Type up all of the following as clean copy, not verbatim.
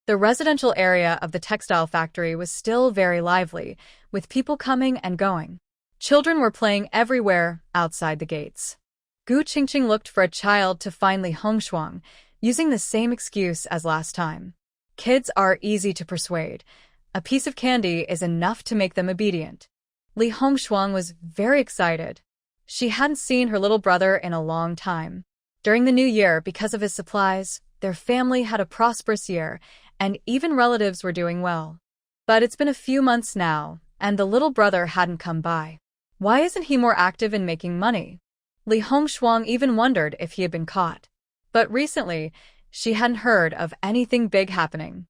The residential area of the textile factory was still very lively, with people coming and going. Children were playing everywhere outside the gates. Gu Qingqing looked for a child to find Li Hongshuang, using the same excuse as last time. Kids are easy to persuade. A piece of candy is enough to make them obedient. Li Hongshuang was very excited. She hadn't seen her little brother in a long time. During the new year, because of his supplies, their family had a prosperous year, and even relatives were doing well. But it's been a few months now, and the little brother hadn't come by. Why isn't he more active in making money? Li Hongshuang even wondered if he had been caught. But recently, she hadn't heard of anything big happening.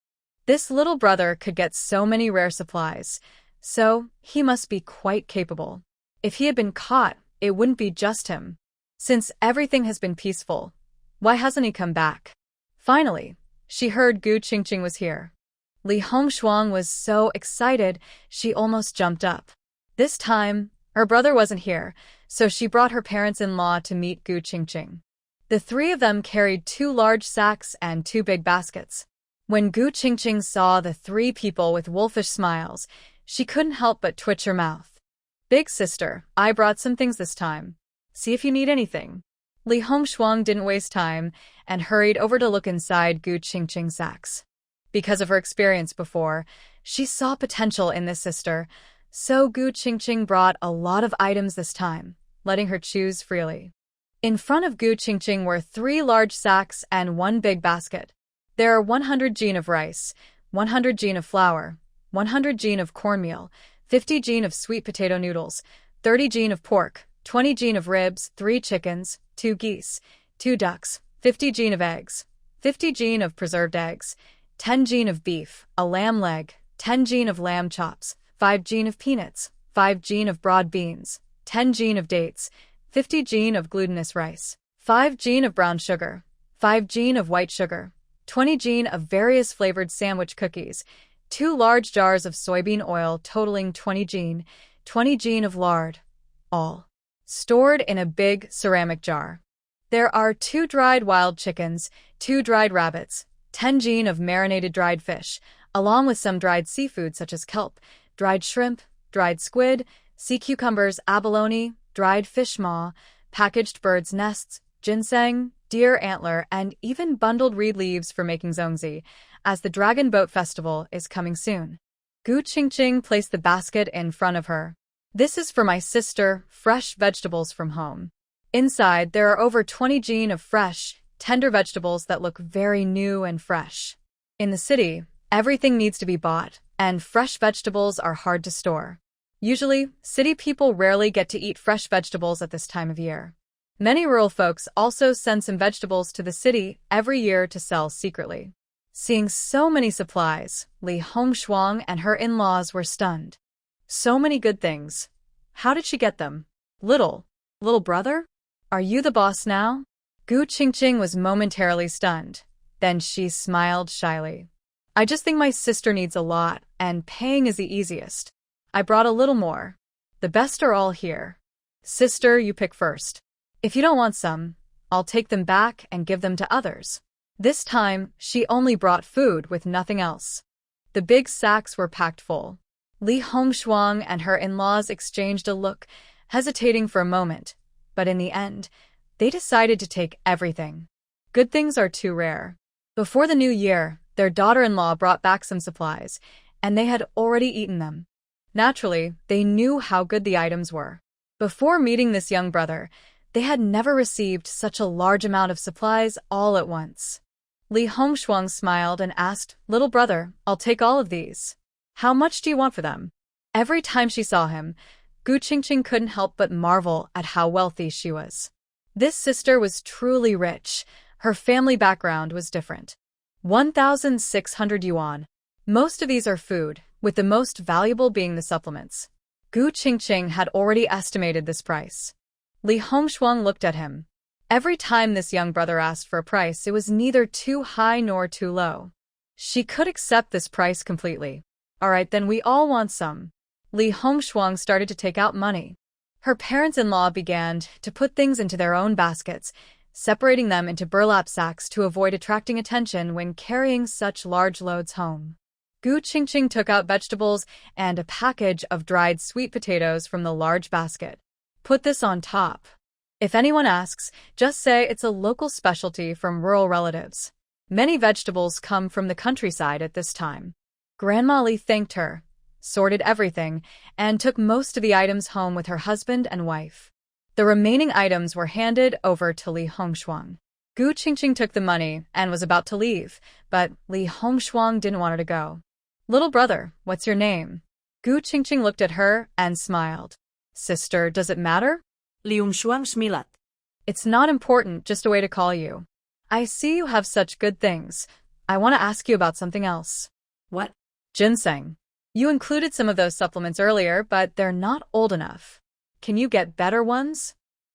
This little brother could get so many rare supplies, so he must be quite capable. If he had been caught, it wouldn't be just him. Since everything has been peaceful, why hasn't he come back? Finally, she heard Gu Qingqing was here. Li Hongshuang was so excited, she almost jumped up. This time, her brother wasn't here, so she brought her parents-in-law to meet Gu Qingqing. The three of them carried 2 large sacks and 2 big baskets. When Gu Qingqing saw the 3 people with wolfish smiles, she couldn't help but twitch her mouth. "Big sister, I brought some things this time. See if you need anything." Li Hongshuang didn't waste time and hurried over to look inside Gu Qingqing's sacks. Because of her experience before, she saw potential in this sister, so Gu Qingqing brought a lot of items this time, letting her choose freely. In front of Gu Qingqing were 3 large sacks and 1 big basket. There are 100 jin of rice, 100 jin of flour, 100 jin of cornmeal, 50 jin of sweet potato noodles, 30 jin of pork, 20 jin of ribs, 3 chickens, 2 geese, 2 ducks, 50 jin of eggs, 50 jin of preserved eggs, 10 jin of beef, a lamb leg, 10 jin of lamb chops, 5 jin of peanuts, 5 jin of broad beans, 10 jin of dates, 50 jin of glutinous rice, 5 jin of brown sugar, 5 jin of white sugar, 20 jin of various flavored sandwich cookies, 2 large jars of soybean oil totaling 20 jin, 20 jin of lard, all stored in a big ceramic jar. There are 2 dried wild chickens, 2 dried rabbits, 10 jin of marinated dried fish, along with some dried seafood such as kelp, dried shrimp, dried squid, sea cucumbers, abalone, dried fish maw, packaged birds' nests, ginseng, deer antler, and even bundled reed leaves for making zongzi, as the Dragon Boat Festival is coming soon. Gu Qingqing placed the basket in front of her. "This is for my sister, fresh vegetables from home." Inside, there are over 20 jin of fresh, tender vegetables that look very new and fresh. In the city, everything needs to be bought, and fresh vegetables are hard to store. Usually, city people rarely get to eat fresh vegetables at this time of year. Many rural folks also send some vegetables to the city every year to sell secretly. Seeing so many supplies, Li Hongshuang and her in-laws were stunned. So many good things. How did she get them? Little brother? Are you the boss now? Gu Qingqing was momentarily stunned. Then she smiled shyly. "I just think my sister needs a lot, and paying is the easiest. I brought a little more. The best are all here. Sister, you pick first. If you don't want some, I'll take them back and give them to others." This time, she only brought food with nothing else. The big sacks were packed full. Li Hongshuang and her in-laws exchanged a look, hesitating for a moment, but in the end, they decided to take everything. Good things are too rare. Before the new year, their daughter-in-law brought back some supplies, and they had already eaten them. Naturally, they knew how good the items were. Before meeting this young brother, they had never received such a large amount of supplies all at once. Li Hongshuang smiled and asked, "Little brother, I'll take all of these. How much do you want for them?" Every time she saw him, Gu Qingqing couldn't help but marvel at how wealthy she was. This sister was truly rich. Her family background was different. 1,600 yuan. Most of these are food, with the most valuable being the supplements. Gu Qingqing had already estimated this price. Li Hongshuang looked at him. Every time this young brother asked for a price, it was neither too high nor too low. She could accept this price completely. "All right, then we all want some." Li Hongshuang started to take out money. Her parents-in-law began to put things into their own baskets. separating them into burlap sacks to avoid attracting attention when carrying such large loads home. Gu Qingqing took out vegetables and a package of dried sweet potatoes from the large basket. Put this on top. If anyone asks, just say it's a local specialty from rural relatives. Many vegetables come from the countryside at this time. Grandma Li thanked her, sorted everything, and took most of the items home with her husband and wife. The remaining items were handed over to Li Hongshuang. Gu Qingqing took the money and was about to leave, but Li Hongshuang didn't want her to go. Little brother, what's your name? Gu Qingqing looked at her and smiled. Sister, does it matter? Li Hongshuang smiled. It's not important, just a way to call you. I see you have such good things. I want to ask you about something else. What? Ginseng. You included some of those supplements earlier, but they're not old enough. Can you get better ones?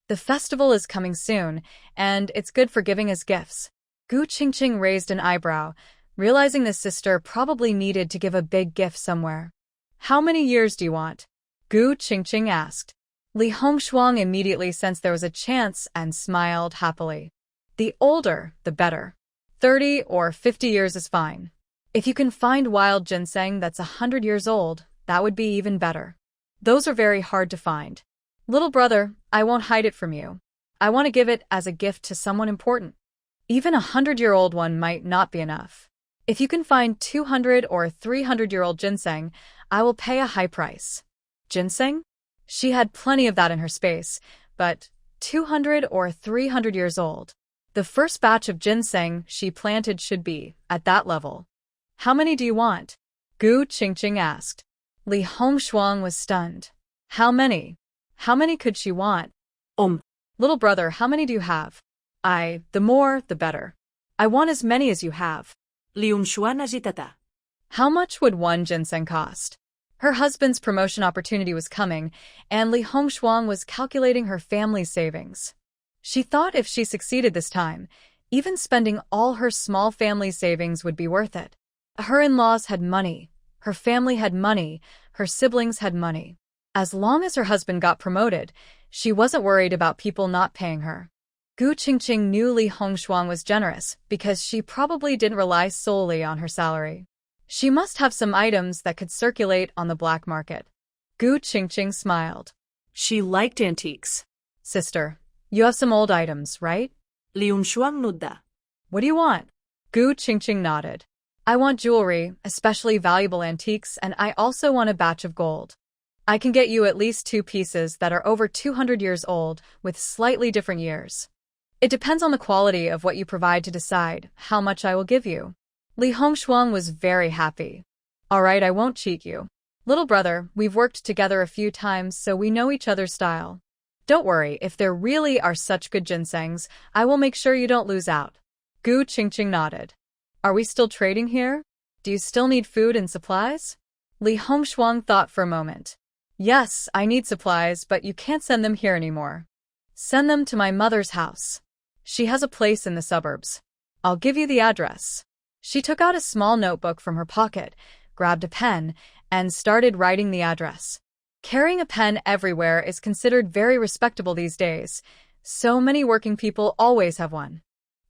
The festival is coming soon, and it's good for giving as gifts. Gu Qingqing raised an eyebrow, realizing the sister probably needed to give a big gift somewhere. How many years do you want? Gu Qingqing asked. Li Hongshuang immediately sensed there was a chance and smiled happily. The older, the better. 30 or 50 years is fine. If you can find wild ginseng that's 100 years old, that would be even better. Those are very hard to find. Little brother, I won't hide it from you. I want to give it as a gift to someone important. Even 100-year-old one might not be enough. If you can find 200 or 300-year-old ginseng, I will pay a high price. Ginseng? She had plenty of that in her space, but 200 or 300 years old. The first batch of ginseng she planted should be at that level. How many do you want? Gu Qingqing asked. Li Hongshuang was stunned. How many? How many could she want? Little brother, how many do you have? The more, the better. I want as many as you have. Li Hongshuang agitata. How much would one ginseng cost? Her husband's promotion opportunity was coming, and Li Hongshuang was calculating her family's savings. She thought if she succeeded this time, even spending all her small family savings would be worth it. Her in-laws had money, her family had money, her siblings had money. As long as her husband got promoted, she wasn't worried about people not paying her. Gu Qingqing knew Li Hongshuang was generous because she probably didn't rely solely on her salary. She must have some items that could circulate on the black market. Gu Qingqing smiled. She liked antiques. Sister, you have some old items, right? Li Hongshuang nudda. What do you want? Gu Qingqing nodded. I want jewelry, especially valuable antiques, and I also want a batch of gold. I can get you at least 2 pieces that are over 200 years old, with slightly different years. It depends on the quality of what you provide to decide how much I will give you. Li Hongshuang was very happy. All right, I won't cheat you. Little brother, we've worked together a few times, so we know each other's style. Don't worry, if there really are such good ginsengs, I will make sure you don't lose out. Gu Qingqing nodded. Are we still trading here? Do you still need food and supplies? Li Hongshuang thought for a moment. Yes, I need supplies, but you can't send them here anymore. Send them to my mother's house. She has a place in the suburbs. I'll give you the address. She took out a small notebook from her pocket, grabbed a pen, and started writing the address. Carrying a pen everywhere is considered very respectable these days. So many working people always have one.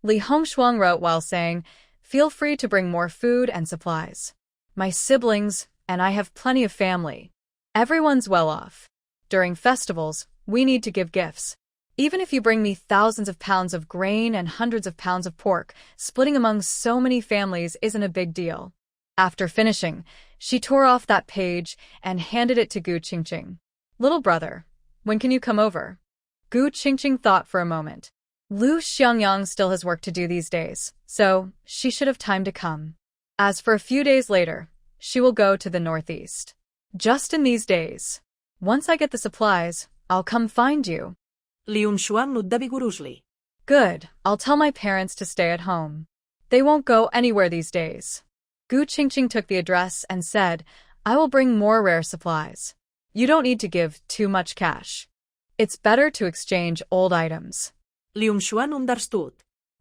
Li Hongshuang wrote while saying, "Feel free to bring more food and supplies. My siblings and I have plenty of family. Everyone's well off. During festivals, we need to give gifts. Even if you bring me thousands of pounds of grain and hundreds of pounds of pork, splitting among so many families isn't a big deal." After finishing, she tore off that page and handed it to Gu Qingqing. Little brother, when can you come over? Gu Qingqing thought for a moment. Lu Xiangyang still has work to do these days, so she should have time to come. As for a few days later, she will go to the northeast. Just in these days. Once I get the supplies, I'll come find you. Li Hongshuang nudda vigorously. Good, I'll tell my parents to stay at home. They won't go anywhere these days. Gu Qingqing took the address and said, I will bring more rare supplies. You don't need to give too much cash. It's better to exchange old items. Li Hongshuang understood.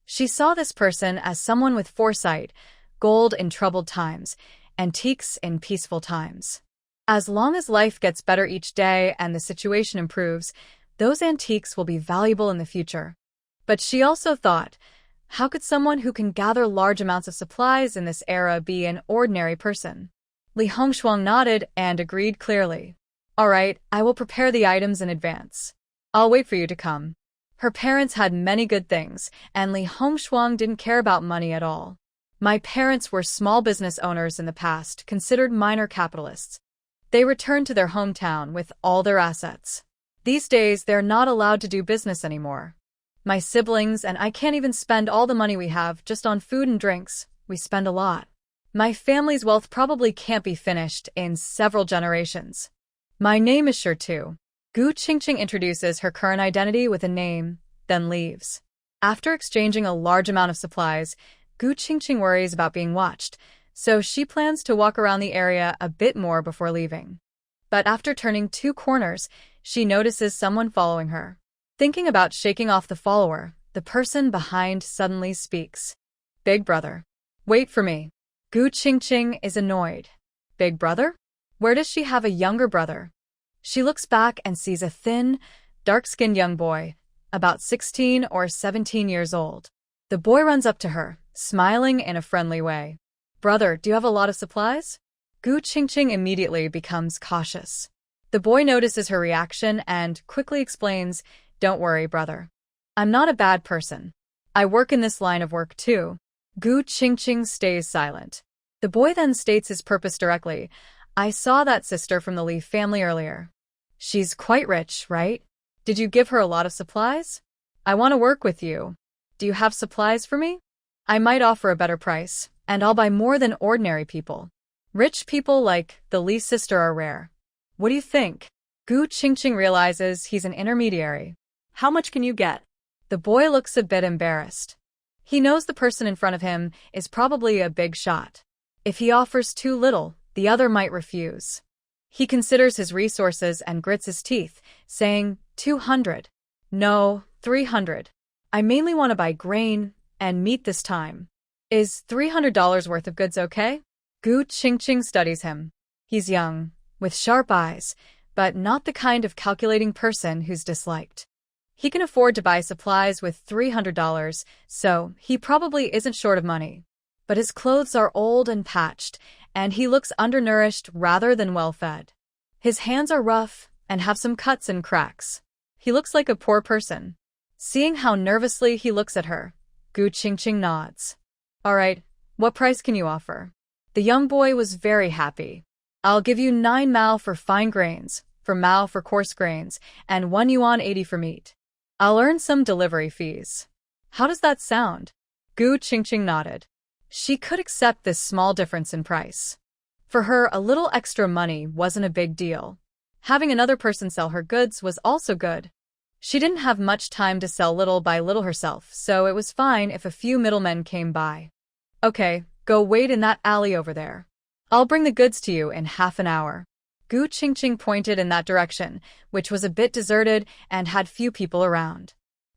She saw this person as someone with foresight, gold in troubled times, antiques in peaceful times. As long as life gets better each day and the situation improves, those antiques will be valuable in the future. But she also thought, how could someone who can gather large amounts of supplies in this era be an ordinary person? Li Hongshuang nodded and agreed clearly. All right, I will prepare the items in advance. I'll wait for you to come. Her parents had many good things, and Li Hongshuang didn't care about money at all. My parents were small business owners in the past, considered minor capitalists. They returned to their hometown with all their assets. These days, they're not allowed to do business anymore. My siblings and I can't even spend all the money we have just on food and drinks. We spend a lot. My family's wealth probably can't be finished in several generations. My name is sure too. Gu Qingqing introduces her current identity with a name, then leaves. After exchanging a large amount of supplies, Gu Qingqing worries about being watched, so she plans to walk around the area a bit more before leaving. But after turning 2 corners, she notices someone following her. Thinking about shaking off the follower, the person behind suddenly speaks. Big brother. Wait for me. Gu Qingqing is annoyed. Big brother? Where does she have a younger brother? She looks back and sees a thin, dark-skinned young boy, about 16 or 17 years old. The boy runs up to her, smiling in a friendly way. Brother, do you have a lot of supplies? Gu Qingqing immediately becomes cautious. The boy notices her reaction and quickly explains, don't worry, brother. I'm not a bad person. I work in this line of work too. Gu Qingqing stays silent. The boy then states his purpose directly. I saw that sister from the Li family earlier. She's quite rich, right? Did you give her a lot of supplies? I want to work with you. Do you have supplies for me? I might offer a better price, and I'll buy more than ordinary people. Rich people like the Li sister are rare. What do you think? Gu Qingqing realizes he's an intermediary. How much can you get? The boy looks a bit embarrassed. He knows the person in front of him is probably a big shot. If he offers too little, the other might refuse. He considers his resources and grits his teeth, saying, 200. No, 300. I mainly want to buy grain and meat this time. Is $300 worth of goods okay? Gu Qingqing studies him. He's young, with sharp eyes, but not the kind of calculating person who's disliked. He can afford to buy supplies with $300, so he probably isn't short of money. But his clothes are old and patched, and he looks undernourished rather than well-fed. His hands are rough and have some cuts and cracks. He looks like a poor person. Seeing how nervously he looks at her, Gu Qingqing nods. All right, what price can you offer? The young boy was very happy. I'll give you 9 mao for fine grains, 4 mao for coarse grains, and 1 yuan 80 for meat. I'll earn some delivery fees. How does that sound? Gu Qingqing nodded. She could accept this small difference in price. For her, a little extra money wasn't a big deal. Having another person sell her goods was also good. She didn't have much time to sell little by little herself, so it was fine if a few middlemen came by. Okay, go wait in that alley over there. I'll bring the goods to you in half an hour. Gu Qingqing pointed in that direction, which was a bit deserted and had few people around.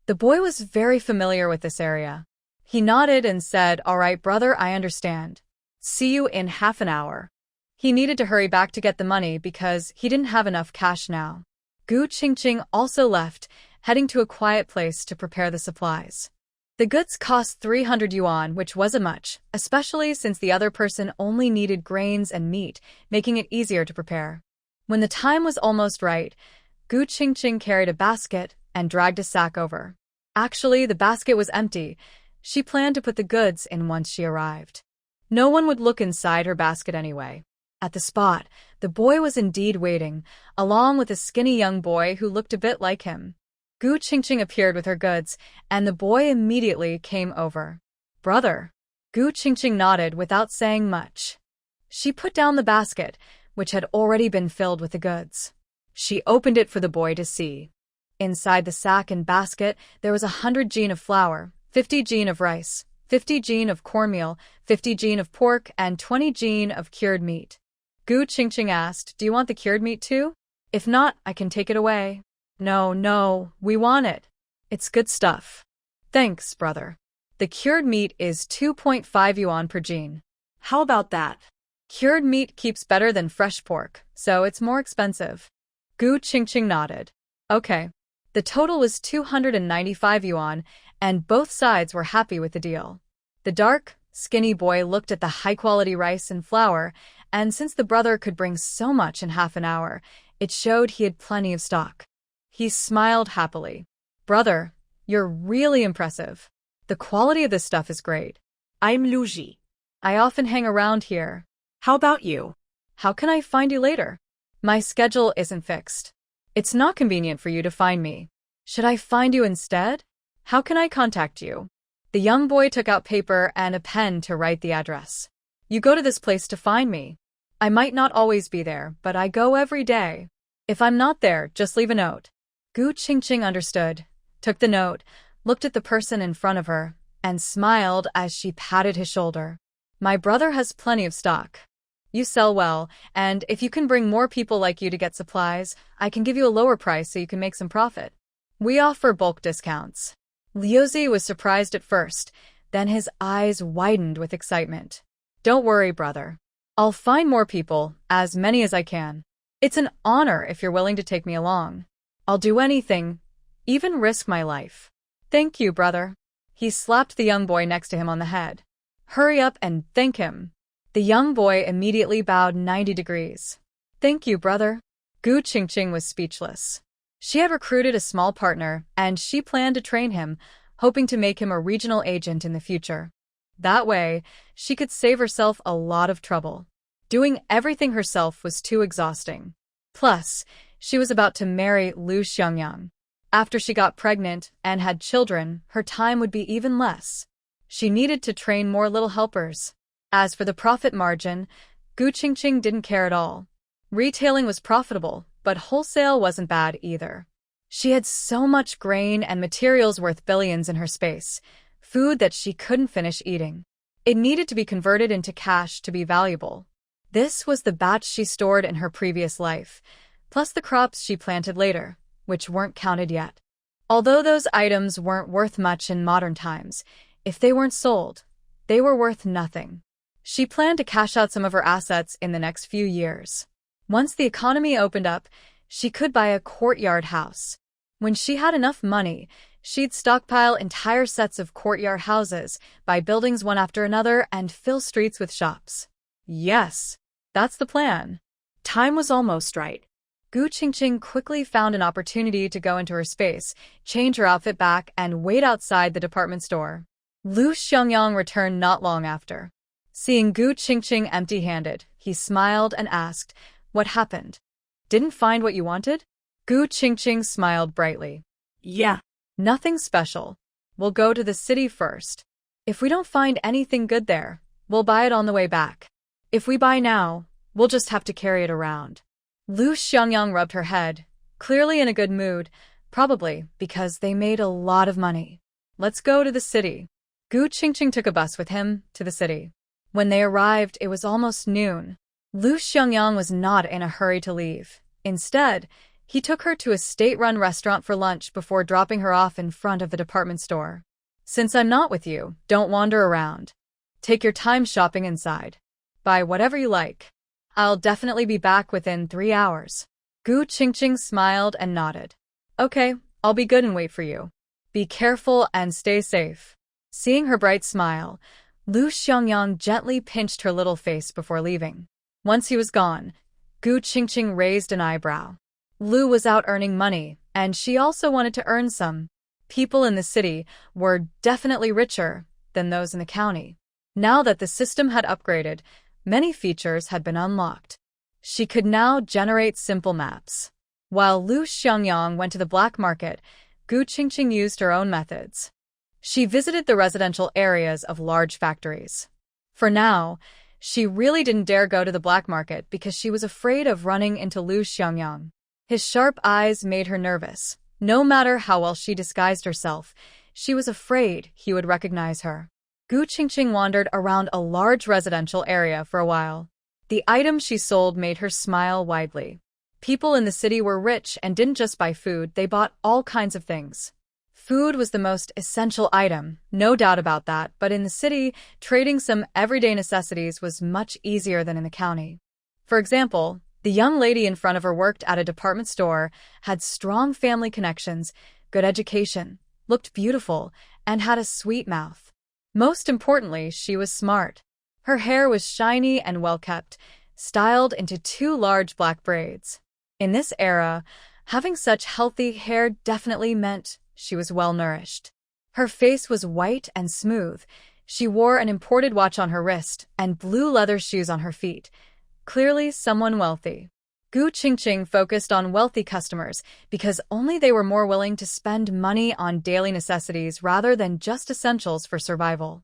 The boy was very familiar with this area. He nodded and said, all right, brother, I understand. See you in half an hour. He needed to hurry back to get the money because he didn't have enough cash now. Gu Qingqing also left, heading to a quiet place to prepare the supplies. The goods cost 300 yuan, which wasn't much, especially since the other person only needed grains and meat, making it easier to prepare. When the time was almost right, Gu Qingqing carried a basket and dragged a sack over. Actually, the basket was empty. She planned to put the goods in once she arrived. No one would look inside her basket anyway. At the spot, the boy was indeed waiting, along with a skinny young boy who looked a bit like him. Gu Qingqing appeared with her goods, and the boy immediately came over. Brother. Gu Qingqing nodded without saying much. She put down the basket, which had already been filled with the goods. She opened it for the boy to see. Inside the sack and basket, there was 100 jin of flour, 50 jin of rice, 50 jin of cornmeal, 50 jin of pork, and 20 jin of cured meat. Gu Qingqing asked, do you want the cured meat too? If not, I can take it away. No, we want it. It's good stuff. Thanks, brother. The cured meat is 2.5 yuan per jin. How about that? Cured meat keeps better than fresh pork, so it's more expensive. Gu Qingqing nodded. Okay. The total was 295 yuan, and both sides were happy with the deal. The dark, skinny boy looked at the high-quality rice and flour, and since the brother could bring so much in half an hour, it showed he had plenty of stock. He smiled happily. "Brother, you're really impressive. The quality of this stuff is great. I'm Luigi. I often hang around here. How about you? How can I find you later? My schedule isn't fixed. It's not convenient for you to find me. Should I find you instead? How can I contact you?" The young boy took out paper and a pen to write the address. "You go to this place to find me. I might not always be there, but I go every day. If I'm not there, just leave a note." Gu Qingqing understood, took the note, looked at the person in front of her, and smiled as she patted his shoulder. "My brother has plenty of stock. You sell well, and if you can bring more people like you to get supplies, I can give you a lower price so you can make some profit. We offer bulk discounts." Liuzi was surprised at first, then his eyes widened with excitement. "Don't worry, brother. I'll find more people, as many as I can. It's an honor if you're willing to take me along. I'll do anything, even risk my life." "Thank you, brother." He slapped the young boy next to him on the head. "Hurry up and thank him." The young boy immediately bowed 90 degrees. "Thank you, brother." Gu Qingqing was speechless. She had recruited a small partner, and she planned to train him, hoping to make him a regional agent in the future. That way, she could save herself a lot of trouble. Doing everything herself was too exhausting. Plus, she was about to marry Lu Xiangyang. After she got pregnant and had children, her time would be even less. She needed to train more little helpers. As for the profit margin, Gu Qingqing didn't care at all. Retailing was profitable, but wholesale wasn't bad either. She had so much grain and materials worth billions in her space, food that she couldn't finish eating. It needed to be converted into cash to be valuable. This was the batch she stored in her previous life, plus the crops she planted later, which weren't counted yet. Although those items weren't worth much in modern times, if they weren't sold, they were worth nothing. She planned to cash out some of her assets in the next few years. Once the economy opened up, she could buy a courtyard house. When she had enough money, she'd stockpile entire sets of courtyard houses, buy buildings one after another, and fill streets with shops. Yes, that's the plan. Time was almost right. Gu Qingqing quickly found an opportunity to go into her space, change her outfit back, and wait outside the department store. Lu Xiangyang returned not long after. Seeing Gu Qingqing empty-handed, he smiled and asked, "What happened? Didn't find what you wanted?" Gu Qingqing smiled brightly. "Yeah. Nothing special. We'll go to the city first. If we don't find anything good there, we'll buy it on the way back. If we buy now, we'll just have to carry it around." Lu Xiangyang rubbed her head, clearly in a good mood, probably because they made a lot of money. "Let's go to the city." Gu Qingqing took a bus with him to the city. When they arrived, it was almost noon. Lu Xiangyang was not in a hurry to leave. Instead, he took her to a state-run restaurant for lunch before dropping her off in front of the department store. "Since I'm not with you, don't wander around. Take your time shopping inside. Buy whatever you like. I'll definitely be back within 3 hours." Gu Qingqing smiled and nodded. "Okay, I'll be good and wait for you. Be careful and stay safe." Seeing her bright smile, Lu Xiangyang gently pinched her little face before leaving. Once he was gone, Gu Qingqing raised an eyebrow. Lu was out earning money, and she also wanted to earn some. People in the city were definitely richer than those in the county. Now that the system had upgraded, many features had been unlocked. She could now generate simple maps. While Lu Xiangyang went to the black market, Gu Qingqing used her own methods. She visited the residential areas of large factories. For now, she really didn't dare go to the black market because she was afraid of running into Lu Xiangyang. His sharp eyes made her nervous. No matter how well she disguised herself, she was afraid he would recognize her. Gu Qingqing wandered around a large residential area for a while. The items she sold made her smile widely. People in the city were rich and didn't just buy food, they bought all kinds of things. Food was the most essential item, no doubt about that, but in the city, trading some everyday necessities was much easier than in the county. For example, the young lady in front of her worked at a department store, had strong family connections, good education, looked beautiful, and had a sweet mouth. Most importantly, she was smart. Her hair was shiny and well-kept, styled into 2 large black braids. In this era, having such healthy hair definitely meant she was well-nourished. Her face was white and smooth. She wore an imported watch on her wrist and blue leather shoes on her feet. Clearly someone wealthy. Gu Qingqing focused on wealthy customers because only they were more willing to spend money on daily necessities rather than just essentials for survival.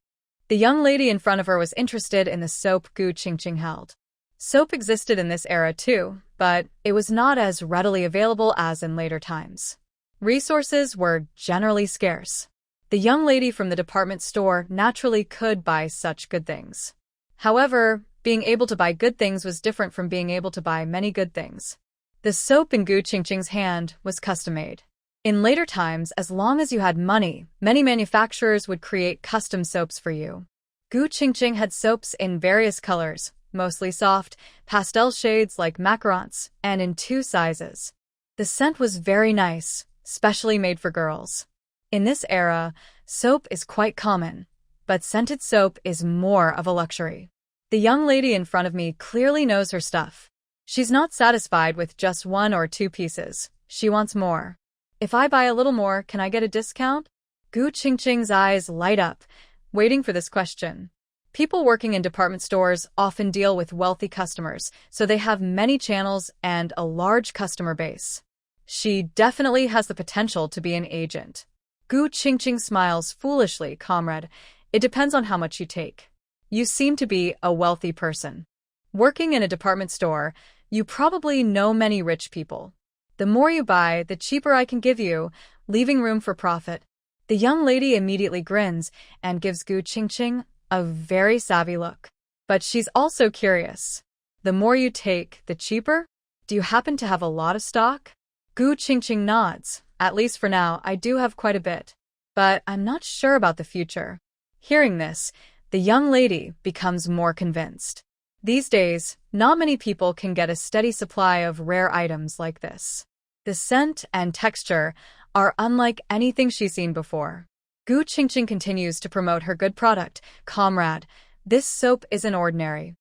The young lady in front of her was interested in the soap Gu Qingqing held. Soap existed in this era too, but it was not as readily available as in later times. Resources were generally scarce. The young lady from the department store naturally could buy such good things. However, being able to buy good things was different from being able to buy many good things. The soap in Gu Qingqing's hand was custom-made. In later times, as long as you had money, many manufacturers would create custom soaps for you. Gu Qingqing had soaps in various colors, mostly soft, pastel shades like macarons, and in 2 sizes. The scent was very nice, specially made for girls. In this era, soap is quite common, but scented soap is more of a luxury. The young lady in front of me clearly knows her stuff. She's not satisfied with just 1 or 2 pieces. She wants more. If I buy a little more, can I get a discount? Gu Qingqing's eyes light up, waiting for this question. People working in department stores often deal with wealthy customers, so they have many channels and a large customer base. She definitely has the potential to be an agent. Gu Qingqing smiles foolishly, comrade. It depends on how much you take. You seem to be a wealthy person. Working in a department store, you probably know many rich people. The more you buy, the cheaper I can give you, leaving room for profit. The young lady immediately grins and gives Gu Qingqing a very savvy look. But she's also curious. The more you take, the cheaper? Do you happen to have a lot of stock? Gu Qingqing nods. At least for now, I do have quite a bit. But I'm not sure about the future. Hearing this, the young lady becomes more convinced. These days, not many people can get a steady supply of rare items like this. The scent and texture are unlike anything she's seen before. Gu Qingqing continues to promote her good product. Comrade, this soap isn't ordinary.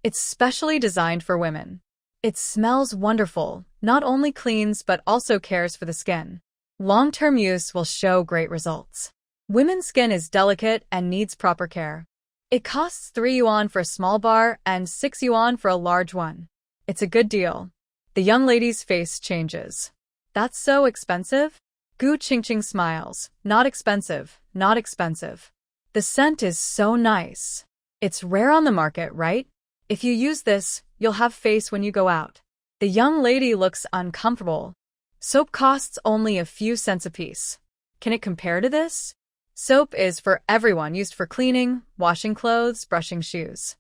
It's specially designed for women. It smells wonderful, not only cleans but also cares for the skin. Long-term use will show great results. Women's skin is delicate and needs proper care. It costs 3 yuan for a small bar and 6 yuan for a large one. It's a good deal. The young lady's face changes. That's so expensive? Gu Qingqing smiles. Not expensive, not expensive. The scent is so nice. It's rare on the market, right? If you use this, you'll have face when you go out. The young lady looks uncomfortable. Soap costs only a few cents apiece. Can it compare to this? Soap is for everyone, used for cleaning, washing clothes, brushing shoes.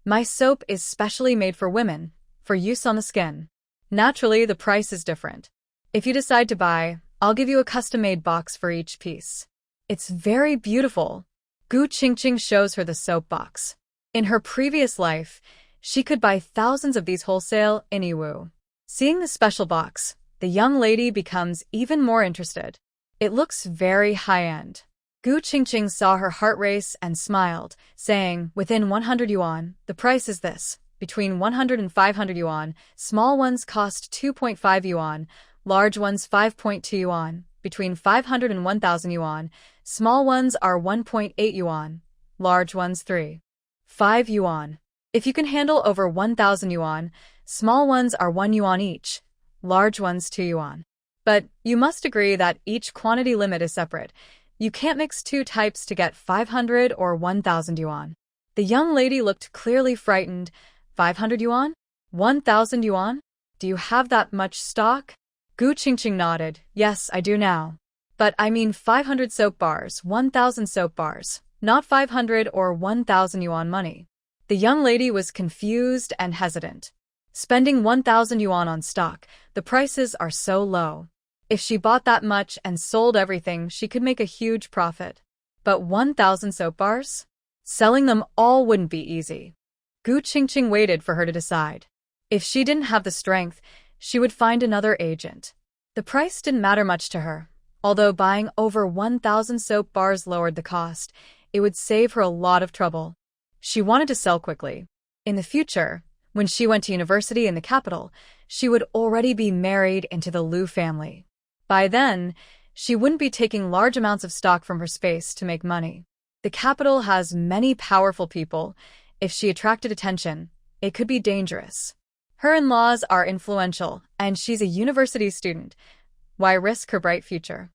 My soap is specially made for women, for use on the skin. Naturally, the price is different. If you decide to buy, I'll give you a custom-made box for each piece. It's very beautiful. Gu Qingqing shows her the soap box. In her previous life, she could buy thousands of these wholesale in Yiwu. Seeing the special box, the young lady becomes even more interested. It looks very high-end. Gu Qingqing saw her heart race and smiled, saying, within 100 yuan, the price is this. Between 100 and 500 yuan, small ones cost 2.5 yuan, large ones 5.2 yuan. Between 500 and 1,000 yuan, small ones are 1.8 yuan, large ones 3.5 yuan. If you can handle over 1,000 yuan, small ones are 1 yuan each, large ones 2 yuan. But you must agree that each quantity limit is separate. You can't mix 2 types to get 500 or 1,000 yuan. The young lady looked clearly frightened. 500 yuan? 1,000 yuan? Do you have that much stock? Gu Qingqing nodded. Yes, I do now. But I mean 500 soap bars, 1,000 soap bars, not 500 or 1,000 yuan money. The young lady was confused and hesitant. Spending 1,000 yuan on stock, the prices are so low. If she bought that much and sold everything, she could make a huge profit. But 1,000 soap bars? Selling them all wouldn't be easy. Gu Qingqing waited for her to decide. If she didn't have the strength, she would find another agent. The price didn't matter much to her. Although buying over 1,000 soap bars lowered the cost, it would save her a lot of trouble. She wanted to sell quickly. In the future, when she went to university in the capital, she would already be married into the Liu family. By then, she wouldn't be taking large amounts of stock from her space to make money. The capital has many powerful people. If she attracted attention, it could be dangerous. Her in-laws are influential, and she's a university student. Why risk her bright future?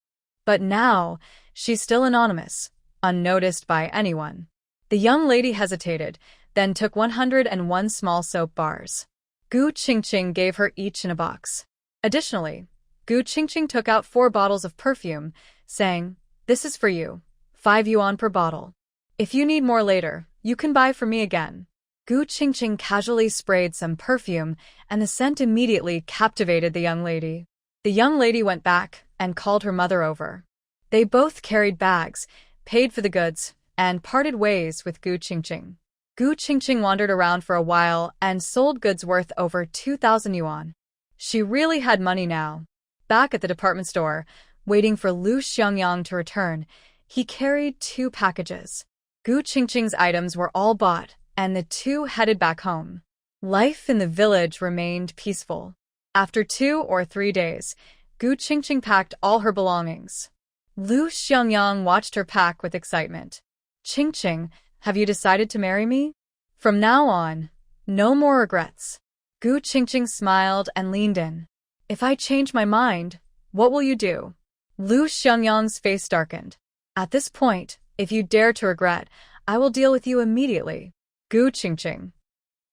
But now, she's still anonymous, unnoticed by anyone. The young lady hesitated, then took 101 small soap bars. Gu Qingqing gave her each in a box. Additionally, Gu Qingqing took out 4 bottles of perfume, saying, "This is for you, 5 yuan per bottle. If you need more later, you can buy from me again." Gu Qingqing casually sprayed some perfume, and the scent immediately captivated the young lady. The young lady went back and called her mother over. They both carried bags, paid for the goods, and parted ways with Gu Qingqing. Gu Qingqing wandered around for a while and sold goods worth over 2,000 yuan. She really had money now. Back at the department store, waiting for Liu Xiangyang to return, he carried 2 packages. Gu Qingqing's items were all bought, and the two headed back home. Life in the village remained peaceful. After 2 or 3 days, Gu Qingqing packed all her belongings. Liu Xiangyang watched her pack with excitement. "Qingqing, have you decided to marry me? From now on, no more regrets." Gu Qingqing smiled and leaned in. "If I change my mind, what will you do?" Liu Xiangyang's face darkened. "At this point, if you dare to regret, I will deal with you immediately." Gu Qingqing.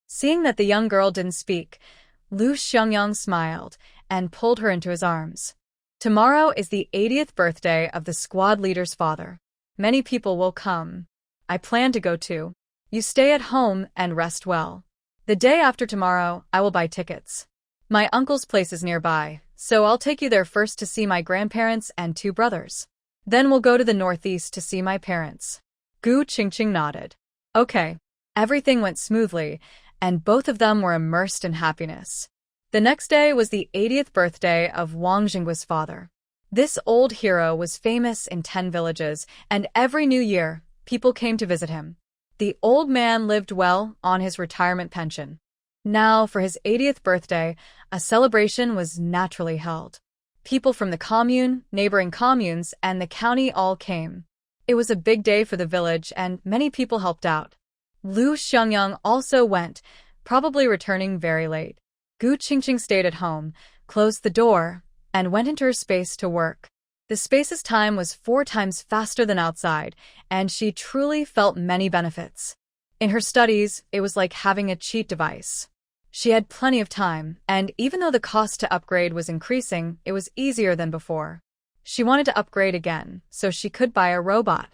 Seeing that the young girl didn't speak, Liu Xiangyang smiled and pulled her into his arms. "Tomorrow is the 80th birthday of the squad leader's father. Many people will come. I plan to go too. You stay at home and rest well. The day after tomorrow, I will buy tickets. My uncle's place is nearby, so I'll take you there first to see my grandparents and 2 brothers. Then we'll go to the northeast to see my parents." Gu Qingqing nodded. Okay. Everything went smoothly, and both of them were immersed in happiness. The next day was the 80th birthday of Wang Jingguo's father. This old hero was famous in 10 villages, and every new year, people came to visit him. The old man lived well on his retirement pension. Now, for his 80th birthday, a celebration was naturally held. People from the commune, neighboring communes, and the county all came. It was a big day for the village, and many people helped out. Liu Xiangyang also went, probably returning very late. Gu Qingqing stayed at home, closed the door, and went into her space to work. The space's time was 4 times faster than outside, and she truly felt many benefits. In her studies, it was like having a cheat device. She had plenty of time, and even though the cost to upgrade was increasing, it was easier than before. She wanted to upgrade again, so she could buy a robot.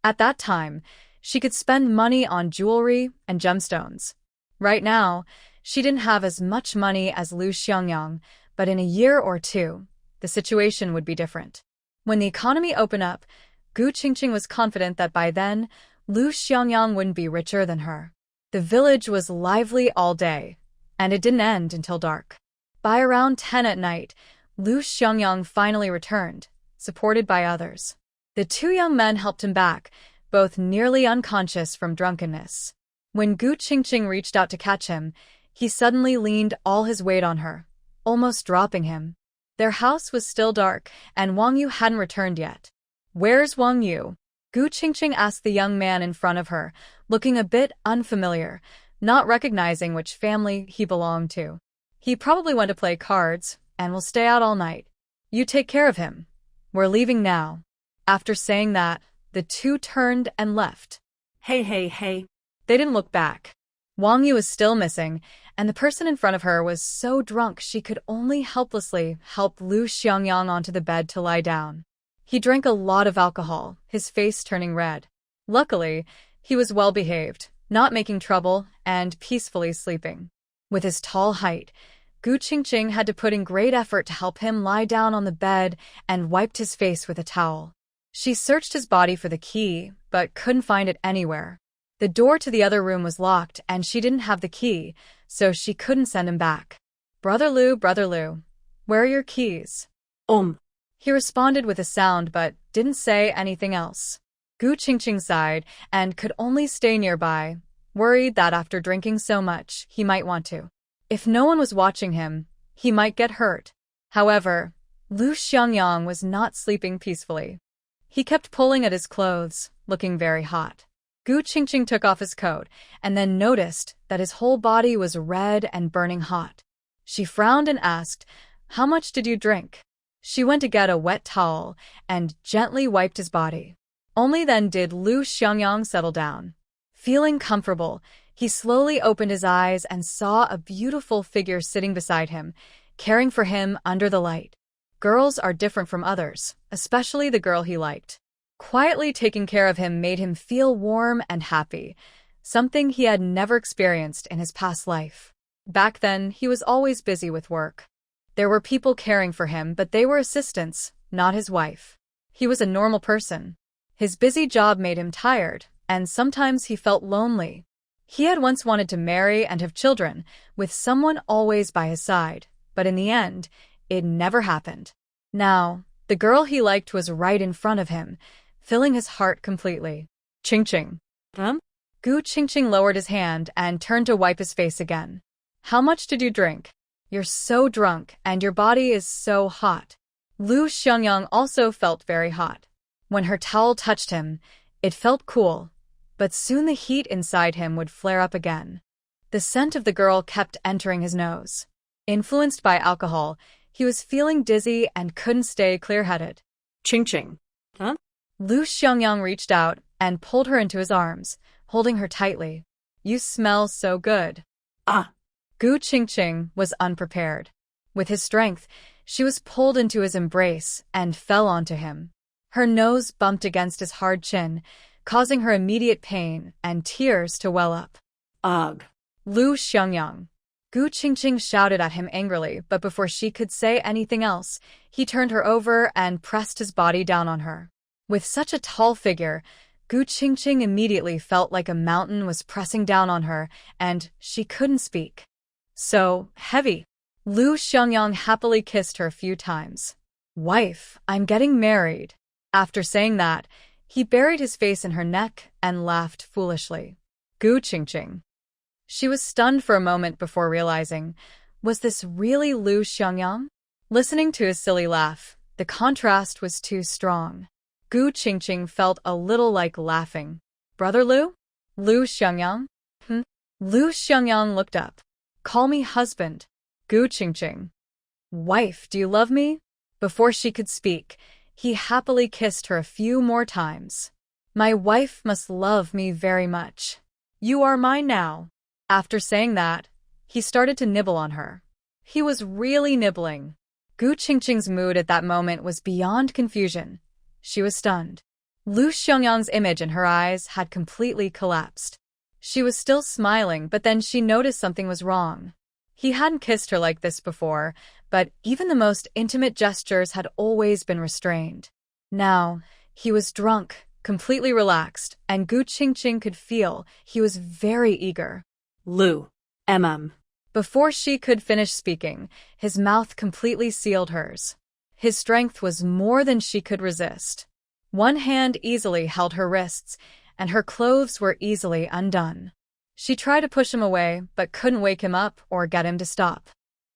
At that time, she could spend money on jewelry and gemstones. Right now, she didn't have as much money as Liu Xiangyang, but in a year or 2, the situation would be different. When the economy opened up, Gu Qingqing was confident that by then, Liu Xiangyang wouldn't be richer than her. The village was lively all day, and it didn't end until dark. By around 10 at night, Liu Xiangyang finally returned, supported by others. The 2 young men helped him back, both nearly unconscious from drunkenness. When Gu Qingqing reached out to catch him, he suddenly leaned all his weight on her, almost dropping him. Their house was still dark, and Wang Yu hadn't returned yet. "Where's Wang Yu?" Gu Qingqing asked the young man in front of her, looking a bit unfamiliar, not recognizing which family he belonged to. "He probably went to play cards, and will stay out all night. You take care of him. We're leaving now." After saying that, the 2 turned and left. Hey. They didn't look back. Wang Yu was still missing, and the person in front of her was so drunk she could only helplessly help Liu Xiangyang onto the bed to lie down. He drank a lot of alcohol, his face turning red. Luckily, he was well behaved, not making trouble, and peacefully sleeping. With his tall height, Gu Qingqing had to put in great effort to help him lie down on the bed and wiped his face with a towel. She searched his body for the key, but couldn't find it anywhere. The door to the other room was locked, and she didn't have the key, so she couldn't send him back. Brother Liu, where are your keys?" He responded with a sound but didn't say anything else. Gu Qingqing sighed and could only stay nearby, worried that after drinking so much, he might want to. If no one was watching him, he might get hurt. However, Lu Xiangyang was not sleeping peacefully. He kept pulling at his clothes, looking very hot. Gu Qingqing took off his coat and then noticed that his whole body was red and burning hot. She frowned and asked, "How much did you drink?" She went to get a wet towel and gently wiped his body. Only then did Lu Xiangyang settle down. Feeling comfortable, he slowly opened his eyes and saw a beautiful figure sitting beside him, caring for him under the light. Girls are different from others, especially the girl he liked. Quietly taking care of him made him feel warm and happy, something he had never experienced in his past life. Back then, he was always busy with work. There were people caring for him, but they were assistants, not his wife. He was a normal person. His busy job made him tired, and sometimes he felt lonely. He had once wanted to marry and have children, with someone always by his side, but in the end, it never happened. Now, the girl he liked was right in front of him, filling his heart completely. Qingqing. Gu Qingqing lowered his hand and turned to wipe his face again. "How much did you drink? You're so drunk, and your body is so hot." Lu Xiangyang also felt very hot. When her towel touched him, it felt cool, but soon the heat inside him would flare up again. The scent of the girl kept entering his nose. Influenced by alcohol, he was feeling dizzy and couldn't stay clear-headed. Qingqing. Lu Xiangyang reached out and pulled her into his arms, holding her tightly. "You smell so good." Ah. Gu Qingqing was unprepared. With his strength, she was pulled into his embrace and fell onto him. Her nose bumped against his hard chin, causing her immediate pain and tears to well up. Ugh. Lu Xiangyang. Gu Qingqing shouted at him angrily, but before she could say anything else, he turned her over and pressed his body down on her. With such a tall figure, Gu Qingqing immediately felt like a mountain was pressing down on her, and she couldn't speak. "So heavy." Lu Xiangyang happily kissed her a few times. "Wife, I'm getting married." After saying that, he buried his face in her neck and laughed foolishly. Gu Qingqing. She was stunned for a moment before realizing, was this really Lu Xiangyang? Listening to his silly laugh, the contrast was too strong. Gu Qingqing felt a little like laughing. "Brother Lu? Lu Xiangyang?" Lu Xiangyang looked up. "Call me husband." Gu Qingqing. "Wife, do you love me?" Before she could speak, he happily kissed her a few more times. "My wife must love me very much. You are mine now." After saying that, he started to nibble on her. He was really nibbling. Gu Qingqing's mood at that moment was beyond confusion. She was stunned. Lu Xiangyang's image in her eyes had completely collapsed. She was still smiling, but then she noticed something was wrong. He hadn't kissed her like this before, but even the most intimate gestures had always been restrained. Now, he was drunk, completely relaxed, and Gu Qingqing could feel he was very eager. Lu. Before she could finish speaking, his mouth completely sealed hers. His strength was more than she could resist. One hand easily held her wrists, and her clothes were easily undone. She tried to push him away, but couldn't wake him up or get him to stop.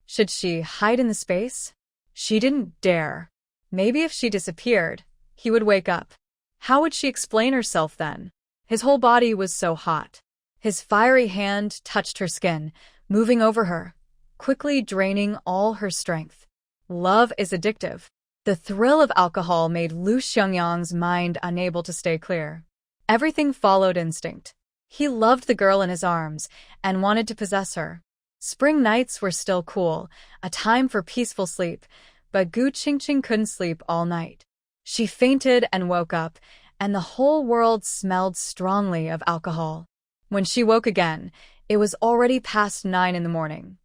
Should she hide in the space? She didn't dare. Maybe if she disappeared, he would wake up. How would she explain herself then? His whole body was so hot. His fiery hand touched her skin, moving over her, quickly draining all her strength. Love is addictive. The thrill of alcohol made Lu Xiangyang's mind unable to stay clear. Everything followed instinct. He loved the girl in his arms and wanted to possess her. Spring nights were still cool, a time for peaceful sleep, but Gu Qingqing couldn't sleep all night. She fainted and woke up, and the whole world smelled strongly of alcohol. When she woke again, it was already past 9 in the morning.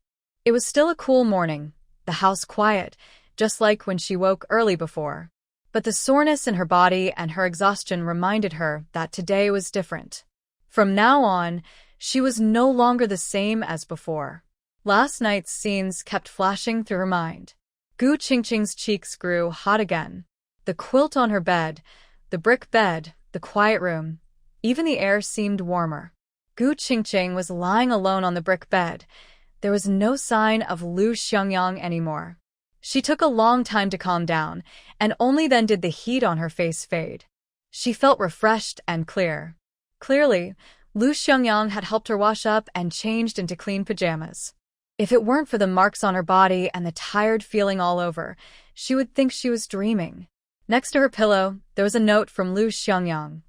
It was still a cool morning, the house quiet, just like when she woke early before. But the soreness in her body and her exhaustion reminded her that today was different. From now on, she was no longer the same as before. Last night's scenes kept flashing through her mind. Gu Qingqing's cheeks grew hot again. The quilt on her bed, the brick bed, the quiet room, even the air seemed warmer. Gu Qingqing was lying alone on the brick bed. There was no sign of Lu Xiangyang anymore. She took a long time to calm down, and only then did the heat on her face fade. She felt refreshed and clear. Clearly, Lu Xiangyang had helped her wash up and changed into clean pajamas. If it weren't for the marks on her body and the tired feeling all over, she would think she was dreaming. Next to her pillow, there was a note from Lu Xiangyang.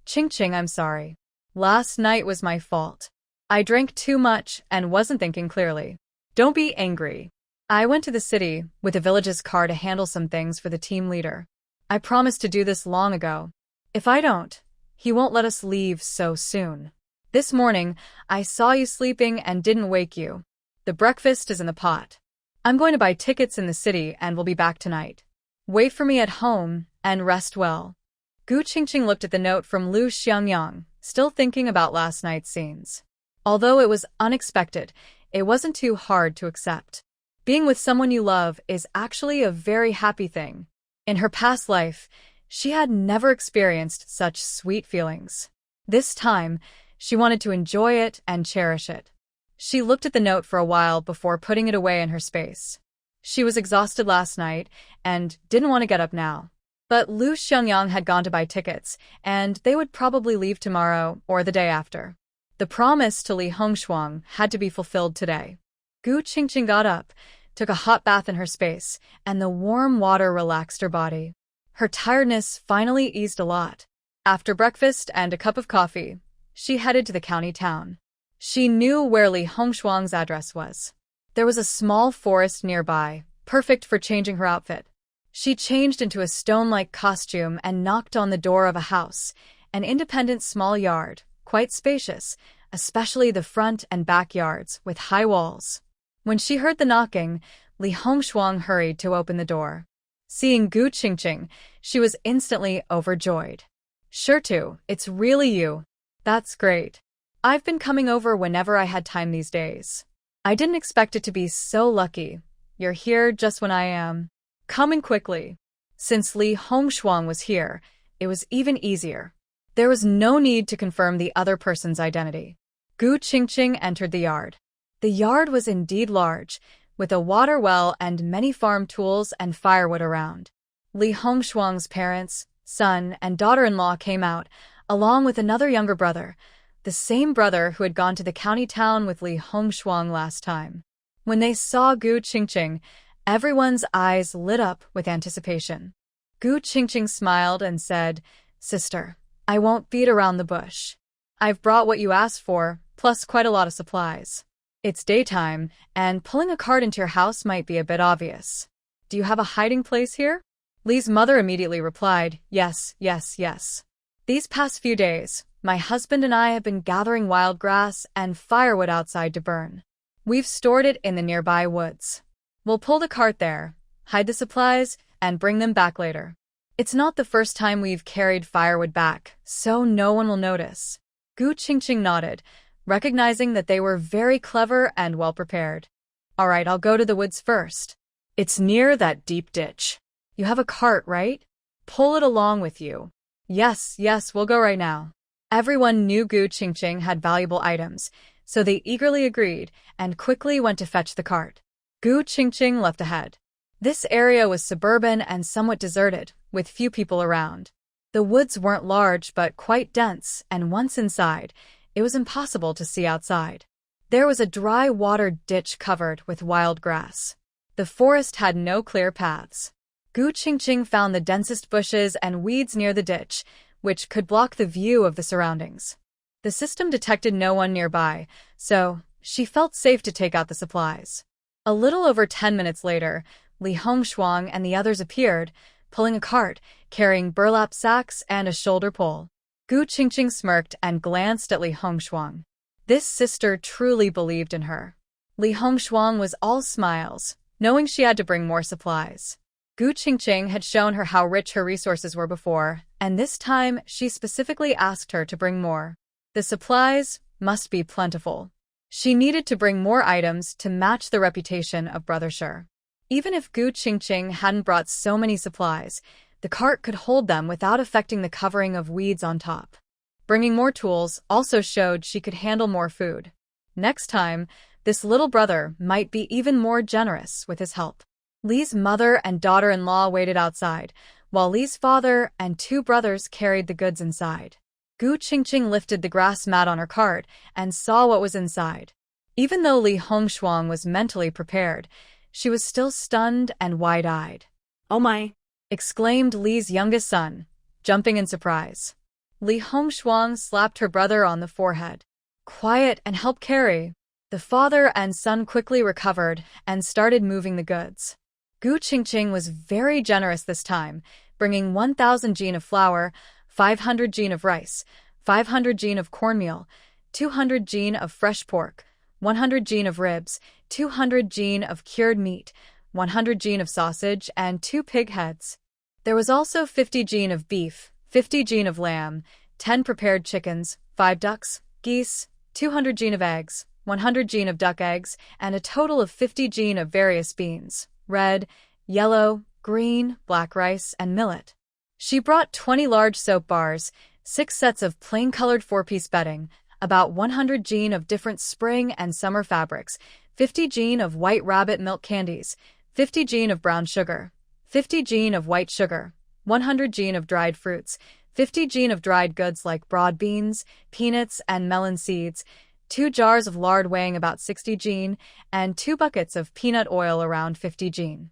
Qingqing, I'm sorry. Last night was my fault. I drank too much and wasn't thinking clearly. Don't be angry. I went to the city with the village's car to handle some things for the team leader. I promised to do this long ago. If I don't, he won't let us leave so soon. This morning, I saw you sleeping and didn't wake you. The breakfast is in the pot. I'm going to buy tickets in the city and we'll be back tonight. Wait for me at home and rest well. Gu Qingqing looked at the note from Lu Xiangyang, still thinking about last night's scenes. Although it was unexpected, it wasn't too hard to accept. Being with someone you love is actually a very happy thing. In her past life, she had never experienced such sweet feelings. This time, she wanted to enjoy it and cherish it. She looked at the note for a while before putting it away in her space. She was exhausted last night and didn't want to get up now. But Lu Xiangyang had gone to buy tickets, and they would probably leave tomorrow or the day after. The promise to Li Hongshuang had to be fulfilled today. Gu Qingqing got up, took a hot bath in her space, and the warm water relaxed her body. Her tiredness finally eased a lot. After breakfast and a cup of coffee, she headed to the county town. She knew where Li Hongshuang's address was. There was a small forest nearby, perfect for changing her outfit. She changed into a stone-like costume and knocked on the door of a house, an independent small yard, quite spacious, especially the front and back yards, with high walls. When she heard the knocking, Li Hongshuang hurried to open the door. Seeing Gu Qingqing, she was instantly overjoyed. Sure to, it's really you. That's great. I've been coming over whenever I had time these days. I didn't expect it to be so lucky. You're here just when I am coming quickly. Since Li Hongshuang was here, it was even easier. There was no need to confirm the other person's identity. Gu Qingqing entered the yard. The yard was indeed large, with a water well and many farm tools and firewood around. Li Hongshuang's parents, son, and daughter-in-law came out, along with another younger brother, the same brother who had gone to the county town with Li Hongshuang last time. When they saw Gu Qingqing, everyone's eyes lit up with anticipation. Gu Qingqing smiled and said, "Sister, I won't beat around the bush. I've brought what you asked for, plus quite a lot of supplies. It's daytime, and pulling a cart into your house might be a bit obvious. Do you have a hiding place here?" Li's mother immediately replied, "Yes, yes, yes. These past few days, my husband and I have been gathering wild grass and firewood outside to burn. We've stored it in the nearby woods. We'll pull the cart there, hide the supplies, and bring them back later. It's not the first time we've carried firewood back, so no one will notice." Gu Qingqing nodded, recognizing that they were very clever and well-prepared. "All right, I'll go to the woods first. It's near that deep ditch. You have a cart, right? Pull it along with you." "Yes, yes, we'll go right now." Everyone knew Gu Qingqing had valuable items, so they eagerly agreed and quickly went to fetch the cart. Gu Qingqing left ahead. This area was suburban and somewhat deserted, with few people around. The woods weren't large but quite dense, and once inside, it was impossible to see outside. There was a dry water ditch covered with wild grass. The forest had no clear paths. Gu Qingqing found the densest bushes and weeds near the ditch, which could block the view of the surroundings. The system detected no one nearby, so she felt safe to take out the supplies. A little over 10 minutes later, Li Hongshuang and the others appeared, pulling a cart, carrying burlap sacks and a shoulder pole. Gu Qingqing smirked and glanced at Li Hongshuang. This sister truly believed in her. Li Hongshuang was all smiles, knowing she had to bring more supplies. Gu Qingqing had shown her how rich her resources were before, and this time she specifically asked her to bring more. The supplies must be plentiful. She needed to bring more items to match the reputation of Brother Sure. Even if Gu Qingqing hadn't brought so many supplies, the cart could hold them without affecting the covering of weeds on top. Bringing more tools also showed she could handle more food. Next time, this little brother might be even more generous with his help. Li's mother and daughter-in-law waited outside, while Li's father and two brothers carried the goods inside. Gu Qingqing lifted the grass mat on her cart and saw what was inside. Even though Li Hongshuang was mentally prepared, she was still stunned and wide-eyed. "Oh my!" exclaimed Li's youngest son, jumping in surprise. Li Hongshuang slapped her brother on the forehead. "Quiet and help carry." The father and son quickly recovered and started moving the goods. Gu Qingqing was very generous this time, bringing 1,000 jin of flour, 500 jin of rice, 500 jin of cornmeal, 200 jin of fresh pork, 100 jin of ribs, 200 jin of cured meat, 100 jin of sausage, and 2 pig heads. There was also 50 jin of beef, 50 jin of lamb, 10 prepared chickens, 5 ducks, geese, 200 jin of eggs, 100 jin of duck eggs, and a total of 50 jin of various beans, red, yellow, green, black rice, and millet. She brought 20 large soap bars, 6 sets of plain-colored 4-piece bedding, about 100 jin of different spring and summer fabrics, 50 jin of white rabbit milk candies, 50 jin of brown sugar, 50 jin of white sugar, 100 jin of dried fruits, 50 jin of dried goods like broad beans, peanuts, and melon seeds, 2 jars of lard weighing about 60 jin, and 2 buckets of peanut oil around 50 jin.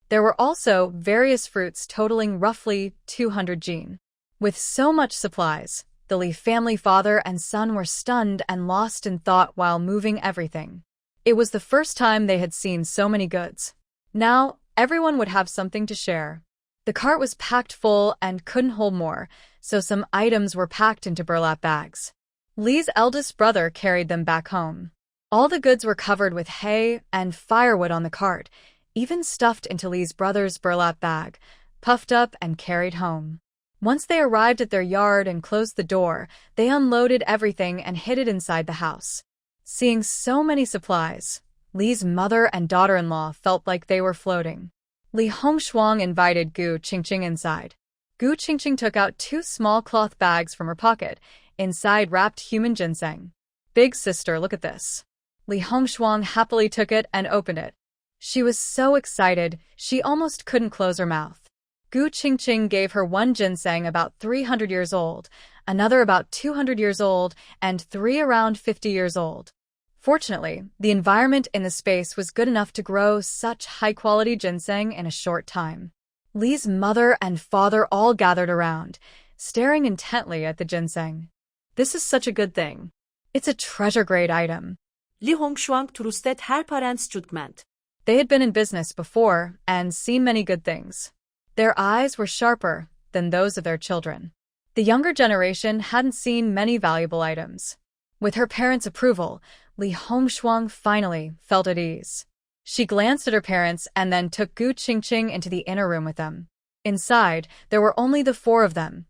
There were also various fruits totaling roughly 200 jin. With so much supplies, the Li family father and son were stunned and lost in thought while moving everything. It was the first time they had seen so many goods. Now, everyone would have something to share. The cart was packed full and couldn't hold more, so some items were packed into burlap bags. Li's eldest brother carried them back home. All the goods were covered with hay and firewood on the cart, even stuffed into Li's brother's burlap bag, puffed up and carried home. Once they arrived at their yard and closed the door, they unloaded everything and hid it inside the house. Seeing so many supplies, Li's mother and daughter-in-law felt like they were floating. Li Hongshuang invited Gu Qingqing inside. Gu Qingqing took out 2 small cloth bags from her pocket, inside wrapped human ginseng. "Big sister, look at this." Li Hongshuang happily took it and opened it. She was so excited, she almost couldn't close her mouth. Gu Qingqing gave her 1 ginseng about 300 years old, another about 200 years old, and 3 around 50 years old. Fortunately, the environment in the space was good enough to grow such high-quality ginseng in a short time. Li's mother and father all gathered around, staring intently at the ginseng. "This is such a good thing. It's a treasure-grade item." Li Hongshuang trusted her parents' judgment. They had been in business before and seen many good things. Their eyes were sharper than those of their children. The younger generation hadn't seen many valuable items. With her parents' approval, Li Hongshuang finally felt at ease. She glanced at her parents and then took Gu Qingqing into the inner room with them. Inside, there were only the 4 of them.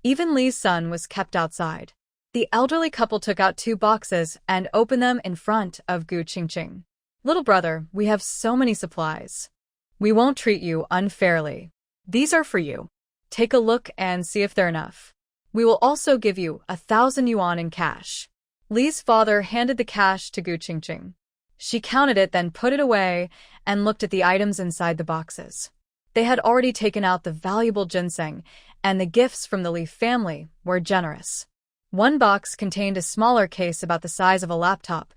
Even Li's son was kept outside. The elderly couple took out 2 boxes and opened them in front of Gu Qingqing. "Little brother, we have so many supplies. We won't treat you unfairly. These are for you. Take a look and see if they're enough. We will also give you 1,000 yuan in cash." Li's father handed the cash to Gu Qingqing. She counted it, then put it away and looked at the items inside the boxes. They had already taken out the valuable ginseng, and the gifts from the Li family were generous. 1 box contained a smaller case about the size of a laptop,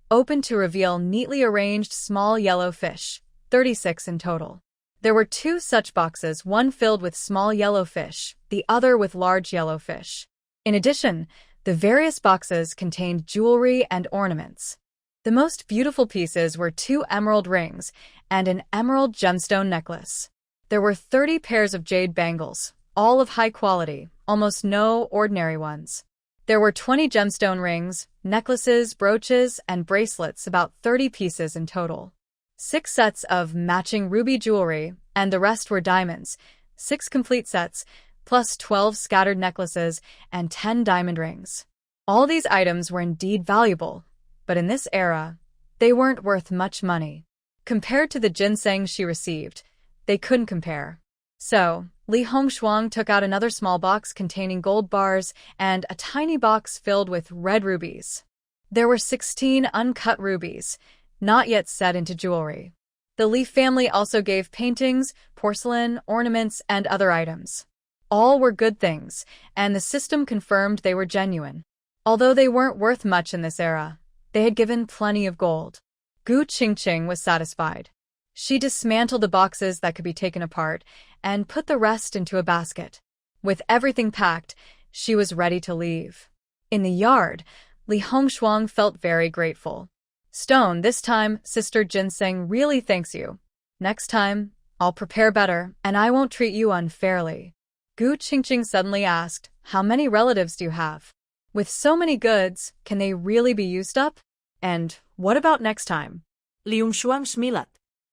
open to reveal neatly arranged small yellow fish, 36 in total. There were 2 such boxes, one filled with small yellow fish, the other with large yellow fish. In addition, the various boxes contained jewelry and ornaments. The most beautiful pieces were 2 emerald rings and an emerald gemstone necklace. There were 30 pairs of jade bangles, all of high quality, almost no ordinary ones. There were 20 gemstone rings, necklaces, brooches, and bracelets, about 30 pieces in total. 6 sets of matching ruby jewelry, and the rest were diamonds, 6 complete sets, plus 12 scattered necklaces and 10 diamond rings. All these items were indeed valuable, but in this era, they weren't worth much money. Compared to the ginseng she received, they couldn't compare. So, Li Hongshuang took out another small box containing gold bars and a tiny box filled with red rubies. There were 16 uncut rubies, not yet set into jewelry. The Li family also gave paintings, porcelain, ornaments, and other items. All were good things, and the system confirmed they were genuine. Although they weren't worth much in this era, they had given plenty of gold. Gu Qingqing was satisfied. She dismantled the boxes that could be taken apart and put the rest into a basket. With everything packed, she was ready to leave. In the yard, Li Hongshuang felt very grateful. Stone, this time, Sister Ginseng really thanks you. Next time, I'll prepare better, and I won't treat you unfairly. Gu Qingqing suddenly asked, how many relatives do you have? With so many goods, can they really be used up? And what about next time? Li Hongshuang smiled.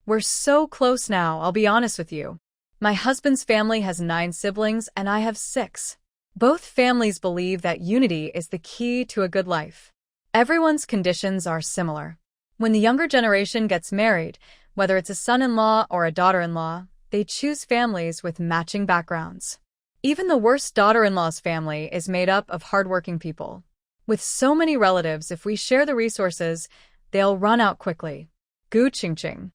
We're so close now, I'll be honest with you. My husband's family has 9 siblings and I have 6. Both families believe that unity is the key to a good life. Everyone's conditions are similar. When the younger generation gets married, whether it's a son-in-law or a daughter-in-law, they choose families with matching backgrounds. Even the worst daughter-in-law's family is made up of hardworking people. With so many relatives, if we share the resources, they'll run out quickly. Gu Qingqing.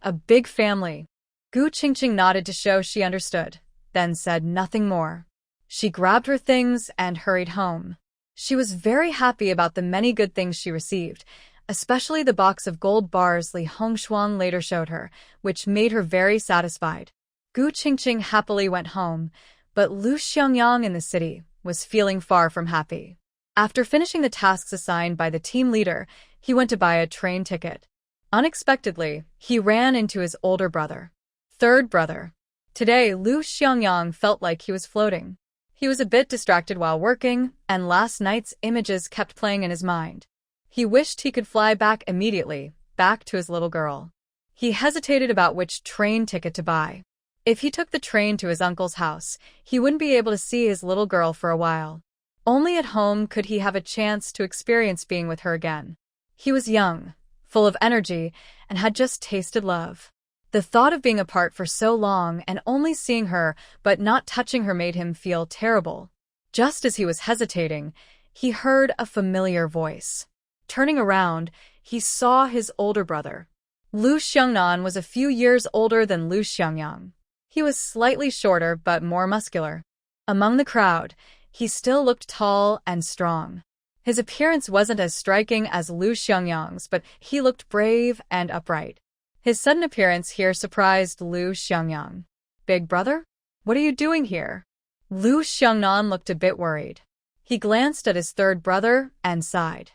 A big family. Gu Qingqing nodded to show she understood, then said nothing more. She grabbed her things and hurried home. She was very happy about the many good things she received, especially the box of gold bars Li Hongshuang later showed her, which made her very satisfied. Gu Qingqing happily went home, but Lu Xiangyang in the city was feeling far from happy. After finishing the tasks assigned by the team leader, he went to buy a train ticket. Unexpectedly, he ran into his older brother. Third brother. Today, Lu Xiangyang felt like he was floating. He was a bit distracted while working, and last night's images kept playing in his mind. He wished he could fly back immediately, back to his little girl. He hesitated about which train ticket to buy. If he took the train to his uncle's house, he wouldn't be able to see his little girl for a while. Only at home could he have a chance to experience being with her again. He was young, full of energy, and had just tasted love. The thought of being apart for so long and only seeing her but not touching her made him feel terrible. Just as he was hesitating, he heard a familiar voice. Turning around, he saw his older brother. Lu Xiangnan was a few years older than Lu Xiangyang. He was slightly shorter but more muscular. Among the crowd, he still looked tall and strong. His appearance wasn't as striking as Lu Xiangyang's, but he looked brave and upright. His sudden appearance here surprised Lu Xiangyang. Big brother? What are you doing here? Lu Xiangnan looked a bit worried. He glanced at his third brother and sighed.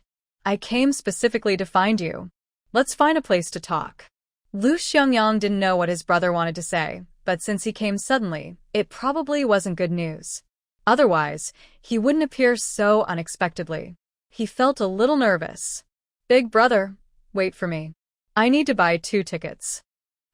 I came specifically to find you. Let's find a place to talk. Lu Xiangyang didn't know what his brother wanted to say, but since he came suddenly, it probably wasn't good news. Otherwise, he wouldn't appear so unexpectedly. He felt a little nervous. Big brother, wait for me. I need to buy 2 tickets.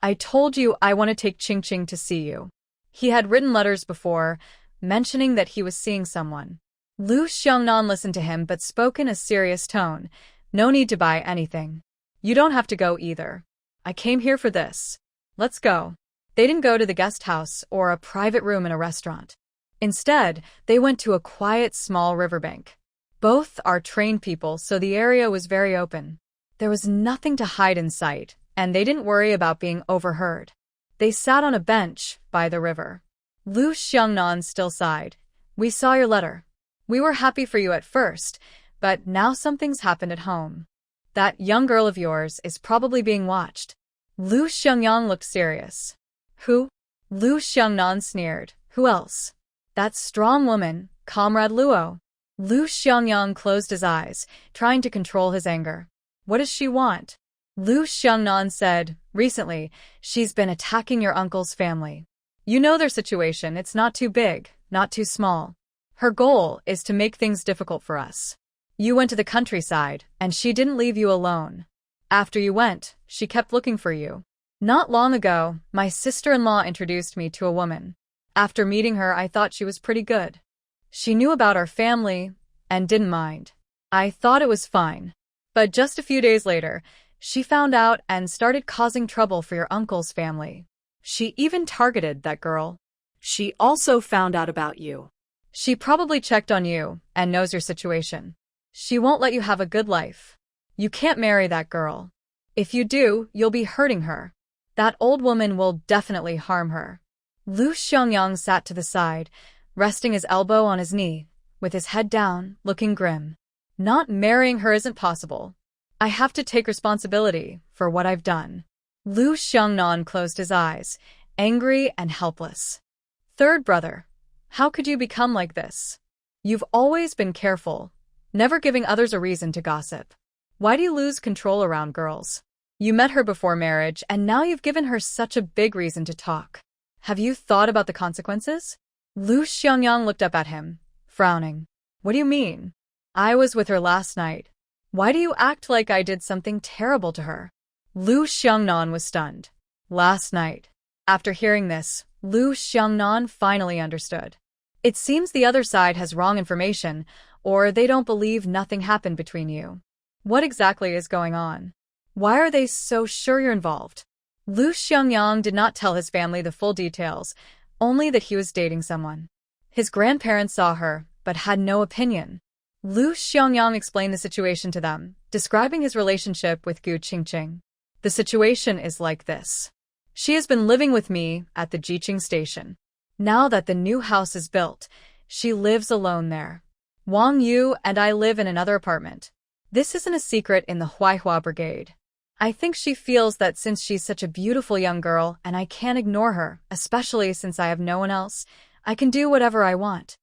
I told you I want to take Qingqing to see you. He had written letters before, mentioning that he was seeing someone. Lu Xiangnan listened to him but spoke in a serious tone. No need to buy anything. You don't have to go either. I came here for this. Let's go. They didn't go to the guest house or a private room in a restaurant. Instead, they went to a quiet small riverbank. Both are trained people, so the area was very open. There was nothing to hide in sight, and they didn't worry about being overheard. They sat on a bench by the river. Lu Xiangnan still sighed. We saw your letter. We were happy for you at first, but now something's happened at home. That young girl of yours is probably being watched. Lu Xiangyang looked serious. Who? Lu Xiangnan sneered. Who else? That strong woman, Comrade Luo. Lu Xiangyang closed his eyes, trying to control his anger. What does she want? Lu Xiangnan said, recently, she's been attacking your uncle's family. You know their situation, it's not too big, not too small. Her goal is to make things difficult for us. You went to the countryside, and she didn't leave you alone. After you went, she kept looking for you. Not long ago, my sister-in-law introduced me to a woman. After meeting her, I thought she was pretty good. She knew about our family and didn't mind. I thought it was fine. But just a few days later, She found out and started causing trouble for your uncle's family. She even targeted that girl. She also found out about you. She probably checked on you and knows your situation. She won't let you have a good life. You can't marry that girl. If you do, you'll be hurting her. That old woman will definitely harm her. Lu Xiangyang sat to the side, resting his elbow on his knee, with his head down, looking grim. Not marrying her isn't possible. I have to take responsibility for what I've done. Lu Xiangnan closed his eyes, angry and helpless. Third brother, how could you become like this? You've always been careful, never giving others a reason to gossip. Why do you lose control around girls? You met her before marriage, and now you've given her such a big reason to talk. Have you thought about the consequences? Lu Xiangyang looked up at him, frowning. What do you mean? I was with her last night. Why do you act like I did something terrible to her? Lu Xiangnan was stunned. Last night. After hearing this, Lu Xiangnan finally understood. It seems the other side has wrong information, or they don't believe nothing happened between you. What exactly is going on? Why are they so sure you're involved? Lu Xiangyang did not tell his family the full details, only that he was dating someone. His grandparents saw her, but had no opinion. Lu Xiangyang explained the situation to them, describing his relationship with Gu Qingqing. The situation is like this. She has been living with me at the Jiqing station. Now that the new house is built, she lives alone there. Wang Yu and I live in another apartment. This isn't a secret in the Huaihua Brigade. I think she feels that since she's such a beautiful young girl and I can't ignore her, especially since I have no one else, I can do whatever I want.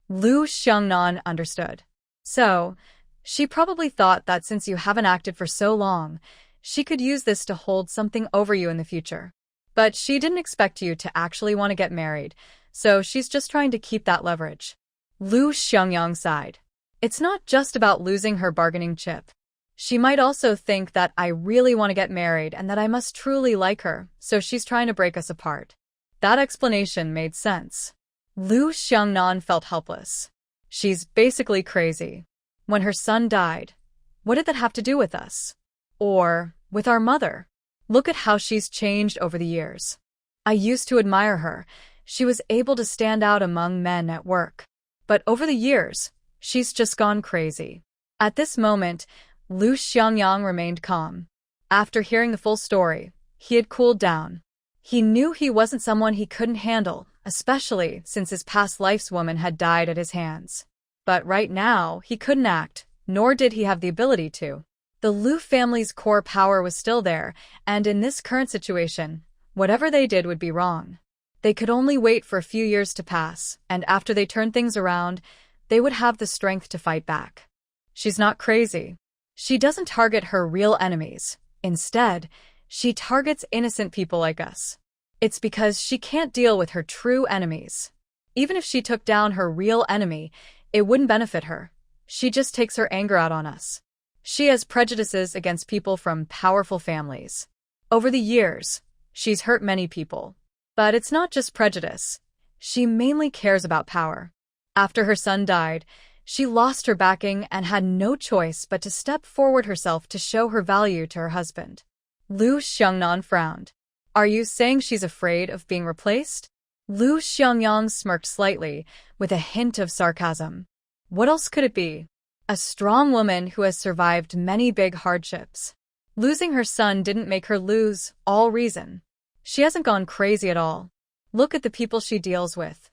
Lu Xiangnan understood. So, she probably thought that since you haven't acted for so long, she could use this to hold something over you in the future. But she didn't expect you to actually want to get married, so she's just trying to keep that leverage. Lu Xiangyang sighed. It's not just about losing her bargaining chip. She might also think that I really want to get married and that I must truly like her, so she's trying to break us apart. That explanation made sense. Lu Xiangnan felt helpless. She's basically crazy. When her son died, what did that have to do with us? Or with our mother? Look at how she's changed over the years. I used to admire her. She was able to stand out among men at work. But over the years, she's just gone crazy. At this moment, Lu Xiangyang remained calm. After hearing the full story, he had cooled down. He knew he wasn't someone he couldn't handle, especially since his past life's woman had died at his hands. But right now, he couldn't act, nor did he have the ability to. The Lu family's core power was still there, and in this current situation, whatever they did would be wrong. They could only wait for a few years to pass, and after they turned things around, they would have the strength to fight back. She's not crazy. She doesn't target her real enemies. Instead, she targets innocent people like us. It's because she can't deal with her true enemies. Even if she took down her real enemy, it wouldn't benefit her. She just takes her anger out on us. She has prejudices against people from powerful families. Over the years, she's hurt many people. But it's not just prejudice. She mainly cares about power. After her son died, she lost her backing and had no choice but to step forward herself to show her value to her husband. Lu Xiangnan frowned. Are you saying she's afraid of being replaced? Lu Xiangyang smirked slightly, with a hint of sarcasm. What else could it be? A strong woman who has survived many big hardships. Losing her son didn't make her lose all reason. She hasn't gone crazy at all. Look at the people she deals with.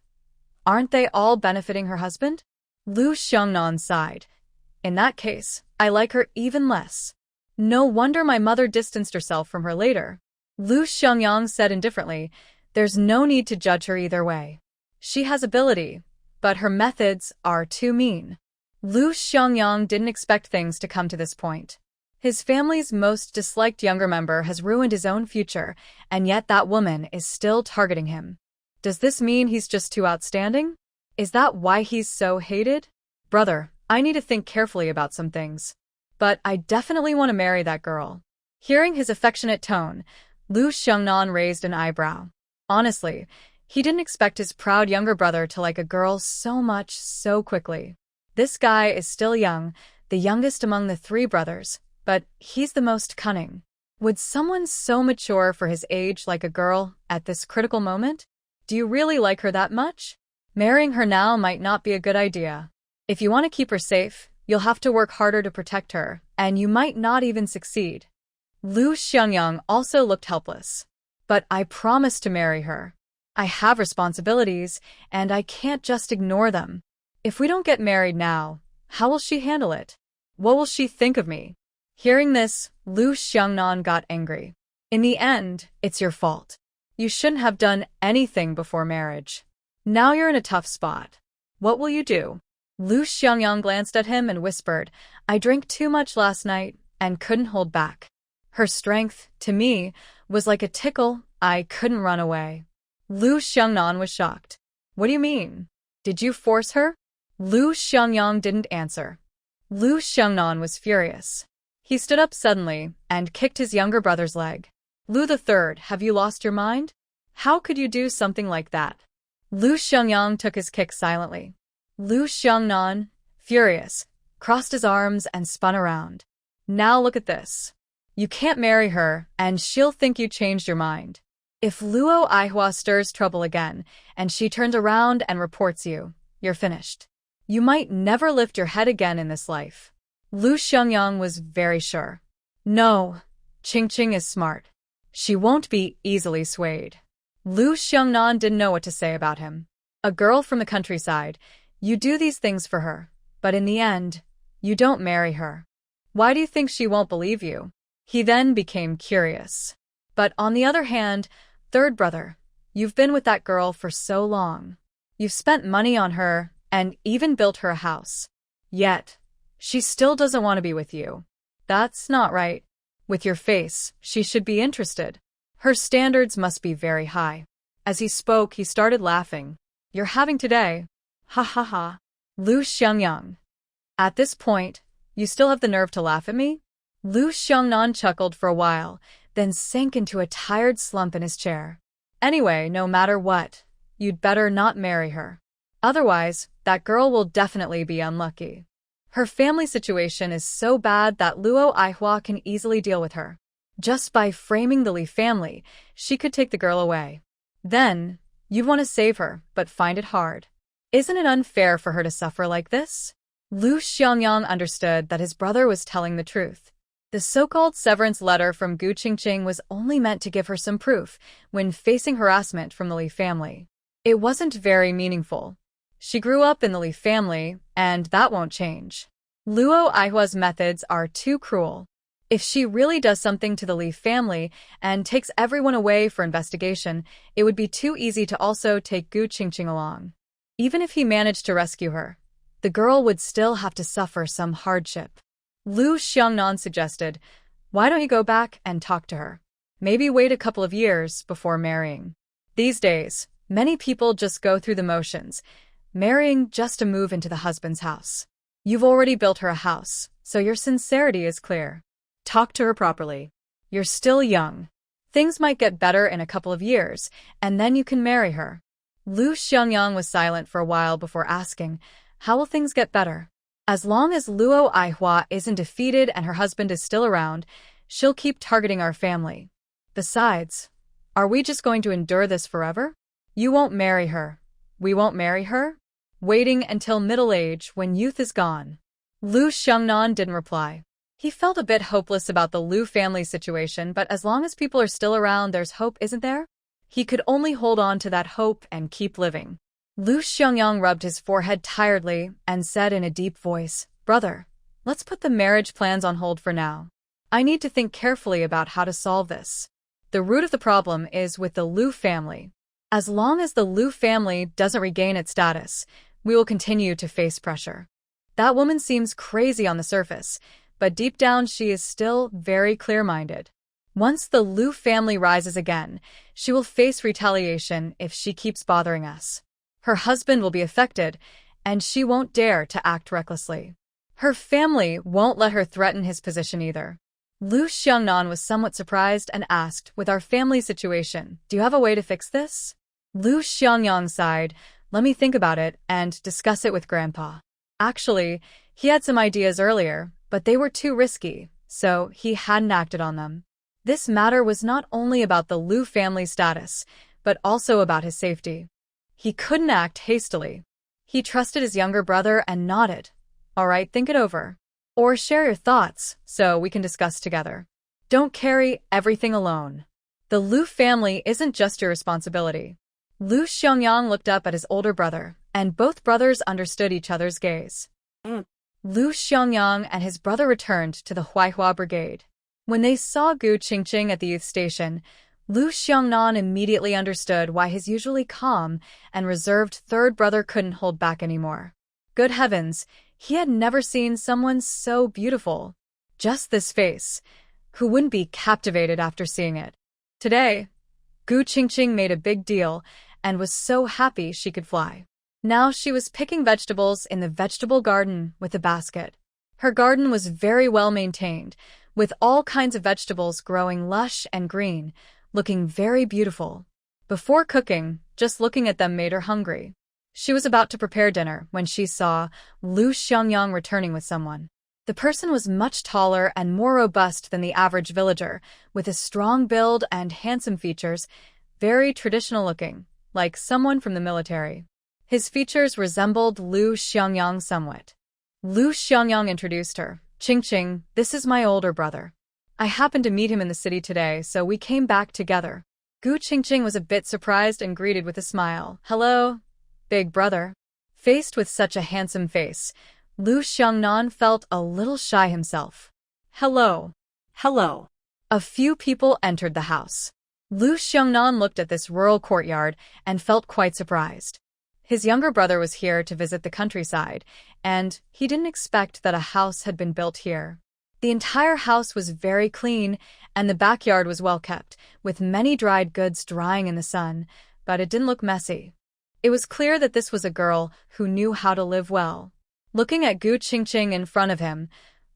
Aren't they all benefiting her husband? Lu Xiangnan sighed. In that case, I like her even less. No wonder my mother distanced herself from her later. Lu Xiangyang said indifferently, there's no need to judge her either way. She has ability, but her methods are too mean. Lu Xiangyang didn't expect things to come to this point. His family's most disliked younger member has ruined his own future, and yet that woman is still targeting him. Does this mean he's just too outstanding? Is that why he's so hated? Brother, I need to think carefully about some things. But I definitely want to marry that girl. Hearing his affectionate tone, Lu Xiangnan raised an eyebrow. Honestly, he didn't expect his proud younger brother to like a girl so much so quickly. This guy is still young, the youngest among the three brothers, but he's the most cunning. Would someone so mature for his age like a girl at this critical moment? Do you really like her that much? Marrying her now might not be a good idea. If you want to keep her safe, you'll have to work harder to protect her, and you might not even succeed. Lu Xiangyang also looked helpless. But I promised to marry her. I have responsibilities, and I can't just ignore them. If we don't get married now, how will she handle it? What will she think of me? Hearing this, Lu Xiangnan got angry. In the end, it's your fault. You shouldn't have done anything before marriage. Now you're in a tough spot. What will you do? Lu Xiangyang glanced at him and whispered, I drank too much last night and couldn't hold back. Her strength, to me, was like a tickle. I couldn't run away. Lu Xiangnan was shocked. What do you mean? Did you force her? Lu Xiangyang didn't answer. Lu Xiangnan was furious. He stood up suddenly and kicked his younger brother's leg. Lu the Third, have you lost your mind? How could you do something like that? Lu Xiangyang took his kick silently. Lu Xiangnan, furious, crossed his arms and spun around. Now look at this. You can't marry her, and she'll think you changed your mind. If Luo Aihua stirs trouble again, and she turns around and reports you, you're finished. You might never lift your head again in this life. Lu Xiangyang was very sure. No, Qingqing is smart. She won't be easily swayed. Lu Xiangnan didn't know what to say about him. A girl from the countryside, you do these things for her, but in the end, you don't marry her. Why do you think she won't believe you? He then became curious. But on the other hand, third brother, you've been with that girl for so long. You've spent money on her and even built her a house. Yet, she still doesn't want to be with you. That's not right. With your face, she should be interested. Her standards must be very high. As he spoke, he started laughing. You're having today. Ha ha ha. Lu Xiangyang. At this point, you still have the nerve to laugh at me? Lu Xiangnan chuckled for a while, then sank into a tired slump in his chair. Anyway, no matter what, you'd better not marry her. Otherwise, that girl will definitely be unlucky. Her family situation is so bad that Luo Aihua can easily deal with her. Just by framing the Li family, she could take the girl away. Then, you'd want to save her, but find it hard. Isn't it unfair for her to suffer like this? Lu Xiangyang understood that his brother was telling the truth. The so-called severance letter from Gu Qingqing was only meant to give her some proof when facing harassment from the Li family. It wasn't very meaningful. She grew up in the Li family, and that won't change. Luo Aihua's methods are too cruel. If she really does something to the Li family and takes everyone away for investigation, it would be too easy to also take Gu Qingqing along. Even if he managed to rescue her, the girl would still have to suffer some hardship. Lu Xiangnan suggested, why don't you go back and talk to her? Maybe wait a couple of years before marrying. These days, many people just go through the motions, marrying just to move into the husband's house. You've already built her a house, so your sincerity is clear. Talk to her properly. You're still young. Things might get better in a couple of years, and then you can marry her. Lu Xiangyang was silent for a while before asking, how will things get better? As long as Luo Aihua isn't defeated and her husband is still around, she'll keep targeting our family. Besides, are we just going to endure this forever? You won't marry her. We won't marry her? Waiting until middle age when youth is gone. Lu Xiangnan didn't reply. He felt a bit hopeless about the Lu family situation, but as long as people are still around, there's hope, isn't there? He could only hold on to that hope and keep living. Lu Xiangyang rubbed his forehead tiredly and said in a deep voice, Brother, let's put the marriage plans on hold for now. I need to think carefully about how to solve this. The root of the problem is with the Lu family. As long as the Lu family doesn't regain its status, we will continue to face pressure. That woman seems crazy on the surface, but deep down she is still very clear-minded. Once the Lu family rises again, she will face retaliation if she keeps bothering us. Her husband will be affected, and she won't dare to act recklessly. Her family won't let her threaten his position either. Lu Xiangnan was somewhat surprised and asked, with our family situation, do you have a way to fix this? Lu Xiangyang sighed, let me think about it and discuss it with Grandpa. Actually, he had some ideas earlier, but they were too risky, so he hadn't acted on them. This matter was not only about the Liu family status, but also about his safety. He couldn't act hastily. He trusted his younger brother and nodded. All right, think it over. Or share your thoughts, so we can discuss together. Don't carry everything alone. The Liu family isn't just your responsibility. Liu Xiangyang looked up at his older brother, and both brothers understood each other's gaze. Liu Xiangyang and his brother returned to the Huaihua Brigade. When they saw Gu Qingqing at the youth station, Liu Xiangnan immediately understood why his usually calm and reserved third brother couldn't hold back anymore. Good heavens, he had never seen someone so beautiful. Just this face. Who wouldn't be captivated after seeing it? Today, Gu Qingqing made a big deal and was so happy she could fly. Now she was picking vegetables in the vegetable garden with a basket. Her garden was very well maintained, with all kinds of vegetables growing lush and green, looking very beautiful. Before cooking, just looking at them made her hungry. She was about to prepare dinner when she saw Liu Xiangyang returning with someone. The person was much taller and more robust than the average villager, with a strong build and handsome features, very traditional looking, like someone from the military. His features resembled Liu Xiangyang somewhat. Liu Xiangyang introduced her. Qingqing, this is my older brother. I happened to meet him in the city today, so we came back together. Gu Qingqing was a bit surprised and greeted with a smile. Hello, big brother. Faced with such a handsome face, Liu Xiangnan felt a little shy himself. Hello. Hello. A few people entered the house. Liu Xiangnan looked at this rural courtyard and felt quite surprised. His younger brother was here to visit the countryside, and he didn't expect that a house had been built here. The entire house was very clean, and the backyard was well kept, with many dried goods drying in the sun, but it didn't look messy. It was clear that this was a girl who knew how to live well. Looking at Gu Qingqing in front of him,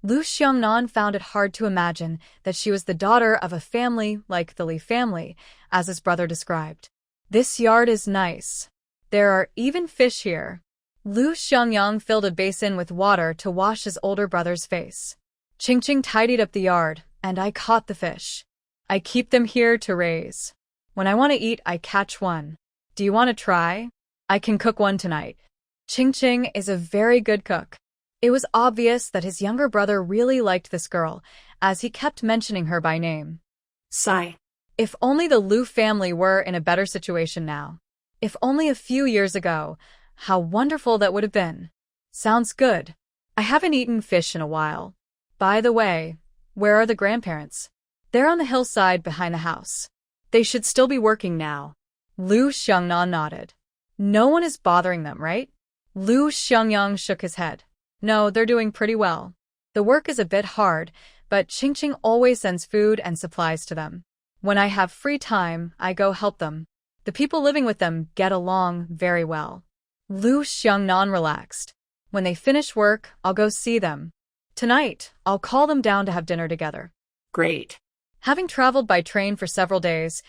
Liu Xiangnan found it hard to imagine that she was the daughter of a family like the Li family, as his brother described. This yard is nice. There are even fish here. Liu Xiangyang filled a basin with water to wash his older brother's face. Qingqing tidied up the yard, and I caught the fish. I keep them here to raise. When I want to eat, I catch one. Do you want to try? I can cook one tonight. Qingqing is a very good cook. It was obvious that his younger brother really liked this girl, as he kept mentioning her by name. Sigh. If only the Liu family were in a better situation now. If only a few years ago, how wonderful that would have been. Sounds good. I haven't eaten fish in a while. By the way, where are the grandparents? They're on the hillside behind the house. They should still be working now. Liu Xiangnan nodded. No one is bothering them, right? Liu Xiangyang shook his head. No, they're doing pretty well. The work is a bit hard, but Qingqing always sends food and supplies to them. When I have free time, I go help them. The people living with them get along very well. Liu Xiangnan relaxed. When they finish work, I'll go see them. Tonight, I'll call them down to have dinner together. Great. Having traveled by train for several days,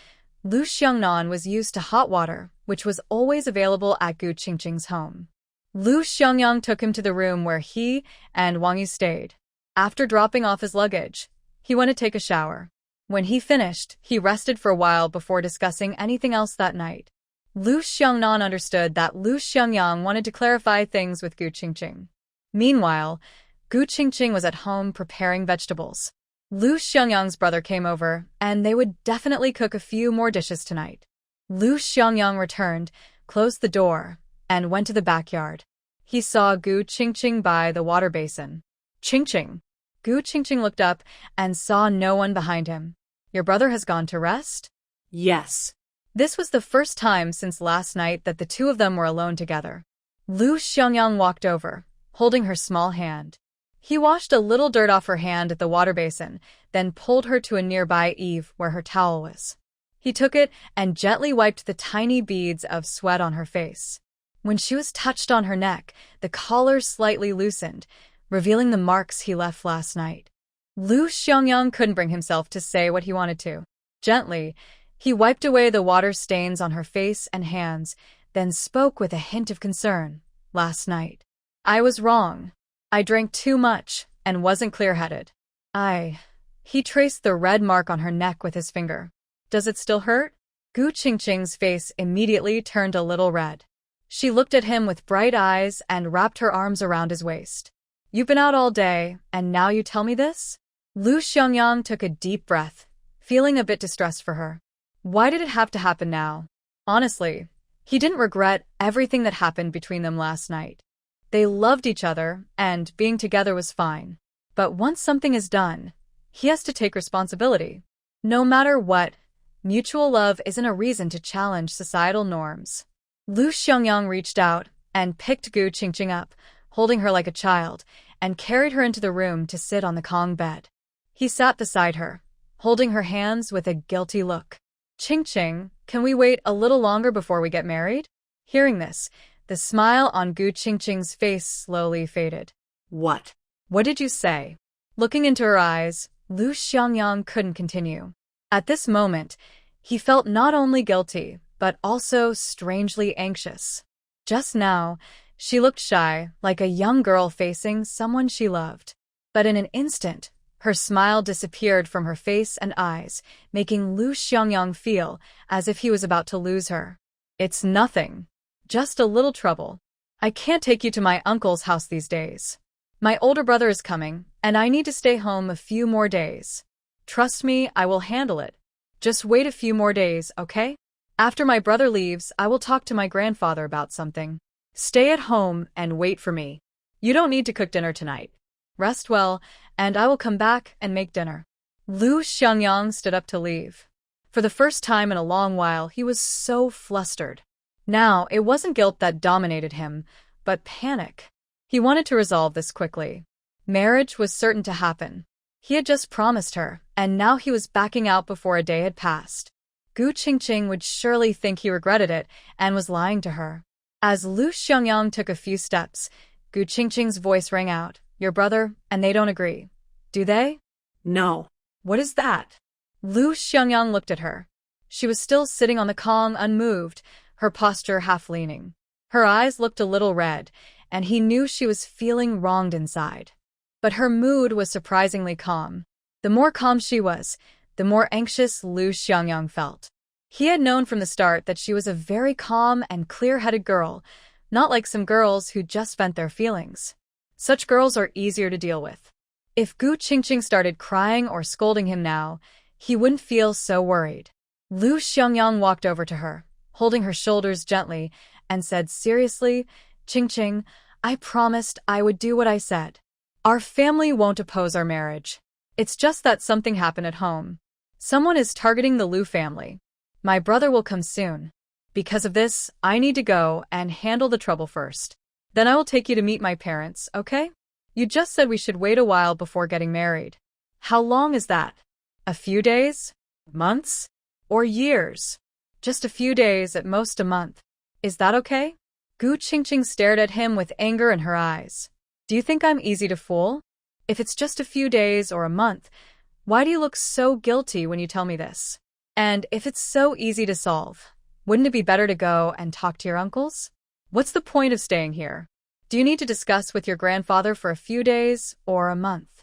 Liu Xiangnan was used to hot water, which was always available at Gu Qingqing's home. Liu Xiangyang took him to the room where he and Wang Yu stayed. After dropping off his luggage, he went to take a shower. When he finished, he rested for a while before discussing anything else that night. Liu Xiangnan understood that Liu Xiangyang wanted to clarify things with Gu Qingqing. Meanwhile, Gu Qingqing was at home preparing vegetables. Liu Xiangyang's brother came over, and they would definitely cook a few more dishes tonight. Liu Xiangyang returned, closed the door, and went to the backyard. He saw Gu Qingqing by the water basin. Qingqing. Gu Qingqing looked up and saw no one behind him. Your brother has gone to rest? Yes. This was the first time since last night that the two of them were alone together. Liu Xiangyang walked over, holding her small hand. He washed a little dirt off her hand at the water basin, then pulled her to a nearby eave where her towel was. He took it and gently wiped the tiny beads of sweat on her face. When she was touched on her neck, the collar slightly loosened, revealing the marks he left last night. Liu Xiangyang couldn't bring himself to say what he wanted to. Gently, he wiped away the water stains on her face and hands, then spoke with a hint of concern. Last night. I was wrong. I drank too much and wasn't clear-headed. I. He traced the red mark on her neck with his finger. Does it still hurt? Gu Qingqing's face immediately turned a little red. She looked at him with bright eyes and wrapped her arms around his waist. You've been out all day, and now you tell me this? Lu Xiangyang took a deep breath, feeling a bit distressed for her. Why did it have to happen now? Honestly, he didn't regret everything that happened between them last night. They loved each other, and being together was fine. But once something is done, he has to take responsibility. No matter what, mutual love isn't a reason to challenge societal norms. Lu Xiangyang reached out and picked Gu Qingqing up, holding her like a child, and carried her into the room to sit on the Kong bed. He sat beside her, holding her hands with a guilty look. Qingqing, can we wait a little longer before we get married? Hearing this, the smile on Gu Qingqing's face slowly faded. What? What did you say? Looking into her eyes, Lu Xiangyang couldn't continue. At this moment, he felt not only guilty, but also strangely anxious. Just now, she looked shy, like a young girl facing someone she loved. But in an instant, her smile disappeared from her face and eyes, making Lu Xiangyang feel as if he was about to lose her. It's nothing. Just a little trouble. I can't take you to my uncle's house these days. My older brother is coming, and I need to stay home a few more days. Trust me, I will handle it. Just wait a few more days, okay? After my brother leaves, I will talk to my grandfather about something. Stay at home and wait for me. You don't need to cook dinner tonight. Rest well, and I will come back and make dinner. Lu Xiangyang stood up to leave. For the first time in a long while, he was so flustered. Now, it wasn't guilt that dominated him, but panic. He wanted to resolve this quickly. Marriage was certain to happen. He had just promised her, and now he was backing out before a day had passed. Gu Qingqing would surely think he regretted it and was lying to her. As Lu Xiangyang took a few steps, Gu Qingqing's voice rang out, Your brother, and they don't agree. Do they? No. What is that? Lu Xiangyang looked at her. She was still sitting on the Kong unmoved, her posture half leaning. Her eyes looked a little red, and he knew she was feeling wronged inside. But her mood was surprisingly calm. The more calm she was, the more anxious Lu Xiangyang felt. He had known from the start that she was a very calm and clear-headed girl, not like some girls who just vent their feelings. Such girls are easier to deal with. If Gu Qingqing started crying or scolding him now, he wouldn't feel so worried. Lu Xiangyang walked over to her, holding her shoulders gently, and said seriously, Qingqing, I promised I would do what I said. Our family won't oppose our marriage. It's just that something happened at home. Someone is targeting the Lu family. My brother will come soon. Because of this, I need to go and handle the trouble first. Then I will take you to meet my parents, okay? You just said we should wait a while before getting married. How long is that? A few days? Months? Or years? Just a few days, at most a month. Is that okay? Gu Qingqing stared at him with anger in her eyes. Do you think I'm easy to fool? If it's just a few days or a month, why do you look so guilty when you tell me this? And if it's so easy to solve, wouldn't it be better to go and talk to your uncles? What's the point of staying here? Do you need to discuss with your grandfather for a few days or a month?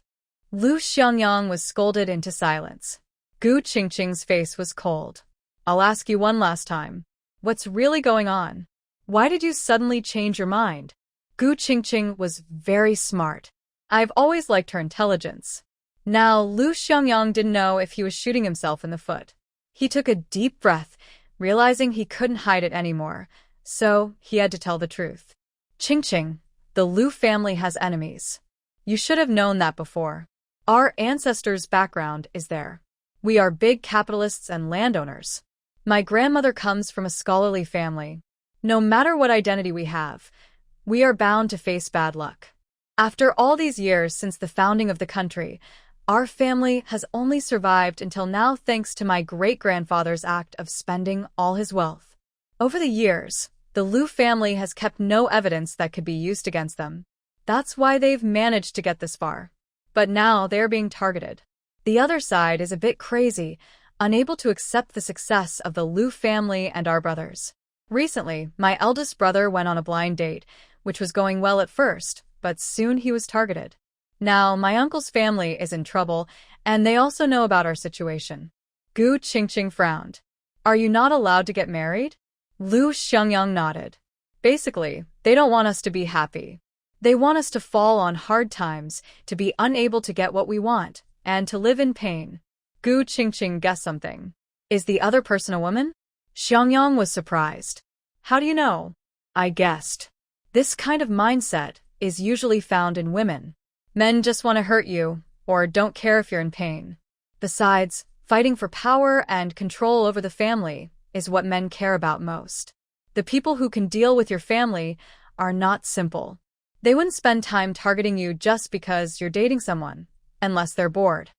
Lu Xiangyang was scolded into silence. Gu Qingqing's face was cold. I'll ask you one last time. What's really going on? Why did you suddenly change your mind? Gu Qingqing was very smart. I've always liked her intelligence. Now, Lu Xiangyang didn't know if he was shooting himself in the foot. He took a deep breath, realizing he couldn't hide it anymore, so he had to tell the truth. Qingqing, the Lu family has enemies. You should have known that before. Our ancestors' background is there. We are big capitalists and landowners. My grandmother comes from a scholarly family. No matter what identity we have, we are bound to face bad luck. After all these years since the founding of the country, our family has only survived until now thanks to my great-grandfather's act of spending all his wealth. Over the years, the Lu family has kept no evidence that could be used against them. That's why they've managed to get this far. But now they're being targeted. The other side is a bit crazy, unable to accept the success of the Lu family and our brothers. Recently, my eldest brother went on a blind date, which was going well at first, but soon he was targeted. Now, my uncle's family is in trouble, and they also know about our situation. Gu Qingqing frowned. Are you not allowed to get married? Lu Xiangyang nodded. Basically, they don't want us to be happy. They want us to fall on hard times, to be unable to get what we want, and to live in pain. Gu Qingqing guessed something. Is the other person a woman? Xiangyang was surprised. How do you know? I guessed. This kind of mindset is usually found in women. Men just want to hurt you, or don't care if you're in pain. Besides, fighting for power and control over the family is what men care about most. The people who can deal with your family are not simple. They wouldn't spend time targeting you just because you're dating someone, unless they're bored.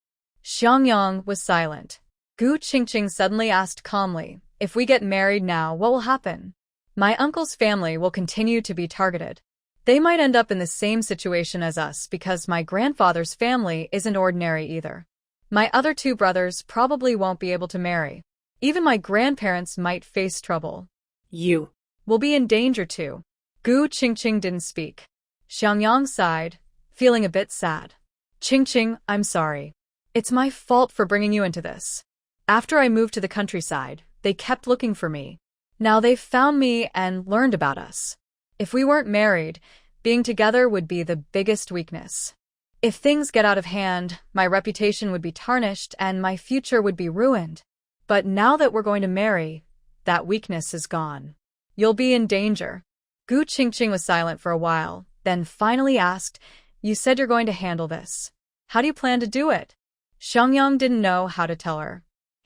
Xiangyang was silent. Gu Qingqing suddenly asked calmly, if we get married now, what will happen? My uncle's family will continue to be targeted. They might end up in the same situation as us because my grandfather's family isn't ordinary either. My other two brothers probably won't be able to marry. Even my grandparents might face trouble. You will be in danger too. Gu Qingqing didn't speak. Xiangyang sighed, feeling a bit sad. Qingqing, I'm sorry. It's my fault for bringing you into this. After I moved to the countryside, they kept looking for me. Now they've found me and learned about us. If we weren't married, being together would be the biggest weakness. If things get out of hand, my reputation would be tarnished and my future would be ruined. But now that we're going to marry, that weakness is gone. You'll be in danger. Gu Qingqing was silent for a while, then finally asked, you said you're going to handle this. How do you plan to do it? Xiangyang didn't know how to tell her.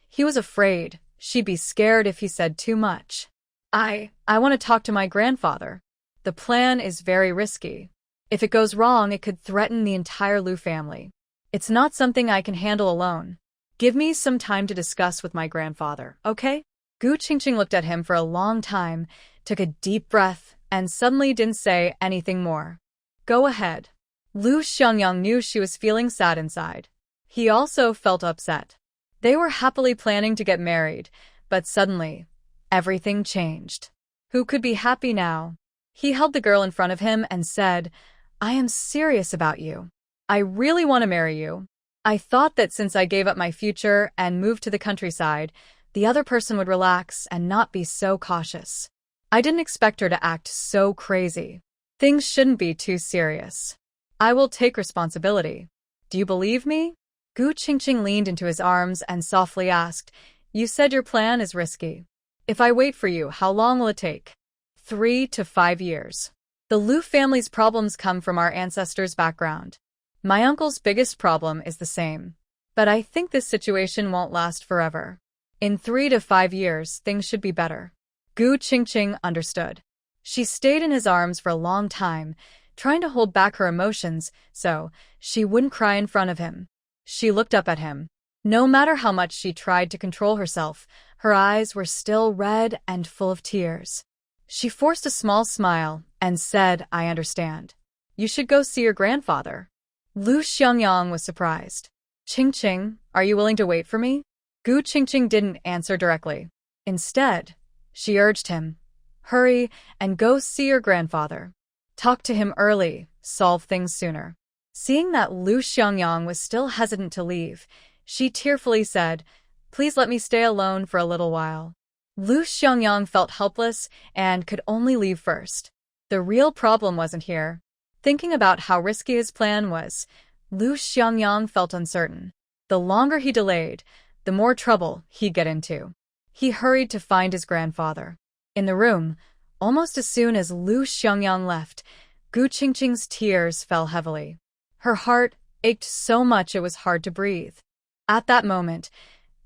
He was afraid she'd be scared if he said too much. I want to talk to my grandfather. The plan is very risky. If it goes wrong, it could threaten the entire Lu family. It's not something I can handle alone. Give me some time to discuss with my grandfather, okay? Gu Qingqing looked at him for a long time, took a deep breath, and suddenly didn't say anything more. Go ahead. Lu Xiangyang knew she was feeling sad inside. He also felt upset. They were happily planning to get married, but suddenly, everything changed. Who could be happy now? He held the girl in front of him and said, I am serious about you. I really want to marry you. I thought that since I gave up my future and moved to the countryside, the other person would relax and not be so cautious. I didn't expect her to act so crazy. Things shouldn't be too serious. I will take responsibility. Do you believe me? Gu Qingqing leaned into his arms and softly asked, you said your plan is risky. If I wait for you, how long will it take? 3 to 5 years. The Lu family's problems come from our ancestors' background. My uncle's biggest problem is the same. But I think this situation won't last forever. In 3 to 5 years, things should be better. Gu Qingqing understood. She stayed in his arms for a long time, trying to hold back her emotions so she wouldn't cry in front of him. She looked up at him. No matter how much she tried to control herself, her eyes were still red and full of tears. She forced a small smile and said, I understand. You should go see your grandfather. Lu Xiangyang was surprised. Qingqing, are you willing to wait for me? Gu Qingqing didn't answer directly. Instead, she urged him, hurry and go see your grandfather. Talk to him early, solve things sooner. Seeing that Lu Xiangyang was still hesitant to leave, she tearfully said, please let me stay alone for a little while. Lu Xiangyang felt helpless and could only leave first. The real problem wasn't here. Thinking about how risky his plan was, Lu Xiangyang felt uncertain. The longer he delayed, the more trouble he'd get into. He hurried to find his grandfather. In the room, almost as soon as Lu Xiangyang left, Gu Qingqing's tears fell heavily. Her heart ached so much it was hard to breathe. At that moment,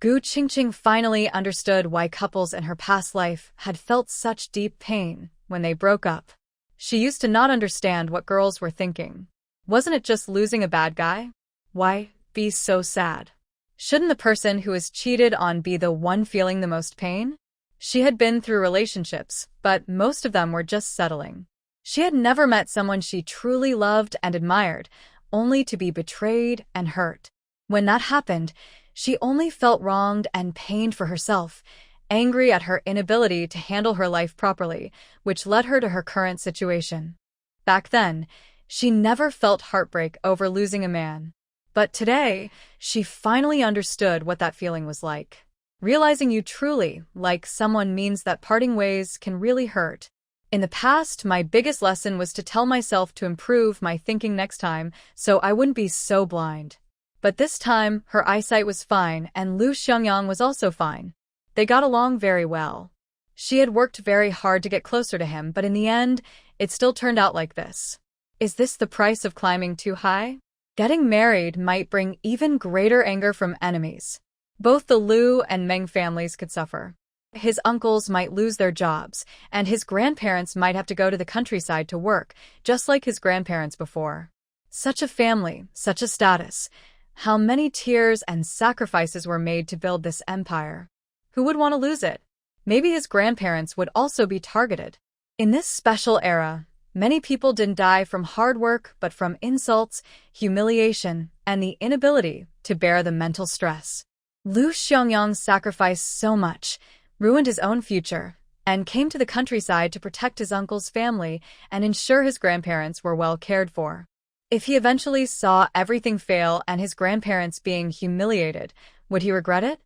Gu Qingqing finally understood why couples in her past life had felt such deep pain when they broke up. She used to not understand what girls were thinking. Wasn't it just losing a bad guy? Why be so sad? Shouldn't the person who was cheated on be the one feeling the most pain? She had been through relationships, but most of them were just settling. She had never met someone she truly loved and admired, only to be betrayed and hurt. When that happened, she only felt wronged and pained for herself, angry at her inability to handle her life properly, which led her to her current situation. Back then, She never felt heartbreak over losing a man. But today, she finally understood what that feeling was like. Realizing you truly like someone means that parting ways can really hurt. In the past, my biggest lesson was to tell myself to improve my thinking next time so I wouldn't be so blind. But this time, her eyesight was fine and Lu Xiangyang was also fine. They got along very well. She had worked very hard to get closer to him, but in the end, it still turned out like this. Is this the price of climbing too high? Getting married might bring even greater anger from enemies. Both the Lu and Meng families could suffer. His uncles might lose their jobs, and his grandparents might have to go to the countryside to work, just like his grandparents before. Such a family, such a status. How many tears and sacrifices were made to build this empire? Who would want to lose it? Maybe his grandparents would also be targeted. In this special era, many people didn't die from hard work, but from insults, humiliation, and the inability to bear the mental stress. Lu Xiangyang sacrificed so much, ruined his own future, and came to the countryside to protect his uncle's family and ensure his grandparents were well cared for. If he eventually saw everything fail and his grandparents being humiliated, would he regret it?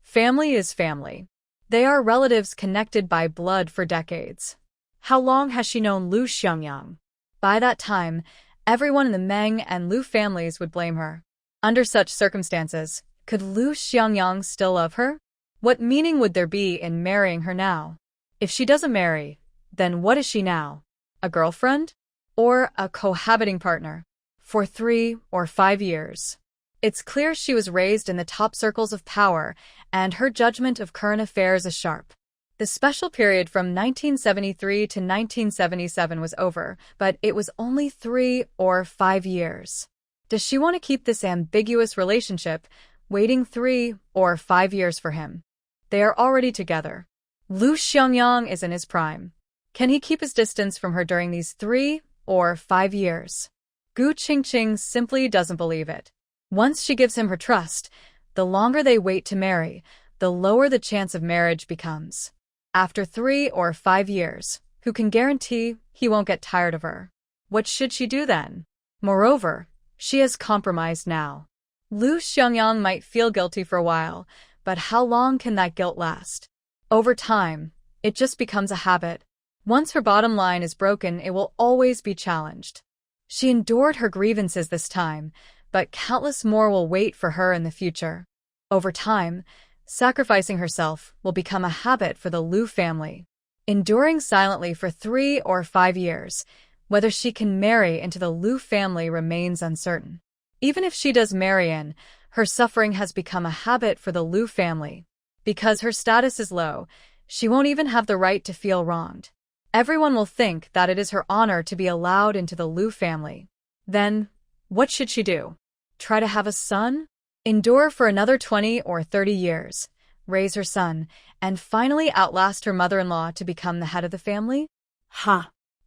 Family is family. They are relatives connected by blood for decades. How long has she known Lu Xiangyang? By that time, everyone in the Meng and Lu families would blame her. Under such circumstances, could Lu Xiangyang still love her? What meaning would there be in marrying her now? If she doesn't marry, then what is she now? A girlfriend? Or a cohabiting partner? For 3 or 5 years. It's clear she was raised in the top circles of power, and her judgment of current affairs is sharp. The special period from 1973 to 1977 was over, but it was only 3 or 5 years. Does she want to keep this ambiguous relationship, waiting 3 or 5 years for him? They are already together. Lu Xiangyang is in his prime. Can he keep his distance from her during these 3 or 5 years? Gu Qingqing simply doesn't believe it. Once she gives him her trust, the longer they wait to marry, the lower the chance of marriage becomes. After 3 or 5 years, who can guarantee he won't get tired of her? What should she do then? Moreover, she has compromised now. Lu Xiangyang might feel guilty for a while, but how long can that guilt last? Over time, it just becomes a habit. Once her bottom line is broken, it will always be challenged. She endured her grievances this time, but countless more will wait for her in the future. Over time, sacrificing herself will become a habit for the Lu family. Enduring silently for 3 or 5 years, whether she can marry into the Lu family remains uncertain. Even if she does marry in, her suffering has become a habit for the Lu family. Because her status is low, she won't even have the right to feel wronged. Everyone will think that it is her honor to be allowed into the Lu family. Then, what should she do? Try to have a son? Endure for another 20 or 30 years, raise her son, and finally outlast her mother-in-law to become the head of the family?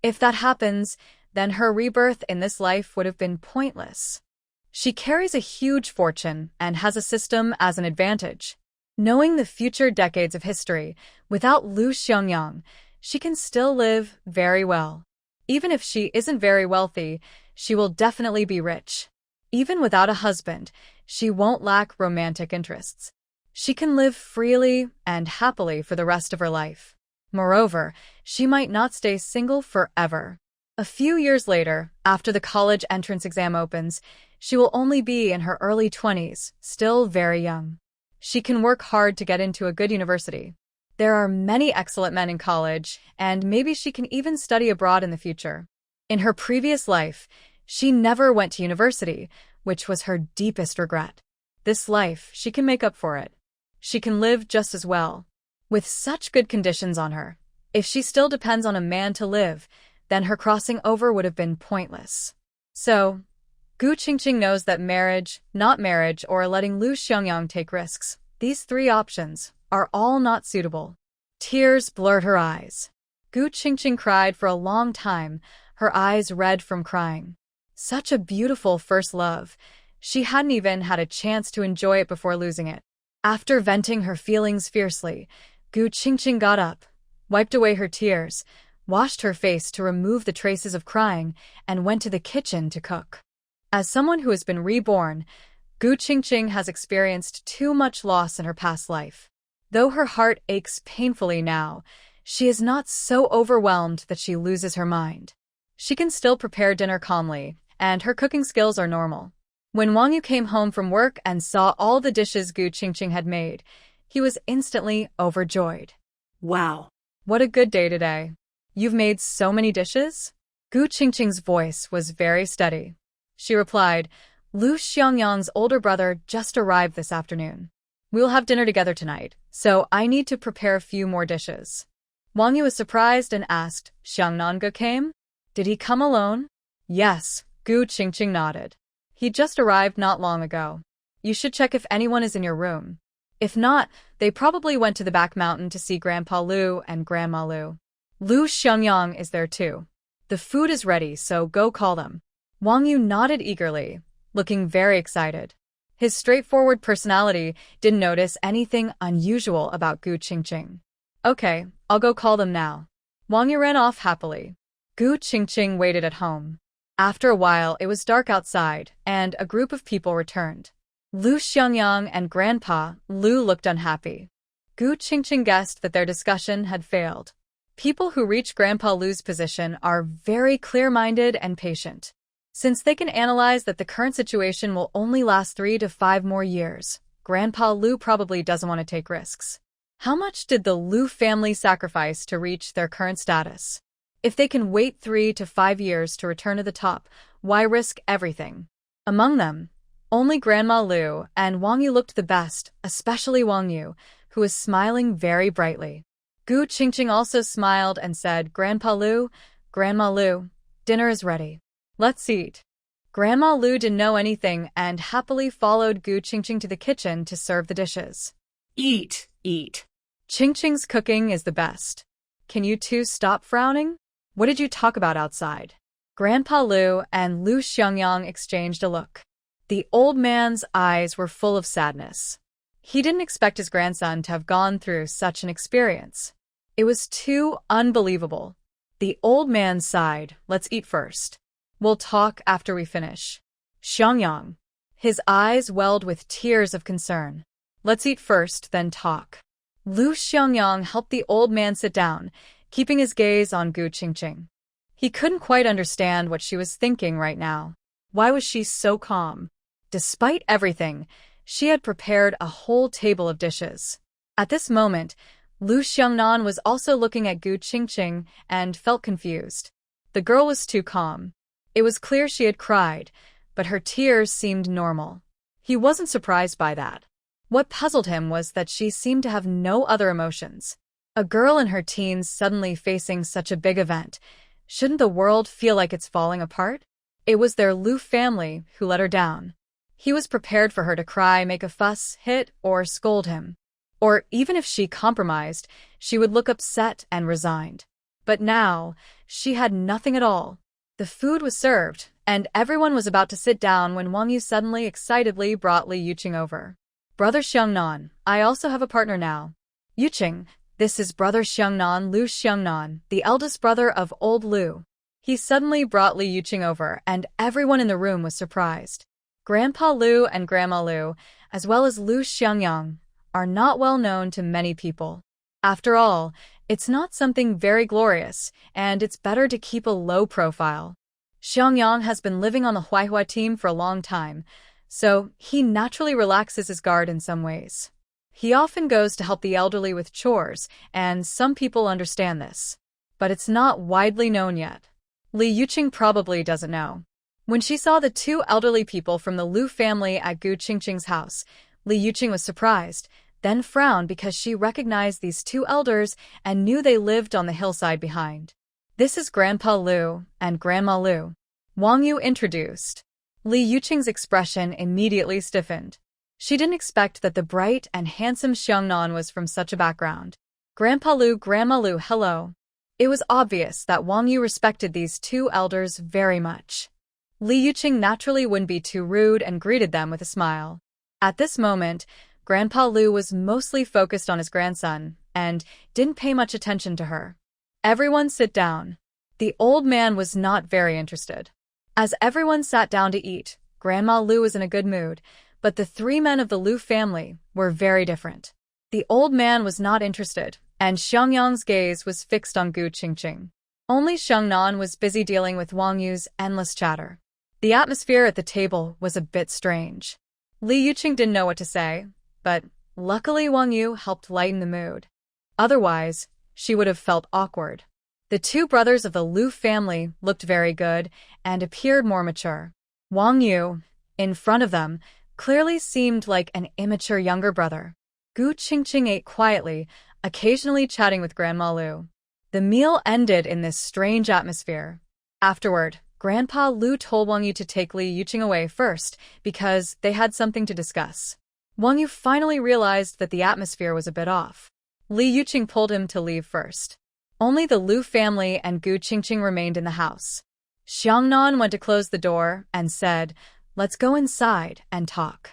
If that happens, then her rebirth in this life would have been pointless. She carries a huge fortune and has a system as an advantage. Knowing the future decades of history, without Lu Xiangyang, she can still live very well. Even if she isn't very wealthy, she will definitely be rich. Even without a husband, she won't lack romantic interests. She can live freely and happily for the rest of her life. Moreover, she might not stay single forever. A few years later, after the college entrance exam opens, she will only be in her early 20s, still very young. She can work hard to get into a good university. There are many excellent men in college, and maybe she can even study abroad in the future. In her previous life, she never went to university, which was her deepest regret. This life, she can make up for it. She can live just as well. With such good conditions on her, if she still depends on a man to live, then her crossing over would have been pointless. So, Gu Qingqing knows that marriage, not marriage, or letting Lu Xiangyang take risks, these 3 options, are all not suitable. Tears blurred her eyes. Gu Qingqing cried for a long time, her eyes red from crying. Such a beautiful first love. She hadn't even had a chance to enjoy it before losing it. After venting her feelings fiercely, Gu Qingqing got up, wiped away her tears, washed her face to remove the traces of crying, and went to the kitchen to cook. As someone who has been reborn, Gu Qingqing has experienced too much loss in her past life. Though her heart aches painfully now, she is not so overwhelmed that she loses her mind. She can still prepare dinner calmly, and her cooking skills are normal. When Wang Yu came home from work and saw all the dishes Gu Qingqing had made, he was instantly overjoyed. Wow. What a good day today. You've made so many dishes? Gu Qingqing's voice was very steady. She replied, Lu Xiangyang's older brother just arrived this afternoon. We'll have dinner together tonight, so I need to prepare a few more dishes. Wang Yu was surprised and asked, Xiangnanga came? Did he come alone? Yes, Gu Qingqing nodded. He just arrived not long ago. You should check if anyone is in your room. If not, they probably went to the back mountain to see Grandpa Lu and Grandma Lu. Lu Xiangyang is there too. The food is ready, so go call them. Wang Yu nodded eagerly, looking very excited. His straightforward personality didn't notice anything unusual about Gu Qingqing. Okay, I'll go call them now. Wang Yu ran off happily. Gu Qingqing waited at home. After a while, it was dark outside, and a group of people returned. Lu Xiangyang and Grandpa Lu looked unhappy. Gu Qingqing guessed that their discussion had failed. People who reach Grandpa Lu's position are very clear-minded and patient. Since they can analyze that the current situation will only last 3 to 5 more years, Grandpa Lu probably doesn't want to take risks. How much did the Lu family sacrifice to reach their current status? If they can wait 3 to 5 years to return to the top, why risk everything? Among them, only Grandma Lu and Wang Yu looked the best, especially Wang Yu, who was smiling very brightly. Gu Qingqing also smiled and said, Grandpa Lu, Grandma Lu, dinner is ready. Let's eat. Grandma Lu didn't know anything and happily followed Gu Qingqing to the kitchen to serve the dishes. Eat, eat. Qingqing's cooking is the best. Can you two stop frowning? What did you talk about outside? Grandpa Lu and Lu Xiangyang exchanged a look. The old man's eyes were full of sadness. He didn't expect his grandson to have gone through such an experience. It was too unbelievable. The old man sighed, let's eat first. We'll talk after we finish. Xiangyang. His eyes welled with tears of concern. Let's eat first, then talk. Lu Xiangyang helped the old man sit down, keeping his gaze on Gu Qingqing. He couldn't quite understand what she was thinking right now. Why was she so calm? Despite everything, she had prepared a whole table of dishes. At this moment, Lu Xiangnan was also looking at Gu Qingqing and felt confused. The girl was too calm. It was clear she had cried, but her tears seemed normal. He wasn't surprised by that. What puzzled him was that she seemed to have no other emotions. A girl in her teens suddenly facing such a big event. Shouldn't the world feel like it's falling apart? It was their Lu family who let her down. He was prepared for her to cry, make a fuss, hit, or scold him. Or even if she compromised, she would look upset and resigned. But now, she had nothing at all. The food was served, and everyone was about to sit down when Wang Yu suddenly excitedly brought Li Yuqing over. Brother Xiangnan, I also have a partner now. Yuqing, this is Brother Xiangnan, Lu Xiangnan, the eldest brother of old Lu. He suddenly brought Li Yuqing over, and everyone in the room was surprised. Grandpa Lu and Grandma Lu, as well as Lu Xiangyang, are not well known to many people. After all, it's not something very glorious, and it's better to keep a low profile. Xiangyang has been living on the Huaihua team for a long time, so he naturally relaxes his guard in some ways. He often goes to help the elderly with chores, and some people understand this. But it's not widely known yet. Li Yuqing probably doesn't know. When she saw the 2 elderly people from the Lu family at Gu Qingqing's house, Li Yuqing was surprised, then frowned because she recognized these 2 elders and knew they lived on the hillside behind. This is Grandpa Lu and Grandma Lu. Wang Yu introduced. Li Yuqing's expression immediately stiffened. She didn't expect that the bright and handsome Xiangnan was from such a background. Grandpa Lu, Grandma Lu, hello. It was obvious that Wang Yu respected these 2 elders very much. Li Yuqing naturally wouldn't be too rude and greeted them with a smile. At this moment, Grandpa Lu was mostly focused on his grandson and didn't pay much attention to her. Everyone sit down. The old man was not very interested. As everyone sat down to eat, Grandma Lu was in a good mood, but the three men of the Lu family were very different. The old man was not interested, and Xiangyang's gaze was fixed on Gu Qingqing. Only Xiangnan was busy dealing with Wang Yu's endless chatter. The atmosphere at the table was a bit strange. Li Yuqing didn't know what to say, but luckily Wang Yu helped lighten the mood. Otherwise, she would have felt awkward. The two brothers of the Lu family looked very good and appeared more mature. Wang Yu, in front of them, clearly seemed like an immature younger brother. Gu Qingqing ate quietly, occasionally chatting with Grandma Lu. The meal ended in this strange atmosphere. Afterward, Grandpa Lu told Wang Yu to take Li Yuqing away first because they had something to discuss. Wang Yu finally realized that the atmosphere was a bit off. Li Yuqing pulled him to leave first. Only the Lu family and Gu Qingqing remained in the house. Xiangnan went to close the door and said, "Let's go inside and talk."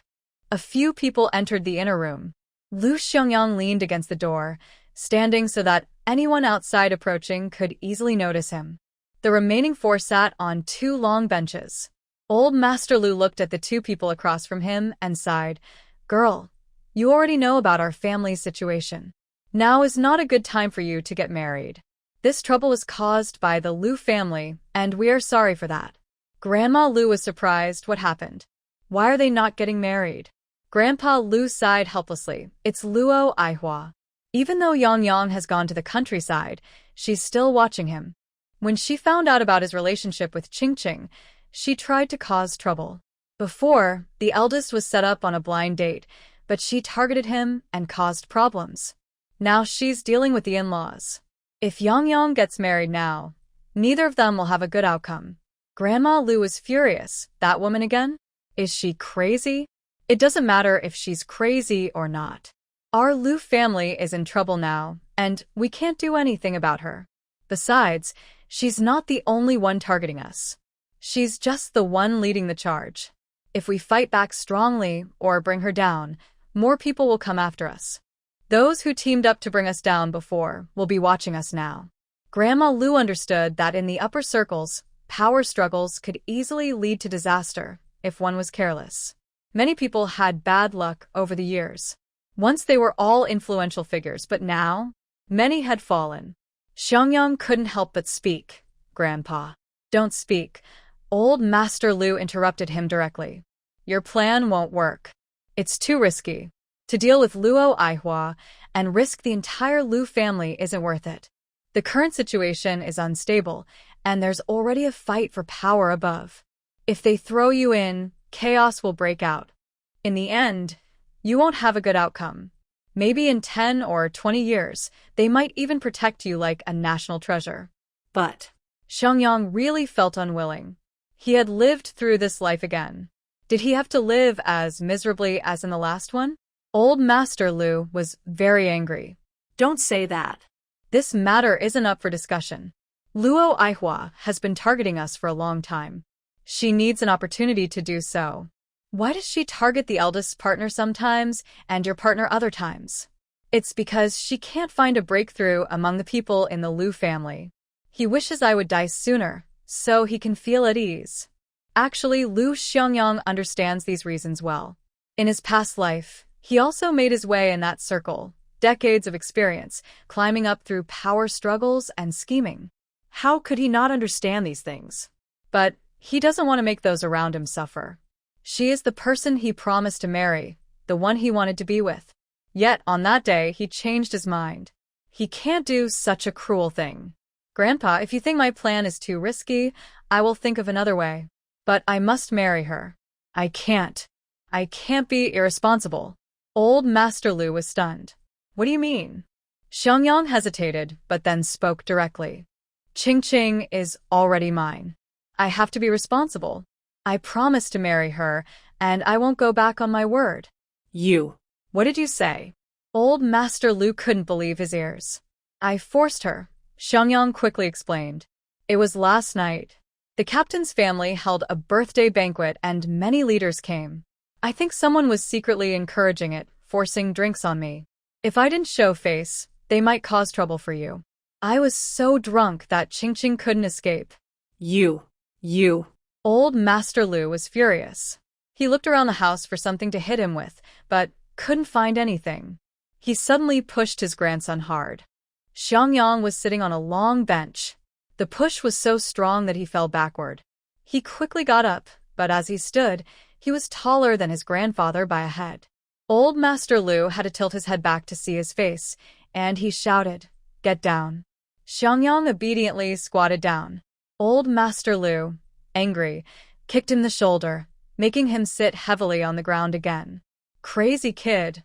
A few people entered the inner room. Lu Xiangyang leaned against the door, standing so that anyone outside approaching could easily notice him. The remaining four sat on two long benches. Old Master Lu looked at the two people across from him and sighed, "Girl, you already know about our family's situation. Now is not a good time for you to get married. This trouble was caused by the Lu family, and we are sorry for that." Grandma Lu was surprised. What happened? Why are they not getting married? Grandpa Lu sighed helplessly. It's Luo Aihua. Even though Yang Yang has gone to the countryside, she's still watching him. When she found out about his relationship with Qingqing, she tried to cause trouble. Before, the eldest was set up on a blind date, but she targeted him and caused problems. Now she's dealing with the in-laws. If Yang Yang gets married now, neither of them will have a good outcome. Grandma Lu was furious. That woman again? Is she crazy? It doesn't matter if she's crazy or not. Our Lu family is in trouble now, and we can't do anything about her. Besides, she's not the only one targeting us. She's just the one leading the charge. If we fight back strongly or bring her down, more people will come after us. Those who teamed up to bring us down before will be watching us now. Grandma Lu understood that in the upper circles, power struggles could easily lead to disaster if one was careless. Many people had bad luck over the years. Once they were all influential figures, but now, many had fallen. Xiangyang couldn't help but speak. "Grandpa, don't speak." Old Master Lu interrupted him directly. "Your plan won't work. It's too risky. To deal with Luo Aihua and risk the entire Lu family isn't worth it. The current situation is unstable, and there's already a fight for power above. If they throw you in, chaos will break out. In the end, you won't have a good outcome. Maybe in 10 or 20 years, they might even protect you like a national treasure." But Xiangyang really felt unwilling. He had lived through this life again. Did he have to live as miserably as in the last one? Old Master Lu was very angry. don't say that. This matter isn't up for discussion. Luo Aihua has been targeting us for a long time. She needs an opportunity to do so. Why does she target the eldest partner sometimes and your partner other times? It's because she can't find a breakthrough among the people in the Lu family. He wishes I would die sooner, so he can feel at ease. Actually, Lu Xiangyang understands these reasons well. In his past life, he also made his way in that circle, decades of experience, climbing up through power struggles and scheming. How could he not understand these things? But he doesn't want to make those around him suffer. She is the person he promised to marry, the one he wanted to be with. Yet on that day, he changed his mind. He can't do such a cruel thing. Grandpa, if you think my plan is too risky, I will think of another way. But I must marry her. I can't. I can't be irresponsible. Old Master Lu was stunned. What do you mean? Xiangyang hesitated, but then spoke directly. Qingqing is already mine. I have to be responsible. I promised to marry her, and I won't go back on my word. You. What did you say? Old Master Lu couldn't believe his ears. I forced her, Xiangyang quickly explained. It was last night. The captain's family held a birthday banquet and many leaders came. I think someone was secretly encouraging it, forcing drinks on me. If I didn't show face, they might cause trouble for you. I was so drunk that Ching Ching couldn't escape. You. Old Master Lu was furious. He looked around the house for something to hit him with, but couldn't find anything. He suddenly pushed his grandson hard. Xiangyang was sitting on a long bench. The push was so strong that he fell backward. He quickly got up, but as he stood, he was taller than his grandfather by a head. Old Master Lu had to tilt his head back to see his face, and he shouted, "Get down." Xiangyang obediently squatted down. Old Master Lu, angry, kicked him the shoulder, making him sit heavily on the ground again. "Crazy kid.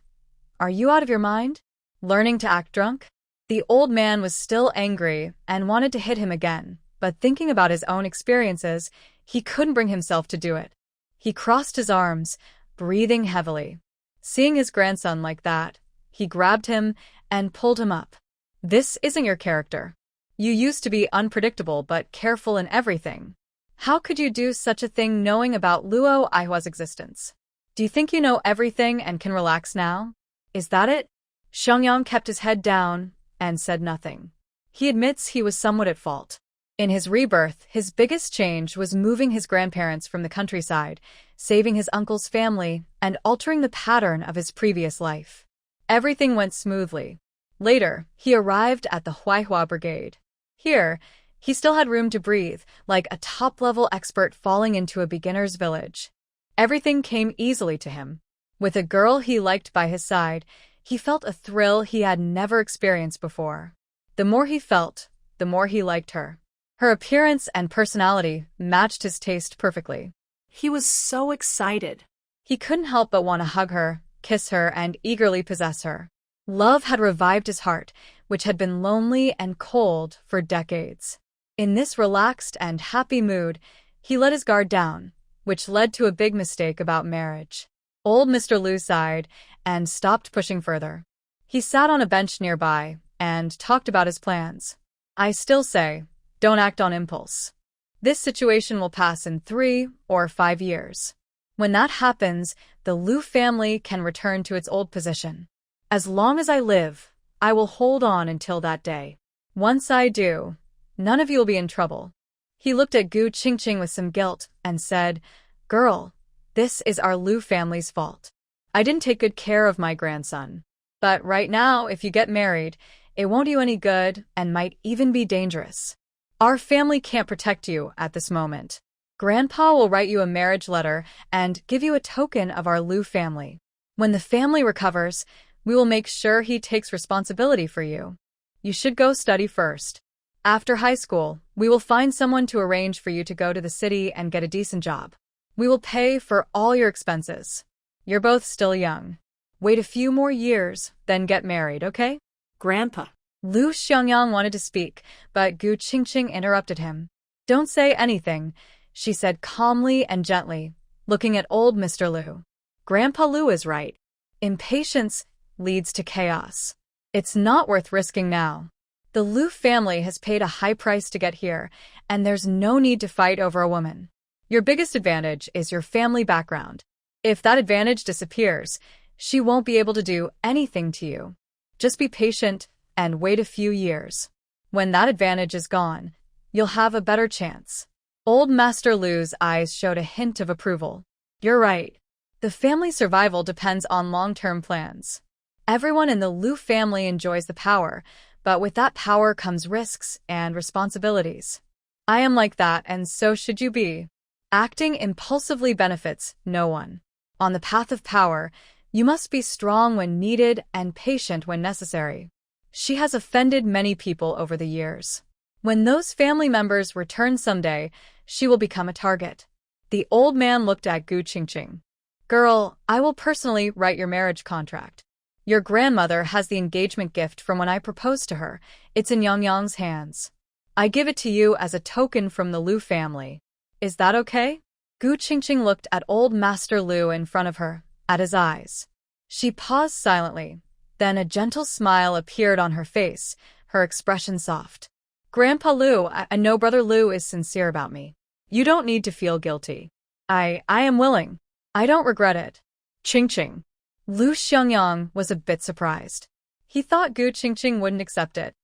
Are you out of your mind? Learning to act drunk?" The old man was still angry and wanted to hit him again, but thinking about his own experiences, he couldn't bring himself to do it. He crossed his arms, breathing heavily. Seeing his grandson like that, he grabbed him and pulled him up. "This isn't your character. You used to be unpredictable but careful in everything. How could you do such a thing knowing about Luo Aihua's existence? Do you think you know everything and can relax now? Is that it?" Xiangyang kept his head down and said nothing. He admits he was somewhat at fault. In his rebirth, his biggest change was moving his grandparents from the countryside, saving his uncle's family, and altering the pattern of his previous life. Everything went smoothly. Later, he arrived at the Huaihua Brigade. Here, he still had room to breathe, like a top-level expert falling into a beginner's village. Everything came easily to him. With a girl he liked by his side, he felt a thrill he had never experienced before. The more he felt, the more he liked her. Her appearance and personality matched his taste perfectly. He was so excited. He couldn't help but want to hug her, kiss her, and eagerly possess her. Love had revived his heart, which had been lonely and cold for decades. In this relaxed and happy mood, he let his guard down, which led to a big mistake about marriage. Old Mr. Lu sighed and stopped pushing further. He sat on a bench nearby and talked about his plans. "I still say, don't act on impulse. This situation will pass in 3 or 5 years. When that happens, the Lu family can return to its old position. As long as I live, I will hold on until that day. Once I do, none of you will be in trouble." He looked at Gu Qingqing with some guilt and said, "Girl, this is our Lu family's fault. I didn't take good care of my grandson. But right now, if you get married, it won't do you any good and might even be dangerous. Our family can't protect you at this moment. Grandpa will write you a marriage letter and give you a token of our Lu family. When the family recovers, we will make sure he takes responsibility for you. You should go study first. After high school, we will find someone to arrange for you to go to the city and get a decent job. We will pay for all your expenses. You're both still young. Wait a few more years, then get married, okay?" "Grandpa." Lu Xiangyang wanted to speak, but Gu Qingqing interrupted him. "Don't say anything," she said calmly and gently, looking at old Mr. Lu. "Grandpa Lu is right. Impatience leads to chaos. It's not worth risking now. The Lu family has paid a high price to get here, and there's no need to fight over a woman. Your biggest advantage is your family background. If that advantage disappears, she won't be able to do anything to you. Just be patient and wait a few years. When that advantage is gone, you'll have a better chance." Old Master Lu's eyes showed a hint of approval. "You're right. The family's survival depends on long-term plans. Everyone in the Lu family enjoys the power, but with that power comes risks and responsibilities. I am like that, and so should you be. Acting impulsively benefits no one. On the path of power, you must be strong when needed and patient when necessary. She has offended many people over the years. When those family members return someday, she will become a target." The old man looked at Gu Qingqing. "Girl, I will personally write your marriage contract. Your grandmother has the engagement gift from when I proposed to her. It's in Yangyang's hands. I give it to you as a token from the Lu family. Is that okay?" Gu Qingqing looked at old Master Lu in front of her, at his eyes. She paused silently. Then a gentle smile appeared on her face, her expression soft. "Grandpa Lu, I know Brother Lu is sincere about me. You don't need to feel guilty. I am willing. I don't regret it." "Qingqing." Lu Xiangyang was a bit surprised. He thought Gu Qingqing wouldn't accept it.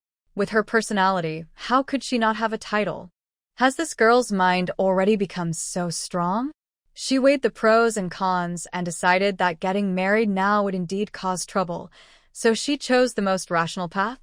With her personality, how could she not have a title? Has this girl's mind already become so strong? She weighed the pros and cons and decided that getting married now would indeed cause trouble, so she chose the most rational path.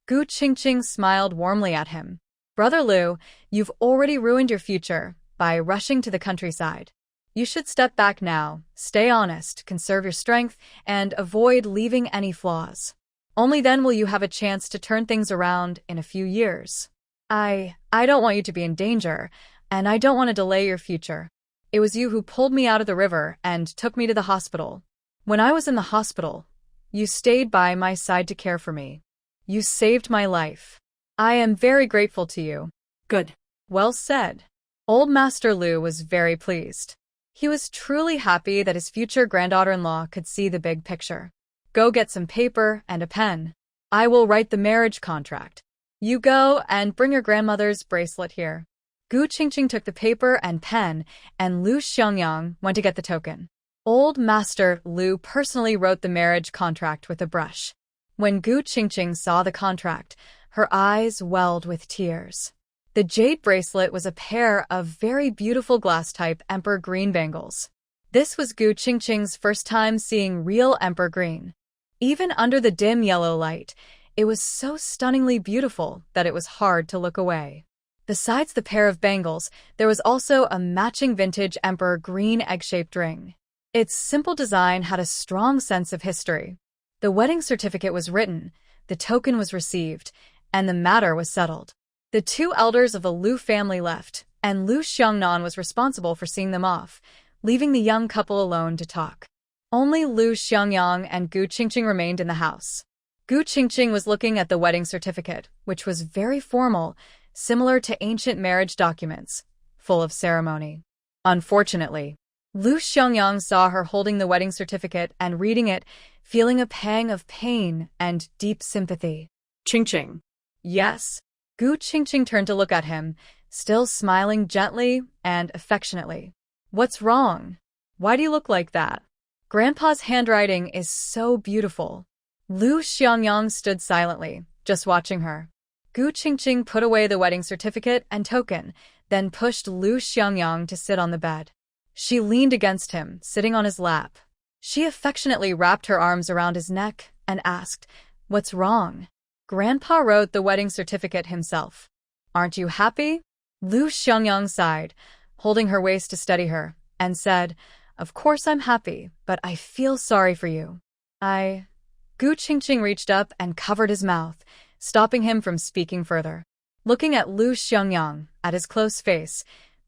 Gu Qingqing smiled warmly at him. Brother Liu, you've already ruined your future by rushing to the countryside. You should step back now, stay honest, conserve your strength, and avoid leaving any flaws. Only then will you have a chance to turn things around in a few years. I don't want you to be in danger, and I don't want to delay your future. It was you who pulled me out of the river and took me to the hospital. When I was in the hospital, you stayed by my side to care for me. You saved my life. I am very grateful to you. Good. Well said. Old Master Liu was very pleased. He was truly happy that his future granddaughter-in-law could see the big picture. Go get some paper and a pen. I will write the marriage contract. You go and bring your grandmother's bracelet here. Gu Qingqing took the paper and pen, and Lu Xiangyang went to get the token. Old Master Liu personally wrote the marriage contract with a brush. When Gu Qingqing saw the contract, her eyes welled with tears. The jade bracelet was a pair of very beautiful glass-type emperor green bangles. This was Gu Qingqing's first time seeing real emperor green. Even under the dim yellow light, it was so stunningly beautiful that it was hard to look away. Besides the pair of bangles, there was also a matching vintage emperor green egg-shaped ring. Its simple design had a strong sense of history. The wedding certificate was written, the token was received, and the matter was settled. The two elders of the Liu family left, and Lu Xiangnan was responsible for seeing them off, leaving the young couple alone to talk. Only Lu Xiangyang and Gu Qingqing remained in the house. Gu Qingqing was looking at the wedding certificate, which was very formal, similar to ancient marriage documents, full of ceremony. Unfortunately, Lu Xiangyang saw her holding the wedding certificate and reading it, feeling a pang of pain and deep sympathy. Qingqing. Yes. Gu Qingqing turned to look at him, still smiling gently and affectionately. What's wrong? Why do you look like that? Grandpa's handwriting is so beautiful. Lu Xiangyang stood silently, just watching her. Gu Qingqing put away the wedding certificate and token, then pushed Lu Xiangyang to sit on the bed. She leaned against him, sitting on his lap. She affectionately wrapped her arms around his neck and asked, "What's wrong?" Grandpa wrote the wedding certificate himself. "Aren't you happy?" Lu Xiangyang sighed, holding her waist to steady her, and said, "Of course I'm happy, but I feel sorry for you." Gu Qingqing reached up and covered his mouth, stopping him from speaking further. Looking at Lu Xiangyang, at his close face,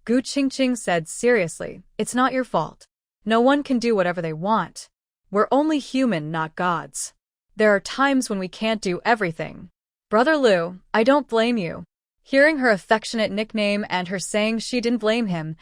Gu Qingqing said seriously, "It's not your fault. No one can do whatever they want. We're only human, not gods. There are times when we can't do everything. Brother Liu, I don't blame you." Hearing her affectionate nickname and her saying she didn't blame him,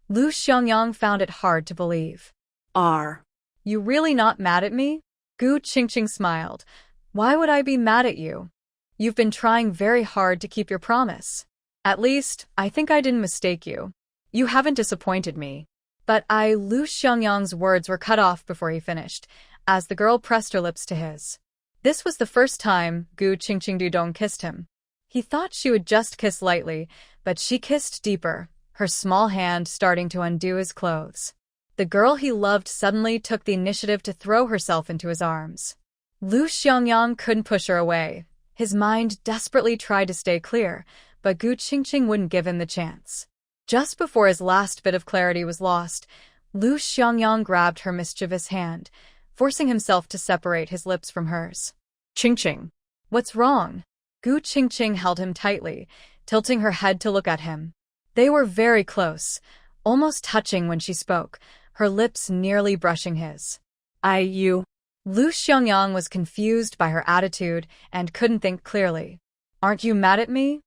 Lu Xiangyang found it hard to believe. You really not mad at me?" Gu Qingqing smiled. "Why would I be mad at you? You've been trying very hard to keep your promise. At least, I think I didn't mistake you. You haven't disappointed me." But Lu Xiangyang's words were cut off before he finished, as the girl pressed her lips to his. This was the first time Gu Qingqing Dudong kissed him. He thought she would just kiss lightly, but she kissed deeper, her small hand starting to undo his clothes. The girl he loved suddenly took the initiative to throw herself into his arms. Lu Xiangyang couldn't push her away. His mind desperately tried to stay clear, but Gu Qingqing wouldn't give him the chance. Just before his last bit of clarity was lost, Lu Xiangyang grabbed her mischievous hand, forcing himself to separate his lips from hers. Qingqing. What's wrong? Gu Qingqing held him tightly, tilting her head to look at him. They were very close, almost touching when she spoke, her lips nearly brushing his. You. Lu Xiangyang was confused by her attitude and couldn't think clearly. Aren't you mad at me?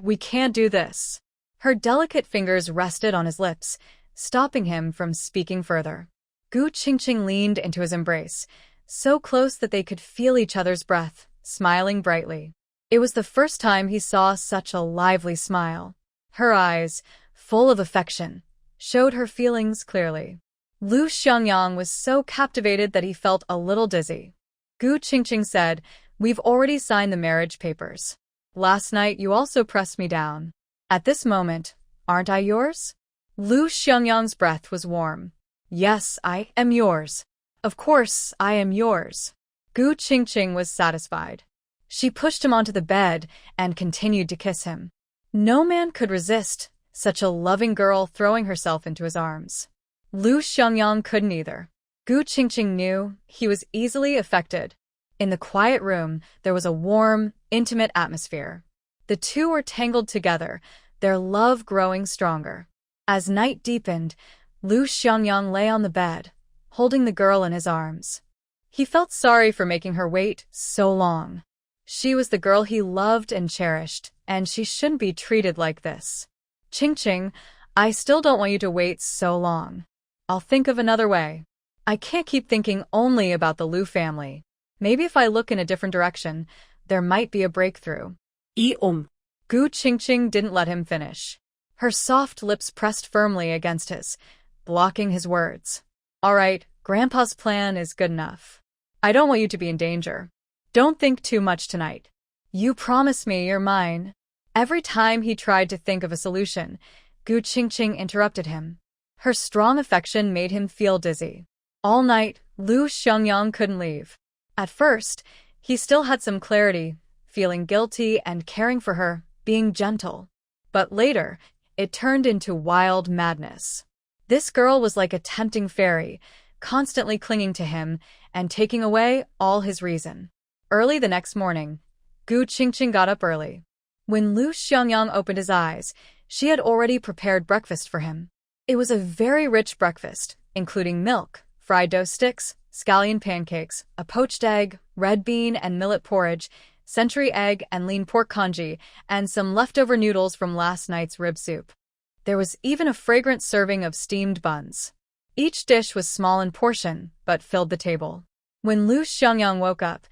We can't do this. Her delicate fingers rested on his lips, stopping him from speaking further. Gu Qingqing leaned into his embrace, so close that they could feel each other's breath, smiling brightly. It was the first time he saw such a lively smile. Her eyes, full of affection, showed her feelings clearly. Lu Xiangyang was so captivated that he felt a little dizzy. Gu Qingqing said, "We've already signed the marriage papers. Last night you also pressed me down. At this moment, aren't I yours? Lu Xiangyang's breath was warm. Yes, I am yours. Of course, I am yours. Gu Qingqing was satisfied. She pushed him onto the bed and continued to kiss him. No man could resist such a loving girl throwing herself into his arms. Lu Xiangyang couldn't either. Gu Qingqing knew he was easily affected. In the quiet room, there was a warm, intimate atmosphere. The two were tangled together, their love growing stronger. As night deepened, Lu Xiangyang lay on the bed, holding the girl in his arms. He felt sorry for making her wait so long. She was the girl he loved and cherished, and she shouldn't be treated like this. Qingqing, I still don't want you to wait so long. I'll think of another way. I can't keep thinking only about the Lu family. Maybe if I look in a different direction, there might be a breakthrough. Gu Qingqing didn't let him finish. Her soft lips pressed firmly against his, blocking his words. All right, Grandpa's plan is good enough. I don't want you to be in danger. Don't think too much tonight. You promise me you're mine. Every time he tried to think of a solution, Gu Qingqing interrupted him. Her strong affection made him feel dizzy. All night, Lu Xiangyang couldn't leave. At first, he still had some clarity, feeling guilty and caring for her, being gentle. But later, it turned into wild madness. This girl was like a tempting fairy, constantly clinging to him and taking away all his reason. Early the next morning, Gu Qingqing got up early. When Lu Xiangyang opened his eyes, she had already prepared breakfast for him. It was a very rich breakfast, including milk, fried dough sticks, scallion pancakes, a poached egg, red bean and millet porridge, century egg and lean pork congee, and some leftover noodles from last night's rib soup. There was even a fragrant serving of steamed buns. Each dish was small in portion, but filled the table. When Lu Xiangyang woke up,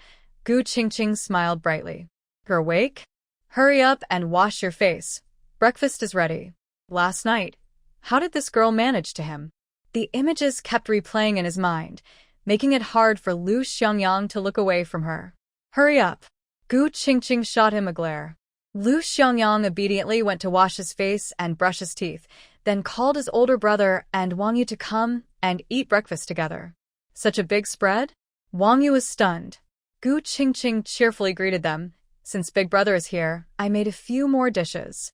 Gu Qingqing smiled brightly. You're awake? Hurry up and wash your face. Breakfast is ready. Last night, how did this girl manage to him? The images kept replaying in his mind, making it hard for Lu Xiangyang to look away from her. Hurry up. Gu Qingqing shot him a glare. Lu Xiangyang obediently went to wash his face and brush his teeth, then called his older brother and Wang Yu to come and eat breakfast together. Such a big spread? Wang Yu was stunned. Gu Qingqing cheerfully greeted them. Since Big Brother is here, I made a few more dishes.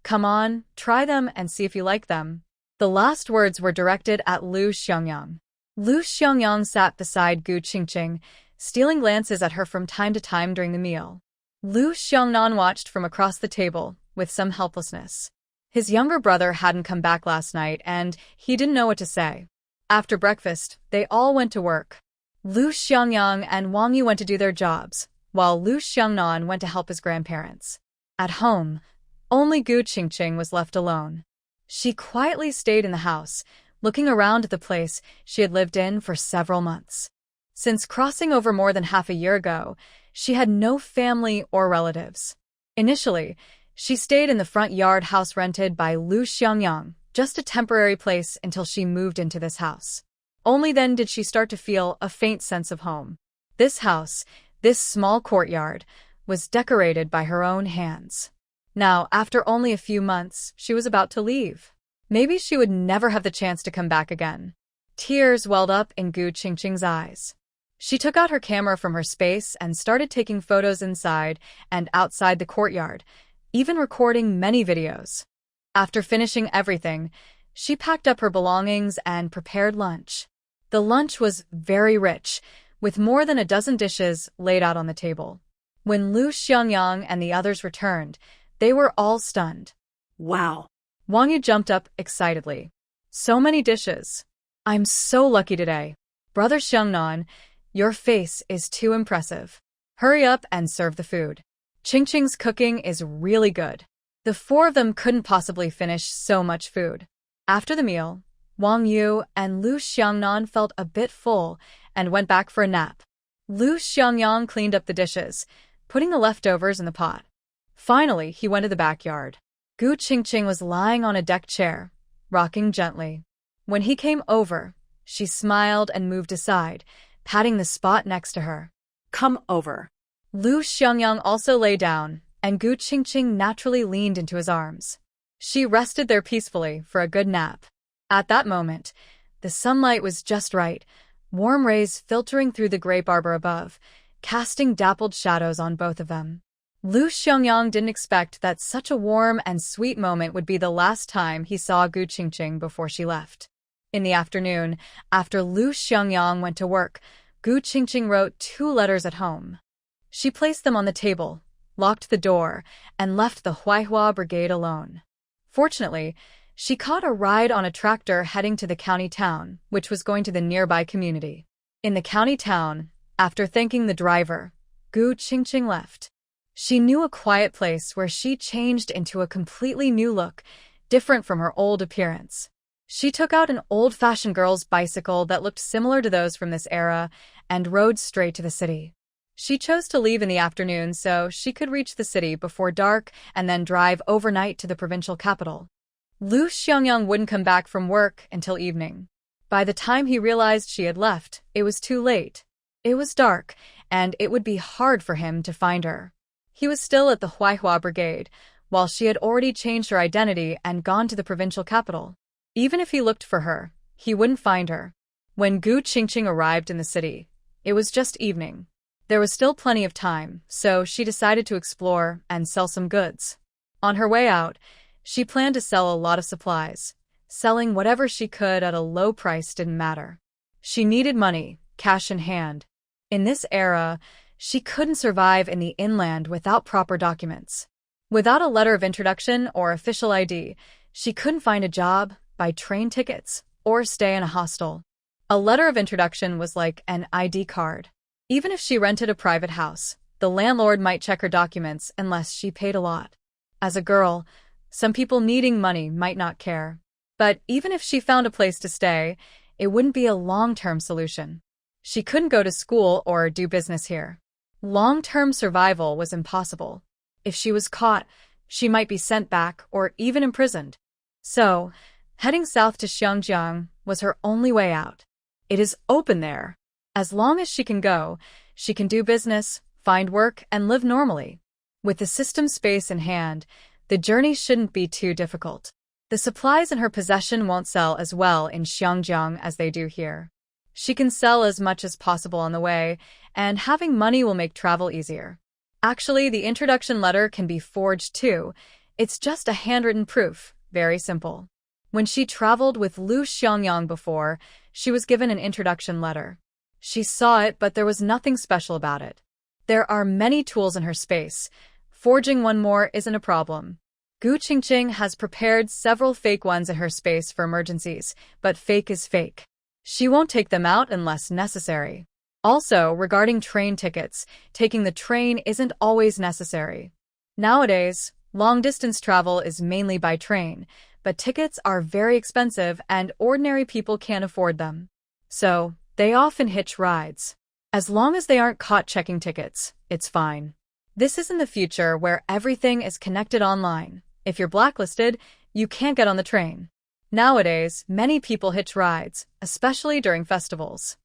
Come on, try them and see if you like them. The last words were directed at Lu Xiangyang. Lu Xiangyang sat beside Gu Qingqing, stealing glances at her from time to time during the meal. Lu Xiangnan watched from across the table, with some helplessness. His younger brother hadn't come back last night, and he didn't know what to say. After breakfast, they all went to work. Lu Xiangyang and Wang Yu went to do their jobs, while Lu Xiangnan went to help his grandparents. At home, only Gu Qingqing was left alone. She quietly stayed in the house, looking around at the place she had lived in for several months. Since crossing over more than half a year ago, she had no family or relatives. Initially, she stayed in the front yard house rented by Lu Xiangyang, just a temporary place until she moved into this house. Only then did she start to feel a faint sense of home. This house, this small courtyard, was decorated by her own hands. Now, after only a few months, she was about to leave. Maybe she would never have the chance to come back again. Tears welled up in Gu Qingqing's eyes. She took out her camera from her space and started taking photos inside and outside the courtyard, even recording many videos. After finishing everything, she packed up her belongings and prepared lunch. The lunch was very rich, with more than a dozen dishes laid out on the table. When Lu Xiangyang and the others returned, they were all stunned. Wow. Wang Yu jumped up excitedly. So many dishes. I'm so lucky today. Brother Xiangnan, your face is too impressive. Hurry up and serve the food. Qingqing's cooking is really good. The four of them couldn't possibly finish so much food. After the meal, Wang Yu and Lu Xiangnan felt a bit full and went back for a nap. Lu Xiangyang cleaned up the dishes, putting the leftovers in the pot. Finally, he went to the backyard. Gu Qingqing was lying on a deck chair, rocking gently. When he came over, she smiled and moved aside, patting the spot next to her. Come over. Lu Xiangyang also lay down, and Gu Qingqing naturally leaned into his arms. She rested there peacefully for a good nap. At that moment, the sunlight was just right, warm rays filtering through the grape arbor above, casting dappled shadows on both of them. Lu Xiangyang didn't expect that such a warm and sweet moment would be the last time he saw Gu Qingqing before she left. In the afternoon, after Lu Xiangyang went to work, Gu Qingqing wrote 2 letters at home. She placed them on the table, locked the door, and left the Huaihua Brigade alone. Fortunately, she caught a ride on a tractor heading to the county town, which was going to the nearby community. In the county town, after thanking the driver, Gu Qingqing left. She knew a quiet place where she changed into a completely new look, different from her old appearance. She took out an old-fashioned girl's bicycle that looked similar to those from this era and rode straight to the city. She chose to leave in the afternoon so she could reach the city before dark and then drive overnight to the provincial capital. Lu Xiangyang wouldn't come back from work until evening. By the time he realized she had left, it was too late. It was dark, and it would be hard for him to find her. He was still at the Huaihua Brigade, while she had already changed her identity and gone to the provincial capital. Even if he looked for her, he wouldn't find her. When Gu Qingqing arrived in the city, it was just evening. There was still plenty of time, so she decided to explore and sell some goods. On her way out, she planned to sell a lot of supplies. Selling whatever she could at a low price didn't matter. She needed money, cash in hand. In this era, she couldn't survive in the inland without proper documents. Without a letter of introduction or official ID, she couldn't find a job, buy train tickets, or stay in a hostel. A letter of introduction was like an ID card. Even if she rented a private house, the landlord might check her documents unless she paid a lot. As a girl, some people needing money might not care. But even if she found a place to stay, it wouldn't be a long-term solution. She couldn't go to school or do business here. Long-term survival was impossible. If she was caught, she might be sent back or even imprisoned. So, heading south to Xiangjiang was her only way out. It is open there. As long as she can go, she can do business, find work, and live normally. With the system space in hand, the journey shouldn't be too difficult. The supplies in her possession won't sell as well in Xiangjiang as they do here. She can sell as much as possible on the way, and having money will make travel easier. Actually, the introduction letter can be forged too. It's just a handwritten proof, very simple. When she traveled with Lu Xiangyang before, she was given an introduction letter. She saw it, but there was nothing special about it. There are many tools in her space. Forging one more isn't a problem. Gu Qingqing has prepared several fake ones in her space for emergencies, but fake is fake. She won't take them out unless necessary. Also, regarding train tickets, taking the train isn't always necessary. Nowadays, long-distance travel is mainly by train, but tickets are very expensive and ordinary people can't afford them. So, they often hitch rides. As long as they aren't caught checking tickets, it's fine. This isn't the future where everything is connected online. If you're blacklisted, you can't get on the train. Nowadays, many people hitch rides, especially during festivals.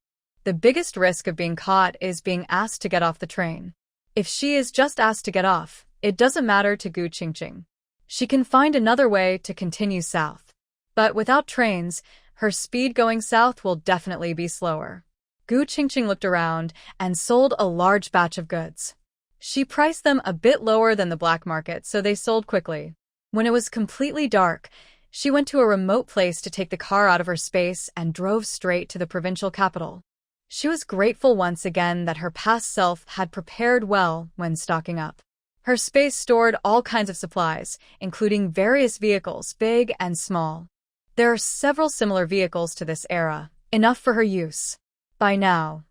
The biggest risk of being caught is being asked to get off the train. If she is just asked to get off, it doesn't matter to Gu Qingqing. She can find another way to continue south. But without trains, her speed going south will definitely be slower. Gu Qingqing looked around and sold a large batch of goods. She priced them a bit lower than the black market, so they sold quickly. When it was completely dark, she went to a remote place to take the car out of her space and drove straight to the provincial capital. She was grateful once again that her past self had prepared well when stocking up. Her space stored all kinds of supplies, including various vehicles, big and small. There are several similar vehicles to this era, enough for her use. By now,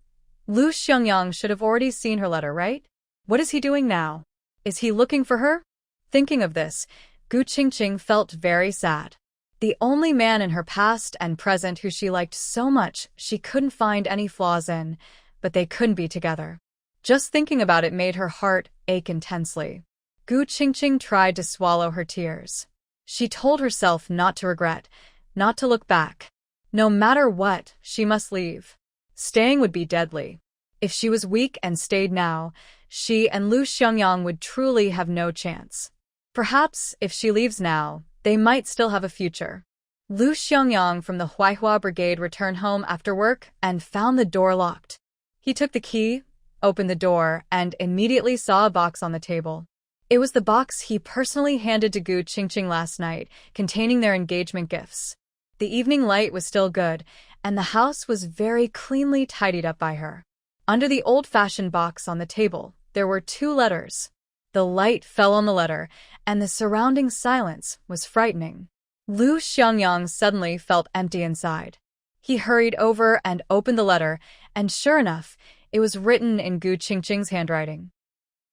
Lu Xiangyang should have already seen her letter, right? What is he doing now? Is he looking for her? Thinking of this, Gu Qingqing felt very sad. The only man in her past and present who she liked so much she couldn't find any flaws in, but they couldn't be together. Just thinking about it made her heart ache intensely. Gu Qingqing tried to swallow her tears. She told herself not to regret, not to look back. No matter what, she must leave. Staying would be deadly. If she was weak and stayed now, she and Lu Xiangyang would truly have no chance. Perhaps, if she leaves now, they might still have a future. Lu Xiangyang from the Huaihua Brigade returned home after work and found the door locked. He took the key, opened the door, and immediately saw a box on the table. It was the box he personally handed to Gu Qingqing last night, containing their engagement gifts. The evening light was still good, and the house was very cleanly tidied up by her. Under the old-fashioned box on the table, there were 2 letters. The light fell on the letter, and the surrounding silence was frightening. Lu Xiangyang suddenly felt empty inside. He hurried over and opened the letter, and sure enough, it was written in Gu Qingqing's handwriting.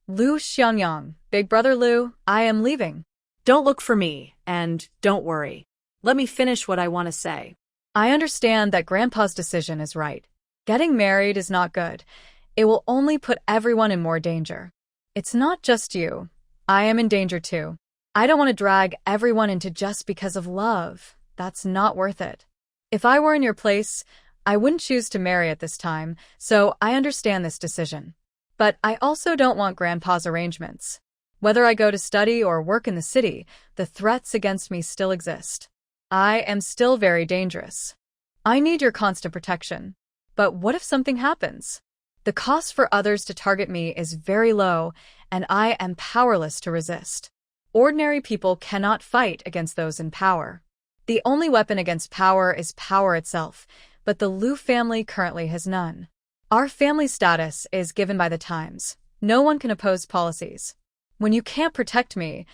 Lu Xiangyang, Big Brother Lu, I am leaving. Don't look for me, and don't worry. Let me finish what I want to say. I understand that Grandpa's decision is right. Getting married is not good. It will only put everyone in more danger. It's not just you. I am in danger too. I don't want to drag everyone into just because of love. That's not worth it. If I were in your place, I wouldn't choose to marry at this time, so I understand this decision. But I also don't want Grandpa's arrangements. Whether I go to study or work in the city, the threats against me still exist. I am still very dangerous. I need your constant protection. But what if something happens? The cost for others to target me is very low, and I am powerless to resist. Ordinary people cannot fight against those in power. The only weapon against power is power itself, but the Lu family currently has none. Our family status is given by the times. No one can oppose policies. When you can't protect me,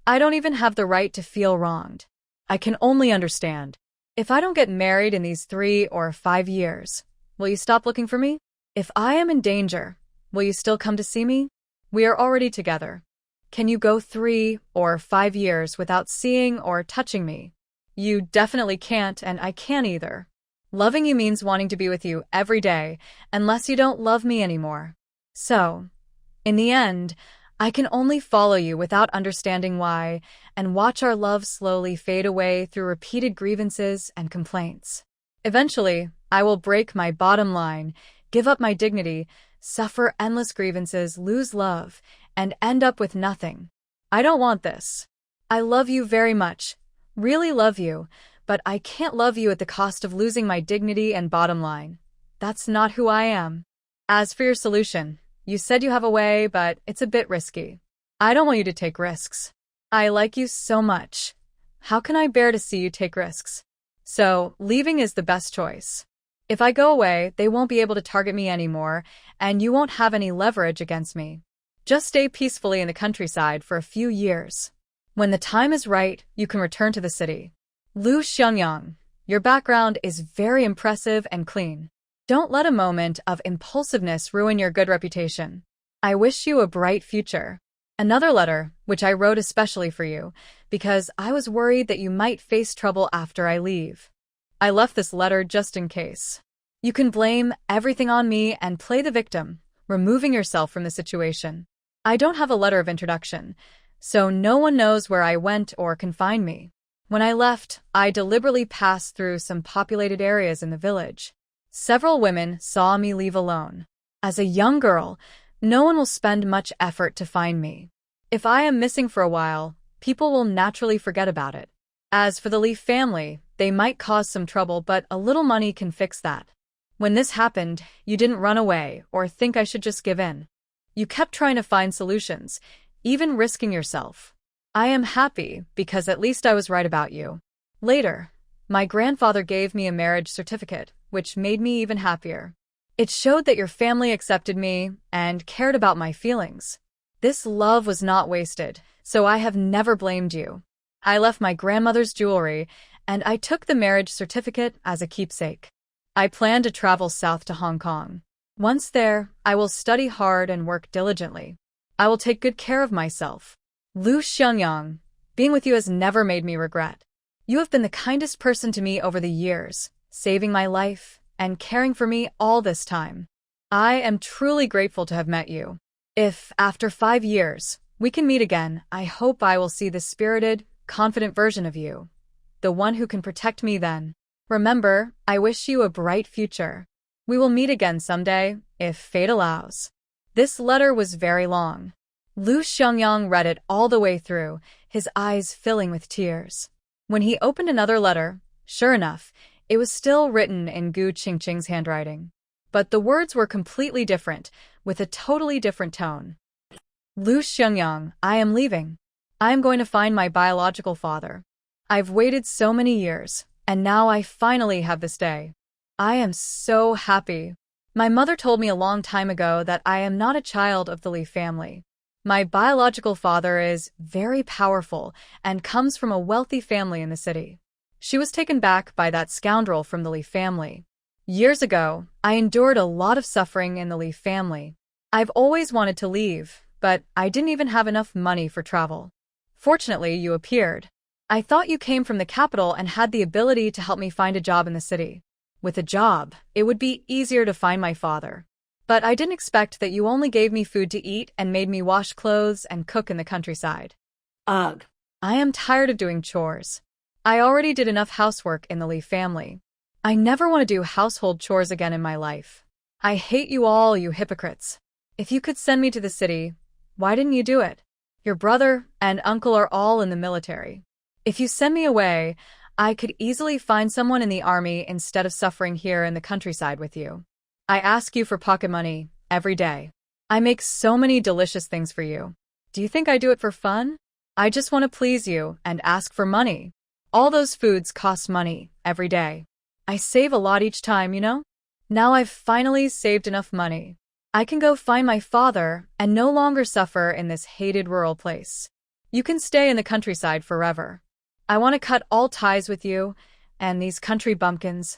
I don't even have the right to feel wronged. I can only understand. If I don't get married in these 3 or 5 years, will you stop looking for me? If I am in danger, will you still come to see me? We are already together. Can you go 3 or 5 years without seeing or touching me? You definitely can't, and I can't either. Loving you means wanting to be with you every day, unless you don't love me anymore. So, in the end, I can only follow you without understanding why, and watch our love slowly fade away through repeated grievances and complaints. Eventually, I will break my bottom line, give up my dignity, suffer endless grievances, lose love, and end up with nothing. I don't want this. I love you very much, really love you, but I can't love you at the cost of losing my dignity and bottom line. That's not who I am. As for your solution, you said you have a way, but it's a bit risky. I don't want you to take risks. I like you so much. How can I bear to see you take risks? So, leaving is the best choice. If I go away, they won't be able to target me anymore, and you won't have any leverage against me. Just stay peacefully in the countryside for a few years. When the time is right, you can return to the city. Lu Xiangyang, your background is very impressive and clean. Don't let a moment of impulsiveness ruin your good reputation. I wish you a bright future. Another letter, which I wrote especially for you, because I was worried that you might face trouble after I leave. I left this letter just in case. You can blame everything on me and play the victim, removing yourself from the situation. I don't have a letter of introduction, so no one knows where I went or can find me. When I left, I deliberately passed through some populated areas in the village. Several women saw me leave alone. As a young girl, no one will spend much effort to find me. If I am missing for a while, people will naturally forget about it. As for the Li family, they might cause some trouble, but a little money can fix that. When this happened, you didn't run away or think I should just give in. You kept trying to find solutions, even risking yourself. I am happy because at least I was right about you. Later, my grandfather gave me a marriage certificate, which made me even happier. It showed that your family accepted me and cared about my feelings. This love was not wasted, so I have never blamed you. I left my grandmother's jewelry, and I took the marriage certificate as a keepsake. I plan to travel south to Hong Kong. Once there, I will study hard and work diligently. I will take good care of myself. Lu Xiangyang, being with you has never made me regret. You have been the kindest person to me over the years, saving my life and caring for me all this time. I am truly grateful to have met you. If, after 5 years, we can meet again, I hope I will see the spirited, confident version of you, the one who can protect me then. Remember, I wish you a bright future. We will meet again someday, if fate allows. This letter was very long. Lu Xiangyang read it all the way through, his eyes filling with tears. When he opened another letter, sure enough, it was still written in Gu Qingqing's handwriting. But the words were completely different, with a totally different tone. Lu Xiangyang, I am leaving. I am going to find my biological father. I've waited so many years, and now I finally have this day. I am so happy. My mother told me a long time ago that I am not a child of the Li family. My biological father is very powerful and comes from a wealthy family in the city. She was taken back by that scoundrel from the Li family. Years ago, I endured a lot of suffering in the Li family. I've always wanted to leave, but I didn't even have enough money for travel. Fortunately, you appeared. I thought you came from the capital and had the ability to help me find a job in the city. With a job, it would be easier to find my father. But I didn't expect that you only gave me food to eat and made me wash clothes and cook in the countryside. Ugh. I am tired of doing chores. I already did enough housework in the Li family. I never want to do household chores again in my life. I hate you all, you hypocrites. If you could send me to the city, why didn't you do it? Your brother and uncle are all in the military. If you send me away, I could easily find someone in the army instead of suffering here in the countryside with you. I ask you for pocket money every day. I make so many delicious things for you. Do you think I do it for fun? I just want to please you and ask for money. All those foods cost money every day. I save a lot each time, you know? Now I've finally saved enough money. I can go find my father and no longer suffer in this hated rural place. You can stay in the countryside forever. I want to cut all ties with you and these country bumpkins.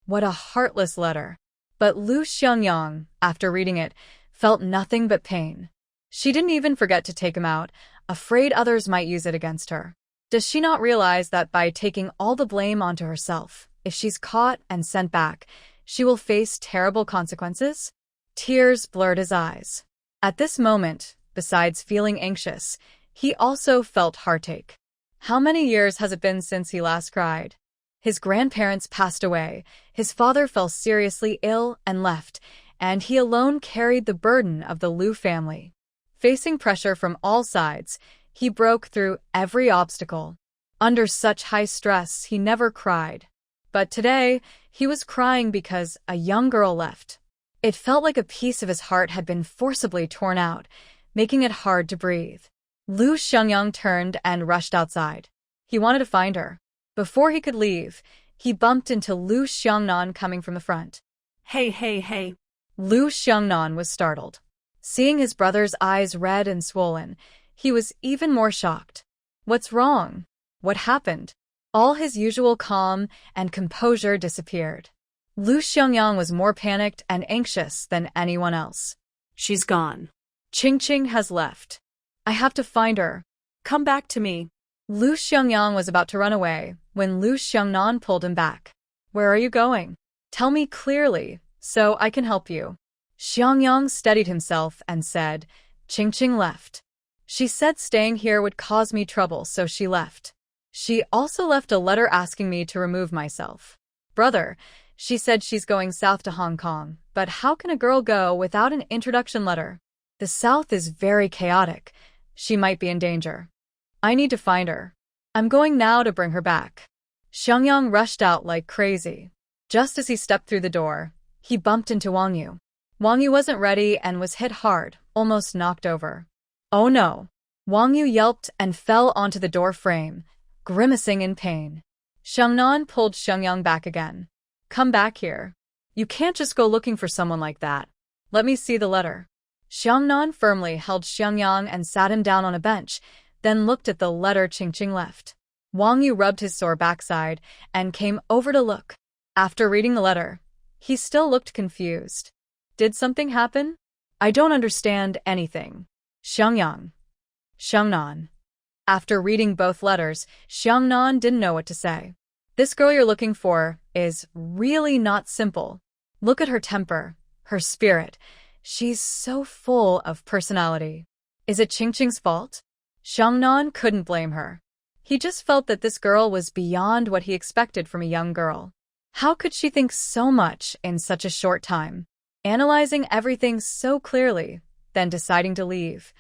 What a heartless letter. But Lu Xiangyang, after reading it, felt nothing but pain. She didn't even forget to take him out, afraid others might use it against her. Does she not realize that by taking all the blame onto herself, if she's caught and sent back, she will face terrible consequences? Tears blurred his eyes. At this moment, besides feeling anxious, he also felt heartache. How many years has it been since he last cried? His grandparents passed away, his father fell seriously ill and left, and he alone carried the burden of the Lu family. Facing pressure from all sides, he broke through every obstacle. Under such high stress, he never cried. But today, he was crying because a young girl left. It felt like a piece of his heart had been forcibly torn out, making it hard to breathe. Lu Xiangyang turned and rushed outside. He wanted to find her. Before he could leave, he bumped into Lu Xiangnan coming from the front. Hey. Lu Xiangnan was startled. Seeing his brother's eyes red and swollen, he was even more shocked. What's wrong? What happened? All his usual calm and composure disappeared. Lu Xiangyang was more panicked and anxious than anyone else. She's gone. Qingqing has left. I have to find her. Come back to me. Lu Xiangyang was about to run away when Lu Xiangnan pulled him back. Where are you going? Tell me clearly, so I can help you. Xiangyang steadied himself and said, Qingqing left. She said staying here would cause me trouble, so she left. She also left a letter asking me to remove myself. Brother, she said she's going south to Hong Kong, but how can a girl go without an introduction letter? The south is very chaotic. She might be in danger. I need to find her. I'm going now to bring her back. Xiangyang rushed out like crazy. Just as he stepped through the door, he bumped into Wang Yu. Wang Yu wasn't ready and was hit hard, almost knocked over. Oh no! Wang Yu yelped and fell onto the door frame, grimacing in pain. Xiangnan pulled Xiangyang back again. Come back here. You can't just go looking for someone like that. Let me see the letter. Xiangnan firmly held Xiangyang and sat him down on a bench, then looked at the letter Qingqing left. Wang Yu rubbed his sore backside and came over to look. After reading the letter, he still looked confused. Did something happen? I don't understand anything. Xiangnan. After reading both letters, Xiangnan didn't know what to say. This girl you're looking for is really not simple. Look at her temper, her spirit. She's so full of personality. Is it Qingqing's fault? Xiangnan couldn't blame her. He just felt that this girl was beyond what he expected from a young girl. How could she think so much in such a short time? Analyzing everything so clearly, then deciding to leave.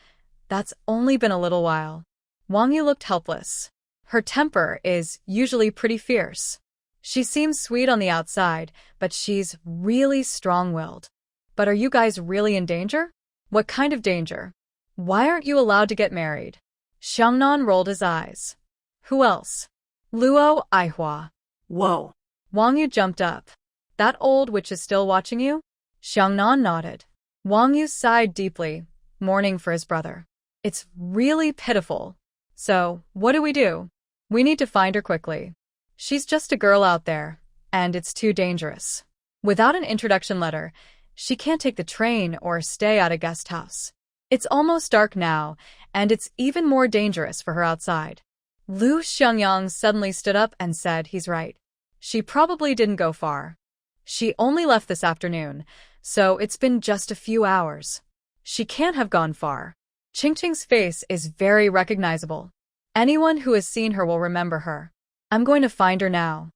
That's only been a little while. Wang Yu looked helpless. Her temper is usually pretty fierce. She seems sweet on the outside, but she's really strong-willed. But are you guys really in danger? What kind of danger? Why aren't you allowed to get married? Xiangnan rolled his eyes. Who else? Luo Aihua. Whoa. Wang Yu jumped up. That old witch is still watching you? Xiangnan nodded. Wang Yu sighed deeply, mourning for his brother. It's really pitiful. So, what do? We need to find her quickly. She's just a girl out there, and it's too dangerous. Without an introduction letter, she can't take the train or stay at a guest house. It's almost dark now, and it's even more dangerous for her outside. Lu Xiangyang suddenly stood up and said he's right. She probably didn't go far. She only left this afternoon, so it's been just a few hours. She can't have gone far. Qingqing's face is very recognizable. Anyone who has seen her will remember her. I'm going to find her now.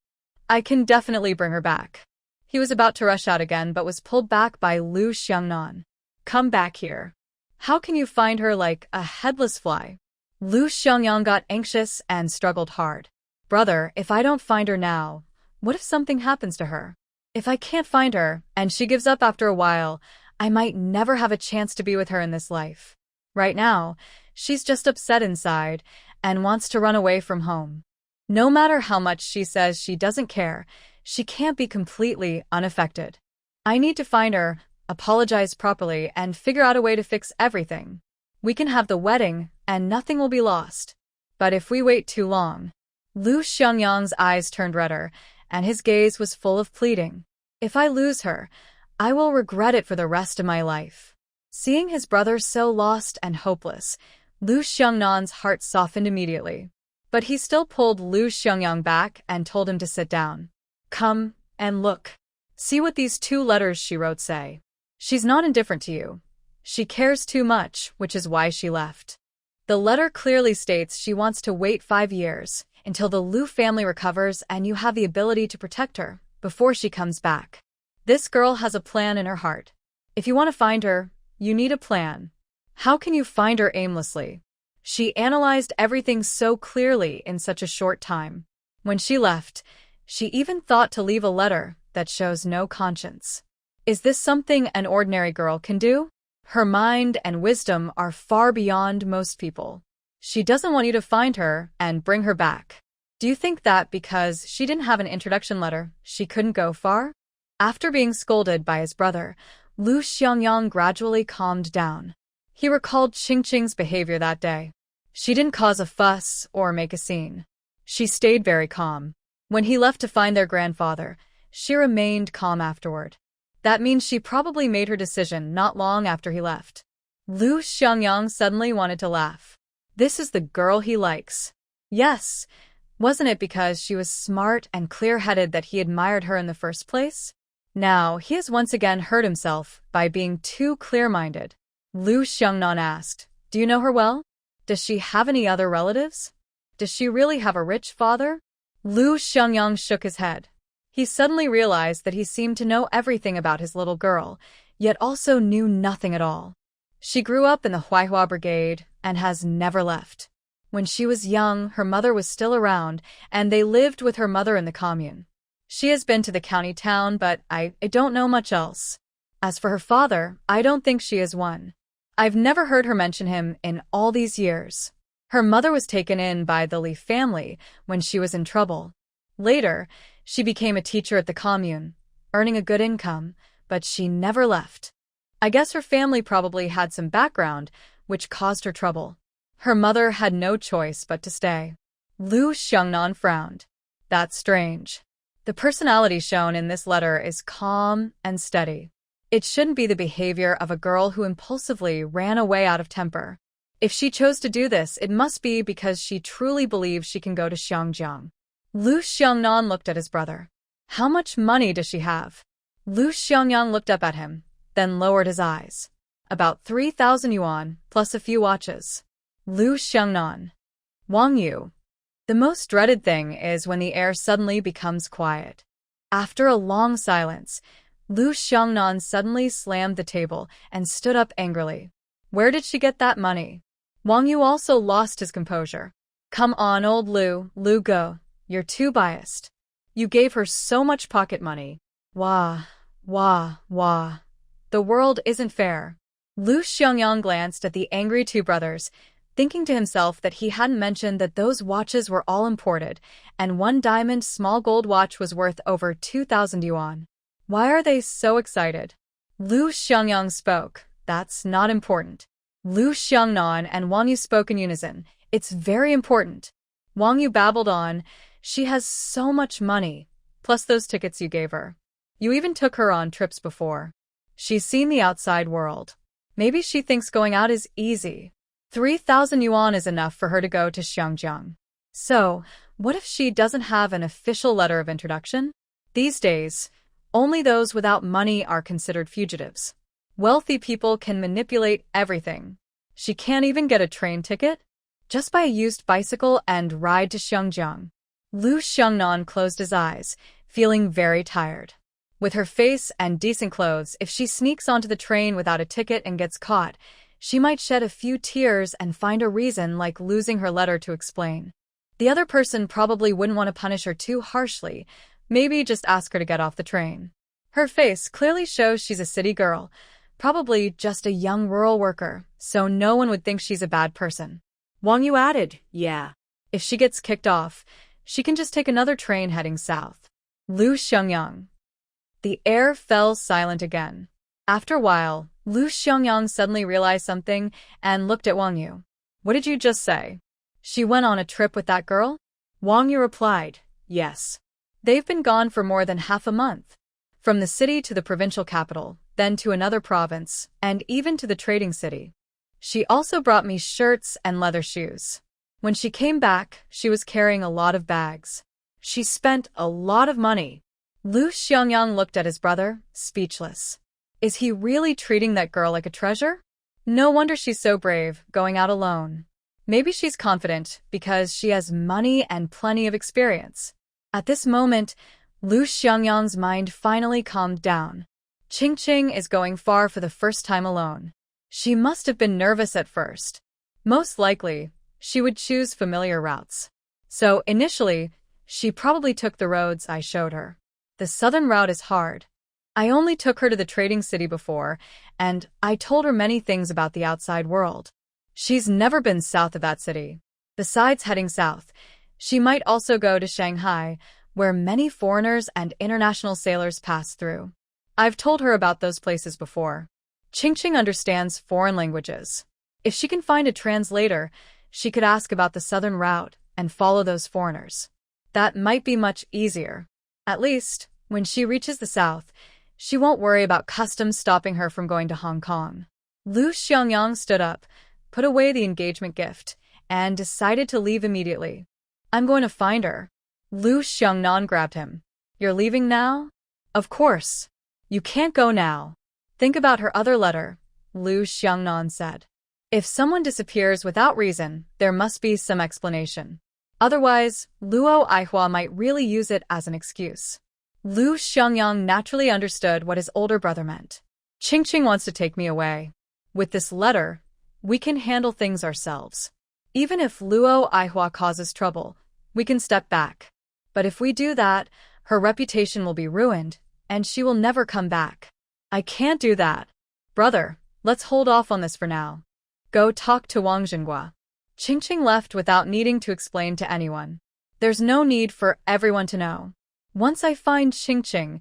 I can definitely bring her back. He was about to rush out again but was pulled back by Lu Xiangnan. Come back here. How can you find her like a headless fly? Lu Xiangyang got anxious and struggled hard. Brother, if I don't find her now, what if something happens to her? If I can't find her, and she gives up after a while, I might never have a chance to be with her in this life. Right now, she's just upset inside and wants to run away from home. No matter how much she says she doesn't care, she can't be completely unaffected. I need to find her, apologize properly, and figure out a way to fix everything. We can have the wedding, and nothing will be lost. But if we wait too long... Lu Xiangyang's eyes turned redder, and his gaze was full of pleading. If I lose her, I will regret it for the rest of my life. Seeing his brother so lost and hopeless, Lu Xiangnan's heart softened immediately. But he still pulled Lu Xiangyang back and told him to sit down. Come and look. See what these 2 letters she wrote say. She's not indifferent to you. She cares too much, which is why she left. The letter clearly states she wants to wait 5 years, until the Lu family recovers and you have the ability to protect her, before she comes back. This girl has a plan in her heart. If you want to find her, you need a plan. How can you find her aimlessly? She analyzed everything so clearly in such a short time. When she left, she even thought to leave a letter that shows no conscience. Is this something an ordinary girl can do? Her mind and wisdom are far beyond most people. She doesn't want you to find her and bring her back. Do you think that because she didn't have an introduction letter, she couldn't go far? After being scolded by his brother, Lu Xiangyang gradually calmed down. He recalled Qingqing's behavior that day. She didn't cause a fuss or make a scene. She stayed very calm. When he left to find their grandfather, she remained calm afterward. That means she probably made her decision not long after he left. Lu Xiangyang suddenly wanted to laugh. This is the girl he likes. Yes, wasn't it because she was smart and clear-headed that he admired her in the first place? Now, he has once again hurt himself by being too clear-minded. Lu Xiangnan asked, Do you know her well? Does she have any other relatives? Does she really have a rich father? Lu Xiangyang shook his head. He suddenly realized that he seemed to know everything about his little girl, yet also knew nothing at all. She grew up in the Huaihua Brigade and has never left. When she was young, her mother was still around, and they lived with her mother in the commune. She has been to the county town, but I don't know much else. As for her father, I don't think she is one. I've never heard her mention him in all these years. Her mother was taken in by the Li family when she was in trouble. Later, she became a teacher at the commune, earning a good income, but she never left. I guess her family probably had some background, which caused her trouble. Her mother had no choice but to stay. Lu Xiangnan frowned. That's strange. The personality shown in this letter is calm and steady. It shouldn't be the behavior of a girl who impulsively ran away out of temper. If she chose to do this, it must be because she truly believes she can go to Xiangjiang. Lu Xiangnan looked at his brother. How much money does she have? Lu Xiangyang looked up at him, then lowered his eyes. About 3,000 yuan, plus a few watches. Lu Xiangnan. Wang Yu. The most dreaded thing is when the air suddenly becomes quiet. After a long silence, Lu Xiangnan suddenly slammed the table and stood up angrily. Where did she get that money? Wang Yu also lost his composure. Come on, old Lu Go. You're too biased. You gave her so much pocket money. Wah. The world isn't fair. Lu Xiangyang glanced at the angry two brothers, thinking to himself that he hadn't mentioned that those watches were all imported, and one diamond small gold watch was worth over 2,000 yuan. Why are they so excited? Lu Xiangyang spoke. That's not important. Lu Xiangnan and Wang Yu spoke in unison. It's very important. Wang Yu babbled on. She has so much money, plus those tickets you gave her. You even took her on trips before. She's seen the outside world. Maybe she thinks going out is easy. 3,000 yuan is enough for her to go to Xiangjiang. So, what if she doesn't have an official letter of introduction? These days, only those without money are considered fugitives. Wealthy people can manipulate everything. She can't even get a train ticket? Just buy a used bicycle and ride to Xiangjiang. Lu Xiangnan closed his eyes, feeling very tired. With her face and decent clothes, if she sneaks onto the train without a ticket and gets caught, she might shed a few tears and find a reason like losing her letter to explain. The other person probably wouldn't want to punish her too harshly, maybe just ask her to get off the train. Her face clearly shows she's a city girl, probably just a young rural worker, so no one would think she's a bad person. Wang Yu added, yeah. If she gets kicked off, she can just take another train heading south. Lu Xiangyang. The air fell silent again. After a while, Lu Xiangyang suddenly realized something and looked at Wang Yu. What did you just say? She went on a trip with that girl? Wang Yu replied, yes. They've been gone for more than half a month. From the city to the provincial capital, then to another province, and even to the trading city. She also brought me shirts and leather shoes. When she came back, she was carrying a lot of bags. She spent a lot of money. Lu Xiangyang looked at his brother, speechless. Is he really treating that girl like a treasure? No wonder she's so brave, going out alone. Maybe she's confident because she has money and plenty of experience. At this moment, Lu Xiangyang's mind finally calmed down. Qingqing is going far for the first time alone. She must have been nervous at first. Most likely, she would choose familiar routes. So initially, she probably took the roads I showed her. The southern route is hard. I only took her to the trading city before, and I told her many things about the outside world. She's never been south of that city. Besides heading south, she might also go to Shanghai, where many foreigners and international sailors pass through. I've told her about those places before. Qingqing understands foreign languages. If she can find a translator, she could ask about the southern route and follow those foreigners. That might be much easier. At least, when she reaches the south, she won't worry about customs stopping her from going to Hong Kong. Lu Xiangyang stood up, put away the engagement gift, and decided to leave immediately. I'm going to find her. Lu Xiangnan grabbed him. You're leaving now? Of course. You can't go now. Think about her other letter, Lu Xiangnan said. If someone disappears without reason, there must be some explanation. Otherwise, Luo Aihua might really use it as an excuse. Lu Xiangyang naturally understood what his older brother meant. Qingqing wants to take me away. With this letter, we can handle things ourselves. Even if Luo Aihua causes trouble, we can step back. But if we do that, her reputation will be ruined, and she will never come back. I can't do that. Brother, let's hold off on this for now. Go talk to Wang Jinghua. Qingqing left without needing to explain to anyone. There's no need for everyone to know. Once I find Qingqing,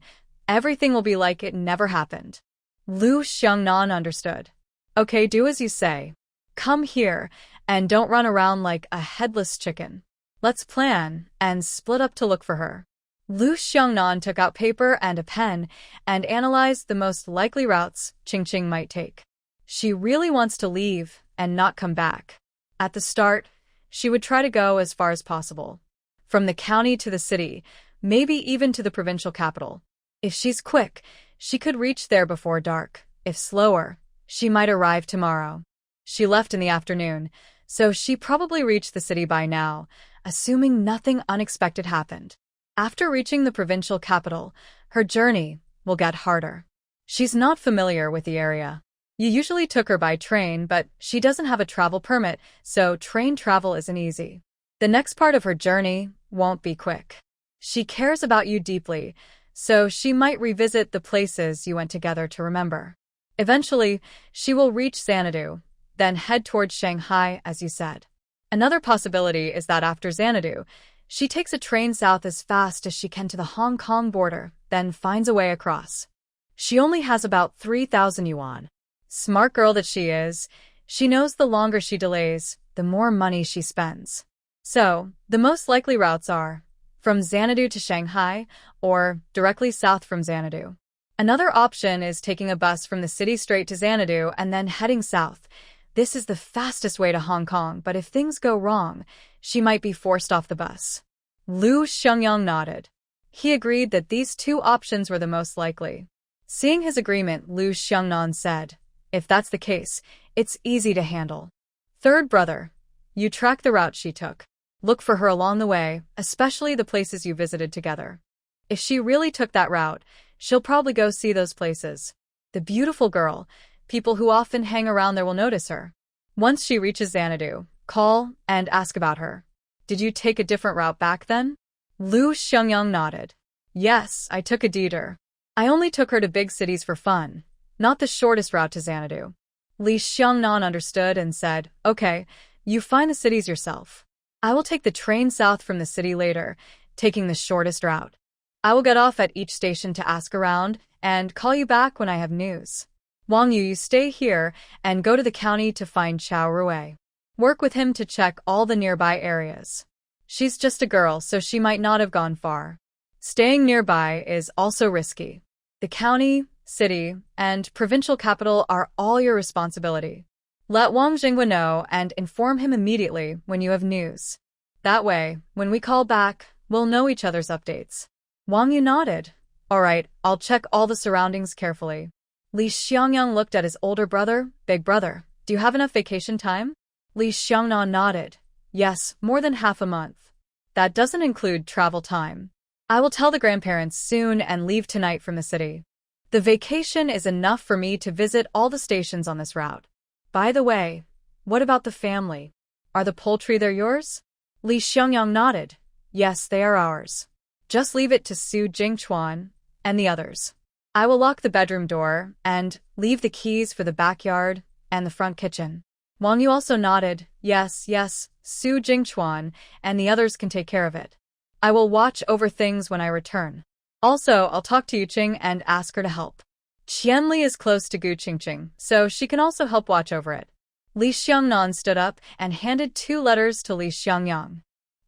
everything will be like it never happened. Lu Xiangnan understood. Okay, do as you say. Come here, and don't run around like a headless chicken. Let's plan and split up to look for her. Lu Xiangnan took out paper and a pen and analyzed the most likely routes Qingqing might take. She really wants to leave and not come back. At the start, she would try to go as far as possible. From the county to the city, maybe even to the provincial capital. If she's quick, she could reach there before dark. If slower, she might arrive tomorrow. She left in the afternoon, so she probably reached the city by now, assuming nothing unexpected happened. After reaching the provincial capital, her journey will get harder. She's not familiar with the area. You usually took her by train, but she doesn't have a travel permit, so train travel isn't easy. The next part of her journey won't be quick. She cares about you deeply, so she might revisit the places you went together to remember. Eventually, she will reach Xanadu, then head towards Shanghai, as you said. Another possibility is that after Xanadu, she takes a train south as fast as she can to the Hong Kong border, then finds a way across. She only has about 3,000 yuan. Smart girl that she is, she knows the longer she delays, the more money she spends. So, the most likely routes are from Xanadu to Shanghai, or directly south from Xanadu. Another option is taking a bus from the city straight to Xanadu and then heading south. This is the fastest way to Hong Kong, but if things go wrong, she might be forced off the bus. Lu Xiangyang nodded. He agreed that these two options were the most likely. Seeing his agreement, Lu Xiangnan said, "If that's the case, it's easy to handle. Third brother, you track the route she took. Look for her along the way, especially the places you visited together. If she really took that route, she'll probably go see those places. The beautiful girl, people who often hang around there will notice her. Once she reaches Xanadu, call and ask about her." "Did you take a different route back then?" Lu Xiangyang nodded. "Yes, I took a detour. I only took her to big cities for fun, not the shortest route to Xanadu." Li Xiangnan understood and said, "Okay, you find the cities yourself. I will take the train south from the city later, taking the shortest route. I will get off at each station to ask around and call you back when I have news. Wang Yu, you stay here and go to the county to find Chao Rui. Work with him to check all the nearby areas. She's just a girl, so she might not have gone far. Staying nearby is also risky. The county, city, and provincial capital are all your responsibility. Let Wang Jinghua know and inform him immediately when you have news. That way, when we call back, we'll know each other's updates." Wang Yu nodded. "All right, I'll check all the surroundings carefully." Li Xiangyang looked at his older brother. "Big brother, do you have enough vacation time?" Li Xiangnan nodded. "Yes, more than half a month. That doesn't include travel time. I will tell the grandparents soon and leave tonight from the city. The vacation is enough for me to visit all the stations on this route. By the way, what about the family? Are the poultry there yours?" Li Xiangyang nodded. "Yes, they are ours. Just leave it to Su Jingchuan and the others. I will lock the bedroom door and leave the keys for the backyard and the front kitchen." Wang Yu also nodded. Yes, Su Jingchuan and the others can take care of it. I will watch over things when I return. Also, I'll talk to Yuqing and ask her to help. Qianli is close to Gu Qingqing, so she can also help watch over it." Li Xiangnan stood up and handed 2 letters to Li Xiangyang.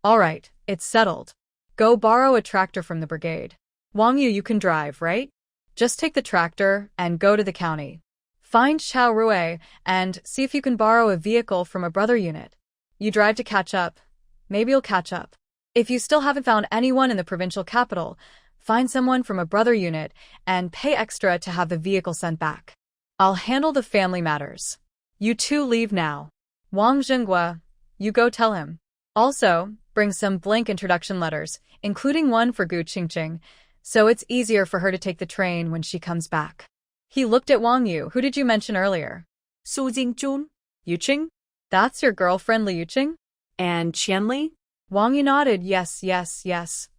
"All right, it's settled. Go borrow a tractor from the brigade. Wang Yu, you can drive, right? Just take the tractor and go to the county. Find Chao Rui and see if you can borrow a vehicle from a brother unit. You drive to catch up. Maybe you'll catch up. If you still haven't found anyone in the provincial capital, find someone from a brother unit and pay extra to have the vehicle sent back. I'll handle the family matters. You two leave now. Wang Jinghua, you go tell him. Also, bring some blank introduction letters, including one for Gu Qingqing, so it's easier for her to take the train when she comes back." He looked at Wang Yu. "Who did you mention earlier?" Su Jingchun, Yuqing, "That's your girlfriend Li Yuqing?" and Qianli. Wang Yu nodded. Yes,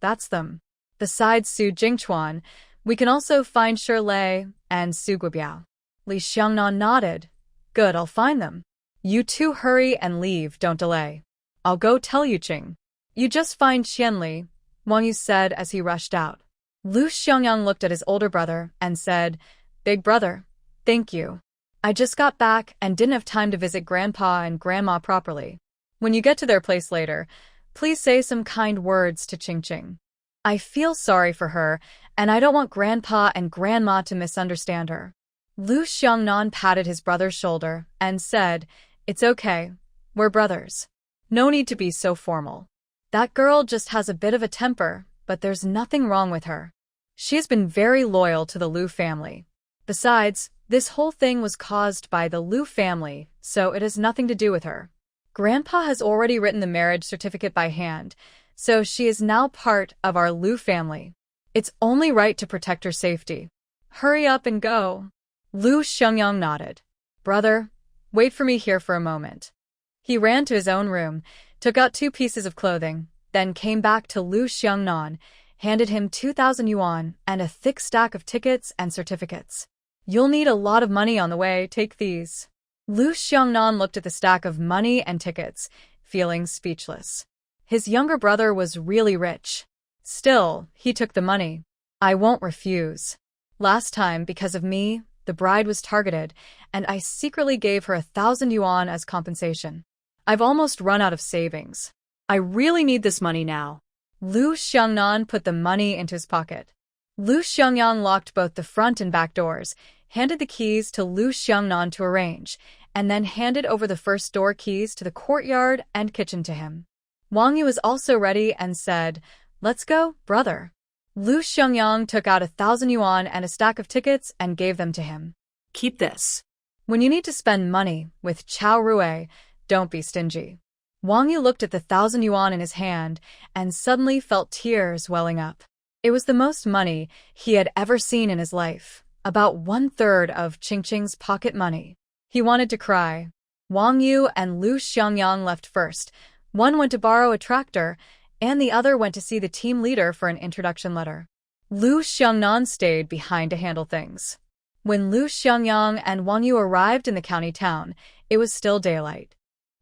that's them. Besides Su Jingchuan, we can also find Shirlei and Su Guobiao." Li Xiangnan nodded. "Good, I'll find them. You two hurry and leave, don't delay. I'll go tell Yuqing. You just find Qianli," Wang Yu said as he rushed out. Lu Xiangyang looked at his older brother and said, "Big brother, thank you. I just got back and didn't have time to visit Grandpa and Grandma properly. When you get to their place later, please say some kind words to Qingqing. I feel sorry for her, and I don't want Grandpa and Grandma to misunderstand her." Lu Xiangnan patted his brother's shoulder and said, "It's okay. We're brothers. No need to be so formal. That girl just has a bit of a temper, but there's nothing wrong with her. She has been very loyal to the Lu family. Besides, this whole thing was caused by the Lu family, so it has nothing to do with her. Grandpa has already written the marriage certificate by hand, so she is now part of our Lu family. It's only right to protect her safety. Hurry up and go." Lu Xiangyang nodded. "Brother, wait for me here for a moment." He ran to his own room, took out 2 pieces of clothing, then came back to Lu Xiangnan, handed him 2,000 yuan and a thick stack of tickets and certificates. "You'll need a lot of money on the way, take these." Lu Xiangnan looked at the stack of money and tickets, feeling speechless. His younger brother was really rich. Still, he took the money. "I won't refuse. Last time, because of me, the bride was targeted, and I secretly gave her 1,000 yuan as compensation. I've almost run out of savings. I really need this money now." Lu Xiangnan put the money into his pocket. Lu Xiangyang locked both the front and back doors, handed the keys to Lu Xiangnan to arrange, and then handed over the first door keys to the courtyard and kitchen to him. Wang Yu was also ready and said, "Let's go, brother." Lu Xiangyang took out 1,000 yuan and a stack of tickets and gave them to him. "Keep this. When you need to spend money with Chao Rui, don't be stingy." Wang Yu looked at the 1,000 yuan in his hand and suddenly felt tears welling up. It was the most money he had ever seen in his life, about 1/3 of Qingqing's pocket money. He wanted to cry. Wang Yu and Lu Xiangyang left first. One went to borrow a tractor, and the other went to see the team leader for an introduction letter. Lu Xiangnan stayed behind to handle things. When Lu Xiangyang and Wang Yu arrived in the county town, it was still daylight.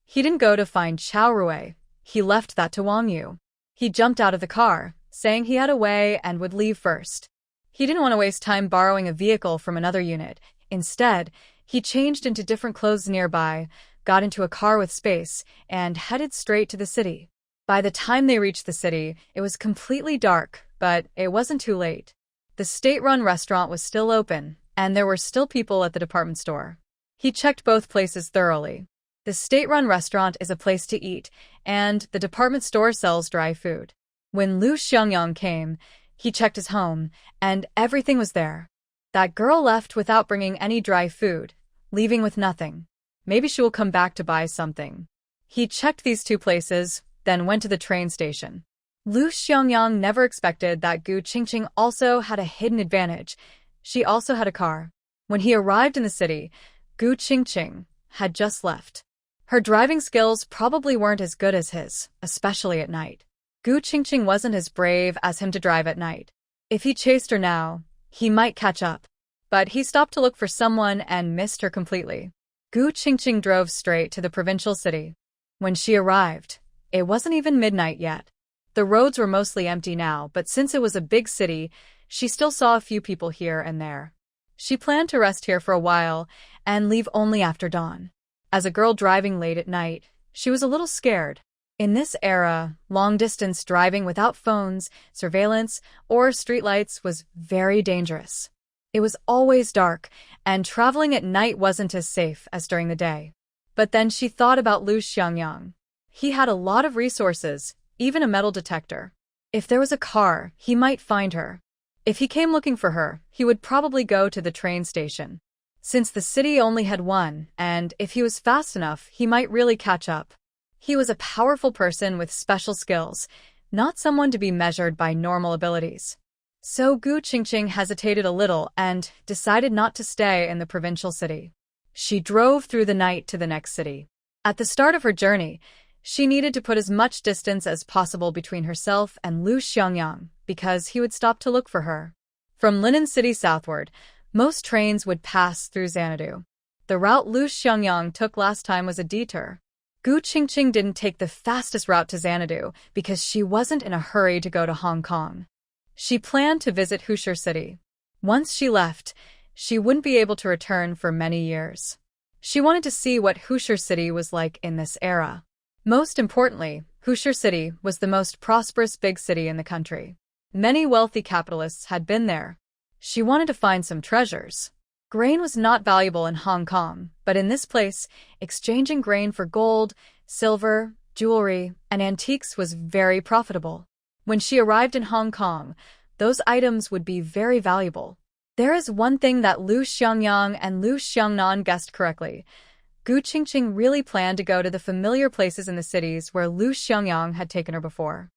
He didn't go to find Chao Rui. He left that to Wang Yu. He jumped out of the car, saying he had a way and would leave first. He didn't want to waste time borrowing a vehicle from another unit. Instead, he changed into different clothes nearby, got into a car with space, and headed straight to the city. By the time they reached the city, it was completely dark, but it wasn't too late. The state-run restaurant was still open, and there were still people at the department store. He checked both places thoroughly. The state-run restaurant is a place to eat, and the department store sells dry food. When Lu Xiangyang came, he checked his home, and everything was there. That girl left without bringing any dry food, leaving with nothing. Maybe she will come back to buy something. He checked these 2 places, then went to the train station. Lu Xiangyang never expected that Gu Qingqing also had a hidden advantage. She also had a car. When he arrived in the city, Gu Qingqing had just left. Her driving skills probably weren't as good as his, especially at night. Gu Qingqing wasn't as brave as him to drive at night. If he chased her now, he might catch up. But he stopped to look for someone and missed her completely. Gu Qingqing drove straight to the provincial city. When she arrived, it wasn't even midnight yet. The roads were mostly empty now, but since it was a big city, she still saw a few people here and there. She planned to rest here for a while and leave only after dawn. As a girl driving late at night, she was a little scared. In this era, long-distance driving without phones, surveillance, or streetlights was very dangerous. It was always dark, and traveling at night wasn't as safe as during the day. But then she thought about Lu Xiangyang. He had a lot of resources, even a metal detector. If there was a car, he might find her. If he came looking for her, he would probably go to the train station. Since the city only had one, and if he was fast enough, he might really catch up. He was a powerful person with special skills, not someone to be measured by normal abilities. So Gu Qingqing hesitated a little and decided not to stay in the provincial city. She drove through the night to the next city. At the start of her journey, she needed to put as much distance as possible between herself and Lu Xiangyang, because he would stop to look for her. From Linen City southward, most trains would pass through Xanadu. The route Lu Xiangyang took last time was a detour. Gu Qingqing didn't take the fastest route to Xanadu because she wasn't in a hurry to go to Hong Kong. She planned to visit Hushur City. Once she left, she wouldn't be able to return for many years. She wanted to see what Hushur City was like in this era. Most importantly, Hushur City was the most prosperous big city in the country. Many wealthy capitalists had been there. She wanted to find some treasures. Grain was not valuable in Hong Kong, but in this place, exchanging grain for gold, silver, jewelry, and antiques was very profitable. When she arrived in Hong Kong, those items would be very valuable. There is one thing that Lu Xiangyang and Lu Xiangnan guessed correctly. Gu Qingqing really planned to go to the familiar places in the cities where Lu Xiangyang had taken her before.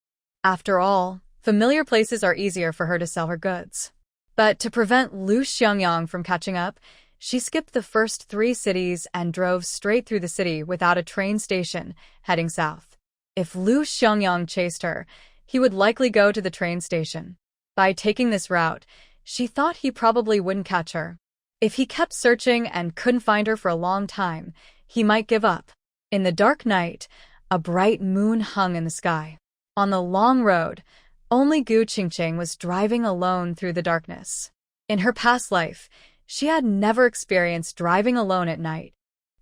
After all, familiar places are easier for her to sell her goods. But to prevent Lu Xiangyang from catching up, She skipped the first 3 cities and drove straight through the city without a train station, heading south. If Lu Xiangyang chased her, he would likely go to the train station. By taking this route, she thought he probably wouldn't catch her. If he kept searching and couldn't find her for a long time, he might give up. In the dark night, a bright moon hung in the sky. On the long road, only Gu Qingqing was driving alone through the darkness. In her past life, she had never experienced driving alone at night.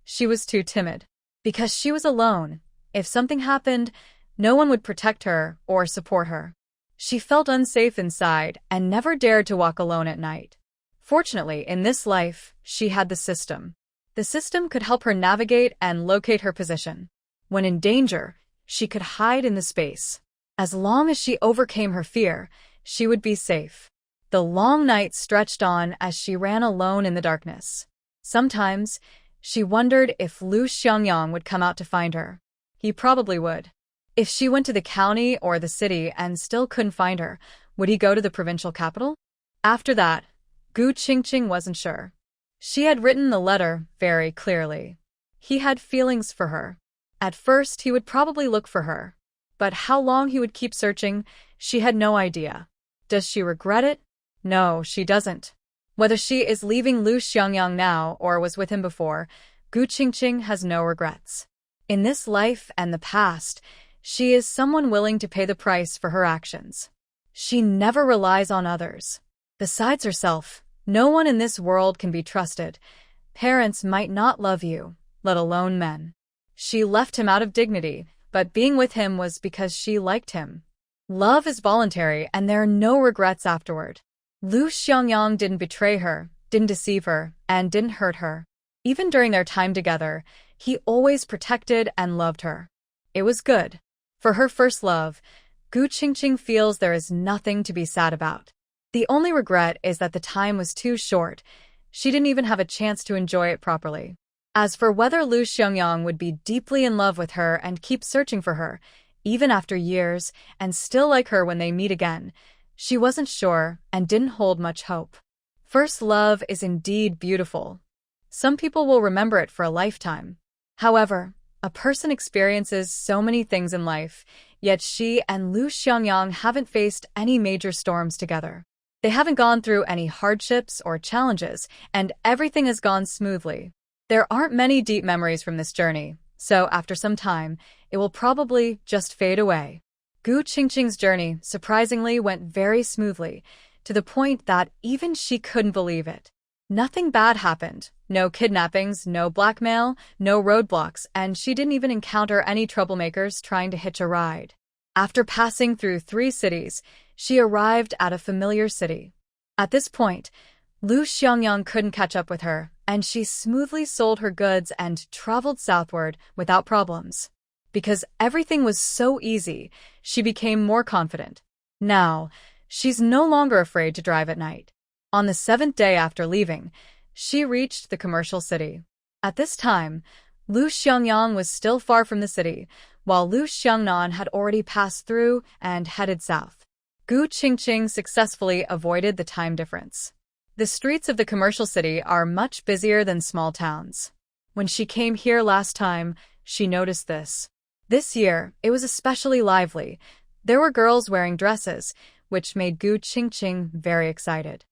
She was too timid. Because she was alone, if something happened, no one would protect her or support her. She felt unsafe inside and never dared to walk alone at night. Fortunately, in this life, she had the system. The system could help her navigate and locate her position. When in danger, she could hide in the space. As long as she overcame her fear, she would be safe. The long night stretched on as she ran alone in the darkness. Sometimes, she wondered if Lu Xiangyang would come out to find her. He probably would. If she went to the county or the city and still couldn't find her, would he go to the provincial capital? After that, Gu Qingqing wasn't sure. She had written the letter very clearly. He had feelings for her. At first, he would probably look for her. But how long he would keep searching, she had no idea. Does she regret it? No, she doesn't. Whether she is leaving Lu Xiangyang now or was with him before, Gu Qingqing has no regrets. In this life and the past, she is someone willing to pay the price for her actions. She never relies on others. Besides herself, no one in this world can be trusted. Parents might not love you, let alone men. She left him out of dignity, but being with him was because she liked him. Love is voluntary and there are no regrets afterward. Lu Xiangyang didn't betray her, didn't deceive her, and didn't hurt her. Even during their time together, he always protected and loved her. It was good. For her first love, Gu Qingqing feels there is nothing to be sad about. The only regret is that the time was too short. She didn't even have a chance to enjoy it properly. As for whether Lu Xiangyang would be deeply in love with her and keep searching for her, even after years, and still like her when they meet again, she wasn't sure and didn't hold much hope. First love is indeed beautiful. Some people will remember it for a lifetime. However, a person experiences so many things in life, yet she and Lu Xiangyang haven't faced any major storms together. They haven't gone through any hardships or challenges, and everything has gone smoothly. There aren't many deep memories from this journey, so after some time, it will probably just fade away. Gu Qingqing's journey, surprisingly, went very smoothly, to the point that even she couldn't believe it. Nothing bad happened. No kidnappings, no blackmail, no roadblocks, and she didn't even encounter any troublemakers trying to hitch a ride. After passing through 3 cities, she arrived at a familiar city. At this point, Lu Xiangyang couldn't catch up with her, and she smoothly sold her goods and traveled southward without problems. Because everything was so easy, she became more confident. Now, she's no longer afraid to drive at night. On the 7th day after leaving, she reached the commercial city. At this time, Lu Xiangyang was still far from the city, while Lu Xiangnan had already passed through and headed south. Gu Qingqing successfully avoided the time difference. The streets of the commercial city are much busier than small towns. When she came here last time, she noticed this. This year, it was especially lively. There were girls wearing dresses, which made Gu Qingqing very excited.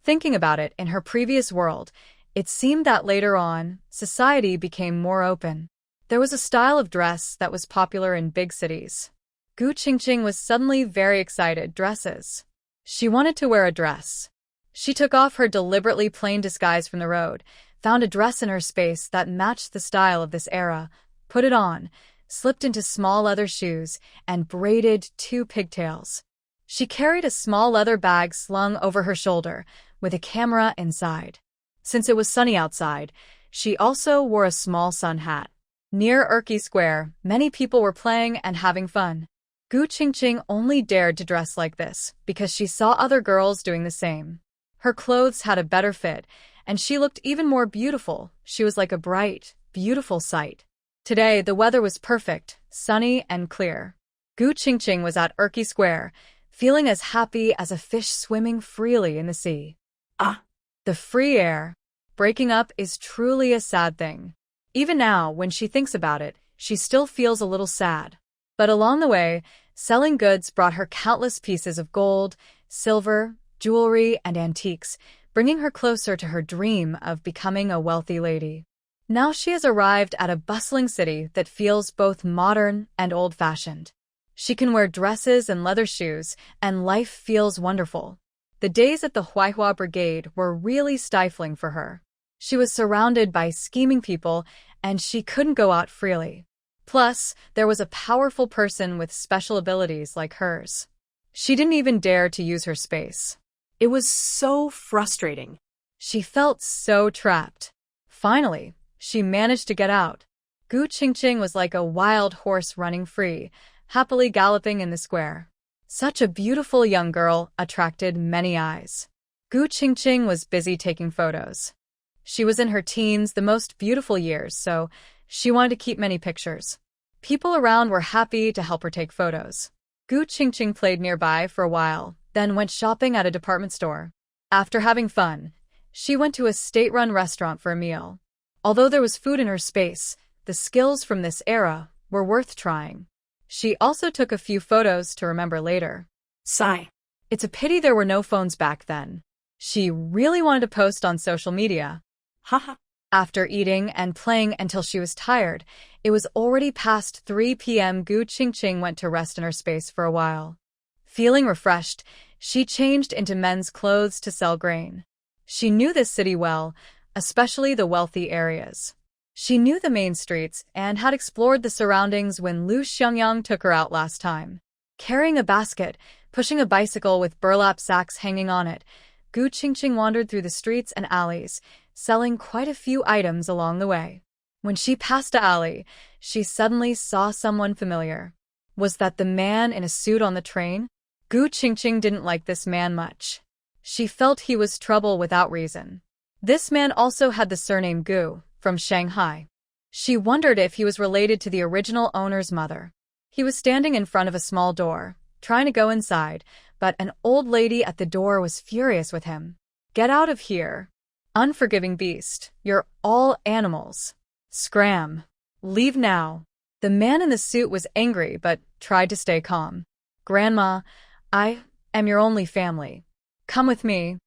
Thinking about it, in her previous world, it seemed that later on, society became more open. There was a style of dress that was popular in big cities. Gu Qingqing was suddenly very excited. Dresses. She wanted to wear a dress. She took off her deliberately plain disguise from the road, found a dress in her space that matched the style of this era, put it on, slipped into small leather shoes, and braided 2 pigtails. She carried a small leather bag slung over her shoulder, with a camera inside. Since it was sunny outside, she also wore a small sun hat. Near Urki Square, many people were playing and having fun. Gu Qingqing only dared to dress like this because she saw other girls doing the same. Her clothes had a better fit, and she looked even more beautiful. She was like a bright, beautiful sight. Today, the weather was perfect, sunny and clear. Gu Qingqing was at Urki Square, feeling as happy as a fish swimming freely in the sea. The free air, Breaking up is truly a sad thing. Even now, when she thinks about it, she still feels a little sad. But along the way, selling goods brought her countless pieces of gold, silver, jewelry, and antiques, bringing her closer to her dream of becoming a wealthy lady. Now she has arrived at a bustling city that feels both modern and old-fashioned. She can wear dresses and leather shoes, and life feels wonderful. The days at the Huaihua Brigade were really stifling for her. She was surrounded by scheming people, and she couldn't go out freely. Plus, there was a powerful person with special abilities like hers. She didn't even dare to use her space. It was so frustrating. She felt so trapped. Finally, she managed to get out. Gu Qingqing was like a wild horse running free, happily galloping in the square. Such a beautiful young girl attracted many eyes. Gu Qingqing was busy taking photos. She was in her teens, the most beautiful years, so she wanted to keep many pictures. People around were happy to help her take photos. Gu Qingqing played nearby for a while, then went shopping at a department store. After having fun, she went to a state-run restaurant for a meal. Although there was food in her space, the skills from this era were worth trying. She also took a few photos to remember later. Sigh. It's a pity there were no phones back then. She really wanted to post on social media. Haha. After eating and playing until she was tired, it was already past 3 p.m. Gu Qingqing went to rest in her space for a while. Feeling refreshed, she changed into men's clothes to sell grain. She knew this city well, especially the wealthy areas. She knew the main streets and had explored the surroundings when Lu Xiangyang took her out last time. Carrying a basket, pushing a bicycle with burlap sacks hanging on it, Gu Qingqing wandered through the streets and alleys, selling quite a few items along the way. When she passed an alley, she suddenly saw someone familiar. Was that the man in a suit on the train? Gu Qingqing didn't like this man much. She felt he was trouble without reason. This man also had the surname Gu, from Shanghai. She wondered if he was related to the original owner's mother. He was standing in front of a small door, trying to go inside, but an old lady at the door was furious with him. "Get out of here. Unforgiving beast, you're all animals. Scram. Leave now." The man in the suit was angry but tried to stay calm. "Grandma, I am your only family. Come with me.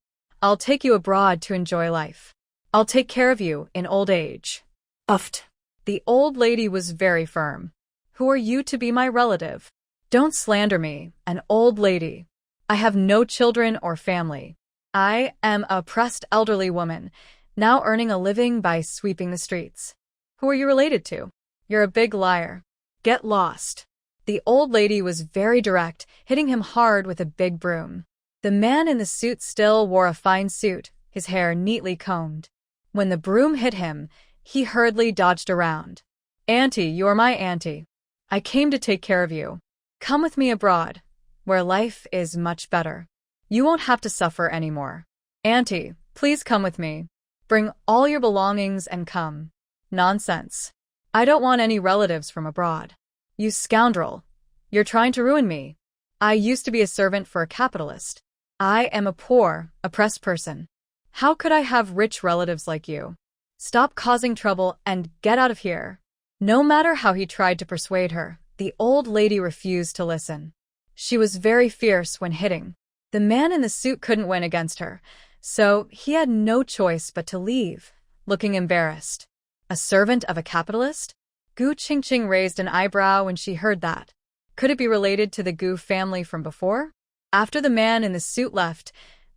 I'll take you abroad to enjoy life. I'll take care of you in old age." Uffed. The old lady was very firm. "Who are you to be my relative? Don't slander me, an old lady. I have no children or family. I am a oppressed elderly woman, now earning a living by sweeping the streets. Who are you related to? You're a big liar. Get lost." The old lady was very direct, hitting him hard with a big broom. The man in the suit still wore a fine suit, his hair neatly combed. When the broom hit him, he hurriedly dodged around. "Auntie, you're my auntie. I came to take care of you. Come with me abroad, where life is much better. You won't have to suffer anymore. Auntie, please come with me. Bring all your belongings and come." "Nonsense. I don't want any relatives from abroad. You scoundrel. You're trying to ruin me. I used to be a servant for a capitalist. I am a poor, oppressed person. How could I have rich relatives like you? Stop causing trouble and get out of here." No matter how he tried to persuade her, the old lady refused to listen. She was very fierce when hitting. The man in the suit couldn't win against her, so he had no choice but to leave, looking embarrassed. A servant of a capitalist? Gu Qingqing raised an eyebrow when she heard that. Could it be related to the Gu family from before? After the man in the suit left,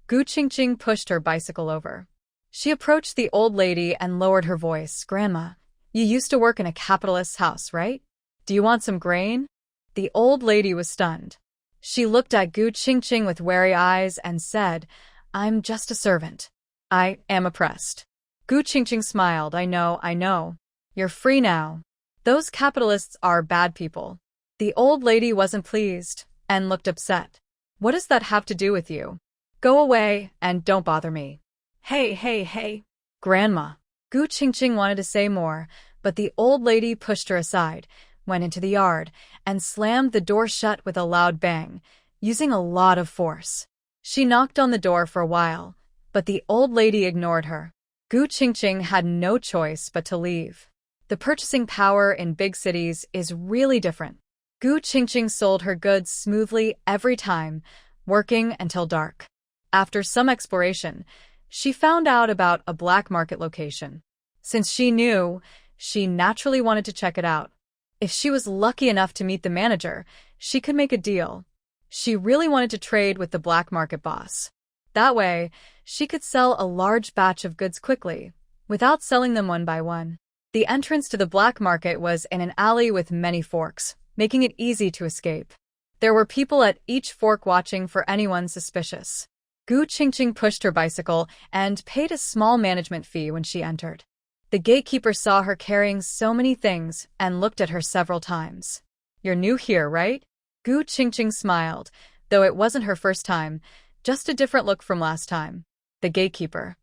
Gu Qingqing pushed her bicycle over. She approached the old lady and lowered her voice. "Grandma, you used to work in a capitalist's house, right? Do you want some grain?" The old lady was stunned. She looked at Gu Qingqing with wary eyes and said, "I'm just a servant. I am oppressed." Gu Qingqing smiled. I know. You're free now. Those capitalists are bad people." The old lady wasn't pleased and looked upset. "What does that have to do with you? Go away and don't bother me." Hey. Grandma. Gu Qingqing wanted to say more, but the old lady pushed her aside, went into the yard, and slammed the door shut with a loud bang, using a lot of force. She knocked on the door for a while, but the old lady ignored her. Gu Qingqing had no choice but to leave. The purchasing power in big cities is really different. Gu Qingqing sold her goods smoothly every time, working until dark. After some exploration, she found out about a black market location. Since she knew, she naturally wanted to check it out. If she was lucky enough to meet the manager, she could make a deal. She really wanted to trade with the black market boss. That way, she could sell a large batch of goods quickly, without selling them one by one. The entrance to the black market was in an alley with many forks, making it easy to escape. There were people at each fork watching for anyone suspicious. Gu Qingqing pushed her bicycle and paid a small management fee when she entered. The gatekeeper saw her carrying so many things and looked at her several times. "You're new here, right?" Gu Qingqing smiled, though it wasn't her first time, just a different look from last time. The gatekeeper.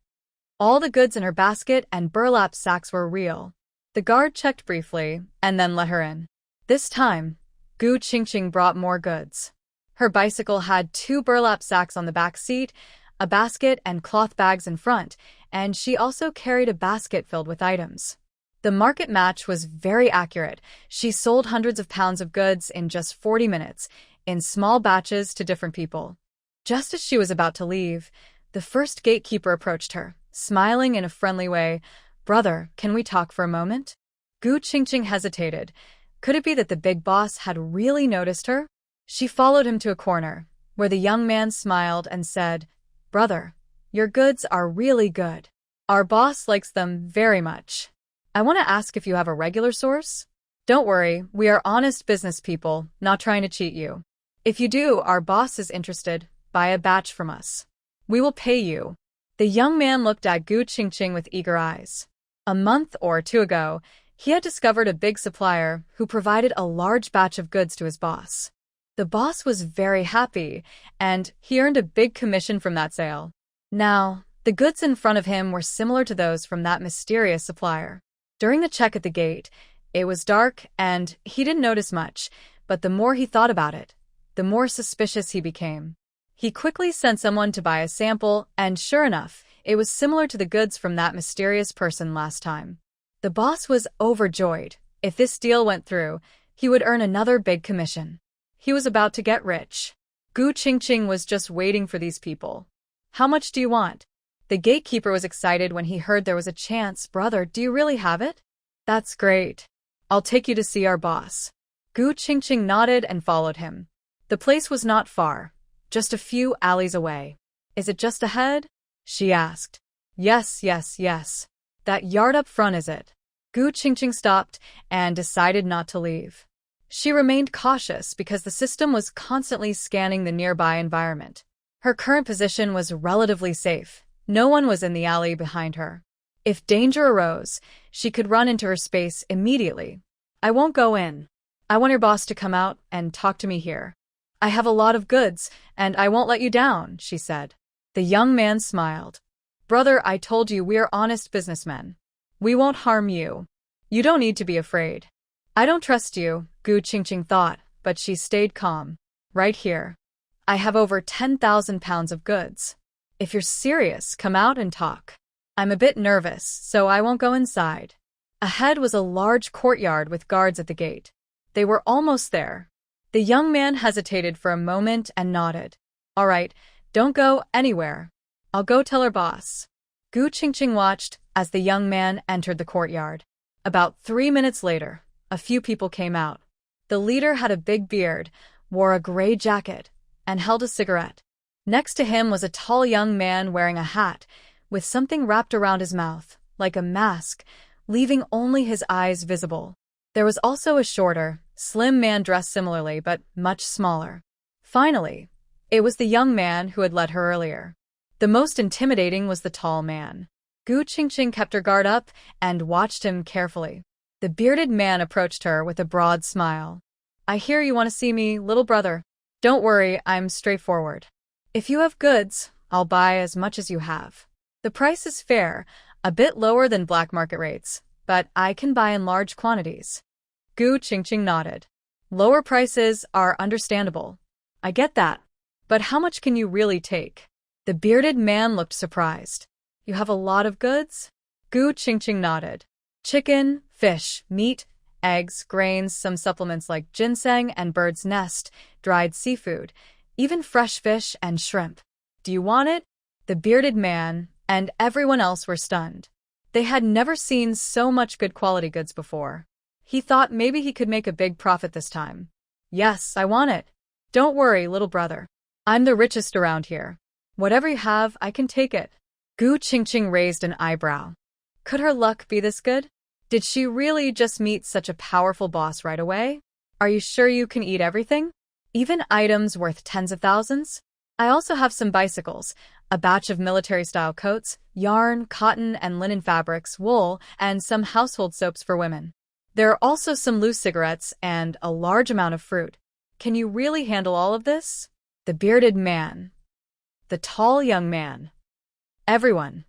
All the goods in her basket and burlap sacks were real. The guard checked briefly and then let her in. This time, Gu Qingqing brought more goods. Her bicycle had 2 burlap sacks on the back seat, a basket and cloth bags in front, and she also carried a basket filled with items. The market match was very accurate. She sold hundreds of pounds of goods in just 40 minutes, in small batches to different people. Just as she was about to leave, the first gatekeeper approached her, smiling in a friendly way. "Brother, can we talk for a moment?" Gu Qingqing hesitated. Could it be that the big boss had really noticed her? She followed him to a corner, where the young man smiled and said, "Brother, your goods are really good. Our boss likes them very much. I want to ask if you have a regular source? Don't worry, we are honest business people, not trying to cheat you. If you do, our boss is interested. Buy a batch from us. We will pay you." The young man looked at Gu Qingqing with eager eyes. A month or 2 ago, he had discovered a big supplier who provided a large batch of goods to his boss. The boss was very happy, and he earned a big commission from that sale. Now, the goods in front of him were similar to those from that mysterious supplier. During the check at the gate, it was dark and he didn't notice much, but the more he thought about it, the more suspicious he became. He quickly sent someone to buy a sample, and sure enough, it was similar to the goods from that mysterious person last time. The boss was overjoyed. If this deal went through, he would earn another big commission. He was about to get rich. Gu Qingqing was just waiting for these people. "How much do you want?" The gatekeeper was excited when he heard there was a chance. "Brother, do you really have it?" "That's great. I'll take you to see our boss." Gu Qingqing nodded and followed him. The place was not far, just a few alleys away. "Is it just ahead?" she asked. Yes. That yard up front is it." Gu Qingqing stopped and decided not to leave. She remained cautious because the system was constantly scanning the nearby environment. Her current position was relatively safe. No one was in the alley behind her. If danger arose, she could run into her space immediately. "I won't go in. I want your boss to come out and talk to me here. I have a lot of goods, and I won't let you down," she said. The young man smiled. "Brother, I told you we are honest businessmen. We won't harm you. You don't need to be afraid." "I don't trust you," Gu Qingqing thought, but she stayed calm. "Right here. I have over 10,000 pounds of goods. If you're serious, come out and talk. I'm a bit nervous, so I won't go inside." Ahead was a large courtyard with guards at the gate. They were almost there. The young man hesitated for a moment and nodded. "All right, don't go anywhere. I'll go tell our boss." Gu Qingqing watched as the young man entered the courtyard. About 3 minutes later, a few people came out. The leader had a big beard, wore a gray jacket, and held a cigarette. Next to him was a tall young man wearing a hat, with something wrapped around his mouth, like a mask, leaving only his eyes visible. There was also a shorter, slim man dressed similarly but much smaller. Finally, it was the young man who had led her earlier. The most intimidating was the tall man. Gu Qingqing kept her guard up and watched him carefully. The bearded man approached her with a broad smile. "I hear you want to see me, little brother. Don't worry, I'm straightforward. If you have goods, I'll buy as much as you have. The price is fair, a bit lower than black market rates, but I can buy in large quantities." Gu Qingqing nodded. "Lower prices are understandable. I get that. But how much can you really take?" The bearded man looked surprised. "You have a lot of goods?" Gu Qingqing nodded. Chicken, fish, meat, eggs, grains, some supplements like ginseng and bird's nest, dried seafood, even fresh fish and shrimp. Do you want it? The bearded man and everyone else were stunned. They had never seen so much good quality goods before. He thought maybe he could make a big profit this time. Yes, I want it. Don't worry, little brother. I'm the richest around here. Whatever you have, I can take it. Gu Qingqing raised an eyebrow. Could her luck be this good? Did she really just meet such a powerful boss right away? Are you sure you can eat everything? Even items worth tens of thousands? I also have some bicycles, a batch of military-style coats, yarn, cotton and linen fabrics, wool, and some household soaps for women. There are also some loose cigarettes and a large amount of fruit. Can you really handle all of this? The bearded man. The tall young man. Everyone.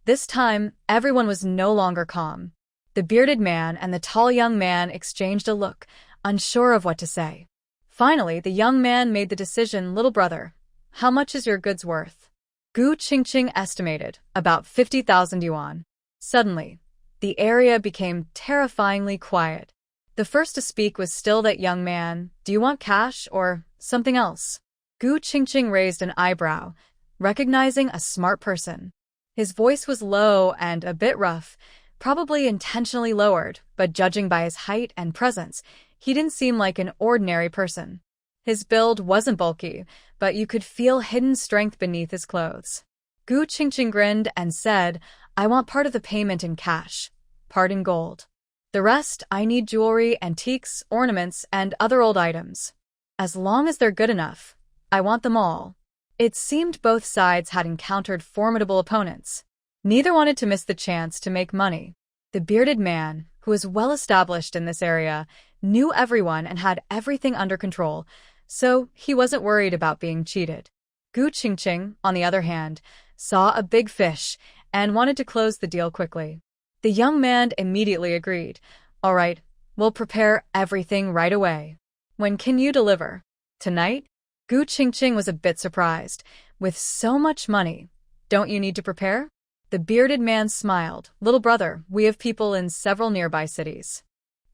This time, everyone was no longer calm. The bearded man and the tall young man exchanged a look, unsure of what to say. Finally, the young man made the decision. Little brother, how much is your goods worth? Gu Qingqing estimated, about 50,000 yuan. Suddenly, the area became terrifyingly quiet. The first to speak was still that young man. Do you want cash or something else? Gu Qingqing raised an eyebrow, recognizing a smart person. His voice was low and a bit rough, probably intentionally lowered, but judging by his height and presence, he didn't seem like an ordinary person. His build wasn't bulky, but you could feel hidden strength beneath his clothes. Gu Qingqing grinned and said, I want part of the payment in cash, part in gold. The rest, I need jewelry, antiques, ornaments, and other old items. As long as they're good enough, I want them all. It seemed both sides had encountered formidable opponents. Neither wanted to miss the chance to make money. The bearded man, who was well established in this area, knew everyone and had everything under control, so he wasn't worried about being cheated. Gu Qingqing, on the other hand, saw a big fish and wanted to close the deal quickly. The young man immediately agreed. All right, we'll prepare everything right away. When can you deliver? Tonight? Gu Qingqing was a bit surprised. With so much money, don't you need to prepare? The bearded man smiled. Little brother, we have people in several nearby cities.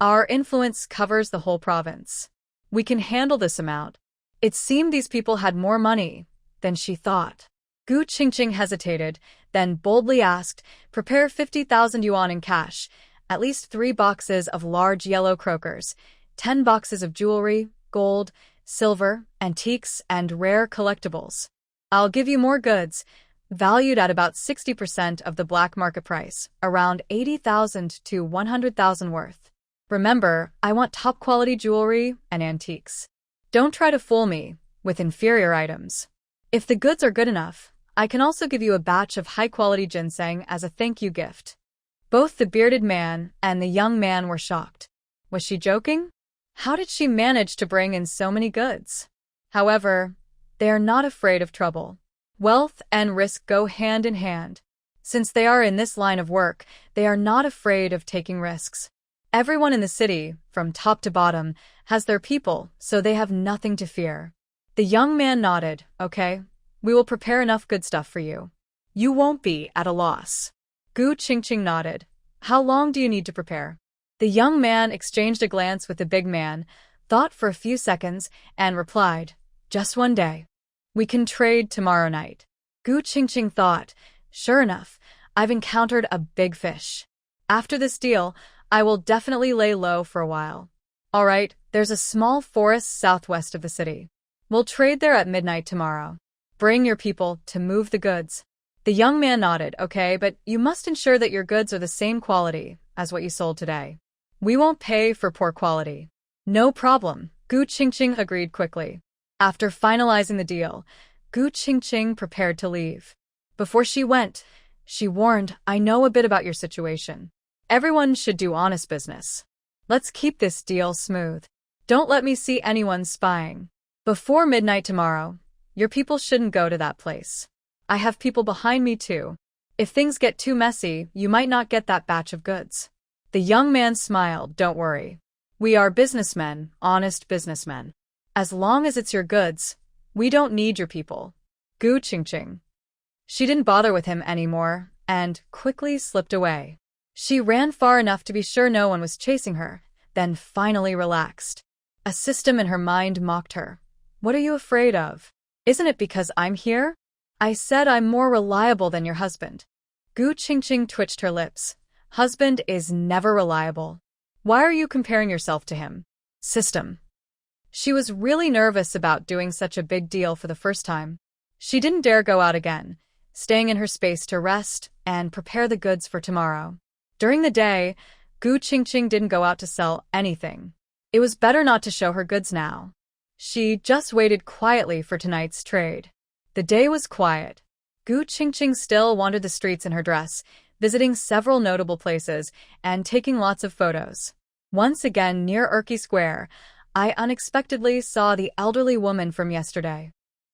Our influence covers the whole province. We can handle this amount. It seemed these people had more money than she thought. Gu Qingqing hesitated, then boldly asked, prepare 50,000 yuan in cash, at least 3 boxes of large yellow croakers, 10 boxes of jewelry, gold, silver, antiques, and rare collectibles. I'll give you more goods, valued at about 60% of the black market price, around 80,000 to 100,000 worth. Remember, I want top-quality jewelry and antiques. Don't try to fool me with inferior items. If the goods are good enough, I can also give you a batch of high-quality ginseng as a thank-you gift. Both the bearded man and the young man were shocked. Was she joking? How did she manage to bring in so many goods? However, they are not afraid of trouble. Wealth and risk go hand in hand. Since they are in this line of work, they are not afraid of taking risks. Everyone in the city, from top to bottom, has their people, so they have nothing to fear. The young man nodded. Okay, we will prepare enough good stuff for you. You won't be at a loss. Gu Qingqing nodded. How long do you need to prepare? The young man exchanged a glance with the big man, thought for a few seconds, and replied, just one day. We can trade tomorrow night. Gu Qingqing thought, sure enough, I've encountered a big fish. After this deal, I will definitely lay low for a while. All right, there's a small forest southwest of the city. We'll trade there at midnight tomorrow. Bring your people to move the goods. The young man nodded. Okay, but you must ensure that your goods are the same quality as what you sold today. We won't pay for poor quality. No problem, Gu Qingqing agreed quickly. After finalizing the deal, Gu Qingqing prepared to leave. Before she went, she warned, I know a bit about your situation. Everyone should do honest business. Let's keep this deal smooth. Don't let me see anyone spying. Before midnight tomorrow, your people shouldn't go to that place. I have people behind me too. If things get too messy, you might not get that batch of goods. The young man smiled. Don't worry. We are businessmen, honest businessmen. As long as it's your goods, we don't need your people. Gu Qingqing. She didn't bother with him anymore, and quickly slipped away. She ran far enough to be sure no one was chasing her, then finally relaxed. A system in her mind mocked her. What are you afraid of? Isn't it because I'm here? I said I'm more reliable than your husband. Gu Qingqing twitched her lips. Husband is never reliable. Why are you comparing yourself to him? System. She was really nervous about doing such a big deal for the first time. She didn't dare go out again, staying in her space to rest and prepare the goods for tomorrow. During the day, Gu Qingqing didn't go out to sell anything. It was better not to show her goods now. She just waited quietly for tonight's trade. The day was quiet. Gu Qingqing still wandered the streets in her dress, visiting several notable places and taking lots of photos. Once again, near Urki Square, I unexpectedly saw the elderly woman from yesterday.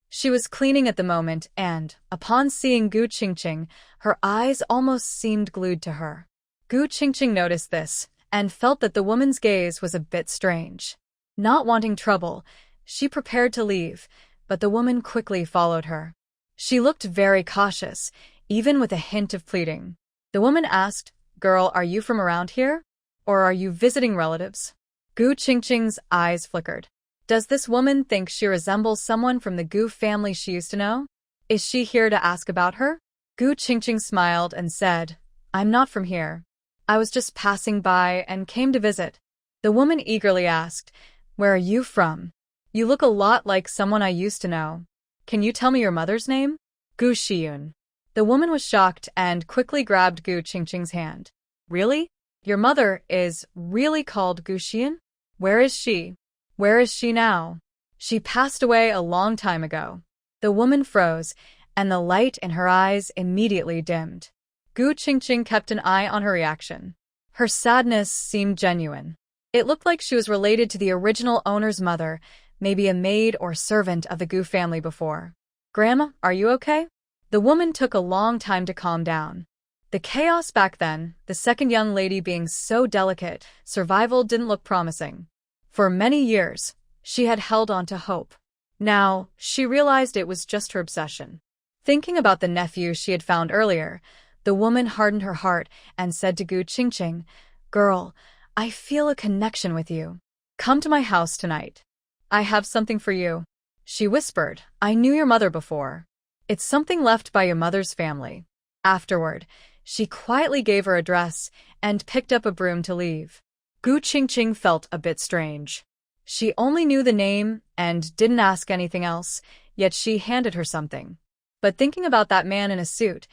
She was cleaning at the moment and, upon seeing Gu Qingqing, her eyes almost seemed glued to her. Gu Qingqing noticed this and felt that the woman's gaze was a bit strange. Not wanting trouble, she prepared to leave, but the woman quickly followed her. She looked very cautious, even with a hint of pleading. The woman asked, "Girl, are you from around here? Or are you visiting relatives?" Gu Qingqing's eyes flickered. Does this woman think she resembles someone from the Gu family she used to know? Is she here to ask about her? Gu Qingqing smiled and said, I'm not from here. I was just passing by and came to visit. The woman eagerly asked, Where are you from? You look a lot like someone I used to know. Can you tell me your mother's name? Gu Shiyun. The woman was shocked and quickly grabbed Gu Qingqing's hand. Really? Your mother is really called Gu Shiyun? Where is she? Where is she now? She passed away a long time ago. The woman froze, and the light in her eyes immediately dimmed. Gu Qingqing kept an eye on her reaction. Her sadness seemed genuine. It looked like she was related to the original owner's mother, maybe a maid or servant of the Gu family before. Grandma, are you okay? The woman took a long time to calm down. The chaos back then, the second young lady being so delicate, survival didn't look promising. For many years, she had held on to hope. Now, she realized it was just her obsession. Thinking about the nephew she had found earlier, the woman hardened her heart and said to Gu Qingqing, Girl, I feel a connection with you. Come to my house tonight. I have something for you. She whispered, I knew your mother before. It's something left by your mother's family. Afterward, she quietly gave her address and picked up a broom to leave. Gu Qingqing felt a bit strange. She only knew the name and didn't ask anything else, yet she handed her something. But thinking about that man in a suit,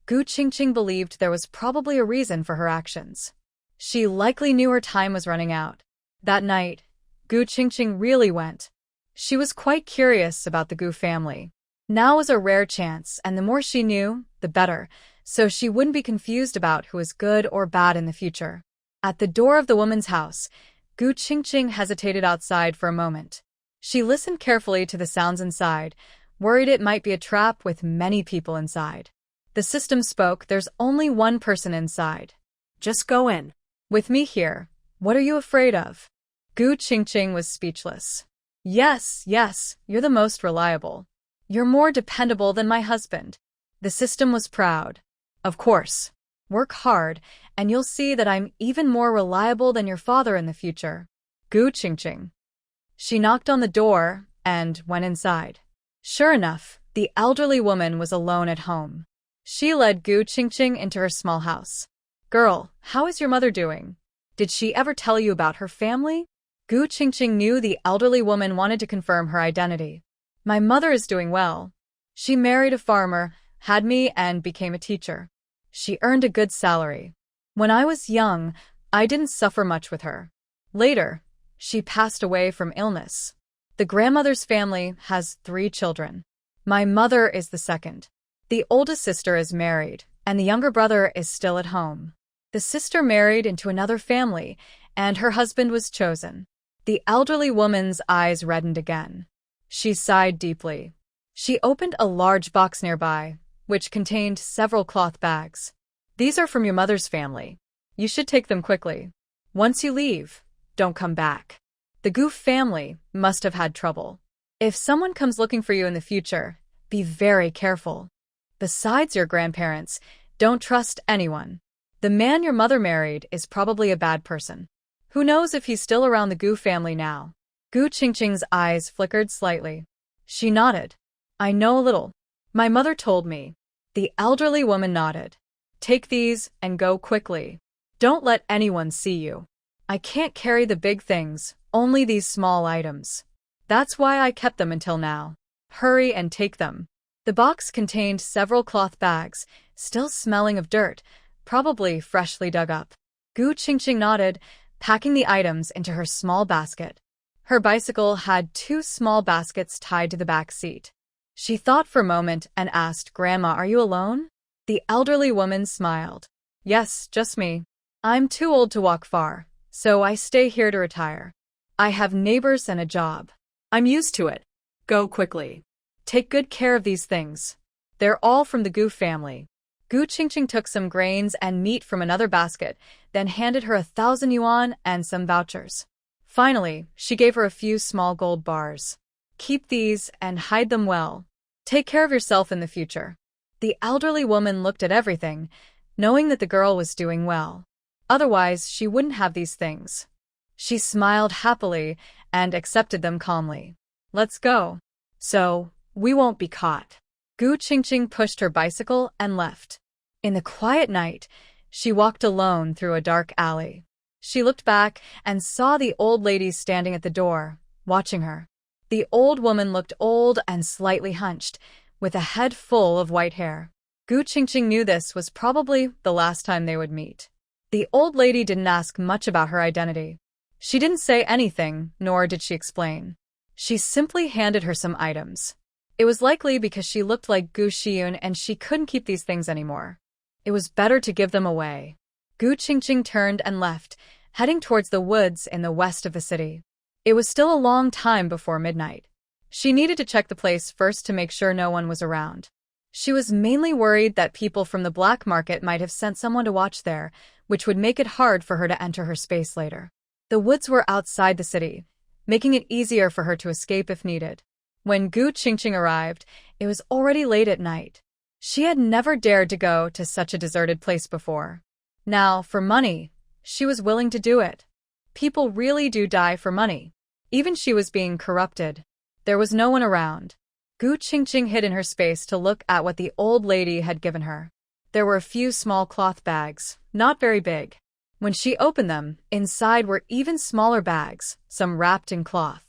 Gu Qingqing believed there was probably a reason for her actions. She likely knew her time was running out. That night, Gu Qingqing really went. She was quite curious about the Gu family. Now was a rare chance, and the more she knew, the better, so she wouldn't be confused about who was good or bad in the future. At the door of the woman's house, Gu Qingqing hesitated outside for a moment. She listened carefully to the sounds inside, worried it might be a trap with many people inside. The system spoke, There's only one person inside. Just go in. With me here, what are you afraid of? Gu Qingqing was speechless. Yes, you're the most reliable. You're more dependable than my husband. The system was proud. Of course. Work hard, and you'll see that I'm even more reliable than your father in the future. Gu Qingqing. She knocked on the door and went inside. Sure enough, the elderly woman was alone at home. She led Gu Qingqing into her small house. Girl, how is your mother doing? Did she ever tell you about her family? Gu Qingqing knew the elderly woman wanted to confirm her identity. My mother is doing well. She married a farmer, had me, and became a teacher. She earned a good salary. When I was young, I didn't suffer much with her. Later, she passed away from illness. The grandmother's family has 3 children. My mother is the second. The oldest sister is married, and the younger brother is still at home. The sister married into another family, and her husband was chosen. The elderly woman's eyes reddened again. She sighed deeply. She opened a large box nearby, which contained several cloth bags. These are from your mother's family. You should take them quickly. Once you leave, don't come back. The Gu family must have had trouble. If someone comes looking for you in the future, be very careful. Besides your grandparents, Don't trust anyone. The man your mother married is probably a bad person. Who knows if he's still around the Gu family now? Gu Qingqing's eyes flickered slightly. She nodded. I know a little. My mother told me. The elderly woman nodded. Take these and go quickly. Don't let anyone see you. I can't carry the big things, only these small items. That's why I kept them until now. Hurry and take them. The box contained several cloth bags, still smelling of dirt, probably freshly dug up. Gu Qingqing nodded, packing the items into her small basket. Her bicycle had 2 small baskets tied to the back seat. She thought for a moment and asked, Grandma, are you alone? The elderly woman smiled. Yes, just me. I'm too old to walk far, so I stay here to retire. I have neighbors and a job. I'm used to it. Go quickly. Take good care of these things. They're all from the Gu family. Gu Qingqing took some grains and meat from another basket, then handed her 1,000 yuan and some vouchers. Finally, she gave her a few small gold bars. Keep these and hide them well. Take care of yourself in the future. The elderly woman looked at everything, knowing that the girl was doing well. Otherwise, she wouldn't have these things. She smiled happily and accepted them calmly. Let's go. So, we won't be caught. Gu Qingqing pushed her bicycle and left. In the quiet night, she walked alone through a dark alley. She looked back and saw the old lady standing at the door, watching her. The old woman looked old and slightly hunched, with a head full of white hair. Gu Qingqing knew this was probably the last time they would meet. The old lady didn't ask much about her identity. She didn't say anything, nor did she explain. She simply handed her some items. It was likely because she looked like Gu Xiyun and she couldn't keep these things anymore. It was better to give them away. Gu Qingqing turned and left, heading towards the woods in the west of the city. It was still a long time before midnight. She needed to check the place first to make sure no one was around. She was mainly worried that people from the black market might have sent someone to watch there, which would make it hard for her to enter her space later. The woods were outside the city, making it easier for her to escape if needed. When Gu Qingqing arrived, it was already late at night. She had never dared to go to such a deserted place before. Now, for money, she was willing to do it. People really do die for money. Even she was being corrupted. There was no one around. Gu Qingqing hid in her space to look at what the old lady had given her. There were a few small cloth bags, not very big. When she opened them, inside were even smaller bags, some wrapped in cloth.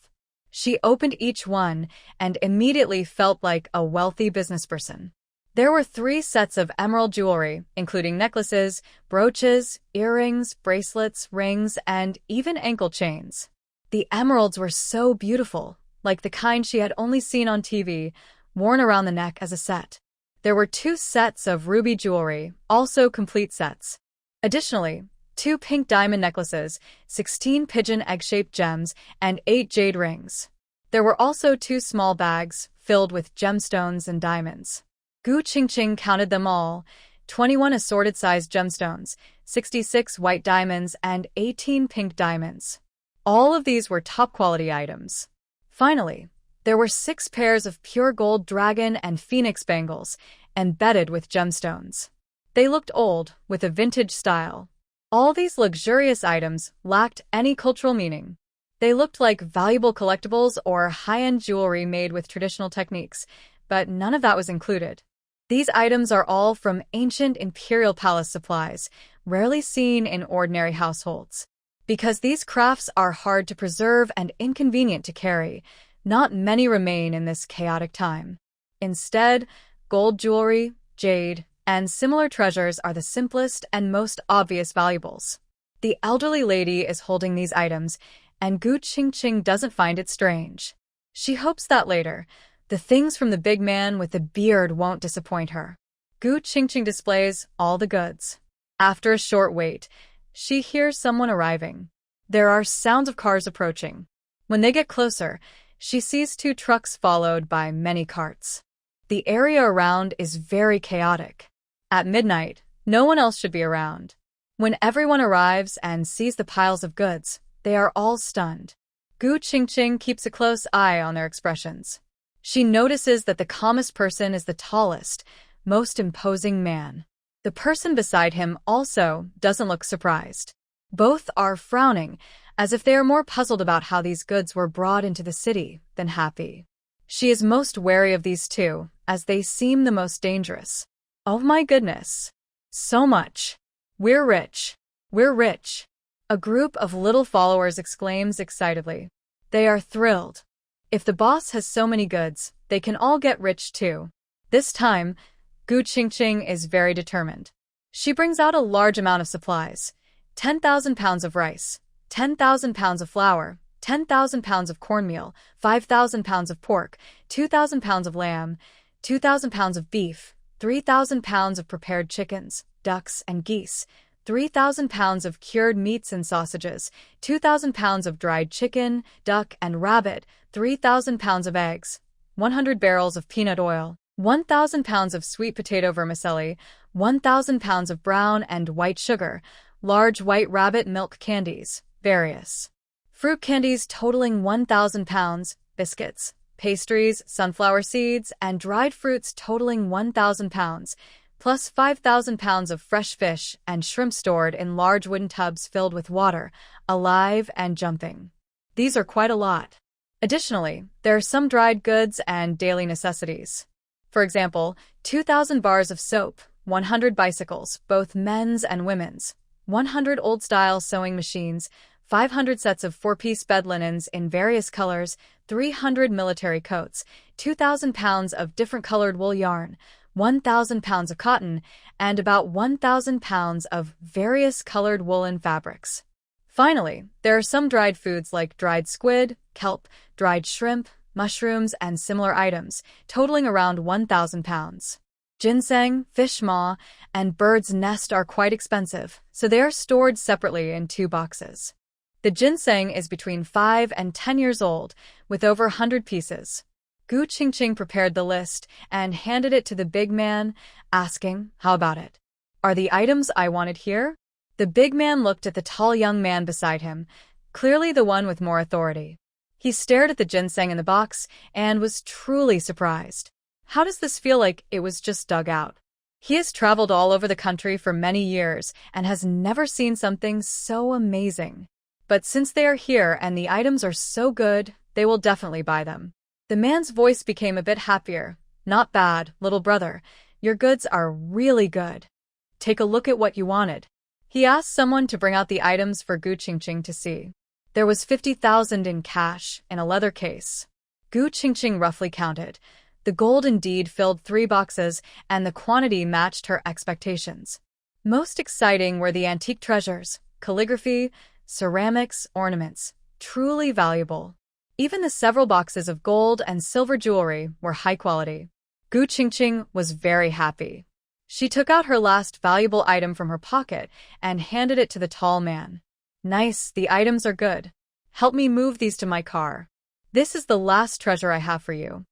She opened each one and immediately felt like a wealthy businessperson. There were 3 sets of emerald jewelry, including necklaces, brooches, earrings, bracelets, rings, and even ankle chains. The emeralds were so beautiful, like the kind she had only seen on TV, worn around the neck as a set. There were 2 sets of ruby jewelry, also complete sets. Additionally, 2 pink diamond necklaces, 16 pigeon egg-shaped gems, and 8 jade rings. There were also 2 small bags filled with gemstones and diamonds. Gu Qingqing counted them all, 21 assorted-sized gemstones, 66 white diamonds, and 18 pink diamonds. All of these were top-quality items. Finally, there were 6 pairs of pure gold dragon and phoenix bangles, embedded with gemstones. They looked old, with a vintage style. All these luxurious items lacked any cultural meaning. They looked like valuable collectibles or high-end jewelry made with traditional techniques, but none of that was included. These items are all from ancient imperial palace supplies, rarely seen in ordinary households. Because these crafts are hard to preserve and inconvenient to carry, not many remain in this chaotic time. Instead, gold jewelry, jade, and similar treasures are the simplest and most obvious valuables. The elderly lady is holding these items, and Gu Qingqing doesn't find it strange. She hopes that later, the things from the big man with the beard won't disappoint her. Gu Qingqing displays all the goods. After a short wait, she hears someone arriving. There are sounds of cars approaching. When they get closer, she sees 2 trucks followed by many carts. The area around is very chaotic. At midnight, no one else should be around. When everyone arrives and sees the piles of goods, they are all stunned. Gu Qingqing keeps a close eye on their expressions. She notices that the calmest person is the tallest, most imposing man. The person beside him also doesn't look surprised. Both are frowning, as if they are more puzzled about how these goods were brought into the city than happy. She is most wary of these two, as they seem the most dangerous. Oh my goodness. So much. We're rich. We're rich. A group of little followers exclaims excitedly. They are thrilled. If the boss has so many goods, they can all get rich too. This time, Gu Qingqing is very determined. She brings out a large amount of supplies. 10,000 pounds of rice, 10,000 pounds of flour, 10,000 pounds of cornmeal, 5,000 pounds of pork, 2,000 pounds of lamb, 2,000 pounds of beef, 3,000 pounds of prepared chickens, ducks, and geese, 3,000 pounds of cured meats and sausages, 2,000 pounds of dried chicken, duck, and rabbit, 3,000 pounds of eggs, 100 barrels of peanut oil, 1,000 pounds of sweet potato vermicelli, 1,000 pounds of brown and white sugar, large white rabbit milk candies, various fruit candies totaling 1,000 pounds, biscuits, pastries, sunflower seeds, and dried fruits totaling 1,000 pounds, plus 5,000 pounds of fresh fish and shrimp stored in large wooden tubs filled with water, alive and jumping. These are quite a lot. Additionally, there are some dried goods and daily necessities. For example, 2,000 bars of soap, 100 bicycles, both men's and women's, 100 old-style sewing machines, 500 sets of four-piece bed linens in various colors, 300 military coats, 2,000 pounds of different colored wool yarn, 1,000 pounds of cotton, and about 1,000 pounds of various colored woolen fabrics. Finally, there are some dried foods like dried squid, kelp, dried shrimp, mushrooms, and similar items, totaling around 1,000 pounds. Ginseng, fish maw, and bird's nest are quite expensive, so they are stored separately in 2 boxes. The ginseng is between 5 and 10 years old, with over 100 pieces. Gu Qingqing prepared the list and handed it to the big man, asking, "How about it? Are the items I wanted here?" The big man looked at the tall young man beside him, clearly the one with more authority. He stared at the ginseng in the box and was truly surprised. How does this feel like it was just dug out? He has traveled all over the country for many years and has never seen something so amazing. But since they are here and the items are so good, they will definitely buy them. The man's voice became a bit happier. "Not bad, little brother. Your goods are really good. Take a look at what you wanted." He asked someone to bring out the items for Gu Qingqing to see. There was 50,000 in cash in a leather case. Gu Qingqing roughly counted. The gold indeed filled 3 boxes, and the quantity matched her expectations. Most exciting were the antique treasures, calligraphy, ceramics, ornaments, truly valuable. Even the several boxes of gold and silver jewelry were high quality. Gu Qingqing was very happy. She took out her last valuable item from her pocket and handed it to the tall man. "Nice, the items are good. Help me move these to my car. This is the last treasure I have for you."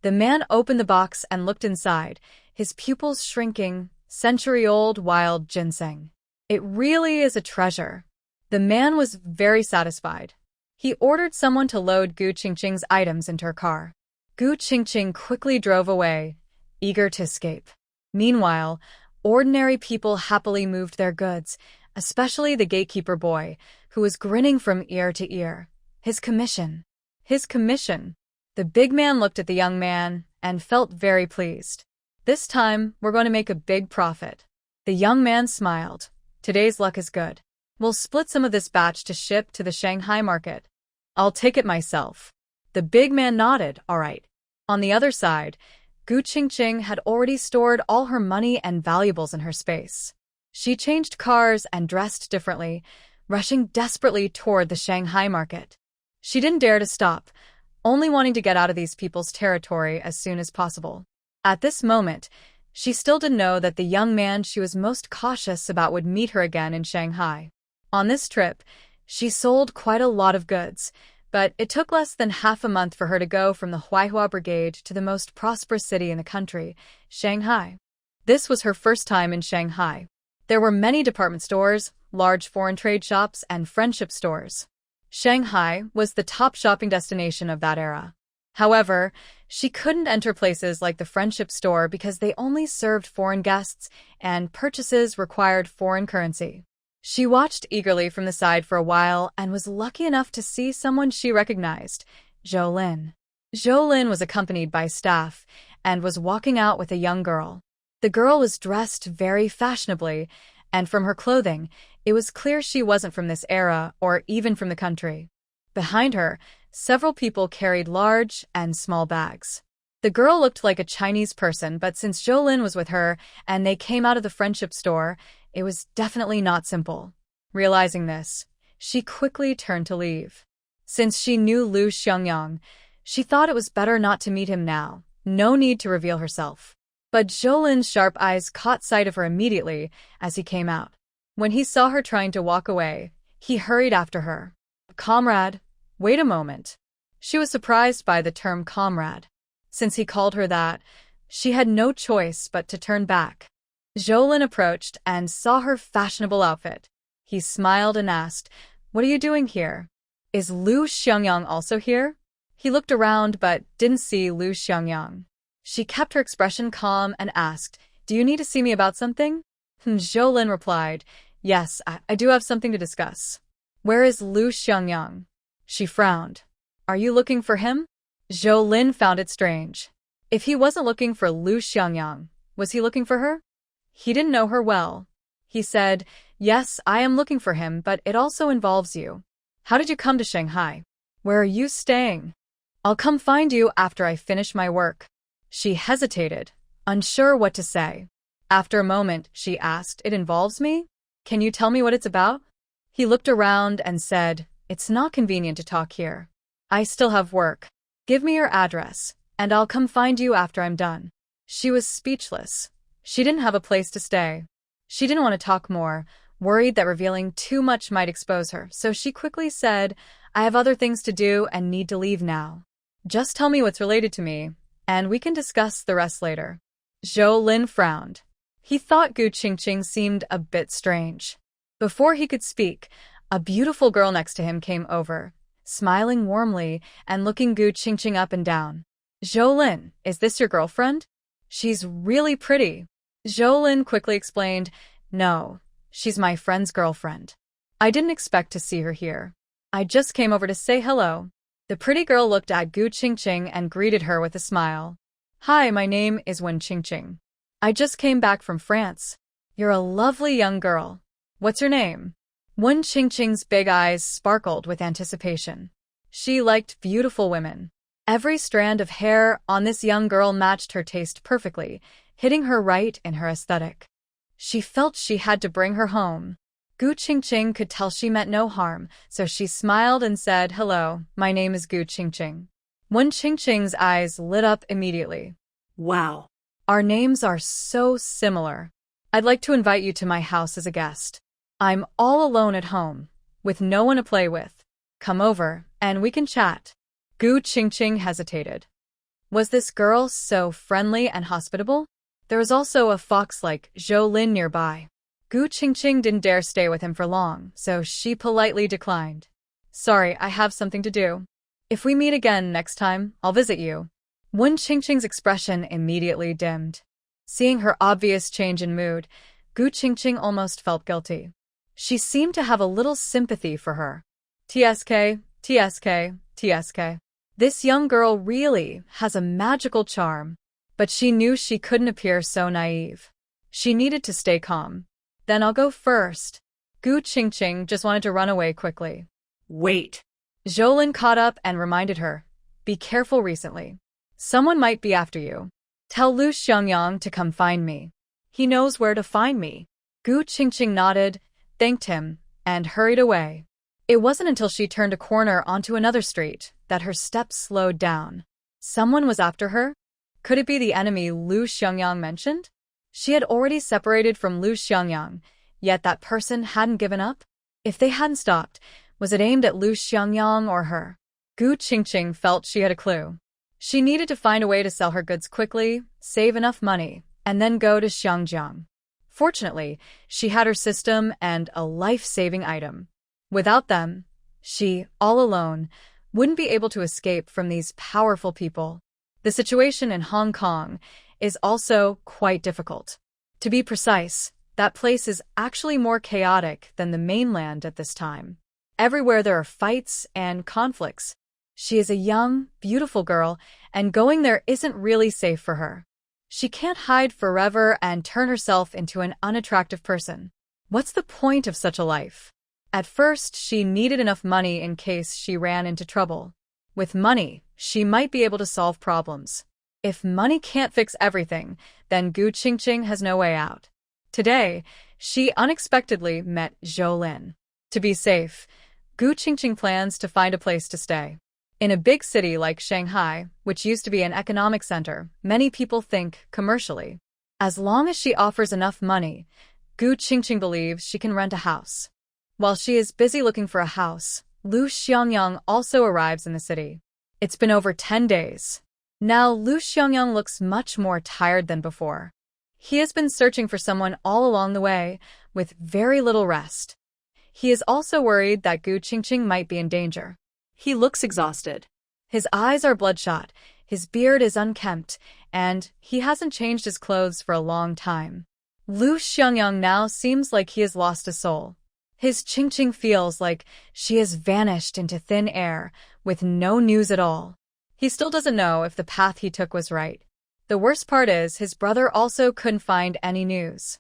The man opened the box and looked inside, his pupils shrinking. Century-old wild ginseng. It really is a treasure. The man was very satisfied. He ordered someone to load Gu Qingqing's items into her car. Gu Qingqing quickly drove away, eager to escape. Meanwhile, ordinary people happily moved their goods, especially the gatekeeper boy, who was grinning from ear to ear. His commission. His commission. The big man looked at the young man and felt very pleased. "This time, we're going to make a big profit." The young man smiled. "Today's luck is good. We'll split some of this batch to ship to the Shanghai market. I'll take it myself." The big man nodded, "All right." On the other side, Gu Qingqing had already stored all her money and valuables in her space. She changed cars and dressed differently, rushing desperately toward the Shanghai market. She didn't dare to stop, only wanting to get out of these people's territory as soon as possible. At this moment, she still didn't know that the young man she was most cautious about would meet her again in Shanghai. On this trip, she sold quite a lot of goods, but it took less than half a month for her to go from the Huaihua Brigade to the most prosperous city in the country, Shanghai. This was her first time in Shanghai. There were many department stores, large foreign trade shops, and friendship stores. Shanghai was the top shopping destination of that era. However, She couldn't enter places like the friendship store because they only served foreign guests, and purchases required foreign currency. She watched eagerly from the side for a while and was lucky enough to see someone she recognized, Zhou Lin. Zhou Lin was accompanied by staff and was walking out with a young girl. The girl was dressed very fashionably, and from her clothing, it was clear she wasn't from this era or even from the country. Behind her, several people carried large and small bags. The girl looked like a Chinese person, but since Zhou Lin was with her and they came out of the friendship store, it was definitely not simple. Realizing this, she quickly turned to leave. Since she knew Lu Xiangyang, she thought it was better not to meet him now. No need to reveal herself. But Zhou Lin's sharp eyes caught sight of her immediately as he came out. When he saw her trying to walk away, he hurried after her. "Comrade, wait a moment." She was surprised by the term comrade. Since he called her that, she had no choice but to turn back. Zhou Lin approached and saw her fashionable outfit. He smiled and asked, "What are you doing here? Is Lu Xiangyang also here?" He looked around but didn't see Lu Xiangyang. She kept her expression calm and asked, "Do you need to see me about something?" Zhou Lin replied, "Yes, I do have something to discuss." "Where is Lu Xiangyang?" She frowned. "Are you looking for him?" Zhou Lin found it strange. If he wasn't looking for Lu Xiangyang, was he looking for her? He didn't know her well. He said, "Yes, I am looking for him, but it also involves you. How did you come to Shanghai? Where are you staying?" "I'll come find you after I finish my work." She hesitated, unsure what to say. After a moment, she asked, "It involves me? Can you tell me what it's about?" He looked around and said, "It's not convenient to talk here. I still have work. Give me your address, and I'll come find you after I'm done." She was speechless. She didn't have a place to stay. She didn't want to talk more, worried that revealing too much might expose her, so she quickly said, "I have other things to do and need to leave now. Just tell me what's related to me, and we can discuss the rest later." Zhou Lin frowned. He thought Gu Qingqing seemed a bit strange. Before he could speak, a beautiful girl next to him came over, smiling warmly and looking Gu Qingqing up and down. "Zhou Lin, is this your girlfriend? She's really pretty." Zhou Lin quickly explained, "No, she's my friend's girlfriend. I didn't expect to see her here. I just came over to say hello." The pretty girl looked at Gu Qingqing and greeted her with a smile. "Hi, my name is Wen Qingqing. I just came back from France. You're a lovely young girl. What's your name?" Wen Qingqing's big eyes sparkled with anticipation. She liked beautiful women. Every strand of hair on this young girl matched her taste perfectly, hitting her right in her aesthetic. She felt she had to bring her home. Gu Qingqing could tell she meant no harm, so she smiled and said, "Hello, my name is Gu Qingqing." Wen Qingqing's eyes lit up immediately. Wow. "Our names are so similar. I'd like to invite you to my house as a guest. I'm all alone at home, with no one to play with. Come over, and we can chat." Gu Qingqing hesitated. Was this girl so friendly and hospitable? There was also a fox like Zhou Lin nearby. Gu Qingqing didn't dare stay with him for long, so she politely declined. "Sorry, I have something to do. If we meet again next time, I'll visit you." Wen Qingqing's expression immediately dimmed. Seeing her obvious change in mood, Gu Qingqing almost felt guilty. She seemed to have a little sympathy for her. "TSK, TSK, TSK. This young girl really has a magical charm." But she knew she couldn't appear so naive. She needed to stay calm. "Then I'll go first." Gu Qingqing just wanted to run away quickly. Wait. Zhou Lin caught up and reminded her, "Be careful recently. Someone might be after you. Tell Lu Xiangyang to come find me. He knows where to find me." Gu Qingqing nodded, thanked him, and hurried away. It wasn't until she turned a corner onto another street that her steps slowed down. Someone was after her? Could it be the enemy Lu Xiangyang mentioned? She had already separated from Lu Xiangyang, yet that person hadn't given up? If they hadn't stopped, was it aimed at Lu Xiangyang or her? Gu Qingqing felt she had a clue. She needed to find a way to sell her goods quickly, save enough money, and then go to Xiangjiang. Fortunately, she had her system and a life-saving item. Without them, she, all alone, wouldn't be able to escape from these powerful people. The situation in Hong Kong is also quite difficult. To be precise, that place is actually more chaotic than the mainland at this time. Everywhere there are fights and conflicts. She is a young, beautiful girl, and going there isn't really safe for her. She can't hide forever and turn herself into an unattractive person. What's the point of such a life? At first, she needed enough money in case she ran into trouble. With money, she might be able to solve problems. If money can't fix everything, then Gu Qingqing has no way out. Today, she unexpectedly met Zhou Lin. To be safe, Gu Qingqing plans to find a place to stay. In a big city like Shanghai, which used to be an economic center, many people think commercially. As long as she offers enough money, Gu Qingqing believes she can rent a house. While she is busy looking for a house, Lu Xiangyang also arrives in the city. It's been over 10 days. Now Lu Xiangyang looks much more tired than before. He has been searching for someone all along the way, with very little rest. He is also worried that Gu Qingqing might be in danger. He looks exhausted. His eyes are bloodshot, his beard is unkempt, and he hasn't changed his clothes for a long time. Lu Xiangyang now seems like he has lost a soul. His Qingqing feels like she has vanished into thin air, with no news at all. He still doesn't know if the path he took was right. The worst part is his brother also couldn't find any news.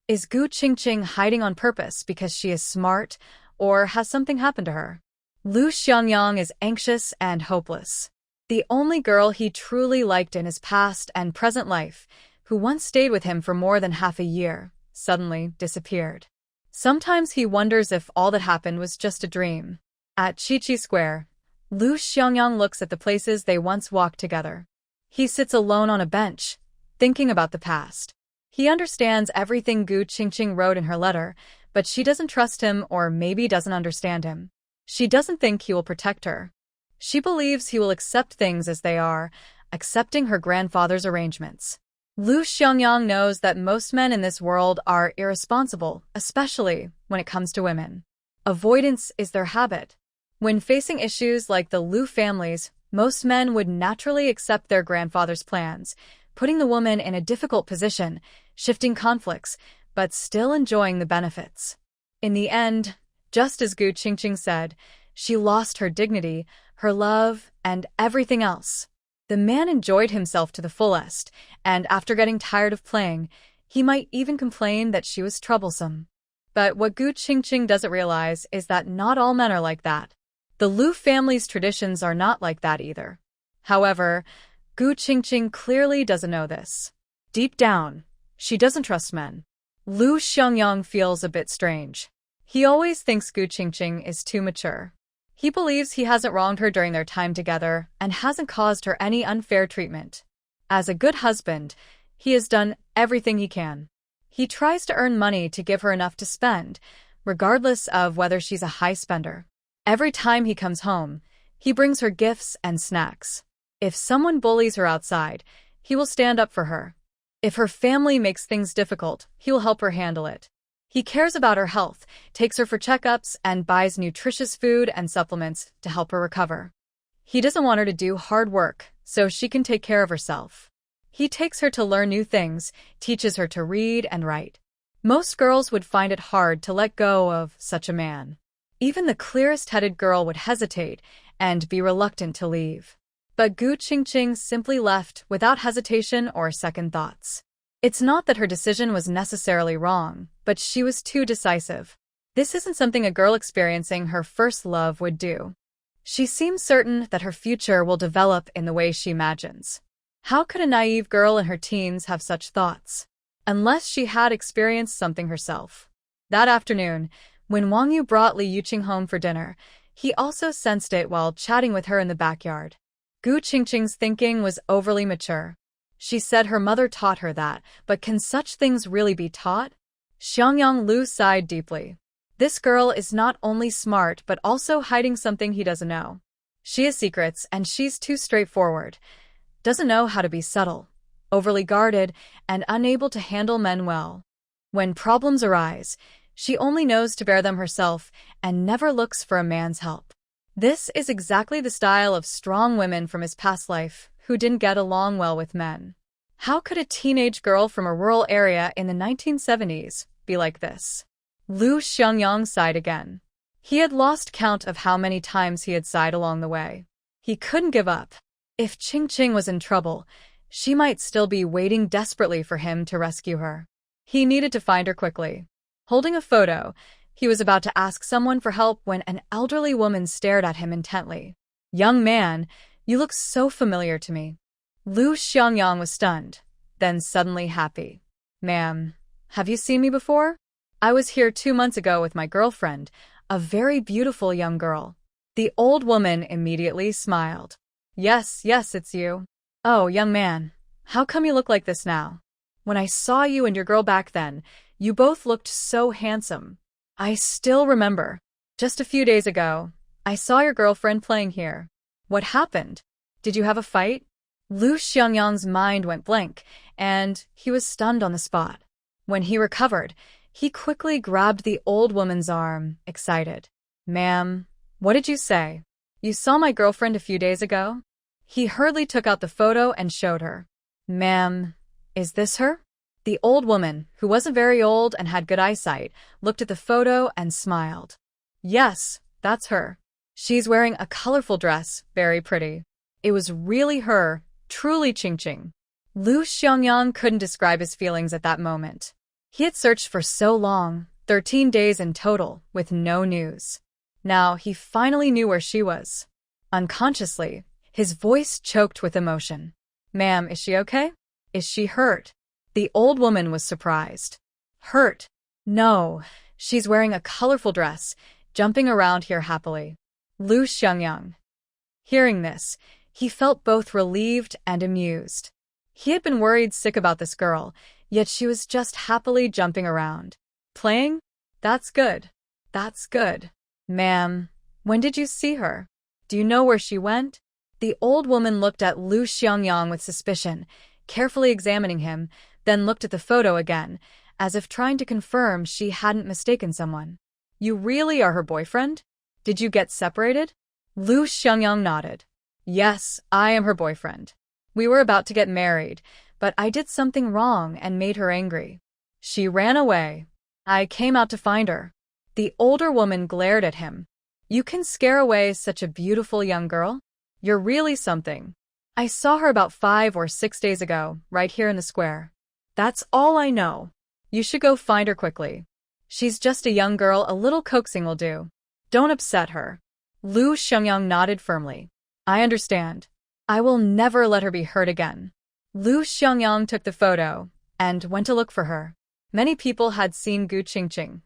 Is Gu Qingqing hiding on purpose because she is smart, or has something happened to her? Lu Xiangyang is anxious and hopeless. The only girl he truly liked in his past and present life, who once stayed with him for more than half a year, suddenly disappeared. Sometimes he wonders if all that happened was just a dream. At Qiqi Square, Lu Xiangyang looks at the places they once walked together. He sits alone on a bench, thinking about the past. He understands everything Gu Qingqing wrote in her letter, but she doesn't trust him or maybe doesn't understand him. She doesn't think he will protect her. She believes he will accept things as they are, accepting her grandfather's arrangements. Lu Xiangyang knows that most men in this world are irresponsible, especially when it comes to women. Avoidance is their habit. When facing issues like the Lu families, most men would naturally accept their grandfather's plans, putting the woman in a difficult position, shifting conflicts, but still enjoying the benefits. In the end, just as Gu Qingqing said, she lost her dignity, her love, and everything else. The man enjoyed himself to the fullest, and after getting tired of playing, he might even complain that she was troublesome. But what Gu Qingqing doesn't realize is that not all men are like that. The Lu family's traditions are not like that either. However, Gu Qingqing clearly doesn't know this. Deep down, she doesn't trust men. Lu Xiangyang feels a bit strange. He always thinks Gu Qingqing is too mature. He believes he hasn't wronged her during their time together and hasn't caused her any unfair treatment. As a good husband, he has done everything he can. He tries to earn money to give her enough to spend, regardless of whether she's a high spender. Every time he comes home, he brings her gifts and snacks. If someone bullies her outside, he will stand up for her. If her family makes things difficult, he will help her handle it. He cares about her health, takes her for checkups, and buys nutritious food and supplements to help her recover. He doesn't want her to do hard work, so she can take care of herself. He takes her to learn new things, teaches her to read and write. Most girls would find it hard to let go of such a man. Even the clearest-headed girl would hesitate and be reluctant to leave. But Gu Qingqing simply left without hesitation or second thoughts. It's not that her decision was necessarily wrong, but she was too decisive. This isn't something a girl experiencing her first love would do. She seems certain that her future will develop in the way she imagines. How could a naive girl in her teens have such thoughts? Unless she had experienced something herself. That afternoon, when Wang Yu brought Li Yuqing home for dinner, he also sensed it while chatting with her in the backyard. Gu Qingqing's thinking was overly mature. She said her mother taught her that, but can such things really be taught? Xiangyang Lu sighed deeply. This girl is not only smart but also hiding something he doesn't know. She has secrets and she's too straightforward. Doesn't know how to be subtle, overly guarded, and unable to handle men well. When problems arise, she only knows to bear them herself and never looks for a man's help. This is exactly the style of strong women from his past life, who didn't get along well with men. How could a teenage girl from a rural area in the 1970s be like this? Lu Xiangyang sighed again. He had lost count of how many times he had sighed along the way. He couldn't give up. If Qingqing was in trouble, she might still be waiting desperately for him to rescue her. He needed to find her quickly. Holding a photo, he was about to ask someone for help when an elderly woman stared at him intently. "Young man, you look so familiar to me." Lu Xiangyang was stunned, then suddenly happy. "Ma'am, have you seen me before? I was here 2 months ago with my girlfriend, a very beautiful young girl." The old woman immediately smiled. Yes, it's you. "Oh, young man, how come you look like this now? When I saw you and your girl back then, you both looked so handsome. I still remember. Just a few days ago, I saw your girlfriend playing here. What happened? Did you have a fight?" Lu Xiangyang's mind went blank, and he was stunned on the spot. When he recovered, he quickly grabbed the old woman's arm, excited. "Ma'am, what did you say? You saw my girlfriend a few days ago?" He hurriedly took out the photo and showed her. "Ma'am, is this her?" The old woman, who wasn't very old and had good eyesight, looked at the photo and smiled. "Yes, that's her. She's wearing a colorful dress, very pretty." It was really her, truly Qingqing. Lu Xiangyang couldn't describe his feelings at that moment. He had searched for so long, 13 days in total, with no news. Now he finally knew where she was. Unconsciously, his voice choked with emotion. "Ma'am, is she okay? Is she hurt?" The old woman was surprised. "Hurt? No, she's wearing a colorful dress, jumping around here happily." Lu Xiangyang. Hearing this, he felt both relieved and amused. He had been worried sick about this girl, yet she was just happily jumping around. "Playing? That's good. That's good. Ma'am, when did you see her? Do you know where she went?" The old woman looked at Lu Xiangyang with suspicion, carefully examining him, then looked at the photo again, as if trying to confirm she hadn't mistaken someone. "You really are her boyfriend? Did you get separated?" Lu Xiangyang nodded. "Yes, I am her boyfriend. We were about to get married, but I did something wrong and made her angry. She ran away. I came out to find her." The older woman glared at him. "You can scare away such a beautiful young girl? You're really something. I saw her about 5 or 6 days ago, right here in the square. That's all I know. You should go find her quickly. She's just a young girl, a little coaxing will do. Don't upset her." Lu Xiangyang nodded firmly. "I understand. I will never let her be hurt again." Lu Xiangyang took the photo and went to look for her. Many people had seen Gu Qingqing.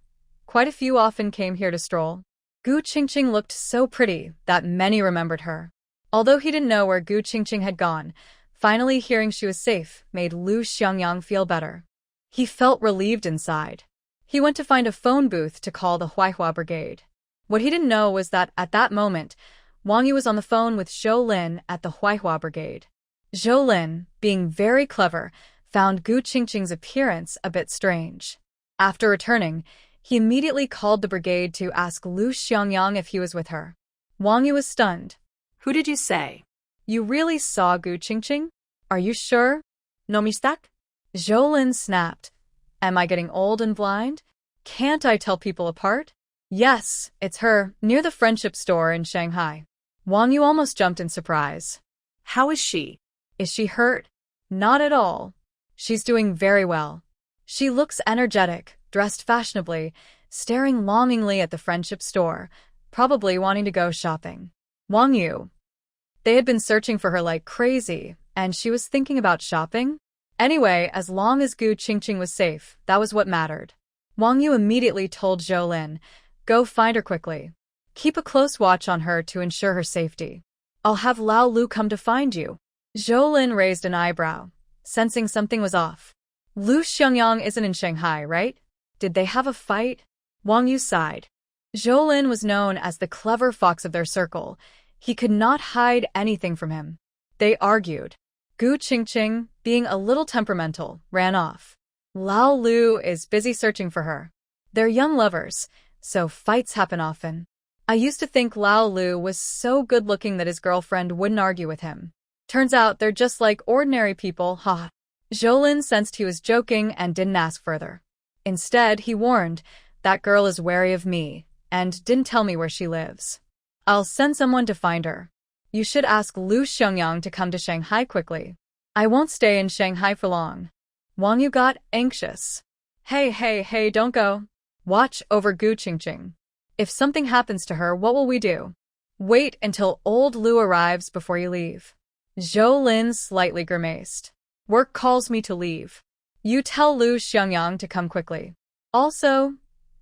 Quite a few often came here to stroll. Gu Qingqing looked so pretty that many remembered her. Although he didn't know where Gu Qingqing had gone, finally hearing she was safe made Lu Xiangyang feel better. He felt relieved inside. He went to find a phone booth to call the Huaihua Brigade. What he didn't know was that at that moment, Wang Yu was on the phone with Zhou Lin at the Huaihua Brigade. Zhou Lin, being very clever, found Gu Qingqing's appearance a bit strange. After returning, he immediately called the brigade to ask Lu Xiangyang if he was with her. Wang Yu was stunned. Who did you say? "You really saw Gu Qingqing? Are you sure?" No mistake? Zhou Lin snapped. "Am I getting old and blind? Can't I tell people apart?" "Yes, it's her, near the Friendship Store in Shanghai." Wang Yu almost jumped in surprise. How is she? "Is she hurt?" "Not at all. She's doing very well. She looks energetic, dressed fashionably, staring longingly at the Friendship Store, probably wanting to go shopping." Wang Yu. They had been searching for her like crazy, and she was thinking about shopping? Anyway, as long as Gu Qingqing was safe, that was what mattered. Wang Yu immediately told Zhou Lin, "Go find her quickly. Keep a close watch on her to ensure her safety. I'll have Lao Lu come to find you." Zhou Lin raised an eyebrow, sensing something was off. "Lu Xiangyang isn't in Shanghai, right? Did they have a fight?" Wang Yu sighed. Zhou Lin was known as the clever fox of their circle. He could not hide anything from him. They argued. Gu Qingqing, being a little temperamental, ran off. Lao Lu is busy searching for her. They're young lovers, so fights happen often. I used to think Lao Lu was so good-looking that his girlfriend wouldn't argue with him. Turns out they're just like ordinary people, haha. Zhoulin sensed he was joking and didn't ask further. Instead, he warned, that girl is wary of me, and didn't tell me where she lives. I'll send someone to find her. You should ask Lu Xiangyang to come to Shanghai quickly. I won't stay in Shanghai for long. Wang Yu got anxious. Hey, don't go. Watch over Gu Qingqing. If something happens to her, what will we do? Wait until old Lu arrives before you leave. Zhoulin slightly grimaced. Work calls me to leave. You tell Lu Xiangyang to come quickly. Also,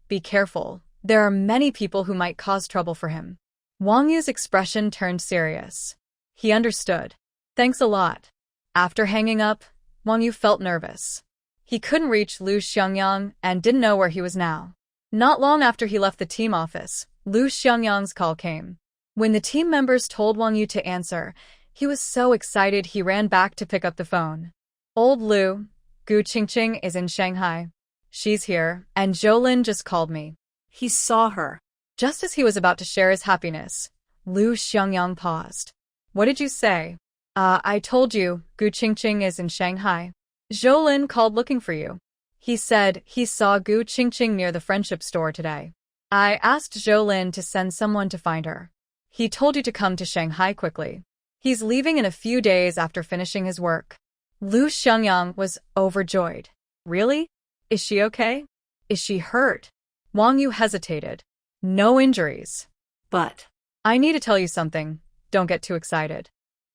be careful. There are many people who might cause trouble for him. Wang Yu's expression turned serious. He understood. Thanks a lot. After hanging up, Wang Yu felt nervous. He couldn't reach Lu Xiangyang and didn't know where he was now. Not long after he left the team office, Lu Xiangyang's call came. When the team members told Wang Yu to answer, he was so excited he ran back to pick up the phone. Old Lu, Gu Qingqing is in Shanghai. She's here, and Zhoulin just called me. He saw her. Just as he was about to share his happiness, Lu Xiangyang paused. What did you say? I told you, Gu Qingqing is in Shanghai. Zhoulin called looking for you. He said he saw Gu Qingqing near the friendship store today. I asked Zhoulin to send someone to find her. He told you to come to Shanghai quickly. He's leaving in a few days after finishing his work. Lu Xiangyang was overjoyed. Really? Is she okay? Is she hurt? Wang Yu hesitated. No injuries. But I need to tell you something. Don't get too excited.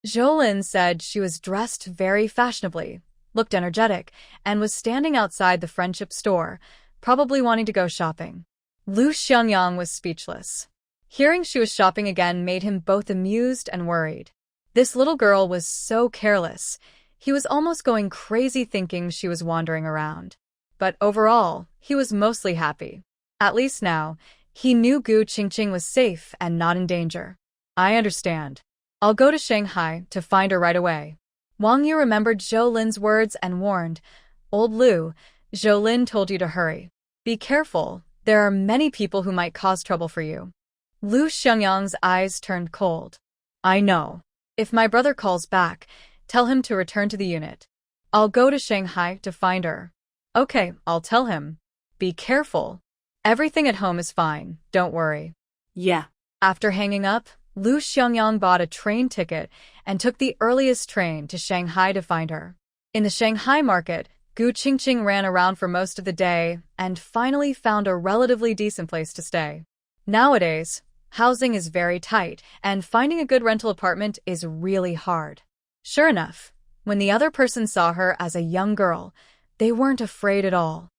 Zhoulin said she was dressed very fashionably, looked energetic, and was standing outside the friendship store, probably wanting to go shopping. Lu Xiangyang was speechless. Hearing she was shopping again made him both amused and worried. This little girl was so careless. He was almost going crazy thinking she was wandering around. But overall, he was mostly happy. At least now, he knew Gu Qingqing was safe and not in danger. I understand. I'll go to Shanghai to find her right away. Wang Yu remembered Zhoulin's words and warned, Old Lu, Zhoulin told you to hurry. Be careful, there are many people who might cause trouble for you. Lu Xiangyang's eyes turned cold. I know. If my brother calls back, tell him to return to the unit. I'll go to Shanghai to find her. Okay, I'll tell him. Be careful. Everything at home is fine, don't worry. Yeah. After hanging up, Lu Xiangyang bought a train ticket and took the earliest train to Shanghai to find her. In the Shanghai market, Gu Qingqing ran around for most of the day and finally found a relatively decent place to stay. Nowadays, housing is very tight, and finding a good rental apartment is really hard. Sure enough, when the other person saw her as a young girl, they weren't afraid at all.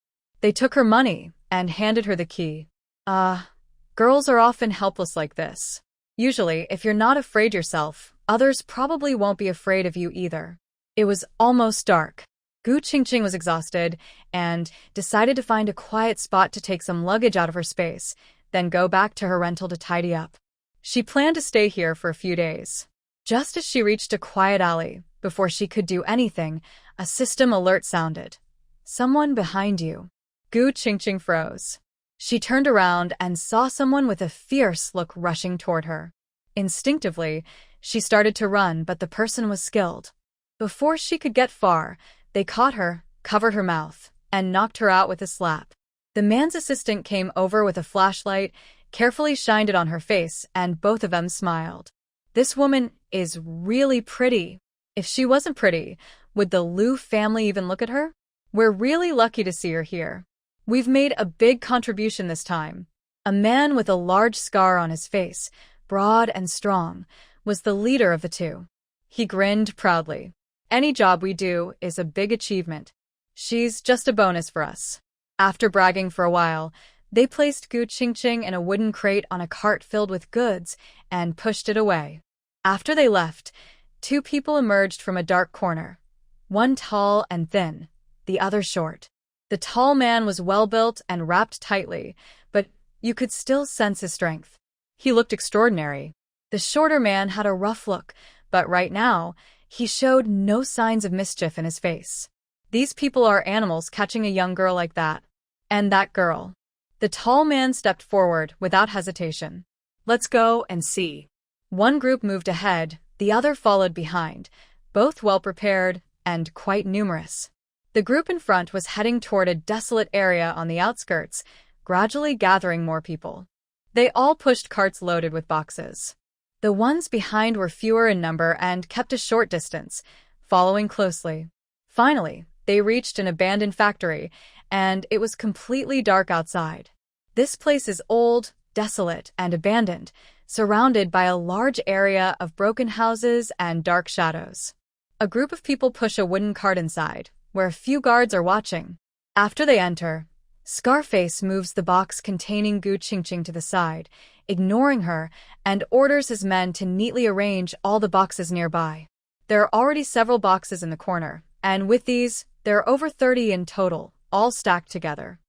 They took her money and handed her the key. Girls are often helpless like this. Usually, if you're not afraid yourself, others probably won't be afraid of you either. It was almost dark. Gu Qingqing was exhausted and decided to find a quiet spot to take some luggage out of her space, then go back to her rental to tidy up. She planned to stay here for a few days. Just as she reached a quiet alley, before she could do anything, a system alert sounded. Someone behind you. Gu Qingqing froze. She turned around and saw someone with a fierce look rushing toward her. Instinctively, she started to run, but the person was skilled. Before she could get far, they caught her, covered her mouth, and knocked her out with a slap. The man's assistant came over with a flashlight, carefully shined it on her face, and both of them smiled. This woman is really pretty. If she wasn't pretty, would the Lu family even look at her? We're really lucky to see her here. We've made a big contribution this time. A man with a large scar on his face, broad and strong, was the leader of the two. He grinned proudly. Any job we do is a big achievement. She's just a bonus for us. After bragging for a while, they placed Gu Qingqing in a wooden crate on a cart filled with goods and pushed it away. After they left, two people emerged from a dark corner. One tall and thin, the other short. The tall man was well-built and wrapped tightly, but you could still sense his strength. He looked extraordinary. The shorter man had a rough look, but right now, he showed no signs of mischief in his face. These people are animals catching a young girl like that. And that girl. The tall man stepped forward without hesitation. Let's go and see. One group moved ahead, The other followed behind, both well-prepared and quite numerous. The group in front was heading toward a desolate area on the outskirts, gradually gathering more people. They all pushed carts loaded with boxes. The ones behind were fewer in number and kept a short distance, following closely. Finally, they reached an abandoned factory, and it was completely dark outside. This place is old, desolate, and abandoned, surrounded by a large area of broken houses and dark shadows. A group of people push a wooden cart inside, where a few guards are watching. After they enter, Scarface moves the box containing Gu Qingqing to the side, ignoring her, and orders his men to neatly arrange all the boxes nearby. There are already several boxes in the corner, and with these, there are over 30 in total, all stacked together.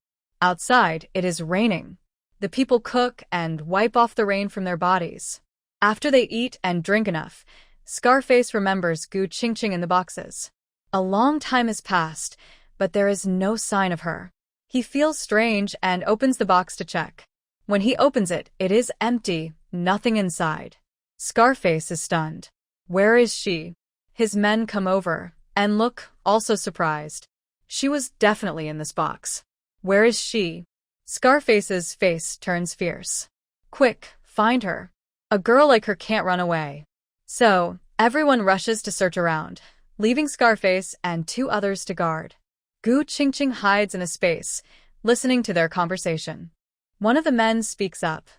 Outside, it is raining. The people cook and wipe off the rain from their bodies. After they eat and drink enough, Scarface remembers Gu Qingqing in the boxes. A long time has passed, but there is no sign of her. He feels strange and opens the box to check. When he opens it, it is empty, nothing inside. Scarface is stunned. Where is she? His men come over and look, also surprised. She was definitely in this box. Where is she? Scarface's face turns fierce. Quick, find her. A girl like her can't run away. So, everyone rushes to search around, leaving Scarface and two others to guard. Gu Qingqing hides in a space, listening to their conversation. One of the men speaks up.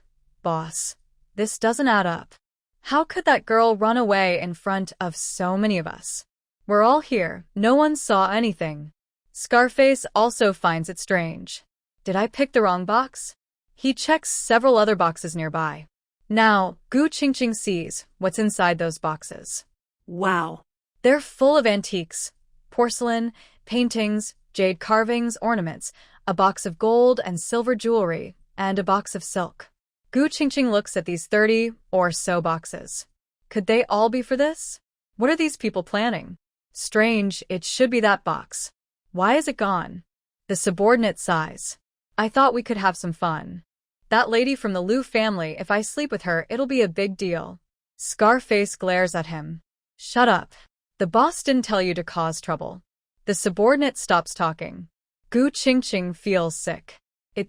Boss, this doesn't add up. How could that girl run away in front of so many of us? We're all here, no one saw anything. Scarface also finds it strange. Did I pick the wrong box? He checks several other boxes nearby. Now, Gu Qingqing sees what's inside those boxes. Wow. They're full of antiques, porcelain, paintings, jade carvings, ornaments, a box of gold and silver jewelry, and a box of silk. Gu Qingqing looks at these 30 or so boxes. Could they all be for this? What are these people planning? Strange, it should be that box. Why is it gone? The subordinate sighs. I thought we could have some fun. That lady from the Liu family, if I sleep with her, it'll be a big deal. Scarface glares at him. Shut up. The boss didn't tell you to cause trouble. The subordinate stops talking. Gu Qingqing feels sick.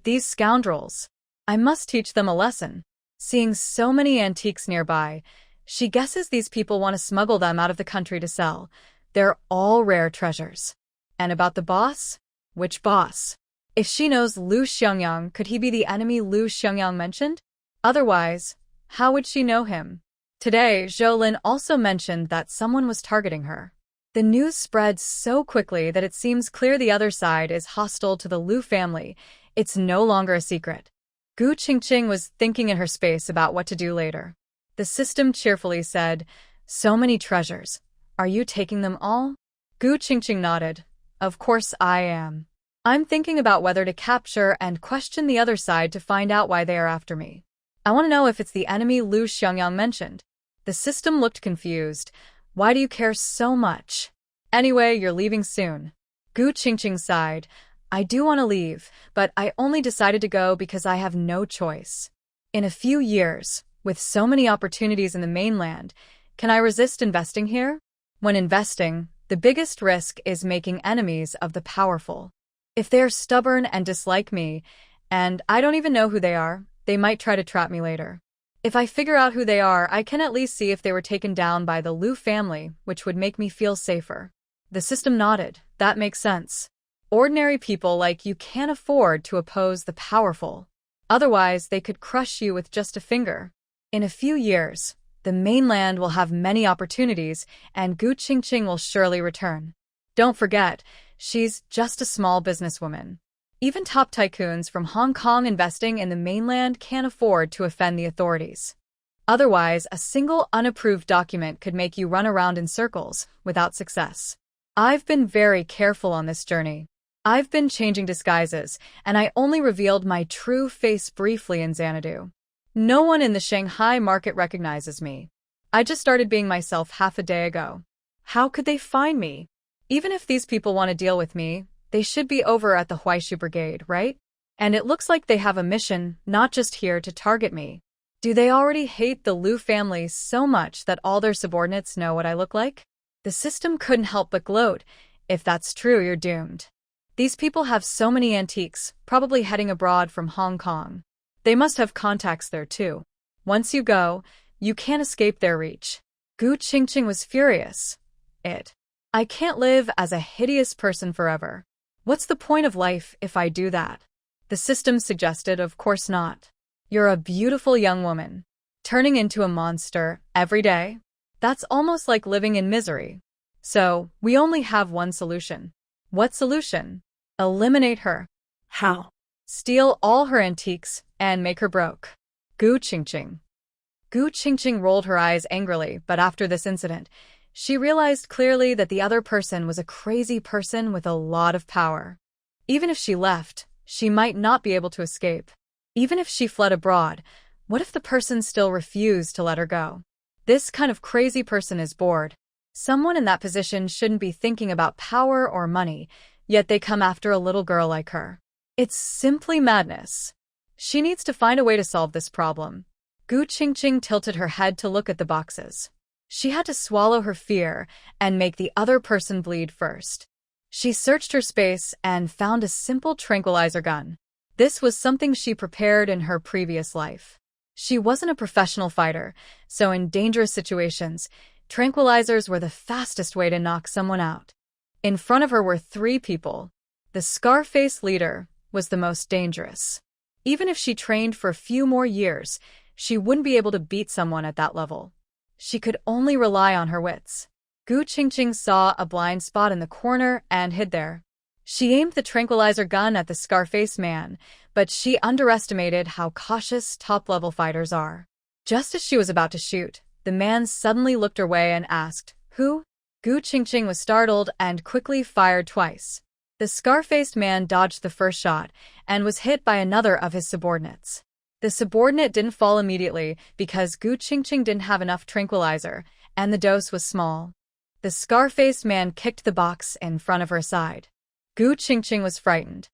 These scoundrels. I must teach them a lesson. Seeing so many antiques nearby, she guesses these people want to smuggle them out of the country to sell. They're all rare treasures. And about the boss? Which boss? If she knows Liu Xiangyang, could he be the enemy Liu Xiangyang mentioned? Otherwise, how would she know him? Today, Zhou also mentioned that someone was targeting her. The news spread so quickly that it seems clear the other side is hostile to the Liu family. It's no longer a secret. Gu Qingqing was thinking in her space about what to do later. The system cheerfully said, "So many treasures. Are you taking them all?" Gu Qingqing nodded. Of course I am. I'm thinking about whether to capture and question the other side to find out why they are after me. I want to know if it's the enemy Liu Xiangyang mentioned. The system looked confused. Why do you care so much? Anyway, you're leaving soon. Gu Qingqing sighed. I do want to leave, but I only decided to go because I have no choice. In a few years, with so many opportunities in the mainland, can I resist investing here? When investing, the biggest risk is making enemies of the powerful. If they're stubborn and dislike me, and I don't even know who they are, they might try to trap me later. If I figure out who they are, I can at least see if they were taken down by the Liu family, which would make me feel safer. The system nodded. That makes sense. Ordinary people like you can't afford to oppose the powerful. Otherwise, they could crush you with just a finger. In a few years, the mainland will have many opportunities, and Gu Qingqing will surely return. Don't forget, she's just a small businesswoman. Even top tycoons from Hong Kong investing in the mainland can't afford to offend the authorities. Otherwise, a single unapproved document could make you run around in circles without success. I've been very careful on this journey. I've been changing disguises, and I only revealed my true face briefly in Xanadu. No one in the Shanghai market recognizes me. I just started being myself half a day ago. How could they find me? Even if these people want to deal with me, they should be over at the Huaishu Brigade, right? And it looks like they have a mission, not just here to target me. Do they already hate the Liu family so much that all their subordinates know what I look like? The system couldn't help but gloat. If that's true, you're doomed. These people have so many antiques, probably heading abroad from Hong Kong. They must have contacts there too. Once you go, you can't escape their reach. Gu Qingqing was furious. I can't live as a hideous person forever. What's the point of life if I do that? The system suggested, of course not. You're a beautiful young woman. Turning into a monster every day? That's almost like living in misery. So, we only have one solution. What solution? Eliminate her. How? Steal all her antiques and make her broke. Gu Qingqing. Gu Qingqing rolled her eyes angrily, but after this incident, she realized clearly that the other person was a crazy person with a lot of power. Even if she left, she might not be able to escape. Even if she fled abroad, what if the person still refused to let her go? This kind of crazy person is bored. Someone in that position shouldn't be thinking about power or money, yet they come after a little girl like her. It's simply madness. She needs to find a way to solve this problem. Gu Qingqing tilted her head to look at the boxes. She had to swallow her fear and make the other person bleed first. She searched her space and found a simple tranquilizer gun. This was something she prepared in her previous life. She wasn't a professional fighter, so in dangerous situations, tranquilizers were the fastest way to knock someone out. In front of her were 3 people. The Scarface leader was the most dangerous. Even if she trained for a few more years, she wouldn't be able to beat someone at that level. She could only rely on her wits. Gu Qingqing saw a blind spot in the corner and hid there. She aimed the tranquilizer gun at the Scarface man, but she underestimated how cautious top-level fighters are. Just as she was about to shoot, the man suddenly looked her way and asked, "Who?" Gu Qingqing was startled and quickly fired twice. The scar-faced man dodged the first shot and was hit by another of his subordinates. The subordinate didn't fall immediately because Gu Qingqing didn't have enough tranquilizer, and the dose was small. The scar-faced man kicked the box in front of her side. Gu Qingqing was frightened.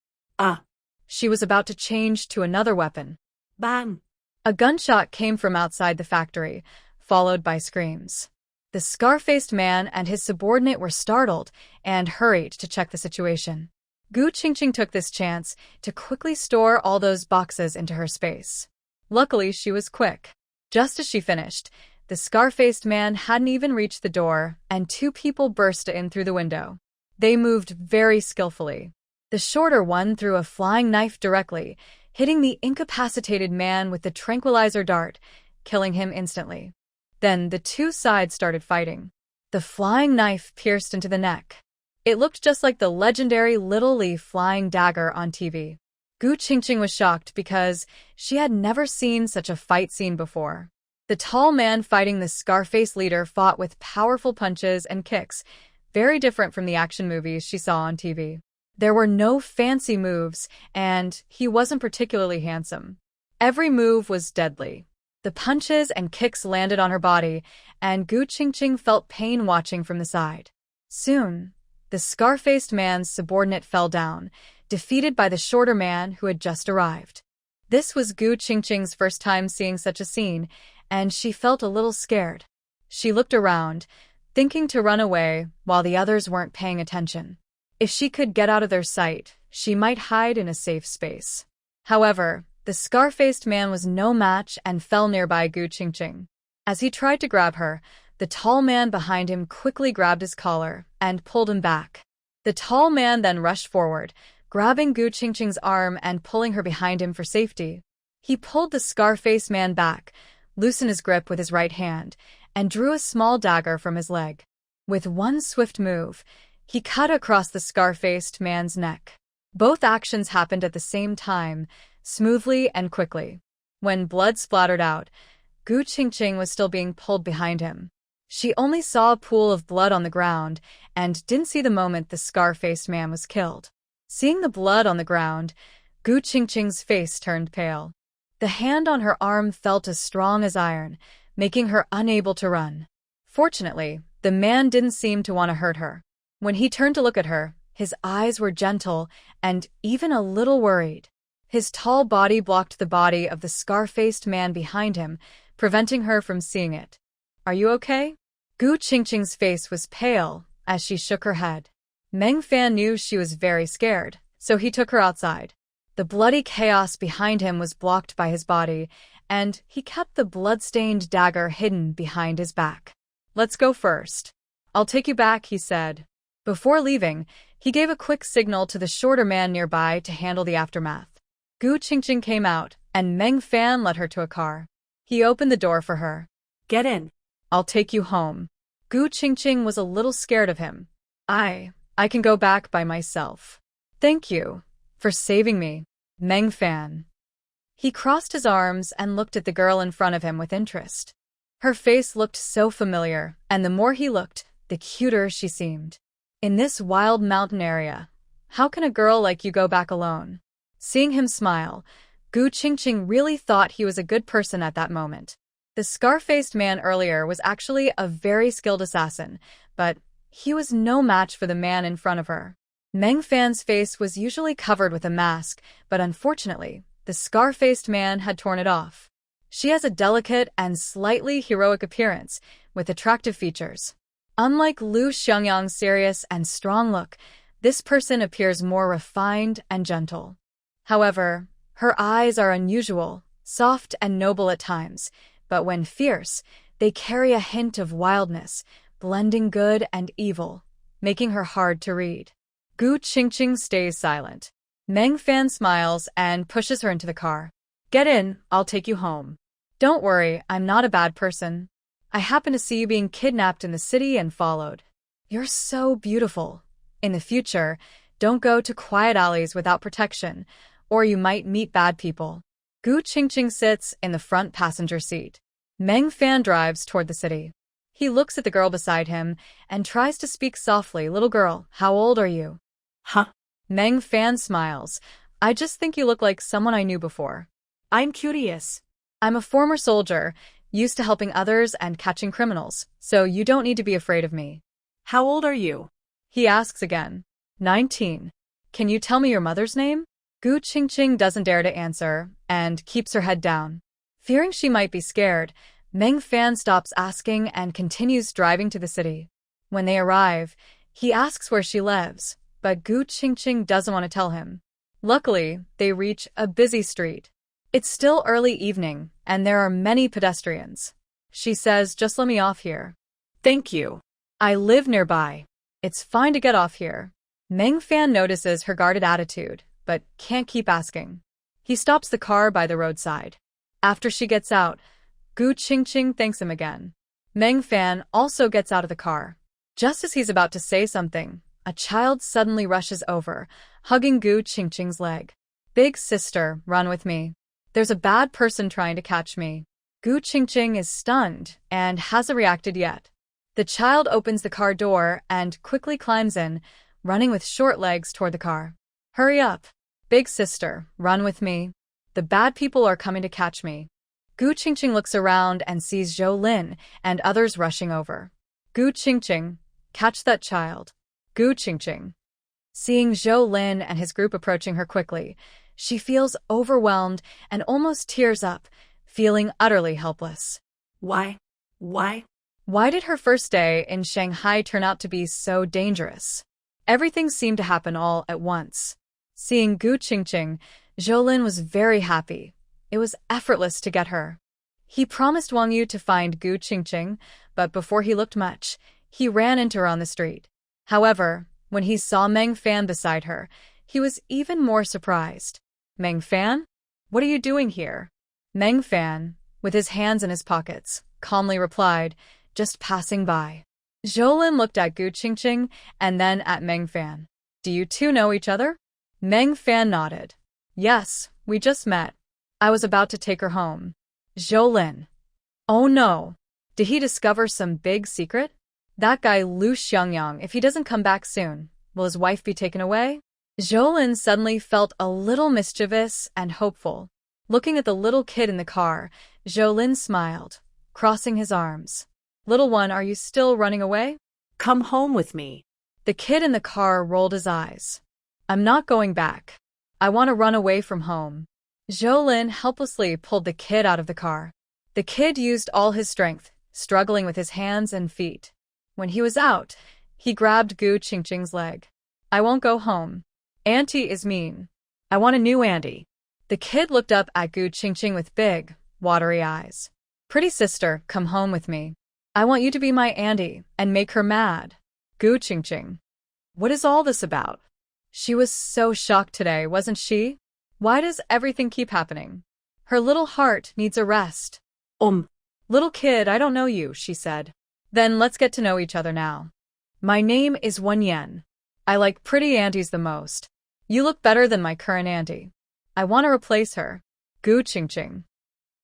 She was about to change to another weapon. Bang! A gunshot came from outside the factory, followed by screams. The scar-faced man and his subordinate were startled and hurried to check the situation. Gu Qingqing took this chance to quickly store all those boxes into her space. Luckily, she was quick. Just as she finished, the scar-faced man hadn't even reached the door, and 2 people burst in through the window. They moved very skillfully. The shorter one threw a flying knife directly, hitting the incapacitated man with the tranquilizer dart, killing him instantly. Then the 2 sides started fighting. The flying knife pierced into the neck. It looked just like the legendary Little Li flying dagger on TV. Gu Qingqing was shocked because she had never seen such a fight scene before. The tall man fighting the Scarface leader fought with powerful punches and kicks, very different from the action movies she saw on TV. There were no fancy moves, and he wasn't particularly handsome. Every move was deadly. The punches and kicks landed on her body, and Gu Qingqing felt pain watching from the side. Soon, the scar-faced man's subordinate fell down, defeated by the shorter man who had just arrived. This was Gu Qingqing's first time seeing such a scene, and she felt a little scared. She looked around, thinking to run away while the others weren't paying attention. If she could get out of their sight, she might hide in a safe space. However, the scar-faced man was no match and fell nearby Gu Qingqing. As he tried to grab her, the tall man behind him quickly grabbed his collar and pulled him back. The tall man then rushed forward, grabbing Gu Qingqing's arm and pulling her behind him for safety. He pulled the scar-faced man back, loosened his grip with his right hand, and drew a small dagger from his leg. With one swift move, he cut across the scar-faced man's neck. Both actions happened at the same time, smoothly and quickly. When blood splattered out, Gu Qingqing was still being pulled behind him. She only saw a pool of blood on the ground and didn't see the moment the scar-faced man was killed. Seeing the blood on the ground, Gu Qingqing's face turned pale. The hand on her arm felt as strong as iron, making her unable to run. Fortunately, the man didn't seem to want to hurt her. When he turned to look at her, his eyes were gentle and even a little worried. His tall body blocked the body of the scar-faced man behind him, preventing her from seeing it. Are you okay? Gu Qingqing's face was pale as she shook her head. Meng Fan knew she was very scared, so he took her outside. The bloody chaos behind him was blocked by his body, and he kept the blood-stained dagger hidden behind his back. Let's go first. I'll take you back, he said. Before leaving, he gave a quick signal to the shorter man nearby to handle the aftermath. Gu Qingqing came out, and Meng Fan led her to a car. He opened the door for her. Get in. I'll take you home. Gu Qingqing was a little scared of him. I can go back by myself. Thank you for saving me, Meng Fan. He crossed his arms and looked at the girl in front of him with interest. Her face looked so familiar, and the more he looked, the cuter she seemed. In this wild mountain area, how can a girl like you go back alone? Seeing him smile, Gu Qingqing really thought he was a good person at that moment. The scar-faced man earlier was actually a very skilled assassin, but he was no match for the man in front of her. Meng Fan's face was usually covered with a mask, but unfortunately, the scar-faced man had torn it off. She has a delicate and slightly heroic appearance, with attractive features. Unlike Lu Xiangyang's serious and strong look, this person appears more refined and gentle. However, her eyes are unusual, soft and noble at times, but when fierce, they carry a hint of wildness, blending good and evil, making her hard to read. Gu Qingqing stays silent. Meng Fan smiles and pushes her into the car. Get in, I'll take you home. Don't worry, I'm not a bad person. I happened to see you being kidnapped in the city and followed. You're so beautiful. In the future, don't go to quiet alleys without protection, or you might meet bad people. Gu Qingqing sits in the front passenger seat. Meng Fan drives toward the city. He looks at the girl beside him and tries to speak softly. Little girl, how old are you? Huh? Meng Fan smiles. I just think you look like someone I knew before. I'm curious. I'm a former soldier, used to helping others and catching criminals, so you don't need to be afraid of me. How old are you? He asks again. 19. Can you tell me your mother's name? Gu Qingqing doesn't dare to answer and keeps her head down. Fearing she might be scared, Meng Fan stops asking and continues driving to the city. When they arrive, he asks where she lives, but Gu Qingqing doesn't want to tell him. Luckily, they reach a busy street. It's still early evening, and there are many pedestrians. She says, just let me off here. Thank you. I live nearby. It's fine to get off here. Meng Fan notices her guarded attitude, but can't keep asking. He stops the car by the roadside. After she gets out, Gu Qingqing thanks him again. Meng Fan also gets out of the car. Just as he's about to say something, a child suddenly rushes over, hugging Gu Qingqing's leg. Big sister, run with me. There's a bad person trying to catch me. Gu Qingqing is stunned and hasn't reacted yet. The child opens the car door and quickly climbs in, running with short legs toward the car. Hurry up. Big sister, run with me. The bad people are coming to catch me. Gu Qingqing looks around and sees Zhou Lin and others rushing over. Gu Qingqing, catch that child. Gu Qingqing. Seeing Zhou Lin and his group approaching her quickly, she feels overwhelmed and almost tears up, feeling utterly helpless. Why? Why did her first day in Shanghai turn out to be so dangerous? Everything seemed to happen all at once. Seeing Gu Qingqing, Zhou Lin was very happy. It was effortless to get her. He promised Wang Yu to find Gu Qingqing, but before he looked much, he ran into her on the street. However, when he saw Meng Fan beside her, he was even more surprised. Meng Fan? What are you doing here? Meng Fan, with his hands in his pockets, calmly replied, just passing by. Zhou Lin looked at Gu Qingqing and then at Meng Fan. Do you two know each other? Meng Fan nodded. Yes, we just met. I was about to take her home. Zhou Lin. Oh no. Did he discover some big secret? That guy Lu Xiangyang, if he doesn't come back soon, will his wife be taken away? Zhou Lin suddenly felt a little mischievous and hopeful. Looking at the little kid in the car, Zhou Lin smiled, crossing his arms. Little one, are you still running away? Come home with me. The kid in the car rolled his eyes. I'm not going back. I want to run away from home. Zhou helplessly pulled the kid out of the car. The kid used all his strength, struggling with his hands and feet. When he was out, he grabbed Gu Qingqing's leg. I won't go home. Auntie is mean. I want a new auntie. The kid looked up at Gu Qingqing with big, watery eyes. Pretty sister, come home with me. I want you to be my auntie and make her mad. Gu Qingqing. What is all this about? She was so shocked today, wasn't she? Why does everything keep happening? Her little heart needs a rest. Little kid, I don't know you, she said. Then let's get to know each other now. My name is Wen. I like pretty aunties the most. You look better than my current auntie. I want to replace her. Gu Qingqing.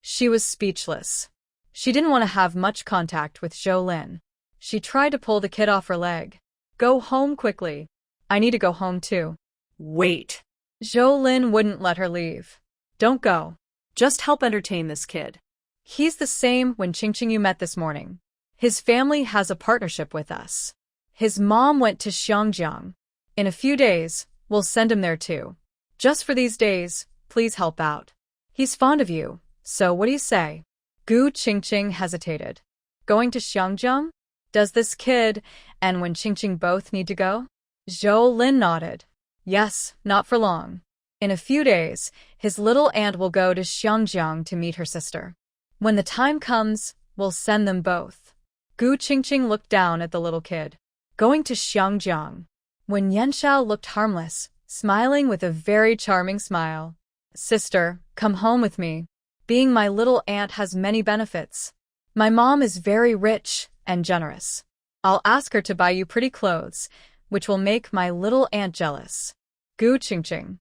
She was speechless. She didn't want to have much contact with Zhou. She tried to pull the kid off her leg. Go home quickly. I need to go home too. Wait. Zhou wouldn't let her leave. Don't go. Just help entertain this kid. He's the same Wen Qingqing you met this morning. His family has a partnership with us. His mom went to Xiangjiang. In a few days, we'll send him there too. Just for these days, please help out. He's fond of you, so what do you say? Gu Qingqing hesitated. Going to Xiangjiang? Does this kid and Wen Qingqing both need to go? Zhou nodded. Yes, not for long. In a few days, his little aunt will go to Xiangjiang to meet her sister. When the time comes, we'll send them both. Gu Qingqing looked down at the little kid. Going to Xiangjiang. When Yanxiao looked harmless, smiling with a very charming smile. Sister, come home with me. Being my little aunt has many benefits. My mom is very rich and generous. I'll ask her to buy you pretty clothes, which will make my little aunt jealous. Gu Qingqing.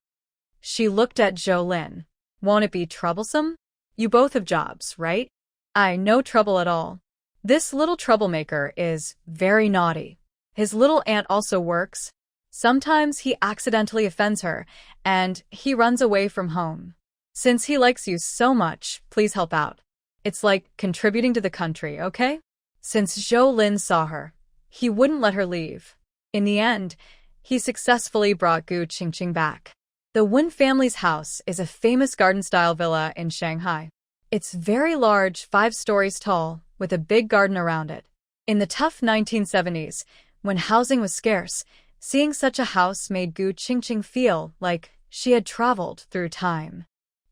She looked at Zhou. Won't it be troublesome? You both have jobs, right? No trouble at all. This little troublemaker is very naughty. His little aunt also works. Sometimes he accidentally offends her, and he runs away from home. Since he likes you so much, please help out. It's like contributing to the country, okay? Since Zhou saw her, he wouldn't let her leave. In the end, he successfully brought Gu Qingqing back. The Wen family's house is a famous garden-style villa in Shanghai. It's very large, 5 stories tall, with a big garden around it. In the tough 1970s, when housing was scarce, seeing such a house made Gu Qingqing feel like she had traveled through time.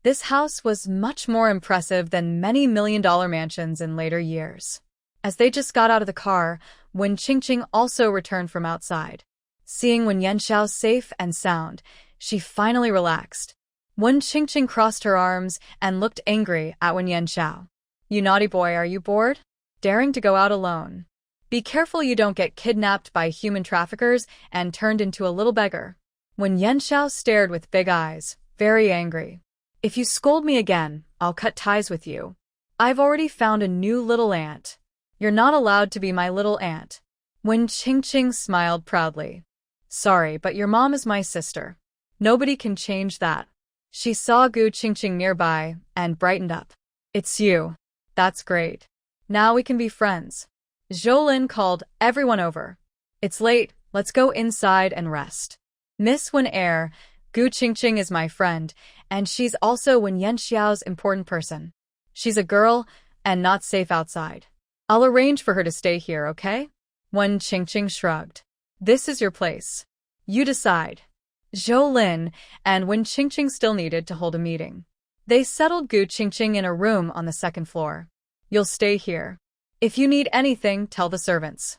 This house was much more impressive than many million-dollar mansions in later years. As they just got out of the car, Wen Qingqing also returned from outside. Seeing Wen Yanxiao safe and sound, she finally relaxed. Wen Qingqing crossed her arms and looked angry at Wen Yanxiao. You naughty boy, are you bored? Daring to go out alone. Be careful you don't get kidnapped by human traffickers and turned into a little beggar. Wen Yanxiao stared with big eyes, very angry. If you scold me again, I'll cut ties with you. I've already found a new little aunt. You're not allowed to be my little aunt. Wen Qingqing smiled proudly. Sorry, but your mom is my sister. Nobody can change that. She saw Gu Qingqing nearby and brightened up. It's you. That's great. Now we can be friends. Zhou called everyone over. It's late, let's go inside and rest. Miss Wen Gu Qingqing is my friend, and she's also Wen Yanxiao's important person. She's a girl and not safe outside. I'll arrange for her to stay here, okay? Wen Qingqing shrugged. This is your place. You decide. Zhou and Wen Qingqing still needed to hold a meeting. They settled Gu Qingqing in a room on the 2nd floor. You'll stay here. If you need anything, tell the servants.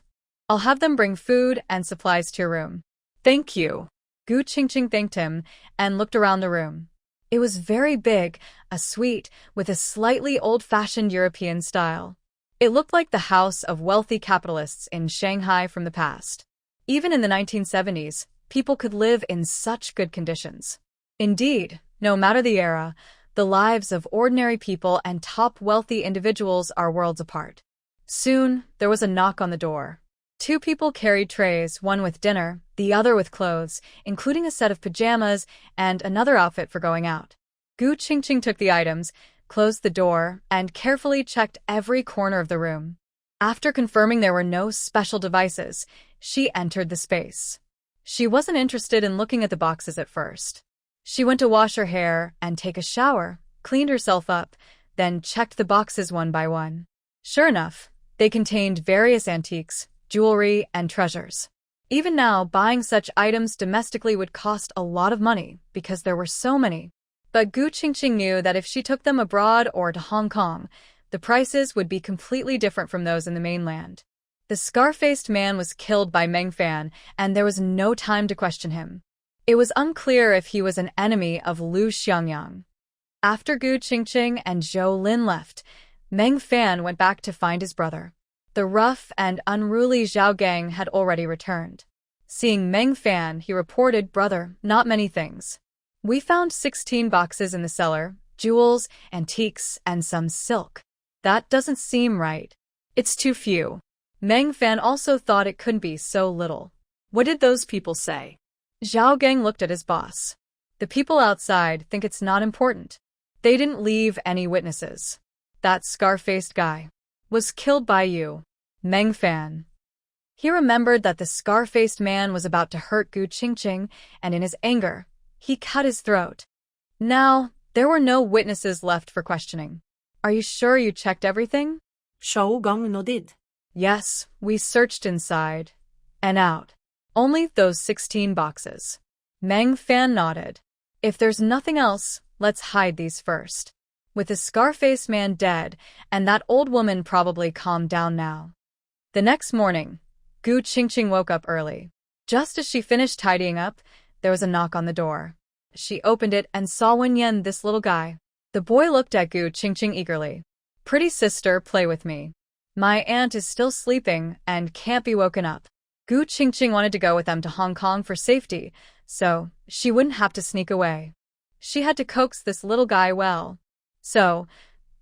I'll have them bring food and supplies to your room. Thank you. Gu Qingqing thanked him and looked around the room. It was very big, a suite with a slightly old-fashioned European style. It looked like the house of wealthy capitalists in Shanghai from the past. Even in the 1970s, people could live in such good conditions. Indeed, no matter the era, the lives of ordinary people and top wealthy individuals are worlds apart. Soon, there was a knock on the door. 2 people carried trays, one with dinner, the other with clothes, including a set of pajamas and another outfit for going out. Gu Qingqing took the items, closed the door, and carefully checked every corner of the room. After confirming there were no special devices, she entered the space. She wasn't interested in looking at the boxes at first. She went to wash her hair and take a shower, cleaned herself up, then checked the boxes one by one. Sure enough, they contained various antiques, jewelry, and treasures. Even now, buying such items domestically would cost a lot of money because there were so many. But Gu Qingqing knew that if she took them abroad or to Hong Kong, the prices would be completely different from those in the mainland. The scar-faced man was killed by Meng Fan, and there was no time to question him. It was unclear if he was an enemy of Lu Xiangyang. After Gu Qingqing and Zhou Lin left, Meng Fan went back to find his brother. The rough and unruly Zhao Gang had already returned. Seeing Meng Fan, he reported, "Brother, not many things. We found 16 boxes in the cellar, jewels, antiques, and some silk. That doesn't seem right. It's too few." Meng Fan also thought it couldn't be so little. What did those people say? Zhao Gang looked at his boss. The people outside think it's not important. They didn't leave any witnesses. That scar-faced guy was killed by you, Meng Fan. He remembered that the scar-faced man was about to hurt Gu Qingqing, and in his anger, he cut his throat. Now, there were no witnesses left for questioning. Are you sure you checked everything? Zhao Gang nodded. Yes, we searched inside and out. Only those 16 boxes. Meng Fan nodded. If there's nothing else, let's hide these first. With the scar-faced man dead, and that old woman probably calmed down now. The next morning, Gu Qingqing woke up early. Just as she finished tidying up, there was a knock on the door. She opened it and saw Wen Yan, this little guy. The boy looked at Gu Qingqing eagerly. "Pretty sister, play with me. My aunt is still sleeping and can't be woken up." Gu Qingqing wanted to go with them to Hong Kong for safety, so she wouldn't have to sneak away. She had to coax this little guy well. So,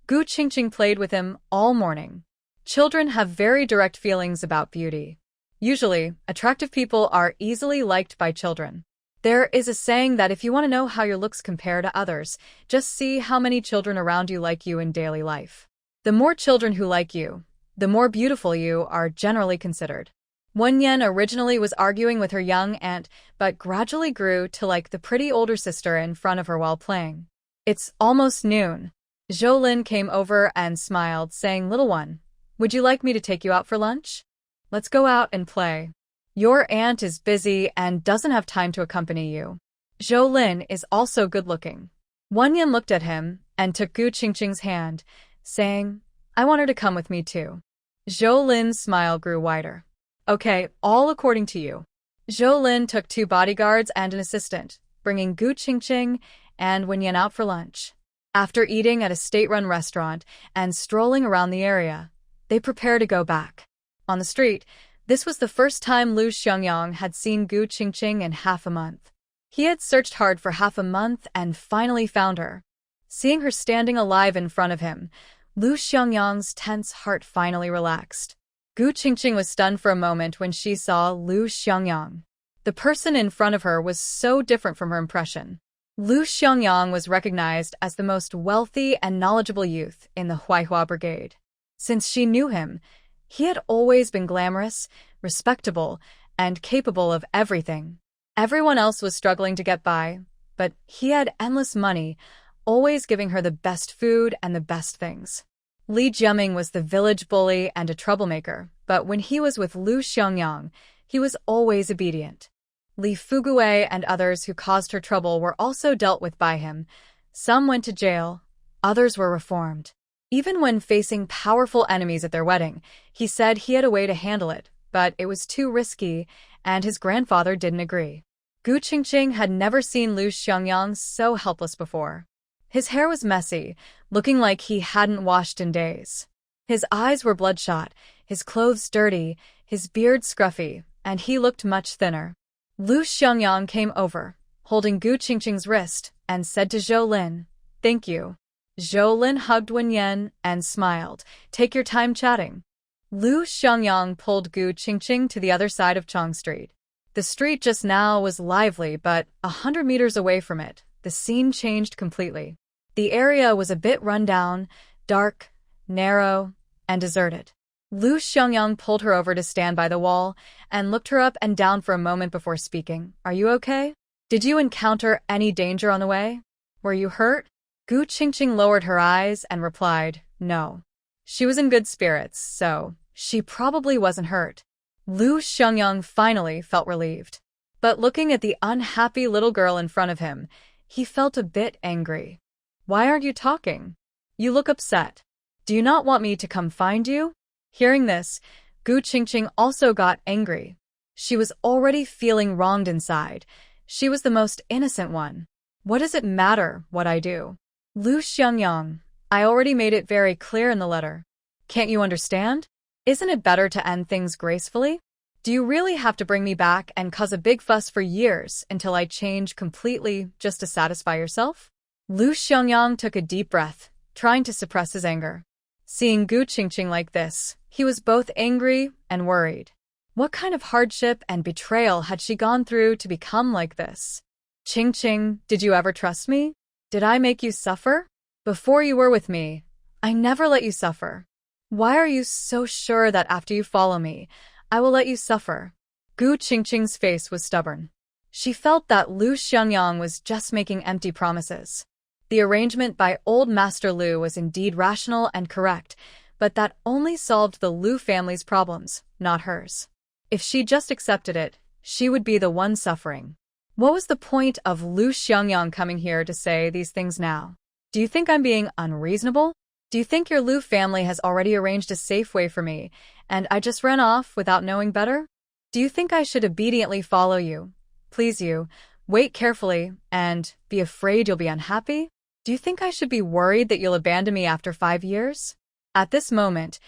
Gu Qingqing played with him all morning. Children have very direct feelings about beauty. Usually, attractive people are easily liked by children. There is a saying that if you want to know how your looks compare to others, just see how many children around you like you in daily life. The more children who like you, the more beautiful you are generally considered. Wen Yan originally was arguing with her young aunt, but gradually grew to like the pretty older sister in front of her while playing. It's almost noon. Zhou Lin came over and smiled, saying, "Little one, would you like me to take you out for lunch? Let's go out and play. Your aunt is busy and doesn't have time to accompany you." Zhou Lin is also good-looking. Wen Yan looked at him and took Gu Qingqing's hand, saying, "I want her to come with me too." Zhou Lin's smile grew wider. "Okay, all according to you." Zhou Lin took 2 bodyguards and an assistant, bringing Gu Qingqing and Wen Yan out for lunch. After eating at a state-run restaurant and strolling around the area, they prepared to go back. On the street, this was the first time Lu Xiangyang had seen Gu Qingqing in half a month. He had searched hard for half a month and finally found her. Seeing her standing alive in front of him, Lu Xiangyang's tense heart finally relaxed. Gu Qingqing was stunned for a moment when she saw Lu Xiangyang. The person in front of her was so different from her impression. Lu Xiangyang was recognized as the most wealthy and knowledgeable youth in the Huaihua Brigade. Since she knew him, he had always been glamorous, respectable, and capable of everything. Everyone else was struggling to get by, but he had endless money, always giving her the best food and the best things. Li Jiaming was the village bully and a troublemaker, but when he was with Lu Xiangyang, he was always obedient. Li Fuguei and others who caused her trouble were also dealt with by him. Some went to jail, others were reformed. Even when facing powerful enemies at their wedding, he said he had a way to handle it, but it was too risky, and his grandfather didn't agree. Gu Qingqing had never seen Lu Xiangyang so helpless before. His hair was messy, looking like he hadn't washed in days. His eyes were bloodshot, his clothes dirty, his beard scruffy, and he looked much thinner. Lu Xiangyang came over, holding Gu Qingqing's wrist, and said to Zhou Lin, "Thank you." Zhou Lin hugged Wen Yan and smiled. "Take your time chatting." Lu Xiangyang pulled Gu Qingqing to the other side of Chong Street. The street just now was lively, but 100 meters away from it, the scene changed completely. The area was a bit run down, dark, narrow, and deserted. Lu Xiangyang pulled her over to stand by the wall and looked her up and down for a moment before speaking. "Are you okay?" Did you encounter any danger on the way? Were you hurt? Gu Qingqing lowered her eyes and replied, no. She was in good spirits, so she probably wasn't hurt. Lu Xiangyang finally felt relieved. But looking at the unhappy little girl in front of him, he felt a bit angry. Why aren't you talking? You look upset. Do you not want me to come find you? Hearing this, Gu Qingqing also got angry. She was already feeling wronged inside. She was the most innocent one. What does it matter what I do? Lu Xiangyang, I already made it very clear in the letter. Can't you understand? Isn't it better to end things gracefully? Do you really have to bring me back and cause a big fuss for years until I change completely just to satisfy yourself? Lu Xiangyang took a deep breath, trying to suppress his anger. Seeing Gu Qingqing like this, he was both angry and worried. What kind of hardship and betrayal had she gone through to become like this? Qingqing, did you ever trust me? Did I make you suffer? Before you were with me, I never let you suffer. Why are you so sure that after you follow me, I will let you suffer? Gu Qingqing's face was stubborn. She felt that Lu Xiangyang was just making empty promises. The arrangement by old Master Lu was indeed rational and correct, but that only solved the Lu family's problems, not hers. If she just accepted it, she would be the one suffering. What was the point of Lu Xiangyang coming here to say these things now? Do you think I'm being unreasonable? Do you think your Lu family has already arranged a safe way for me, and I just ran off without knowing better? Do you think I should obediently follow you, please you, wait carefully, and be afraid you'll be unhappy? Do you think I should be worried that you'll abandon me after 5 years? At this moment,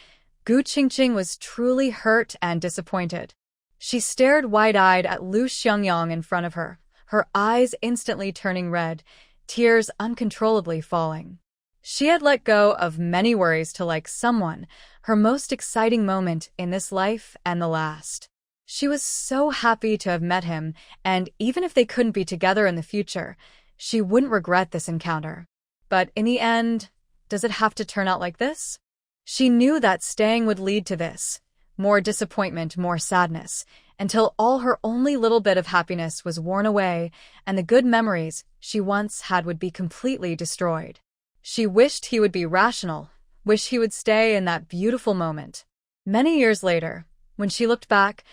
Gu Qingqing was truly hurt and disappointed. She stared wide-eyed at Lu Xiangyang in front of her, her eyes instantly turning red, tears uncontrollably falling. She had let go of many worries to like someone, her most exciting moment in this life and the last. She was so happy to have met him, and even if they couldn't be together in the future, she wouldn't regret this encounter. But in the end, does it have to turn out like this? She knew that staying would lead to this, more disappointment, more sadness, until all her only little bit of happiness was worn away and the good memories she once had would be completely destroyed. She wished he would be rational, wished he would stay in that beautiful moment. Many years later, when she looked back,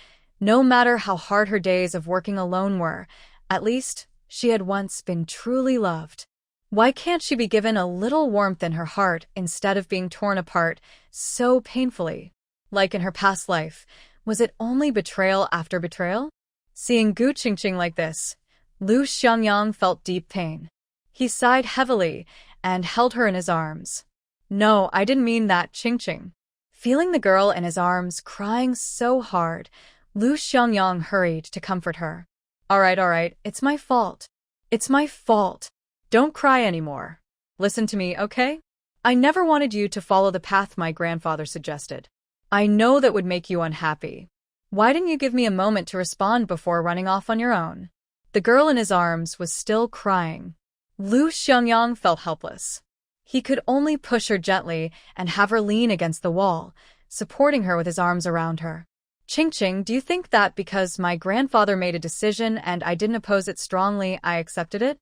no matter how hard her days of working alone were, at least she had once been truly loved. Why can't she be given a little warmth in her heart instead of being torn apart so painfully? Like in her past life, was it only betrayal after betrayal? Seeing Gu Qingqing like this, Lu Xiangyang felt deep pain. He sighed heavily and held her in his arms. No, I didn't mean that, Qingqing. Feeling the girl in his arms crying so hard, Lu Xiangyang hurried to comfort her. All right, it's my fault. It's my fault. Don't cry anymore. Listen to me, okay? I never wanted you to follow the path my grandfather suggested. I know that would make you unhappy. Why didn't you give me a moment to respond before running off on your own? The girl in his arms was still crying. Lu Xiangyang felt helpless. He could only push her gently and have her lean against the wall, supporting her with his arms around her. Qingqing, do you think that because my grandfather made a decision and I didn't oppose it strongly, I accepted it?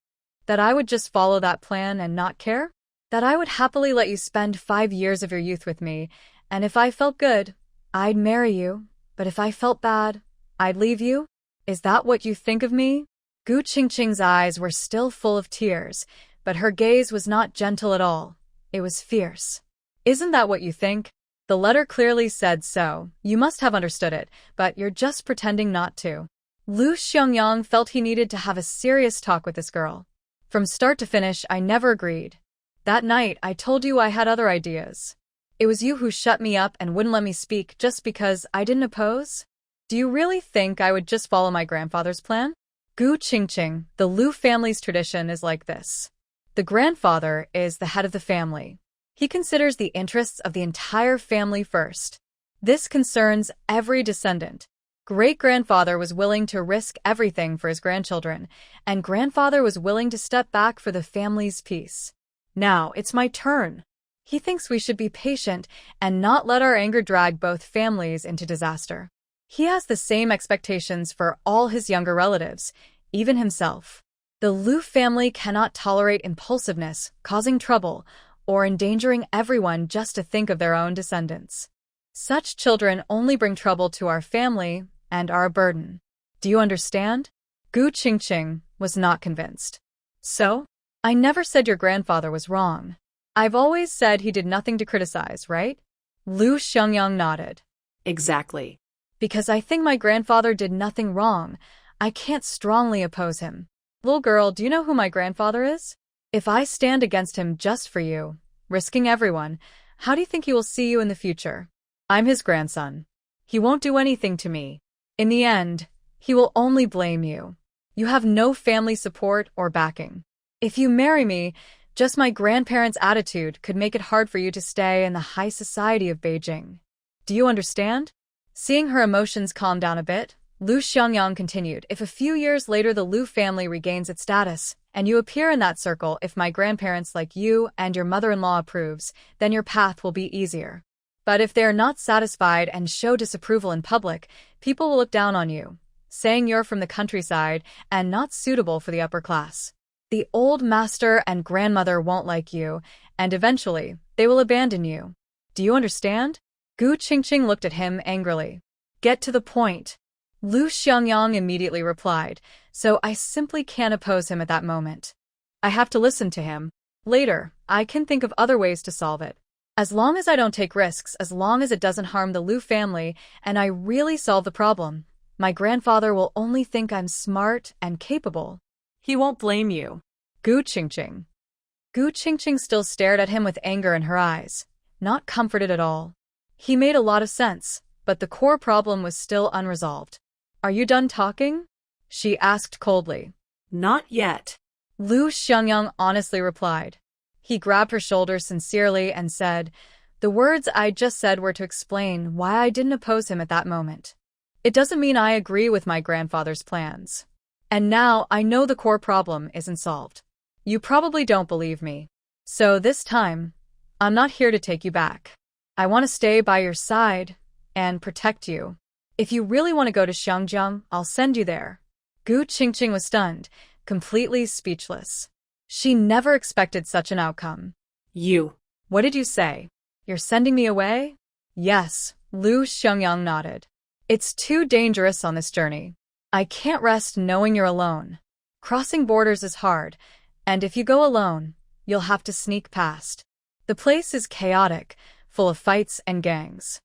That I would just follow that plan and not care? That I would happily let you spend 5 years of your youth with me, and if I felt good, I'd marry you, but if I felt bad, I'd leave you? Is that what you think of me? Gu Qingqing's eyes were still full of tears, but her gaze was not gentle at all. It was fierce. Isn't that what you think? The letter clearly said so. You must have understood it, but you're just pretending not to. Lu Xiangyang felt he needed to have a serious talk with this girl. From start to finish, I never agreed. That night, I told you I had other ideas. It was you who shut me up and wouldn't let me speak just because I didn't oppose? Do you really think I would just follow my grandfather's plan? Gu Qingqing, the Lu family's tradition is like this. The grandfather is the head of the family. He considers the interests of the entire family first. This concerns every descendant. Great-grandfather was willing to risk everything for his grandchildren, and grandfather was willing to step back for the family's peace. Now, it's my turn. He thinks we should be patient and not let our anger drag both families into disaster. He has the same expectations for all his younger relatives, even himself. The Lu family cannot tolerate impulsiveness, causing trouble, or endangering everyone just to think of their own descendants. Such children only bring trouble to our family and are a burden. Do you understand? Gu Qingqing was not convinced. So? I never said your grandfather was wrong. I've always said he did nothing to criticize, right? Lu Xiangyang nodded. Exactly. Because I think my grandfather did nothing wrong, I can't strongly oppose him. Little girl, do you know who my grandfather is? If I stand against him just for you, risking everyone, how do you think he will see you in the future? I'm his grandson. He won't do anything to me. In the end, he will only blame you. You have no family support or backing. If you marry me, just my grandparents' attitude could make it hard for you to stay in the high society of Beijing. Do you understand? Seeing her emotions calm down a bit, Lu Xiangyang continued, if a few years later the Lu family regains its status, and you appear in that circle, if my grandparents like you and your mother-in-law approves, then your path will be easier. But if they are not satisfied and show disapproval in public, people will look down on you, saying you're from the countryside and not suitable for the upper class. The old master and grandmother won't like you, and eventually, they will abandon you. Do you understand? Gu Qingqing looked at him angrily. Get to the point. Lu Xiangyang immediately replied, so I simply can't oppose him at that moment. I have to listen to him. Later, I can think of other ways to solve it. As long as I don't take risks, as long as it doesn't harm the Lu family, and I really solve the problem, my grandfather will only think I'm smart and capable. He won't blame you. Gu Qingqing. Gu Qingqing still stared at him with anger in her eyes, not comforted at all. He made a lot of sense, but the core problem was still unresolved. Are you done talking? She asked coldly. Not yet. Lu Xiangyang honestly replied. He grabbed her shoulder sincerely and said, the words I just said were to explain why I didn't oppose him at that moment. It doesn't mean I agree with my grandfather's plans. And now I know the core problem isn't solved. You probably don't believe me. So this time, I'm not here to take you back. I want to stay by your side and protect you. If you really want to go to Xiangjiang, I'll send you there. Gu Qingqing was stunned, completely speechless. She never expected such an outcome. You. What did you say? You're sending me away? Yes, Lu Xiangyang nodded. It's too dangerous on this journey. I can't rest knowing you're alone. Crossing borders is hard, and if you go alone, you'll have to sneak past. The place is chaotic, full of fights and gangs.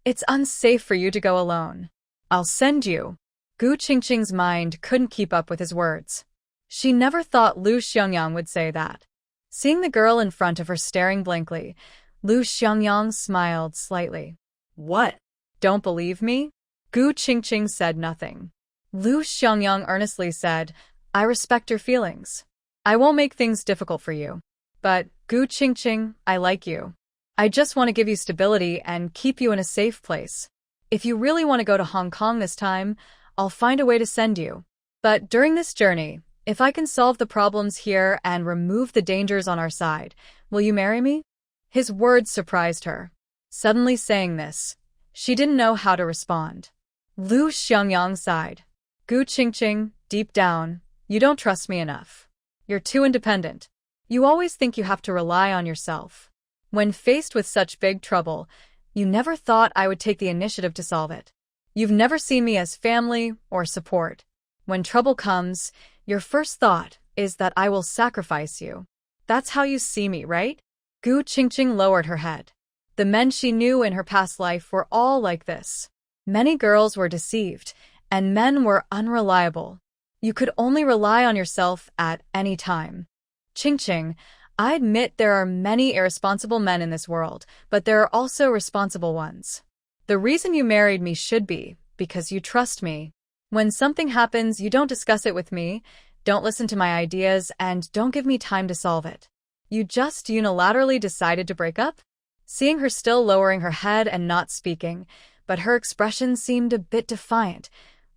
It's unsafe for you to go alone. I'll send you. Gu Qingqing's mind couldn't keep up with his words. She never thought Lu Xiangyang would say that. Seeing the girl in front of her staring blankly, Lu Xiangyang smiled slightly. What? Don't believe me? Gu Qingqing said nothing. Lu Xiangyang earnestly said, I respect your feelings. I won't make things difficult for you. But, Gu Qingqing, I like you. I just want to give you stability and keep you in a safe place. If you really want to go to Hong Kong this time, I'll find a way to send you. But during this journey, if I can solve the problems here and remove the dangers on our side, will you marry me? His words surprised her. Suddenly saying this, she didn't know how to respond. Lu Xiangyang sighed. Gu Qingqing, deep down, you don't trust me enough. You're too independent. You always think you have to rely on yourself. When faced with such big trouble, you never thought I would take the initiative to solve it. You've never seen me as family or support. When trouble comes, your first thought is that I will sacrifice you. That's how you see me, right? Gu Qingqing lowered her head. The men she knew in her past life were all like this. Many girls were deceived, and men were unreliable. You could only rely on yourself at any time. Qingqing, I admit there are many irresponsible men in this world, but there are also responsible ones. The reason you married me should be because you trust me. When something happens, you don't discuss it with me, don't listen to my ideas, and don't give me time to solve it. You just unilaterally decided to break up? Seeing her still lowering her head and not speaking, but her expression seemed a bit defiant,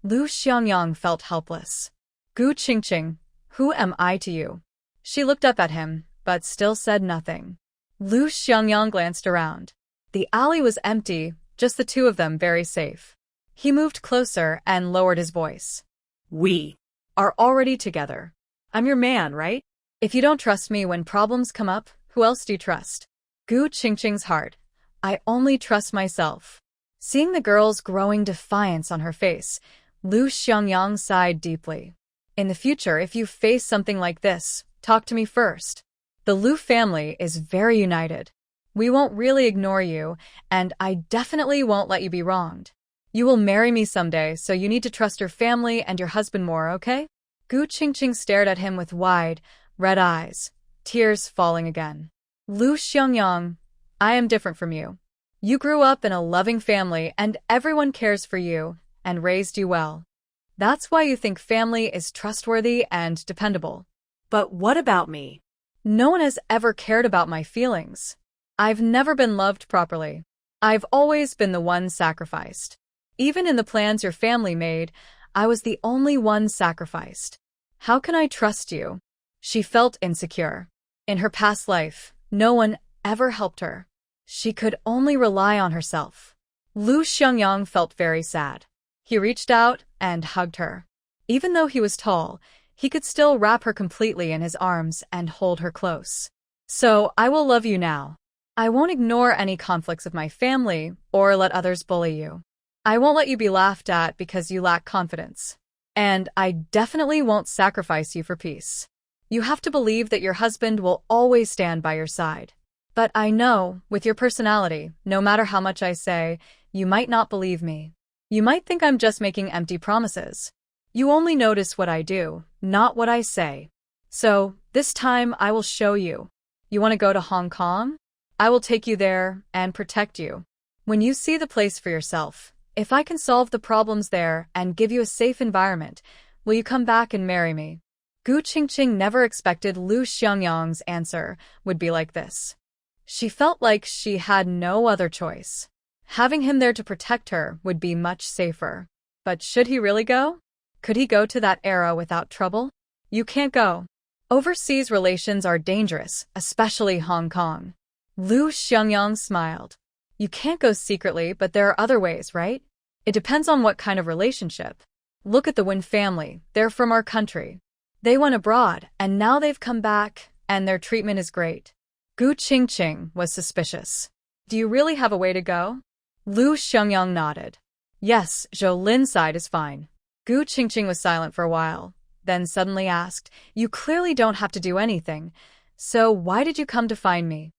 Lu Xiangyang felt helpless. Gu Qingqing, who am I to you? She looked up at him, but still said nothing. Lu Xiangyang glanced around. The alley was empty, just the two of them very safe. He moved closer and lowered his voice. We. are already together. I'm your man, right? If you don't trust me when problems come up, who else do you trust? Gu Qingqing's heart. I only trust myself. Seeing the girl's growing defiance on her face, Lu Xiangyang sighed deeply. In the future, if you face something like this, talk to me first. The Lu family is very united. We won't really ignore you, and I definitely won't let you be wronged. You will marry me someday, so you need to trust your family and your husband more, okay? Gu Qingqing stared at him with wide, red eyes, tears falling again. Lu Xiangyang, I am different from you. You grew up in a loving family and everyone cares for you and raised you well. That's why you think family is trustworthy and dependable. But what about me? No one has ever cared about my feelings. I've never been loved properly. I've always been the one sacrificed. Even in the plans your family made, I was the only one sacrificed. How can I trust you? She felt insecure. In her past life, no one ever helped her. She could only rely on herself. Lu Xiangyang felt very sad. He reached out and hugged her. Even though he was tall, he could still wrap her completely in his arms and hold her close. So, I will love you now. I won't ignore any conflicts of my family or let others bully you. I won't let you be laughed at because you lack confidence. And I definitely won't sacrifice you for peace. You have to believe that your husband will always stand by your side. But I know, with your personality, no matter how much I say, you might not believe me. You might think I'm just making empty promises. You only notice what I do, not what I say. So, this time I will show you. You want to go to Hong Kong? I will take you there and protect you. When you see the place for yourself, if I can solve the problems there and give you a safe environment, will you come back and marry me? Gu Qingqing never expected Lu Xiangyang's answer would be like this. She felt like she had no other choice. Having him there to protect her would be much safer. But should he really go? Could he go to that era without trouble? You can't go. Overseas relations are dangerous, especially Hong Kong. Lu Xiangyang smiled. You can't go secretly, but there are other ways, right? It depends on what kind of relationship. Look at the Yuan family, they're from our country. They went abroad, and now they've come back, and their treatment is great. Gu Qingqing was suspicious. Do you really have a way to go? Lu Xiangyang nodded. Yes, Zhou Lin's side is fine. Gu Qingqing was silent for a while, then suddenly asked, You clearly don't have to do anything, so why did you come to find me?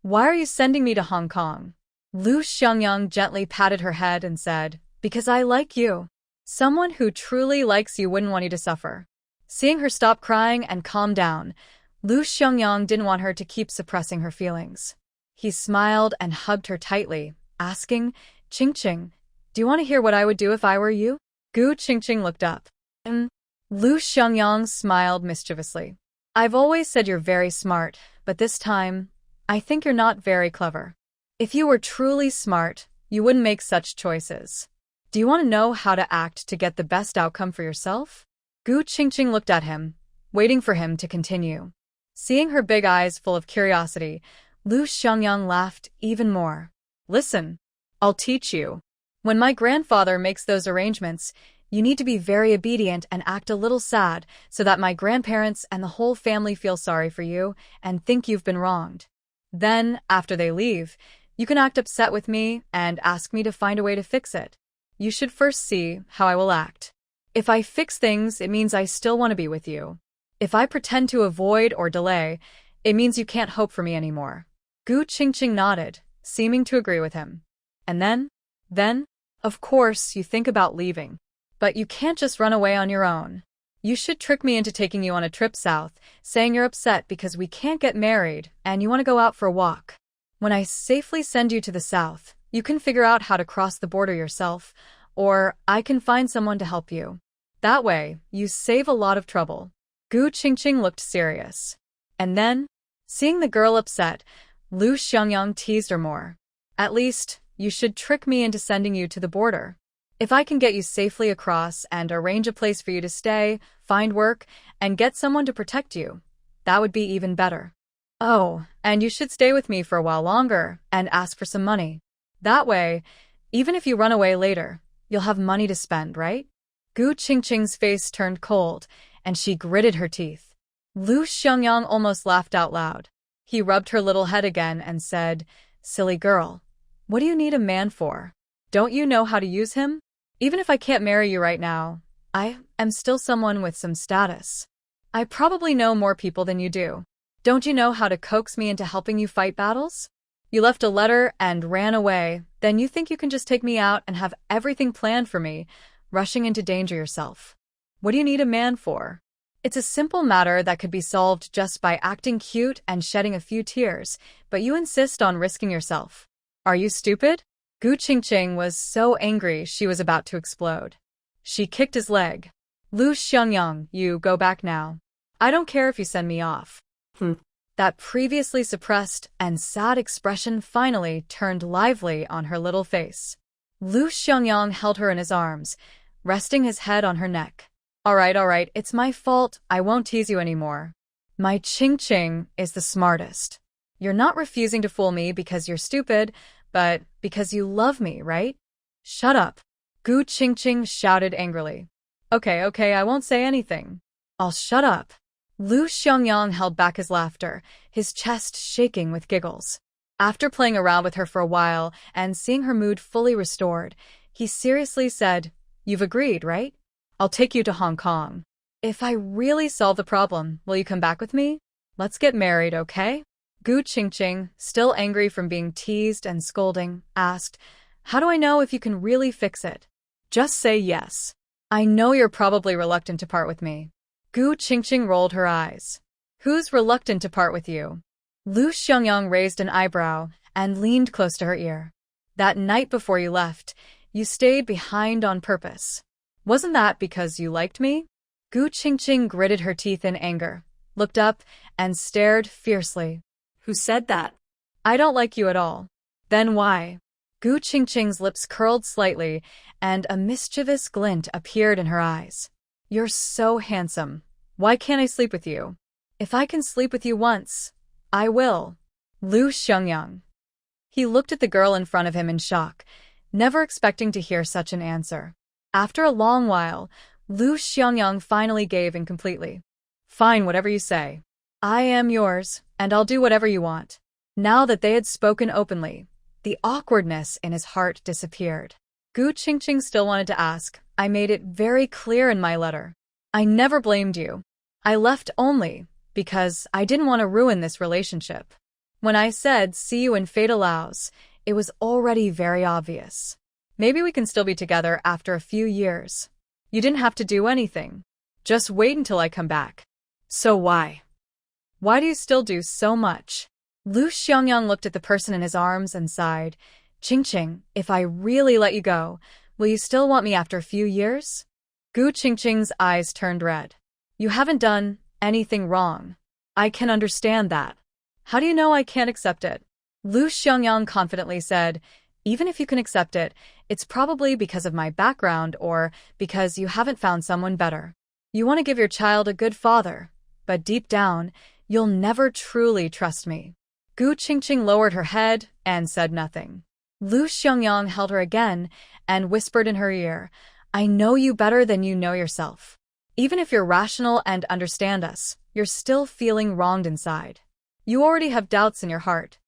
Why are you sending me to Hong Kong? Lu Xiangyang gently patted her head and said, Because I like you. Someone who truly likes you wouldn't want you to suffer. Seeing her stop crying and calm down, Lu Xiangyang didn't want her to keep suppressing her feelings. He smiled and hugged her tightly, asking, Qingqing, do you want to hear what I would do if I were you? Gu Qingqing looked up. Lu Xiangyang smiled mischievously. I've always said you're very smart, but this time, I think you're not very clever. If you were truly smart, you wouldn't make such choices. Do you want to know how to act to get the best outcome for yourself? Gu Qingqing looked at him, waiting for him to continue. Seeing her big eyes full of curiosity, Lu Xiangyang laughed even more. Listen, I'll teach you. When my grandfather makes those arrangements, you need to be very obedient and act a little sad so that my grandparents and the whole family feel sorry for you and think you've been wronged. Then, after they leave, you can act upset with me and ask me to find a way to fix it. You should first see how I will act. If I fix things, it means I still want to be with you. If I pretend to avoid or delay, it means you can't hope for me anymore. Gu Qingqing nodded, seeming to agree with him. And then, of course, you think about leaving. But you can't just run away on your own. You should trick me into taking you on a trip south, saying you're upset because we can't get married and you want to go out for a walk. When I safely send you to the south, you can figure out how to cross the border yourself, or I can find someone to help you. That way, you save a lot of trouble. Gu Qingqing looked serious. And then, seeing the girl upset, Lu Xiangyang teased her more. At least, you should trick me into sending you to the border. If I can get you safely across and arrange a place for you to stay, find work, and get someone to protect you, that would be even better. Oh, and you should stay with me for a while longer and ask for some money. That way, even if you run away later, you'll have money to spend, right? Gu Qingqing's face turned cold, and she gritted her teeth. Lu Xiangyang almost laughed out loud. He rubbed her little head again and said, "Silly girl. What do you need a man for? Don't you know how to use him? Even if I can't marry you right now, I am still someone with some status. I probably know more people than you do. Don't you know how to coax me into helping you fight battles? You left a letter and ran away, then you think you can just take me out and have everything planned for me, rushing into danger yourself. What do you need a man for? It's a simple matter that could be solved just by acting cute and shedding a few tears, but you insist on risking yourself. Are you stupid?" Gu Qingqing was so angry she was about to explode. She kicked his leg. "Lu Xiangyang, you go back now. I don't care if you send me off." That previously suppressed and sad expression finally turned lively on her little face. Lu Xiangyang held her in his arms, resting his head on her neck. All right, it's my fault. I won't tease you anymore. My Qingqing is the smartest. You're not refusing to fool me because you're stupid, but because you love me, right? Shut up." Gu Qingqing shouted angrily. Okay, I won't say anything. I'll shut up." Lu Xiangyang held back his laughter, his chest shaking with giggles. After playing around with her for a while and seeing her mood fully restored, he seriously said, "You've agreed, right? I'll take you to Hong Kong. If I really solve the problem, will you come back with me? Let's get married, okay?" Gu Qingqing, still angry from being teased and scolding, asked, "How do I know if you can really fix it? Just say yes. I know you're probably reluctant to part with me." Gu Qingqing rolled her eyes. "Who's reluctant to part with you?" Lu Xiangyang raised an eyebrow and leaned close to her ear. "That night before you left, you stayed behind on purpose. Wasn't that because you liked me?" Gu Qingqing gritted her teeth in anger, looked up, and stared fiercely. Who said that? "I don't like you at all." "Then why?" Gu Qingqing's lips curled slightly, and a mischievous glint appeared in her eyes. "You're so handsome. Why can't I sleep with you? If I can sleep with you once, I will." Lu Xiangyang. He looked at the girl in front of him in shock, never expecting to hear such an answer. After a long while, Lu Xiangyang finally gave in completely. "Fine, whatever you say. I am yours, and I'll do whatever you want." Now that they had spoken openly, the awkwardness in his heart disappeared. Gu Qingqing still wanted to ask, "I made it very clear in my letter. I never blamed you. I left only because I didn't want to ruin this relationship. When I said, 'See you when fate allows,' it was already very obvious. Maybe we can still be together after a few years. You didn't have to do anything. Just wait until I come back." "So why? Why do you still do so much?" Lu Xiangyang looked at the person in his arms and sighed. "Qingqing, if I really let you go, will you still want me after a few years?" Gu Qingqing's eyes turned red. "You haven't done anything wrong. I can understand that. How do you know I can't accept it?" Lu Xiangyang confidently said, "Even if you can accept it, it's probably because of my background or because you haven't found someone better. You want to give your child a good father, but deep down, you'll never truly trust me." Gu Qingqing lowered her head and said nothing. Lu Xiangyang held her again and whispered in her ear, "I know you better than you know yourself. Even if you're rational and understand us, you're still feeling wronged inside. You already have doubts in your heart.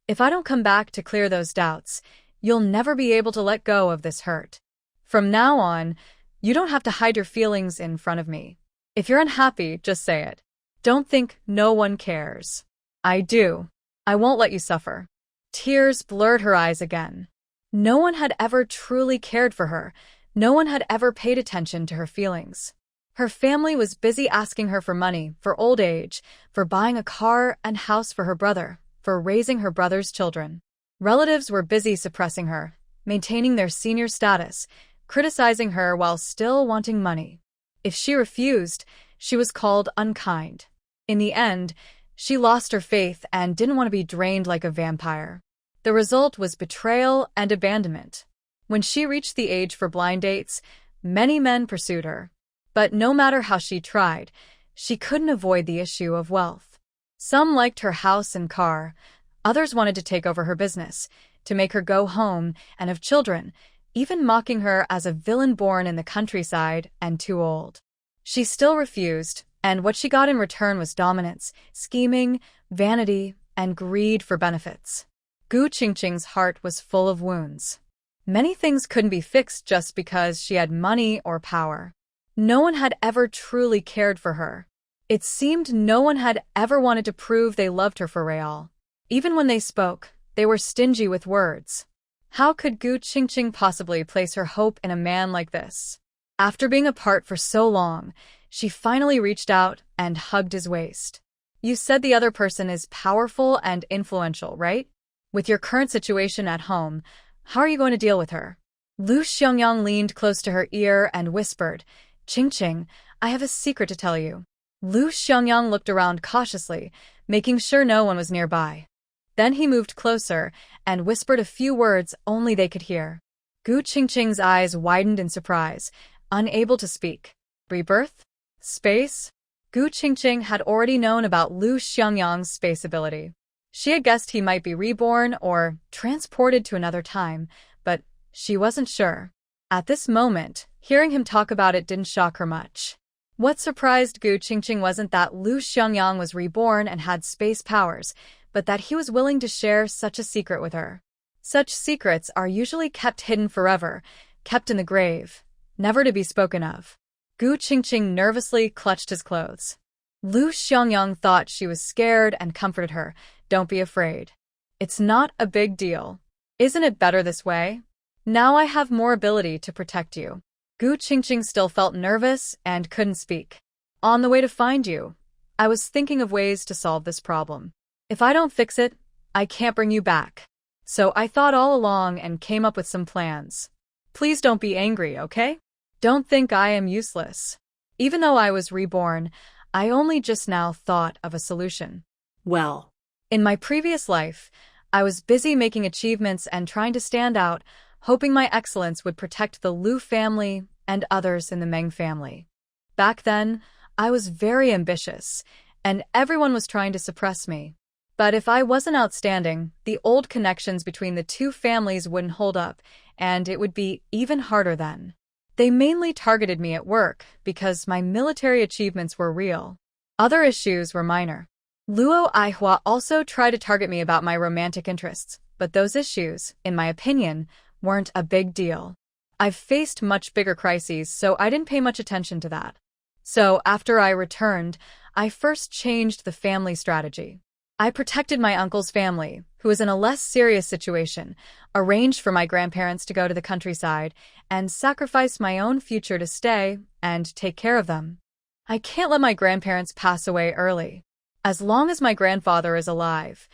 If I don't come back to clear those doubts, you'll never be able to let go of this hurt. From now on, you don't have to hide your feelings in front of me. If you're unhappy, just say it. Don't think no one cares. I do. I won't let you suffer." Tears blurred her eyes again. No one had ever truly cared for her. No one had ever paid attention to her feelings. Her family was busy asking her for money, for old age, for buying a car and house for her brother, for raising her brother's children. Relatives were busy suppressing her, maintaining their senior status, criticizing her while still wanting money. If she refused, she was called unkind. In the end, she lost her faith and didn't want to be drained like a vampire. The result was betrayal and abandonment. When she reached the age for blind dates, many men pursued her. But no matter how she tried, she couldn't avoid the issue of wealth. Some liked her house and car. Others wanted to take over her business, to make her go home and have children, even mocking her as a villain born in the countryside and too old. She still refused, and what she got in return was dominance, scheming, vanity, and greed for benefits. Gu Qingqing's heart was full of wounds. Many things couldn't be fixed just because she had money or power. No one had ever truly cared for her. It seemed no one had ever wanted to prove they loved her for real. Even when they spoke, they were stingy with words. How could Gu Qingqing possibly place her hope in a man like this? After being apart for so long, she finally reached out and hugged his waist. You said the other person is powerful and influential, right? With your current situation at home, how are you going to deal with her? Lu Xiangyang leaned close to her ear and whispered, Qingqing, I have a secret to tell you. Lu Xiangyang looked around cautiously, making sure no one was nearby. Then he moved closer and whispered a few words only they could hear. Gu Qingqing's eyes widened in surprise, unable to speak. Rebirth? Space? Gu Qingqing had already known about Lu Xiangyang's space ability. She had guessed he might be reborn or transported to another time, but she wasn't sure. At this moment, hearing him talk about it didn't shock her much. What surprised Gu Qingqing wasn't that Lu Xiangyang was reborn and had space powers, but that he was willing to share such a secret with her. Such secrets are usually kept hidden forever, kept in the grave, never to be spoken of. Gu Qingqing nervously clutched his clothes. Lu Xiangyang thought she was scared and comforted her. Don't be afraid. It's not a big deal. Isn't it better this way? Now I have more ability to protect you. Gu Qingqing still felt nervous and couldn't speak. On the way to find you, I was thinking of ways to solve this problem. If I don't fix it, I can't bring you back. So I thought all along and came up with some plans. Please don't be angry, okay? Don't think I am useless. Even though I was reborn, I only just now thought of a solution. Well, in my previous life, I was busy making achievements and trying to stand out, hoping my excellence would protect the Lu family and others in the Meng family. Back then, I was very ambitious, and everyone was trying to suppress me. But if I wasn't outstanding, the old connections between the two families wouldn't hold up, and it would be even harder then. They mainly targeted me at work because my military achievements were real. Other issues were minor. Luo Aihua also tried to target me about my romantic interests, but those issues, in my opinion, weren't a big deal. I've faced much bigger crises, so I didn't pay much attention to that. So after I returned, I first changed the family strategy. I protected my uncle's family, who was in a less serious situation, arranged for my grandparents to go to the countryside, and sacrificed my own future to stay and take care of them. I can't let my grandparents pass away early. As long as my grandfather is alive,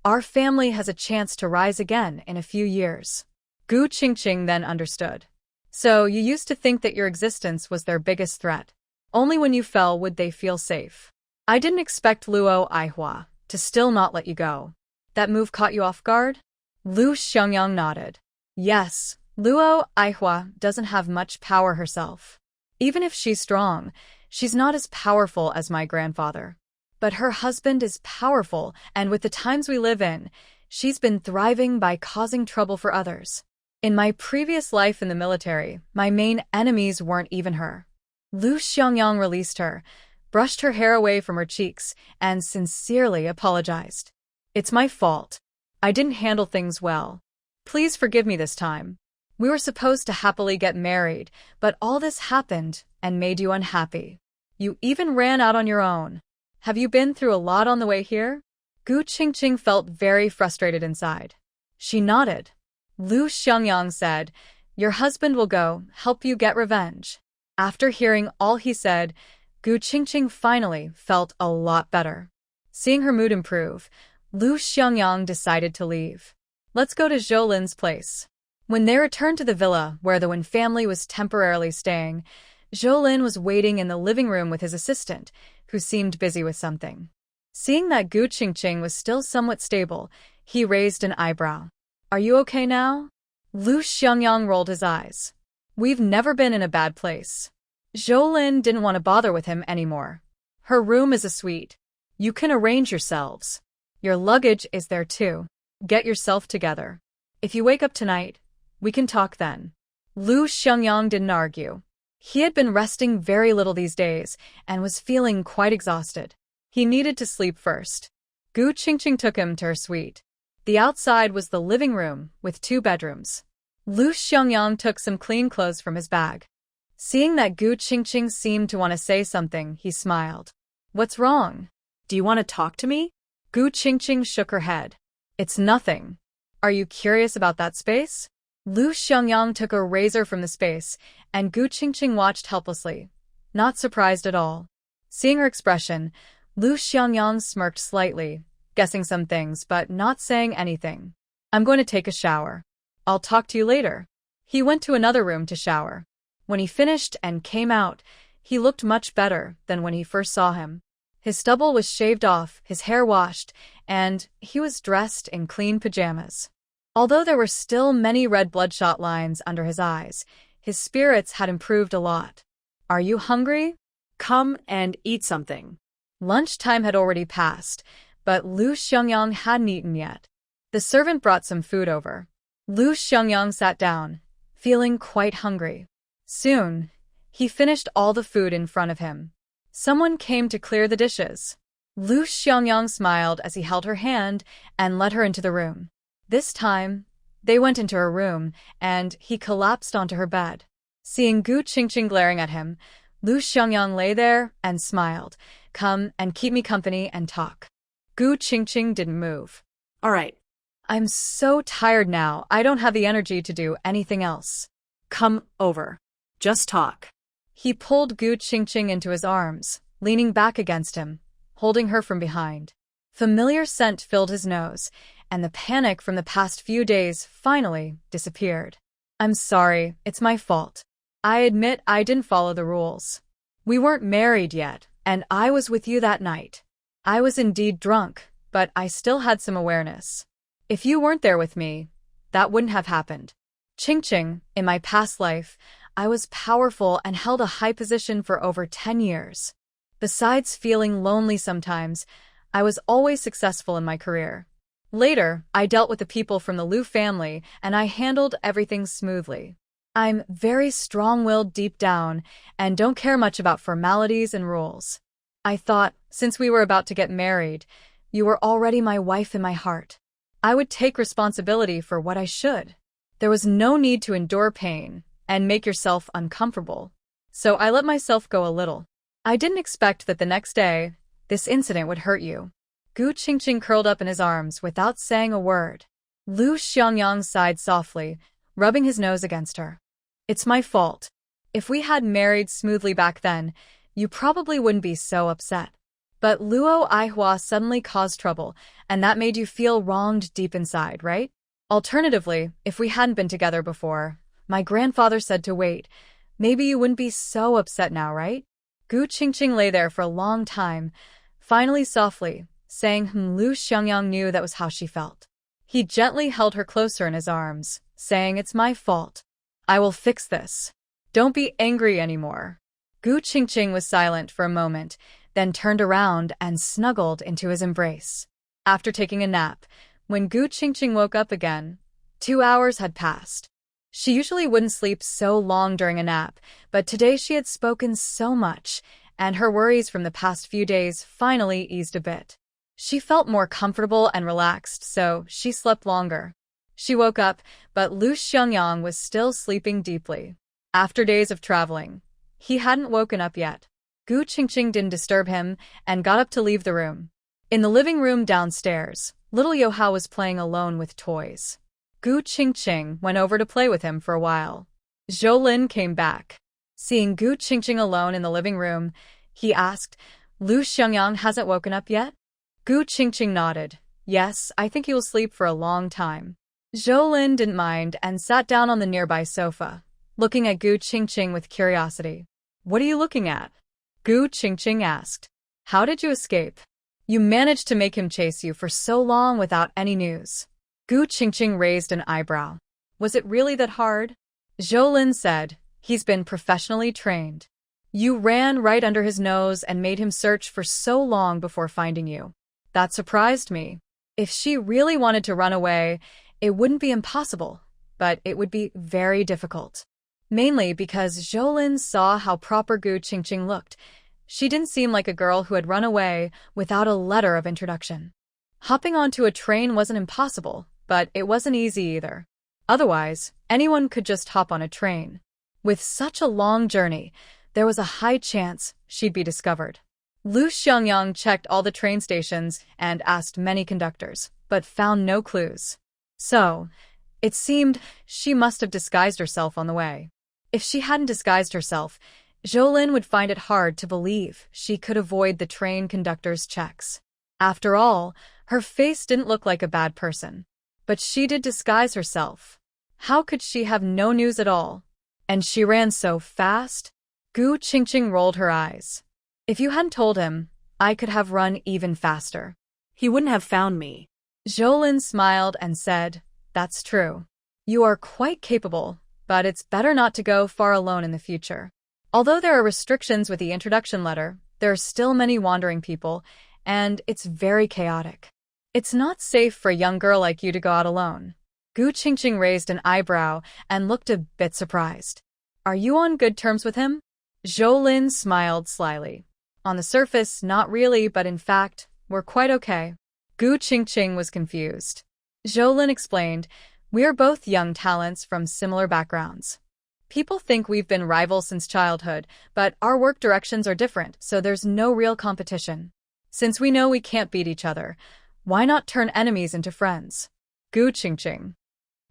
our family has a chance to rise again in a few years. Gu Qingqing then understood. So you used to think that your existence was their biggest threat. Only when you fell would they feel safe. I didn't expect Luo Aihua to still not let you go. That move caught you off guard? Lu Xiangyang nodded. Yes, Luo Aihua doesn't have much power herself. Even if she's strong, she's not as powerful as my grandfather. But her husband is powerful, and with the times we live in, she's been thriving by causing trouble for others. In my previous life in the military, my main enemies weren't even her. Lu Xiangyang released her, brushed her hair away from her cheeks, and sincerely apologized. It's my fault. I didn't handle things well. Please forgive me this time. We were supposed to happily get married, but all this happened and made you unhappy. You even ran out on your own. Have you been through a lot on the way here? Gu Qingqing felt very frustrated inside. She nodded. Lu Xiangyang said, Your husband will go help you get revenge. After hearing all he said, Gu Qingqing finally felt a lot better. Seeing her mood improve, Lu Xiangyang decided to leave. Let's go to Zhoulin's place. When they returned to the villa where the Yuan family was temporarily staying, Zhoulin was waiting in the living room with his assistant, who seemed busy with something. Seeing that Gu Qingqing was still somewhat stable, he raised an eyebrow. Are you okay now? Lu Xiangyang rolled his eyes. We've never been in a bad place. Zhoulin didn't want to bother with him anymore. Her room is a suite. You can arrange yourselves. Your luggage is there too. Get yourself together. If you wake up tonight, we can talk then. Lu Xiangyang didn't argue. He had been resting very little these days and was feeling quite exhausted. He needed to sleep first. Gu Qingqing took him to her suite. The outside was the living room with 2 bedrooms. Lu Xiangyang took some clean clothes from his bag. Seeing that Gu Qingqing seemed to want to say something, he smiled. What's wrong? Do you want to talk to me? Gu Qingqing shook her head. It's nothing. Are you curious about that space? Lu Xiangyang took a razor from the space, and Gu Qingqing watched helplessly, not surprised at all. Seeing her expression, Lu Xiangyang smirked slightly, guessing some things but not saying anything. I'm going to take a shower. I'll talk to you later. He went to another room to shower. When he finished and came out, he looked much better than when he first saw him. His stubble was shaved off, his hair washed, and he was dressed in clean pajamas. Although there were still many red bloodshot lines under his eyes, his spirits had improved a lot. Are you hungry? Come and eat something. Lunchtime had already passed, but Lu Xiangyang hadn't eaten yet. The servant brought some food over. Lu Xiangyang sat down, feeling quite hungry. Soon, he finished all the food in front of him. Someone came to clear the dishes. Lu Xiangyang smiled as he held her hand and led her into the room. This time, they went into her room, and he collapsed onto her bed. Seeing Gu Qingqing glaring at him, Lu Xiangyang lay there and smiled. Come and keep me company and talk. Gu Qingqing didn't move. All right. I'm so tired now, I don't have the energy to do anything else. Come over. Just talk. He pulled Gu Qingqing into his arms, leaning back against him, holding her from behind. Familiar scent filled his nose, and the panic from the past few days finally disappeared. I'm sorry, it's my fault. I admit I didn't follow the rules. We weren't married yet, and I was with you that night. I was indeed drunk, but I still had some awareness. If you weren't there with me, that wouldn't have happened. Qingqing, in my past life, I was powerful and held a high position for over 10 years. Besides feeling lonely sometimes, I was always successful in my career. Later, I dealt with the people from the Lu family, and I handled everything smoothly. I'm very strong-willed deep down and don't care much about formalities and rules. I thought, since we were about to get married, you were already my wife in my heart. I would take responsibility for what I should. There was no need to endure pain and make yourself uncomfortable. So I let myself go a little. I didn't expect that the next day, this incident would hurt you. Gu Qingqing curled up in his arms without saying a word. Lu Xiangyang sighed softly, rubbing his nose against her. It's my fault. If we had married smoothly back then, you probably wouldn't be so upset. But Luo Aihua suddenly caused trouble, and that made you feel wronged deep inside, right? Alternatively, if we hadn't been together before, my grandfather said to wait, maybe you wouldn't be so upset now, right? Gu Qingqing lay there for a long time, finally softly, saying Lu Xiangyang knew that was how she felt. He gently held her closer in his arms, saying, it's my fault. I will fix this. Don't be angry anymore. Gu Qingqing was silent for a moment, then turned around and snuggled into his embrace. After taking a nap, when Gu Qingqing woke up again, 2 hours had passed. She usually wouldn't sleep so long during a nap, but today she had spoken so much, and her worries from the past few days finally eased a bit. She felt more comfortable and relaxed, so she slept longer. She woke up, but Lu Xiangyang was still sleeping deeply. After days of traveling, he hadn't woken up yet. Gu Qingqing didn't disturb him and got up to leave the room. In the living room downstairs, little Yohao was playing alone with toys. Gu Qingqing went over to play with him for a while. Zhou came back. Seeing Gu Qingqing alone in the living room, he asked, Lu Xiangyang hasn't woken up yet? Gu Qingqing nodded. Yes, I think he will sleep for a long time. Zhou didn't mind and sat down on the nearby sofa, looking at Gu Qingqing with curiosity. What are you looking at? Gu Qingqing asked. How did you escape? You managed to make him chase you for so long without any news. Gu Qingqing raised an eyebrow. Was it really that hard? Zhou said, he's been professionally trained. You ran right under his nose and made him search for so long before finding you. That surprised me. If she really wanted to run away, it wouldn't be impossible, but it would be very difficult. mainly because Zhoulin saw how proper Gu Qingqing looked. She didn't seem like a girl who had run away without a letter of introduction. Hopping onto a train wasn't impossible, but it wasn't easy either. Otherwise, anyone could just hop on a train. With such a long journey, there was a high chance she'd be discovered. Lu Xiangyang checked all the train stations and asked many conductors, but found no clues. So, it seemed she must have disguised herself on the way. If she hadn't disguised herself, Zhoulin would find it hard to believe she could avoid the train conductor's checks. After all, her face didn't look like a bad person. But she did disguise herself. How could she have no news at all? And she ran so fast? Gu Qingqing rolled her eyes. If you hadn't told him, I could have run even faster. He wouldn't have found me. Zhoulin smiled and said, That's true. You are quite capable, but it's better not to go far alone in the future. Although there are restrictions with the introduction letter, there are still many wandering people, and it's very chaotic. It's not safe for a young girl like you to go out alone. Gu Qingqing raised an eyebrow and looked a bit surprised. Are you on good terms with him? Zhoulin smiled slyly. On the surface, not really, but in fact, we're quite okay. Gu Qingqing was confused. Zhoulin explained, We are both young talents from similar backgrounds. People think we've been rivals since childhood, but our work directions are different, so there's no real competition. Since we know we can't beat each other, why not turn enemies into friends? Gu Qingqing.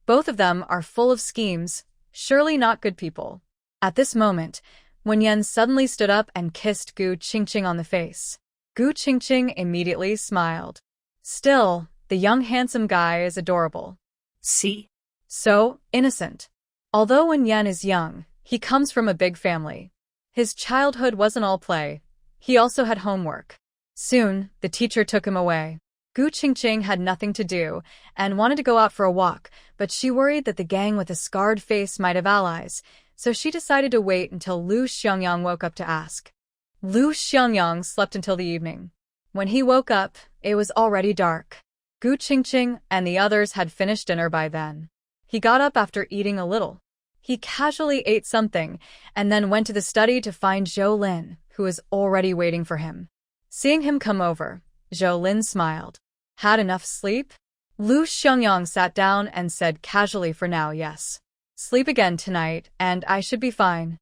Both of them are full of schemes, surely not good people. At this moment, Wen Yan suddenly stood up and kissed Gu Qingqing on the face. Gu Qingqing immediately smiled. Still, the young handsome guy is adorable. See? So innocent. Although Wen Yan is young, he comes from a big family. His childhood wasn't all play. He also had homework. Soon, the teacher took him away. Gu Qingqing had nothing to do and wanted to go out for a walk, but she worried that the gang with a scarred face might have allies, so she decided to wait until Lu Xiangyang woke up to ask. Lu Xiangyang slept until the evening. When he woke up, it was already dark. Gu Qingqing and the others had finished dinner by then. He got up after eating a little. He casually ate something and then went to the study to find Zhoulin, who was already waiting for him. Seeing him come over, Zhoulin smiled. Had enough sleep? Lu Xiangyang sat down and said casually, For now, yes. Sleep again tonight, and I should be fine.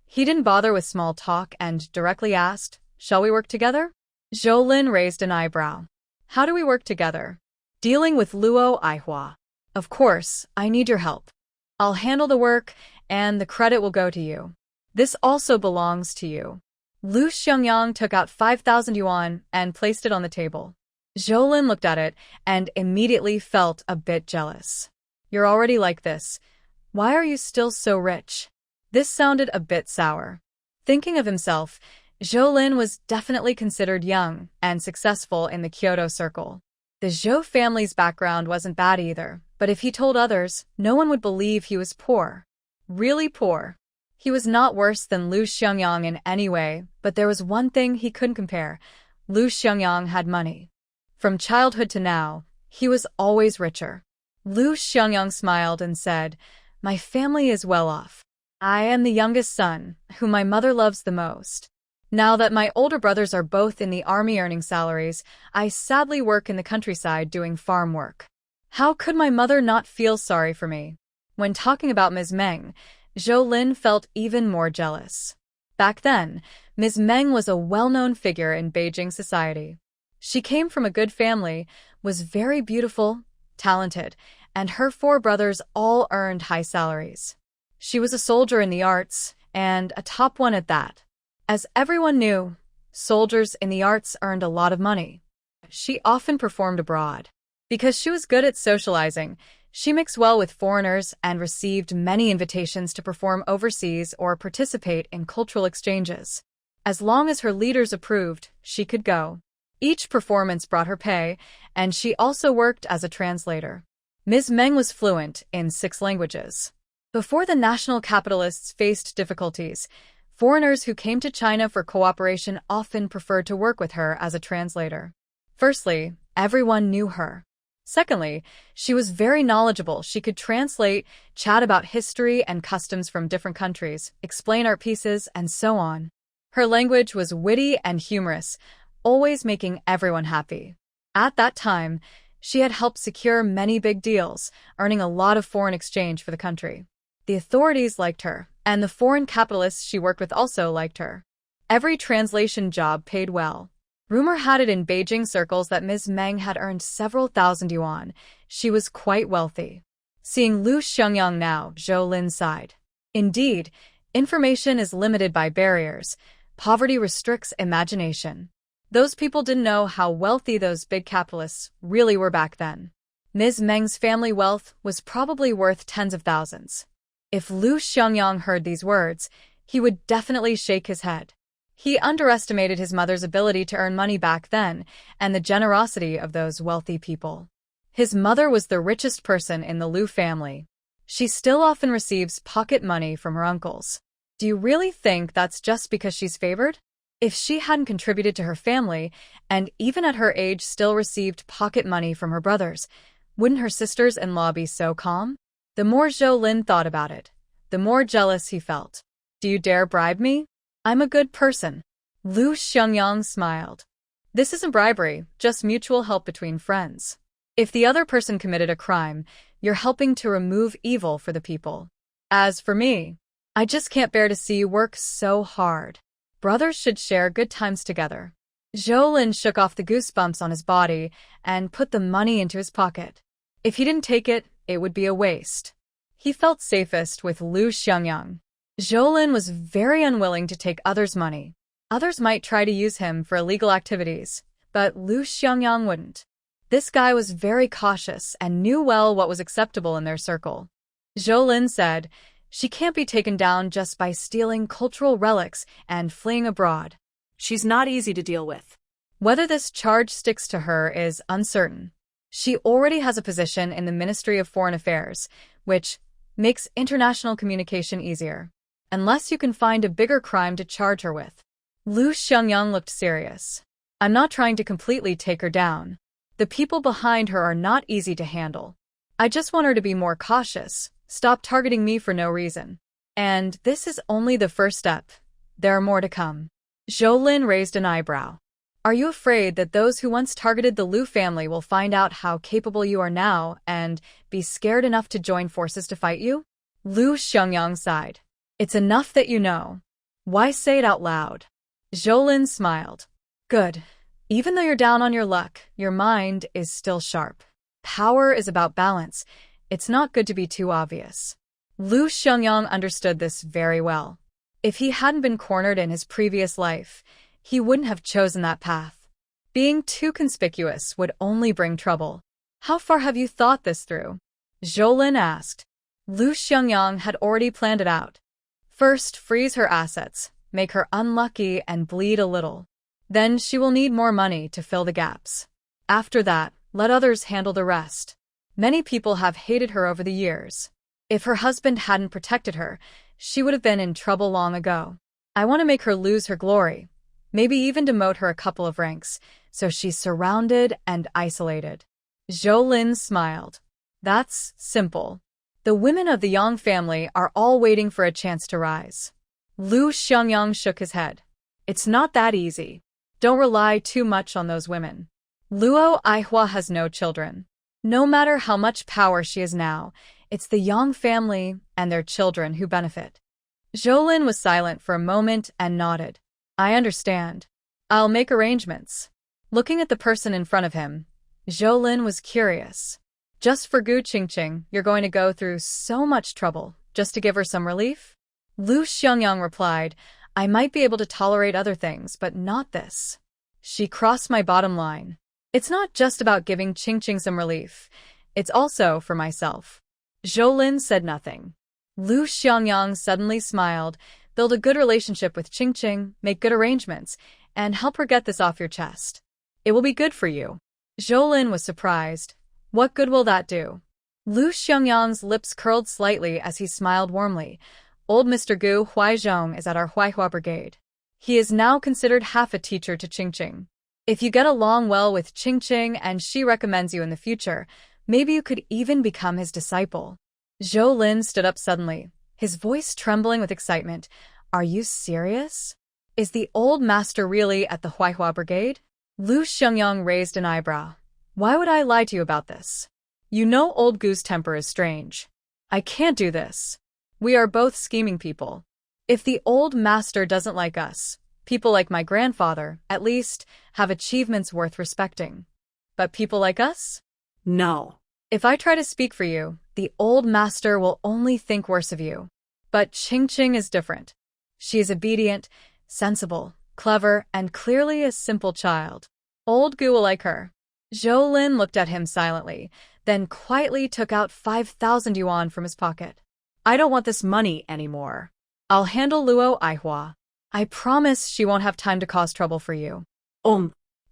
He didn't bother with small talk and directly asked, Shall we work together? Zhoulin raised an eyebrow. How do we work together? Dealing with Luo Aihua. Of course, I need your help. I'll handle the work, and the credit will go to you. This also belongs to you. Lu Xiangyang took out 5,000 yuan and placed it on the table. Zhoulin looked at it and immediately felt a bit jealous. You're already like this. Why are you still so rich? This sounded a bit sour. Thinking of himself, Zhoulin was definitely considered young and successful in the Kyoto circle. The Zhou family's background wasn't bad either, but if he told others, no one would believe he was poor. Really poor. He was not worse than Lu Xiangyang in any way, but there was one thing he couldn't compare. Lu Xiangyang had money. From childhood to now, he was always richer. Lu Xiangyang smiled and said, My family is well off. I am the youngest son, whom my mother loves the most. Now that my older brothers are both in the army earning salaries, I sadly work in the countryside doing farm work. How could my mother not feel sorry for me? When talking about Ms. Meng, Zhoulin felt even more jealous. Back then, Ms. Meng was a well-known figure in Beijing society. She came from a good family, was very beautiful, talented, and her 4 brothers all earned high salaries. She was a soldier in the arts, and a top one at that. As everyone knew, soldiers in the arts earned a lot of money. She often performed abroad. Because she was good at socializing, she mixed well with foreigners and received many invitations to perform overseas or participate in cultural exchanges. As long as her leaders approved, she could go. Each performance brought her pay, and she also worked as a translator. Ms. Meng was fluent in 6 languages. Before the national capitalists faced difficulties, foreigners who came to China for cooperation often preferred to work with her as a translator. Firstly, everyone knew her. Secondly, she was very knowledgeable. She could translate, chat about history and customs from different countries, explain art pieces, and so on. Her language was witty and humorous, always making everyone happy. At that time, she had helped secure many big deals, earning a lot of foreign exchange for the country. The authorities liked her, and the foreign capitalists she worked with also liked her. Every translation job paid well. Rumor had it in Beijing circles that Ms. Meng had earned several thousand yuan. She was quite wealthy. Seeing Lu Xiangyang now, Zhou Lin sighed. Indeed, information is limited by barriers. Poverty restricts imagination. Those people didn't know how wealthy those big capitalists really were back then. Ms. Meng's family wealth was probably worth tens of thousands. If Lu Xiangyang heard these words, he would definitely shake his head. He underestimated his mother's ability to earn money back then and the generosity of those wealthy people. His mother was the richest person in the Lu family. She still often receives pocket money from her uncles. Do you really think that's just because she's favored? If she hadn't contributed to her family, and even at her age still received pocket money from her brothers, wouldn't her sisters-in-law be so calm? The more Zhou Lin thought about it, the more jealous he felt. Do you dare bribe me? I'm a good person. Lu Xiangyang smiled. This isn't bribery, just mutual help between friends. If the other person committed a crime, you're helping to remove evil for the people. As for me, I just can't bear to see you work so hard. Brothers should share good times together. Zhou Lin shook off the goosebumps on his body and put the money into his pocket. If he didn't take it, it would be a waste. He felt safest with Lu Xiangyang. Zhou Lin was very unwilling to take others' money. Others might try to use him for illegal activities, but Lu Xiangyang wouldn't. This guy was very cautious and knew well what was acceptable in their circle. Zhou Lin said, "She can't be taken down just by stealing cultural relics and fleeing abroad. She's not easy to deal with." Whether this charge sticks to her is uncertain. She already has a position in the Ministry of Foreign Affairs, which makes international communication easier. Unless you can find a bigger crime to charge her with. Lu Xiangyang looked serious. I'm not trying to completely take her down. The people behind her are not easy to handle. I just want her to be more cautious, stop targeting me for no reason. And this is only the first step. There are more to come. Zhou Lin raised an eyebrow. Are you afraid that those who once targeted the Lu family will find out how capable you are now and be scared enough to join forces to fight you? Lu Xiangyang sighed. It's enough that you know. Why say it out loud? Zhou Lin smiled. Good. Even though you're down on your luck, your mind is still sharp. Power is about balance. It's not good to be too obvious. Lu Xiangyang understood this very well. If he hadn't been cornered in his previous life, he wouldn't have chosen that path. Being too conspicuous would only bring trouble. How far have you thought this through? Zhou Lin asked. Lu Xiangyang had already planned it out. First, freeze her assets, make her unlucky and bleed a little. Then she will need more money to fill the gaps. After that, let others handle the rest. Many people have hated her over the years. If her husband hadn't protected her, she would have been in trouble long ago. I want to make her lose her glory, maybe even demote her a couple of ranks, so she's surrounded and isolated. Zhou Lin smiled. That's simple. The women of the Yang family are all waiting for a chance to rise. Lu Xiangyang shook his head. It's not that easy. Don't rely too much on those women. Luo Aihua has no children. No matter how much power she has now, it's the Yang family and their children who benefit. Zhou Lin was silent for a moment and nodded. I understand. I'll make arrangements. Looking at the person in front of him, Zhou Lin was curious. Just for Gu Qingqing, you're going to go through so much trouble, just to give her some relief? Lu Xiangyang replied, I might be able to tolerate other things, but not this. She crossed my bottom line. It's not just about giving Qingqing some relief. It's also for myself. Zhou Lin said nothing. Lu Xiangyang suddenly smiled, build a good relationship with Qingqing, make good arrangements, and help her get this off your chest. It will be good for you. Zhou Lin was surprised. What good will that do? Lu Xiangyang's lips curled slightly as he smiled warmly. Old Mr. Gu Huaizhong is at our Huaihua brigade. He is now considered half a teacher to Qingqing. If you get along well with Qingqing and she recommends you in the future, maybe you could even become his disciple. Zhou Lin stood up suddenly, his voice trembling with excitement. Are you serious? Is the old master really at the Huaihua Brigade? Lu Xiangyang raised an eyebrow. Why would I lie to you about this? You know old Gu's temper is strange. I can't do this. We are both scheming people. If the old master doesn't like us, people like my grandfather, at least, have achievements worth respecting. But people like us? No. If I try to speak for you, the old master will only think worse of you. But Qingqing is different. She is obedient, sensible, clever, and clearly a simple child. Old Gu will like her. Zhou Lin looked at him silently, then quietly took out 5,000 yuan from his pocket. I don't want this money anymore. I'll handle Luo Aihua. I promise she won't have time to cause trouble for you.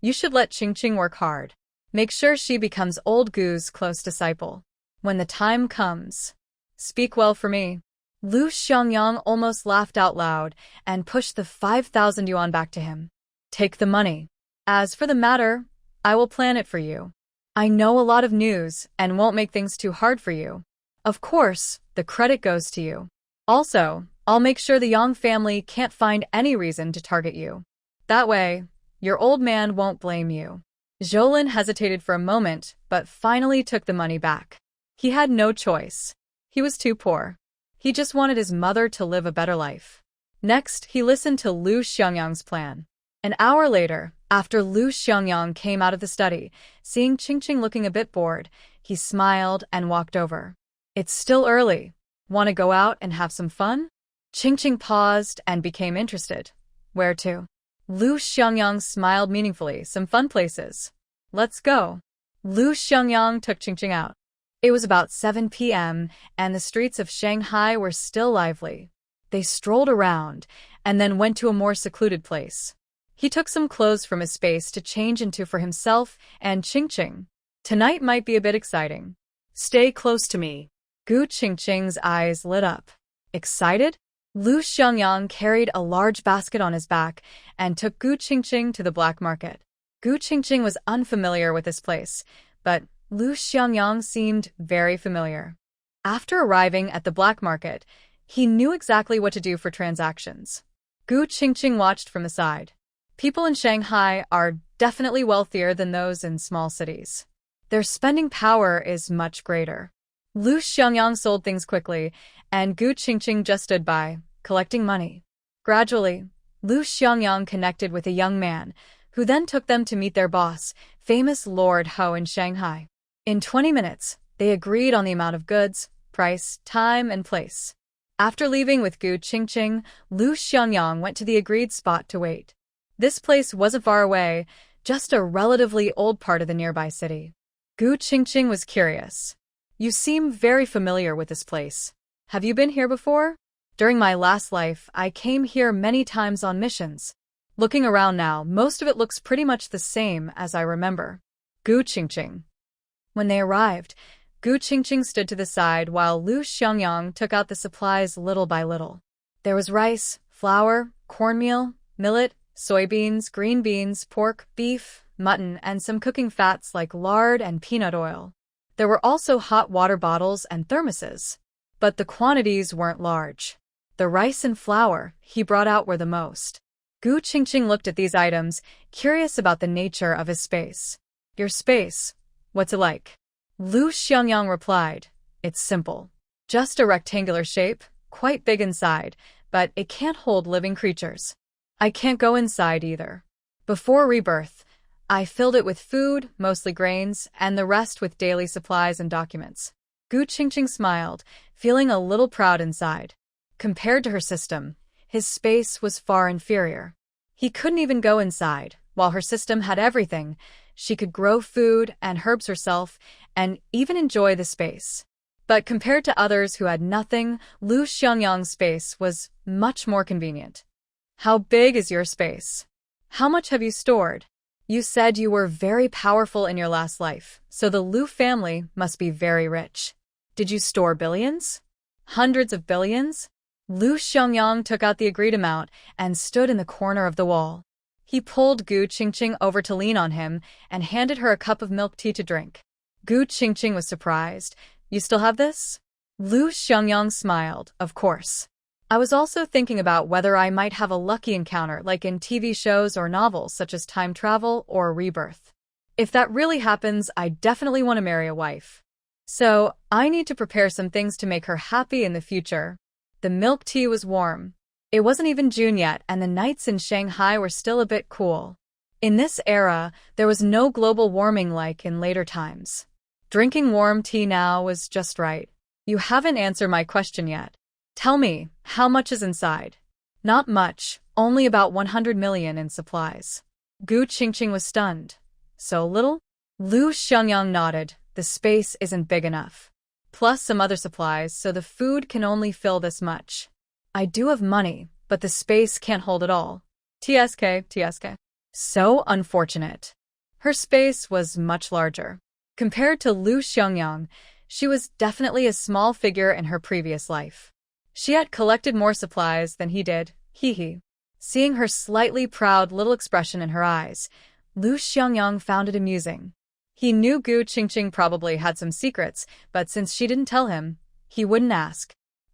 You should let Qingqing work hard. Make sure she becomes old Gu's close disciple. When the time comes, speak well for me. Lu Xiangyang almost laughed out loud and pushed the 5,000 yuan back to him. Take the money. As for the matter, I will plan it for you. I know a lot of news and won't make things too hard for you. Of course, the credit goes to you. Also, I'll make sure the Yang family can't find any reason to target you. That way, your old man won't blame you. Zhou Lin hesitated for a moment, but finally took the money back. He had no choice. He was too poor. He just wanted his mother to live a better life. Next, he listened to Lu Xiangyang's plan. An hour later, after Lu Xiangyang came out of the study, seeing Qingqing looking a bit bored, he smiled and walked over. It's still early. Want to go out and have some fun? Qingqing paused and became interested. Where to? Lu Xiangyang smiled meaningfully. Some fun places. Let's go. Lu Xiangyang took Qingqing out. It was about 7 p.m., and the streets of Shanghai were still lively. They strolled around, and then went to a more secluded place. He took some clothes from his space to change into for himself and Qingqing. Tonight might be a bit exciting. Stay close to me. Gu Qingqing's eyes lit up. Excited? Lu Xiangyang carried a large basket on his back and took Gu Qingqing to the black market. Gu Qingqing was unfamiliar with this place, but Lu Xiangyang seemed very familiar. After arriving at the black market, he knew exactly what to do for transactions. Gu Qingqing watched from the side. People in Shanghai are definitely wealthier than those in small cities. Their spending power is much greater. Lu Xiangyang sold things quickly, and Gu Qingqing just stood by, collecting money. Gradually, Lu Xiangyang connected with a young man, who then took them to meet their boss, famous Lord Ho in Shanghai. In 20 minutes, they agreed on the amount of goods, price, time, and place. After leaving with Gu Qingqing, Lu Xiangyang went to the agreed spot to wait. This place wasn't far away, just a relatively old part of the nearby city. Gu Qingqing was curious. You seem very familiar with this place. Have you been here before? During my last life, I came here many times on missions. Looking around now, most of it looks pretty much the same as I remember. Gu Qingqing. When they arrived, Gu Qingqing stood to the side while Lu Xiangyang took out the supplies little by little. There was rice, flour, cornmeal, millet, soybeans, green beans, pork, beef, mutton, and some cooking fats like lard and peanut oil. There were also hot water bottles and thermoses, but the quantities weren't large. The rice and flour he brought out were the most. Gu Qingqing looked at these items, curious about the nature of his space. Your space? What's it like? Lu Xiangyang replied, It's simple. Just a rectangular shape, quite big inside, but it can't hold living creatures. I can't go inside either. Before rebirth, I filled it with food, mostly grains, and the rest with daily supplies and documents. Gu Qingqing smiled, feeling a little proud inside. Compared to her system, his space was far inferior. He couldn't even go inside, while her system had everything. She could grow food and herbs herself, and even enjoy the space. But compared to others who had nothing, Lu Xiangyang's space was much more convenient. How big is your space? How much have you stored? You said you were very powerful in your last life, so the Lu family must be very rich. Did you store billions? Hundreds of billions? Lu Xiangyang took out the agreed amount and stood in the corner of the wall. He pulled Gu Qingqing over to lean on him and handed her a cup of milk tea to drink. Gu Qingqing was surprised. You still have this? Lu Xiangyang smiled. Of course. I was also thinking about whether I might have a lucky encounter like in TV shows or novels such as Time Travel or Rebirth. If that really happens, I definitely want to marry a wife. So, I need to prepare some things to make her happy in the future. The milk tea was warm. It wasn't even June yet, and the nights in Shanghai were still a bit cool. In this era, there was no global warming like in later times. Drinking warm tea now was just right. You haven't answered my question yet. Tell me, how much is inside? Not much, only about 100 million in supplies. Gu Qingqing was stunned. So little? Lu Xiangyang nodded. The space isn't big enough. Plus some other supplies, so the food can only fill this much. I do have money, but the space can't hold it all. TSK. So unfortunate. Her space was much larger. Compared to Lu Xiangyang, she was definitely a small figure in her previous life. She had collected more supplies than he did, hee. Seeing her slightly proud little expression in her eyes, Lu Xiangyang found it amusing. He knew Gu Qingqing probably had some secrets, but since she didn't tell him, he wouldn't ask.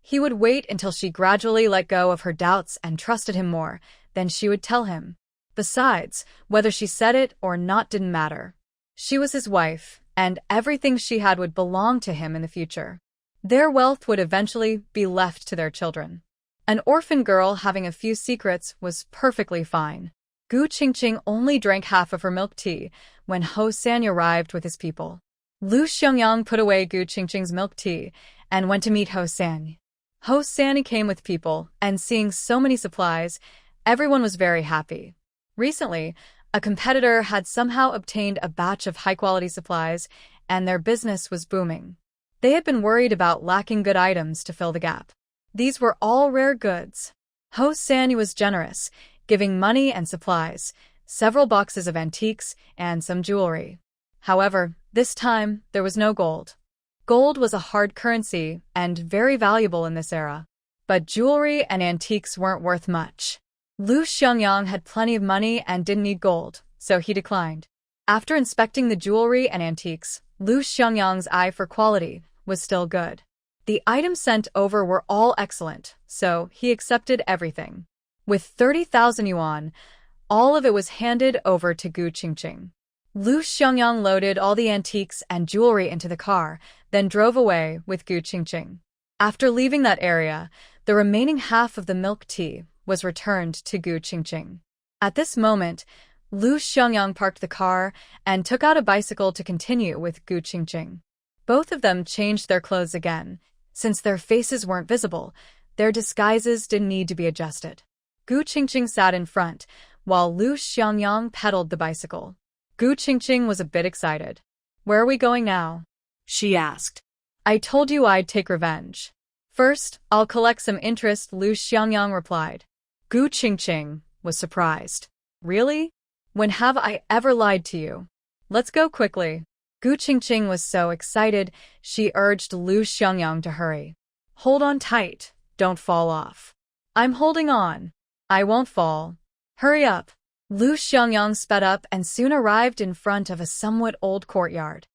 He would wait until she gradually let go of her doubts and trusted him more, then she would tell him. Besides, whether she said it or not didn't matter. She was his wife, and everything she had would belong to him in the future. Their wealth would eventually be left to their children. An orphan girl having a few secrets was perfectly fine. Gu Qingqing only drank half of her milk tea when Ho San arrived with his people. Lu Xiangyang put away Gu Qingqing's milk tea and went to meet Ho San. Ho San came with people, and seeing so many supplies, everyone was very happy. Recently, a competitor had somehow obtained a batch of high-quality supplies, and their business was booming. They had been worried about lacking good items to fill the gap. These were all rare goods. Ho San was generous, giving money and supplies, several boxes of antiques, and some jewelry. However, this time, there was no gold. Gold was a hard currency and very valuable in this era. But jewelry and antiques weren't worth much. Lu Xiangyang had plenty of money and didn't need gold, so he declined. After inspecting the jewelry and antiques, Lu Xiangyang's eye for quality was still good. The items sent over were all excellent, so he accepted everything. With 30,000 yuan, all of it was handed over to Gu Qingqing. Lu Xiangyang loaded all the antiques and jewelry into the car, then drove away with Gu Qingqing. After leaving that area, the remaining half of the milk tea was returned to Gu Qingqing. At this moment, Lu Xiangyang parked the car and took out a bicycle to continue with Gu Qingqing. Both of them changed their clothes again. Since their faces weren't visible, their disguises didn't need to be adjusted. Gu Qingqing sat in front, while Lu Xiangyang pedaled the bicycle. Gu Qingqing was a bit excited. Where are we going now? She asked. I told you I'd take revenge. First, I'll collect some interest, Lu Xiangyang replied. Gu Qingqing was surprised. Really? When have I ever lied to you? Let's go quickly. Gu Qingqing was so excited, she urged Lu Xiangyang to hurry. Hold on tight, don't fall off. I'm holding on. I won't fall. Hurry up. Lu Xiangyang sped up and soon arrived in front of a somewhat old courtyard.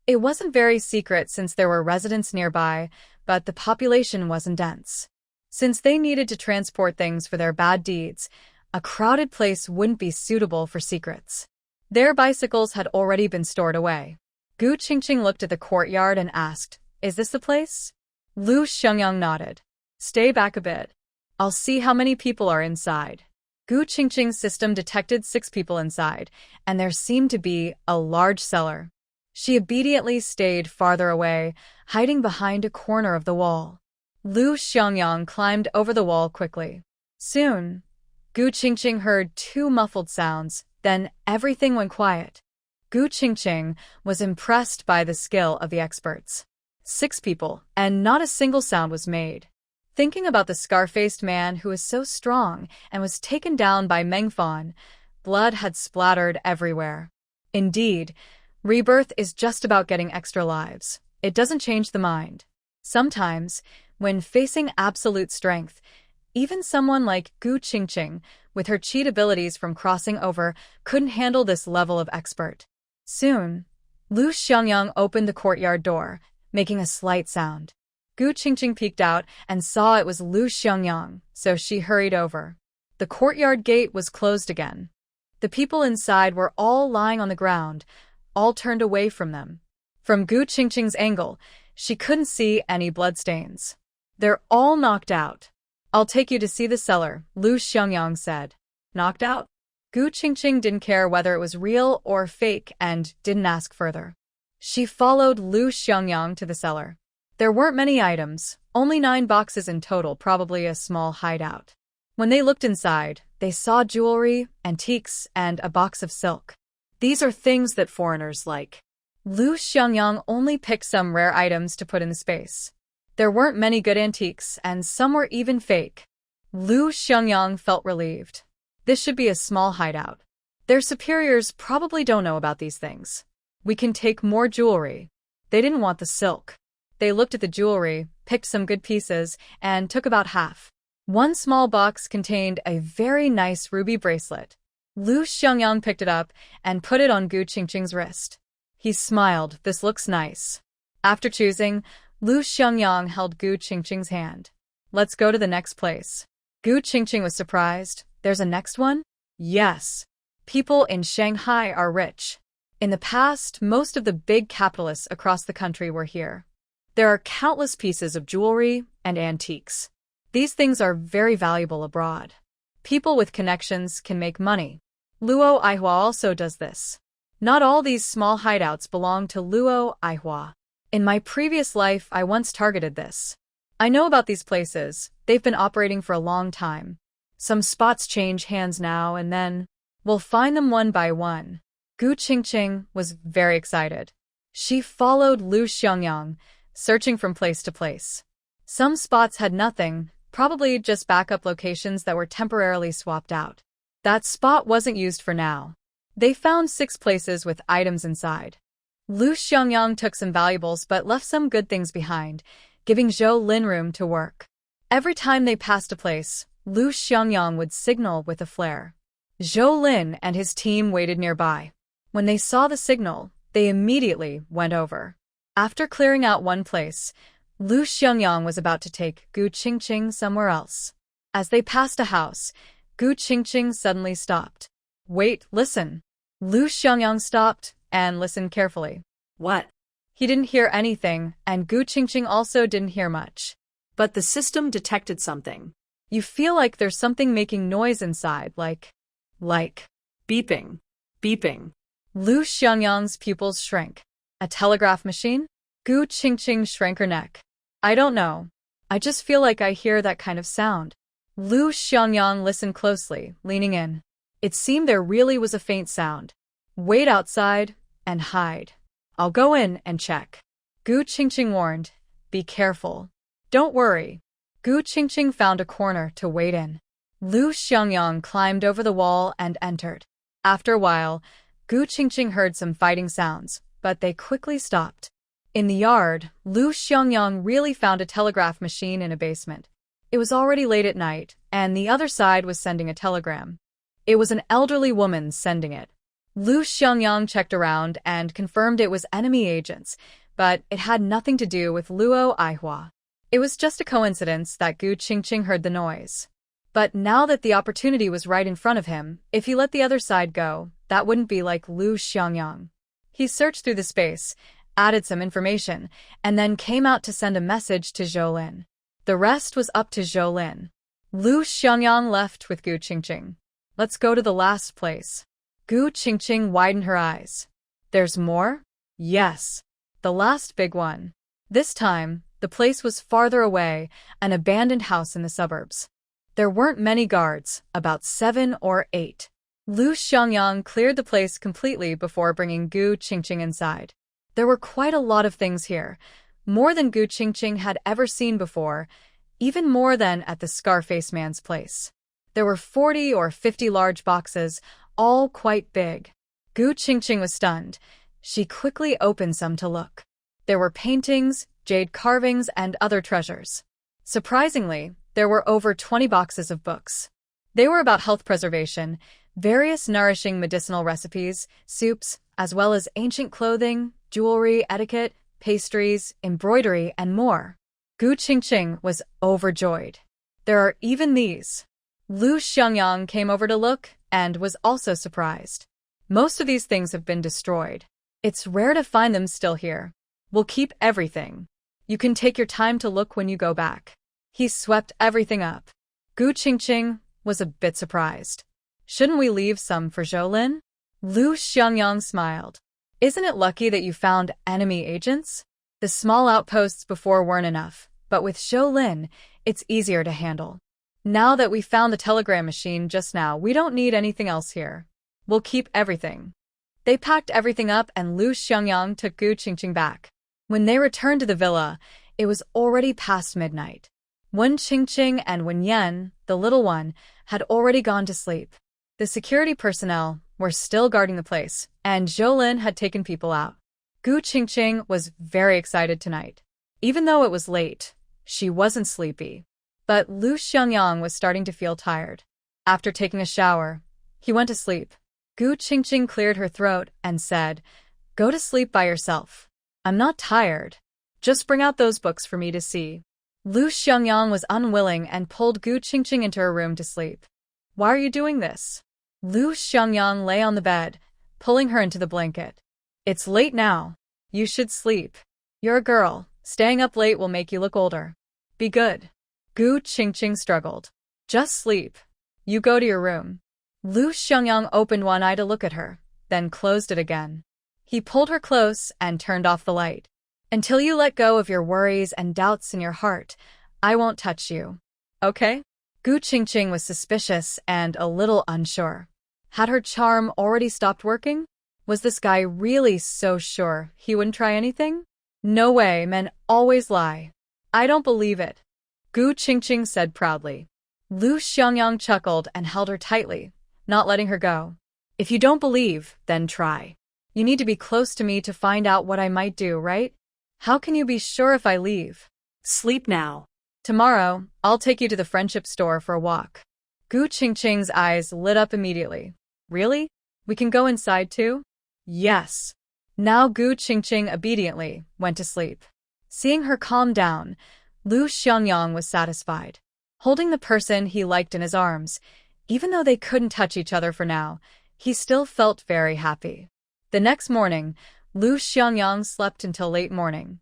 It wasn't very secret since there were residents nearby, but the population wasn't dense. Since they needed to transport things for their bad deeds, a crowded place wouldn't be suitable for secrets. Their bicycles had already been stored away. Gu Qingqing looked at the courtyard and asked, Is this the place? Lu Xiangyang nodded. Stay back a bit. I'll see how many people are inside. Gu Qingqing's system detected 6 people inside, and there seemed to be a large cellar. She obediently stayed farther away, hiding behind a corner of the wall. Lu Xiangyang climbed over the wall quickly. Soon, Gu Qingqing heard 2 muffled sounds, then everything went quiet. Gu Qingqing was impressed by the skill of the experts. 6 people, and not a single sound was made. Thinking about the scar-faced man who was so strong and was taken down by Mengfan, blood had splattered everywhere. Indeed, rebirth is just about getting extra lives. It doesn't change the mind. Sometimes, when facing absolute strength, Even someone like Gu Qingqing, with her cheat abilities from crossing over, couldn't handle this level of expert. Soon, Lu Xiangyang opened the courtyard door, making a slight sound. Gu Qingqing peeked out and saw it was Lu Xiangyang, so she hurried over. The courtyard gate was closed again. The people inside were all lying on the ground, all turned away from them. From Gu Qingqing's angle, she couldn't see any bloodstains. They're all knocked out. I'll take you to see the cellar, Lu Xiangyang said. Knocked out? Gu Qingqing didn't care whether it was real or fake and didn't ask further. She followed Lu Xiangyang to the cellar. There weren't many items, only 9 boxes in total, probably a small hideout. When they looked inside, they saw jewelry, antiques, and a box of silk. These are things that foreigners like. Lu Xiangyang only picked some rare items to put in the space. There weren't many good antiques, and some were even fake. Lu Xiangyang felt relieved. This should be a small hideout. Their superiors probably don't know about these things. We can take more jewelry. They didn't want the silk. They looked at the jewelry, picked some good pieces, and took about half. One small box contained a very nice ruby bracelet. Lu Xiangyang picked it up and put it on Gu Qingqing's wrist. He smiled. This looks nice. After choosing, Lu Xiangyang held Gu Qingqing's hand. Let's go to the next place. Gu Qingqing was surprised. There's a next one? Yes. People in Shanghai are rich. In the past, most of the big capitalists across the country were here. There are countless pieces of jewelry and antiques. These things are very valuable abroad. People with connections can make money. Luo Aihua also does this. Not all these small hideouts belong to Luo Aihua. In my previous life, I once targeted this. I know about these places. They've been operating for a long time. Some spots change hands now and then. We'll find them one by one. Gu Qingqing was very excited. She followed Lu Xiangyang, searching from place to place. Some spots had nothing, probably just backup locations that were temporarily swapped out. That spot wasn't used for now. They found 6 places with items inside. Lu Xiangyang took some valuables but left some good things behind, giving Zhou Lin room to work. Every time they passed a place, Lu Xiangyang would signal with a flare. Zhou Lin and his team waited nearby. When they saw the signal, they immediately went over. After clearing out one place, Lu Xiangyang was about to take Gu Qingqing somewhere else. As they passed a house, Gu Qingqing suddenly stopped. Wait, listen. Lu Xiangyang stopped and listened carefully. What? He didn't hear anything, and Gu Qingqing also didn't hear much. But the system detected something. You feel like there's something making noise inside, like beeping, beeping. Lu Xiangyang's pupils shrank. A telegraph machine? Gu Qingqing shrank her neck. I don't know. I just feel like I hear that kind of sound. Lu Xiangyang listened closely, leaning in. It seemed there really was a faint sound. Wait outside and hide. I'll go in and check. Gu Qingqing warned. Be careful. Don't worry. Gu Qingqing found a corner to wait in. Lu Xiangyang climbed over the wall and entered. After a while, Gu Qingqing heard some fighting sounds, but they quickly stopped. In the yard, Lu Xiangyang really found a telegraph machine in a basement. It was already late at night, and the other side was sending a telegram. It was an elderly woman sending it. Lu Xiangyang checked around and confirmed it was enemy agents, but it had nothing to do with Luo Aihua. It was just a coincidence that Gu Qingqing heard the noise. But now that the opportunity was right in front of him, if he let the other side go, that wouldn't be like Lu Xiangyang. He searched through the space, added some information, and then came out to send a message to Zhou Lin. The rest was up to Zhou Lin. Lu Xiangyang left with Gu Qingqing. Let's go to the last place. Gu Qingqing widened her eyes. There's more? Yes. The last big one. This time, the place was farther away, an abandoned house in the suburbs. There weren't many guards, about 7 or 8. Lu Xiangyang cleared the place completely before bringing Gu Qingqing inside. There were quite a lot of things here, more than Gu Qingqing had ever seen before, even more than at the Scarface man's place. There were 40 or 50 large boxes, all quite big. Gu Qingqing was stunned. She quickly opened some to look. There were paintings, jade carvings, and other treasures. Surprisingly, There were over 20 boxes of books. They were about health preservation, various nourishing medicinal recipes, soups, as well as ancient clothing, jewelry, etiquette, pastries, embroidery, and more. Gu Qingqing was overjoyed. There are even these. Lu Xiangyang came over to look and was also surprised. Most of these things have been destroyed. It's rare to find them still here. We'll keep everything. You can take your time to look when you go back. He swept everything up. Gu Qingqing was a bit surprised. Shouldn't we leave some for Zhoulin? Lu Xiangyang smiled. Isn't it lucky that you found enemy agents? The small outposts before weren't enough, but with Zhoulin, it's easier to handle. Now that we found the telegram machine just now, we don't need anything else here. We'll keep everything. They packed everything up and Lu Xiangyang took Gu Qingqing back. When they returned to the villa, it was already past midnight. Wen Qingqing and Wen Yan, the little one, had already gone to sleep. The security personnel were still guarding the place, and Zhoulin had taken people out. Gu Qingqing was very excited tonight. Even though it was late, she wasn't sleepy. But Lu Xiangyang was starting to feel tired. After taking a shower, he went to sleep. Gu Qingqing cleared her throat and said, "Go to sleep by yourself. I'm not tired. Just bring out those books for me to see." Lu Xiangyang was unwilling and pulled Gu Qingqing into her room to sleep. "Why are you doing this?" Lu Xiangyang lay on the bed, pulling her into the blanket. "It's late now. You should sleep. You're a girl. Staying up late will make you look older. Be good." Gu Qingqing struggled. "Just sleep. You go to your room." Lu Xiangyang opened one eye to look at her, then closed it again. He pulled her close and turned off the light. "Until you let go of your worries and doubts in your heart, I won't touch you. Okay?" Gu Qingqing was suspicious and a little unsure. Had her charm already stopped working? Was this guy really so sure he wouldn't try anything? "No way, men always lie. I don't believe it," Gu Qingqing said proudly. Lu Xiangyang chuckled and held her tightly, not letting her go. "If you don't believe, then try. You need to be close to me to find out what I might do, right? How can you be sure if I leave?" Sleep now. "Tomorrow, I'll take you to the friendship store for a walk." Gu Qingqing's eyes lit up immediately. "Really? We can go inside too?" "Yes." Now Gu Qingqing obediently went to sleep. Seeing her calm down, Lu Xiangyang was satisfied. Holding the person he liked in his arms, even though they couldn't touch each other for now, he still felt very happy. The next morning, Lu Xiangyang slept until late morning.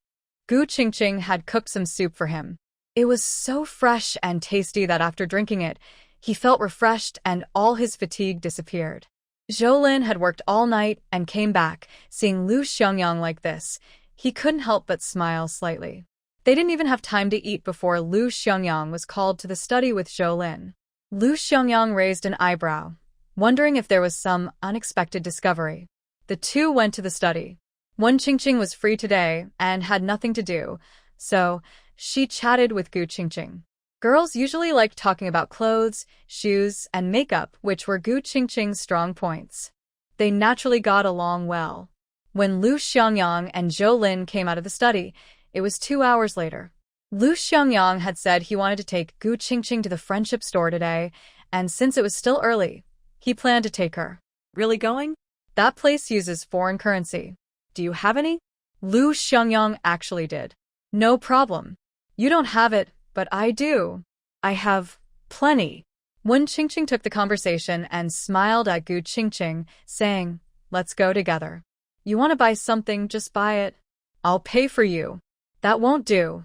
Gu Qingqing had cooked some soup for him. It was so fresh and tasty that after drinking it, he felt refreshed and all his fatigue disappeared. Zhoulin had worked all night and came back, seeing Lu Xiangyang like this. He couldn't help but smile slightly. They didn't even have time to eat before Lu Xiangyang was called to the study with Zhoulin. Lu Xiangyang raised an eyebrow, wondering if there was some unexpected discovery. The two went to the study. Wen Qingqing was free today and had nothing to do, so she chatted with Gu Qingqing. Girls usually liked talking about clothes, shoes, and makeup, which were Gu Qingqing's strong points. They naturally got along well. When Lu Xiangyang and Zhoulin came out of the study, it was 2 hours later. Lu Xiangyang had said he wanted to take Gu Qingqing to the friendship store today, and since it was still early, he planned to take her. Really going? That place uses foreign currency. Do you have any? Lu Xiangyang actually did. No problem. You don't have it, but I do. I have plenty. Wen Qingqing took the conversation and smiled at Gu Qingqing, saying, "Let's go together. You want to buy something, just buy it. I'll pay for you." "That won't do,"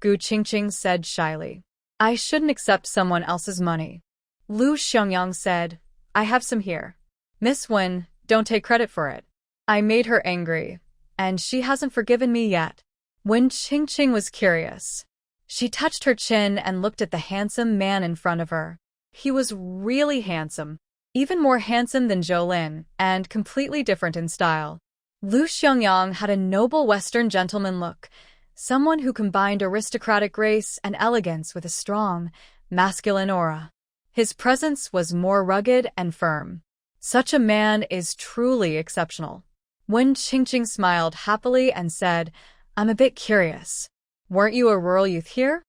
Gu Qingqing said shyly. "I shouldn't accept someone else's money." Lu Xiangyang said, "I have some here. Miss Wen, don't take credit for it. I made her angry, and she hasn't forgiven me yet." Wen Qingqing was curious. She touched her chin and looked at the handsome man in front of her. He was really handsome, even more handsome than Zhoulin, and completely different in style. Lu Xiangyang had a noble Western gentleman look, someone who combined aristocratic grace and elegance with a strong, masculine aura. His presence was more rugged and firm. Such a man is truly exceptional. Wen Qingqing smiled happily and said, "I'm a bit curious. Weren't you a rural youth here?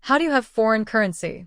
How do you have foreign currency?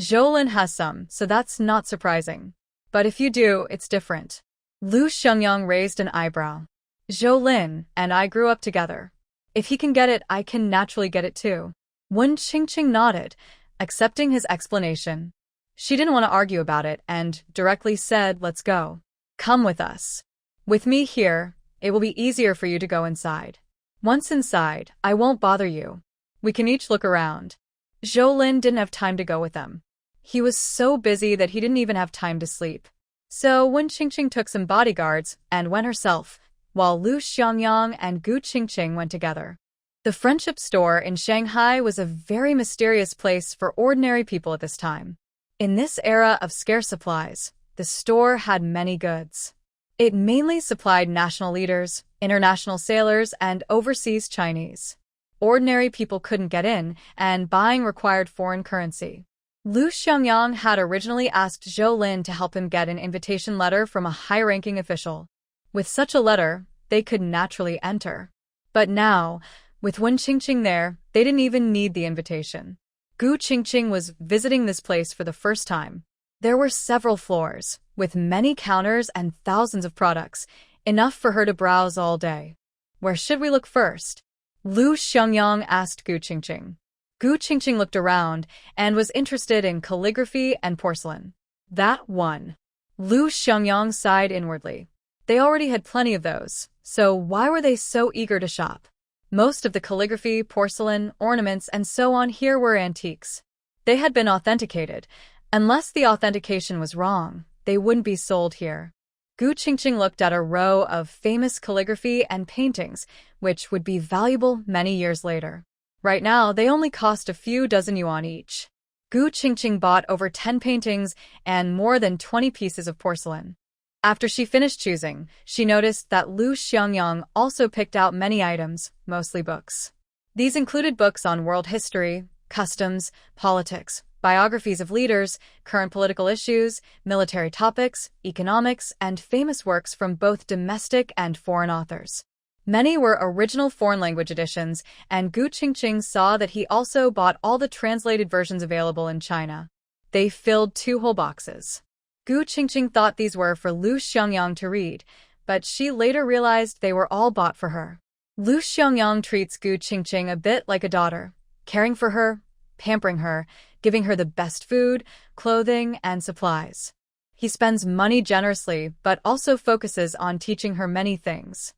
Zhou has some, so that's not surprising. But if you do, it's different. Lu Xiangyang raised an eyebrow. Zhou and I grew up together. If he can get it, I can naturally get it too. Wen Qingqing nodded, accepting his explanation. She didn't want to argue about it and directly said, let's go. Come with us. With me here, it will be easier for you to go inside. Once inside, I won't bother you. We can each look around. Zhou didn't have time to go with them. He was so busy that he didn't even have time to sleep. So Wen Qingqing took some bodyguards and went herself, while Lu Xiangyang and Gu Qingqing went together. The Friendship Store in Shanghai was a very mysterious place for ordinary people at this time. In this era of scarce supplies, the store had many goods. It mainly supplied national leaders, international sailors, and overseas Chinese. Ordinary people couldn't get in, and buying required foreign currency. Lu Xiangyang had originally asked Zhou to help him get an invitation letter from a high-ranking official. With such a letter, they could naturally enter. But now, with Wen Qingqing there, they didn't even need the invitation. Gu Qingqing was visiting this place for the first time. There were several floors, with many counters and thousands of products, enough for her to browse all day. Where should we look first? Lu Xiangyang asked Gu Qingqing. Gu Qingqing looked around and was interested in calligraphy and porcelain. That one. Lu Xiangyang sighed inwardly. They already had plenty of those, so why were they so eager to shop? Most of the calligraphy, porcelain, ornaments, and so on here were antiques. They had been authenticated. Unless the authentication was wrong, they wouldn't be sold here. Gu Qingqing looked at a row of famous calligraphy and paintings, which would be valuable many years later. Right now, they only cost a few dozen yuan each. Gu Qingqing bought over 10 paintings and more than 20 pieces of porcelain. After she finished choosing, she noticed that Lu Xiangyang also picked out many items, mostly books. These included books on world history, customs, politics, biographies of leaders, current political issues, military topics, economics, and famous works from both domestic and foreign authors. Many were original foreign language editions, and Gu Qingqing saw that he also bought all the translated versions available in China. They filled 2 whole boxes. Gu Qingqing thought these were for Lu Xiangyang to read, but she later realized they were all bought for her. Lu Xiangyang treats Gu Qingqing a bit like a daughter, caring for her, pampering her, giving her the best food, clothing, and supplies. He spends money generously, but also focuses on teaching her many things.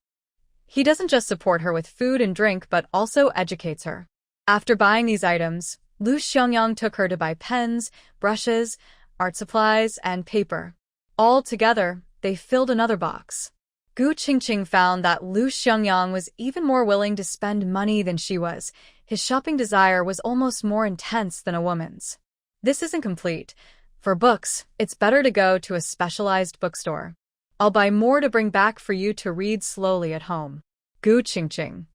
He doesn't just support her with food and drink, but also educates her. After buying these items, Lu Xiangyang took her to buy pens, brushes, art supplies, and paper. All together, they filled another box. Gu Qingqing found that Lu Xiangyang was even more willing to spend money than she was. His shopping desire was almost more intense than a woman's. This isn't complete. For books, it's better to go to a specialized bookstore. I'll buy more to bring back for you to read slowly at home. Gu Qingqing.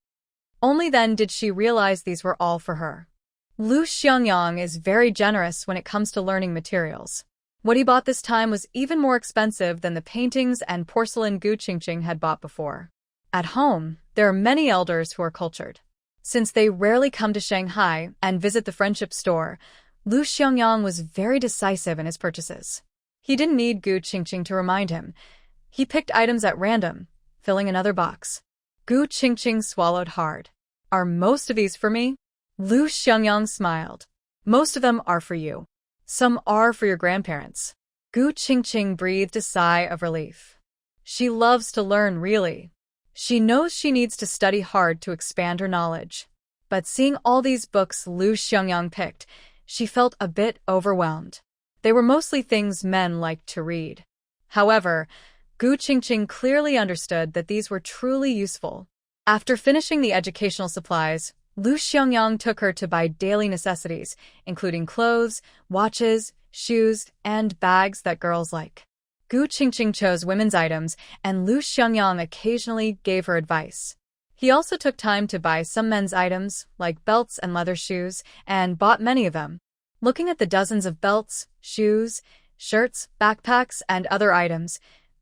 Only then did she realize these were all for her. Lu Xiangyang is very generous when it comes to learning materials. What he bought this time was even more expensive than the paintings and porcelain Gu Qingqing had bought before. At home, there are many elders who are cultured. Since they rarely come to Shanghai and visit the Friendship Store, Lu Xiangyang was very decisive in his purchases. He didn't need Gu Qingqing to remind him. He picked items at random, filling another box. Gu Qingqing swallowed hard. Are most of these for me? Lu Xiangyang smiled. Most of them are for you. Some are for your grandparents. Gu Qingqing breathed a sigh of relief. She loves to learn, really. She knows she needs to study hard to expand her knowledge. But seeing all these books Lu Xiangyang picked, she felt a bit overwhelmed. They were mostly things men liked to read. However, Gu Qingqing clearly understood that these were truly useful. After finishing the educational supplies, Lu Xiangyang took her to buy daily necessities, including clothes, watches, shoes, and bags that girls like. Gu Qingqing chose women's items, and Lu Xiangyang occasionally gave her advice. He also took time to buy some men's items, like belts and leather shoes, and bought many of them. Looking at the dozens of belts, shoes, shirts, backpacks, and other items,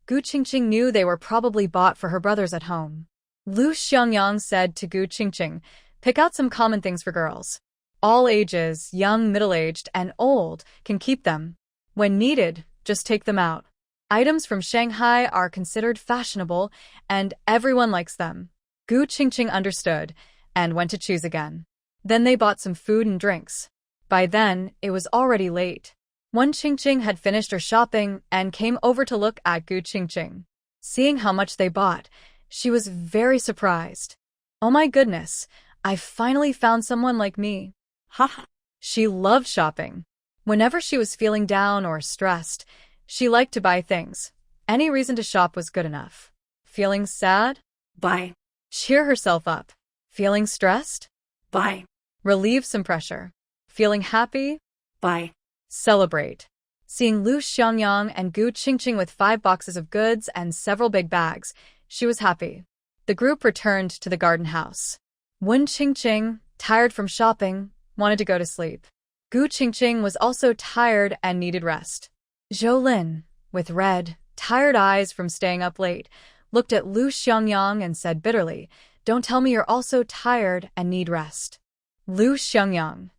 Gu Qingqing knew they were probably bought for her brothers at home. Lu Xiangyang said to Gu Qingqing, "Pick out some common things for girls. All ages, young, middle-aged, and old, can keep them. When needed, just take them out. Items from Shanghai are considered fashionable, and everyone likes them. Gu Qingqing understood and went to choose again. Then they bought some food and drinks. By then, it was already late. Wen Qingqing had finished her shopping and came over to look at Gu Qingqing. Seeing how much they bought, she was very surprised. Oh my goodness, I finally found someone like me. Haha. She loved shopping. Whenever she was feeling down or stressed, she liked to buy things. Any reason to shop was good enough. Feeling sad? Buy. Cheer herself up. Feeling stressed? Buy. Relieve some pressure. Feeling happy? Buy. Celebrate. Seeing Lu Xiangyang and Gu Qingqing with 5 boxes of goods and several big bags, she was happy. The group returned to the garden house. Wen Qingqing, tired from shopping, wanted to go to sleep. Gu Qingqing was also tired and needed rest. Zhou Lin, with red, tired eyes from staying up late, looked at Lu Xiangyang and said bitterly, "Don't tell me you're also tired and need rest." Lu Xiangyang.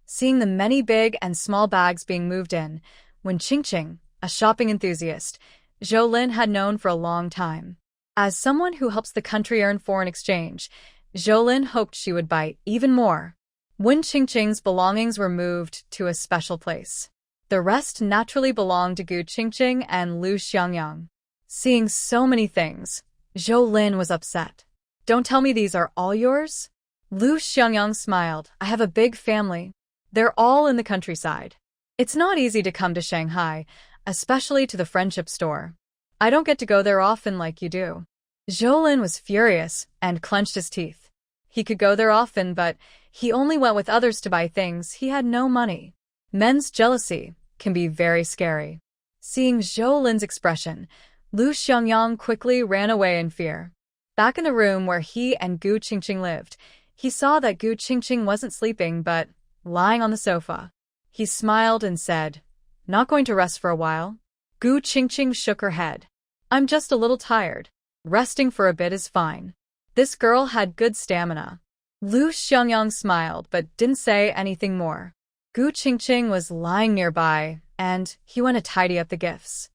Seeing the many big and small bags being moved in, Wen Qingqing, a shopping enthusiast, Zhou Lin had known for a long time. As someone who helps the country earn foreign exchange, Zhou Lin hoped she would buy even more. Wen Qingqing's belongings were moved to a special place. The rest naturally belonged to Gu Qingqing and Lu Xiangyang. Seeing so many things, Zhou Lin was upset. "Don't tell me these are all yours?" Lu Xiangyang smiled. "I have a big family. They're all in the countryside. It's not easy to come to Shanghai, especially to the friendship store. I don't get to go there often like you do." Zhou Lin was furious and clenched his teeth. He could go there often, but he only went with others to buy things. He had no money. Men's jealousy can be very scary. Seeing Zhou Lin's expression, Lu Xiangyang quickly ran away in fear. Back in the room where he and Gu Qingqing lived, he saw that Gu Qingqing wasn't sleeping but lying on the sofa. He smiled and said, "Not going to rest for a while?" Gu Qingqing shook her head. "I'm just a little tired. Resting for a bit is fine." This girl had good stamina. Lu Xiangyang smiled but didn't say anything more. Gu Qingqing was lying nearby, and he went to tidy up the gifts.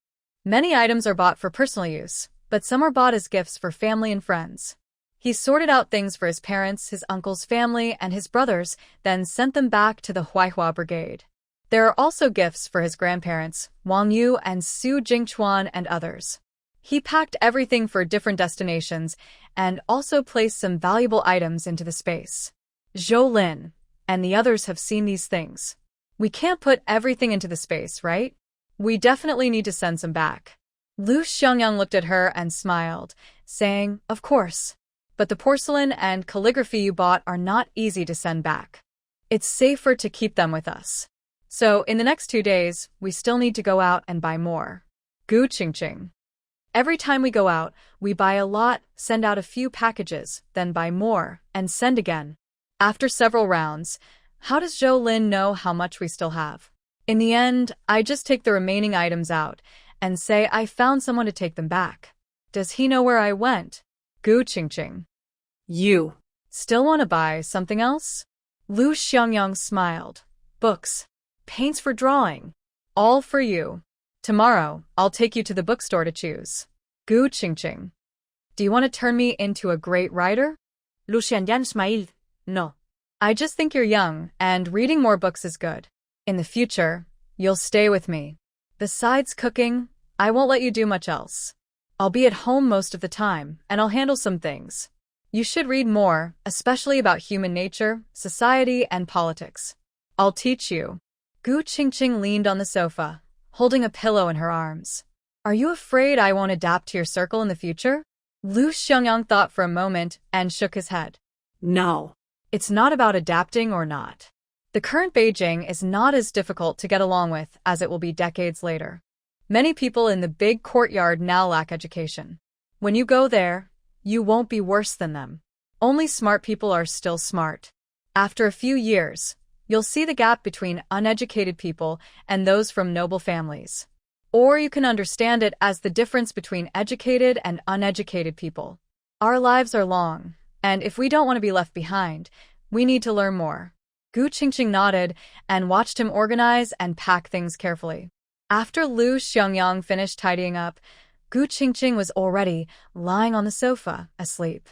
Many items are bought for personal use, but some are bought as gifts for family and friends. He sorted out things for his parents, his uncle's family, and his brothers, then sent them back to the Huaihua Brigade. There are also gifts for his grandparents, Wang Yu and Su Jingchuan, and others. He packed everything for different destinations and also placed some valuable items into the space. Zhou Lin and the others have seen these things. "We can't put everything into the space, right? We definitely need to send some back." Lu Xiangyang looked at her and smiled, saying, "Of course. But the porcelain and calligraphy you bought are not easy to send back. It's safer to keep them with us. So in the next 2 days, we still need to go out and buy more." Gu Qingqing. "Every time we go out, we buy a lot, send out a few packages, then buy more, and send again. After several rounds, how does Zhou Lin know how much we still have? In the end, I just take the remaining items out and say I found someone to take them back. Does he know where I went?" Gu Qingqing. You. "Still want to buy something else?" Lu Xiangyang smiled. "Books. Paints for drawing. All for you. Tomorrow, I'll take you to the bookstore to choose." Gu Qingqing. "Do you want to turn me into a great writer?" Lu Xiangyang smiled. No. "I just think you're young, and reading more books is good. In the future, you'll stay with me. Besides cooking, I won't let you do much else. I'll be at home most of the time, and I'll handle some things. You should read more, especially about human nature, society, and politics. I'll teach you." Gu Qingqing leaned on the sofa, holding a pillow in her arms. "Are you afraid I won't adapt to your circle in the future?" Lu Xiangyang thought for a moment and shook his head. No. "It's not about adapting or not. The current Beijing is not as difficult to get along with as it will be decades later. Many people in the big courtyard now lack education. When you go there, you won't be worse than them. Only smart people are still smart. After a few years, you'll see the gap between uneducated people and those from noble families. Or you can understand it as the difference between educated and uneducated people. Our lives are long, and if we don't want to be left behind, we need to learn more." Gu Qingqing nodded and watched him organize and pack things carefully. After Lu Xiangyang finished tidying up, Gu Qingqing was already lying on the sofa, asleep.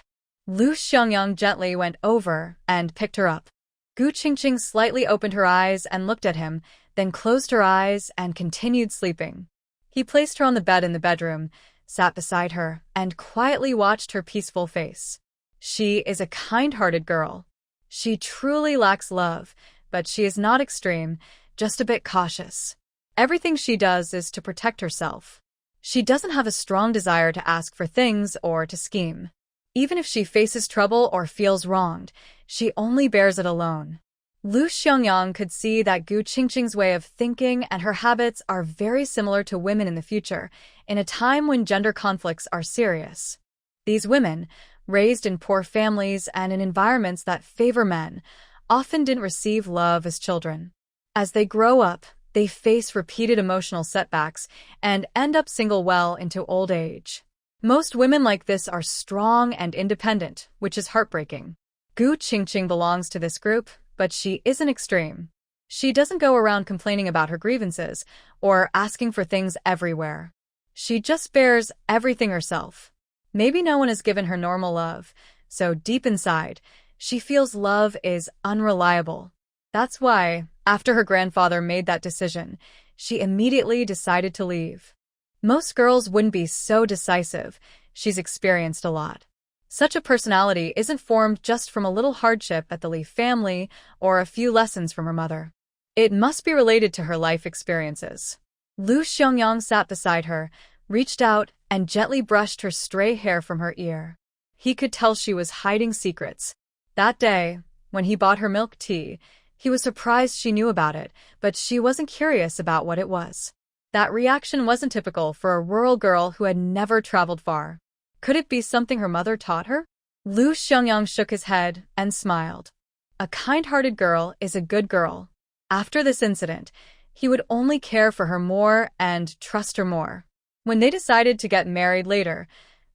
Lu Xiangyang gently went over and picked her up. Gu Qingqing slightly opened her eyes and looked at him, then closed her eyes and continued sleeping. He placed her on the bed in the bedroom, sat beside her, and quietly watched her peaceful face. She is a kind-hearted girl. She truly lacks love, but she is not extreme, just a bit cautious. Everything she does is to protect herself. She doesn't have a strong desire to ask for things or to scheme. Even if she faces trouble or feels wronged, she only bears it alone. Lu Xiangyang could see that Gu Qingqing's way of thinking and her habits are very similar to women in the future, in a time when gender conflicts are serious. These women, raised in poor families and in environments that favor men, often didn't receive love as children. As they grow up, they face repeated emotional setbacks and end up single well into old age. Most women like this are strong and independent, which is heartbreaking. Gu Qingqing belongs to this group, but she isn't extreme. She doesn't go around complaining about her grievances or asking for things everywhere. She just bears everything herself. Maybe no one has given her normal love, so deep inside, she feels love is unreliable. That's why, after her grandfather made that decision, she immediately decided to leave. Most girls wouldn't be so decisive. She's experienced a lot. Such a personality isn't formed just from a little hardship at the Li family or a few lessons from her mother. It must be related to her life experiences. Lu Xiangyang sat beside her, reached out, and gently brushed her stray hair from her ear. He could tell she was hiding secrets. That day, when he bought her milk tea, he was surprised she knew about it, but she wasn't curious about what it was. That reaction wasn't typical for a rural girl who had never traveled far. Could it be something her mother taught her? Lu Xiangyang shook his head and smiled. A kind-hearted girl is a good girl. After this incident, he would only care for her more and trust her more. When they decided to get married later,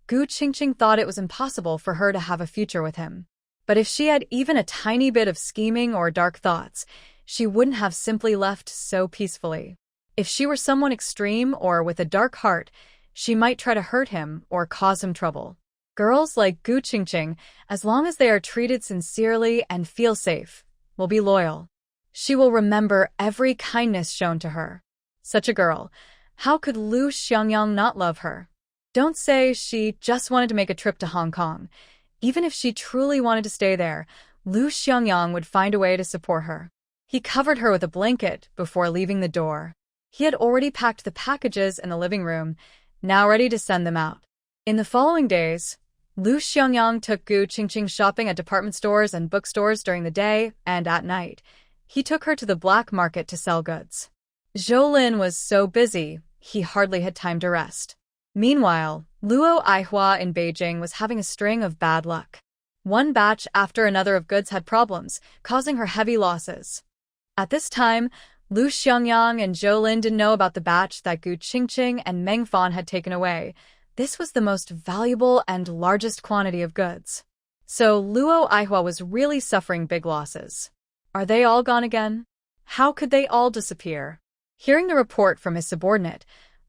Gu Qingqing thought it was impossible for her to have a future with him. But if she had even a tiny bit of scheming or dark thoughts, she wouldn't have simply left so peacefully. If she were someone extreme or with a dark heart, she might try to hurt him or cause him trouble. Girls like Gu Qingqing, as long as they are treated sincerely and feel safe, will be loyal. She will remember every kindness shown to her. Such a girl, how could Lu Xiangyang not love her? Don't say she just wanted to make a trip to Hong Kong. Even if she truly wanted to stay there, Lu Xiangyang would find a way to support her. He covered her with a blanket before leaving the door. He had already packed the packages in the living room, now ready to send them out. In the following days, Lu Xiangyang took Gu Qingqing shopping at department stores and bookstores during the day, and at night, he took her to the black market to sell goods. Zhou was so busy, he hardly had time to rest. Meanwhile, Luo Aihua in Beijing was having a string of bad luck. One batch after another of goods had problems, causing her heavy losses. At this time, Lu Xiangyang and Zhou didn't know about the batch that Gu Qingqing and Meng Fan had taken away. This was the most valuable and largest quantity of goods. So Luo Aihua was really suffering big losses. Are they all gone again? How could they all disappear? Hearing the report from his subordinate,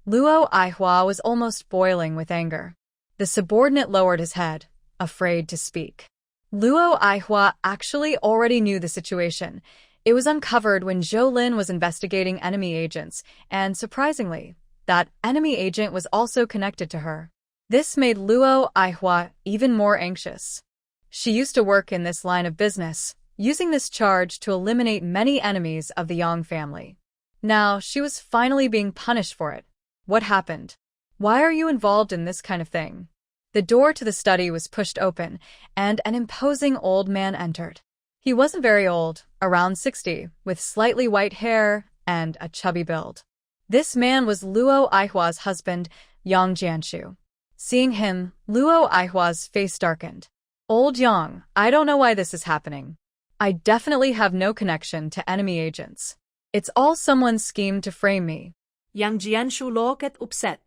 Luo Aihua was almost boiling with anger. The subordinate lowered his head, afraid to speak. Luo Aihua actually already knew the situation. It was uncovered when Zhou was investigating enemy agents, and surprisingly, that enemy agent was also connected to her. This made Luo Aihua even more anxious. She used to work in this line of business, using this charge to eliminate many enemies of the Yang family. Now, she was finally being punished for it. What happened? Why are you involved in this kind of thing? The door to the study was pushed open, and an imposing old man entered. He wasn't very old, around 60, with slightly white hair and a chubby build. This man was Luo Aihua's husband, Yang Jianshu. Seeing him, Luo Aihua's face darkened. Old Yang, I don't know why this is happening. I definitely have no connection to enemy agents. It's all someone's scheme to frame me. Yang Jianshu looked upset.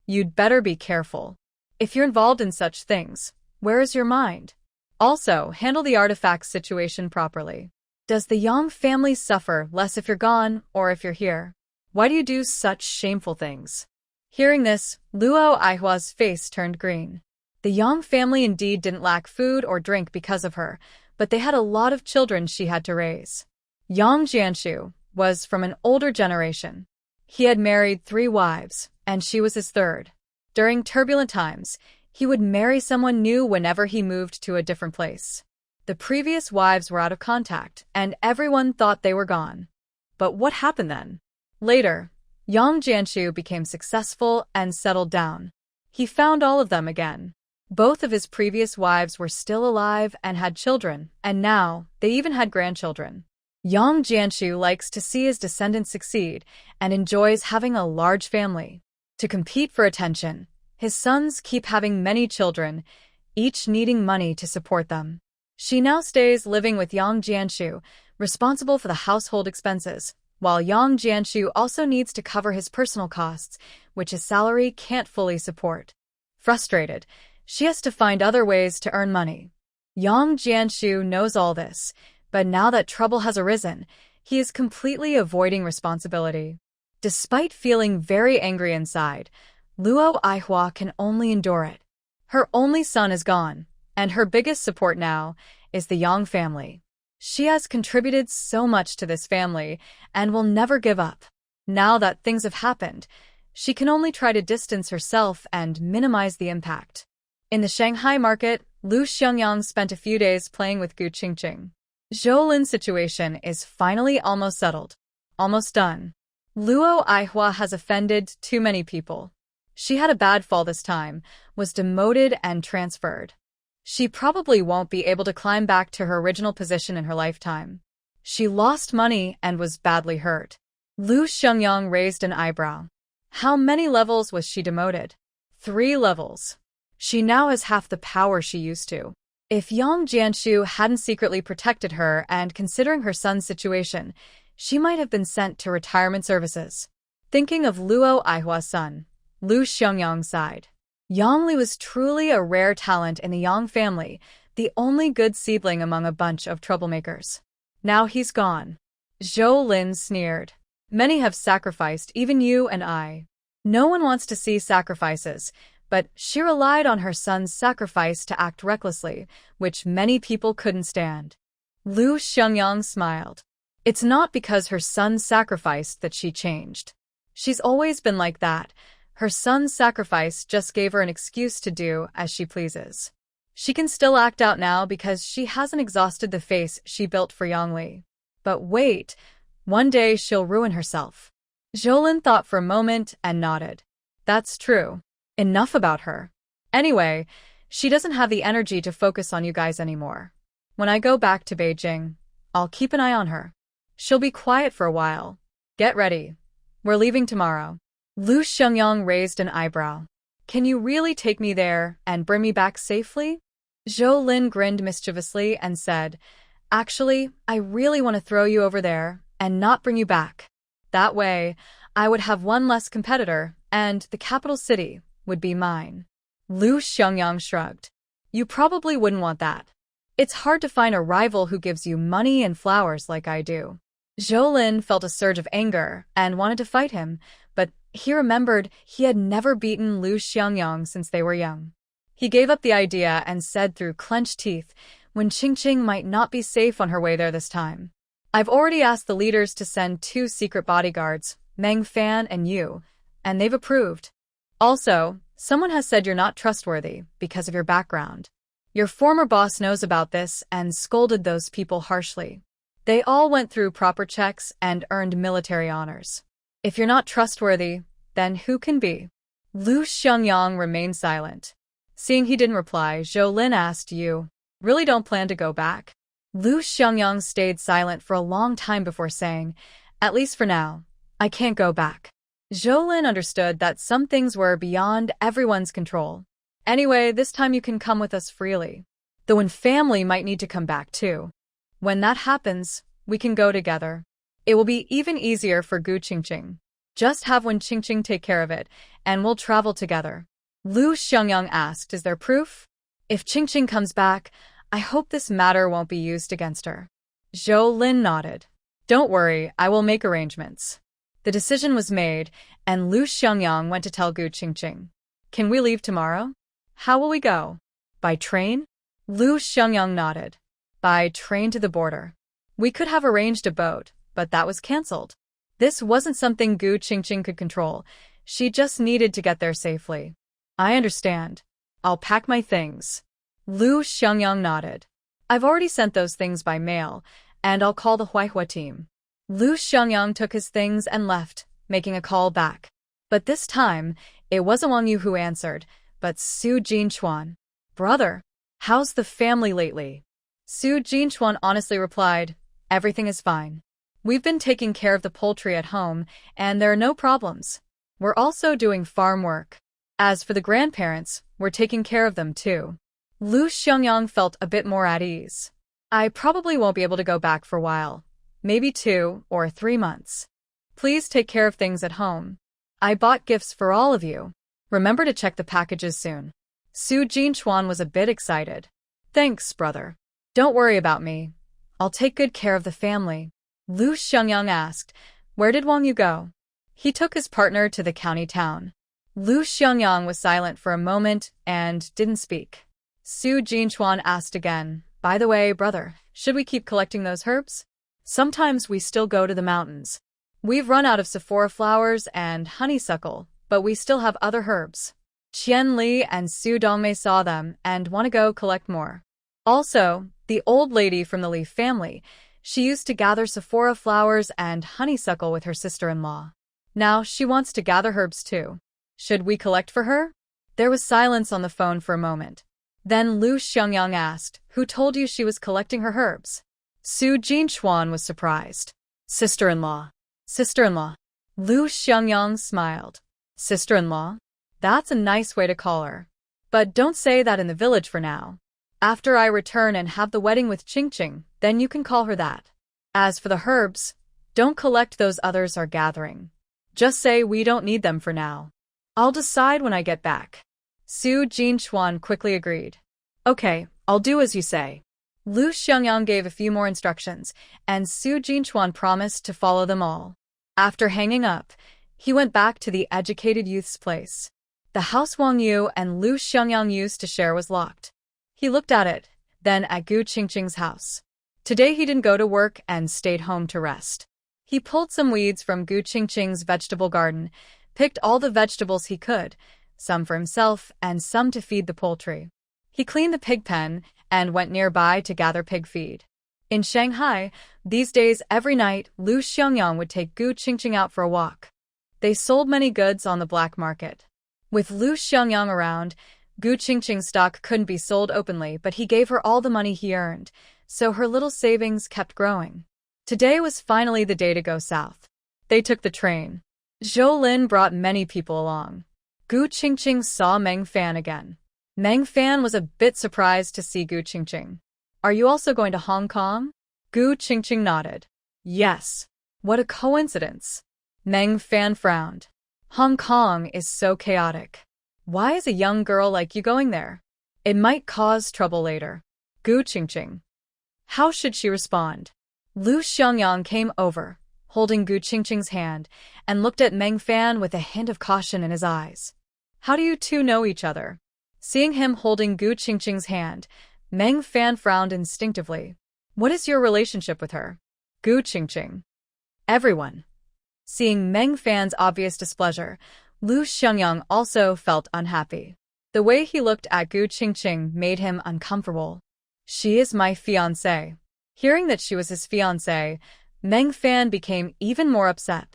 You'd better be careful. If you're involved in such things, where is your mind? Also, handle the artifacts situation properly. Does the Yang family suffer less if you're gone or if you're here? Why do you do such shameful things? Hearing this, Luo Aihua's face turned green. The Yang family indeed didn't lack food or drink because of her, but they had a lot of children she had to raise. Yang Jianshu was from an older generation. He had married 3 wives, and she was his third. During turbulent times, he would marry someone new whenever he moved to a different place. The previous wives were out of contact, and everyone thought they were gone. But what happened then? Later, Yang Jianshu became successful and settled down. He found all of them again. Both of his previous wives were still alive and had children, and now they even had grandchildren. Yang Jianshu likes to see his descendants succeed and enjoys having a large family. To compete for attention, his sons keep having many children, each needing money to support them. She now stays living with Yang Jianshu, responsible for the household expenses, while Yang Jianshu also needs to cover his personal costs, which his salary can't fully support. Frustrated, she has to find other ways to earn money. Yang Jianshu knows all this, but now that trouble has arisen, he is completely avoiding responsibility. Despite feeling very angry inside, Luo Aihua can only endure it. Her only son is gone, and her biggest support now is the Yang family. She has contributed so much to this family and will never give up. Now that things have happened, she can only try to distance herself and minimize the impact. In the Shanghai market, Lu Xiangyang spent a few days playing with Gu Qingqing. Zhou Lin's situation is finally almost settled. Almost done. Luo Aihua has offended too many people. She had a bad fall this time, was demoted and transferred. She probably won't be able to climb back to her original position in her lifetime. She lost money and was badly hurt. Lu Xiangyang raised an eyebrow. How many levels was she demoted? 3 levels. She now has half the power she used to. If Yang Jianshu hadn't secretly protected her and considering her son's situation, she might have been sent to retirement services. Thinking of Luo Aihua's son, Lu Xiangyang sighed. Yang Li was truly a rare talent in the Yang family, the only good seedling among a bunch of troublemakers. Now he's gone. Zhou Lin sneered. Many have sacrificed, even you and I. No one wants to see sacrifices, but she relied on her son's sacrifice to act recklessly, which many people couldn't stand. Lu Xiangyang smiled. It's not because her son sacrificed that she changed. She's always been like that. Her son's sacrifice just gave her an excuse to do as she pleases. She can still act out now because she hasn't exhausted the face she built for Yang Li. But wait, one day she'll ruin herself. Zhou thought for a moment and nodded. That's true. Enough about her. Anyway, she doesn't have the energy to focus on you guys anymore. When I go back to Beijing, I'll keep an eye on her. She'll be quiet for a while. Get ready. We're leaving tomorrow. Lu Xiangyang raised an eyebrow. Can you really take me there and bring me back safely? Zhou Lin grinned mischievously and said, Actually, I really want to throw you over there and not bring you back. That way, I would have one less competitor, and the capital city would be mine. Lu Xiangyang shrugged. You probably wouldn't want that. It's hard to find a rival who gives you money and flowers like I do. Zhou Lin felt a surge of anger and wanted to fight him, but he remembered he had never beaten Lu Xiangyang since they were young. He gave up the idea and said through clenched teeth, when Qingqing might not be safe on her way there this time. I've already asked the leaders to send 2 secret bodyguards, Meng Fan and you, and they've approved. Also, someone has said you're not trustworthy because of your background. Your former boss knows about this and scolded those people harshly. They all went through proper checks and earned military honors. If you're not trustworthy, then who can be? Lu Xiangyang remained silent. Seeing he didn't reply, Zhou Lin asked, You really don't plan to go back? Lu Xiangyang stayed silent for a long time before saying, At least for now, I can't go back. Zhou Lin understood that some things were beyond everyone's control. Anyway, this time you can come with us freely. The Yuan family might need to come back too. When that happens, we can go together. It will be even easier for Gu Qingqing. Just have Yuan Qingqing take care of it, and we'll travel together. Lu Xiangyang asked, Is there proof? If Qingqing comes back, I hope this matter won't be used against her. Zhou Lin nodded. Don't worry, I will make arrangements. The decision was made, and Lu Xiangyang went to tell Gu Qingqing. Can we leave tomorrow? How will we go? By train? Lu Xiangyang nodded. By train to the border. We could have arranged a boat, but that was cancelled. This wasn't something Gu Qingqing could control. She just needed to get there safely. I understand. I'll pack my things. Lu Xiangyang nodded. I've already sent those things by mail, and I'll call the Huaihua team. Lu Xiangyang took his things and left, making a call back. But this time, it wasn't Wang Yu who answered, but Su Jinchuan. Brother, how's the family lately? Su Jinchuan honestly replied, everything is fine. We've been taking care of the poultry at home, and there are no problems. We're also doing farm work. As for the grandparents, we're taking care of them too. Lu Xiangyang felt a bit more at ease. I probably won't be able to go back for a while. Maybe 2 or 3 months. Please take care of things at home. I bought gifts for all of you. Remember to check the packages soon. Su Jinchuan was a bit excited. Thanks, brother. Don't worry about me. I'll take good care of the family. Lu Xiangyang asked, where did Wang Yu go? He took his partner to the county town. Lu Xiangyang was silent for a moment and didn't speak. Su Jinchuan asked again, by the way, brother, should we keep collecting those herbs? Sometimes we still go to the mountains. We've run out of Sephora flowers and honeysuckle, but we still have other herbs. Qian Li and Su Dongmei saw them and want to go collect more. Also, the old lady from the Li family, she used to gather Sephora flowers and honeysuckle with her sister-in-law. Now she wants to gather herbs too. Should we collect for her? There was silence on the phone for a moment. Then Lu Xiangyang asked, who told you she was collecting her herbs? Su Jinchuan was surprised. Sister-in-law. Sister-in-law. Lu Xiangyang smiled. Sister-in-law? That's a nice way to call her. But don't say that in the village for now. After I return and have the wedding with Qingqing, then you can call her that. As for the herbs, don't collect those others are gathering. Just say we don't need them for now. I'll decide when I get back. Su Jinchuan quickly agreed. Okay, I'll do as you say. Lu Xiangyang gave a few more instructions, and Su Jinchuan promised to follow them all. After hanging up, he went back to the educated youth's place. The house Wang Yu and Lu Xiangyang used to share was locked. He looked at it, then at Gu Qingqing's house. Today he didn't go to work and stayed home to rest. He pulled some weeds from Gu Qingqing's vegetable garden, picked all the vegetables he could, some for himself and some to feed the poultry. He cleaned the pig pen and went nearby to gather pig feed. In Shanghai, these days every night Lu Xiangyang would take Gu Qingqing out for a walk. They sold many goods on the black market. With Lu Xiangyang around, Gu Qingqing's stock couldn't be sold openly, but he gave her all the money he earned, so her little savings kept growing. Today was finally the day to go south. They took the train. Zhou Lin brought many people along. Gu Qingqing saw Meng Fan again. Meng Fan was a bit surprised to see Gu Qingqing. Are you also going to Hong Kong? Gu Qingqing nodded. Yes. What a coincidence. Meng Fan frowned. Hong Kong is so chaotic. Why is a young girl like you going there? It might cause trouble later. Gu Qingqing. How should she respond? Lu Xiangyang came over, holding Gu Qingqing's hand, and looked at Meng Fan with a hint of caution in his eyes. How do you two know each other? Seeing him holding Gu Qingqing's hand, Meng Fan frowned instinctively. What is your relationship with her? Gu Qingqing. Everyone. Seeing Meng Fan's obvious displeasure, Lu Xiangyang also felt unhappy. The way he looked at Gu Qingqing made him uncomfortable. She is my fiancée. Hearing that she was his fiancée, Meng Fan became even more upset.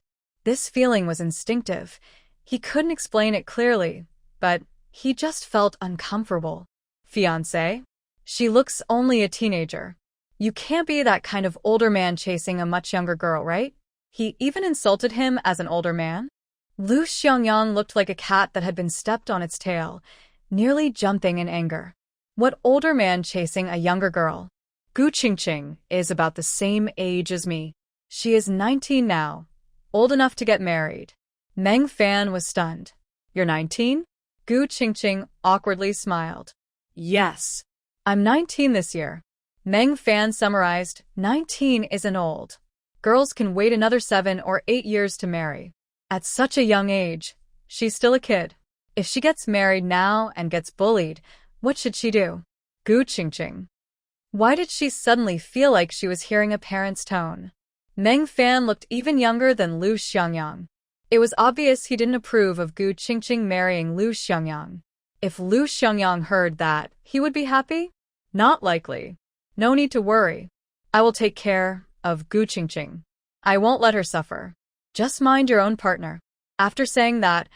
This feeling was instinctive. He couldn't explain it clearly, but he just felt uncomfortable. Fiancé? She looks only a teenager. You can't be that kind of older man chasing a much younger girl, right? He even insulted him as an older man? Lu Xiangyang looked like a cat that had been stepped on its tail, nearly jumping in anger. What older man chasing a younger girl? Gu Qingqing is about the same age as me. She is 19 now, old enough to get married. Meng Fan was stunned. You're 19? Gu Qingqing awkwardly smiled. Yes. I'm 19 this year. Meng Fan summarized, 19 isn't old. Girls can wait another 7 or 8 years to marry. At such a young age, she's still a kid. If she gets married now and gets bullied, what should she do? Gu Qingqing. Why did she suddenly feel like she was hearing a parent's tone? Meng Fan looked even younger than Lu Xiangyang. It was obvious he didn't approve of Gu Qingqing marrying Lu Xiangyang. If Lu Xiangyang heard that, he would be happy? Not likely. No need to worry. I will take care of Gu Qingqing. I won't let her suffer. Just mind your own partner. After saying that,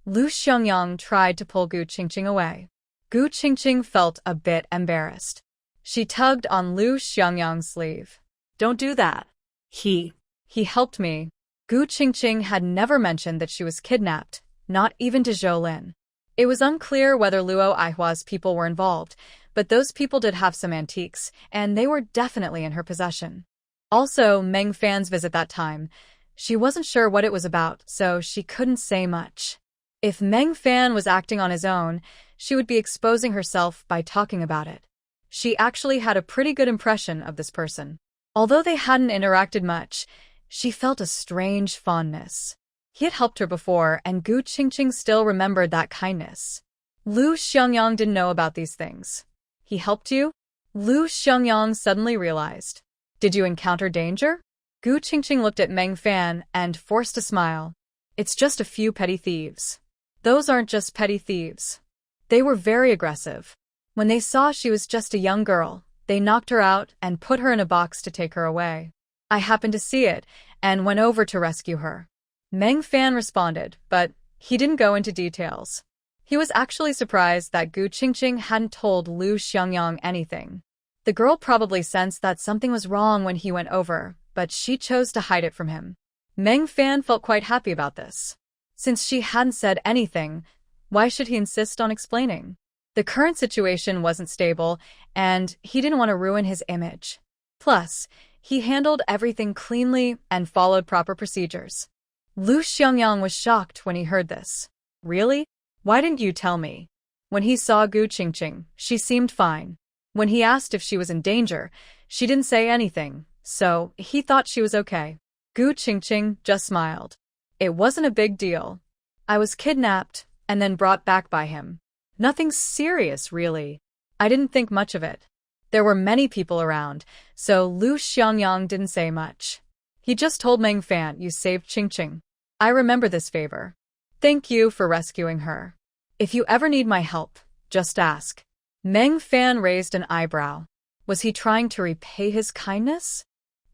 Lu Xiangyang tried to pull Gu Qingqing away. Gu Qingqing felt a bit embarrassed. She tugged on Lu Xiangyang's sleeve. Don't do that. He helped me. Gu Qingqing had never mentioned that she was kidnapped, not even to Zhou Lin. It was unclear whether Luo Aihua's people were involved, but those people did have some antiques, and they were definitely in her possession. Also, Meng Fan's visit that time. She wasn't sure what it was about, so she couldn't say much. If Meng Fan was acting on his own, she would be exposing herself by talking about it. She actually had a pretty good impression of this person. Although they hadn't interacted much, she felt a strange fondness. He had helped her before, and Gu Qingqing still remembered that kindness. Lu Xiangyang didn't know about these things. He helped you? Lu Xiangyang suddenly realized. Did you encounter danger? Gu Qingqing looked at Meng Fan and forced a smile. It's just a few petty thieves. Those aren't just petty thieves. They were very aggressive. When they saw she was just a young girl, they knocked her out and put her in a box to take her away. I happened to see it and went over to rescue her. Meng Fan responded, but he didn't go into details. He was actually surprised that Gu Qingqing hadn't told Lu Xiangyang anything. The girl probably sensed that something was wrong when he went over, but she chose to hide it from him. Meng Fan felt quite happy about this. Since she hadn't said anything, why should he insist on explaining? The current situation wasn't stable, and he didn't want to ruin his image. Plus, he handled everything cleanly and followed proper procedures. Lu Xiangyang was shocked when he heard this. Really? Why didn't you tell me? When he saw Gu Qingqing, she seemed fine. When he asked if she was in danger, she didn't say anything, so he thought she was okay. Gu Qingqing just smiled. It wasn't a big deal. I was kidnapped and then brought back by him. Nothing serious, really. I didn't think much of it. There were many people around, so Lu Xiangyang didn't say much. He just told Meng Fan, you saved Qingqing. I remember this favor. Thank you for rescuing her. If you ever need my help, just ask. Meng Fan raised an eyebrow. Was he trying to repay his kindness?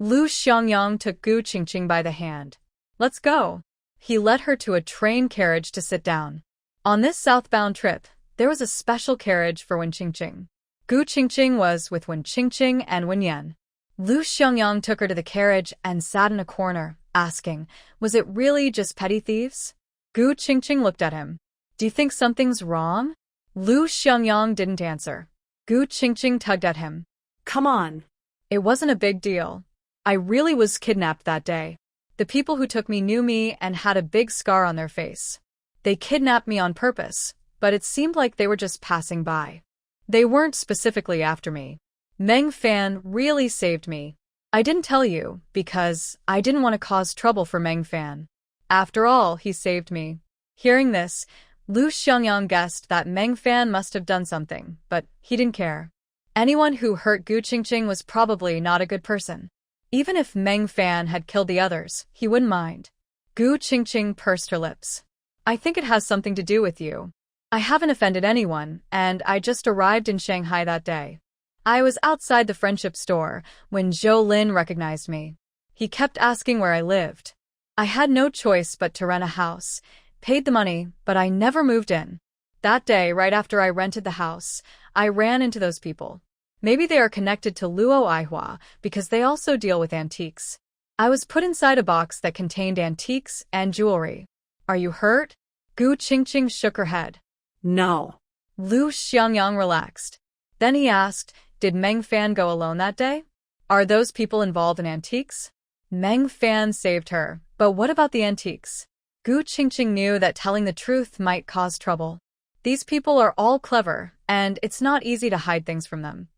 Lu Xiangyang took Gu Qingqing by the hand. Let's go. He led her to a train carriage to sit down. On this southbound trip, there was a special carriage for Wen Qingqing. Gu Qingqing was with Wen Qingqing and Wen Yan. Lu Xiangyang took her to the carriage and sat in a corner, asking, was it really just petty thieves? Gu Qingqing looked at him. Do you think something's wrong? Lu Xiangyang didn't answer. Gu Qingqing tugged at him. Come on. It wasn't a big deal. I really was kidnapped that day. The people who took me knew me and had a big scar on their face. They kidnapped me on purpose, but it seemed like they were just passing by. They weren't specifically after me. Meng Fan really saved me. I didn't tell you, because I didn't want to cause trouble for Meng Fan. After all, he saved me. Hearing this, Lu Xiangyang guessed that Meng Fan must have done something, but he didn't care. Anyone who hurt Gu Qingqing was probably not a good person. Even if Meng Fan had killed the others, he wouldn't mind. Gu Qingqing pursed her lips. I think it has something to do with you. I haven't offended anyone, and I just arrived in Shanghai that day. I was outside the friendship store when Zhou Lin recognized me. He kept asking where I lived. I had no choice but to rent a house, paid the money, but I never moved in. That day, right after I rented the house, I ran into those people. Maybe they are connected to Luo Aihua because they also deal with antiques. I was put inside a box that contained antiques and jewelry. Are you hurt? Gu Qingqing shook her head. No. Lu Xiangyang relaxed. Then he asked, did Meng Fan go alone that day? Are those people involved in antiques? Meng Fan saved her, but what about the antiques? Gu Qingqing knew that telling the truth might cause trouble. These people are all clever, and it's not easy to hide things from them.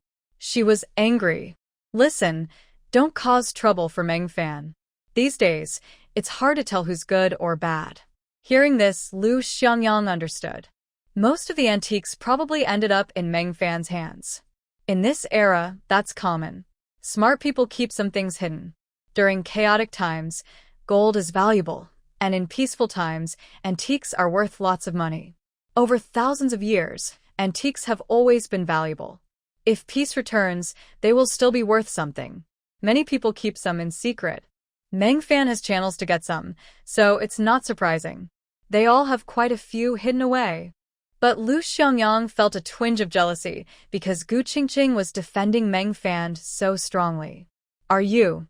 She was angry. Listen, don't cause trouble for Meng Fan. These days, it's hard to tell who's good or bad. Hearing this, Lu Xiangyang understood. Most of the antiques probably ended up in Meng Fan's hands. In this era, that's common. Smart people keep some things hidden. During chaotic times, gold is valuable, and in peaceful times, antiques are worth lots of money. Over thousands of years, antiques have always been valuable. If peace returns, they will still be worth something. Many people keep some in secret. Meng Fan has channels to get some, so it's not surprising. They all have quite a few hidden away. But Lu Xiangyang felt a twinge of jealousy because Gu Qingqing was defending Meng Fan so strongly. Are you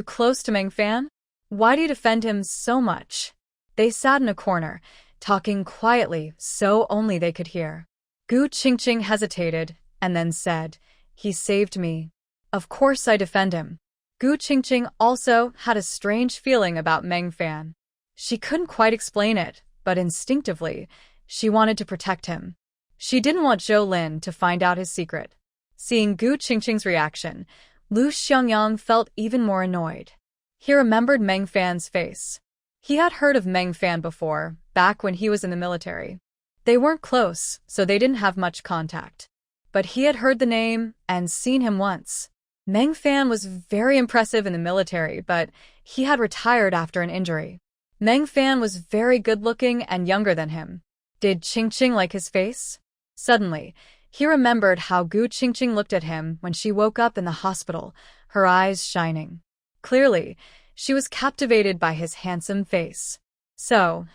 close to Meng Fan? Why do you defend him so much? They sat in a corner, talking quietly so only they could hear. Gu Qingqing hesitated and then said, "He saved me. Of course I defend him." Gu Qingqing also had a strange feeling about Meng Fan. She couldn't quite explain it, but instinctively, she wanted to protect him. She didn't want Zhou Lin to find out his secret. Seeing Gu Qingqing's reaction, Lu Xiangyang felt even more annoyed. He remembered Meng Fan's face. He had heard of Meng Fan before, back when he was in the military. They weren't close, so they didn't have much contact. But he had heard the name and seen him once. Meng Fan was very impressive in the military, but he had retired after an injury. Meng Fan was very good-looking and younger than him. Did Qingqing like his face? Suddenly, he remembered how Gu Qingqing looked at him when she woke up in the hospital, her eyes shining. Clearly, she was captivated by his handsome face. So,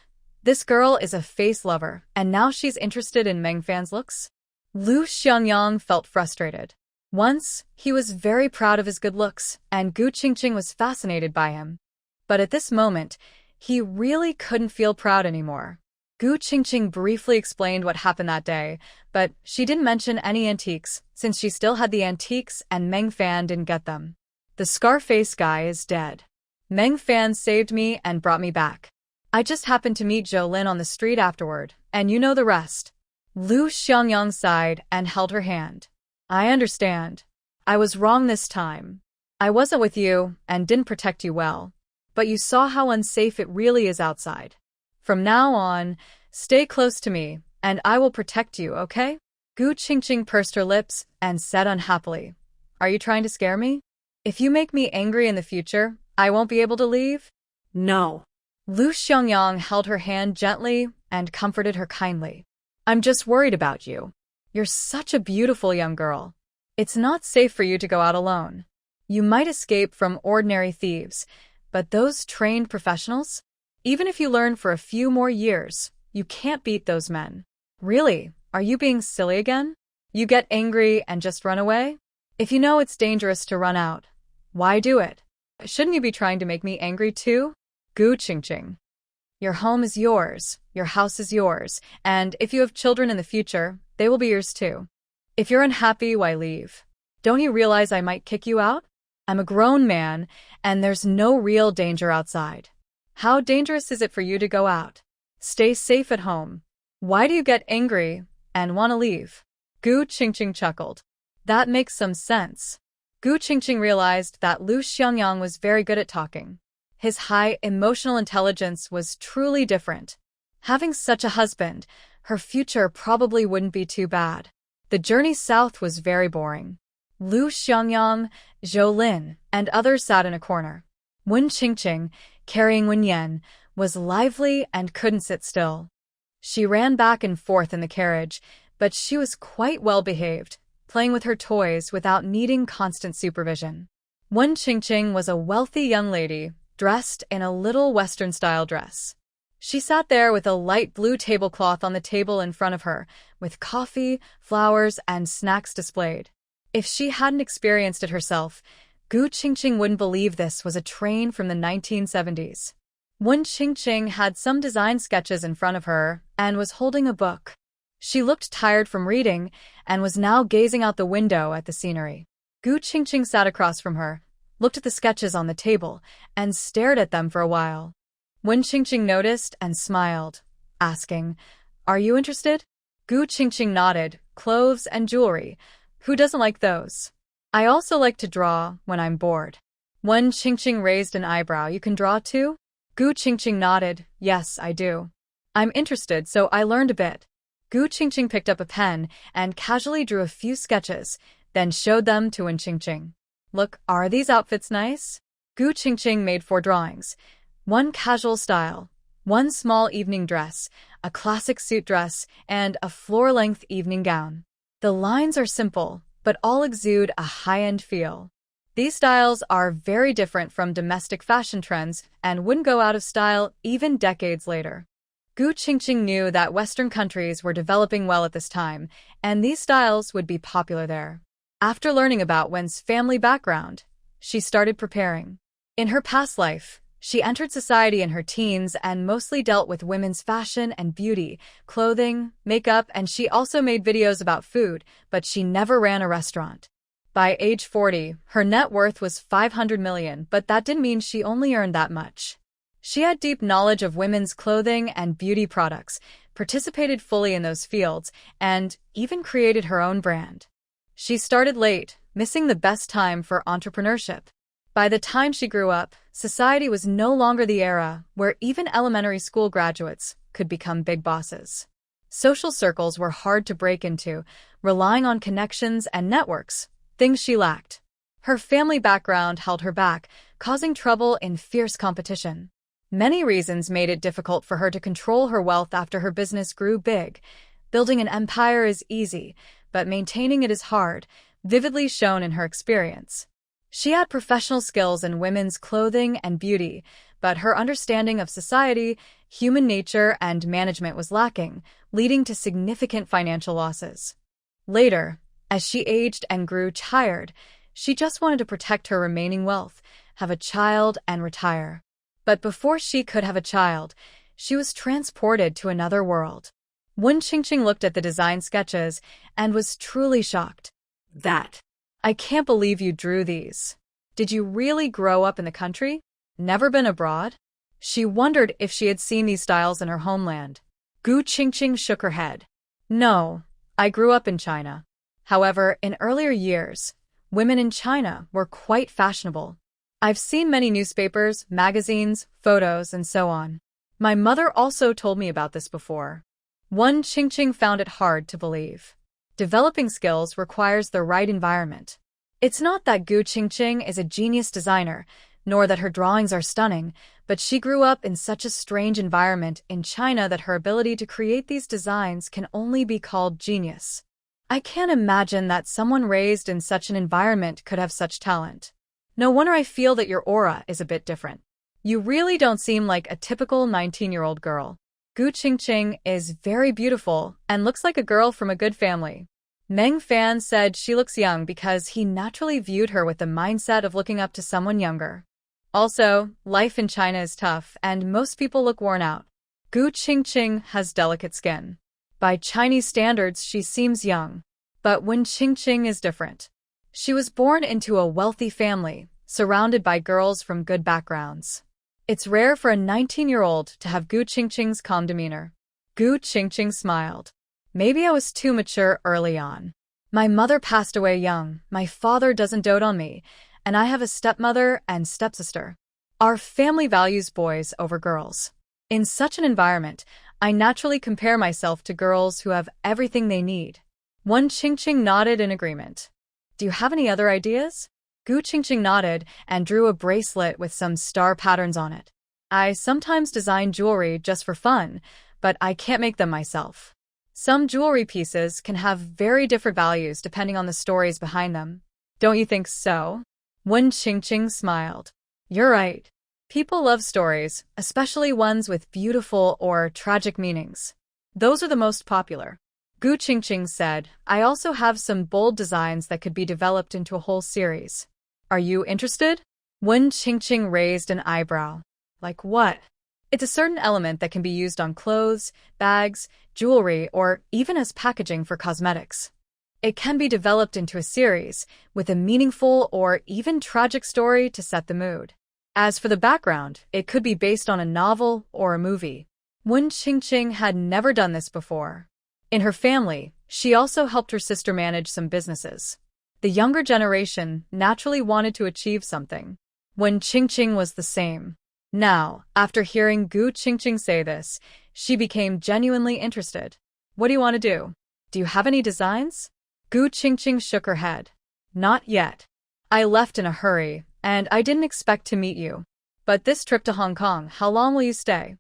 this girl is a face lover, and now she's interested in Meng Fan's looks? Lu Xiangyang felt frustrated. Once, he was very proud of his good looks, and Gu Qingqing was fascinated by him. But at this moment, he really couldn't feel proud anymore. Gu Qingqing briefly explained what happened that day, but she didn't mention any antiques, since she still had the antiques and Meng Fan didn't get them. The Scarface guy is dead. Meng Fan saved me and brought me back. I just happened to meet Zhou Lin on the street afterward, and you know the rest. Lu Xiangyang sighed and held her hand. I understand. I was wrong this time. I wasn't with you and didn't protect you well. But you saw how unsafe it really is outside. From now on, stay close to me, and I will protect you, okay? Gu Qingqing pursed her lips and said unhappily, Are you trying to scare me? If you make me angry in the future, I won't be able to leave? No. Lu Xiangyang held her hand gently and comforted her kindly. I'm just worried about you. You're such a beautiful young girl. It's not safe for you to go out alone. You might escape from ordinary thieves, but those trained professionals? Even if you learn for a few more years, you can't beat those men. Really, are you being silly again? You get angry and just run away? If you know it's dangerous to run out, why do it? Shouldn't you be trying to make me angry too? Gu Qingqing. Your home is yours, your house is yours, and if you have children in the future, they will be yours too. If you're unhappy, why leave? Don't you realize I might kick you out? I'm a grown man, and there's no real danger outside. How dangerous is it for you to go out? Stay safe at home. Why do you get angry and want to leave? Gu Qingqing chuckled. That makes some sense. Gu Qingqing realized that Lu Xiangyang was very good at talking. His high emotional intelligence was truly different. Having such a husband, her future probably wouldn't be too bad. The journey south was very boring. Lu Xiangyang, Zhou Lin, and others sat in a corner. Wen Qingqing, carrying Wen Yan, was lively and couldn't sit still. She ran back and forth in the carriage, but she was quite well behaved, playing with her toys without needing constant supervision. Wen Qingqing was a wealthy young lady, dressed in a little Western-style dress. She sat there with a light blue tablecloth on the table in front of her, with coffee, flowers, and snacks displayed. If she hadn't experienced it herself, Gu Qingqing wouldn't believe this was a train from the 1970s. Wen Qingqing had some design sketches in front of her and was holding a book. She looked tired from reading and was now gazing out the window at the scenery. Gu Qingqing sat across from her, looked at the sketches on the table, and stared at them for a while. Wen Qingqing noticed and smiled, asking, Are you interested? Gu Qingqing nodded, clothes and jewelry, Who doesn't like those? I also like to draw when I'm bored. Wen Qingqing raised an eyebrow. You can draw too? Gu Qingqing nodded. Yes, I do. I'm interested, so I learned a bit. Gu Qingqing picked up a pen and casually drew a few sketches, then showed them to Wen Qingqing. Look, are these outfits nice? Gu Qingqing made 4 drawings. One casual style, one small evening dress, a classic suit dress, and a floor-length evening gown. The lines are simple, but all exude a high-end feel. These styles are very different from domestic fashion trends and wouldn't go out of style even decades later. Gu Qingqing knew that Western countries were developing well at this time, and these styles would be popular there. After learning about Wen's family background, she started preparing. In her past life, she entered society in her teens and mostly dealt with women's fashion and beauty, clothing, makeup, and she also made videos about food, but she never ran a restaurant. By age 40, her net worth was 500 million, but that didn't mean she only earned that much. She had deep knowledge of women's clothing and beauty products, participated fully in those fields, and even created her own brand. She started late, missing the best time for entrepreneurship. By the time she grew up, society was no longer the era where even elementary school graduates could become big bosses. Social circles were hard to break into, relying on connections and networks, things she lacked. Her family background held her back, causing trouble in fierce competition. Many reasons made it difficult for her to control her wealth after her business grew big. Building an empire is easy, but maintaining it is hard, vividly shown in her experience. She had professional skills in women's clothing and beauty, but her understanding of society, human nature, and management was lacking, leading to significant financial losses. Later, as she aged and grew tired, she just wanted to protect her remaining wealth, have a child, and retire. But before she could have a child, she was transported to another world. Wen Qingqing looked at the design sketches and was truly shocked. I can't believe you drew these. Did you really grow up in the country? Never been abroad? She wondered if she had seen these styles in her homeland. Gu Qingqing shook her head. No, I grew up in China. However, in earlier years, women in China were quite fashionable. I've seen many newspapers, magazines, photos, and so on. My mother also told me about this before. Wen Qingqing found it hard to believe. Developing skills requires the right environment. It's not that Gu Qingqing is a genius designer, nor that her drawings are stunning, but she grew up in such a strange environment in China that her ability to create these designs can only be called genius. I can't imagine that someone raised in such an environment could have such talent. No wonder I feel that your aura is a bit different. You really don't seem like a typical 19-year-old girl. Gu Qingqing is very beautiful and looks like a girl from a good family. Meng Fan said she looks young because he naturally viewed her with the mindset of looking up to someone younger. Also, life in China is tough and most people look worn out. Gu Qingqing has delicate skin. By Chinese standards, she seems young. But Wen Qingqing is different. She was born into a wealthy family, surrounded by girls from good backgrounds. It's rare for a 19-year-old to have Gu Qingqing's calm demeanor. Gu Qingqing smiled. Maybe I was too mature early on. My mother passed away young, my father doesn't dote on me, and I have a stepmother and stepsister. Our family values boys over girls. In such an environment, I naturally compare myself to girls who have everything they need. Wen Qingqing nodded in agreement. Do you have any other ideas? Gu Qingqing nodded and drew a bracelet with some star patterns on it. I sometimes design jewelry just for fun, but I can't make them myself. Some jewelry pieces can have very different values depending on the stories behind them. Don't you think so? Wen Qingqing smiled. You're right. People love stories, especially ones with beautiful or tragic meanings. Those are the most popular. Gu Qingqing said, I also have some bold designs that could be developed into a whole series. Are you interested? Wen Qingqing raised an eyebrow. Like what? It's a certain element that can be used on clothes, bags, jewelry, or even as packaging for cosmetics. It can be developed into a series, with a meaningful or even tragic story to set the mood. As for the background, it could be based on a novel or a movie. Wen Qingqing had never done this before. In her family, she also helped her sister manage some businesses. The younger generation naturally wanted to achieve something. Wen Qingqing was the same. Now, after hearing Gu Qingqing say this, she became genuinely interested. What do you want to do? Do you have any designs? Gu Qingqing shook her head. Not yet. I left in a hurry, and I didn't expect to meet you. But this trip to Hong Kong, how long will you stay?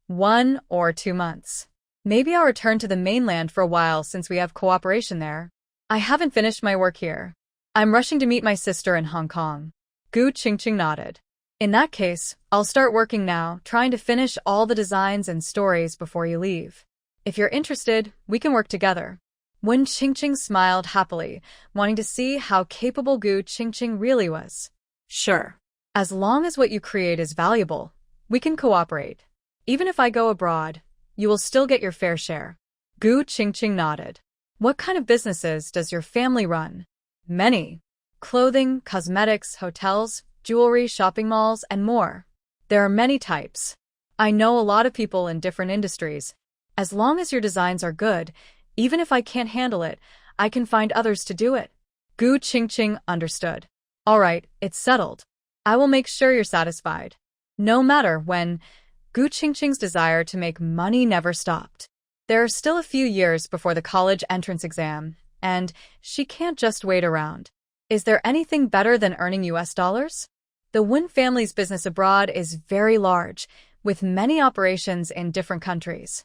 1 or 2 months. Maybe I'll return to the mainland for a while since we have cooperation there. I haven't finished my work here. I'm rushing to meet my sister in Hong Kong. Gu Qingqing nodded. In that case, I'll start working now, trying to finish all the designs and stories before you leave. If you're interested, we can work together. Wen Qingqing smiled happily, wanting to see how capable Gu Qingqing really was. Sure. As long as what you create is valuable, we can cooperate. Even if I go abroad, you will still get your fair share. Gu Qingqing nodded. What kind of businesses does your family run? Many. Clothing, cosmetics, hotels, jewelry, shopping malls, and more. There are many types. I know a lot of people in different industries. As long as your designs are good, even if I can't handle it, I can find others to do it. Gu Qingqing understood. All right, it's settled. I will make sure you're satisfied. No matter when, Gu Qingqing's desire to make money never stopped. There are still a few years before the college entrance exam, and she can't just wait around. Is there anything better than earning US dollars? The Wen family's business abroad is very large, with many operations in different countries.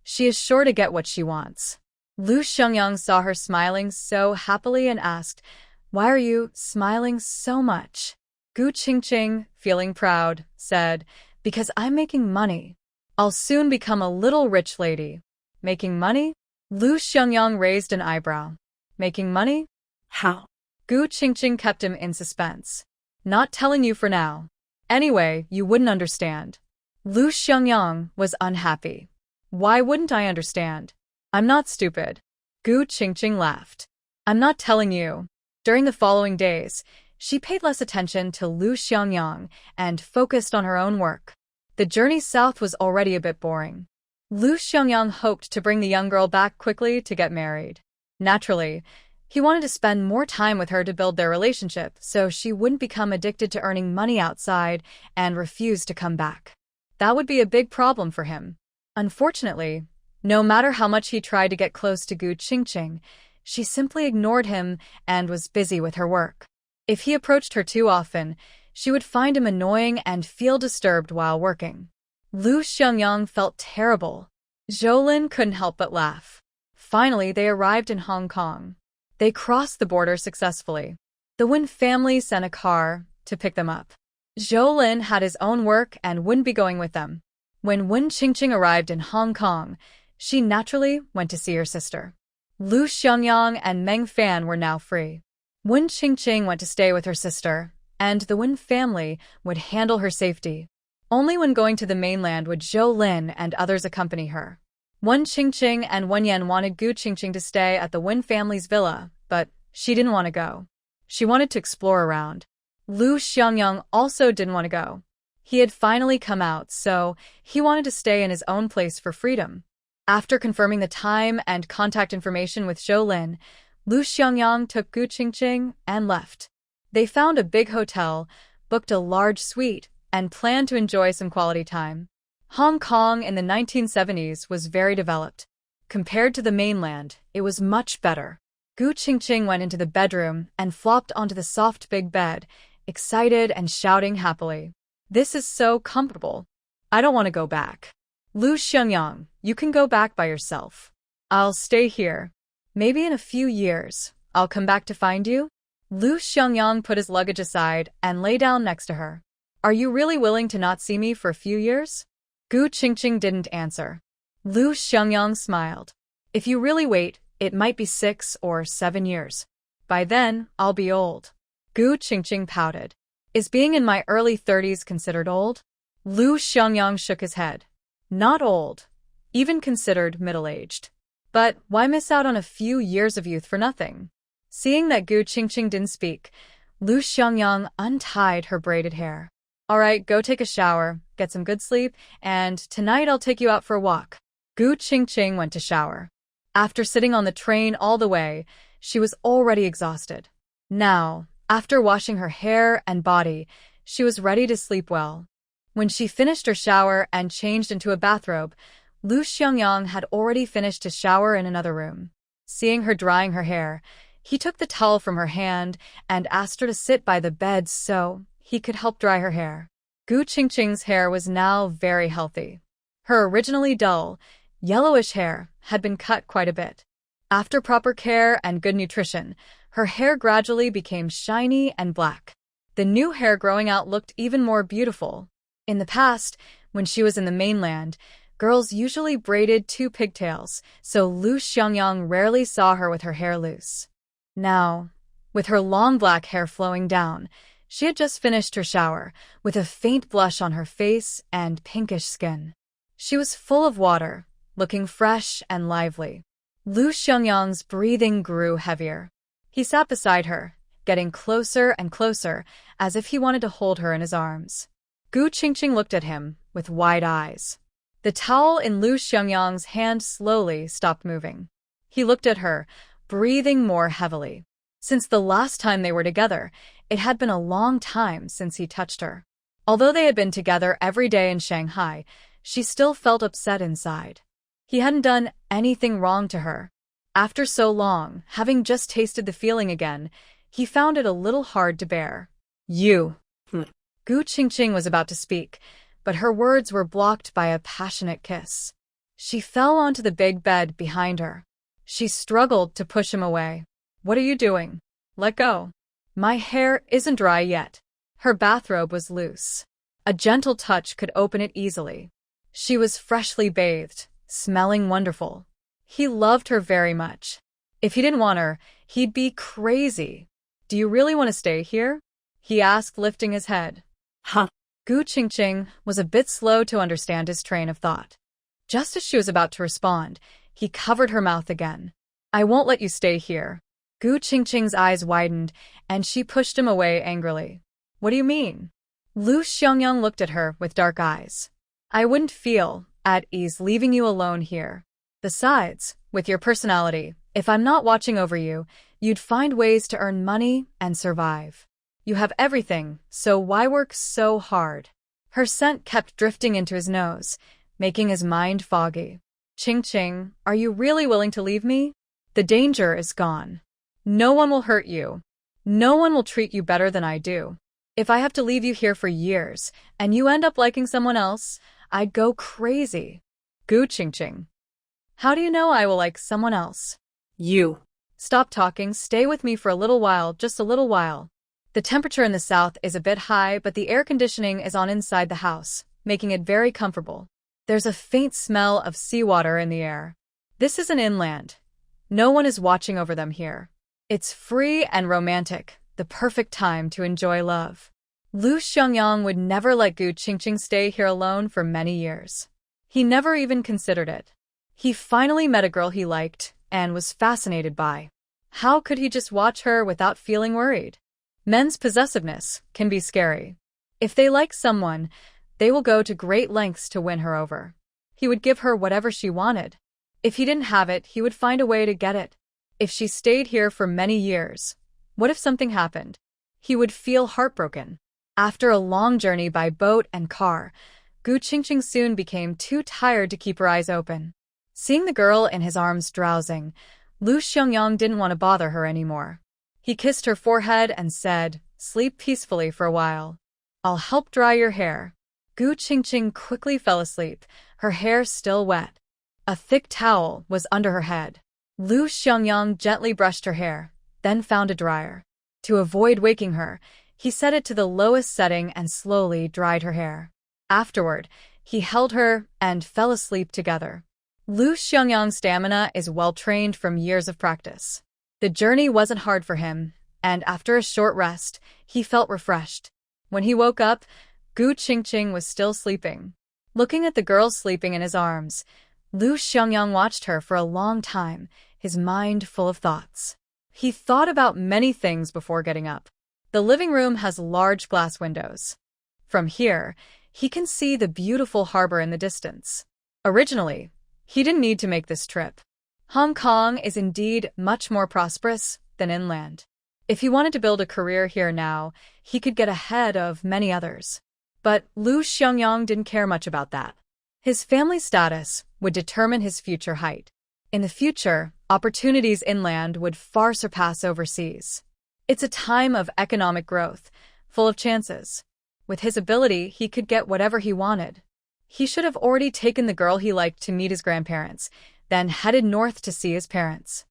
She is sure to get what she wants. Lu Xiangyang saw her smiling so happily and asked, "Why are you smiling so much?" Gu Qingqing, feeling proud, said, "Because I'm making money. I'll soon become a little rich lady." Making money? Lu Xiangyang raised an eyebrow. Making money? How? Gu Qingqing kept him in suspense. Not telling you for now. Anyway, you wouldn't understand. Lu Xiangyang was unhappy. Why wouldn't I understand? I'm not stupid. Gu Qingqing laughed. I'm not telling you. During the following days, she paid less attention to Lu Xiangyang and focused on her own work. The journey south was already a bit boring. Lu Xiangyang hoped to bring the young girl back quickly to get married. Naturally, he wanted to spend more time with her to build their relationship so she wouldn't become addicted to earning money outside and refuse to come back. That would be a big problem for him. Unfortunately, no matter how much he tried to get close to Gu Qingqing, she simply ignored him and was busy with her work. If he approached her too often, she would find him annoying and feel disturbed while working. Lu Xiangyang felt terrible. Zhoulin couldn't help but laugh. Finally, they arrived in Hong Kong. They crossed the border successfully. The Wen family sent a car to pick them up. Zhoulin had his own work and wouldn't be going with them. When Wen Qingqing arrived in Hong Kong, she naturally went to see her sister. Lu Xiangyang and Meng Fan were now free. Wen Qingqing went to stay with her sister, and the Wen family would handle her safety. Only when going to the mainland would Zhou Lin and others accompany her. Wen Qingqing and Wen Yan wanted Gu Qingqing to stay at the Wen family's villa, but she didn't want to go. She wanted to explore around. Lu Xiangyang also didn't want to go. He had finally come out, so he wanted to stay in his own place for freedom. After confirming the time and contact information with Zhou Lin, Lu Xiangyang took Gu Qingqing and left. They found a big hotel, booked a large suite, and planned to enjoy some quality time. Hong Kong in the 1970s was very developed. Compared to the mainland, it was much better. Gu Qingqing went into the bedroom and flopped onto the soft big bed, excited and shouting happily. This is so comfortable. I don't want to go back. Lu Xiangyang, you can go back by yourself. I'll stay here. Maybe in a few years, I'll come back to find you. Lu Xiangyang put his luggage aside and lay down next to her. Are you really willing to not see me for a few years? Gu Qingqing didn't answer. Lu Xiangyang smiled. If you really wait, it might be 6 or 7 years. By then, I'll be old. Gu Qingqing pouted. Is being in my early 30s considered old? Lu Xiangyang shook his head. Not old. Even considered middle-aged. But why miss out on a few years of youth for nothing? Seeing that Gu Qingqing didn't speak, Lu Xiangyang untied her braided hair. All right, go take a shower, get some good sleep, and tonight I'll take you out for a walk. Gu Qingqing went to shower. After sitting on the train all the way, she was already exhausted. Now, after washing her hair and body, she was ready to sleep well. When she finished her shower and changed into a bathrobe, Lu Xiangyang had already finished his shower in another room. Seeing her drying her hair, he took the towel from her hand and asked her to sit by the bed so he could help dry her hair. Gu Qingqing's hair was now very healthy. Her originally dull, yellowish hair had been cut quite a bit. After proper care and good nutrition, her hair gradually became shiny and black. The new hair growing out looked even more beautiful. In the past, when she was in the mainland, girls usually braided 2 pigtails, so Lu Xiangyang rarely saw her with her hair loose. Now, with her long black hair flowing down, she had just finished her shower, with a faint blush on her face and pinkish skin. She was full of water, looking fresh and lively. Lu Xiangyang's breathing grew heavier. He sat beside her, getting closer and closer, as if he wanted to hold her in his arms. Gu Qingqing looked at him with wide eyes. The towel in Lu Xiangyang's hand slowly stopped moving. He looked at her, breathing more heavily. Since the last time they were together, it had been a long time since he touched her. Although they had been together every day in Shanghai, she still felt upset inside. He hadn't done anything wrong to her. After so long, having just tasted the feeling again, he found it a little hard to bear. You. Gu Qingqing was about to speak, but her words were blocked by a passionate kiss. She fell onto the big bed behind her. She struggled to push him away. What are you doing? Let go. My hair isn't dry yet. Her bathrobe was loose. A gentle touch could open it easily. She was freshly bathed, smelling wonderful. He loved her very much. If he didn't want her, he'd be crazy. Do you really want to stay here? He asked, lifting his head. Huh. Gu Qingqing was a bit slow to understand his train of thought. Just as she was about to respond, he covered her mouth again. I won't let you stay here. Gu Qingqing's eyes widened, and she pushed him away angrily. What do you mean? Lu Xiangyang looked at her with dark eyes. I wouldn't feel at ease leaving you alone here. Besides, with your personality, if I'm not watching over you, you'd find ways to earn money and survive. You have everything, so why work so hard? Her scent kept drifting into his nose, making his mind foggy. Qingqing, are you really willing to leave me? The danger is gone. No one will hurt you. No one will treat you better than I do. If I have to leave you here for years, and you end up liking someone else, I'd go crazy. Gu Qingqing. How do you know I will like someone else? You. Stop talking, stay with me for a little while, just a little while. The temperature in the south is a bit high, but the air conditioning is on inside the house, making it very comfortable. There's a faint smell of seawater in the air. This is an inland. No one is watching over them here. It's free and romantic, the perfect time to enjoy love. Lu Xiangyang would never let Gu Qingqing stay here alone for many years. He never even considered it. He finally met a girl he liked and was fascinated by. How could he just watch her without feeling worried? Men's possessiveness can be scary. If they like someone, they will go to great lengths to win her over. He would give her whatever she wanted. If he didn't have it, he would find a way to get it. If she stayed here for many years, what if something happened? He would feel heartbroken. After a long journey by boat and car, Gu Qingqing soon became too tired to keep her eyes open. Seeing the girl in his arms drowsing, Lu Xiangyang didn't want to bother her anymore. He kissed her forehead and said, "Sleep peacefully for a while. I'll help dry your hair." Gu Qingqing quickly fell asleep, her hair still wet. A thick towel was under her head. Lu Xiangyang gently brushed her hair, then found a dryer. To avoid waking her, he set it to the lowest setting and slowly dried her hair. Afterward, he held her and fell asleep together. Lu Xiangyang's stamina is well-trained from years of practice. The journey wasn't hard for him, and after a short rest, he felt refreshed. When he woke up, Gu Qingqing was still sleeping. Looking at the girl sleeping in his arms, Lu Xiangyang watched her for a long time, his mind full of thoughts. He thought about many things before getting up. The living room has large glass windows. From here, he can see the beautiful harbor in the distance. Originally, he didn't need to make this trip. Hong Kong is indeed much more prosperous than inland. If he wanted to build a career here now, he could get ahead of many others. But Lu Xiangyang didn't care much about that. His family status would determine his future height. In the future, opportunities inland would far surpass overseas. It's a time of economic growth, full of chances. With his ability, he could get whatever he wanted. He should have already taken the girl he liked to meet his grandparents, then headed north to see his parents.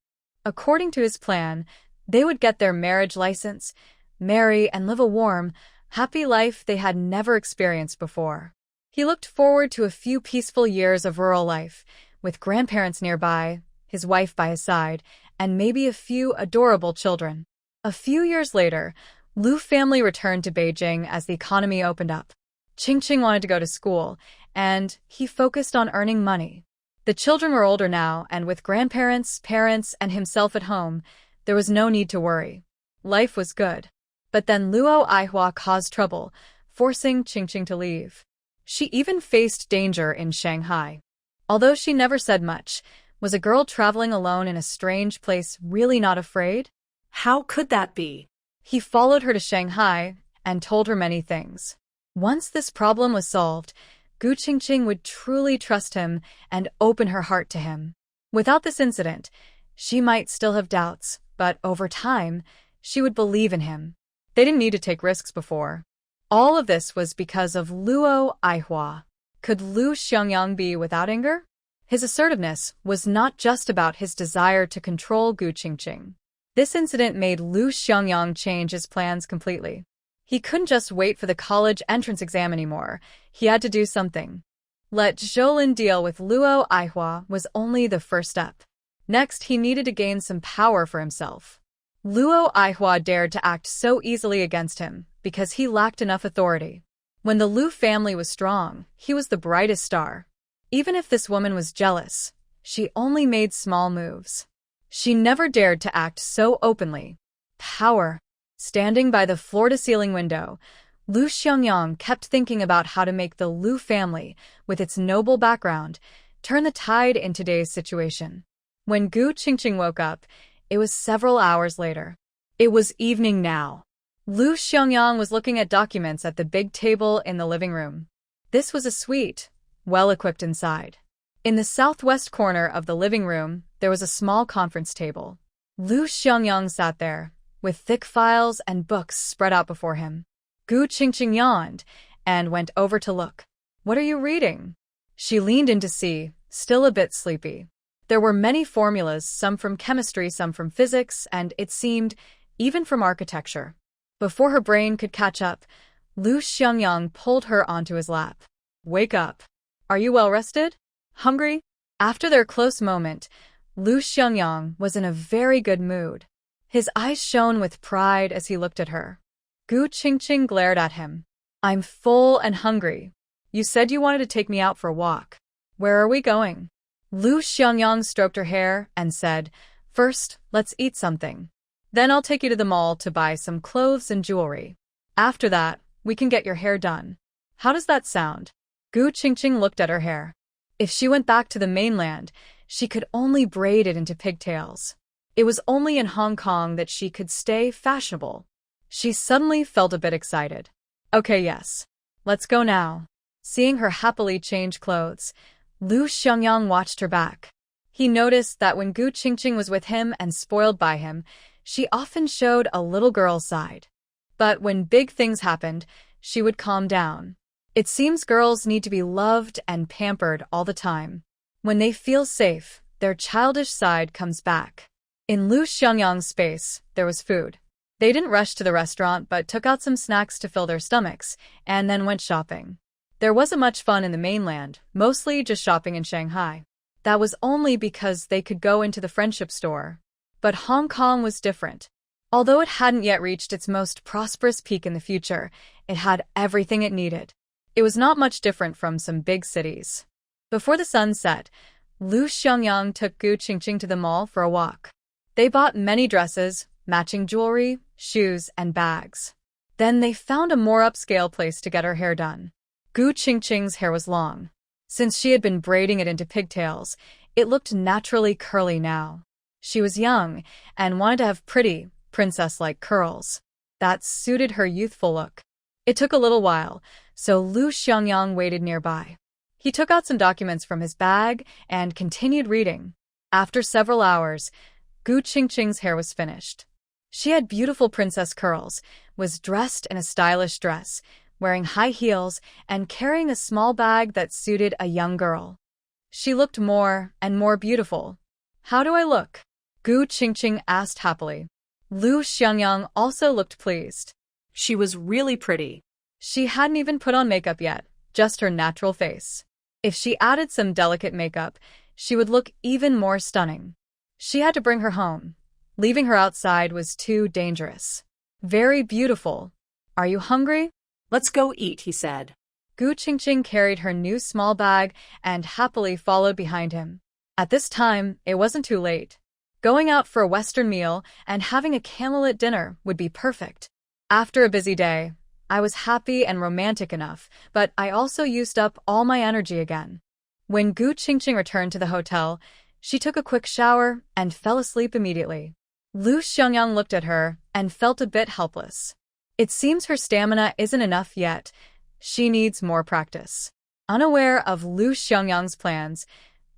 According to his plan, they would get their marriage license, marry, and live a warm, happy life they had never experienced before. He looked forward to a few peaceful years of rural life, with grandparents nearby, his wife by his side, and maybe a few adorable children. A few years later, Lu family returned to Beijing as the economy opened up. Qingqing wanted to go to school, and he focused on earning money. The children were older now, and with grandparents, parents, and himself at home, there was no need to worry. Life was good. But then Luo Aihua caused trouble, forcing Qingqing to leave. She even faced danger in Shanghai. Although she never said much, was a girl traveling alone in a strange place really not afraid? How could that be? He followed her to Shanghai and told her many things. Once this problem was solved, Gu Qingqing would truly trust him and open her heart to him. Without this incident, she might still have doubts, but over time, she would believe in him. They didn't need to take risks before. All of this was because of Luo Aihua. Could Lu Xiangyang be without anger? His assertiveness was not just about his desire to control Gu Qingqing. This incident made Lu Xiangyang change his plans completely. He couldn't just wait for the college entrance exam anymore. He had to do something. Let Zhoulin deal with Luo Aihua was only the first step. Next, he needed to gain some power for himself. Luo Aihua dared to act so easily against him because he lacked enough authority. When the Lu family was strong, he was the brightest star. Even if this woman was jealous, she only made small moves. She never dared to act so openly. Power. Standing by the floor-to-ceiling window, Lu Xiangyang kept thinking about how to make the Lu family, with its noble background, turn the tide in today's situation. When Gu Qingqing woke up, it was several hours later. It was evening now. Lu Xiangyang was looking at documents at the big table in the living room. This was a suite, well-equipped inside. In the southwest corner of the living room, there was a small conference table. Lu Xiangyang sat there, with thick files and books spread out before him. Gu Qingqing yawned and went over to look. "What are you reading?" She leaned in to see, still a bit sleepy. There were many formulas, some from chemistry, some from physics, and it seemed, even from architecture. Before her brain could catch up, Lu Xiangyang pulled her onto his lap. "Wake up. Are you well rested? Hungry?" After their close moment, Lu Xiangyang was in a very good mood. His eyes shone with pride as he looked at her. Gu Qingqing glared at him. "I'm full and hungry. You said you wanted to take me out for a walk. Where are we going?" Lu Xiangyang stroked her hair and said, "First, let's eat something. Then I'll take you to the mall to buy some clothes and jewelry. After that, we can get your hair done. How does that sound?" Gu Qingqing looked at her hair. If she went back to the mainland, she could only braid it into pigtails. It was only in Hong Kong that she could stay fashionable. She suddenly felt a bit excited. "Okay, yes. Let's go now." Seeing her happily change clothes, Lu Xiangyang watched her back. He noticed that when Gu Qingqing was with him and spoiled by him, she often showed a little girl's side. But when big things happened, she would calm down. It seems girls need to be loved and pampered all the time. When they feel safe, their childish side comes back. In Lu Xiangyang's space, there was food. They didn't rush to the restaurant but took out some snacks to fill their stomachs, and then went shopping. There wasn't much fun in the mainland, mostly just shopping in Shanghai. That was only because they could go into the friendship store. But Hong Kong was different. Although it hadn't yet reached its most prosperous peak in the future, it had everything it needed. It was not much different from some big cities. Before the sun set, Lu Xiangyang took Gu Qingqing to the mall for a walk. They bought many dresses, matching jewelry, shoes, and bags. Then they found a more upscale place to get her hair done. Gu Qingqing's hair was long. Since she had been braiding it into pigtails, It looked naturally curly now. She was young and wanted to have pretty, princess-like curls that suited her youthful look. It took a little while, so Lu Xiangyang waited nearby. He took out some documents from his bag and continued reading. After several hours, Gu Qingqing's hair was finished. She had beautiful princess curls, was dressed in a stylish dress, wearing high heels and carrying a small bag that suited a young girl. She looked more and more beautiful. "How do I look?" Gu Qingqing asked happily. Lu Xiangyang also looked pleased. She was really pretty. She hadn't even put on makeup yet, just her natural face. If she added some delicate makeup, she would look even more stunning. She had to bring her home. Leaving her outside was too dangerous. Very beautiful. "Are you hungry?" "Let's go eat," he said. Gu Qingqing carried her new small bag and happily followed behind him. At this time, it wasn't too late. Going out for a Western meal and having a candlelit dinner would be perfect. After a busy day, I was happy and romantic enough, but I also used up all my energy again. When Gu Qingqing returned to the hotel, she took a quick shower and fell asleep immediately. Lu Xiangyang looked at her and felt a bit helpless. It seems her stamina isn't enough yet. She needs more practice. Unaware of Lu Xiangyang's plans,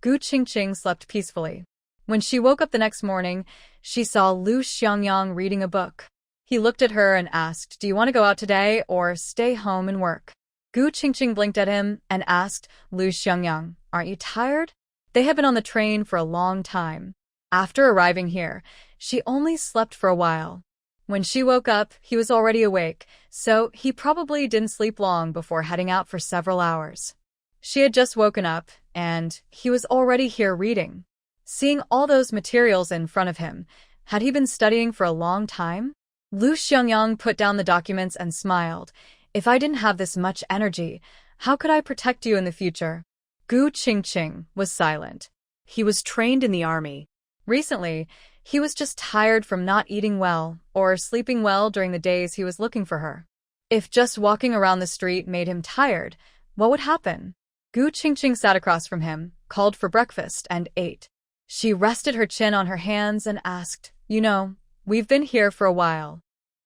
Gu Qingqing slept peacefully. When she woke up the next morning, she saw Lu Xiangyang reading a book. He looked at her and asked, "Do you want to go out today or stay home and work?" Gu Qingqing blinked at him and asked Lu Xiangyang, "Aren't you tired?" They had been on the train for a long time. After arriving here, she only slept for a while. When she woke up, he was already awake, so he probably didn't sleep long before heading out for several hours. She had just woken up, and he was already here reading. Seeing all those materials in front of him, had he been studying for a long time? Lu Xiangyang put down the documents and smiled. "If I didn't have this much energy, how could I protect you in the future?" Gu Qingqing was silent. He was trained in the army. Recently, he was just tired from not eating well or sleeping well during the days he was looking for her. If just walking around the street made him tired, what would happen? Gu Qingqing sat across from him, called for breakfast, and ate. She rested her chin on her hands and asked, "You know, we've been here for a while.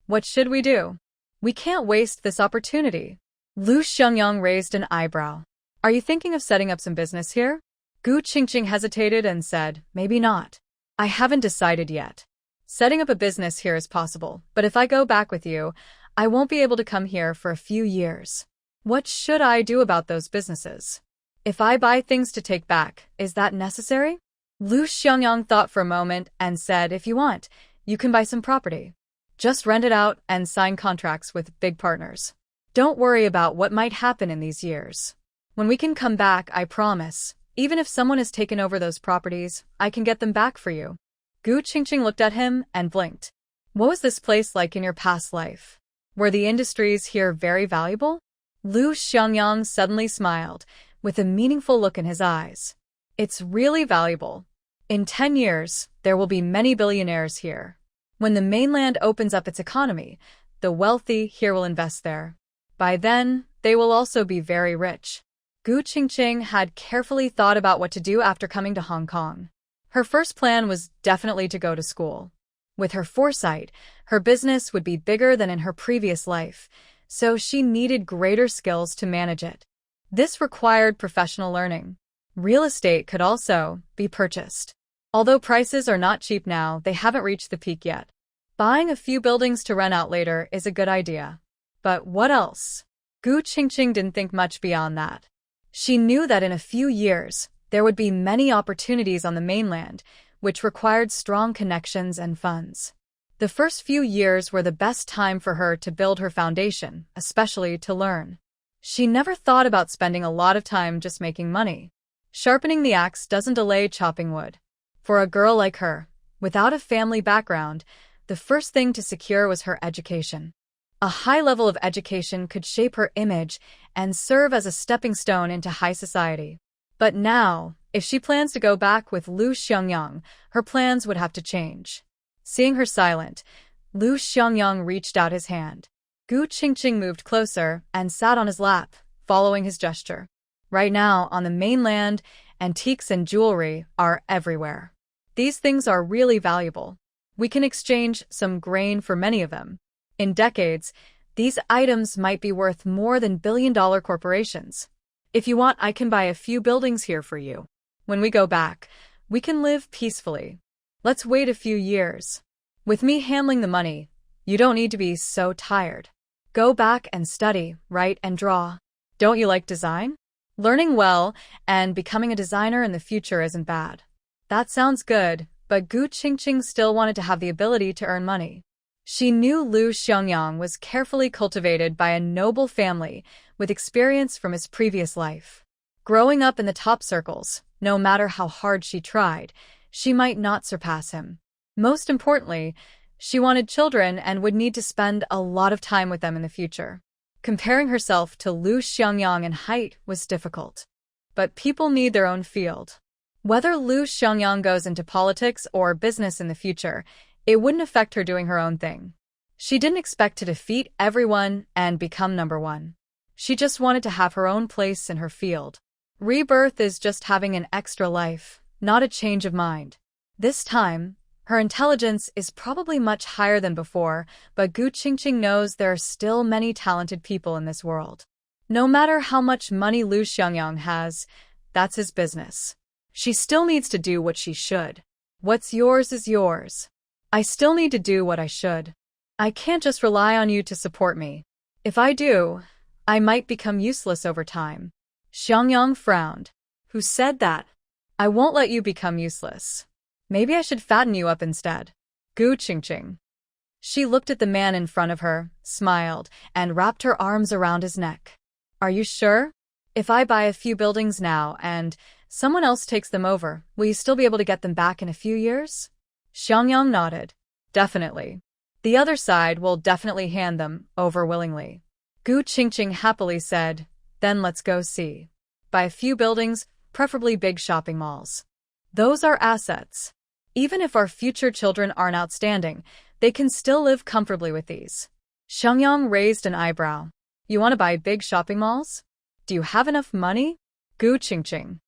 What should we do? We can't waste this opportunity." Lu Xiangyang raised an eyebrow. "Are you thinking of setting up some business here?" Gu Qingqing hesitated and said, "Maybe not. I haven't decided yet. Setting up a business here is possible, but if I go back with you, I won't be able to come here for a few years. What should I do about those businesses? If I buy things to take back, is that necessary?" Lu Xiangyang thought for a moment and said, "If you want, you can buy some property. Just rent it out and sign contracts with big partners. Don't worry about what might happen in these years. When we can come back, I promise, even if someone has taken over those properties, I can get them back for you." Gu Qingqing looked at him and blinked. "What was this place like in your past life? Were the industries here very valuable?" Lu Xiangyang suddenly smiled, with a meaningful look in his eyes. "It's really valuable. In 10 years, there will be many billionaires here. When the mainland opens up its economy, the wealthy here will invest there. By then, they will also be very rich." Gu Qingqing had carefully thought about what to do after coming to Hong Kong. Her first plan was definitely to go to school. With her foresight, her business would be bigger than in her previous life, so she needed greater skills to manage it. This required professional learning. Real estate could also be purchased. Although prices are not cheap now, they haven't reached the peak yet. Buying a few buildings to rent out later is a good idea. But what else? Gu Qingqing didn't think much beyond that. She knew that in a few years, there would be many opportunities on the mainland, which required strong connections and funds. The first few years were the best time for her to build her foundation, especially to learn. She never thought about spending a lot of time just making money. Sharpening the axe doesn't delay chopping wood. For a girl like her, without a family background, the first thing to secure was her education. A high level of education could shape her image and serve as a stepping stone into high society. But now, if she plans to go back with Lu Xiangyang, her plans would have to change. Seeing her silent, Lu Xiangyang reached out his hand. Gu Qingqing moved closer and sat on his lap, following his gesture. Right now, on the mainland, antiques and jewelry are everywhere. These things are really valuable. We can exchange some grain for many of them. In decades, these items might be worth more than billion-dollar corporations. If you want, I can buy a few buildings here for you. When we go back, we can live peacefully. Let's wait a few years. With me handling the money, you don't need to be so tired. Go back and study, write, and draw. Don't you like design? Learning well and becoming a designer in the future isn't bad. That sounds good, but Gu Qingqing still wanted to have the ability to earn money. She knew Lu Xiangyang was carefully cultivated by a noble family with experience from his previous life. Growing up in the top circles, no matter how hard she tried, she might not surpass him. Most importantly, she wanted children and would need to spend a lot of time with them in the future. Comparing herself to Lu Xiangyang in height was difficult. But people need their own field. Whether Lu Xiangyang goes into politics or business in the future, it wouldn't affect her doing her own thing. She didn't expect to defeat everyone and become number one. She just wanted to have her own place in her field. Rebirth is just having an extra life, not a change of mind. This time, her intelligence is probably much higher than before, but Gu Qingqing knows there are still many talented people in this world. No matter how much money Lu Xiangyang has, that's his business. She still needs to do what she should. What's yours is yours. I still need to do what I should. I can't just rely on you to support me. If I do, I might become useless over time. Xiangyang frowned. Who said that? I won't let you become useless. Maybe I should fatten you up instead. Gu Qingqing. She looked at the man in front of her, smiled, and wrapped her arms around his neck. Are you sure? If I buy a few buildings now and someone else takes them over, will you still be able to get them back in a few years? Xiangyang nodded. Definitely. The other side will definitely hand them over willingly. Gu Qingqing happily said, then let's go see. Buy a few buildings, preferably big shopping malls. Those are assets. Even if our future children aren't outstanding, they can still live comfortably with these. Xiangyang raised an eyebrow. You want to buy big shopping malls? Do you have enough money? Gu Qingqing.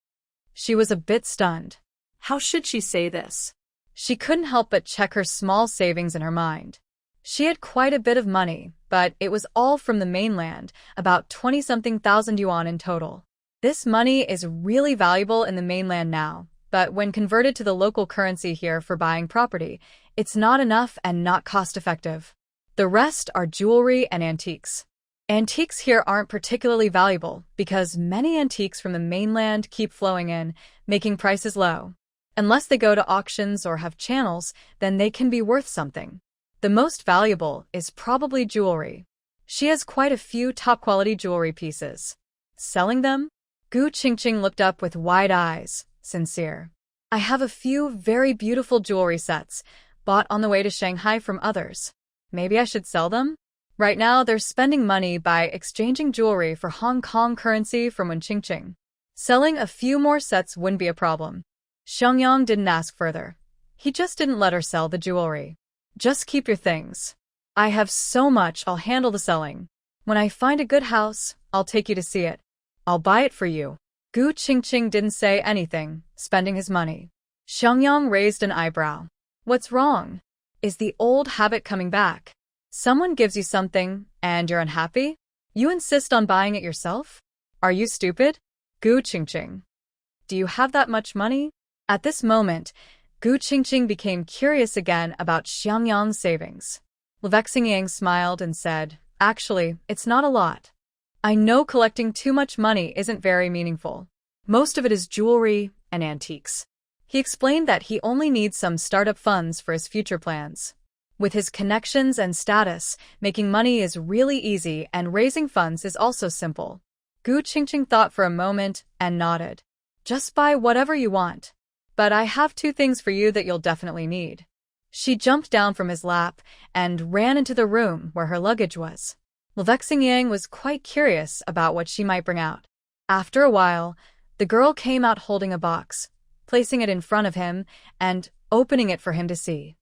She was a bit stunned. How should she say this? She couldn't help but check her small savings in her mind. She had quite a bit of money, but it was all from the mainland, about 20-something thousand yuan in total. This money is really valuable in the mainland now, but when converted to the local currency here for buying property, it's not enough and not cost-effective. The rest are jewelry and antiques. Antiques here aren't particularly valuable because many antiques from the mainland keep flowing in, making prices low. Unless they go to auctions or have channels, then they can be worth something. The most valuable is probably jewelry. She has quite a few top-quality jewelry pieces. Selling them? Gu Qingqing looked up with wide eyes, sincere. I have a few very beautiful jewelry sets, bought on the way to Shanghai from others. Maybe I should sell them? Right now, they're spending money by exchanging jewelry for Hong Kong currency from Qingqing. Selling a few more sets wouldn't be a problem. Xiangyang didn't ask further. He just didn't let her sell the jewelry. Just keep your things. I have so much, I'll handle the selling. When I find a good house, I'll take you to see it. I'll buy it for you. Gu Qingqing didn't say anything, spending his money. Xiangyang raised an eyebrow. What's wrong? Is the old habit coming back? Someone gives you something, and you're unhappy? You insist on buying it yourself? Are you stupid? Gu Qingqing. Do you have that much money? At this moment, Gu Qingqing became curious again about Xiangyang's savings. Levexingyang smiled and said, actually, it's not a lot. I know collecting too much money isn't very meaningful. Most of it is jewelry and antiques. He explained that he only needs some startup funds for his future plans. With his connections and status, making money is really easy and raising funds is also simple. Gu Qingqing thought for a moment and nodded. Just buy whatever you want. But I have two things for you that you'll definitely need. She jumped down from his lap and ran into the room where her luggage was. Levexingyang was quite curious about what she might bring out. After a while, the girl came out holding a box, placing it in front of him and opening it for him to see.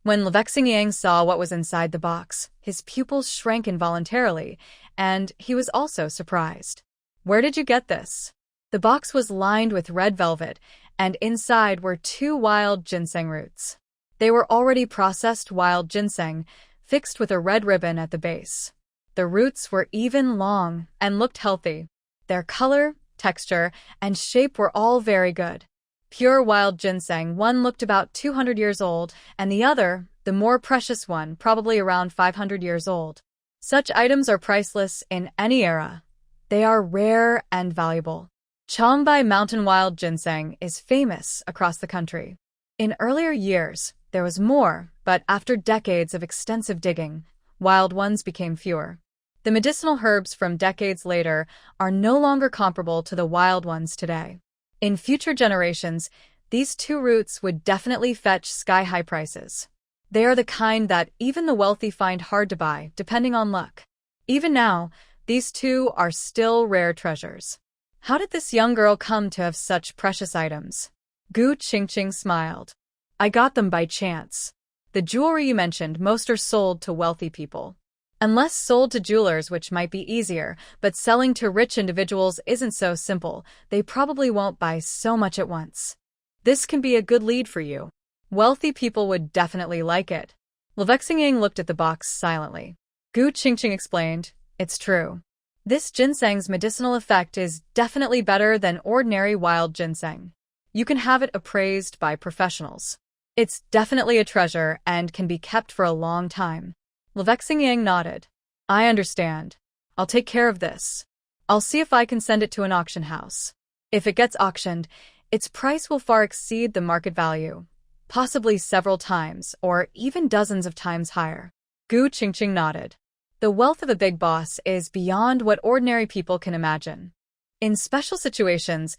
When Levexingyang saw what was inside the box, his pupils shrank involuntarily, and he was also surprised. Where did you get this? The box was lined with red velvet, and inside were 2 wild ginseng roots. They were already processed wild ginseng, fixed with a red ribbon at the base. The roots were even long and looked healthy. Their color, texture, and shape were all very good. Pure wild ginseng, one looked about 200 years old, and the other, the more precious one, probably around 500 years old. Such items are priceless in any era. They are rare and valuable. Changbai Mountain wild ginseng is famous across the country. In earlier years, there was more, but after decades of extensive digging, wild ones became fewer. The medicinal herbs from decades later are no longer comparable to the wild ones today. In future generations, these 2 roots would definitely fetch sky-high prices. They are the kind that even the wealthy find hard to buy, depending on luck. Even now, these 2 are still rare treasures. How did this young girl come to have such precious items? Gu Qingqing smiled. I got them by chance. The jewelry you mentioned, most are sold to wealthy people. Unless sold to jewelers, which might be easier, but selling to rich individuals isn't so simple, they probably won't buy so much at once. This can be a good lead for you. Wealthy people would definitely like it. Levexingyang looked at the box silently. Gu Qingqing explained, it's true. This ginseng's medicinal effect is definitely better than ordinary wild ginseng. You can have it appraised by professionals. It's definitely a treasure and can be kept for a long time. Levexingyang nodded. I understand. I'll take care of this. I'll see if I can send it to an auction house. If it gets auctioned, its price will far exceed the market value, possibly several times or even dozens of times higher. Gu Qingqing nodded. The wealth of a big boss is beyond what ordinary people can imagine. In special situations,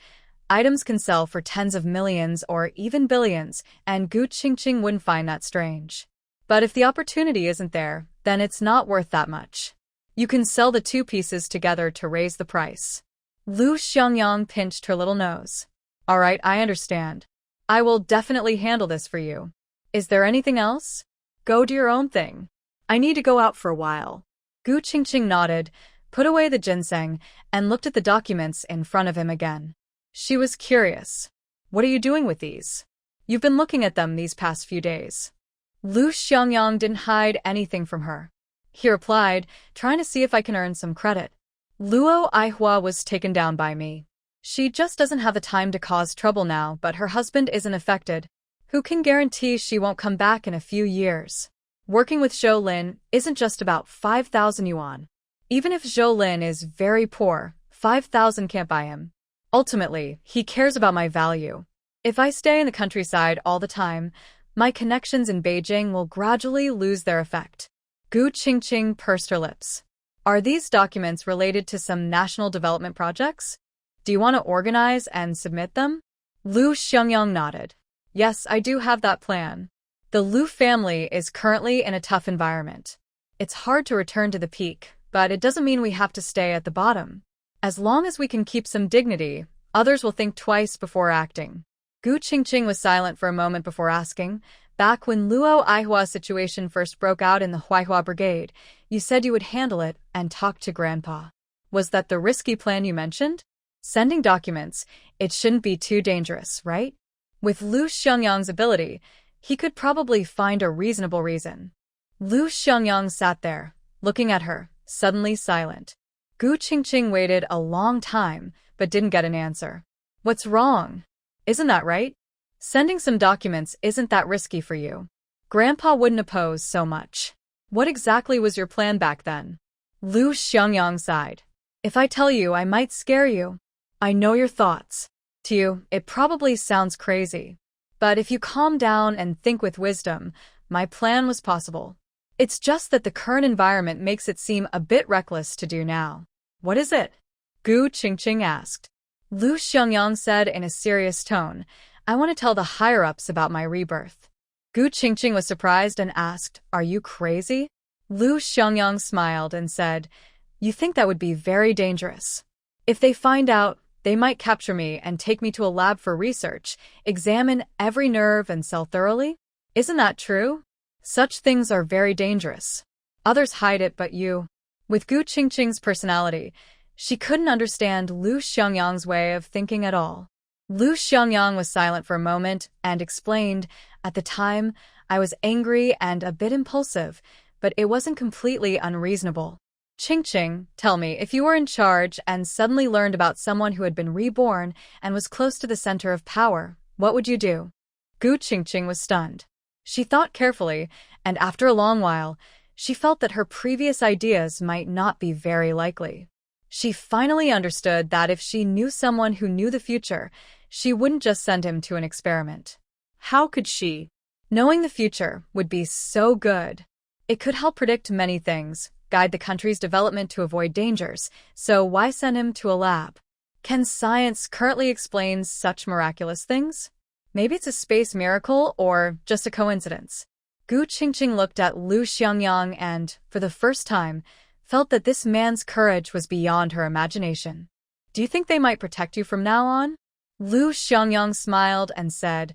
items can sell for tens of millions or even billions, and Gu Qingqing wouldn't find that strange. But if the opportunity isn't there, then it's not worth that much. You can sell the 2 pieces together to raise the price. Lu Xiangyang pinched her little nose. All right, I understand. I will definitely handle this for you. Is there anything else? Go do your own thing. I need to go out for a while. Gu Qingqing nodded, put away the ginseng, and looked at the documents in front of him again. She was curious. What are you doing with these? You've been looking at them these past few days. Lu Xiangyang didn't hide anything from her. He replied, trying to see if I can earn some credit. Luo Aihua was taken down by me. She just doesn't have the time to cause trouble now, but her husband isn't affected. Who can guarantee she won't come back in a few years? Working with Zhou Lin isn't just about 5,000 yuan. Even if Zhou Lin is very poor, 5,000 can't buy him. Ultimately, he cares about my value. If I stay in the countryside all the time, my connections in Beijing will gradually lose their effect. Gu Qingqing pursed her lips. Are these documents related to some national development projects? Do you want to organize and submit them? Lu Xiangyang nodded. Yes, I do have that plan. The Lu family is currently in a tough environment. It's hard to return to the peak, but it doesn't mean we have to stay at the bottom. As long as we can keep some dignity, others will think twice before acting. Gu Qingqing was silent for a moment before asking, back when Luo Aihua's situation first broke out in the Huaihua Brigade, you said you would handle it and talk to Grandpa. Was that the risky plan you mentioned? Sending documents, it shouldn't be too dangerous, right? With Lu Xiangyang's ability, he could probably find a reasonable reason. Lu Xiangyang sat there, looking at her, suddenly silent. Gu Qingqing waited a long time, but didn't get an answer. What's wrong? Isn't that right? Sending some documents isn't that risky for you. Grandpa wouldn't oppose so much. What exactly was your plan back then? Lu Xiangyang sighed. If I tell you, I might scare you. I know your thoughts. To you, it probably sounds crazy. But if you calm down and think with wisdom, my plan was possible. It's just that the current environment makes it seem a bit reckless to do now. What is it? Gu Qingqing asked. Lu Xiangyang said in a serious tone, I want to tell the higher-ups about my rebirth. Gu Qingqing was surprised and asked, Are you crazy? Lu Xiangyang smiled and said, You think that would be very dangerous. If they find out, they might capture me and take me to a lab for research, examine every nerve and cell thoroughly? Isn't that true? Such things are very dangerous. Others hide it but you. With Gu Qingqing's personality, She couldn't understand Lu Xiangyang's way of thinking at all. Lu Xiangyang was silent for a moment and explained, "At the time, I was angry and a bit impulsive, but it wasn't completely unreasonable." Qingqing, tell me, if you were in charge and suddenly learned about someone who had been reborn and was close to the center of power, what would you do? Gu Qingqing was stunned. She thought carefully, and after a long while, she felt that her previous ideas might not be very likely. She finally understood that if she knew someone who knew the future, she wouldn't just send him to an experiment. How could she? Knowing the future would be so good. It could help predict many things, guide the country's development to avoid dangers, so why send him to a lab? Can science currently explain such miraculous things? Maybe it's a space miracle or just a coincidence. Gu Qingqing looked at Lu Xiangyang and, for the first time, felt that this man's courage was beyond her imagination. Do you think they might protect you from now on? Lu Xiangyang smiled and said,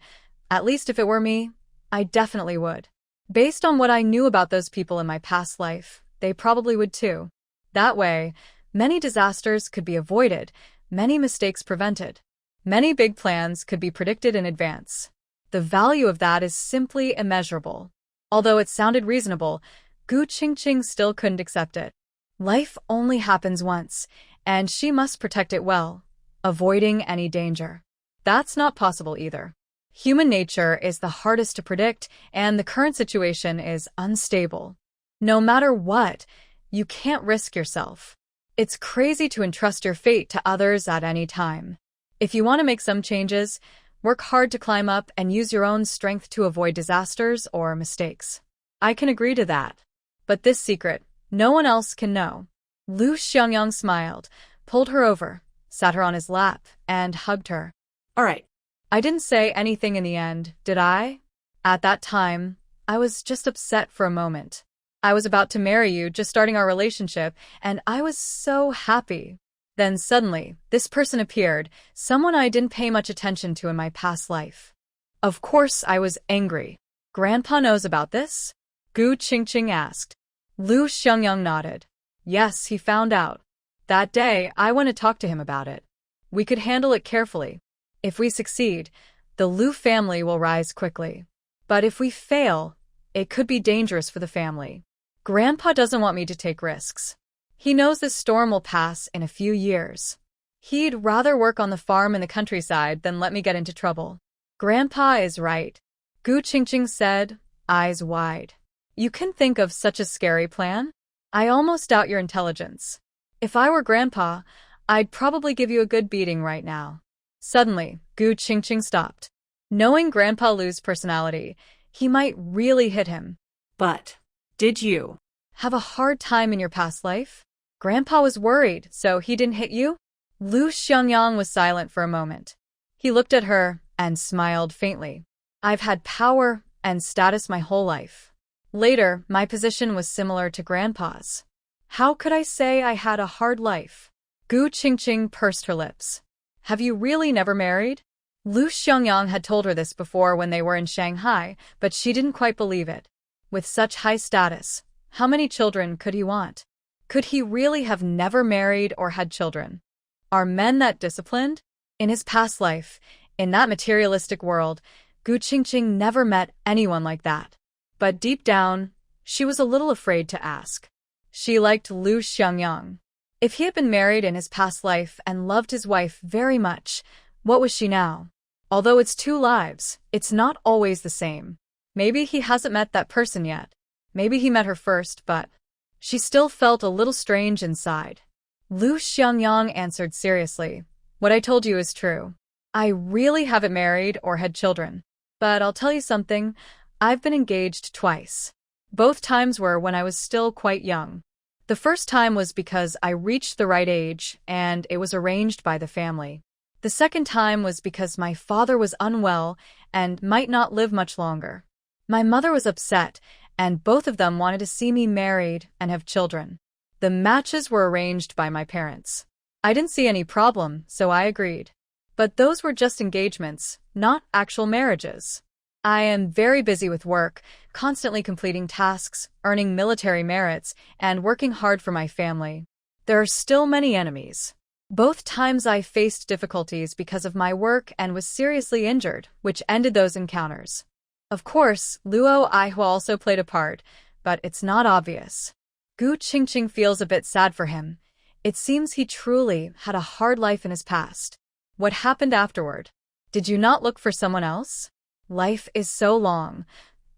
"At least if it were me, I definitely would. Based on what I knew about those people in my past life, they probably would too. That way, many disasters could be avoided, many mistakes prevented. Many big plans could be predicted in advance. The value of that is simply immeasurable." Although it sounded reasonable, Gu Qingqing still couldn't accept it. Life only happens once, and she must protect it well, avoiding any danger. That's not possible either. Human nature is the hardest to predict, and the current situation is unstable. No matter what, you can't risk yourself. It's crazy to entrust your fate to others at any time. If you want to make some changes, work hard to climb up and use your own strength to avoid disasters or mistakes. I can agree to that. But this secret, no one else can know. Lu Xiangyang smiled, pulled her over, sat her on his lap, and hugged her. All right. I didn't say anything in the end, did I? At that time, I was just upset for a moment. I was about to marry you, just starting our relationship, and I was so happy. Then suddenly, this person appeared, someone I didn't pay much attention to in my past life. Of course, I was angry. Grandpa knows about this? Gu Qingqing asked. Lu Xiangyang nodded. Yes, he found out. That day, I went to talk to him about it. We could handle it carefully. If we succeed, the Lu family will rise quickly. But if we fail, it could be dangerous for the family. Grandpa doesn't want me to take risks. He knows this storm will pass in a few years. He'd rather work on the farm in the countryside than let me get into trouble. Grandpa is right, Gu Qingqing said, eyes wide. You can think of such a scary plan? I almost doubt your intelligence. If I were Grandpa, I'd probably give you a good beating right now. Suddenly, Gu Qingqing stopped. Knowing Grandpa Lu's personality, he might really hit him. But, did you have a hard time in your past life? Grandpa was worried, so he didn't hit you? Lu Xiangyang was silent for a moment. He looked at her and smiled faintly. I've had power and status my whole life. Later, my position was similar to Grandpa's. How could I say I had a hard life? Gu Qingqing pursed her lips. Have you really never married? Lu Xiangyang had told her this before when they were in Shanghai, but she didn't quite believe it. With such high status, how many children could he want? Could he really have never married or had children? Are men that disciplined? In his past life, in that materialistic world, Gu Qingqing never met anyone like that. But deep down, she was a little afraid to ask. She liked Lu Xiangyang. If he had been married in his past life and loved his wife very much, what was she now? Although it's two lives, it's not always the same. Maybe he hasn't met that person yet. Maybe he met her first, but she still felt a little strange inside. Lu Xiangyang answered seriously. What I told you is true. I really haven't married or had children. But I'll tell you something, I've been engaged twice. Both times were when I was still quite young. The first time was because I reached the right age and it was arranged by the family. The second time was because my father was unwell and might not live much longer. My mother was upset, and both of them wanted to see me married and have children. The matches were arranged by my parents. I didn't see any problem, so I agreed. But those were just engagements, not actual marriages. I am very busy with work, constantly completing tasks, earning military merits, and working hard for my family. There are still many enemies. Both times I faced difficulties because of my work and was seriously injured, which ended those encounters. Of course, Luo Aihua also played a part, but it's not obvious. Gu Qingqing feels a bit sad for him. It seems he truly had a hard life in his past. What happened afterward? Did you not look for someone else? Life is so long.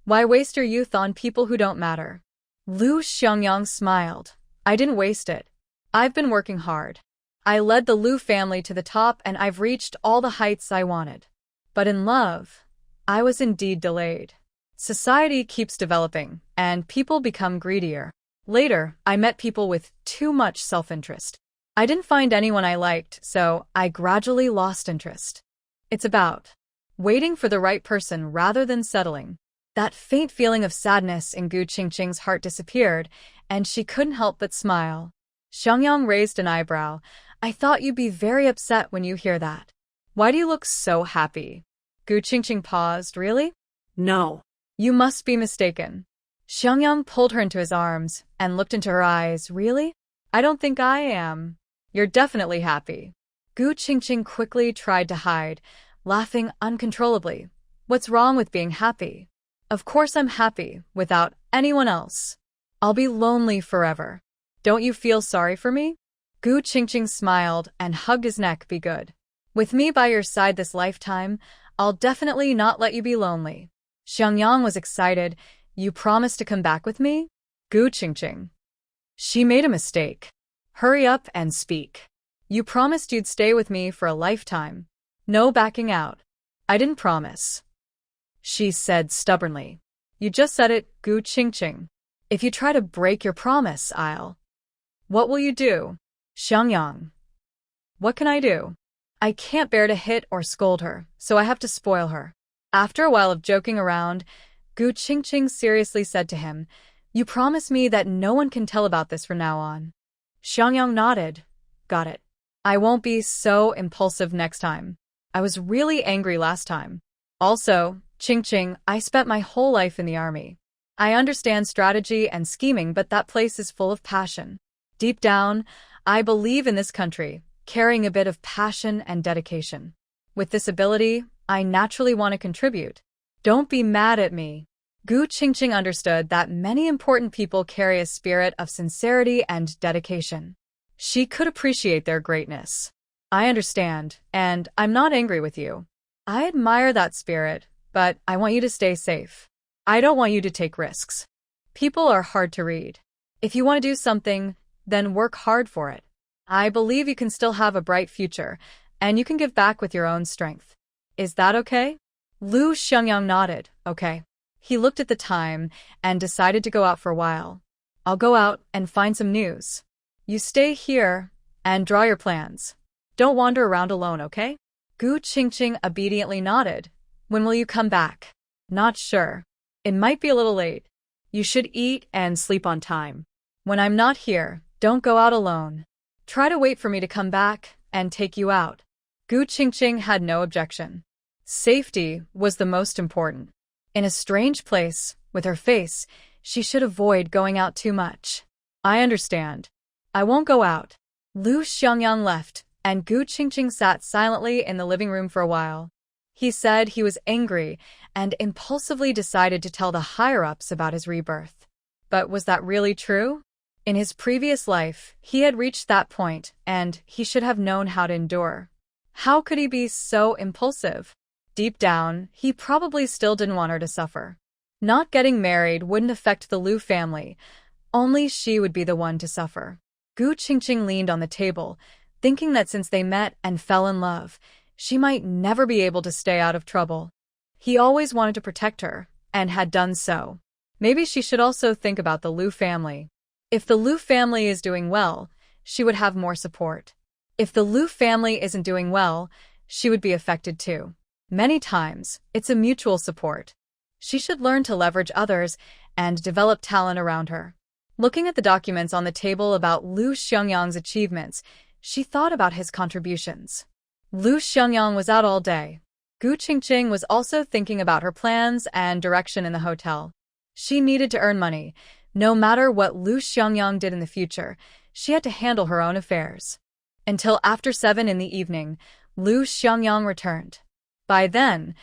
Why waste your youth on people who don't matter? Lu Xiangyang smiled. I didn't waste it. I've been working hard. I led the Lu family to the top and I've reached all the heights I wanted. But in love, I was indeed delayed. Society keeps developing, and people become greedier. Later, I met people with too much self-interest. I didn't find anyone I liked, so I gradually lost interest. It's about waiting for the right person rather than settling. That faint feeling of sadness in Gu Qingqing's heart disappeared, and she couldn't help but smile. Xiangyang raised an eyebrow. I thought you'd be very upset when you hear that. Why do you look so happy? Gu Qingqing paused. Really? No. You must be mistaken. Xiangyang pulled her into his arms and looked into her eyes. Really? I don't think I am. You're definitely happy. Gu Qingqing quickly tried to hide, laughing uncontrollably. What's wrong with being happy? Of course I'm happy, without anyone else. I'll be lonely forever. Don't you feel sorry for me? Gu Qingqing smiled and hugged his neck. Be good. With me by your side this lifetime, I'll definitely not let you be lonely. Xiangyang was excited. You promised to come back with me? Gu Qingqing. She made a mistake. Hurry up and speak. You promised you'd stay with me for a lifetime. No backing out. I didn't promise. She said stubbornly. You just said it, Gu Qingqing. If you try to break your promise, I'll... What will you do? Xiangyang. What can I do? I can't bear to hit or scold her, so I have to spoil her. After a while of joking around, Gu Qingqing seriously said to him, You promise me that no one can tell about this from now on. Xiangyang nodded. Got it. I won't be so impulsive next time. I was really angry last time. Also, Qingqing, I spent my whole life in the army. I understand strategy and scheming, but that place is full of passion. Deep down, I believe in this country, carrying a bit of passion and dedication. With this ability, I naturally want to contribute. Don't be mad at me. Gu Qingqing understood that many important people carry a spirit of sincerity and dedication. She could appreciate their greatness. I understand, and I'm not angry with you. I admire that spirit, but I want you to stay safe. I don't want you to take risks. People are hard to read. If you want to do something, then work hard for it. I believe you can still have a bright future, and you can give back with your own strength. Is that okay? Lu Xiangyang nodded. Okay. He looked at the time and decided to go out for a while. I'll go out and find some news. You stay here and draw your plans. Don't wander around alone, okay? Gu Qingqing obediently nodded. When will you come back? Not sure. It might be a little late. You should eat and sleep on time. When I'm not here, don't go out alone. Try to wait for me to come back and take you out. Gu Qingqing had no objection. Safety was the most important. In a strange place, with her face, she should avoid going out too much. I understand. I won't go out. Lu Xiangyang left, and Gu Qingqing sat silently in the living room for a while. He said he was angry and impulsively decided to tell the higher-ups about his rebirth. But was that really true? In his previous life, he had reached that point, and he should have known how to endure. How could he be so impulsive? Deep down, he probably still didn't want her to suffer. Not getting married wouldn't affect the Lu family. Only she would be the one to suffer. Gu Qingqing leaned on the table, thinking that since they met and fell in love, she might never be able to stay out of trouble. He always wanted to protect her, and had done so. Maybe she should also think about the Lu family. If the Lu family is doing well, she would have more support. If the Lu family isn't doing well, she would be affected too. Many times, it's a mutual support. She should learn to leverage others and develop talent around her. Looking at the documents on the table about Lu Xiangyang's achievements, she thought about his contributions. Lu Xiangyang was out all day. Gu Qingqing was also thinking about her plans and direction in the hotel. She needed to earn money. No matter what Lu Xiangyang did in the future, she had to handle her own affairs. Until after 7 in the evening, Lu Xiangyang returned. By then,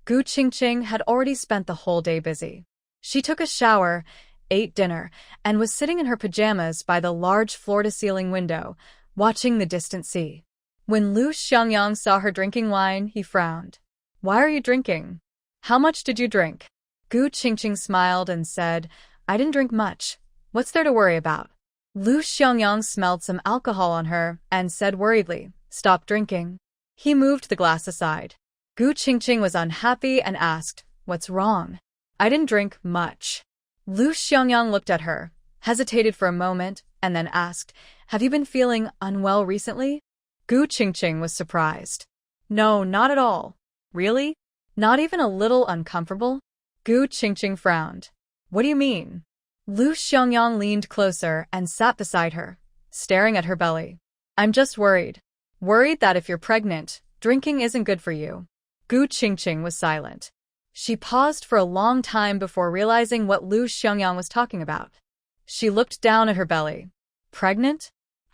Gu Qingqing had already spent the whole day busy. She took a shower, ate dinner, and was sitting in her pajamas by the large floor-to-ceiling window, watching the distant sea. When Lu Xiangyang saw her drinking wine, he frowned. "Why are you drinking? How much did you drink?" Gu Qingqing smiled and said, "I didn't drink much. What's there to worry about?" Lu Xiangyang smelled some alcohol on her and said worriedly, "Stop drinking." He moved the glass aside. Gu Qingqing was unhappy and asked, "What's wrong?" "I didn't drink much." Lu Xiangyang looked at her, hesitated for a moment, and then asked, "Have you been feeling unwell recently?" Gu Qingqing was surprised. "No, not at all." "Really? Not even a little uncomfortable?" Gu Qingqing frowned. "What do you mean?" Lu Xiangyang leaned closer and sat beside her, staring at her belly. "I'm just worried. Worried that if you're pregnant, drinking isn't good for you." Gu Qingqing was silent. She paused for a long time before realizing what Lu Xiangyang was talking about. She looked down at her belly. Pregnant?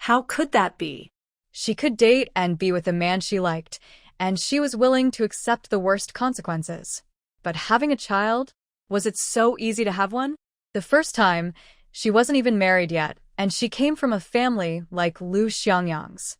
How could that be? She could date and be with a man she liked, and she was willing to accept the worst consequences. But having a child? Was it so easy to have one? The first time, she wasn't even married yet, and she came from a family like Lu Xiangyang's.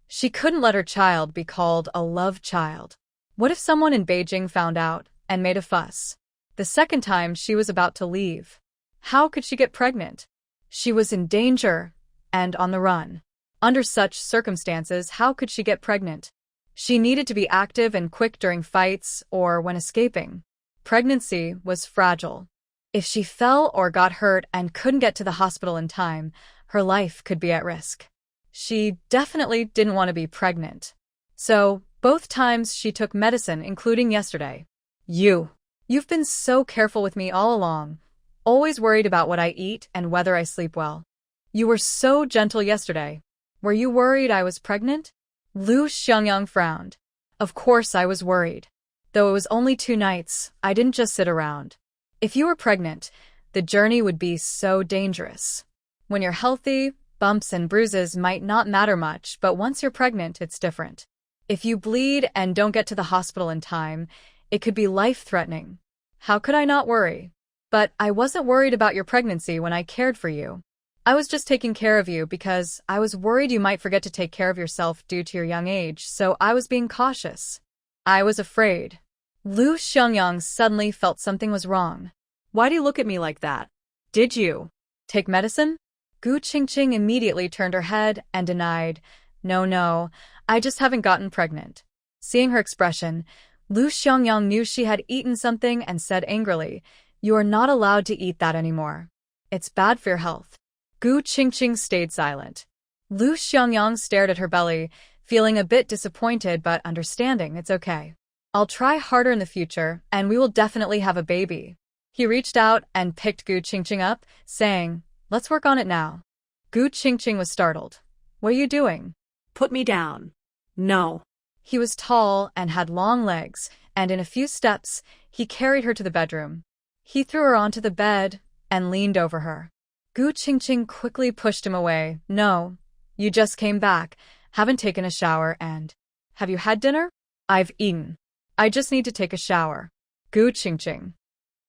She couldn't let her child be called a love child. What if someone in Beijing found out and made a fuss? The second time, she was about to leave. How could she get pregnant? She was in danger and on the run. Under such circumstances, how could she get pregnant? She needed to be active and quick during fights or when escaping. Pregnancy was fragile. If she fell or got hurt and couldn't get to the hospital in time, her life could be at risk. She definitely didn't want to be pregnant. So, both times she took medicine, including yesterday. You've been so careful with me all along, always worried about what I eat and whether I sleep well. You were so gentle yesterday. Were you worried I was pregnant? Lu Xiangyang frowned. Of course I was worried. Though it was only 2 nights, I didn't just sit around. If you were pregnant, the journey would be so dangerous. When you're healthy, bumps and bruises might not matter much, but once you're pregnant, it's different. If you bleed and don't get to the hospital in time, it could be life-threatening. How could I not worry? But I wasn't worried about your pregnancy when I cared for you. I was just taking care of you because I was worried you might forget to take care of yourself due to your young age, so I was being cautious. I was afraid. Lu Xiangyang suddenly felt something was wrong. Why do you look at me like that? Did you take medicine? Gu Qingqing immediately turned her head and denied, No, I just haven't gotten pregnant. Seeing her expression, Lu Xiangyang knew she had eaten something and said angrily, You are not allowed to eat that anymore. It's bad for your health. Gu Qingqing stayed silent. Lu Xiangyang stared at her belly, feeling a bit disappointed but understanding it's okay. I'll try harder in the future, and we will definitely have a baby. He reached out and picked Gu Qingqing up, saying, Let's work on it now. Gu Qingqing was startled. What are you doing? Put me down. No. He was tall and had long legs, and in a few steps, he carried her to the bedroom. He threw her onto the bed and leaned over her. Gu Qingqing quickly pushed him away. No, you just came back, haven't taken a shower, and have you had dinner? I've eaten. I just need to take a shower. Gu Qingqing.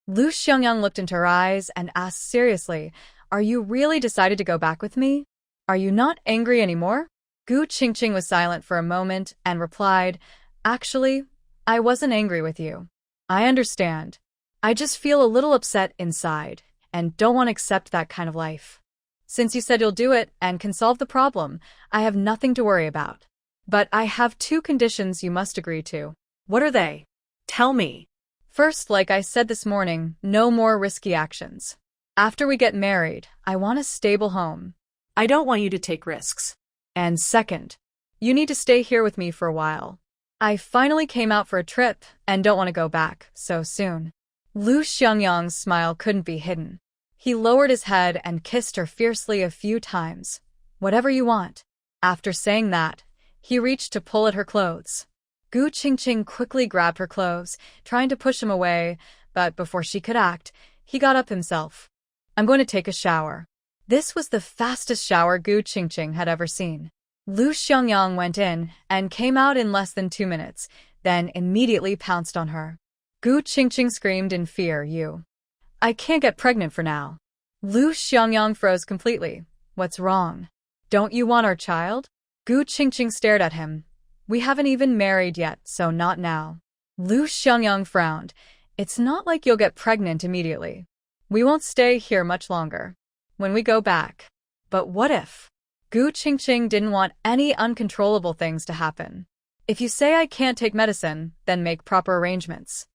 Lu Xiangyang looked into her eyes and asked seriously, Are you really decided to go back with me? Are you not angry anymore? Gu Qingqing was silent for a moment and replied, Actually, I wasn't angry with you. I understand. I just feel a little upset inside and don't want to accept that kind of life. Since you said you'll do it and can solve the problem, I have nothing to worry about. But I have 2 conditions you must agree to. What are they? Tell me. First, like I said this morning, no more risky actions. After we get married, I want a stable home. I don't want you to take risks. And second, you need to stay here with me for a while. I finally came out for a trip and don't want to go back so soon. Lu Xiangyang's smile couldn't be hidden. He lowered his head and kissed her fiercely a few times. Whatever you want. After saying that, he reached to pull at her clothes. Gu Qingqing quickly grabbed her clothes, trying to push him away, but before she could act, he got up himself. I'm going to take a shower. This was the fastest shower Gu Qingqing had ever seen. Lu Xiangyang went in and came out in less than 2 minutes, then immediately pounced on her. Gu Qingqing screamed in fear, I can't get pregnant for now. Lu Xiangyang froze completely. What's wrong? Don't you want our child? Gu Qingqing stared at him. We haven't even married yet, so not now. Lu Xiangyang frowned. It's not like you'll get pregnant immediately. We won't stay here much longer. When we go back. But what if? Gu Qingqing didn't want any uncontrollable things to happen. If you say I can't take medicine, then make proper arrangements.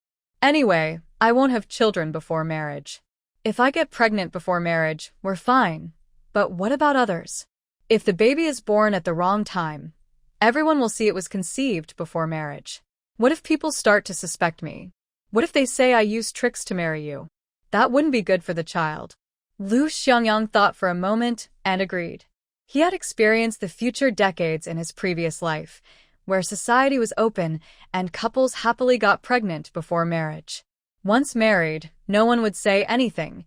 Anyway, I won't have children before marriage. If I get pregnant before marriage, we're fine. But what about others? If the baby is born at the wrong time, everyone will see it was conceived before marriage. What if people start to suspect me? What if they say I used tricks to marry you? That wouldn't be good for the child. Lu Xiangyang thought for a moment and agreed. He had experienced the future decades in his previous life, where society was open and couples happily got pregnant before marriage. Once married, no one would say anything.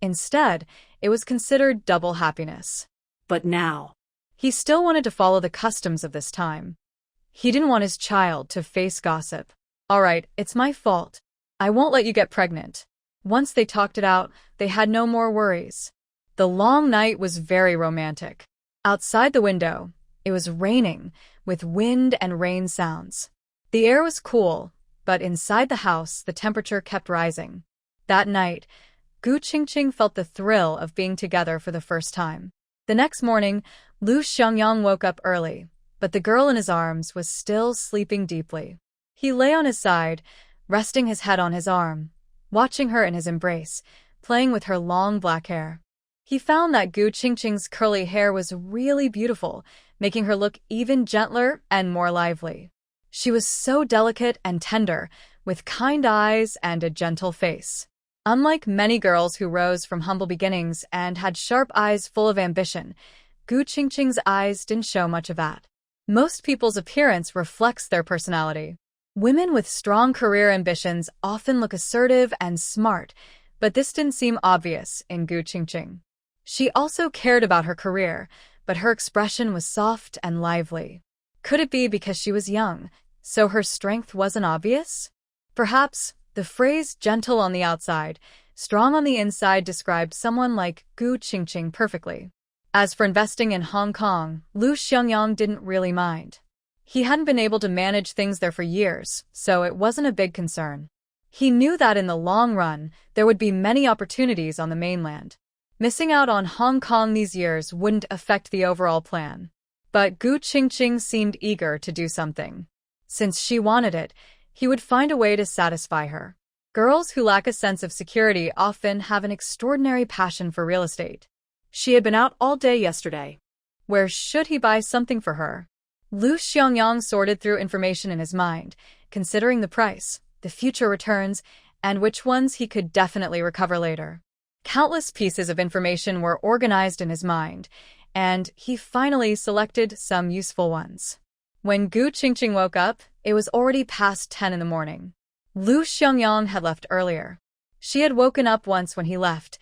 Instead, it was considered double happiness. But now, he still wanted to follow the customs of this time. He didn't want his child to face gossip. All right, it's my fault. I won't let you get pregnant. Once they talked it out, they had no more worries. The long night was very romantic. Outside the window, it was raining, with wind and rain sounds. The air was cool, but inside the house, the temperature kept rising. That night, Gu Qingqing felt the thrill of being together for the first time. The next morning, Lu Xiangyang woke up early, but the girl in his arms was still sleeping deeply. He lay on his side, resting his head on his arm, watching her in his embrace, playing with her long black hair. He found that Gu Qingqing's curly hair was really beautiful, making her look even gentler and more lively. She was so delicate and tender, with kind eyes and a gentle face. Unlike many girls who rose from humble beginnings and had sharp eyes full of ambition, Gu Qingqing's eyes didn't show much of that. Most people's appearance reflects their personality. Women with strong career ambitions often look assertive and smart, but this didn't seem obvious in Gu Qingqing. She also cared about her career, but her expression was soft and lively. Could it be because she was young, so her strength wasn't obvious? Perhaps the phrase gentle on the outside, strong on the inside described someone like Gu Qingqing perfectly. As for investing in Hong Kong, Lu Xiangyang didn't really mind. He hadn't been able to manage things there for years, so it wasn't a big concern. He knew that in the long run, there would be many opportunities on the mainland. Missing out on Hong Kong these years wouldn't affect the overall plan. But Gu Qingqing seemed eager to do something. Since she wanted it, he would find a way to satisfy her. Girls who lack a sense of security often have an extraordinary passion for real estate. She had been out all day yesterday. Where should he buy something for her? Lu Xiangyang sorted through information in his mind, considering the price, the future returns, and which ones he could definitely recover later. Countless pieces of information were organized in his mind, and he finally selected some useful ones. When Gu Qingqing woke up, it was already past 10 in the morning. Lu Xiangyang had left earlier. She had woken up once when he left,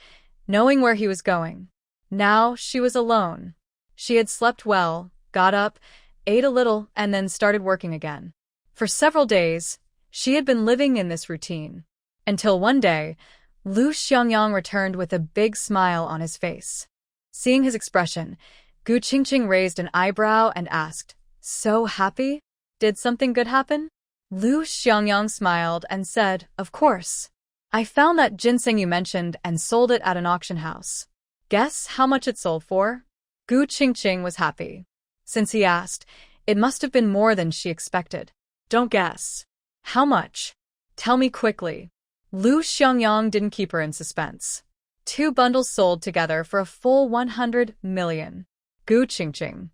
knowing where he was going. Now she was alone. She had slept well, got up, ate a little, and then started working again. For several days, she had been living in this routine. Until one day, Lu Xiangyang returned with a big smile on his face. Seeing his expression, Gu Qingqing raised an eyebrow and asked, "So happy? Did something good happen?" Lu Xiangyang smiled and said, "Of course. I found that ginseng you mentioned and sold it at an auction house. Guess how much it sold for?" Gu Qingqing was happy. Since he asked, it must have been more than she expected. Don't guess. How much? Tell me quickly. Lu Xiangyang didn't keep her in suspense. 2 bundles sold together for a full 100 million. Gu Qingqing.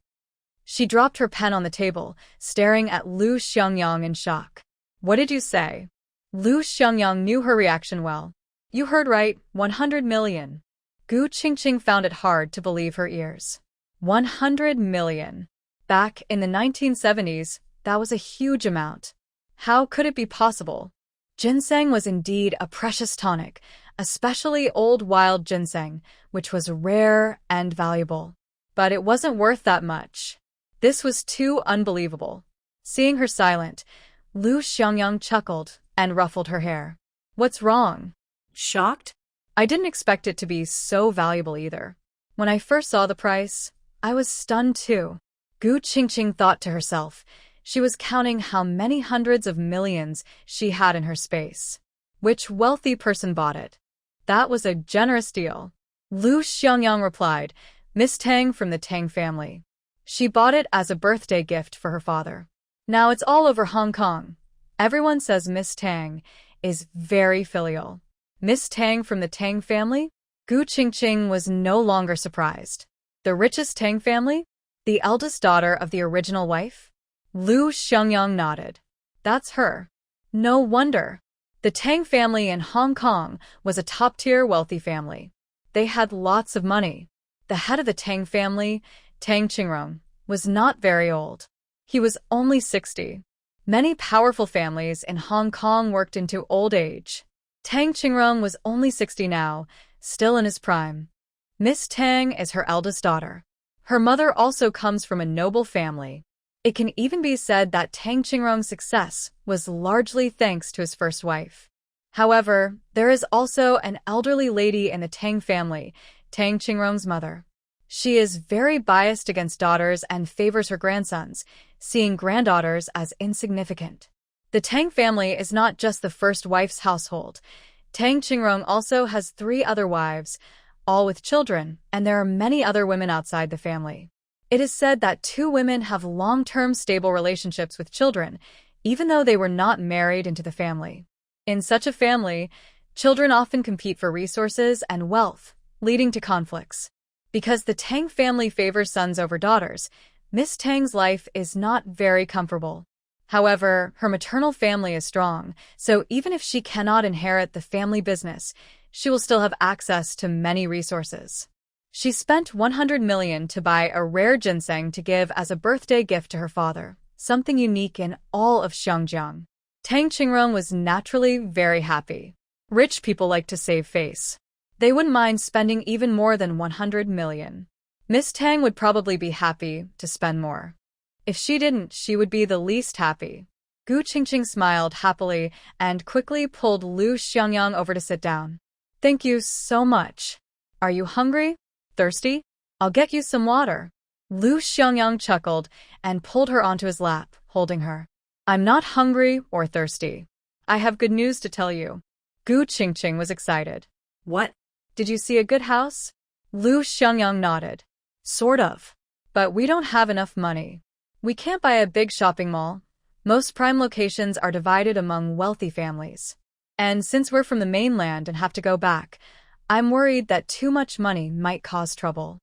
She dropped her pen on the table, staring at Lu Xiangyang in shock. What did you say? Lu Xiangyang knew her reaction well. You heard right, 100 million. Gu Qingqing found it hard to believe her ears. 100 million. Back in the 1970s, that was a huge amount. How could it be possible? Ginseng was indeed a precious tonic, especially old wild ginseng, which was rare and valuable. But it wasn't worth that much. This was too unbelievable. Seeing her silent, Lu Xiangyang chuckled and ruffled her hair. What's wrong? Shocked? I didn't expect it to be so valuable either. When I first saw the price, I was stunned too. Gu Qingqing thought to herself. She was counting how many hundreds of millions she had in her space. Which wealthy person bought it? That was a generous deal. Lu Xiangyang replied, Miss Tang from the Tang family. She bought it as a birthday gift for her father. Now it's all over Hong Kong. Everyone says Miss Tang is very filial. Miss Tang from the Tang family? Gu Qingqing was no longer surprised. The richest Tang family? The eldest daughter of the original wife? Lu Xiangyang nodded. That's her. No wonder. The Tang family in Hong Kong was a top-tier wealthy family. They had lots of money. The head of the Tang family, Tang Qingrong, was not very old. He was only 60. Many powerful families in Hong Kong worked into old age. Tang Qingrong was only 60 now, still in his prime. Miss Tang is her eldest daughter. Her mother also comes from a noble family. It can even be said that Tang Qingrong's success was largely thanks to his first wife. However, there is also an elderly lady in the Tang family, Tang Qingrong's mother. She is very biased against daughters and favors her grandsons, seeing granddaughters as insignificant. The Tang family is not just the first wife's household. Tang Qingrong also has 3 other wives, all with children, and there are many other women outside the family. It is said that 2 women have long-term stable relationships with children, even though they were not married into the family. In such a family, children often compete for resources and wealth, leading to conflicts. Because the Tang family favors sons over daughters, Miss Tang's life is not very comfortable. However, her maternal family is strong, so even if she cannot inherit the family business, she will still have access to many resources. She spent 100 million to buy a rare ginseng to give as a birthday gift to her father, something unique in all of Xiangjiang. Tang Qingrong was naturally very happy. Rich people like to save face. They wouldn't mind spending even more than 100 million. Miss Tang would probably be happy to spend more. If she didn't, she would be the least happy. Gu Qingqing smiled happily and quickly pulled Lu Xiangyang over to sit down. Thank you so much. Are you hungry? Thirsty? I'll get you some water. Lu Xiangyang chuckled and pulled her onto his lap, holding her. I'm not hungry or thirsty. I have good news to tell you. Gu Qingqing was excited. What? Did you see a good house? Lu Xiangyang nodded. Sort of. But we don't have enough money. We can't buy a big shopping mall. Most prime locations are divided among wealthy families. And since we're from the mainland and have to go back, I'm worried that too much money might cause trouble.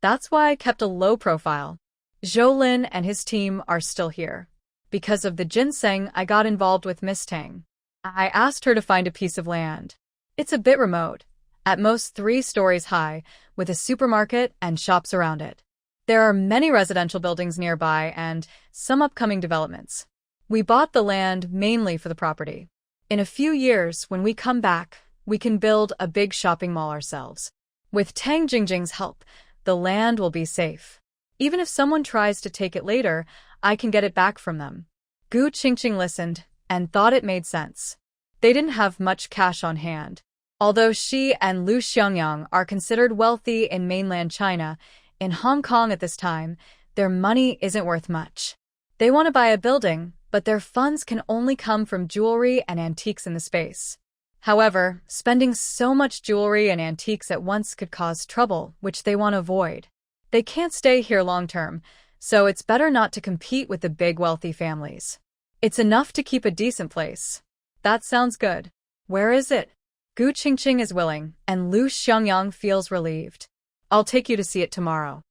That's why I kept a low profile. Zhou Lin and his team are still here. Because of the ginseng, I got involved with Miss Tang. I asked her to find a piece of land. It's a bit remote, at most 3 stories high, with a supermarket and shops around it. There are many residential buildings nearby and some upcoming developments. We bought the land mainly for the property. In a few years, when we come back, we can build a big shopping mall ourselves. With Tang Jingjing's help, the land will be safe. Even if someone tries to take it later, I can get it back from them. Gu Qingqing listened and thought it made sense. They didn't have much cash on hand. Although she and Lu Xiangyang are considered wealthy in mainland China, in Hong Kong at this time, their money isn't worth much. They want to buy a building, but their funds can only come from jewelry and antiques in the space. However, spending so much jewelry and antiques at once could cause trouble, which they want to avoid. They can't stay here long term, so it's better not to compete with the big wealthy families. It's enough to keep a decent place. That sounds good. Where is it? Gu Qingqing is willing, and Lu Xiangyang feels relieved. I'll take you to see it tomorrow.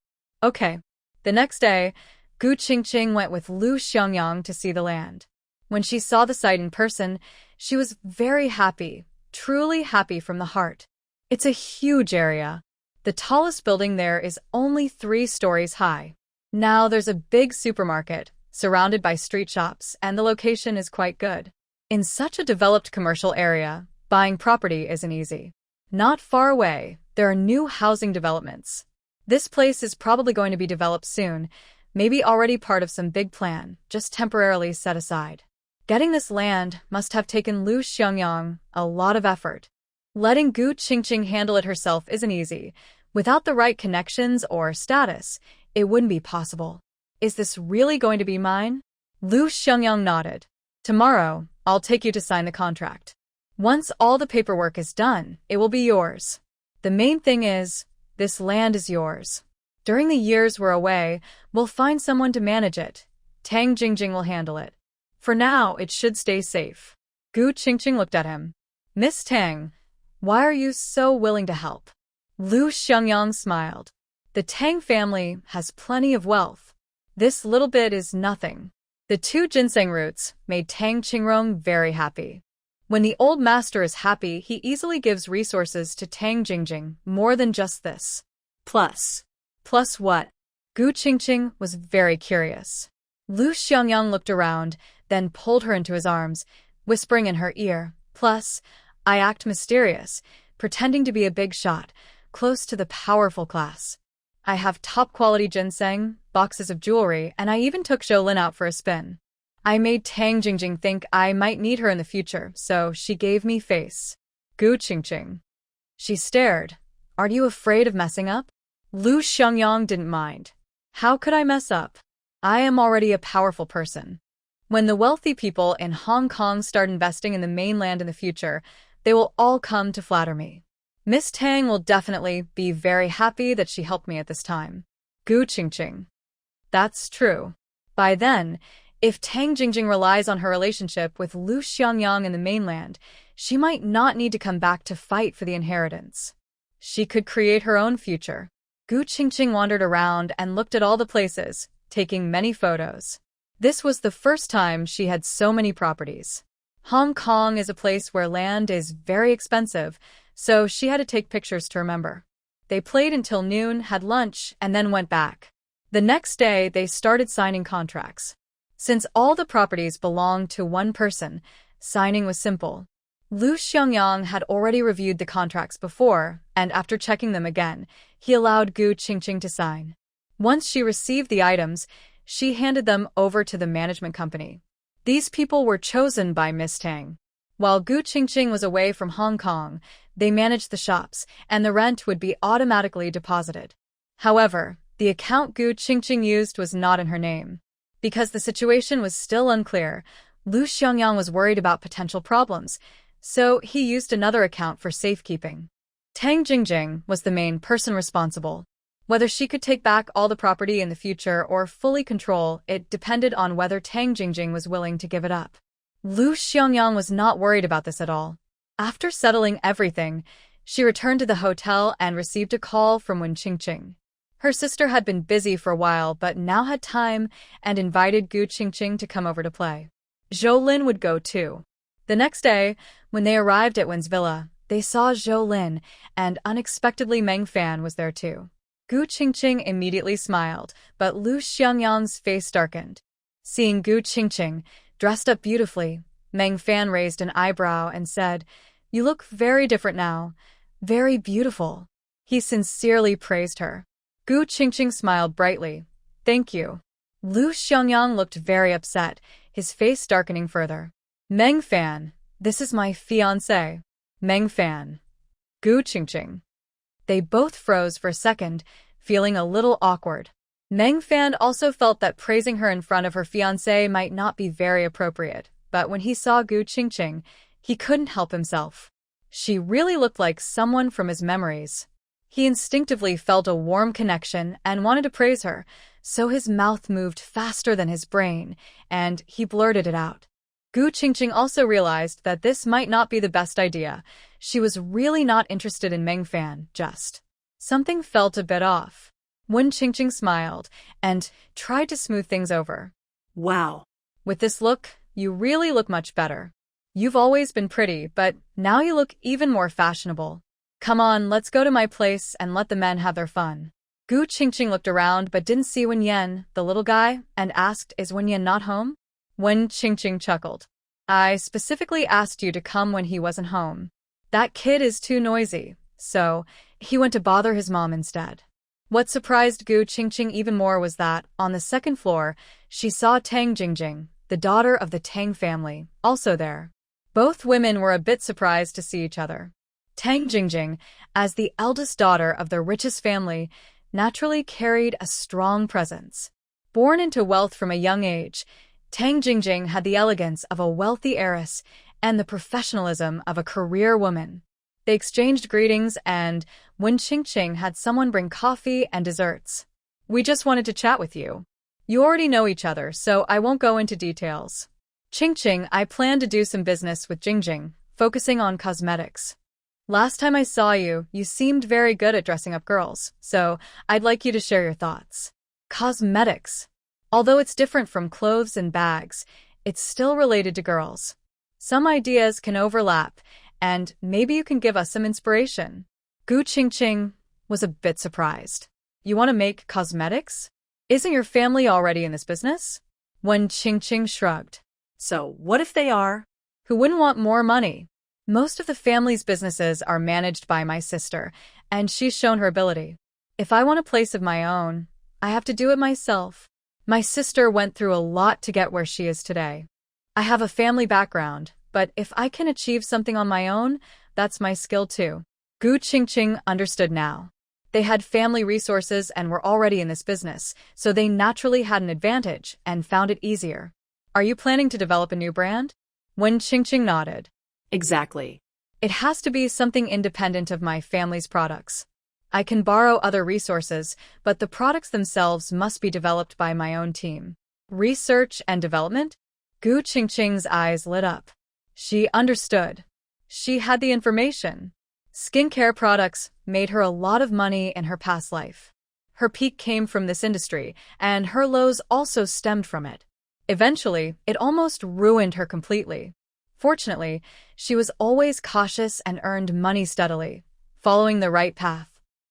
Okay. The next day, Gu Qingqing went with Lu Xiangyang to see the land. When she saw the site in person, she was very happy, truly happy from the heart. It's a huge area. The tallest building there is only 3 stories high. Now there's a big supermarket, surrounded by street shops, and the location is quite good. In such a developed commercial area, buying property isn't easy. Not far away, there are new housing developments. This place is probably going to be developed soon, maybe already part of some big plan, just temporarily set aside. Getting this land must have taken Lu Xiangyang a lot of effort. Letting Gu Qingqing handle it herself isn't easy. Without the right connections or status, it wouldn't be possible. Is this really going to be mine? Lu Xiangyang nodded. Tomorrow, I'll take you to sign the contract. Once all the paperwork is done, it will be yours. The main thing is, this land is yours. During the years we're away, we'll find someone to manage it. Tang Jingjing will handle it. For now, it should stay safe. Gu Qingqing looked at him. Miss Tang, why are you so willing to help? Lu Xiangyang smiled. The Tang family has plenty of wealth. This little bit is nothing. The 2 ginseng roots made Tang Qingrong very happy. When the old master is happy, he easily gives resources to Tang Jingjing, more than just this. Plus what? Gu Qingqing was very curious. Lu Xiangyang looked around, then pulled her into his arms, whispering in her ear, plus, I act mysterious, pretending to be a big shot, close to the powerful class. I have top-quality ginseng, boxes of jewelry, and I even took Zhou out for a spin. I made Tang Jingjing think I might need her in the future, so she gave me face. Gu Qingqing. She stared. Are you afraid of messing up? Lu Xiangyang didn't mind. How could I mess up? I am already a powerful person. When the wealthy people in Hong Kong start investing in the mainland in the future, they will all come to flatter me. Miss Tang will definitely be very happy that she helped me at this time. Gu Qingqing. That's true. By then, if Tang Jingjing relies on her relationship with Lu Xiangyang in the mainland, she might not need to come back to fight for the inheritance. She could create her own future. Gu Qingqing wandered around and looked at all the places, taking many photos. This was the first time she had so many properties. Hong Kong is a place where land is very expensive, so she had to take pictures to remember. They played until noon, had lunch, and then went back. The next day, they started signing contracts. Since all the properties belonged to one person, signing was simple. Lu Xiangyang had already reviewed the contracts before, and after checking them again, he allowed Gu Qingqing to sign. Once she received the items, she handed them over to the management company. These people were chosen by Miss Tang. While Gu Qingqing was away from Hong Kong, they managed the shops, and the rent would be automatically deposited. However, the account Gu Qingqing used was not in her name. Because the situation was still unclear, Lu Xiangyang was worried about potential problems, so he used another account for safekeeping. Tang Jingjing was the main person responsible. Whether she could take back all the property in the future or fully control it depended on whether Tang Jingjing was willing to give it up. Lu Xiangyang was not worried about this at all. After settling everything, she returned to the hotel and received a call from Wen Qingqing. Her sister had been busy for a while but now had time and invited Gu Qingqing to come over to play. Zhou Lin would go too. The next day, when they arrived at Wen's villa, they saw Zhou Lin, and unexpectedly Meng Fan was there too. Gu Qingqing immediately smiled, but Lu Xiangyang's face darkened. Seeing Gu Qingqing, dressed up beautifully, Meng Fan raised an eyebrow and said, You look very different now. Very beautiful. He sincerely praised her. Gu Qingqing smiled brightly. Thank you. Lu Xiangyang looked very upset, his face darkening further. Meng Fan, this is my fiancé. Meng Fan. Gu Qingqing. They both froze for a second, feeling a little awkward. Meng Fan also felt that praising her in front of her fiancé might not be very appropriate, but when he saw Gu Qingqing, he couldn't help himself. She really looked like someone from his memories. He instinctively felt a warm connection and wanted to praise her, so his mouth moved faster than his brain, and he blurted it out. Gu Qingqing also realized that this might not be the best idea. She was really not interested in Meng Fan, just. Something felt a bit off. Wen Qingqing smiled and tried to smooth things over. Wow. With this look, you really look much better. You've always been pretty, but now you look even more fashionable. Come on, let's go to my place and let the men have their fun. Gu Qingqing looked around but didn't see Wen Yan, the little guy, and asked, Is Wen Yan not home? Wen Qingqing chuckled. I specifically asked you to come when he wasn't home. That kid is too noisy. so he went to bother his mom instead. What surprised Gu Qingqing even more was that, on the second floor, she saw Tang Jingjing, the daughter of the Tang family, also there. Both women were a bit surprised to see each other. Tang Jingjing, as the eldest daughter of the richest family, naturally carried a strong presence. Born into wealth from a young age, Tang Jingjing had the elegance of a wealthy heiress and the professionalism of a career woman. They exchanged greetings, and Wen Qingqing had someone bring coffee and desserts. "We just wanted to chat with you. You already know each other, so I won't go into details. Qingqing, I plan to do some business with Jingjing, focusing on cosmetics. Last time I saw you, you seemed very good at dressing up girls, so I'd like you to share your thoughts." Cosmetics. Although it's different from clothes and bags, it's still related to girls. Some ideas can overlap, and maybe you can give us some inspiration. Gu Qingqing was a bit surprised. "You want to make cosmetics? Isn't your family already in this business?" Wen Qingqing shrugged. So, what if they are? Who wouldn't want more money? Most of the family's businesses are managed by my sister, and she's shown her ability. If I want a place of my own, I have to do it myself. My sister went through a lot to get where she is today. I have a family background, but if I can achieve something on my own, that's my skill too. Gu Qingqing understood now. They had family resources and were already in this business, so they naturally had an advantage and found it easier. "Are you planning to develop a new brand?" Wen Qingqing nodded. Exactly. "It has to be something independent of my family's products. I can borrow other resources, but the products themselves must be developed by my own team." Research and development? Gu Qingqing's eyes lit up. She understood. She had the information. Skincare products made her a lot of money in her past life. Her peak came from this industry, and her lows also stemmed from it. Eventually, it almost ruined her completely. Fortunately, she was always cautious and earned money steadily, following the right path.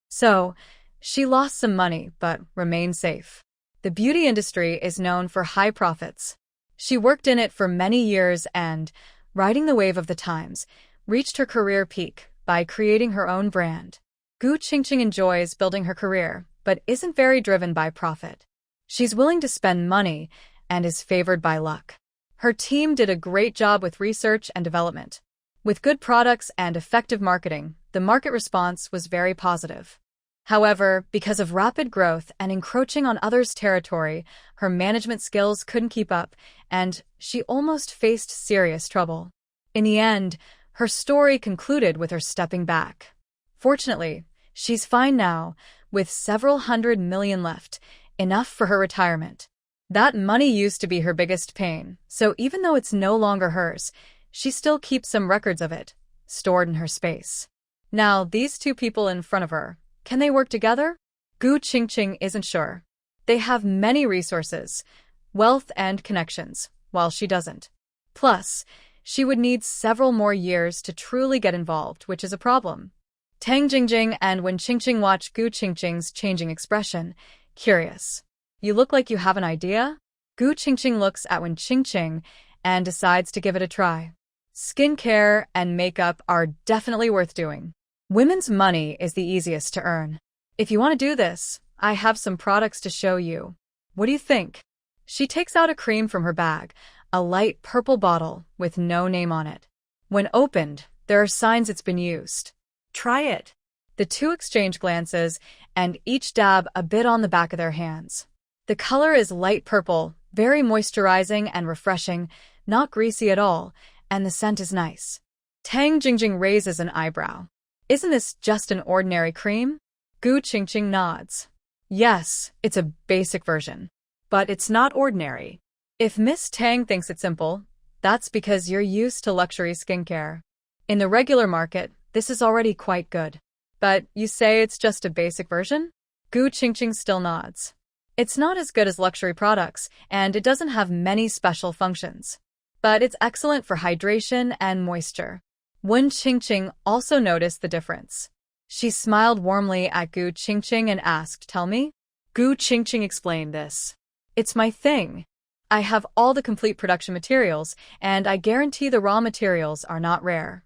So, she lost some money but remained safe. The beauty industry is known for high profits. She worked in it for many years and, riding the wave of the times, reached her career peak by creating her own brand. Gu Qingqing enjoys building her career, but isn't very driven by profit. She's willing to spend money and is favored by luck. Her team did a great job with research and development. With good products and effective marketing, the market response was very positive. However, because of rapid growth and encroaching on others' territory, her management skills couldn't keep up, and she almost faced serious trouble. In the end, her story concluded with her stepping back. Fortunately, she's fine now, with several $100 million left, enough for her retirement. That money used to be her biggest pain, so even though it's no longer hers, she still keeps some records of it, stored in her space. Now, these two people in front of her, can they work together? Gu Qingqing isn't sure. They have many resources, wealth and connections, while she doesn't. Plus, she would need several more years to truly get involved, which is a problem. Tang Jingjing and Wen Qingqing watch Gu Qingqing's changing expression, curious. "You look like you have an idea?" Gu Qingqing looks at Wen Qingqing and decides to give it a try. Skincare and makeup are definitely worth doing. Women's money is the easiest to earn. If you want to do this, I have some products to show you. What do you think? She takes out a cream from her bag, a light purple bottle with no name on it. When opened, there are signs it's been used. Try it. The two exchange glances, and each dab a bit on the back of their hands. The color is light purple, very moisturizing and refreshing, not greasy at all, and the scent is nice. Tang Jingjing raises an eyebrow. "Isn't this just an ordinary cream?" Gu Qingqing nods. "Yes, it's a basic version. But it's not ordinary." If Miss Tang thinks it's simple, that's because you're used to luxury skincare. In the regular market, this is already quite good. But you say it's just a basic version? Gu Qingqing still nods. It's not as good as luxury products, and it doesn't have many special functions. But it's excellent for hydration and moisture. Wen Qingqing also noticed the difference. She smiled warmly at Gu Qingqing and asked, "Tell me?" Gu Qingqing explained this. "It's my thing. I have all the complete production materials, and I guarantee the raw materials are not rare.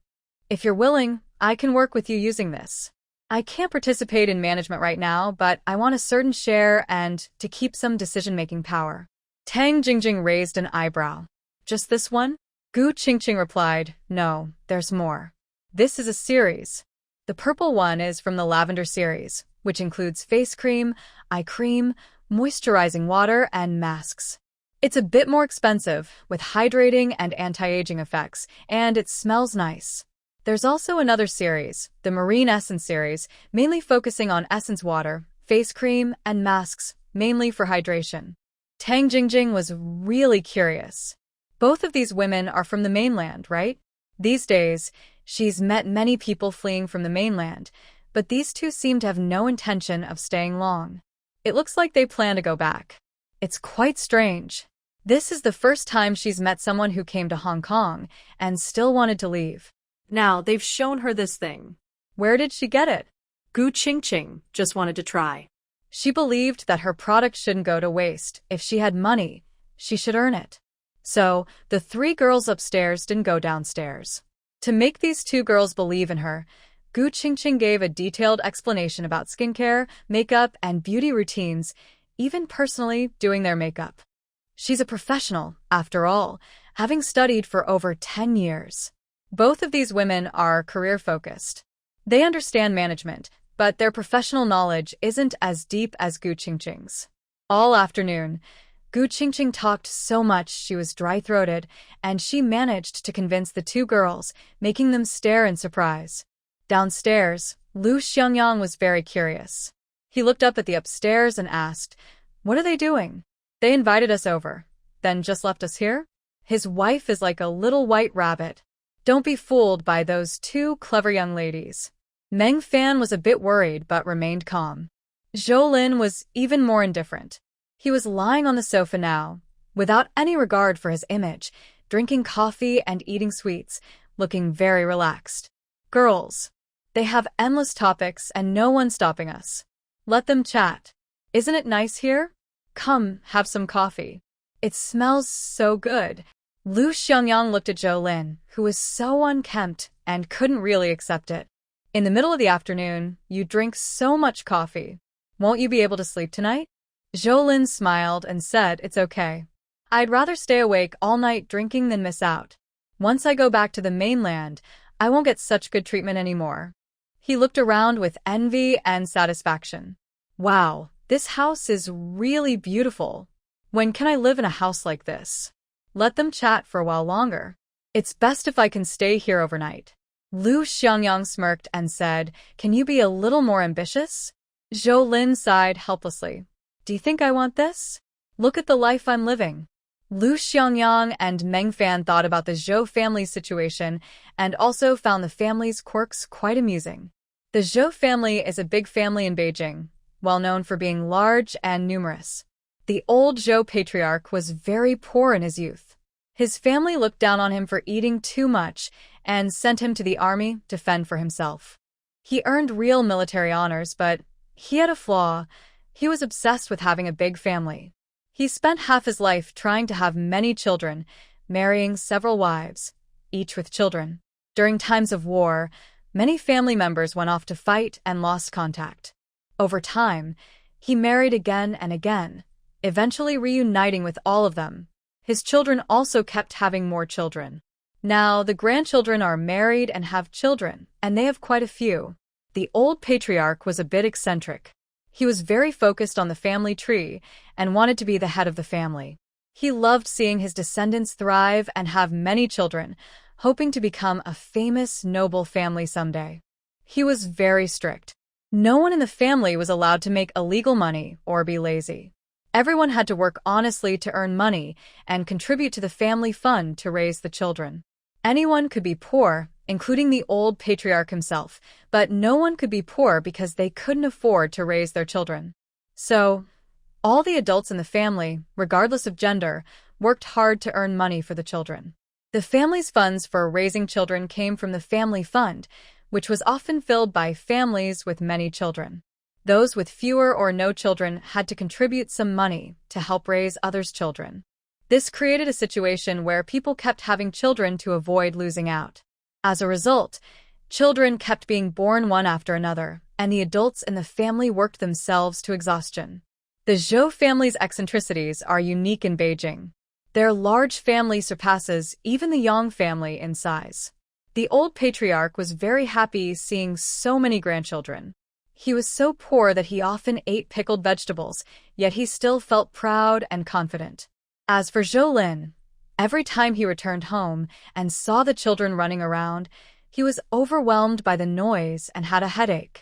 If you're willing, I can work with you using this." I can't participate in management right now, but I want a certain share and to keep some decision-making power. Tang Jingjing raised an eyebrow. Just this one? Gu Qingqing replied, no, there's more. This is a series. The purple one is from the lavender series, which includes face cream, eye cream, moisturizing water, and masks. It's a bit more expensive, with hydrating and anti-aging effects, and it smells nice. There's also another series, the Marine Essence series, mainly focusing on essence water, face cream, and masks, mainly for hydration. Tang Jingjing was really curious. Both of these women are from the mainland, right? These days, she's met many people fleeing from the mainland, but these two seem to have no intention of staying long. It looks like they plan to go back. It's quite strange. This is the first time she's met someone who came to Hong Kong and still wanted to leave. Now, they've shown her this thing. Where did she get it? Gu Qingqing just wanted to try. She believed that her product shouldn't go to waste. If she had money, she should earn it. So, the three girls upstairs didn't go downstairs. To make these two girls believe in her, Gu Qingqing gave a detailed explanation about skincare, makeup, and beauty routines, even personally doing their makeup. She's a professional, after all, having studied for over 10 years. Both of these women are career-focused. They understand management, but their professional knowledge isn't as deep as Gu Qingqing's. All afternoon, Gu Qingqing talked so much she was dry-throated, and she managed to convince the two girls, making them stare in surprise. Downstairs, Lu Xiangyang was very curious. He looked up at the upstairs and asked, "What are they doing? They invited us over, then just left us here?" His wife is like a little white rabbit. Don't be fooled by those two clever young ladies. Meng Fan was a bit worried but remained calm. Zhou Lin was even more indifferent. He was lying on the sofa now, without any regard for his image, drinking coffee and eating sweets, looking very relaxed. Girls. They have endless topics and no one stopping us. Let them chat. Isn't it nice here? Come, have some coffee. It smells so good. Lu Xiangyang looked at Zhou Lin, who was so unkempt and couldn't really accept it. In the middle of the afternoon, you drink so much coffee. Won't you be able to sleep tonight? Zhou Lin smiled and said it's okay. I'd rather stay awake all night drinking than miss out. Once I go back to the mainland, I won't get such good treatment anymore. He looked around with envy and satisfaction. Wow, this house is really beautiful. When can I live in a house like this? Let them chat for a while longer. It's best if I can stay here overnight. Lu Xiangyang smirked and said, "Can you be a little more ambitious?" Zhou Lin sighed helplessly. Do you think I want this? Look at the life I'm living. Lu Xiangyang and Meng Fan thought about the Zhou family's situation and also found the family's quirks quite amusing. The Zhou family is a big family in Beijing, well known for being large and numerous. The old Zhou patriarch was very poor in his youth. His family looked down on him for eating too much and sent him to the army to fend for himself. He earned real military honors, but he had a flaw. He was obsessed with having a big family. He spent half his life trying to have many children, marrying several wives, each with children. During times of war, many family members went off to fight and lost contact. Over time, he married again and again, eventually reuniting with all of them. His children also kept having more children. Now, the grandchildren are married and have children, and they have quite a few. The old patriarch was a bit eccentric. He was very focused on the family tree and wanted to be the head of the family. He loved seeing his descendants thrive and have many children, hoping to become a famous, noble family someday. He was very strict. No one in the family was allowed to make illegal money or be lazy. Everyone had to work honestly to earn money and contribute to the family fund to raise the children. Anyone could be poor, including the old patriarch himself, but no one could be poor because they couldn't afford to raise their children. So, all the adults in the family, regardless of gender, worked hard to earn money for the children. The family's funds for raising children came from the family fund, which was often filled by families with many children. Those with fewer or no children had to contribute some money to help raise others' children. This created a situation where people kept having children to avoid losing out. As a result, children kept being born one after another, and the adults in the family worked themselves to exhaustion. The Zhou family's eccentricities are unique in Beijing. Their large family surpasses even the Yang family in size. The old patriarch was very happy seeing so many grandchildren. He was so poor that he often ate pickled vegetables, yet he still felt proud and confident. As for Zhou, every time he returned home and saw the children running around, he was overwhelmed by the noise and had a headache.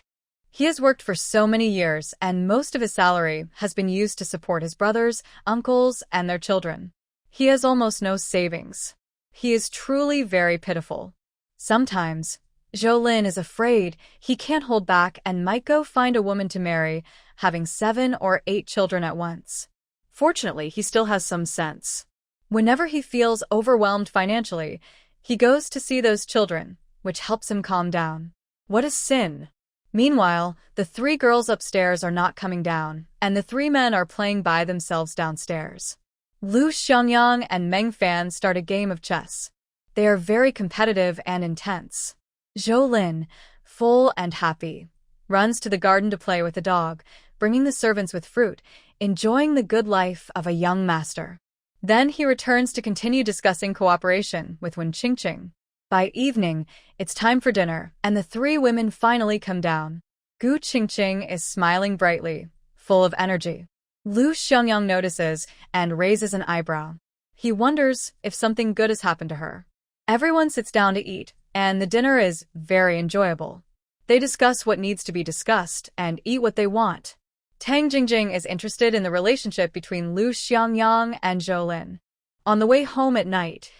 He has worked for so many years, and most of his salary has been used to support his brothers, uncles, and their children. He has almost no savings. He is truly very pitiful. Sometimes, Zhou is afraid he can't hold back and might go find a woman to marry, having 7 or 8 children at once. Fortunately, he still has some sense. Whenever he feels overwhelmed financially, he goes to see those children, which helps him calm down. What a sin! Meanwhile, the 3 girls upstairs are not coming down, and the 3 men are playing by themselves downstairs. Lu Xiangyang and Meng Fan start a game of chess. They are very competitive and intense. Zhou, full and happy, runs to the garden to play with the dog, bringing the servants with fruit, enjoying the good life of a young master. Then he returns to continue discussing cooperation with Wen Qingqing. By evening, it's time for dinner, and the 3 women finally come down. Gu Qingqing is smiling brightly, full of energy. Lu Xiangyang notices and raises an eyebrow. He wonders if something good has happened to her. Everyone sits down to eat, and the dinner is very enjoyable. They discuss what needs to be discussed and eat what they want. Tang Jingjing is interested in the relationship between Lu Xiangyang and Zhou. On the way home at night,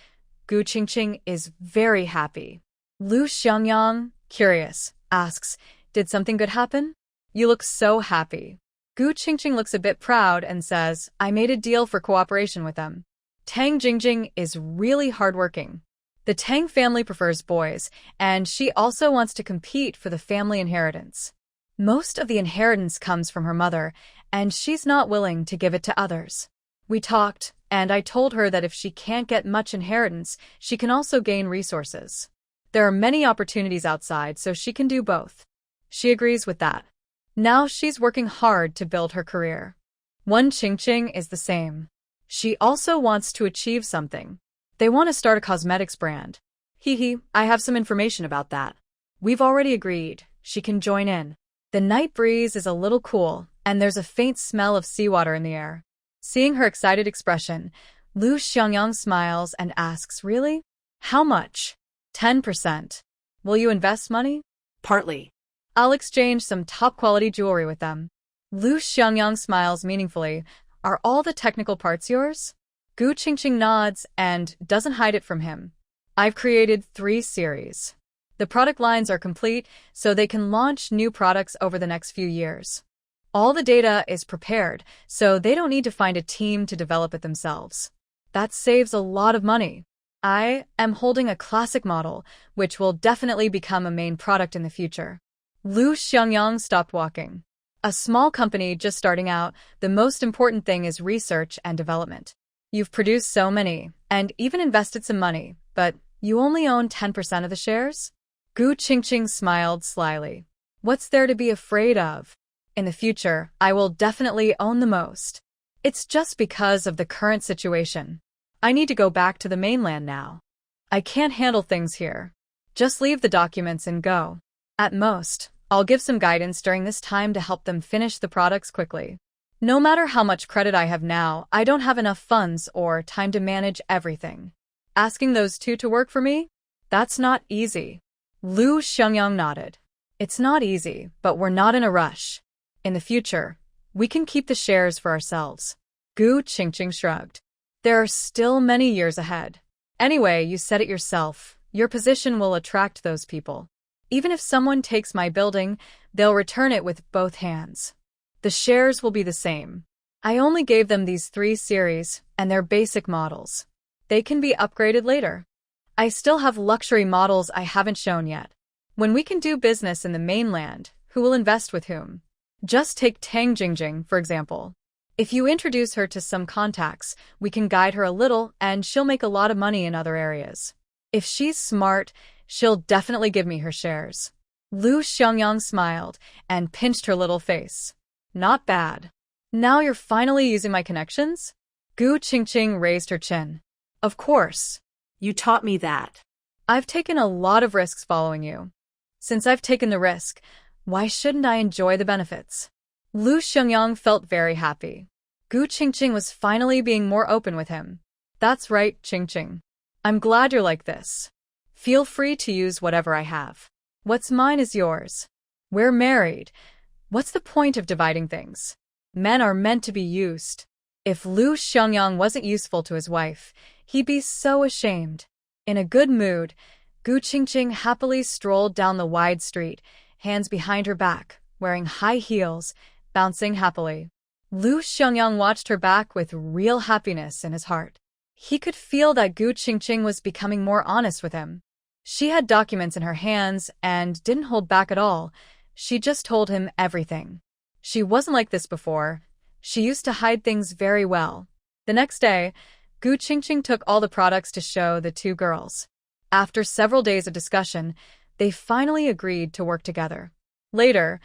Gu Qingqing is very happy. Lu Xiangyang, curious, asks, "Did something good happen? You look so happy." Gu Qingqing looks a bit proud and says, "I made a deal for cooperation with them." Tang Jingjing is really hardworking. The Tang family prefers boys, and she also wants to compete for the family inheritance. Most of the inheritance comes from her mother, and she's not willing to give it to others. We talked, and I told her that if she can't get much inheritance, she can also gain resources. There are many opportunities outside, so she can do both. She agrees with that. Now she's working hard to build her career. Wen Qingqing is the same. She also wants to achieve something. They want to start a cosmetics brand. I have some information about that. We've already agreed. She can join in. The night breeze is a little cool, and there's a faint smell of seawater in the air. Seeing her excited expression, Lu Xiangyang smiles and asks, "Really? How much?" 10%. Will you invest money? Partly. I'll exchange some top-quality jewelry with them. Lu Xiangyang smiles meaningfully. Are all the technical parts yours? Gu Qingqing nods and doesn't hide it from him. I've created 3 series. The product lines are complete, so they can launch new products over the next few years. All the data is prepared, so they don't need to find a team to develop it themselves. That saves a lot of money. I am holding a classic model, which will definitely become a main product in the future. Lu Xiangyang stopped walking. A small company just starting out, the most important thing is research and development. You've produced so many, and even invested some money, but you only own 10% of the shares? Gu Qingqing smiled slyly. What's there to be afraid of? In the future, I will definitely own the most. It's just because of the current situation. I need to go back to the mainland now. I can't handle things here. Just leave the documents and go. At most, I'll give some guidance during this time to help them finish the products quickly. No matter how much credit I have now, I don't have enough funds or time to manage everything. Asking those 2 to work for me? That's not easy. Lu Xiangyang nodded. It's not easy, but we're not in a rush. In the future, we can keep the shares for ourselves. Gu Qingqing shrugged. There are still many years ahead. Anyway, you said it yourself. Your position will attract those people. Even if someone takes my building, they'll return it with both hands. The shares will be the same. I only gave them these 3 series, and they're basic models. They can be upgraded later. I still have luxury models I haven't shown yet. When we can do business in the mainland, who will invest with whom? Just take Tang Jingjing, for example. If you introduce her to some contacts, we can guide her a little, and she'll make a lot of money in other areas. If she's smart, she'll definitely give me her shares. Lu Xiangyang smiled and pinched her little face. Not bad. Now you're finally using my connections? Gu Qingqing raised her chin. Of course. You taught me that. I've taken a lot of risks following you. Since I've taken the risk, why shouldn't I enjoy the benefits? Lu Xiangyang felt very happy. Gu Qingqing was finally being more open with him. That's right, Qingqing. I'm glad you're like this. Feel free to use whatever I have. What's mine is yours. We're married. What's the point of dividing things? Men are meant to be used. If Lu Xiangyang wasn't useful to his wife, he'd be so ashamed. In a good mood, Gu Qingqing happily strolled down the wide street, hands behind her back, wearing high heels, bouncing happily. Lu Xiangyang watched her back with real happiness in his heart. He could feel that Gu Qingqing was becoming more honest with him. She had documents in her hands and didn't hold back at all. She just told him everything. She wasn't like this before. She used to hide things very well. The next day, Gu Qingqing took all the products to show the two girls. After several days of discussion, they finally agreed to work together. Later,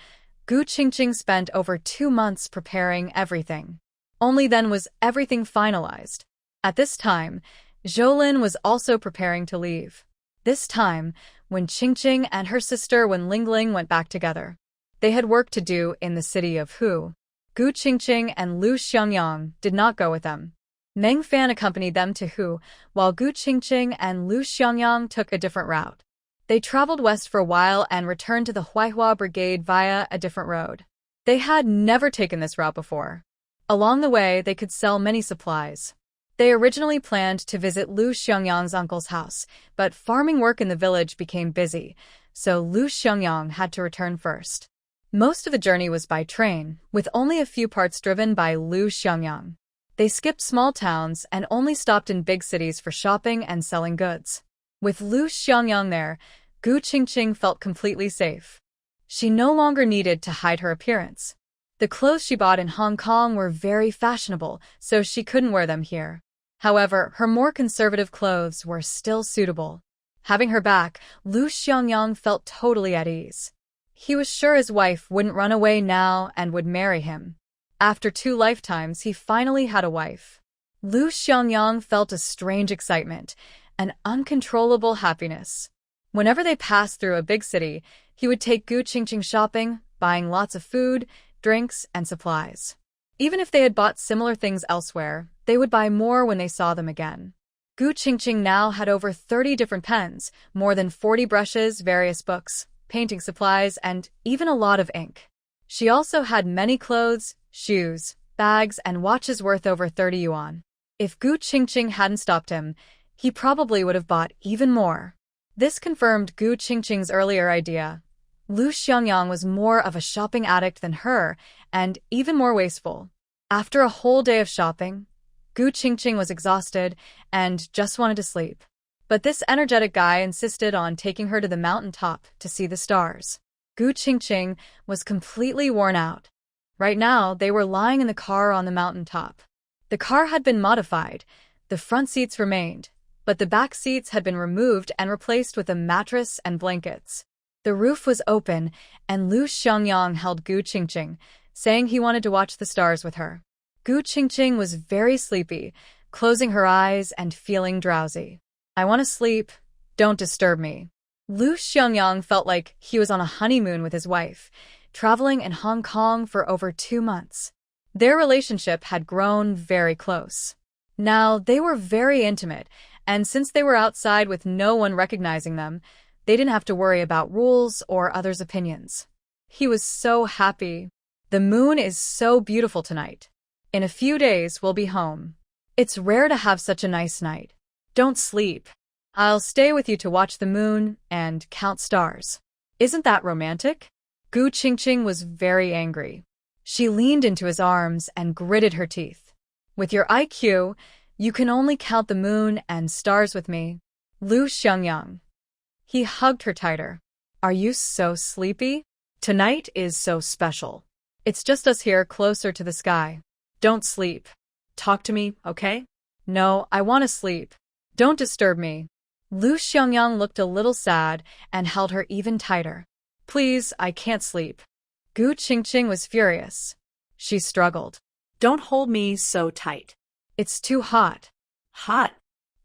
Gu Qingqing spent over 2 months preparing everything. Only then was everything finalized. At this time, Zhoulin was also preparing to leave. This time, when Qingqing and her sister Wen Lingling went back together. They had work to do in the city of Hu. Gu Qingqing and Lu Xiangyang did not go with them. Meng Fan accompanied them to Hu, while Gu Qingqing and Lu Xiangyang took a different route. They traveled west for a while and returned to the Huaihua Brigade via a different road. They had never taken this route before. Along the way, they could sell many supplies. They originally planned to visit Lu Xiangyang's uncle's house, but farming work in the village became busy, so Lu Xiangyang had to return first. Most of the journey was by train, with only a few parts driven by Lu Xiangyang. They skipped small towns and only stopped in big cities for shopping and selling goods. With Lu Xiangyang there, Gu Qingqing felt completely safe. She no longer needed to hide her appearance. The clothes she bought in Hong Kong were very fashionable, so she couldn't wear them here. However, her more conservative clothes were still suitable. Having her back, Lu Xiangyang felt totally at ease. He was sure his wife wouldn't run away now and would marry him. After 2 lifetimes, he finally had a wife. Lu Xiangyang felt a strange excitement, an uncontrollable happiness. Whenever they passed through a big city, he would take Gu Qingqing shopping, buying lots of food, drinks, and supplies. Even if they had bought similar things elsewhere, they would buy more when they saw them again. Gu Qingqing now had over 30 different pens, more than 40 brushes, various books, painting supplies, and even a lot of ink. She also had many clothes, shoes, bags, and watches worth over 30 yuan. If Gu Qingqing hadn't stopped him, he probably would have bought even more. This confirmed Gu Qingqing's earlier idea. Lu Xiangyang was more of a shopping addict than her, and even more wasteful. After a whole day of shopping, Gu Qingqing was exhausted and just wanted to sleep. But this energetic guy insisted on taking her to the mountain top to see the stars. Gu Qingqing was completely worn out. Right now, they were lying in the car on the mountain top. The car had been modified. The front seats remained, but the back seats had been removed and replaced with a mattress and blankets. The roof was open, and Lu Xiangyang held Gu Qingqing, saying he wanted to watch the stars with her. Gu Qingqing was very sleepy, closing her eyes and feeling drowsy. I want to sleep. Don't disturb me. Lu Xiangyang felt like he was on a honeymoon with his wife, traveling in Hong Kong for over 2 months. Their relationship had grown very close. Now they were very intimate, and since they were outside with no one recognizing them, they didn't have to worry about rules or others' opinions. He was so happy. The moon is so beautiful tonight. In a few days, we'll be home. It's rare to have such a nice night. Don't sleep. I'll stay with you to watch the moon and count stars. Isn't that romantic? Gu Qingqing was very angry. She leaned into his arms and gritted her teeth. With your IQ, you can only count the moon and stars with me. Lu Xiangyang. He hugged her tighter. Are you so sleepy? Tonight is so special. It's just us here closer to the sky. Don't sleep. Talk to me, okay? No, I want to sleep. Don't disturb me. Lu Xiangyang looked a little sad and held her even tighter. Please, I can't sleep. Gu Qingqing was furious. She struggled. Don't hold me so tight. It's too hot. Hot.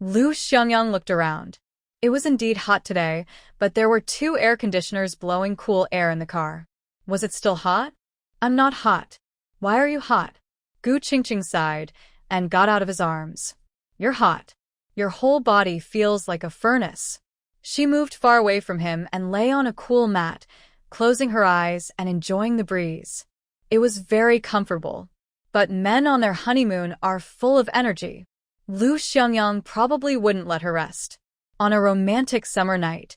Lu Xiangyang looked around. It was indeed hot today, but there were 2 air conditioners blowing cool air in the car. Was it still hot? I'm not hot. Why are you hot? Gu Qingqing sighed and got out of his arms. You're hot. Your whole body feels like a furnace. She moved far away from him and lay on a cool mat, closing her eyes and enjoying the breeze. It was very comfortable. But men on their honeymoon are full of energy. Lu Xiangyang probably wouldn't let her rest. On a romantic summer night,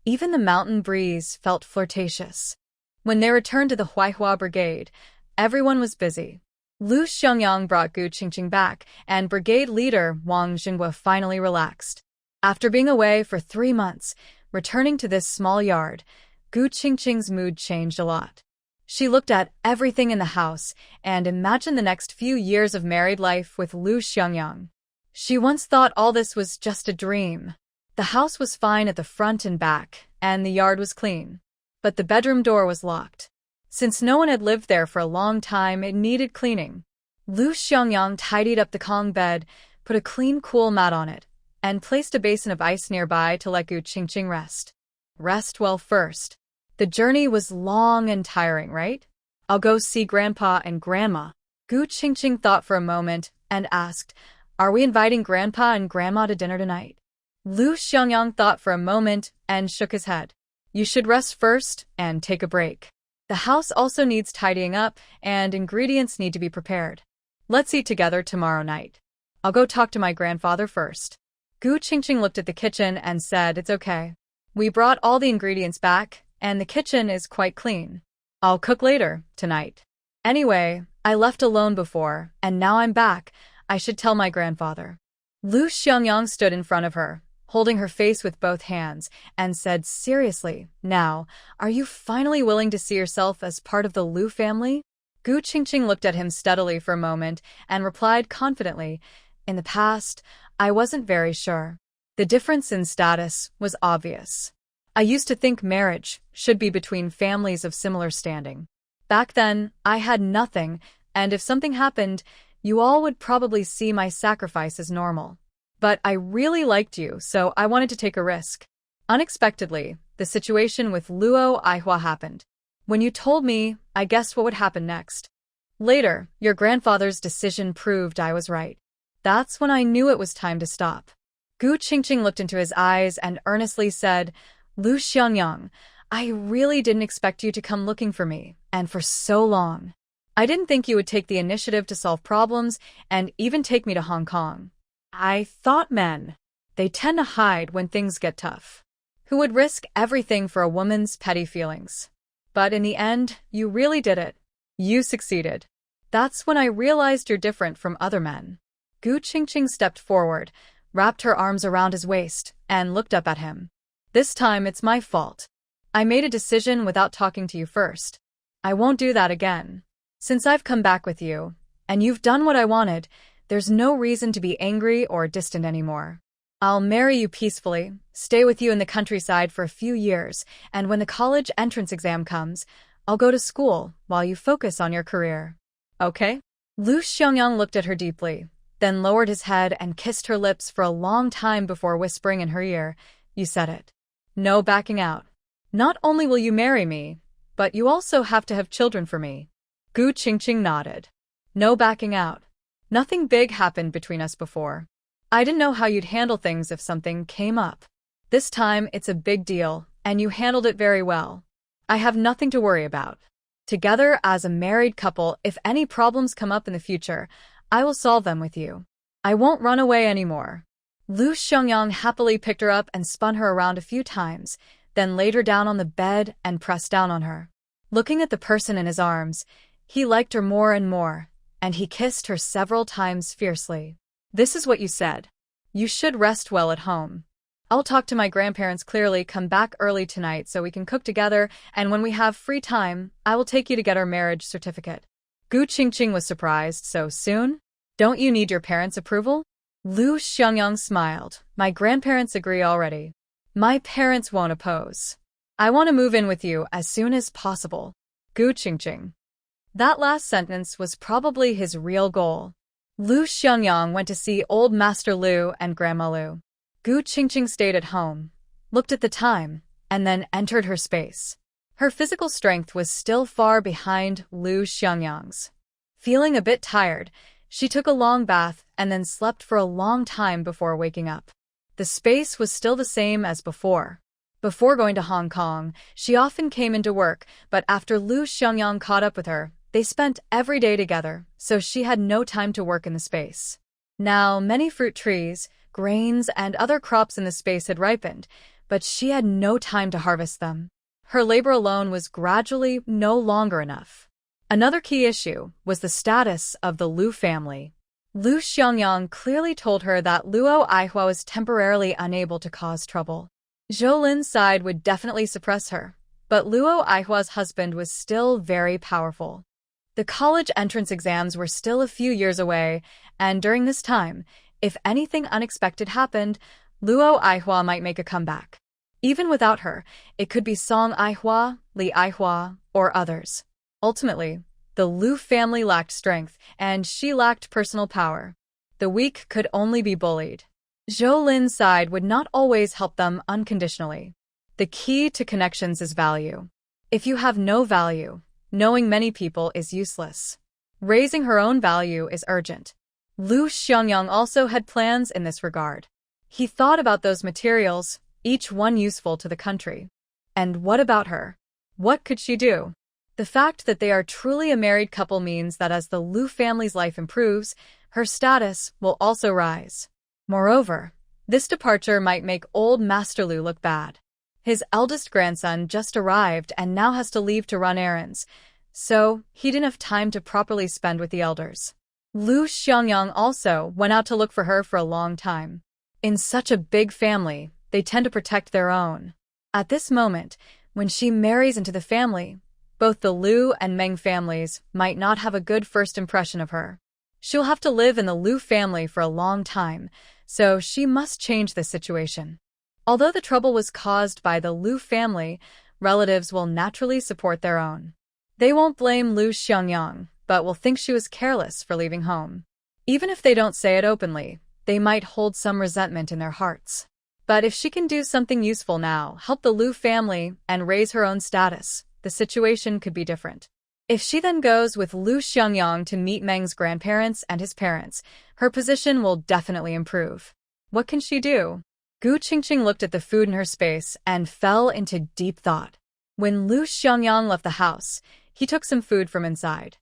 even the mountain breeze felt flirtatious. When they returned to the Huaihua Brigade, everyone was busy. Lu Xiangyang brought Gu Qingqing back, and brigade leader Wang Xinghua finally relaxed. After being away for 3 months, returning to this small yard, Gu Qingqing's mood changed a lot. She looked at everything in the house and imagined the next few years of married life with Lu Xiangyang. She once thought all this was just a dream. The house was fine at the front and back, and the yard was clean. But the bedroom door was locked. Since no one had lived there for a long time, it needed cleaning. Lu Xiangyang tidied up the Kong bed, put a clean, cool mat on it, and placed a basin of ice nearby to let Gu Qingqing rest. Rest well first. The journey was long and tiring, right? I'll go see Grandpa and Grandma. Gu Qingqing thought for a moment and asked, Are we inviting Grandpa and Grandma to dinner tonight? Lu Xiangyang thought for a moment and shook his head. You should rest first and take a break. The house also needs tidying up and ingredients need to be prepared. Let's eat together tomorrow night. I'll go talk to my grandfather first. Gu Qingqing looked at the kitchen and said, It's okay. We brought all the ingredients back, and the kitchen is quite clean. I'll cook later, tonight. Anyway, I left alone before, and now I'm back. I should tell my grandfather. Lu Xiangyang stood in front of her, holding her face with both hands, and said seriously, Now, are you finally willing to see yourself as part of the Lu family? Gu Qingqing looked at him steadily for a moment and replied confidently, In the past, I wasn't very sure. The difference in status was obvious. I used to think marriage should be between families of similar standing. Back then, I had nothing, and if something happened, you all would probably see my sacrifice as normal. But I really liked you, so I wanted to take a risk. Unexpectedly, the situation with Luo Aihua happened. When you told me, I guessed what would happen next. Later, your grandfather's decision proved I was right. That's when I knew it was time to stop. Gu Qingqing looked into his eyes and earnestly said, Lu Xiangyang, I really didn't expect you to come looking for me, and for so long. I didn't think you would take the initiative to solve problems and even take me to Hong Kong. I thought men. They tend to hide when things get tough. Who would risk everything for a woman's petty feelings? But in the end, you really did it. You succeeded. That's when I realized you're different from other men. Gu Qingqing stepped forward, wrapped her arms around his waist, and looked up at him. This time it's my fault. I made a decision without talking to you first. I won't do that again. Since I've come back with you, and you've done what I wanted, there's no reason to be angry or distant anymore. I'll marry you peacefully, stay with you in the countryside for a few years, and when the college entrance exam comes, I'll go to school while you focus on your career. Okay? Lu Xiangyang looked at her deeply, then lowered his head and kissed her lips for a long time before whispering in her ear, You said it. No backing out. Not only will you marry me, but you also have to have children for me. Gu Qingqing nodded. No backing out. Nothing big happened between us before. I didn't know how you'd handle things if something came up. This time, it's a big deal, and you handled it very well. I have nothing to worry about. Together as a married couple, if any problems come up in the future, I will solve them with you. I won't run away anymore. Lu Xiangyang happily picked her up and spun her around a few times, then laid her down on the bed and pressed down on her. Looking at the person in his arms, he liked her more and more, and he kissed her several times fiercely. This is what you said. You should rest well at home. I'll talk to my grandparents clearly, come back early tonight so we can cook together, and when we have free time, I will take you to get our marriage certificate. Gu Qingqing was surprised. So soon? Don't you need your parents' approval? Lu Xiangyang smiled. My grandparents agree already. My parents won't oppose. I want to move in with you as soon as possible. Gu Qingqing. That last sentence was probably his real goal. Lu Xiangyang went to see old Master Lu and Grandma Lu. Gu Qingqing stayed at home, looked at the time, and then entered her space. Her physical strength was still far behind Lu Xiangyang's. Feeling a bit tired, she took a long bath and then slept for a long time before waking up. The space was still the same as before. Before going to Hong Kong, she often came into work, but after Lu Xiangyang caught up with her, they spent every day together, so she had no time to work in the space. Now, many fruit trees, grains, and other crops in the space had ripened, but she had no time to harvest them. Her labor alone was gradually no longer enough. Another key issue was the status of the Lu family. Lu Xiangyang clearly told her that Luo Aihua was temporarily unable to cause trouble. Zhou Lin's side would definitely suppress her, but Luo Aihua's husband was still very powerful. The college entrance exams were still a few years away, and during this time, if anything unexpected happened, Luo Aihua might make a comeback. Even without her, it could be Song Aihua, Li Aihua, or others. Ultimately, the Lu family lacked strength, and she lacked personal power. The weak could only be bullied. Zhou Lin's side would not always help them unconditionally. The key to connections is value. If you have no value, knowing many people is useless. Raising her own value is urgent. Lu Xiangyang also had plans in this regard. He thought about those materials, each one useful to the country. And what about her? What could she do? The fact that they are truly a married couple means that as the Lu family's life improves, her status will also rise. Moreover, this departure might make old Master Lu look bad. His eldest grandson just arrived and now has to leave to run errands, so he didn't have time to properly spend with the elders. Lu Xiangyang also went out to look for her for a long time. In such a big family, they tend to protect their own. At this moment, when she marries into the family, both the Lu and Meng families might not have a good first impression of her. She'll have to live in the Lu family for a long time, so she must change this situation. Although the trouble was caused by the Lu family, relatives will naturally support their own. They won't blame Lu Xiangyang, but will think she was careless for leaving home. Even if they don't say it openly, they might hold some resentment in their hearts. But if she can do something useful now, help the Lu family, and raise her own status, the situation could be different. If she then goes with Lu Xiangyang to meet Meng's grandparents and his parents, her position will definitely improve. What can she do? Gu Qingqing looked at the food in her space and fell into deep thought. When Lu Xiangyang left the house, he took some food from inside.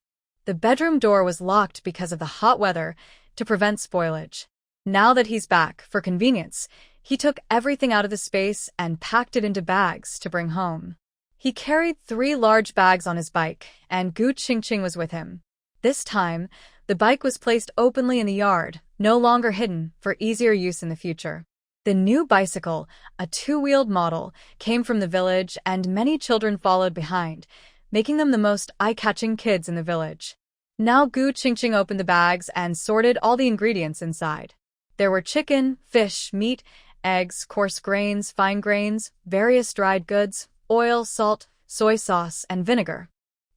The bedroom door was locked because of the hot weather to prevent spoilage. Now that he's back, for convenience, he took everything out of the space and packed it into bags to bring home. He carried 3 large bags on his bike, and Gu Qingqing was with him. This time, the bike was placed openly in the yard, no longer hidden, for easier use in the future. The new bicycle, a 2-wheeled model, came from the village and many children followed behind, making them the most eye-catching kids in the village. Now Gu Qingqing opened the bags and sorted all the ingredients inside. There were chicken, fish, meat, eggs, coarse grains, fine grains, various dried goods, oil, salt, soy sauce, and vinegar.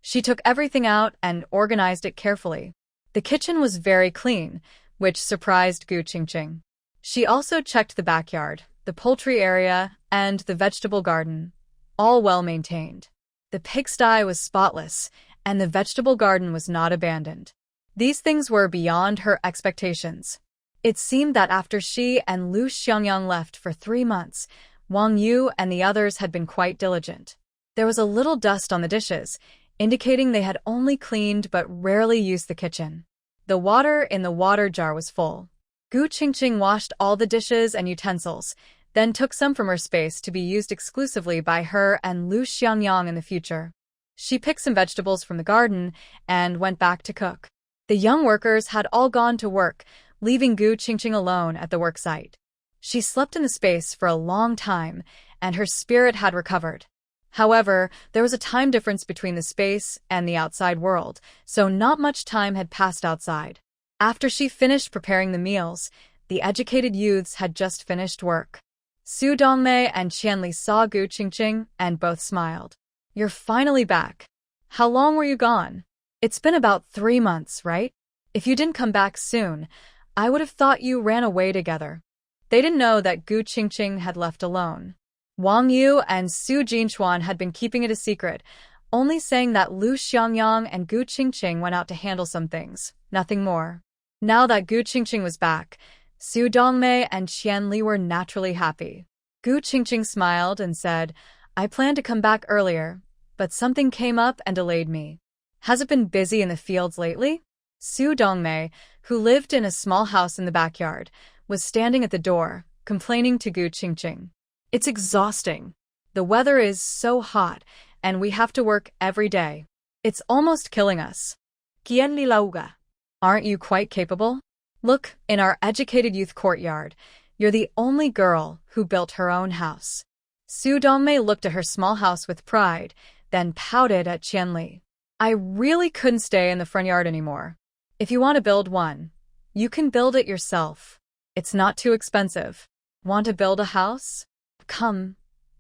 She took everything out and organized it carefully. The kitchen was very clean, which surprised Gu Qingqing. She also checked the backyard, the poultry area, and the vegetable garden, all well maintained. The pigsty was spotless, and the vegetable garden was not abandoned. These things were beyond her expectations. It seemed that after she and Lu Xiangyang left for 3 months, Wang Yu and the others had been quite diligent. There was a little dust on the dishes, indicating they had only cleaned but rarely used the kitchen. The water in the water jar was full. Gu Qingqing washed all the dishes and utensils, then took some from her space to be used exclusively by her and Lu Xiangyang in the future. She picked some vegetables from the garden and went back to cook. The young workers had all gone to work, leaving Gu Qingqing alone at the work site. She slept in the space for a long time, and her spirit had recovered. However, there was a time difference between the space and the outside world, so not much time had passed outside. After she finished preparing the meals, the educated youths had just finished work. Su Dongmei and Qianli saw Gu Qingqing and both smiled. You're finally back. How long were you gone? It's been about 3 months, right? If you didn't come back soon, I would have thought you ran away together. They didn't know that Gu Qingqing had left alone. Wang Yu and Su Jinchuan had been keeping it a secret, only saying that Lu Xiangyang and Gu Qingqing went out to handle some things, nothing more. Now that Gu Qingqing was back, Su Dongmei and Qianli were naturally happy. Gu Qingqing smiled and said, I planned to come back earlier, but something came up and delayed me. Has it been busy in the fields lately? Su Dongmei, who lived in a small house in the backyard, was standing at the door, complaining to Gu Qingqing. It's exhausting. The weather is so hot, and we have to work every day. It's almost killing us. Qianli lauga. Aren't you quite capable? Look, in our educated youth courtyard, you're the only girl who built her own house. Su Dongmei looked at her small house with pride, then pouted at Qianli. I really couldn't stay in the front yard anymore. If you want to build one, you can build it yourself. It's not too expensive. Want to build a house? Come,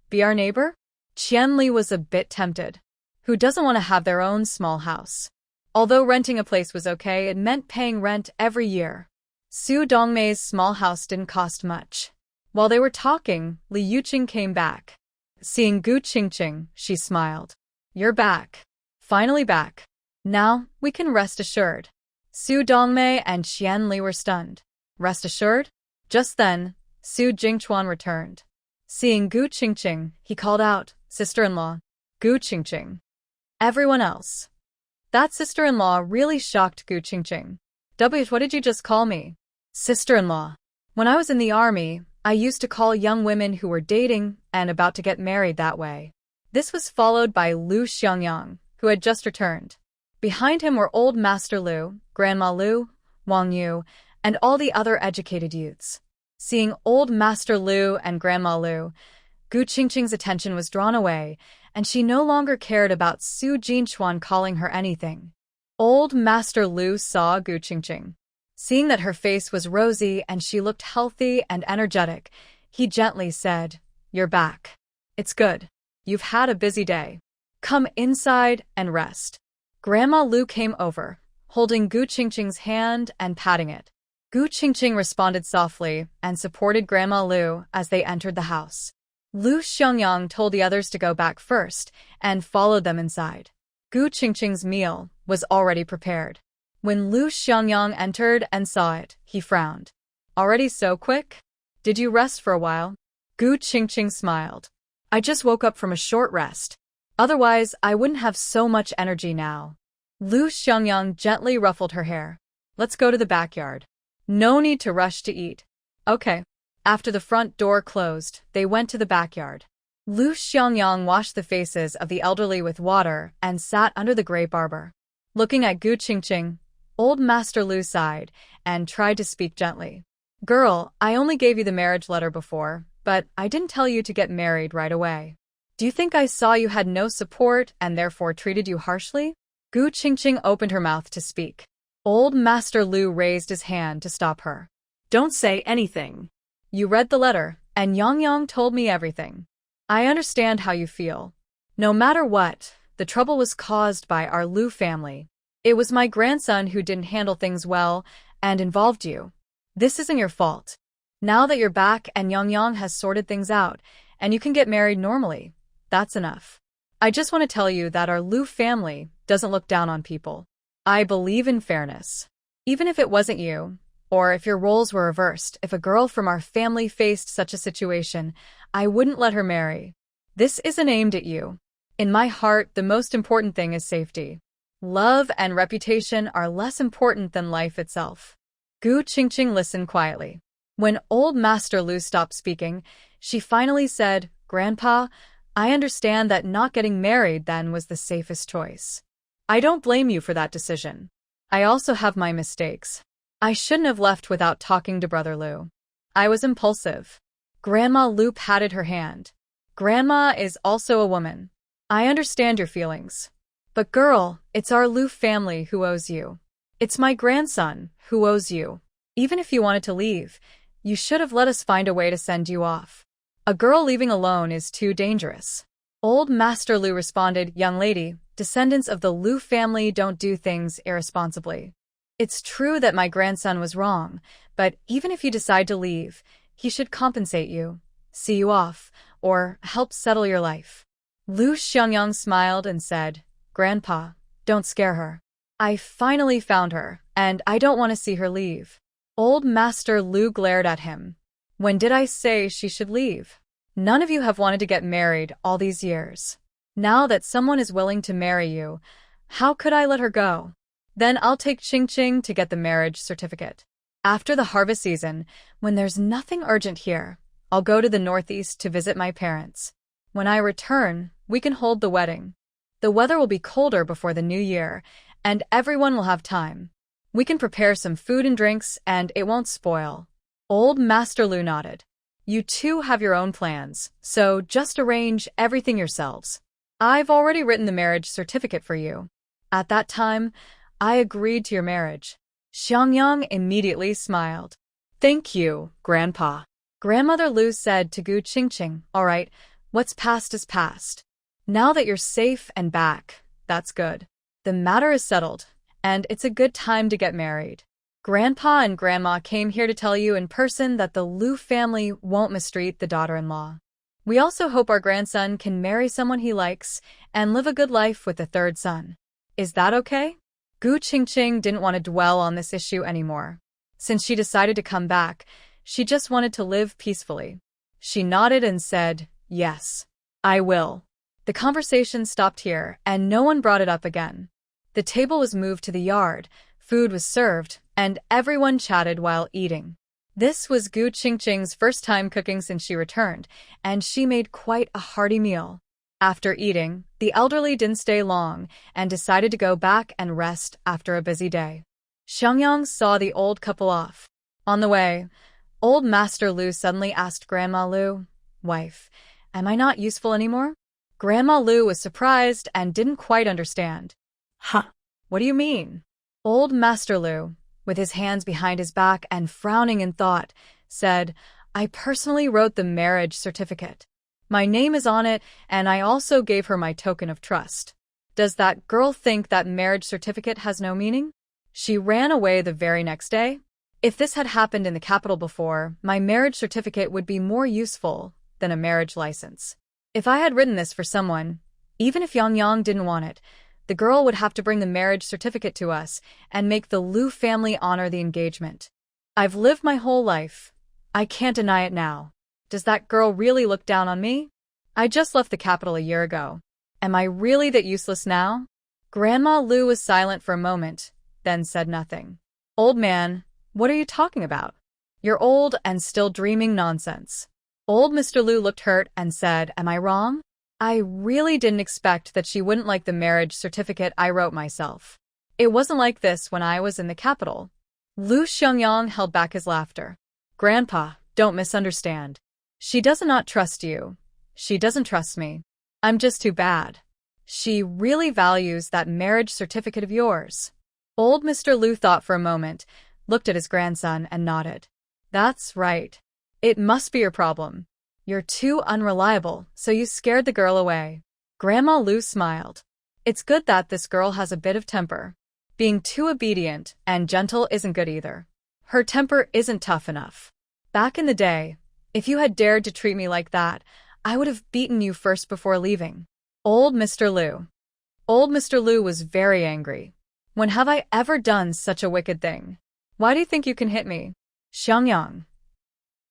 be our neighbor? Qianli was a bit tempted. Who doesn't want to have their own small house? Although renting a place was okay, it meant paying rent every year. Su Dongmei's small house didn't cost much. While they were talking, Li Yuqing came back. Seeing Gu Qingqing, she smiled. You're back. Finally back. Now, we can rest assured. Su Dongmei and Qianli were stunned. Rest assured? Just then, Su Jingchuan returned. Seeing Gu Qingqing, he called out, Sister-in-law, Gu Qingqing. Everyone else. That sister-in-law really shocked Gu Qingqing. What did you just call me? Sister-in-law. When I was in the army, I used to call young women who were dating and about to get married that way. This was followed by Lu Xiangyang, who had just returned. Behind him were Old Master Lu, Grandma Lu, Wang Yu, and all the other educated youths. Seeing Old Master Lu and Grandma Lu, Gu Qingqing's attention was drawn away, and she no longer cared about Su Jinchuan calling her anything. Old Master Lu saw Gu Qingqing. Seeing that her face was rosy and she looked healthy and energetic, he gently said, You're back. It's good. You've had a busy day. Come inside and rest. Grandma Lu came over, holding Gu Qingqing's hand and patting it. Gu Qingqing responded softly and supported Grandma Lu as they entered the house. Lu Xiangyang told the others to go back first and followed them inside. Gu Qingqing's meal was already prepared. When Lu Xiangyang entered and saw it, he frowned. Already so quick? Did you rest for a while? Gu Qingqing smiled. I just woke up from a short rest. Otherwise, I wouldn't have so much energy now. Lu Xiangyang gently ruffled her hair. Let's go to the backyard. No need to rush to eat. Okay. After the front door closed, they went to the backyard. Lu Xiangyang washed the faces of the elderly with water and sat under the grape arbor. Looking at Gu Qingqing, Old Master Lu sighed and tried to speak gently. Girl, I only gave you the marriage letter before, but I didn't tell you to get married right away. Do you think I saw you had no support and therefore treated you harshly? Gu Qingqing opened her mouth to speak. Old Master Lu raised his hand to stop her. Don't say anything. You read the letter, and Yang told me everything. I understand how you feel. No matter what, the trouble was caused by our Lu family. It was my grandson who didn't handle things well and involved you. This isn't your fault. Now that you're back and Yang has sorted things out, and you can get married normally, that's enough. I just want to tell you that our Lu family doesn't look down on people. I believe in fairness. Even if it wasn't you, or if your roles were reversed, if a girl from our family faced such a situation, I wouldn't let her marry. This isn't aimed at you. In my heart, the most important thing is safety. Love and reputation are less important than life itself. Gu Qingqing listened quietly. When Old Master Lu stopped speaking, she finally said, Grandpa, I understand that not getting married then was the safest choice. I don't blame you for that decision. I also have my mistakes. I shouldn't have left without talking to Brother Lu. I was impulsive. Grandma Lu patted her hand. Grandma is also a woman. I understand your feelings. But girl, it's our Lu family who owes you. It's my grandson who owes you. Even if you wanted to leave, you should have let us find a way to send you off. A girl leaving alone is too dangerous. Old Master Lu responded, young lady, descendants of the Lu family don't do things irresponsibly. It's true that my grandson was wrong, but even if you decide to leave, he should compensate you, see you off, or help settle your life. Lu Xiangyang smiled and said, Grandpa, don't scare her. I finally found her, and I don't want to see her leave. Old Master Lu glared at him. When did I say she should leave? None of you have wanted to get married all these years. Now that someone is willing to marry you, how could I let her go? Then I'll take Qingqing to get the marriage certificate. After the harvest season, when there's nothing urgent here, I'll go to the northeast to visit my parents. When I return, we can hold the wedding. The weather will be colder before the new year, and everyone will have time. We can prepare some food and drinks, and it won't spoil. Old Master Lu nodded. You two have your own plans, so just arrange everything yourselves. I've already written the marriage certificate for you. At that time, I agreed to your marriage. Xiangyang immediately smiled. Thank you, Grandpa. Grandmother Lu said to Gu Qingqing, all right, what's past is past. Now that you're safe and back, that's good. The matter is settled, and it's a good time to get married. Grandpa and Grandma came here to tell you in person that the Lu family won't mistreat the daughter-in-law. We also hope our grandson can marry someone he likes and live a good life with the third son. Is that okay? Gu Qingqing didn't want to dwell on this issue anymore. Since she decided to come back, she just wanted to live peacefully. She nodded and said, yes, I will. The conversation stopped here, and no one brought it up again. The table was moved to the yard, food was served, and everyone chatted while eating. This was Gu Qingqing's first time cooking since she returned, and she made quite a hearty meal. After eating, the elderly didn't stay long and decided to go back and rest after a busy day. Xiangyang saw the old couple off. On the way, Old Master Lu suddenly asked Grandma Lu, wife, am I not useful anymore? Grandma Lu was surprised and didn't quite understand. Huh? What do you mean? Old Master Lu, with his hands behind his back and frowning in thought, said, I personally wrote the marriage certificate. My name is on it, and I also gave her my token of trust. Does that girl think that marriage certificate has no meaning? She ran away the very next day. If this had happened in the capital before, my marriage certificate would be more useful than a marriage license. If I had written this for someone, even if Yang didn't want it, the girl would have to bring the marriage certificate to us and make the Lu family honor the engagement. I've lived my whole life. I can't deny it now. Does that girl really look down on me? I just left the capital a year ago. Am I really that useless now? Grandma Lu was silent for a moment, then said nothing. Old man, what are you talking about? You're old and still dreaming nonsense. Old Mr. Lu looked hurt and said, am I wrong? I really didn't expect that she wouldn't like the marriage certificate I wrote myself. It wasn't like this when I was in the capital. Lu Xiangyang held back his laughter. Grandpa, don't misunderstand. She does not trust you. She doesn't trust me. I'm just too bad. She really values that marriage certificate of yours. Old Mr. Lu thought for a moment, looked at his grandson and nodded. That's right. It must be your problem. You're too unreliable, so you scared the girl away. Grandma Lu smiled. It's good that this girl has a bit of temper. Being too obedient and gentle isn't good either. Her temper isn't tough enough. Back in the day, if you had dared to treat me like that, I would have beaten you first before leaving. Old Mr. Lu. Old Mr. Lu was very angry. When have I ever done such a wicked thing? Why do you think you can hit me? Xiangyang.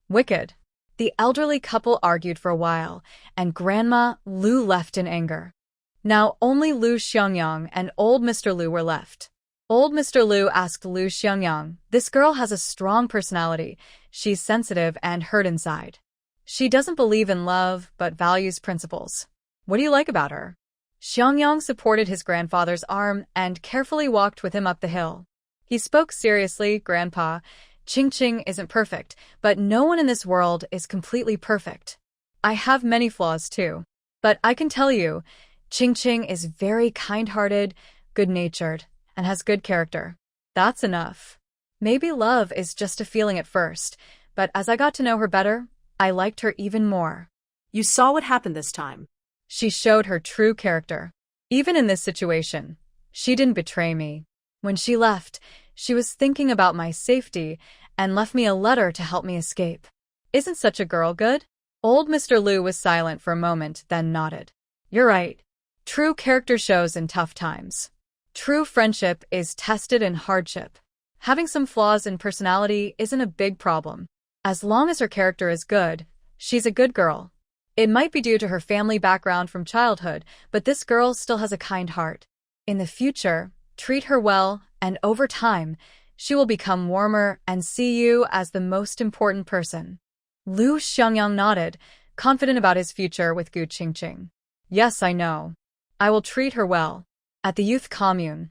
Wicked. The elderly couple argued for a while, and Grandma Lu left in anger. Now only Lu Xiangyang and Old Mr. Lu were left. Old Mr. Lu asked Lu Xiangyang, this girl has a strong personality. She's sensitive and hurt inside. She doesn't believe in love, but values principles. What do you like about her? Xiangyang supported his grandfather's arm and carefully walked with him up the hill. He spoke seriously, Grandpa. Qingqing isn't perfect, but no one in this world is completely perfect. I have many flaws too. But I can tell you, Qingqing is very kind-hearted, good-natured, and has good character. That's enough. Maybe love is just a feeling at first, but as I got to know her better, I liked her even more. You saw what happened this time. She showed her true character. Even in this situation, she didn't betray me. When she left, she was thinking about my safety and left me a letter to help me escape. Isn't such a girl good? Old Mr. Liu was silent for a moment, then nodded. You're right. True character shows in tough times. True friendship is tested in hardship. Having some flaws in personality isn't a big problem. As long as her character is good, she's a good girl. It might be due to her family background from childhood, but this girl still has a kind heart. In the future, treat her well, and over time, she will become warmer and see you as the most important person. Lu Xiangyang nodded, confident about his future with Gu Qingqing. Yes, I know. I will treat her well. At the youth commune,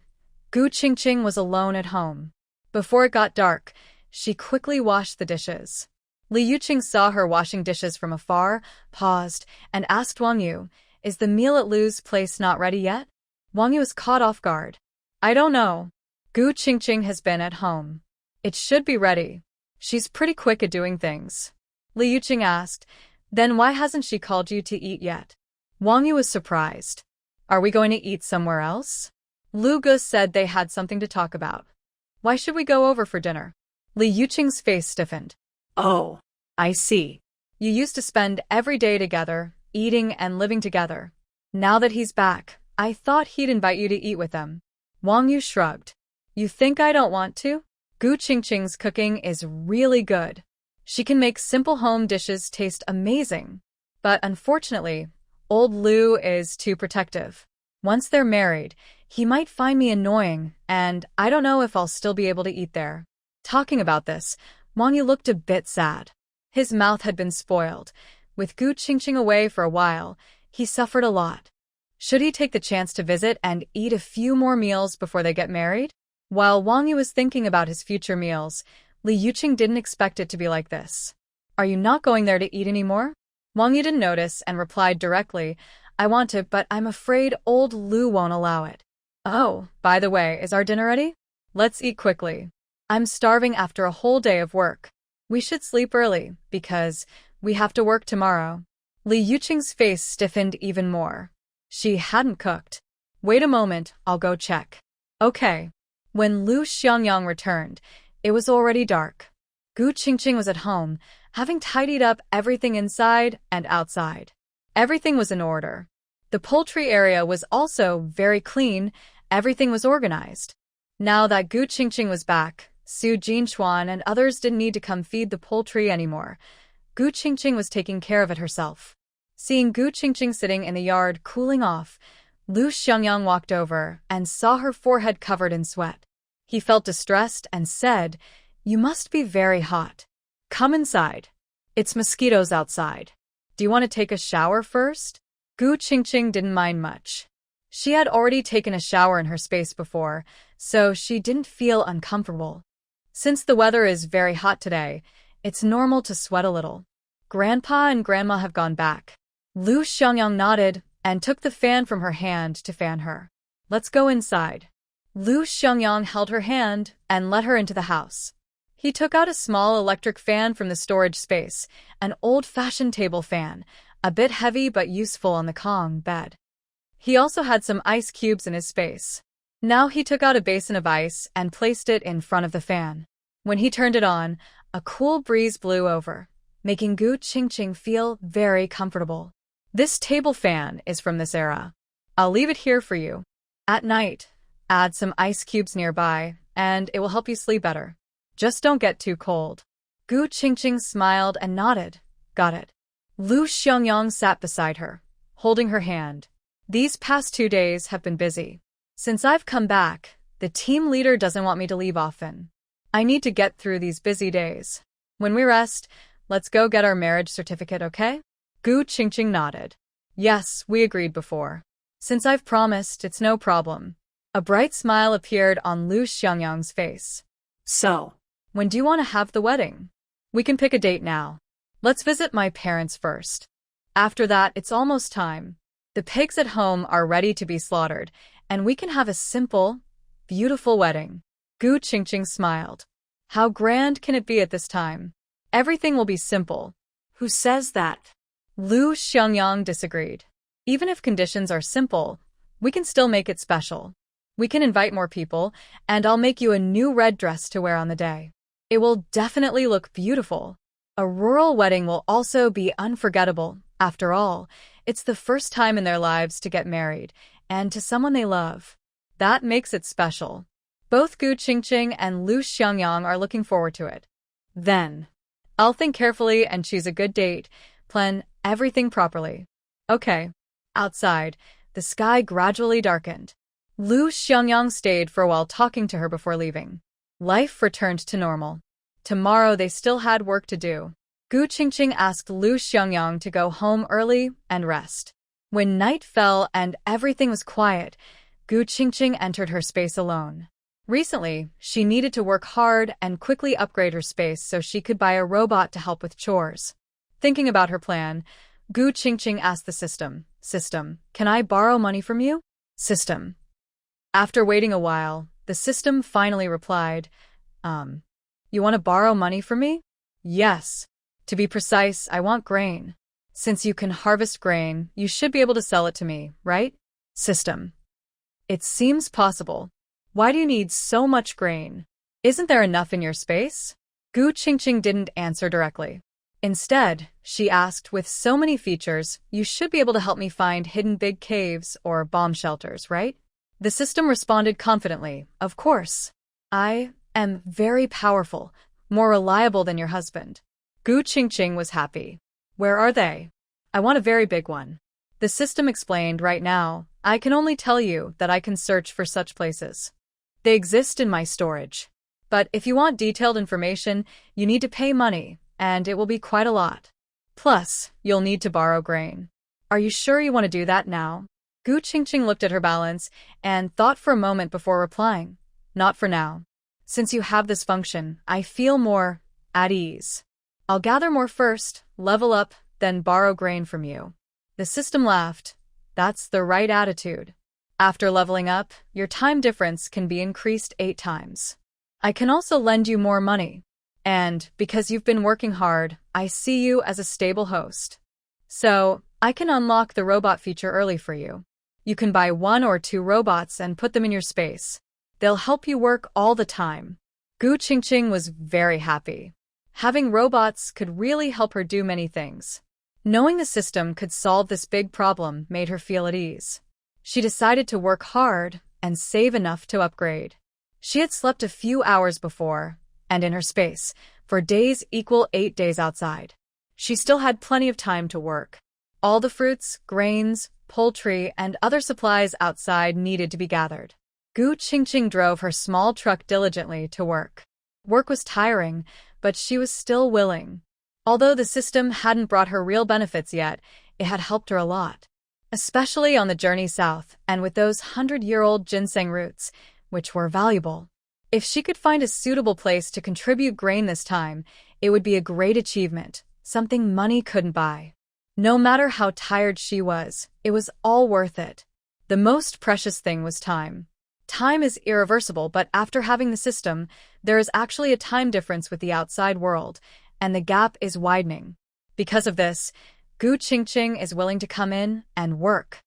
Gu Qingqing was alone at home. Before it got dark, she quickly washed the dishes. Li Yuqing saw her washing dishes from afar, paused, and asked Wang Yu, "Is the meal at Lu's place not ready yet?" Wang Yu was caught off guard. "I don't know. Gu Qingqing has been at home. It should be ready. She's pretty quick at doing things." Li Yuqing asked, "Then why hasn't she called you to eat yet?" Wang Yu was surprised. "Are we going to eat somewhere else?" Lu Ge said they had something to talk about. "Why should we go over for dinner?" Li Yuqing's face stiffened. Oh, I see. You used to spend every day together, eating and living together. Now that he's back, I thought he'd invite you to eat with them. Wang Yu shrugged. You think I don't want to? Gu Qingqing's cooking is really good. She can make simple home dishes taste amazing. But unfortunately, old Lu is too protective. Once they're married, he might find me annoying, and I don't know if I'll still be able to eat there. Talking about this, Wang Yu looked a bit sad. His mouth had been spoiled. With Gu Qingqing away for a while, he suffered a lot. Should he take the chance to visit and eat a few more meals before they get married? While Wang Yu was thinking about his future meals, Li Yuqing didn't expect it to be like this. Are you not going there to eat anymore? Wang Yu didn't notice and replied directly, I want to, but I'm afraid old Lu won't allow it. Oh, by the way, is our dinner ready? Let's eat quickly. I'm starving after a whole day of work. We should sleep early, because we have to work tomorrow. Li Yuqing's face stiffened even more. She hadn't cooked. Wait a moment, I'll go check. Okay. When Lu Xiangyang returned, it was already dark. Gu Qingqing was at home, having tidied up everything inside and outside. Everything was in order. The poultry area was also very clean, everything was organized. Now that Gu Qingqing was back, Su Jinchuan and others didn't need to come feed the poultry anymore. Gu Qingqing was taking care of it herself. Seeing Gu Qingqing sitting in the yard cooling off, Lu Xiangyang walked over and saw her forehead covered in sweat. He felt distressed and said, You must be very hot. Come inside. It's mosquitoes outside. Do you want to take a shower first? Gu Qingqing didn't mind much. She had already taken a shower in her space before, so she didn't feel uncomfortable. Since the weather is very hot today, it's normal to sweat a little. Grandpa and Grandma have gone back. Lu Xiangyang nodded and took the fan from her hand to fan her. Let's go inside. Lu Xiangyang held her hand and led her into the house. He took out a small electric fan from the storage space, an old-fashioned table fan, a bit heavy but useful on the Kong bed. He also had some ice cubes in his space. Now he took out a basin of ice and placed it in front of the fan. When he turned it on, a cool breeze blew over, making Gu Qingqing feel very comfortable. This table fan is from this era. I'll leave it here for you. At night, add some ice cubes nearby, and it will help you sleep better. Just don't get too cold. Gu Qingqing smiled and nodded. Got it. Lu Xiangyang sat beside her, holding her hand. These past 2 days have been busy. Since I've come back, the team leader doesn't want me to leave often. I need to get through these busy days. When we rest, let's go get our marriage certificate, okay? Gu Qingqing nodded. Yes, we agreed before. Since I've promised, it's no problem. A bright smile appeared on Lu Xiangyang's face. So, when do you want to have the wedding? We can pick a date now. Let's visit my parents first. After that, it's almost time. The pigs at home are ready to be slaughtered, and we can have a simple, beautiful wedding. Gu Qingqing smiled. How grand can it be at this time? Everything will be simple. Who says that? Lu Xiangyang disagreed. Even if conditions are simple, we can still make it special. We can invite more people, and I'll make you a new red dress to wear on the day. It will definitely look beautiful. A rural wedding will also be unforgettable. After all, it's the first time in their lives to get married, and to someone they love. That makes it special. Both Gu Qingqing and Lu Xiangyang are looking forward to it. Then, I'll think carefully and choose a good date, plan everything properly. Okay. Outside, the sky gradually darkened. Lu Xiangyang stayed for a while talking to her before leaving. Life returned to normal. Tomorrow they still had work to do. Gu Qingqing asked Lu Xiangyang to go home early and rest. When night fell and everything was quiet, Gu Qingqing entered her space alone. Recently, she needed to work hard and quickly upgrade her space so she could buy a robot to help with chores. Thinking about her plan, Gu Qingqing asked the system, can I borrow money from you? System. After waiting a while, the system finally replied, you want to borrow money from me? Yes. To be precise, I want grain. Since you can harvest grain, you should be able to sell it to me, right? System. It seems possible. Why do you need so much grain? Isn't there enough in your space? Gu Qingqing didn't answer directly. Instead, she asked, with so many features, you should be able to help me find hidden big caves or bomb shelters, right? The system responded confidently, of course. I am very powerful, more reliable than your husband. Gu Qingqing was happy. Where are they? I want a very big one. The system explained, right now, I can only tell you that I can search for such places. They exist in my storage. But if you want detailed information, you need to pay money, and it will be quite a lot. Plus, you'll need to borrow grain. Are you sure you want to do that now? Gu Qingqing looked at her balance and thought for a moment before replying. Not for now. Since you have this function, I feel more at ease. I'll gather more first, level up, then borrow grain from you. The system laughed. That's the right attitude. After leveling up, your time difference can be increased 8 times. I can also lend you more money. And, because you've been working hard, I see you as a stable host. So, I can unlock the robot feature early for you. You can buy 1 or 2 robots and put them in your space. They'll help you work all the time. Gu Qingqing was very happy. Having robots could really help her do many things. Knowing the system could solve this big problem made her feel at ease. She decided to work hard and save enough to upgrade. She had slept a few hours before, and in her space, for days equal 8 days outside. She still had plenty of time to work. All the fruits, grains, poultry, and other supplies outside needed to be gathered. Gu Qingqing drove her small truck diligently to work. Work was tiring, but she was still willing. Although the system hadn't brought her real benefits yet, it had helped her a lot. Especially on the journey south, and with those 100-year-old ginseng roots, which were valuable. If she could find a suitable place to contribute grain this time, it would be a great achievement, something money couldn't buy. No matter how tired she was, it was all worth it. The most precious thing was time. Time is irreversible, but after having the system, there is actually a time difference with the outside world, and the gap is widening. Because of this, Gu Qingqing is willing to come in and work.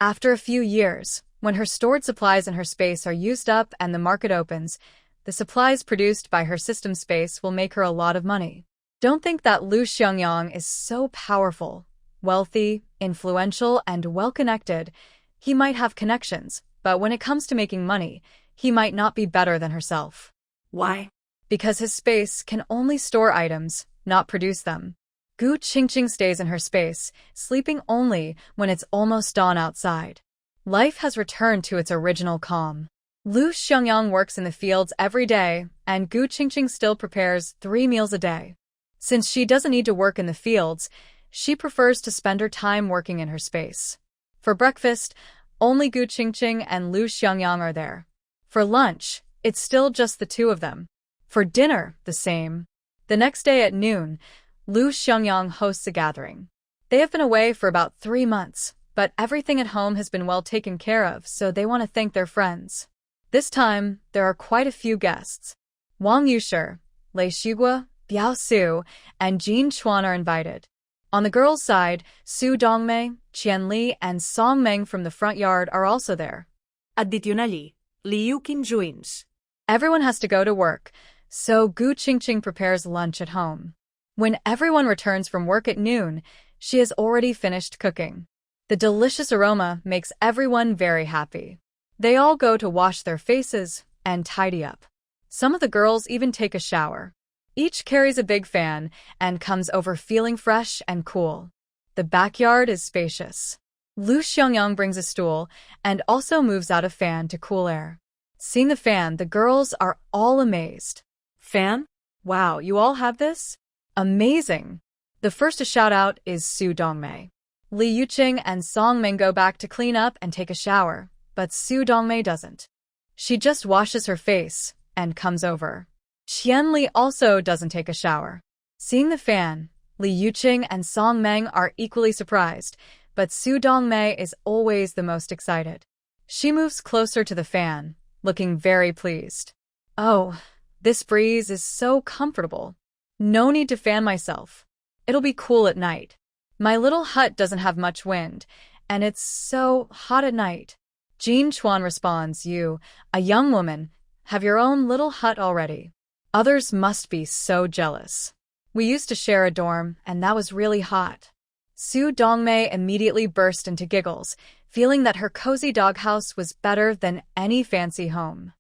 After a few years, when her stored supplies in her space are used up and the market opens, the supplies produced by her system space will make her a lot of money. Don't think that Lu Xiangyang is so powerful, wealthy, influential, and well-connected. He might have connections, but when it comes to making money, he might not be better than herself. Why? Because his space can only store items, not produce them. Gu Qingqing stays in her space, sleeping only when it's almost dawn outside. Life has returned to its original calm. Lu Xiangyang works in the fields every day, and Gu Qingqing still prepares 3 meals a day. Since she doesn't need to work in the fields, she prefers to spend her time working in her space. For breakfast, only Gu Qingqing and Lu Xiangyang are there. For lunch, it's still just the two of them. For dinner, the same. The next day at noon, Lu Xiangyang hosts a gathering. They have been away for about 3 months, but everything at home has been well taken care of, so they want to thank their friends. This time, there are quite a few guests. Wang Yushi, Lei Xiguo, Biao Su, and Jin Chuan are invited. On the girls' side, Su Dongmei, Qianli, and Song Meng from the front yard are also there. Additionally, Liu Qin joins. Everyone has to go to work, so Gu Qingqing prepares lunch at home. When everyone returns from work at noon, she has already finished cooking. The delicious aroma makes everyone very happy. They all go to wash their faces and tidy up. Some of the girls even take a shower. Each carries a big fan and comes over feeling fresh and cool. The backyard is spacious. Lu Xiangyang brings a stool and also moves out a fan to cool air. Seeing the fan, the girls are all amazed. Fan? Wow, you all have this? Amazing! The first to shout out is Su Dongmei. Li Yuqing and Song Ming go back to clean up and take a shower, but Su Dongmei doesn't. She just washes her face and comes over. Qianli also doesn't take a shower. Seeing the fan, Li Yuqing and Song Meng are equally surprised, but Su Dongmei is always the most excited. She moves closer to the fan, looking very pleased. Oh, this breeze is so comfortable. No need to fan myself. It'll be cool at night. My little hut doesn't have much wind, and it's so hot at night. Jean Chuan responds, you, a young woman, have your own little hut already. Others must be so jealous. We used to share a dorm, and that was really hot. Su Dongmei immediately burst into giggles, feeling that her cozy doghouse was better than any fancy home.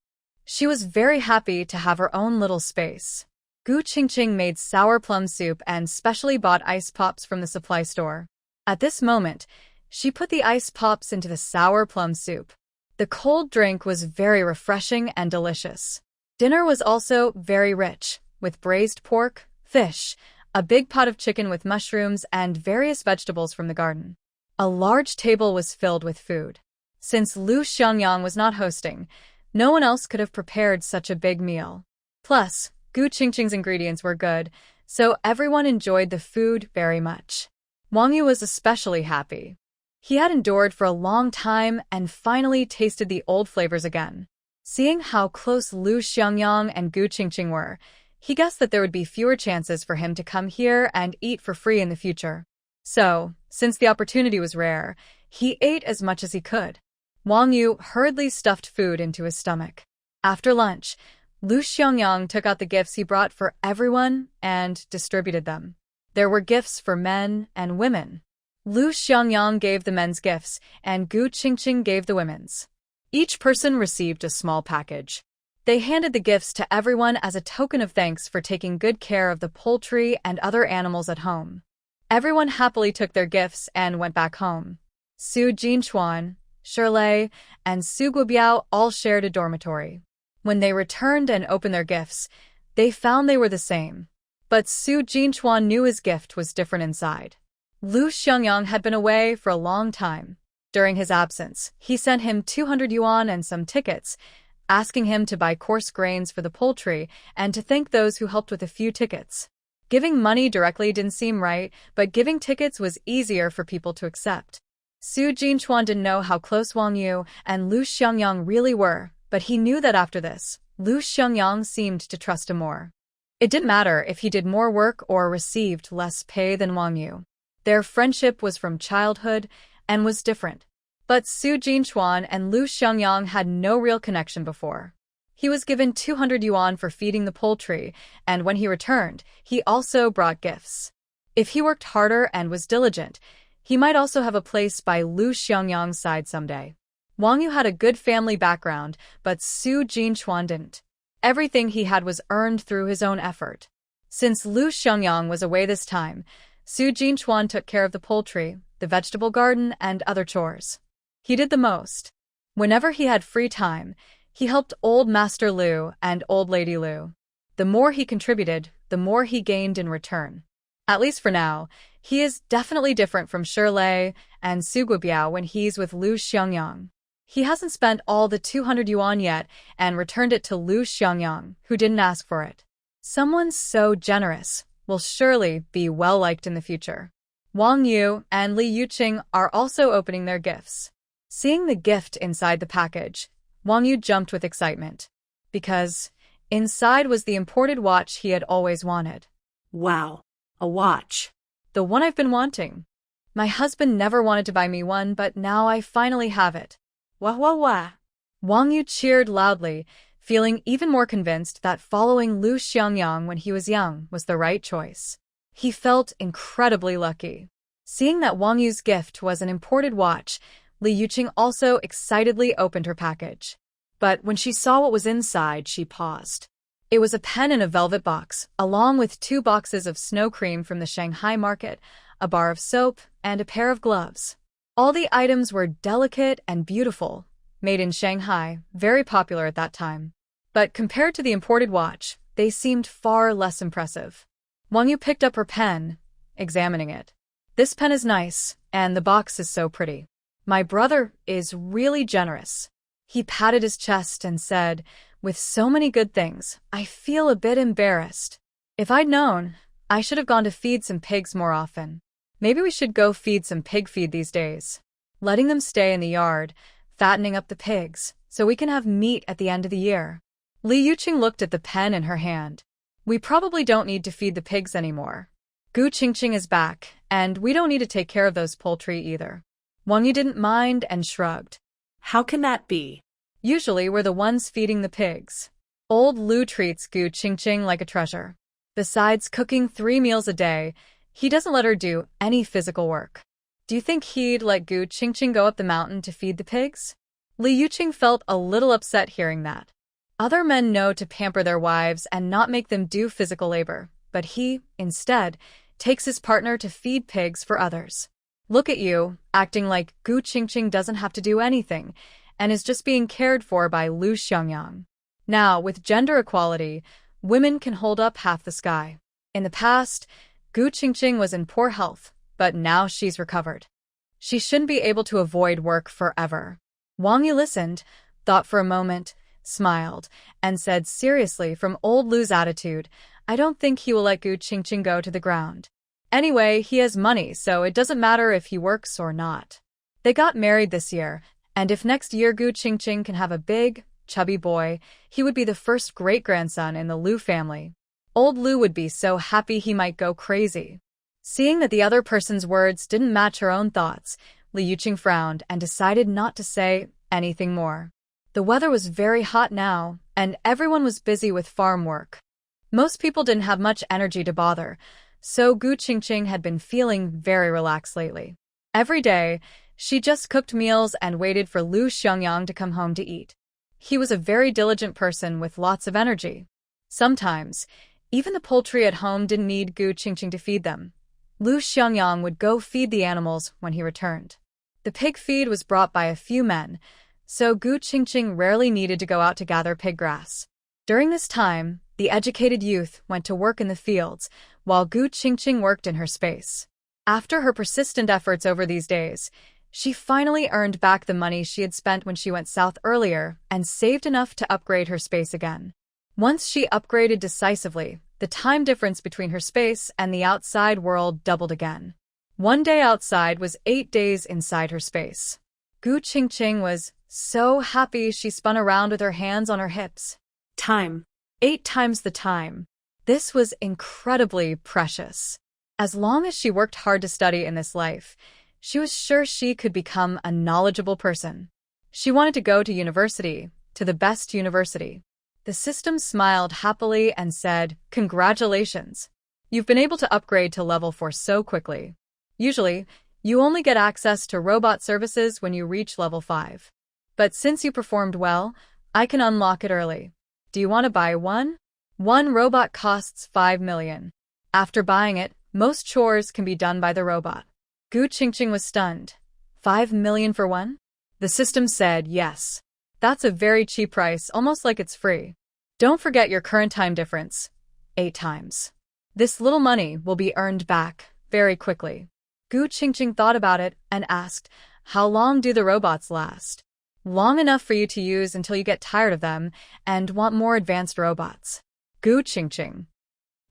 She was very happy to have her own little space. Gu Qingqing made sour plum soup and specially bought ice pops from the supply store. At this moment, she put the ice pops into the sour plum soup. The cold drink was very refreshing and delicious. Dinner was also very rich, with braised pork, fish, a big pot of chicken with mushrooms, and various vegetables from the garden. A large table was filled with food. Since Lu Xiangyang was not hosting, no one else could have prepared such a big meal. Plus, Gu Qingqing's ingredients were good, so everyone enjoyed the food very much. Wang Yu was especially happy. He had endured for a long time and finally tasted the old flavors again. Seeing how close Lu Xiangyang and Gu Qingqing were, he guessed that there would be fewer chances for him to come here and eat for free in the future. So, since the opportunity was rare, he ate as much as he could. Wang Yu hurriedly stuffed food into his stomach. After lunch, Lu Xiangyang took out the gifts he brought for everyone and distributed them. There were gifts for men and women. Lu Xiangyang gave the men's gifts, and Gu Qingqing gave the women's. Each person received a small package. They handed the gifts to everyone as a token of thanks for taking good care of the poultry and other animals at home. Everyone happily took their gifts and went back home. Su Jinchuan, Shirley, and Su Guobiao all shared a dormitory. When they returned and opened their gifts, they found they were the same. But Su Jinchuan knew his gift was different inside. Lu Xiangyang had been away for a long time. During his absence, he sent him 200 yuan and some tickets, asking him to buy coarse grains for the poultry and to thank those who helped with a few tickets. Giving money directly didn't seem right, but giving tickets was easier for people to accept. Su Jinchuan didn't know how close Wang Yu and Lu Xiangyang really were, but he knew that after this, Lu Xiangyang seemed to trust him more. It didn't matter if he did more work or received less pay than Wang Yu. Their friendship was from childhood and was different. But Su Jinchuan and Lu Xiangyang had no real connection before. He was given 200 yuan for feeding the poultry, and when he returned, he also brought gifts. If he worked harder and was diligent, he might also have a place by Lu Xiangyang's side someday. Wang Yu had a good family background, but Su Jinchuan didn't. Everything he had was earned through his own effort. Since Lu Xiangyang was away this time, Su Jinchuan took care of the poultry, the vegetable garden, and other chores. He did the most. Whenever he had free time, he helped Old Master Lu and Old Lady Lu. The more he contributed, the more he gained in return. At least for now, he is definitely different from Shirley and Su Guobiao when he's with Lu Xiangyang. He hasn't spent all the 200 yuan yet and returned it to Lu Xiangyang, who didn't ask for it. Someone so generous will surely be well-liked in the future. Wang Yu and Li Yuqing are also opening their gifts. Seeing the gift inside the package, Wang Yu jumped with excitement. Because inside was the imported watch he had always wanted. Wow, a watch. The one I've been wanting. My husband never wanted to buy me one, but now I finally have it. Wah wah wah. Wang Yu cheered loudly, feeling even more convinced that following Lu Xiangyang when he was young was the right choice. He felt incredibly lucky. Seeing that Wang Yu's gift was an imported watch, Li Yuqing also excitedly opened her package. But when she saw what was inside, she paused. It was a pen in a velvet box, along with 2 boxes of snow cream from the Shanghai market, a bar of soap, and a pair of gloves. All the items were delicate and beautiful, made in Shanghai, very popular at that time. But compared to the imported watch, they seemed far less impressive. Wang Yu picked up her pen, examining it. This pen is nice, and the box is so pretty. My brother is really generous. He patted his chest and said, with so many good things, I feel a bit embarrassed. If I'd known, I should have gone to feed some pigs more often. Maybe we should go feed some pig feed these days. Letting them stay in the yard, fattening up the pigs, so we can have meat at the end of the year. Li Yuqing looked at the pen in her hand. We probably don't need to feed the pigs anymore. Gu Qingqing is back, and we don't need to take care of those poultry either. Wang Yu didn't mind and shrugged. How can that be? Usually we're the ones feeding the pigs. Old Lu treats Gu Qingqing like a treasure. Besides cooking 3 meals a day, he doesn't let her do any physical work. Do you think he'd let Gu Qingqing go up the mountain to feed the pigs? Li Yuqing felt a little upset hearing that. Other men know to pamper their wives and not make them do physical labor, but he, instead, takes his partner to feed pigs for others. Look at you, acting like Gu Qingqing doesn't have to do anything, and is just being cared for by Lu Xiangyang. Now, with gender equality, women can hold up half the sky. In the past, Gu Qingqing was in poor health, but now she's recovered. She shouldn't be able to avoid work forever. Wang Yu listened, thought for a moment, smiled, and said seriously from old Lu's attitude, I don't think he will let Gu Qingqing go to the ground. Anyway, he has money, so it doesn't matter if he works or not. They got married this year, and if next year Gu Qingqing can have a big, chubby boy, he would be the first great-grandson in the Lu family. Old Lu would be so happy he might go crazy. Seeing that the other person's words didn't match her own thoughts, Li Yuqing frowned and decided not to say anything more. The weather was very hot now, and everyone was busy with farm work. Most people didn't have much energy to bother, so Gu Qingqing had been feeling very relaxed lately. Every day, she just cooked meals and waited for Lu Xiangyang to come home to eat. He was a very diligent person with lots of energy. Sometimes, even the poultry at home didn't need Gu Qingqing to feed them. Lu Xiangyang would go feed the animals when he returned. The pig feed was brought by a few men, so Gu Qingqing rarely needed to go out to gather pig grass. During this time, the educated youth went to work in the fields, while Gu Qingqing worked in her space. After her persistent efforts over these days, she finally earned back the money she had spent when she went south earlier and saved enough to upgrade her space again. Once she upgraded decisively, the time difference between her space and the outside world doubled again. 1 day outside was 8 days inside her space. Gu Qingqing was so happy she spun around with her hands on her hips. Time. 8 times the time. This was incredibly precious. As long as she worked hard to study in this life, she was sure she could become a knowledgeable person. She wanted to go to university, to the best university. The system smiled happily and said, Congratulations! You've been able to upgrade to level 4 so quickly. Usually, you only get access to robot services when you reach level 5. But since you performed well, I can unlock it early. Do you want to buy one? One robot costs 5 million. After buying it, most chores can be done by the robot. Gu Qingqing was stunned. 5 million for one? The system said yes. That's a very cheap price, almost like it's free. Don't forget your current time difference. 8 times. This little money will be earned back very quickly. Gu Qingqing thought about it and asked, How long do the robots last? Long enough for you to use until you get tired of them and want more advanced robots. Gu Qingqing.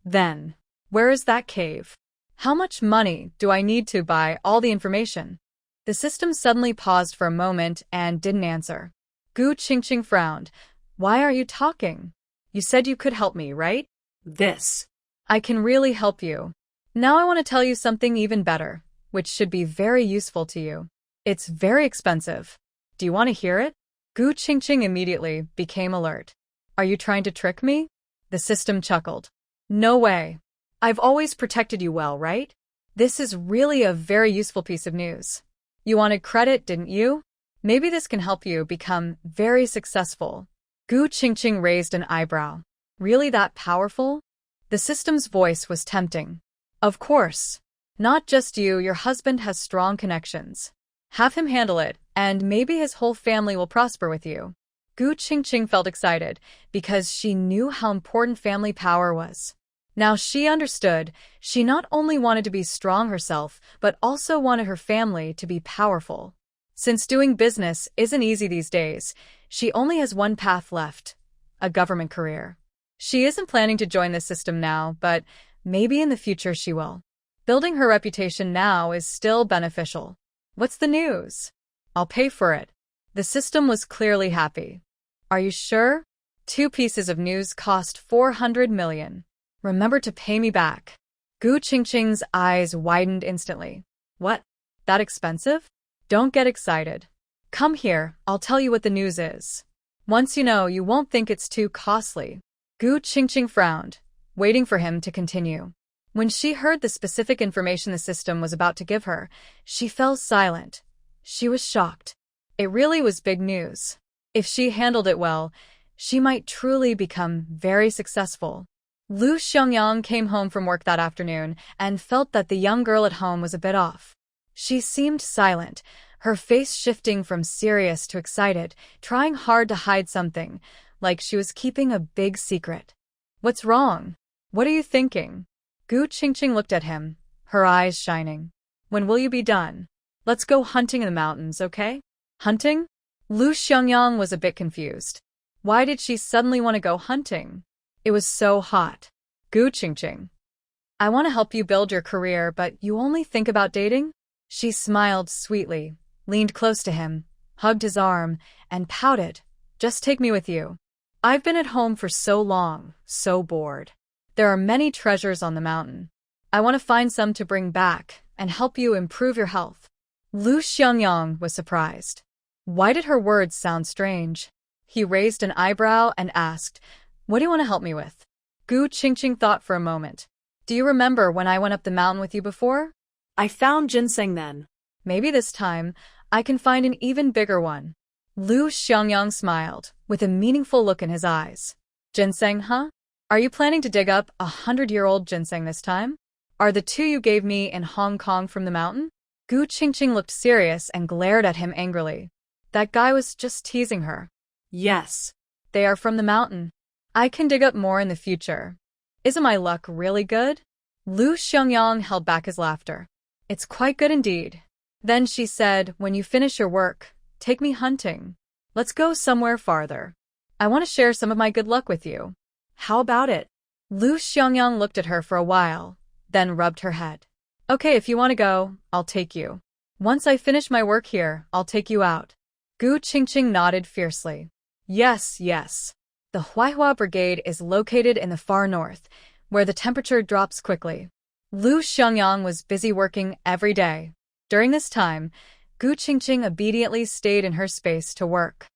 Then, where is that cave? How much money do I need to buy all the information? The system suddenly paused for a moment and didn't answer. Gu Qingqing frowned. Why are you talking? You said you could help me, right? This. I can really help you. Now I want to tell you something even better, which should be very useful to you. It's very expensive. Do you want to hear it? Gu Qingqing immediately became alert. Are you trying to trick me? The system chuckled. No way. I've always protected you well, right? This is really a very useful piece of news. You wanted credit, didn't you? Maybe this can help you become very successful. Gu Qingqing raised an eyebrow. Really that powerful? The system's voice was tempting. Of course. Not just you, your husband has strong connections. Have him handle it, and maybe his whole family will prosper with you. Gu Qingqing felt excited because she knew how important family power was. Now she understood she not only wanted to be strong herself, but also wanted her family to be powerful. Since doing business isn't easy these days, she only has one path left, a government career. She isn't planning to join the system now, but maybe in the future she will. Building her reputation now is still beneficial. What's the news? I'll pay for it. The system was clearly happy. Are you sure? 2 pieces of news cost 400 million. Remember to pay me back. Gu Qingqing's eyes widened instantly. What? That expensive? Don't get excited. Come here, I'll tell you what the news is. Once you know, you won't think it's too costly. Gu Qingqing frowned, waiting for him to continue. When she heard the specific information the system was about to give her, she fell silent. She was shocked. It really was big news. If she handled it well, she might truly become very successful. Lu Xiangyang came home from work that afternoon and felt that the young girl at home was a bit off. She seemed silent, her face shifting from serious to excited, trying hard to hide something, like she was keeping a big secret. What's wrong? What are you thinking? Gu Qingqing looked at him, her eyes shining. When will you be done? Let's go hunting in the mountains, okay? Hunting? Lu Xiangyang was a bit confused. Why did she suddenly want to go hunting? It was so hot. Gu Qingqing. I want to help you build your career, but you only think about dating? She smiled sweetly, leaned close to him, hugged his arm, and pouted. Just take me with you. I've been at home for so long, so bored. There are many treasures on the mountain. I want to find some to bring back and help you improve your health. Lu Xiangyang was surprised. Why did her words sound strange? He raised an eyebrow and asked, What do you want to help me with? Gu Qingqing thought for a moment. Do you remember when I went up the mountain with you before? I found ginseng then. Maybe this time, I can find an even bigger one. Lu Xiangyang smiled, with a meaningful look in his eyes. Ginseng, huh? Are you planning to dig up 100-year-old ginseng this time? Are the 2 you gave me in Hong Kong from the mountain? Gu Qingqing looked serious and glared at him angrily. That guy was just teasing her. Yes. They are from the mountain. I can dig up more in the future. Isn't my luck really good? Lu Xiangyang held back his laughter. It's quite good indeed. Then she said, When you finish your work, take me hunting. Let's go somewhere farther. I want to share some of my good luck with you. How about it? Lu Xiangyang looked at her for a while, then rubbed her head. Okay, if you want to go, I'll take you. Once I finish my work here, I'll take you out. Gu Qingqing nodded fiercely. Yes, yes. The Huaihua Brigade is located in the far north, where the temperature drops quickly. Lu Xiangyang was busy working every day. During this time, Gu Qingqing obediently stayed in her space to work.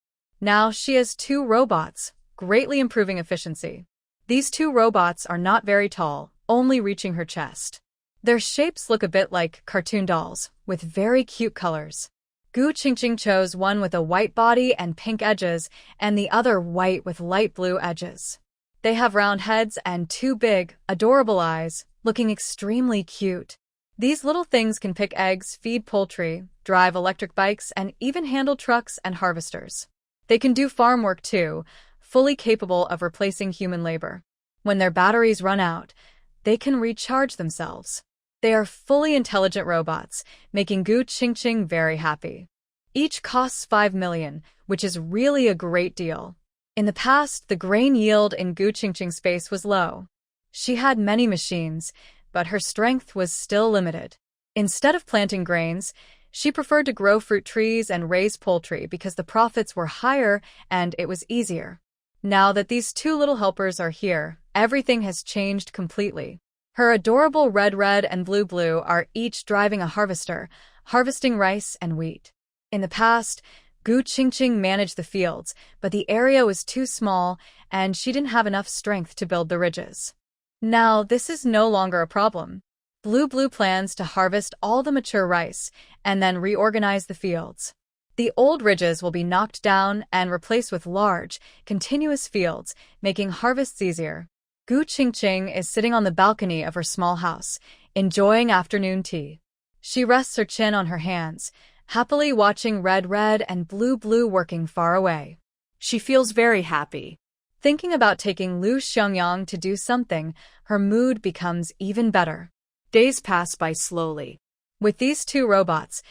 Now she has 2 robots, greatly improving efficiency. These 2 robots are not very tall, only reaching her chest. Their shapes look a bit like cartoon dolls, with very cute colors. Gu Qingqing chose one with a white body and pink edges, and the other white with light blue edges. They have round heads and 2 big, adorable eyes, looking extremely cute. These little things can pick eggs, feed poultry, drive electric bikes, and even handle trucks and harvesters. They can do farm work too, fully capable of replacing human labor. When their batteries run out, they can recharge themselves. They are fully intelligent robots, making Gu Qingqing very happy. Each costs 5 million, which is really a great deal. In the past, the grain yield in Gu Qingqing's space was low. She had many machines, but her strength was still limited. Instead of planting grains, she preferred to grow fruit trees and raise poultry because the profits were higher and it was easier. Now that these 2 little helpers are here, everything has changed completely. Her adorable Red and Blue are each driving a harvester, harvesting rice and wheat. In the past, Gu Qingqing managed the fields, but the area was too small and she didn't have enough strength to build the ridges. Now, this is no longer a problem. Blue plans to harvest all the mature rice and then reorganize the fields. The old ridges will be knocked down and replaced with large, continuous fields, making harvests easier. Gu Qingqing is sitting on the balcony of her small house, enjoying afternoon tea. She rests her chin on her hands, happily watching Red and Blue working far away. She feels very happy. Thinking about taking Lu Xiangyang to do something, her mood becomes even better. Days pass by slowly. With these two robots,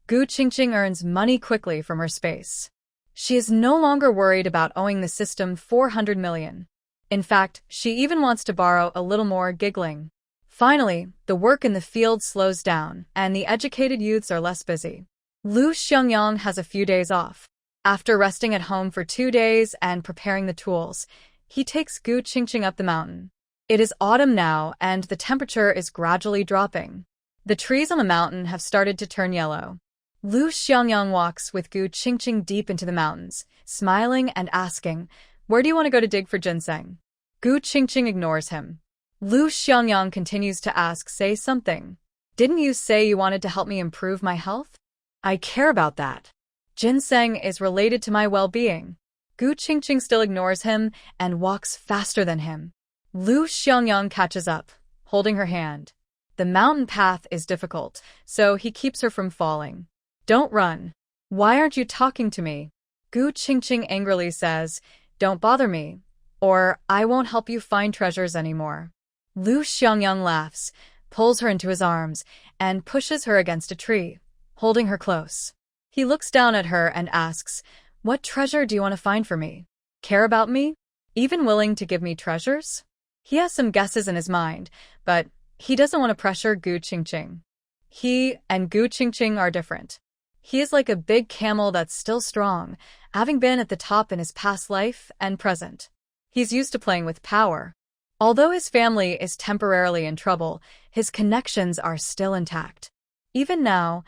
Gu Qingqing earns money quickly from her space. She is no longer worried about owing the system 400 million. In fact, she even wants to borrow a little more, giggling. Finally, the work in the field slows down, and the educated youths are less busy. Lu Xiangyang has a few days off. After resting at home for 2 days and preparing the tools, he takes Gu Qingqing up the mountain. It is autumn now, and the temperature is gradually dropping. The trees on the mountain have started to turn yellow. Lu Xiangyang walks with Gu Qingqing deep into the mountains, smiling and asking, "Where do you want to go to dig for ginseng?" Gu Qingqing ignores him. Lu Xiangyang continues to ask, "Say something. Didn't you say you wanted to help me improve my health?" "I care about that. Ginseng is related to my well-being." Gu Qingqing still ignores him and walks faster than him. Lu Xiangyang catches up, holding her hand. The mountain path is difficult, so he keeps her from falling. "Don't run. Why aren't you talking to me?" Gu Qingqing angrily says, "Don't bother me, or I won't help you find treasures anymore." Lu Xiangyang laughs, pulls her into his arms, and pushes her against a tree, holding her close. He looks down at her and asks, "What treasure do you want to find for me? Care about me? Even willing to give me treasures?" He has some guesses in his mind, but he doesn't want to pressure Gu Qingqing. He and Gu Qingqing are different. He is like a big camel that's still strong, having been at the top in his past life and present. He's used to playing with power. Although his family is temporarily in trouble, his connections are still intact. Even now,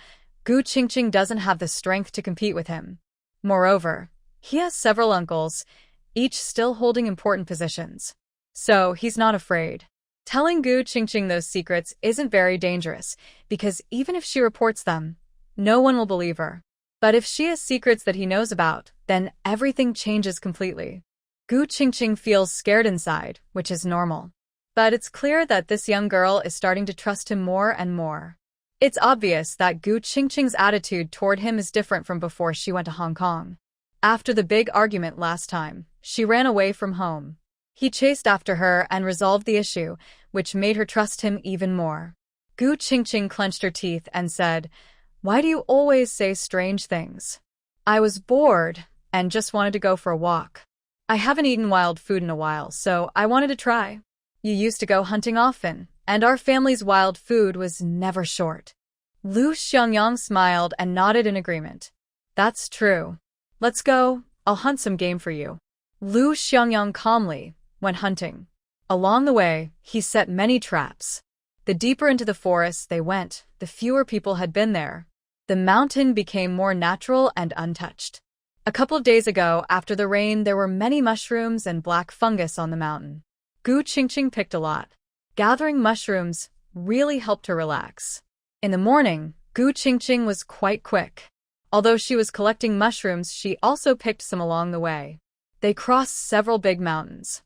Gu Qingqing doesn't have the strength to compete with him. Moreover, he has several uncles, each still holding important positions. So he's not afraid. Telling Gu Qingqing those secrets isn't very dangerous, because even if she reports them, no one will believe her. But if she has secrets that he knows about, then everything changes completely. Gu Qingqing feels scared inside, which is normal. But it's clear that this young girl is starting to trust him more and more. It's obvious that Gu Qingqing's attitude toward him is different from before she went to Hong Kong. After the big argument last time, she ran away from home. He chased after her and resolved the issue, which made her trust him even more. Gu Qingqing clenched her teeth and said, "Why do you always say strange things?" "I was bored and just wanted to go for a walk. I haven't eaten wild food in a while, so I wanted to try. You used to go hunting often, and our family's wild food was never short." Lu Xiangyang smiled and nodded in agreement. "That's true. Let's go, I'll hunt some game for you." Lu Xiangyang calmly went hunting. Along the way, he set many traps. The deeper into the forest they went, the fewer people had been there. The mountain became more natural and untouched. A couple of days ago, after the rain, there were many mushrooms and black fungus on the mountain. Gu Qingqing picked a lot. Gathering mushrooms really helped her relax. In the morning, Gu Qingqing was quite quick. Although she was collecting mushrooms, she also picked some along the way. They crossed several big mountains.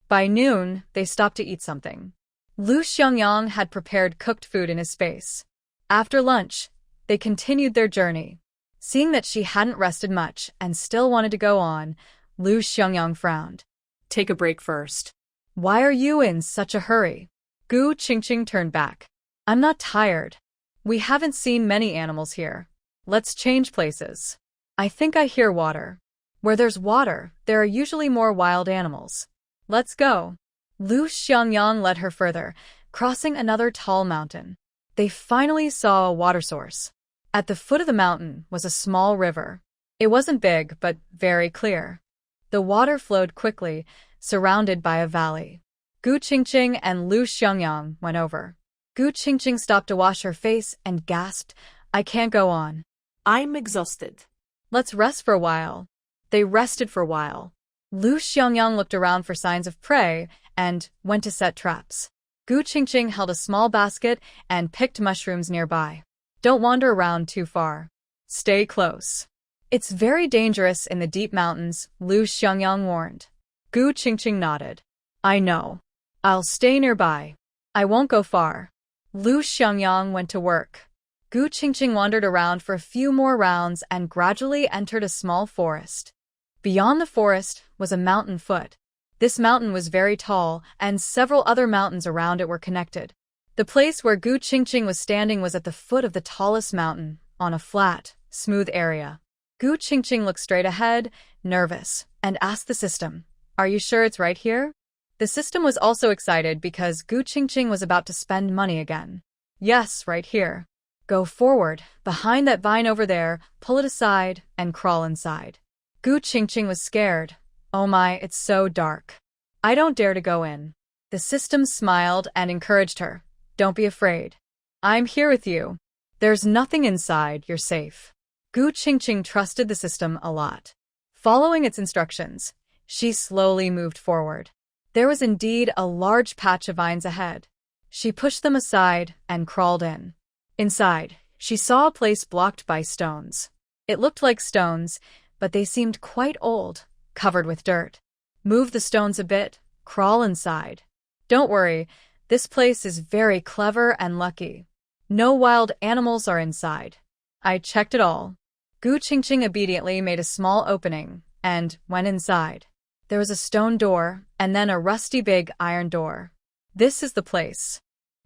By noon, they stopped to eat something. Lu Xiangyang had prepared cooked food in his space. After lunch, they continued their journey. Seeing that she hadn't rested much and still wanted to go on, Lu Xiangyang frowned. "Take a break first." "Why are you in such a hurry?" Gu Qingqing turned back. "I'm not tired. We haven't seen many animals here. Let's change places. I think I hear water. Where there's water, there are usually more wild animals. Let's go." Lu Xiangyang led her further, crossing another tall mountain. They finally saw a water source. At the foot of the mountain was a small river. It wasn't big, but very clear. The water flowed quickly, surrounded by a valley. Gu Qingqing and Lu Xiangyang went over. Gu Qingqing stopped to wash her face and gasped, I can't go on. I'm exhausted. Let's rest for a while. They rested for a while. Lu Xiangyang looked around for signs of prey and went to set traps. Gu Qingqing held a small basket and picked mushrooms nearby. Don't wander around too far. Stay close. It's very dangerous in the deep mountains, Lu Xiangyang warned. Gu Qingqing nodded. I know. I'll stay nearby. I won't go far. Lu Xiangyang went to work. Gu Qingqing wandered around for a few more rounds and gradually entered a small forest. Beyond the forest was a mountain foot. This mountain was very tall, and several other mountains around it were connected. The place where Gu Qingqing was standing was at the foot of the tallest mountain, on a flat, smooth area. Gu Qingqing looked straight ahead, nervous, and asked the system, Are you sure it's right here? The system was also excited because Gu Qingqing was about to spend money again. Yes, right here. Go forward, behind that vine over there, pull it aside, and crawl inside. Gu Qingqing was scared. Oh my, it's so dark. I don't dare to go in. The system smiled and encouraged her. Don't be afraid. I'm here with you. There's nothing inside, you're safe. Gu Qingqing trusted the system a lot. Following its instructions, she slowly moved forward. There was indeed a large patch of vines ahead. She pushed them aside and crawled in. Inside, she saw a place blocked by stones. It looked like stones, but they seemed quite old, covered with dirt. Move the stones a bit, crawl inside. Don't worry, this place is very clever and lucky. No wild animals are inside. I checked it all. Gu Qingqing obediently made a small opening and went inside. There was a stone door and then a rusty big iron door. This is the place.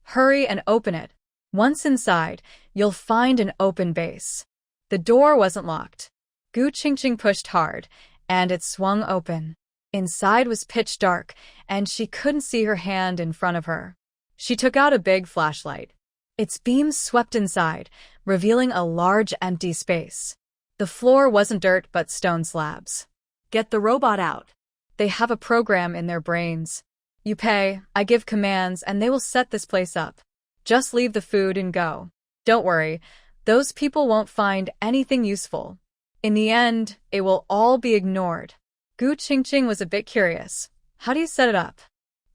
Hurry and open it. Once inside, you'll find an open base. The door wasn't locked. Gu Qingqing pushed hard, and it swung open. Inside was pitch dark, and she couldn't see her hand in front of her. She took out a big flashlight. Its beams swept inside, revealing a large empty space. The floor wasn't dirt but stone slabs. Get the robot out. They have a program in their brains. You pay, I give commands, and they will set this place up. Just leave the food and go. Don't worry, those people won't find anything useful. In the end, it will all be ignored. Gu Qingqing was a bit curious. How do you set it up?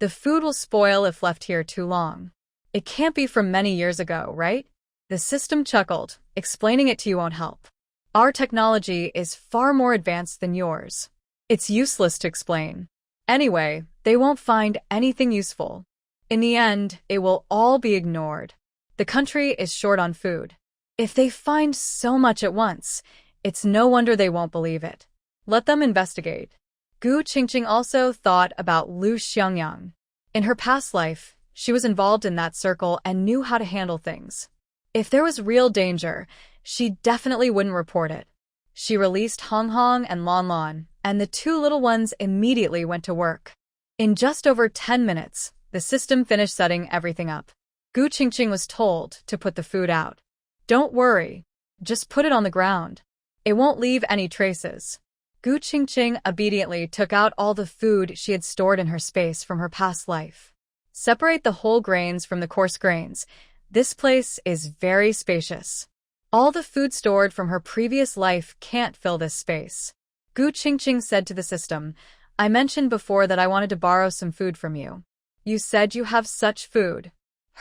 The food will spoil if left here too long. It can't be from many years ago, right? The system chuckled. Explaining it to you won't help. Our technology is far more advanced than yours. It's useless to explain. Anyway, they won't find anything useful. In the end, it will all be ignored. The country is short on food. If they find so much at once, it's no wonder they won't believe it. Let them investigate. Gu Qingqing also thought about Lu Xiangyang. In her past life, she was involved in that circle and knew how to handle things. If there was real danger, she definitely wouldn't report it. She released Hong Hong and Lon Lon, and the two little ones immediately went to work. In just over 10 minutes, the system finished setting everything up. Gu Qingqing was told to put the food out. Don't worry. Just put it on the ground. It won't leave any traces. Gu Qingqing obediently took out all the food she had stored in her space from her past life. Separate the whole grains from the coarse grains. This place is very spacious. All the food stored from her previous life can't fill this space. Gu Qingqing said to the system, I mentioned before that I wanted to borrow some food from you. You said you have such food.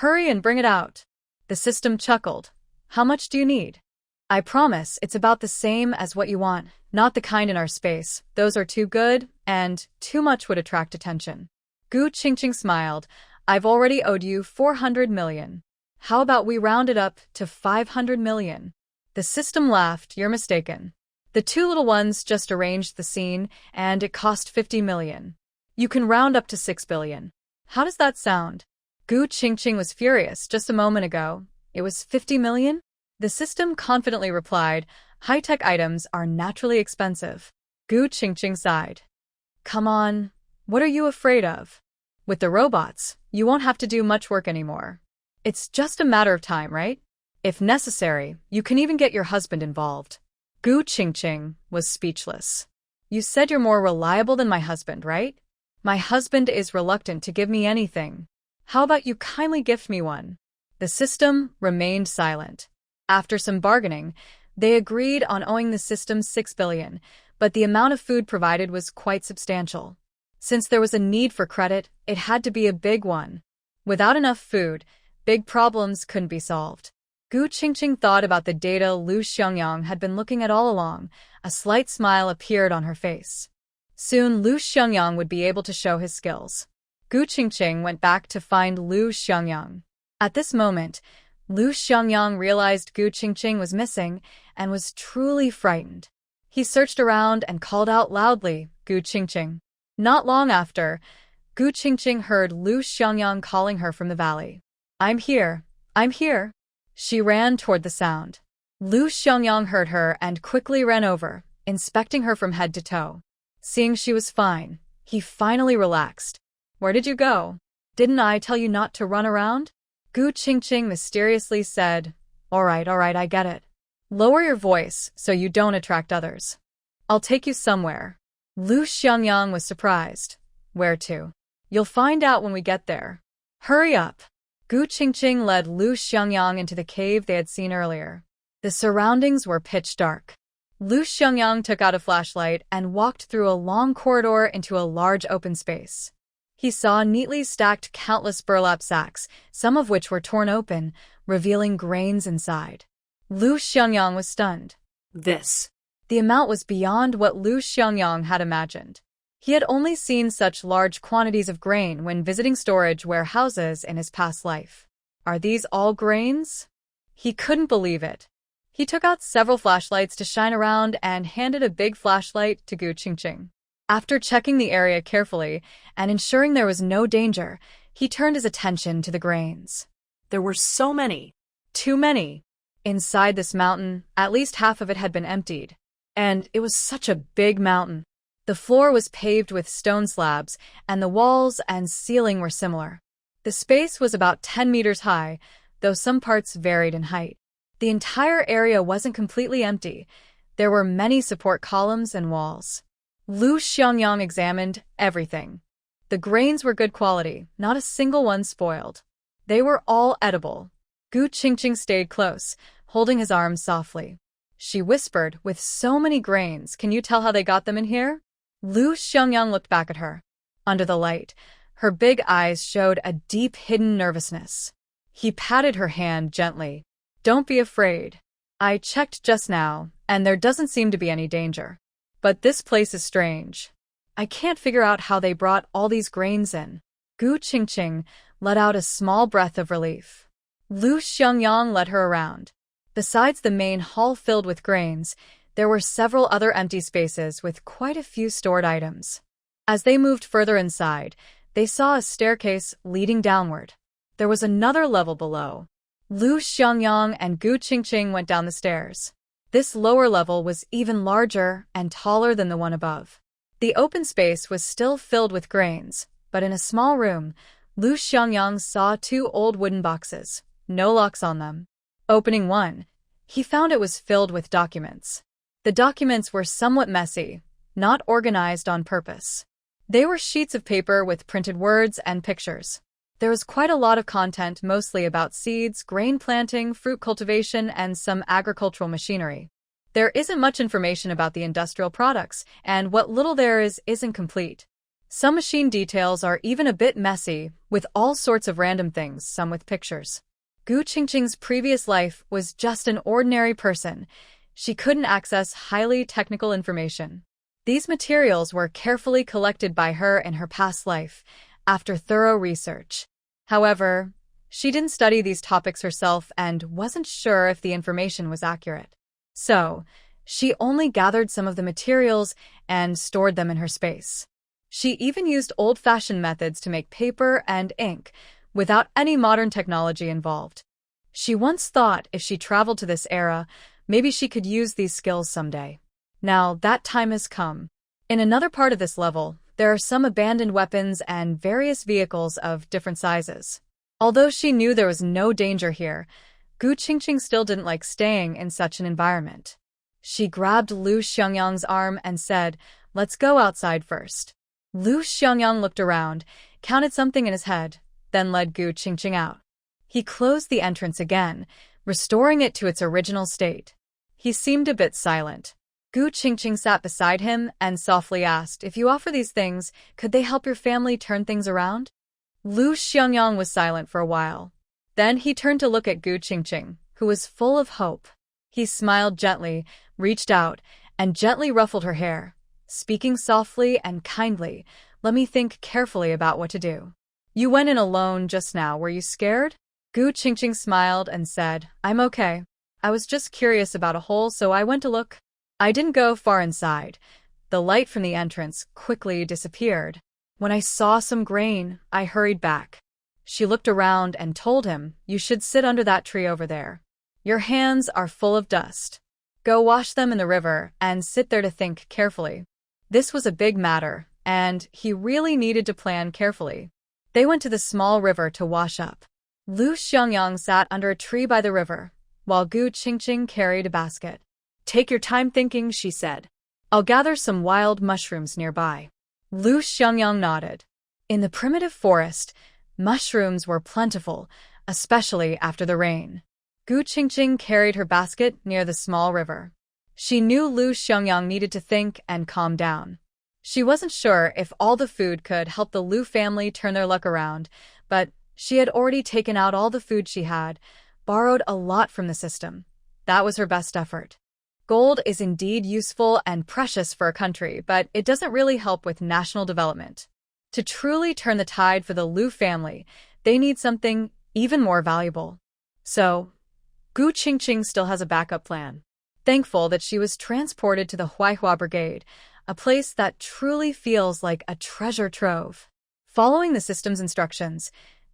Hurry and bring it out. The system chuckled. How much do you need? I promise it's about the same as what you want, not the kind in our space. Those are too good, and too much would attract attention. Gu Qingqing smiled. I've already owed you 400 million. How about we round it up to 500 million? The system laughed. You're mistaken. The two little ones just arranged the scene, and it cost 50 million. You can round up to 6 billion. How does that sound? Gu Qingqing was furious just a moment ago. It was 50 million? The system confidently replied, high-tech items are naturally expensive. Gu Qingqing sighed. Come on, what are you afraid of? With the robots, you won't have to do much work anymore. It's just a matter of time, right? If necessary, you can even get your husband involved. Gu Qingqing was speechless. You said you're more reliable than my husband, right? My husband is reluctant to give me anything. How about you kindly gift me one? The system remained silent. After some bargaining, they agreed on owing the system 6 billion, but the amount of food provided was quite substantial. Since there was a need for credit, it had to be a big one. Without enough food, big problems couldn't be solved. Gu Qingqing thought about the data Lu Xiangyang had been looking at all along. A slight smile appeared on her face. Soon Lu Xiangyang would be able to show his skills. Gu Qingqing went back to find Lu Xiangyang. At this moment, Lu Xiangyang realized Gu Qingqing was missing and was truly frightened. He searched around and called out loudly, Gu Qingqing. Not long after, Gu Qingqing heard Lu Xiangyang calling her from the valley. I'm here. I'm here. She ran toward the sound. Lu Xiangyang heard her and quickly ran over, inspecting her from head to toe. Seeing she was fine, he finally relaxed. Where did you go? Didn't I tell you not to run around? Gu Qingqing mysteriously said, All right, I get it. Lower your voice so you don't attract others. I'll take you somewhere. Lu Xiangyang was surprised. Where to? You'll find out when we get there. Hurry up. Gu Qingqing led Lu Xiangyang into the cave they had seen earlier. The surroundings were pitch dark. Lu Xiangyang took out a flashlight and walked through a long corridor into a large open space. He saw neatly stacked countless burlap sacks, some of which were torn open, revealing grains inside. Lu Xiangyang was stunned. This. The amount was beyond what Lu Xiangyang had imagined. He had only seen such large quantities of grain when visiting storage warehouses in his past life. Are these all grains? He couldn't believe it. He took out several flashlights to shine around and handed a big flashlight to Gu Qingqing. After checking the area carefully and ensuring there was no danger, he turned his attention to the grains. There were so many. Too many. Inside this mountain, at least half of it had been emptied. And it was such a big mountain. The floor was paved with stone slabs, and the walls and ceiling were similar. The space was about 10 meters high, though some parts varied in height. The entire area wasn't completely empty. There were many support columns and walls. Lu Xiangyang examined everything. The grains were good quality, not a single one spoiled. They were all edible. Gu Qingqing stayed close, holding his arms softly. She whispered, with so many grains, can you tell how they got them in here? Lu Xiangyang looked back at her. Under the light, her big eyes showed a deep hidden nervousness. He patted her hand gently. Don't be afraid. I checked just now, and there doesn't seem to be any danger. But this place is strange. I can't figure out how they brought all these grains in. Gu Qingqing let out a small breath of relief. Lu Xiangyang led her around. Besides the main hall filled with grains, there were several other empty spaces with quite a few stored items. As they moved further inside, they saw a staircase leading downward. There was another level below. Lu Xiangyang and Gu Qingqing went down the stairs. This lower level was even larger and taller than the one above. The open space was still filled with grains, but in a small room, Lu Xiangyang saw 2 old wooden boxes, no locks on them. Opening one, he found it was filled with documents. The documents were somewhat messy, not organized on purpose. They were sheets of paper with printed words and pictures. There was quite a lot of content, mostly about seeds, grain planting, fruit cultivation, and some agricultural machinery. There isn't much information about the industrial products, and what little there is isn't complete. Some machine details are even a bit messy, with all sorts of random things, some with pictures. Gu Qingqing's previous life was just an ordinary person. She couldn't access highly technical information. These materials were carefully collected by her in her past life, after thorough research. However, she didn't study these topics herself and wasn't sure if the information was accurate. So, she only gathered some of the materials and stored them in her space. She even used old-fashioned methods to make paper and ink, without any modern technology involved. She once thought if she traveled to this era, maybe she could use these skills someday. Now, that time has come. In another part of this level, there are some abandoned weapons and various vehicles of different sizes. Although she knew there was no danger here, Gu Qingqing still didn't like staying in such an environment. She grabbed Lu Xiangyang's arm and said, "Let's go outside first." Lu Xiangyang looked around, counted something in his head, then led Gu Qingqing out. He closed the entrance again, restoring it to its original state. He seemed a bit silent. Gu Qingqing sat beside him and softly asked, "If you offer these things, could they help your family turn things around?" Lu Xiangyang was silent for a while. Then he turned to look at Gu Qingqing, who was full of hope. He smiled gently, reached out, and gently ruffled her hair, speaking softly and kindly. "Let me think carefully about what to do." "You went in alone just now. Were you scared?" Gu Qingqing smiled and said, "I'm okay. I was just curious about a hole, so I went to look. I didn't go far inside." The light from the entrance quickly disappeared. "When I saw some grain, I hurried back." She looked around and told him, "You should sit under that tree over there. Your hands are full of dust. Go wash them in the river and sit there to think carefully." This was a big matter, and he really needed to plan carefully. They went to the small river to wash up. Lu Xiangyang sat under a tree by the river, while Gu Qingqing carried a basket. "Take your time thinking," she said. "I'll gather some wild mushrooms nearby." Lu Xiangyang nodded. In the primitive forest, mushrooms were plentiful, especially after the rain. Gu Qingqing carried her basket near the small river. She knew Lu Xiangyang needed to think and calm down. She wasn't sure if all the food could help the Lu family turn their luck around, but she had already taken out all the food she had, borrowed a lot from the system. That was her best effort. Gold is indeed useful and precious for a country, but it doesn't really help with national development. To truly turn the tide for the Lu family, they need something even more valuable. So, Gu Qingqing still has a backup plan. Thankful that she was transported to the Huaihua Brigade, a place that truly feels like a treasure trove. Following the system's instructions,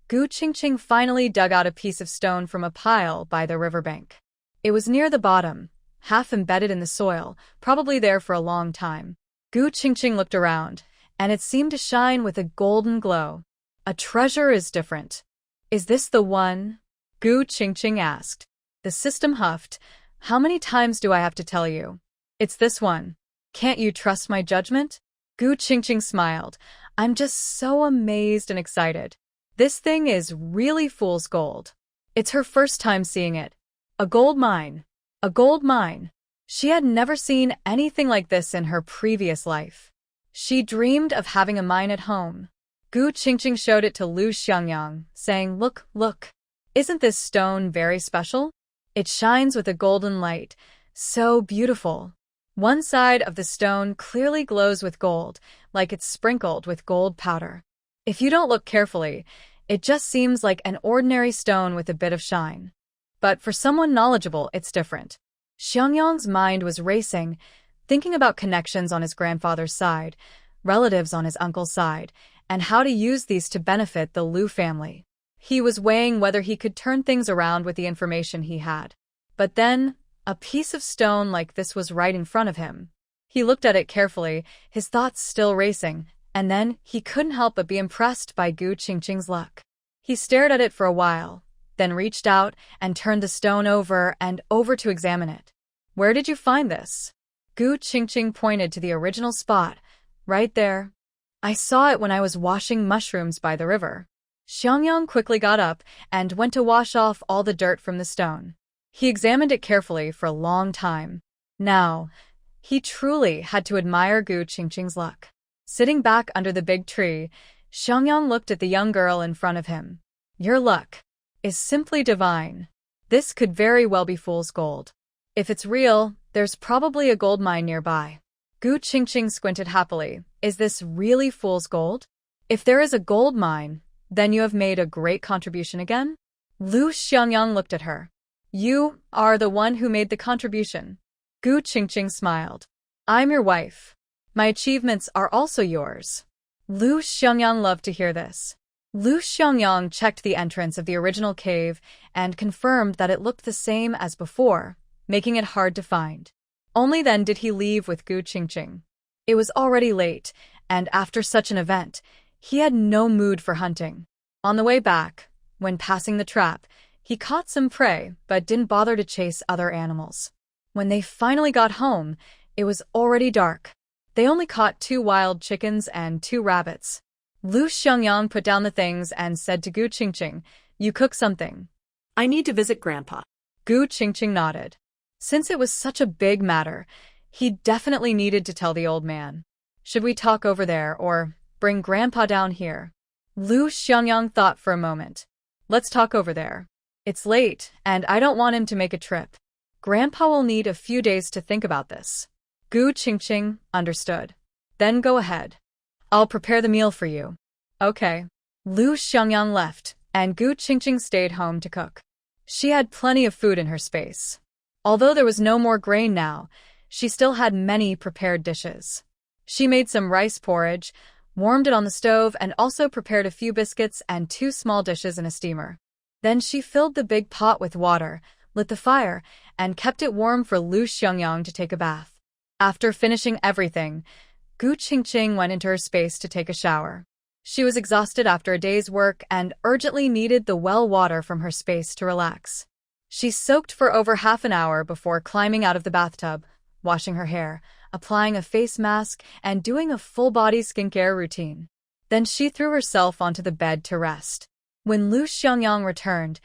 Gu Qingqing finally dug out a piece of stone from a pile by the riverbank. It was near the bottom, half embedded in the soil, probably there for a long time. Gu Qingqing looked around, and it seemed to shine with a golden glow. "A treasure is different. Is this the one?" Gu Qingqing asked. The system huffed. "How many times do I have to tell you? It's this one. Can't you trust my judgment?" Gu Qingqing smiled. "I'm just so amazed and excited. This thing is really fool's gold." It's her first time seeing it. A gold mine. A gold mine. She had never seen anything like this in her previous life. She dreamed of having a mine at home. Gu Qingqing showed it to Lu Xiangyang, saying, "Look, look. Isn't this stone very special? It shines with a golden light. So beautiful. One side of the stone clearly glows with gold, like it's sprinkled with gold powder. If you don't look carefully, it just seems like an ordinary stone with a bit of shine. But for someone knowledgeable, it's different." Xiangyang's mind was racing, thinking about connections on his grandfather's side, relatives on his uncle's side, and how to use these to benefit the Lu family. He was weighing whether he could turn things around with the information he had. But then, a piece of stone like this was right in front of him. He looked at it carefully, his thoughts still racing, and then he couldn't help but be impressed by Gu Qingqing's luck. He stared at it for a while, then reached out and turned the stone over and over to examine it. "Where did you find this?" Gu Qingqing pointed to the original spot, right there. "I saw it when I was washing mushrooms by the river." Xiangyang quickly got up and went to wash off all the dirt from the stone. He examined it carefully for a long time. Now, he truly had to admire Gu Qingqing's luck. Sitting back under the big tree, Xiangyang looked at the young girl in front of him. "Your luck is simply divine. This could very well be fool's gold. If it's real, there's probably a gold mine nearby." Gu Qingqing squinted happily. "Is this really fool's gold? If there is a gold mine, then you have made a great contribution again?" Lu Xiangyang looked at her. "You are the one who made the contribution." Gu Qingqing smiled. "I'm your wife. My achievements are also yours." Lu Xiangyang loved to hear this. Lu Xiangyang checked the entrance of the original cave and confirmed that it looked the same as before, making it hard to find. Only then did he leave with Gu Qingqing. It was already late, and after such an event, he had no mood for hunting. On the way back, when passing the trap, he caught some prey but didn't bother to chase other animals. When they finally got home, it was already dark. They only caught 2 wild chickens and 2 rabbits. Lu Xiangyang put down the things and said to Gu Qingqing, "You cook something." I need to visit Grandpa. Gu Qingqing nodded. Since it was such a big matter, he definitely needed to tell the old man. Should we talk over there or bring Grandpa down here? Lu Xiangyang thought for a moment. Let's talk over there. It's late, and I don't want him to make a trip. Grandpa will need a few days to think about this. Gu Qingqing understood. Then go ahead. I'll prepare the meal for you. Okay. Lu Xiangyang left, and Gu Qingqing stayed home to cook. She had plenty of food in her space. Although there was no more grain now, she still had many prepared dishes. She made some rice porridge, warmed it on the stove, and also prepared a few biscuits and 2 small dishes in a steamer. Then she filled the big pot with water, lit the fire, and kept it warm for Lu Xiangyang to take a bath. After finishing everything, Gu Qingqing went into her space to take a shower. She was exhausted after a day's work and urgently needed the well water from her space to relax. She soaked for over half an hour before climbing out of the bathtub, washing her hair, applying a face mask, and doing a full-body skincare routine. Then she threw herself onto the bed to rest. When Lu Xiangyang returned,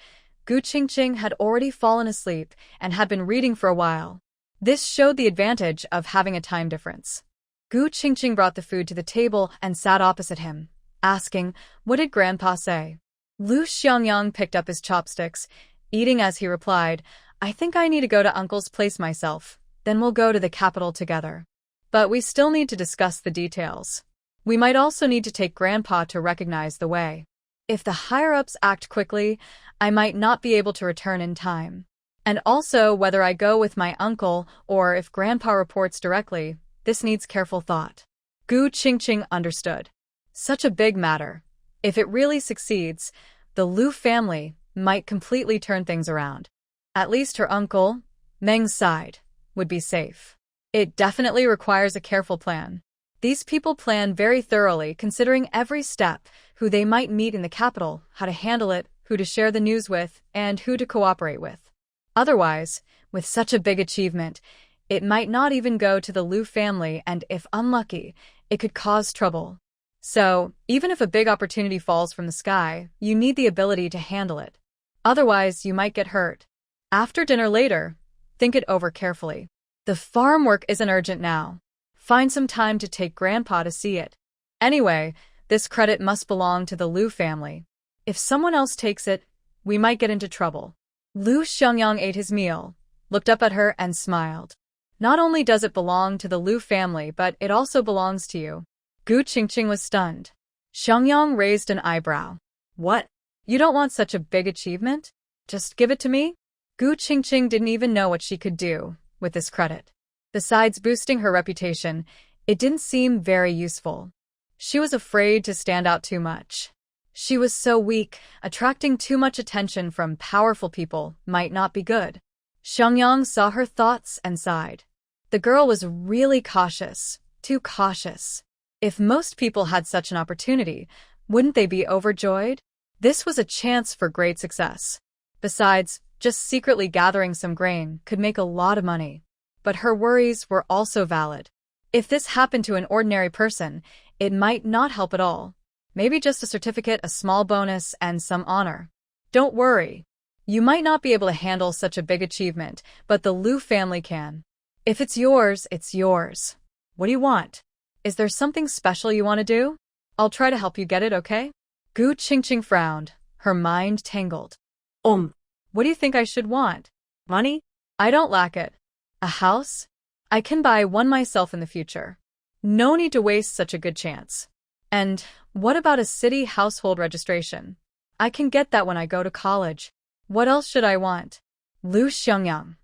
Gu Qingqing had already fallen asleep and had been reading for a while. This showed the advantage of having a time difference. Gu Qingqing brought the food to the table and sat opposite him, asking, "What did Grandpa say?" Lu Xiangyang picked up his chopsticks, eating as he replied, "I think I need to go to Uncle's place myself, then we'll go to the capital together. But we still need to discuss the details. We might also need to take Grandpa to recognize the way. If the higher-ups act quickly, I might not be able to return in time. And also whether I go with my uncle or if Grandpa reports directly, this needs careful thought." Gu Qingqing understood. Such a big matter. If it really succeeds, the Lu family might completely turn things around. At least her uncle, Meng's side, would be safe. It definitely requires a careful plan. These people plan very thoroughly, considering every step, who they might meet in the capital, how to handle it, who to share the news with, and who to cooperate with. Otherwise, with such a big achievement, it might not even go to the Lu family, and if unlucky, it could cause trouble. So, even if a big opportunity falls from the sky, you need the ability to handle it. Otherwise, you might get hurt. After dinner later, think it over carefully. The farm work isn't urgent now. Find some time to take Grandpa to see it. Anyway, this credit must belong to the Lu family. If someone else takes it, we might get into trouble. Lu Xiangyang ate his meal, looked up at her, and smiled. Not only does it belong to the Lu family, but it also belongs to you. Gu Qingqing was stunned. Xiangyang raised an eyebrow. What? You don't want such a big achievement? Just give it to me? Gu Qingqing didn't even know what she could do with this credit. Besides boosting her reputation, it didn't seem very useful. She was afraid to stand out too much. She was so weak, attracting too much attention from powerful people might not be good. Xiangyang saw her thoughts and sighed. The girl was really cautious, too cautious. If most people had such an opportunity, wouldn't they be overjoyed? This was a chance for great success. Besides, just secretly gathering some grain could make a lot of money. But her worries were also valid. If this happened to an ordinary person, it might not help at all. Maybe just a certificate, a small bonus, and some honor. Don't worry. You might not be able to handle such a big achievement, but the Lu family can. If it's yours, it's yours. What do you want? Is there something special you want to do? I'll try to help you get it, okay? Gu Qingqing frowned, her mind tangled. What do you think I should want? Money? I don't lack it. A house? I can buy one myself in the future. No need to waste such a good chance. And what about a city household registration? I can get that when I go to college. What else should I want? Lu Xiangyang.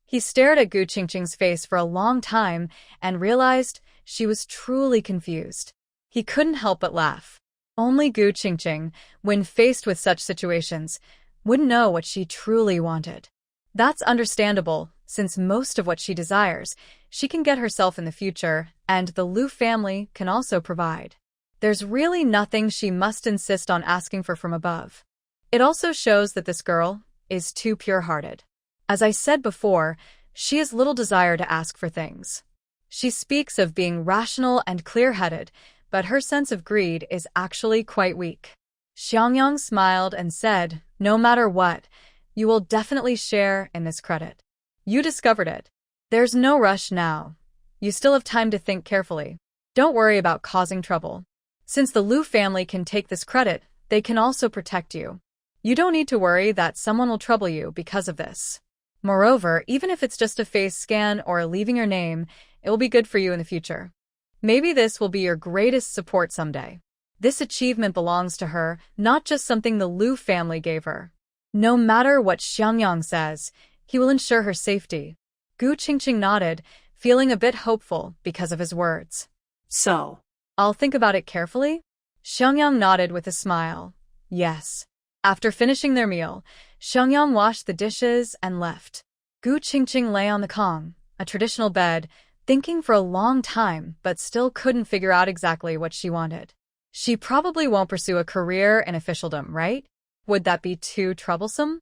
He stared at Gu Qingqing's face for a long time and realized she was truly confused. He couldn't help but laugh. Only Gu Qingqing, when faced with such situations, wouldn't know what she truly wanted. That's understandable, since most of what she desires, she can get herself in the future, and the Lu family can also provide. There's really nothing she must insist on asking for from above. It also shows that this girl is too pure-hearted. As I said before, she has little desire to ask for things. She speaks of being rational and clear-headed, but her sense of greed is actually quite weak. Xiangyang smiled and said, "No matter what, you will definitely share in this credit. You discovered it. There's no rush now. You still have time to think carefully. Don't worry about causing trouble. Since the Liu family can take this credit, they can also protect you. You don't need to worry that someone will trouble you because of this. Moreover, even if it's just a face scan or leaving your name, it will be good for you in the future. Maybe this will be your greatest support someday." This achievement belongs to her, not just something the Liu family gave her. No matter what Xiangyang says, he will ensure her safety. Gu Qingqing nodded, feeling a bit hopeful because of his words. So, "I'll think about it carefully?" Xiangyang nodded with a smile. Yes. After finishing their meal, Xiangyang washed the dishes and left. Gu Qingqing lay on the kong, a traditional bed, thinking for a long time but still couldn't figure out exactly what she wanted. She probably won't pursue a career in officialdom, right? Would that be too troublesome?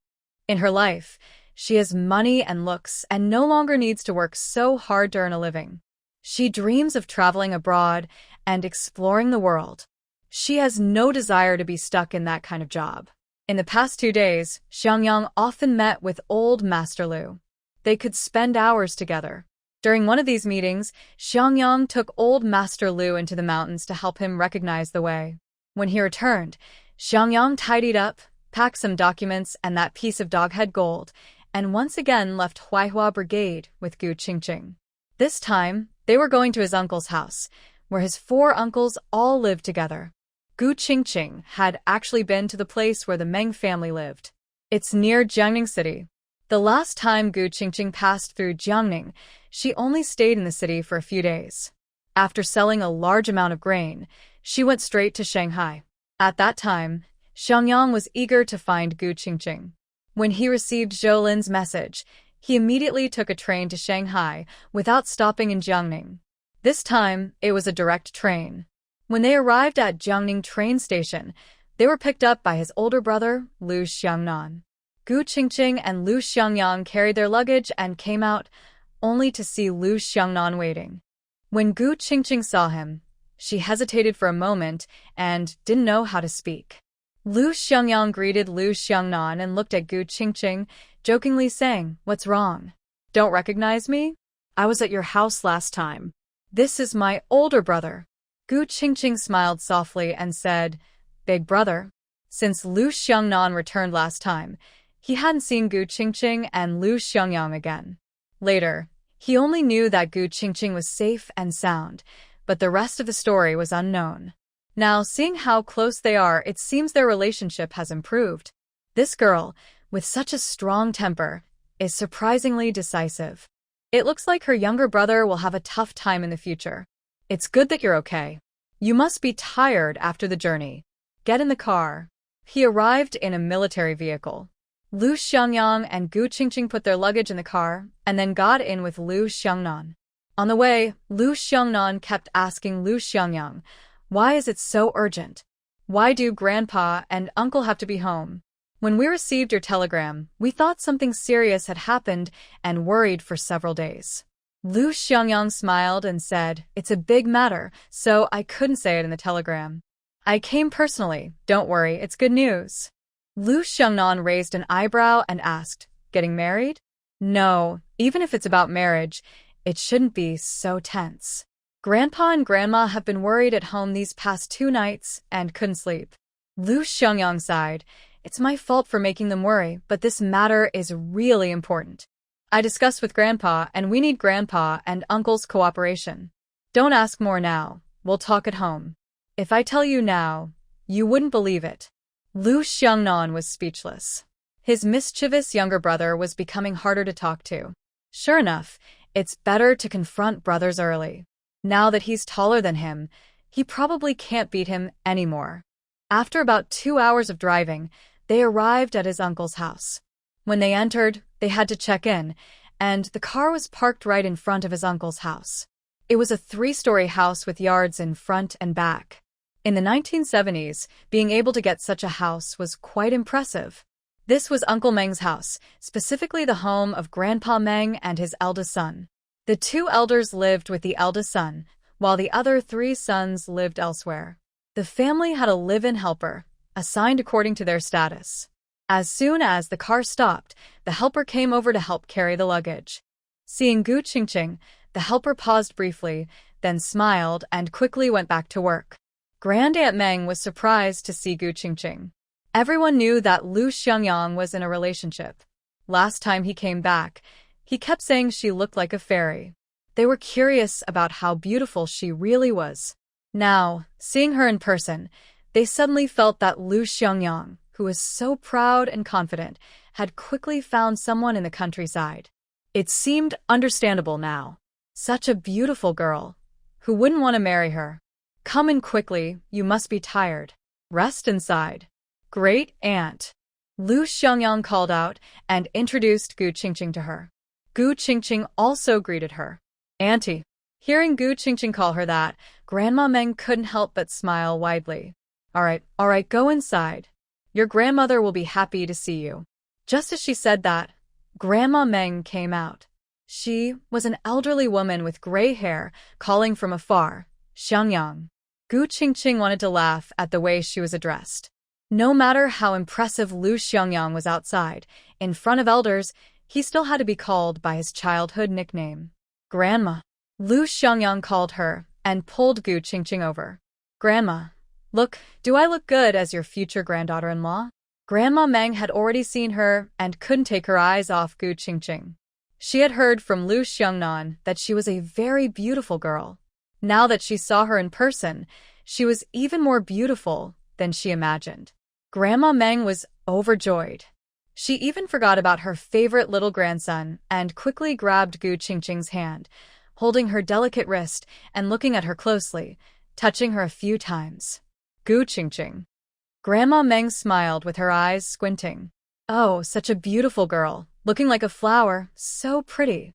In her life, she has money and looks and no longer needs to work so hard to earn a living. She dreams of traveling abroad and exploring the world. She has no desire to be stuck in that kind of job. In the past 2 days, Xiangyang often met with old Master Liu. They could spend hours together. During one of these meetings, Xiangyang took old Master Liu into the mountains to help him recognize the way. When he returned, Xiangyang tidied up, packed some documents and that piece of doghead gold, and once again left Huaihua Brigade with Gu Qingqing. This time, they were going to his uncle's house, where his 4 uncles all lived together. Gu Qingqing had actually been to the place where the Meng family lived. It's near Jiangning City. The last time Gu Qingqing passed through Jiangning, she only stayed in the city for a few days. After selling a large amount of grain, she went straight to Shanghai. At that time, Xiangyang was eager to find Gu Qingqing. When he received Zhou Lin's message, he immediately took a train to Shanghai without stopping in Jiangning. This time, it was a direct train. When they arrived at Jiangning train station, they were picked up by his older brother, Liu Xiangnan. Gu Qingqing and Liu Xiangyang carried their luggage and came out, only to see Liu Xiangnan waiting. When Gu Qingqing saw him, she hesitated for a moment and didn't know how to speak. Liu Xiangyang greeted Liu Xiangnan and looked at Gu Qingqing, jokingly saying, "What's wrong? Don't recognize me? I was at your house last time." "This is my older brother." Gu Qingqing smiled softly and said, "Big brother." Since Liu Xiangnan returned last time, he hadn't seen Gu Qingqing and Liu Xiangyang again. Later, he only knew that Gu Qingqing was safe and sound, but the rest of the story was unknown. Now, seeing how close they are, it seems their relationship has improved. This girl, with such a strong temper, is surprisingly decisive. It looks like her younger brother will have a tough time in the future. It's good that you're okay. You must be tired after the journey. Get in the car. He arrived in a military vehicle. Liu Xiangyang and Gu Qingqing put their luggage in the car and then got in with Liu Xiangnan. On the way, Liu Xiangnan kept asking Liu Xiangyang, "Why is it so urgent? Why do Grandpa and Uncle have to be home? When we received your telegram, we thought something serious had happened and worried for several days." Liu Xiangyang smiled and said, "It's a big matter, so I couldn't say it in the telegram. I came personally, don't worry, it's good news." Liu Xiangnan raised an eyebrow and asked, "Getting married?" "No, even if it's about marriage, it shouldn't be so tense. Grandpa and Grandma have been worried at home these past 2 nights and couldn't sleep." Liu Xiangyang sighed, "It's my fault for making them worry, but this matter is really important. I discussed with Grandpa, and we need Grandpa and Uncle's cooperation. Don't ask more now. We'll talk at home. If I tell you now, you wouldn't believe it." Liu Xiangnan was speechless. His mischievous younger brother was becoming harder to talk to. Sure enough, it's better to confront brothers early. Now that he's taller than him, he probably can't beat him anymore. After about 2 hours of driving, they arrived at his uncle's house. When they entered, they had to check in, and the car was parked right in front of his uncle's house. It was a 3-story house with yards in front and back. In the 1970s, being able to get such a house was quite impressive. This was Uncle Meng's house, specifically the home of Grandpa Meng and his eldest son. The two elders lived with the eldest son, while the other three sons lived elsewhere. The family had a live-in helper, assigned according to their status. As soon as the car stopped, the helper came over to help carry the luggage. Seeing Gu Qingqing, the helper paused briefly, then smiled and quickly went back to work. Grand Aunt Meng was surprised to see Gu Qingqing. Everyone knew that Lu Xiangyang was in a relationship. Last time he came back, he kept saying she looked like a fairy. They were curious about how beautiful she really was. Now, seeing her in person, they suddenly felt that Lu Xiangyang, who was so proud and confident, had quickly found someone in the countryside. It seemed understandable now. Such a beautiful girl. Who wouldn't want to marry her? Come in quickly, you must be tired. Rest inside. Great aunt. Lu Xiangyang called out and introduced Gu Qingqing to her. Gu Qingqing also greeted her. Auntie. Hearing Gu Qingqing call her that, Grandma Meng couldn't help but smile widely. All right, go inside. Your grandmother will be happy to see you. Just as she said that, Grandma Meng came out. She was an elderly woman with gray hair, calling from afar, Xiangyang. Gu Qingqing wanted to laugh at the way she was addressed. No matter how impressive Lu Xiangyang was outside, in front of elders, he still had to be called by his childhood nickname. Grandma. Lu Xiangyang called her and pulled Gu Qingqing over. Grandma. Look, do I look good as your future granddaughter-in-law? Grandma Meng had already seen her and couldn't take her eyes off Gu Qingqing. She had heard from Lu Xiangnan that she was a very beautiful girl. Now that she saw her in person, she was even more beautiful than she imagined. Grandma Meng was overjoyed. She even forgot about her favorite little grandson and quickly grabbed Gu Qingqing's hand, holding her delicate wrist and looking at her closely, touching her a few times. Gu Qingqing. Grandma Meng smiled with her eyes squinting. Oh, such a beautiful girl, looking like a flower, so pretty.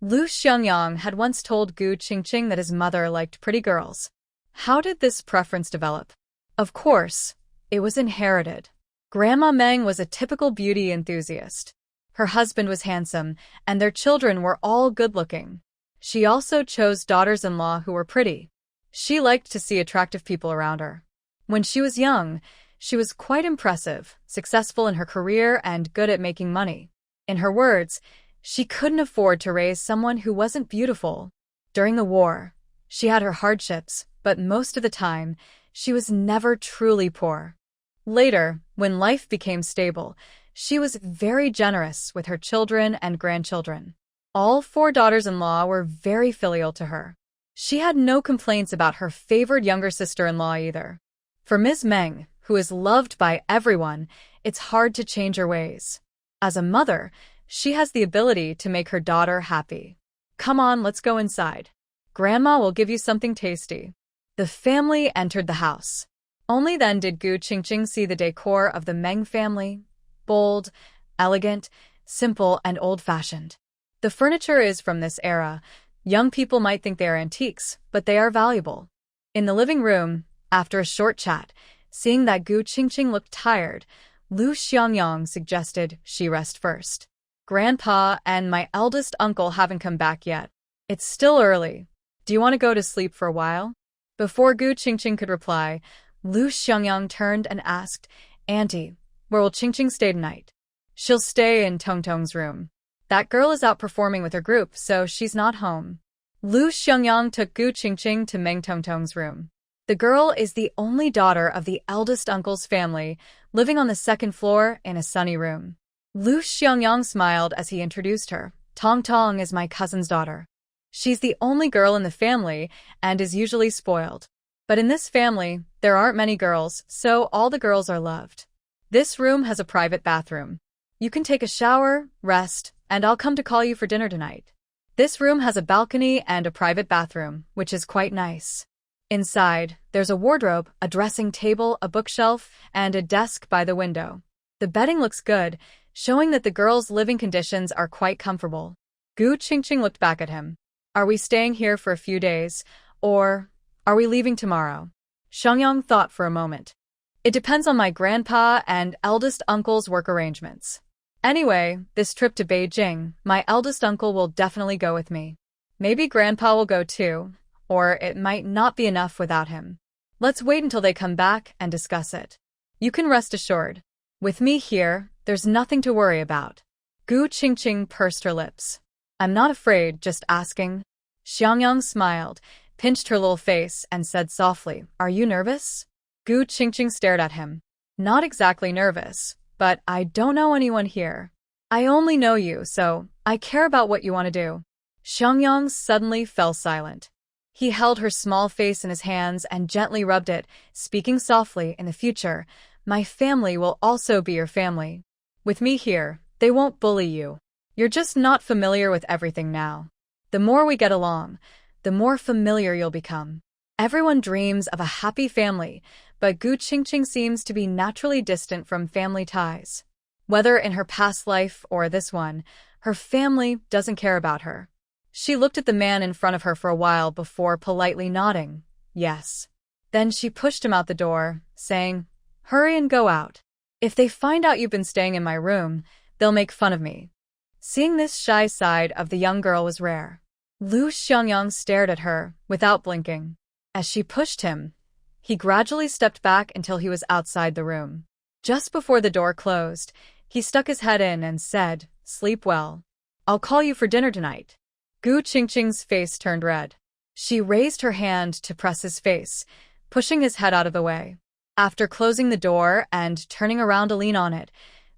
Lu Xiangyang had once told Gu Qingqing that his mother liked pretty girls. How did this preference develop? Of course, it was inherited. Grandma Meng was a typical beauty enthusiast. Her husband was handsome, and their children were all good-looking. She also chose daughters-in-law who were pretty. She liked to see attractive people around her. When she was young, she was quite impressive, successful in her career, and good at making money. In her words, she couldn't afford to raise someone who wasn't beautiful. During the war, she had her hardships, but most of the time, she was never truly poor. Later, when life became stable, she was very generous with her children and grandchildren. All 4 daughters-in-law were very filial to her. She had no complaints about her favored younger sister-in-law either. For Ms. Meng, who is loved by everyone, it's hard to change her ways. As a mother, she has the ability to make her daughter happy. Come on, let's go inside. Grandma will give you something tasty. The family entered the house. Only then did Gu Qingqing see the decor of the Meng family. Bold, elegant, simple, and old-fashioned. The furniture is from this era. Young people might think they are antiques, but they are valuable. In the living room, after a short chat, seeing that Gu Qingqing looked tired, Lu Xiangyang suggested she rest first. Grandpa and my eldest uncle haven't come back yet. It's still early. Do you want to go to sleep for a while? Before Gu Qingqing could reply, Lu Xiangyang turned and asked, Auntie, where will Qingqing stay tonight? She'll stay in Tongtong's room. That girl is out performing with her group, so she's not home. Lu Xiangyang took Gu Qingqing to Meng Tongtong's room. The girl is the only daughter of the eldest uncle's family, living on the 2nd floor in a sunny room. Lu Xiangyang smiled as he introduced her. Tongtong is my cousin's daughter. She's the only girl in the family and is usually spoiled. But in this family, there aren't many girls, so all the girls are loved. This room has a private bathroom. You can take a shower, rest, and I'll come to call you for dinner tonight. This room has a balcony and a private bathroom, which is quite nice. Inside, there's a wardrobe, a dressing table, a bookshelf, and a desk by the window. The bedding looks good, showing that the girls' living conditions are quite comfortable. Gu Qingqing looked back at him. Are we staying here for a few days, or are we leaving tomorrow? Xiangyang thought for a moment. It depends on my grandpa and eldest uncle's work arrangements. Anyway, this trip to Beijing, my eldest uncle will definitely go with me. Maybe Grandpa will go too, or it might not be enough without him. Let's wait until they come back and discuss it. You can rest assured. With me here, there's nothing to worry about. Gu Qingqing pursed her lips. I'm not afraid, just asking. Xiangyang smiled, pinched her little face, and said softly, Are you nervous? Gu Qingqing stared at him. Not exactly nervous, but I don't know anyone here. I only know you, so I care about what you want to do. Xiangyang suddenly fell silent. He held her small face in his hands and gently rubbed it, speaking softly, In the future, my family will also be your family. With me here, they won't bully you. You're just not familiar with everything now. The more we get along, the more familiar you'll become. Everyone dreams of a happy family, but Gu Qingqing seems to be naturally distant from family ties. Whether in her past life or this one, her family doesn't care about her. She looked at the man in front of her for a while before politely nodding, yes. Then she pushed him out the door, saying, Hurry and go out. If they find out you've been staying in my room, they'll make fun of me. Seeing this shy side of the young girl was rare. Lu Xiangyang stared at her, without blinking. As she pushed him, he gradually stepped back until he was outside the room. Just before the door closed, he stuck his head in and said, Sleep well. I'll call you for dinner tonight. Gu Qingqing's face turned red. She raised her hand to press his face, pushing his head out of the way. After closing the door and turning around to lean on it,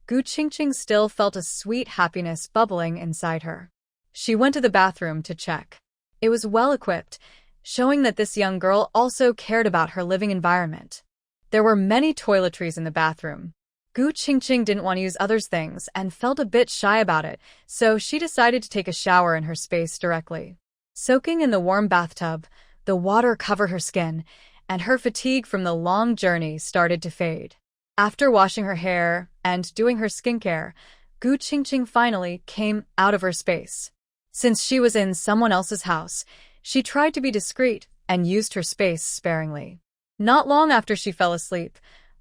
Gu Qingqing still felt a sweet happiness bubbling inside her. She went to the bathroom to check. It was well equipped, showing that this young girl also cared about her living environment. There were many toiletries in the bathroom. Gu Qingqing didn't want to use others' things and felt a bit shy about it, so she decided to take a shower in her space directly. Soaking in the warm bathtub, the water covered her skin, and her fatigue from the long journey started to fade. After washing her hair and doing her skincare, Gu Qingqing finally came out of her space. Since she was in someone else's house, she tried to be discreet and used her space sparingly. Not long after she fell asleep,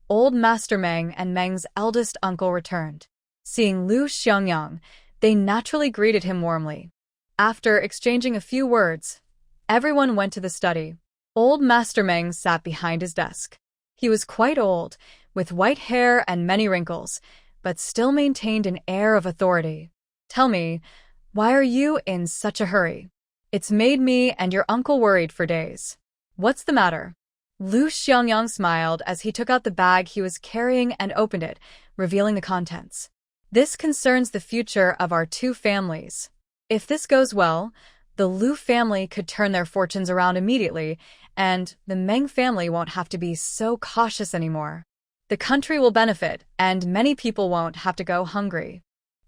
old Master Meng and Meng's eldest uncle returned. Seeing Lu Xiangyang, they naturally greeted him warmly. After exchanging a few words, everyone went to the study. Old Master Meng sat behind his desk. He was quite old, with white hair and many wrinkles, but still maintained an air of authority. Tell me, why are you in such a hurry? It's made me and your uncle worried for days. What's the matter? Lu Xiangyang smiled as he took out the bag he was carrying and opened it, revealing the contents. This concerns the future of our two families. If this goes well, the Lu family could turn their fortunes around immediately, and the Meng family won't have to be so cautious anymore. The country will benefit, and many people won't have to go hungry.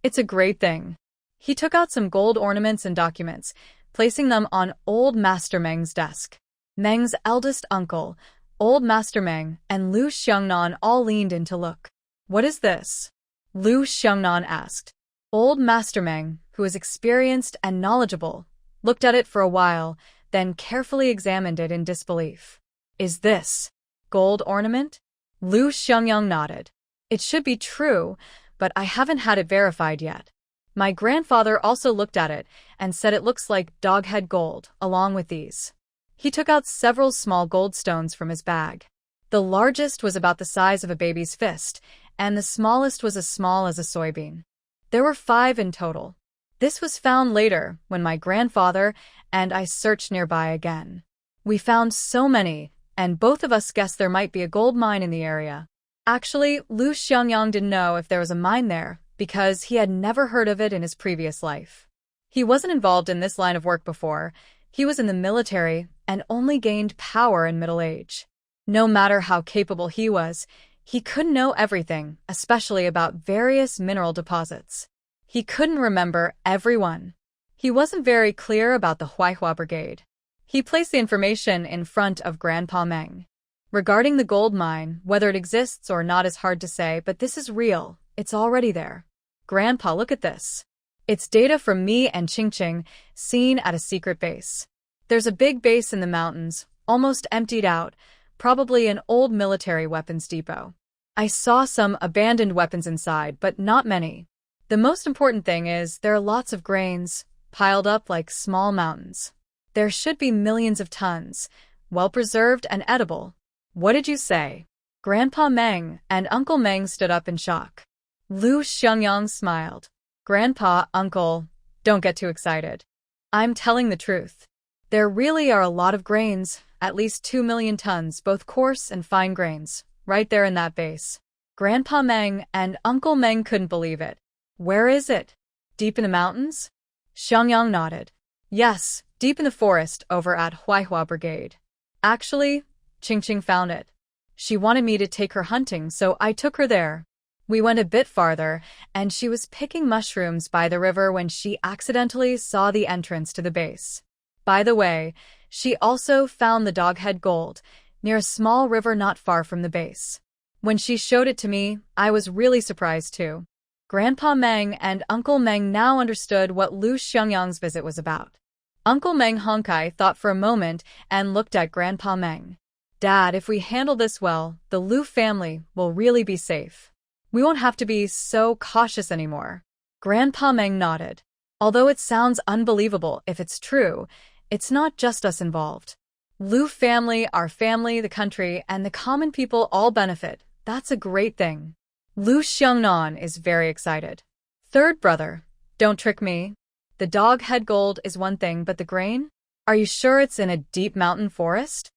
It's a great thing. He took out some gold ornaments and documents, placing them on old Master Meng's desk. Meng's eldest uncle, old Master Meng, and Lu Xiangnan all leaned in to look. What is this? Lu Xiangnan asked. Old Master Meng, who was experienced and knowledgeable, looked at it for a while, then carefully examined it in disbelief. Is this gold ornament? Lu Xiangyang nodded. It should be true, but I haven't had it verified yet. My grandfather also looked at it and said it looks like doghead gold, along with these. He took out several small gold stones from his bag. The largest was about the size of a baby's fist, and the smallest was as small as a soybean. There were 5 in total. This was found later when my grandfather and I searched nearby again. We found so many, and both of us guessed there might be a gold mine in the area. Actually, Lu Xiangyang didn't know if there was a mine there because he had never heard of it in his previous life. He wasn't involved in this line of work before. He was in the military and only gained power in middle age. No matter how capable he was, he couldn't know everything, especially about various mineral deposits. He couldn't remember every one. He wasn't very clear about the Huaihua Brigade. He placed the information in front of Grandpa Meng. Regarding the gold mine, whether it exists or not is hard to say, but this is real. It's already there. Grandpa, look at this. It's data from me and Qingqing, seen at a secret base. There's a big base in the mountains, almost emptied out, probably an old military weapons depot. I saw some abandoned weapons inside, but not many. The most important thing is there are lots of grains, piled up like small mountains. There should be millions of tons, well-preserved and edible. What did you say? Grandpa Meng and Uncle Meng stood up in shock. Lu Xiangyang smiled. Grandpa, Uncle, don't get too excited. I'm telling the truth. There really are a lot of grains, at least 2 million tons, both coarse and fine grains, right there in that base. Grandpa Meng and Uncle Meng couldn't believe it. Where is it? Deep in the mountains? Xiangyang nodded. Yes, deep in the forest over at Huaihua Brigade. Actually, Qingqing found it. She wanted me to take her hunting, so I took her there. We went a bit farther, and she was picking mushrooms by the river when she accidentally saw the entrance to the base. By the way, she also found the doghead gold, near a small river not far from the base. When she showed it to me, I was really surprised too. Grandpa Meng and Uncle Meng now understood what Lu Xiangyang's visit was about. Uncle Meng Honkai thought for a moment and looked at Grandpa Meng. Dad, if we handle this well, the Lu family will really be safe. We won't have to be so cautious anymore. Grandpa Meng nodded. Although it sounds unbelievable if it's true, it's not just us involved. Lu family, our family, the country, and the common people all benefit. That's a great thing. Lu Xiangnan is very excited. Third brother, don't trick me. The dog head gold is one thing, but the grain? Are you sure it's in a deep mountain forest?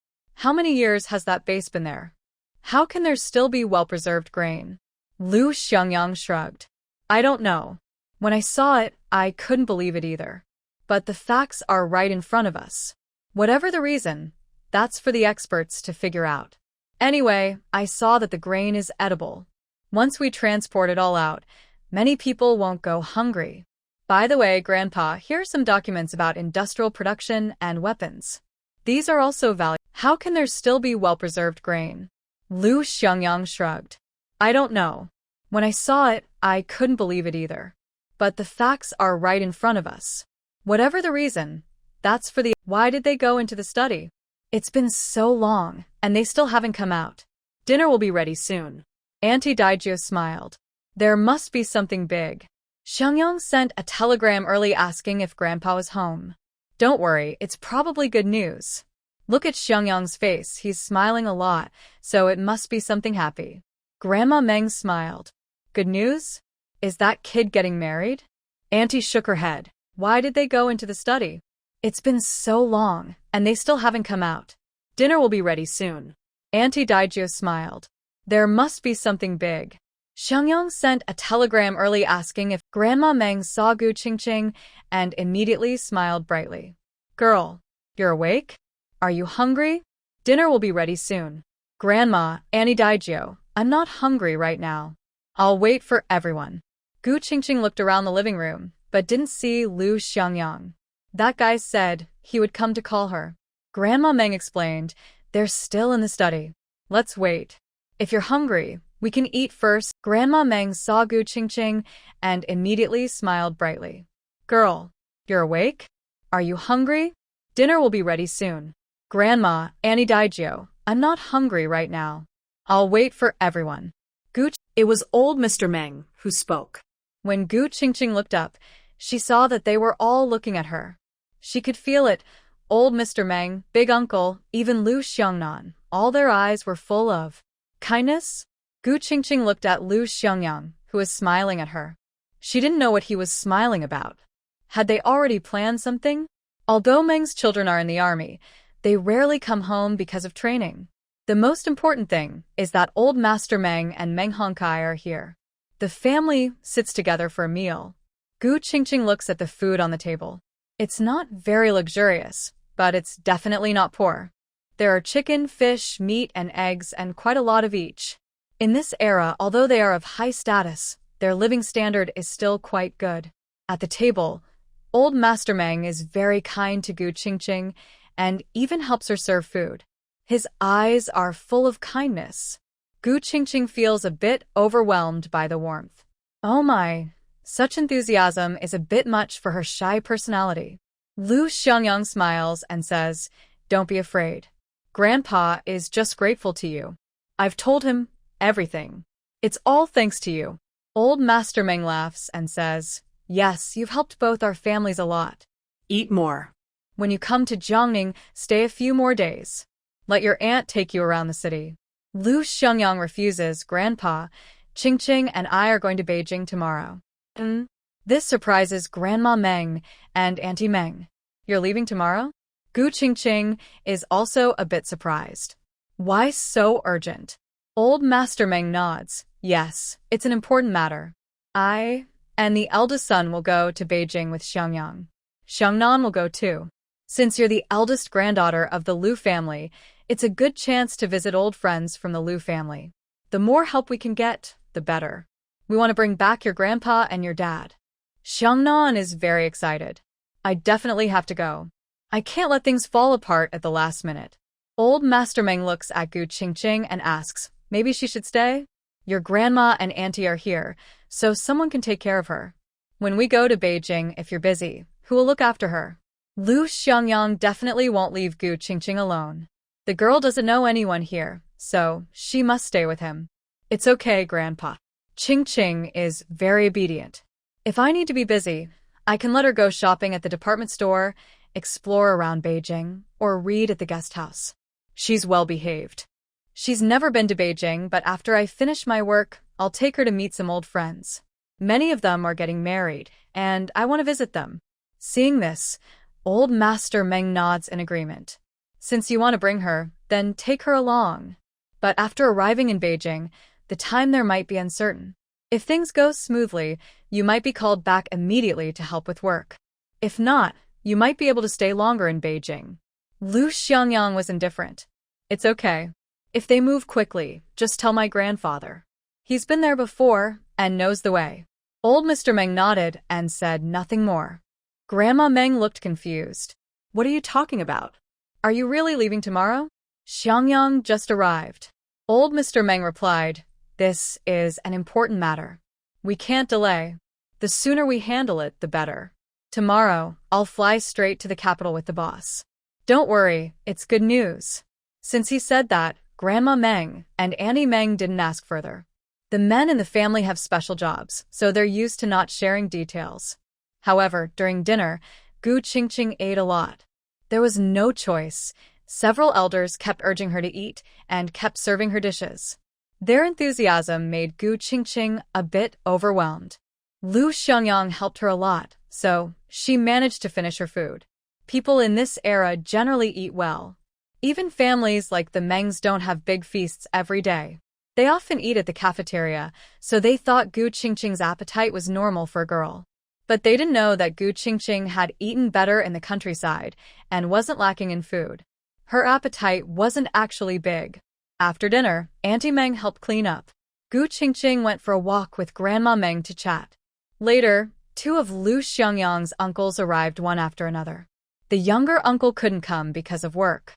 How many years has that base been there? How can there still be well-preserved grain? Lu Xiangyang shrugged. I don't know. When I saw it, I couldn't believe it either. But the facts are right in front of us. Whatever the reason, that's for the experts to figure out. Anyway, I saw that the grain is edible. Once we transport it all out, many people won't go hungry. By the way, Grandpa, here are some documents about industrial production and weapons. These are also valuable. How can there still be well-preserved grain? Lu Xiangyang shrugged. I don't know. When I saw it, I couldn't believe it either. But the facts are right in front of us. Whatever the reason, that's for the... Why did they go into the study? It's been so long, and they still haven't come out. Dinner will be ready soon. Auntie Daijio smiled. There must be something big. Xiangyang sent a telegram early asking if Grandpa was home. Don't worry, it's probably good news. Look at Xiangyang's face, he's smiling a lot, so it must be something happy. Grandma Meng smiled. Good news? Is that kid getting married? Auntie shook her head. Why did they go into the study? It's been so long, and they still haven't come out. Dinner will be ready soon. Auntie Daijio smiled. There must be something big. Xiangyang sent a telegram early asking if Grandma Meng saw Gu Qingqing and immediately smiled brightly. Girl, you're awake? Are you hungry? Dinner will be ready soon. Grandma, Annie Daijio, I'm not hungry right now. I'll wait for everyone. Gu Qingqing looked around the living room, but didn't see Lu Xiangyang. That guy said he would come to call her. Grandma Meng explained, they're still in the study. Let's wait. If you're hungry, we can eat first. Grandma Meng saw Gu Qingqing and immediately smiled brightly. Girl, you're awake? Are you hungry? Dinner will be ready soon. Grandma, Annie Daijio, I'm not hungry right now. I'll wait for everyone. It was old Mr. Meng who spoke. When Gu Qingqing looked up, she saw that they were all looking at her. She could feel it. Old Mr. Meng, Big Uncle, even Lu Xiangnan, all their eyes were full of kindness. Gu Qingqing looked at Lu Xiangyang, who was smiling at her. She didn't know what he was smiling about. Had they already planned something? Although Meng's children are in the army, they rarely come home because of training. The most important thing is that old Master Meng and Meng Honkai are here. The family sits together for a meal. Gu Qingqing looks at the food on the table. It's not very luxurious, but it's definitely not poor. There are chicken, fish, meat, and eggs, and quite a lot of each. In this era, although they are of high status, their living standard is still quite good. At the table, old Master Meng is very kind to Gu Qingqing and even helps her serve food. His eyes are full of kindness. Gu Qingqing feels a bit overwhelmed by the warmth. Oh my, such enthusiasm is a bit much for her shy personality. Lu Xiangyang smiles and says, don't be afraid. Grandpa is just grateful to you. I've told him everything. It's all thanks to you. Old Master Meng laughs and says, Yes, you've helped both our families a lot. Eat more. When you come to Jiangning, stay a few more days. Let your aunt take you around the city. Lu Xiangyang refuses. Grandpa, Qingqing and I are going to Beijing tomorrow. This surprises Grandma Meng and Auntie Meng. You're leaving tomorrow? Gu Qingqing is also a bit surprised. Why so urgent? Old Master Meng nods. Yes, it's an important matter. I and the eldest son will go to Beijing with Xiangyang. Xiangnan will go too. Since you're the eldest granddaughter of the Lu family, it's a good chance to visit old friends from the Lu family. The more help we can get, the better. We want to bring back your grandpa and your dad. Xiangnan is very excited. I definitely have to go. I can't let things fall apart at the last minute. Old Master Meng looks at Gu Qingqing and asks, maybe she should stay? Your grandma and auntie are here, so someone can take care of her. When we go to Beijing, if you're busy, who will look after her? Lu Xiangyang definitely won't leave Gu Qingqing alone. The girl doesn't know anyone here, so she must stay with him. It's okay, Grandpa. Qingqing is very obedient. If I need to be busy, I can let her go shopping at the department store, explore around Beijing, or read at the guest house. She's well behaved. She's never been to Beijing, but after I finish my work, I'll take her to meet some old friends. Many of them are getting married, and I want to visit them. Seeing this, Old Master Meng nods in agreement. Since you want to bring her, then take her along. But after arriving in Beijing, the time there might be uncertain. If things go smoothly, you might be called back immediately to help with work. If not, you might be able to stay longer in Beijing. Lu Xiangyang was indifferent. It's okay. If they move quickly, just tell my grandfather. He's been there before and knows the way. Old Mr. Meng nodded and said nothing more. Grandma Meng looked confused. What are you talking about? Are you really leaving tomorrow? Xiangyang just arrived. Old Mr. Meng replied, this is an important matter. We can't delay. The sooner we handle it, the better. Tomorrow, I'll fly straight to the capital with the boss. Don't worry, it's good news. Since he said that, Grandma Meng and Auntie Meng didn't ask further. The men in the family have special jobs, so they're used to not sharing details. However, during dinner, Gu Qingqing ate a lot. There was no choice. Several elders kept urging her to eat and kept serving her dishes. Their enthusiasm made Gu Qingqing a bit overwhelmed. Lu Xiangyang helped her a lot, so she managed to finish her food. People in this era generally eat well. Even families like the Mengs don't have big feasts every day. They often eat at the cafeteria, so they thought Gu Qingqing's appetite was normal for a girl. But they didn't know that Gu Qingqing had eaten better in the countryside and wasn't lacking in food. Her appetite wasn't actually big. After dinner, Auntie Meng helped clean up. Gu Qingqing went for a walk with Grandma Meng to chat. Later, two of Lu Xiangyang's uncles arrived one after another. The younger uncle couldn't come because of work.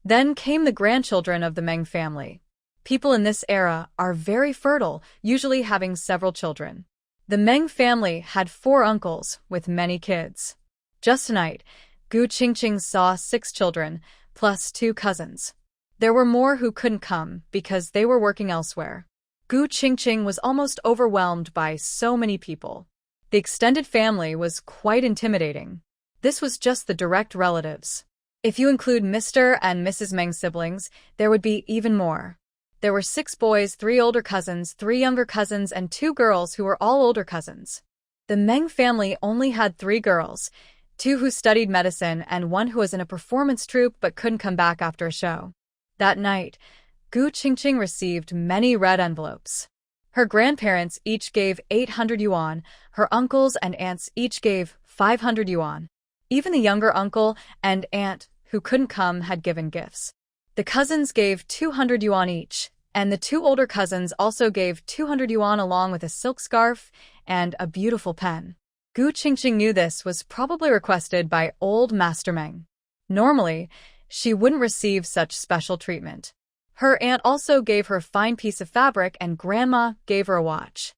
Then came the grandchildren of the Meng family. People in this era are very fertile, usually having several children. The Meng family had 4 uncles with many kids. Just tonight, Gu Qingqing saw 6 children, plus 2 cousins. There were more who couldn't come because they were working elsewhere. Gu Qingqing was almost overwhelmed by so many people. The extended family was quite intimidating. This was just the direct relatives. If you include Mr. and Mrs. Meng's siblings, there would be even more. There were 6 boys, 3 older cousins, 3 younger cousins, and 2 girls who were all older cousins. The Meng family only had 3 girls, 2 who studied medicine and 1 who was in a performance troupe but couldn't come back after a show. That night, Gu Qingqing received many red envelopes. Her grandparents each gave 800 yuan, her uncles and aunts each gave 500 yuan. Even the younger uncle and aunt who couldn't come had given gifts. The cousins gave 200 yuan each, and the 2 older cousins also gave 200 yuan along with a silk scarf and a beautiful pen. Gu Qingqing knew this was probably requested by old Master Meng. Normally, she wouldn't receive such special treatment. Her aunt also gave her a fine piece of fabric and Grandma gave her a watch.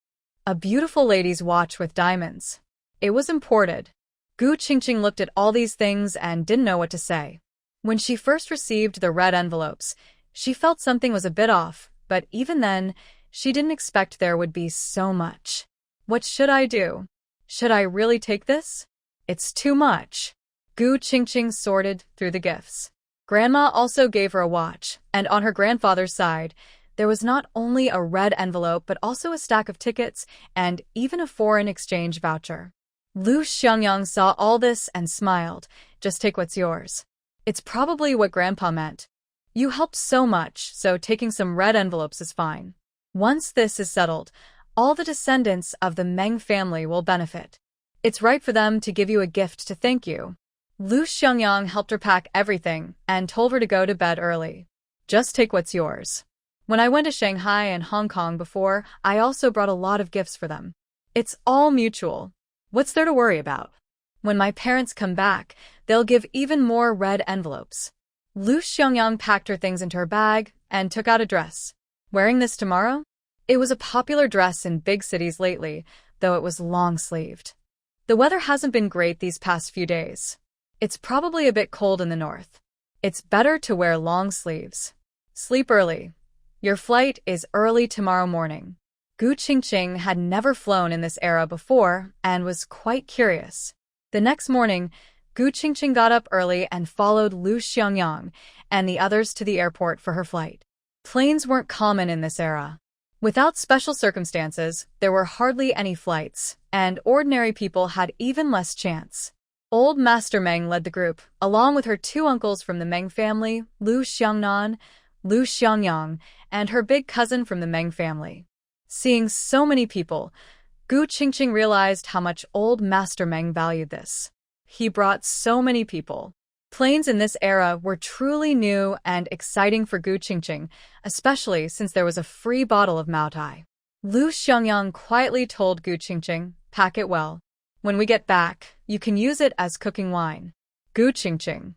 A beautiful lady's watch with diamonds. It was imported. Gu Qingqing looked at all these things and didn't know what to say. When she first received the red envelopes, she felt something was a bit off, but even then, she didn't expect there would be so much. What should I do? Should I really take this? It's too much. Gu Qingqing sorted through the gifts. Grandma also gave her a watch, and on her grandfather's side, there was not only a red envelope but also a stack of tickets and even a foreign exchange voucher. Lu Xiangyang saw all this and smiled. Just take what's yours. It's probably what Grandpa meant. You helped so much, so taking some red envelopes is fine. Once this is settled, all the descendants of the Meng family will benefit. It's right for them to give you a gift to thank you. Lu Xiangyang helped her pack everything and told her to go to bed early. Just take what's yours. When I went to Shanghai and Hong Kong before, I also brought a lot of gifts for them. It's all mutual. What's there to worry about? When my parents come back, they'll give even more red envelopes. Lu Xiangyang packed her things into her bag and took out a dress. Wearing this tomorrow? It was a popular dress in big cities lately, though it was long-sleeved. The weather hasn't been great these past few days. It's probably a bit cold in the north. It's better to wear long sleeves. Sleep early. Your flight is early tomorrow morning. Gu Qingqing had never flown in this era before and was quite curious. The next morning, Gu Qingqing got up early and followed Lu Xiangyang and the others to the airport for her flight. Planes weren't common in this era. Without special circumstances, there were hardly any flights, and ordinary people had even less chance. Old Master Meng led the group, along with her two uncles from the Meng family, Lu Xiangnan, Lu Xiangyang, and her big cousin from the Meng family. Seeing so many people, Gu Qingqing realized how much old Master Meng valued this. He brought so many people. Planes in this era were truly new and exciting for Gu Qingqing, especially since there was a free bottle of Maotai. Lu Xiangyang quietly told Gu Qingqing, "Pack it well. When we get back, you can use it as cooking wine." Gu Qingqing.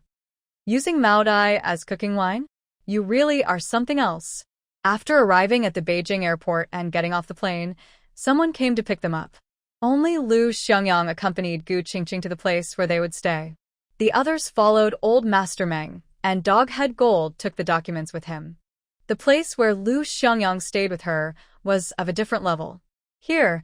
Using Maotai as cooking wine? You really are something else. After arriving at the Beijing airport and getting off the plane, someone came to pick them up. Only Lu Xiangyang accompanied Gu Qingqing to the place where they would stay. The others followed old Master Meng, and Doghead Gold took the documents with him. The place where Lu Xiangyang stayed with her was of a different level. Here,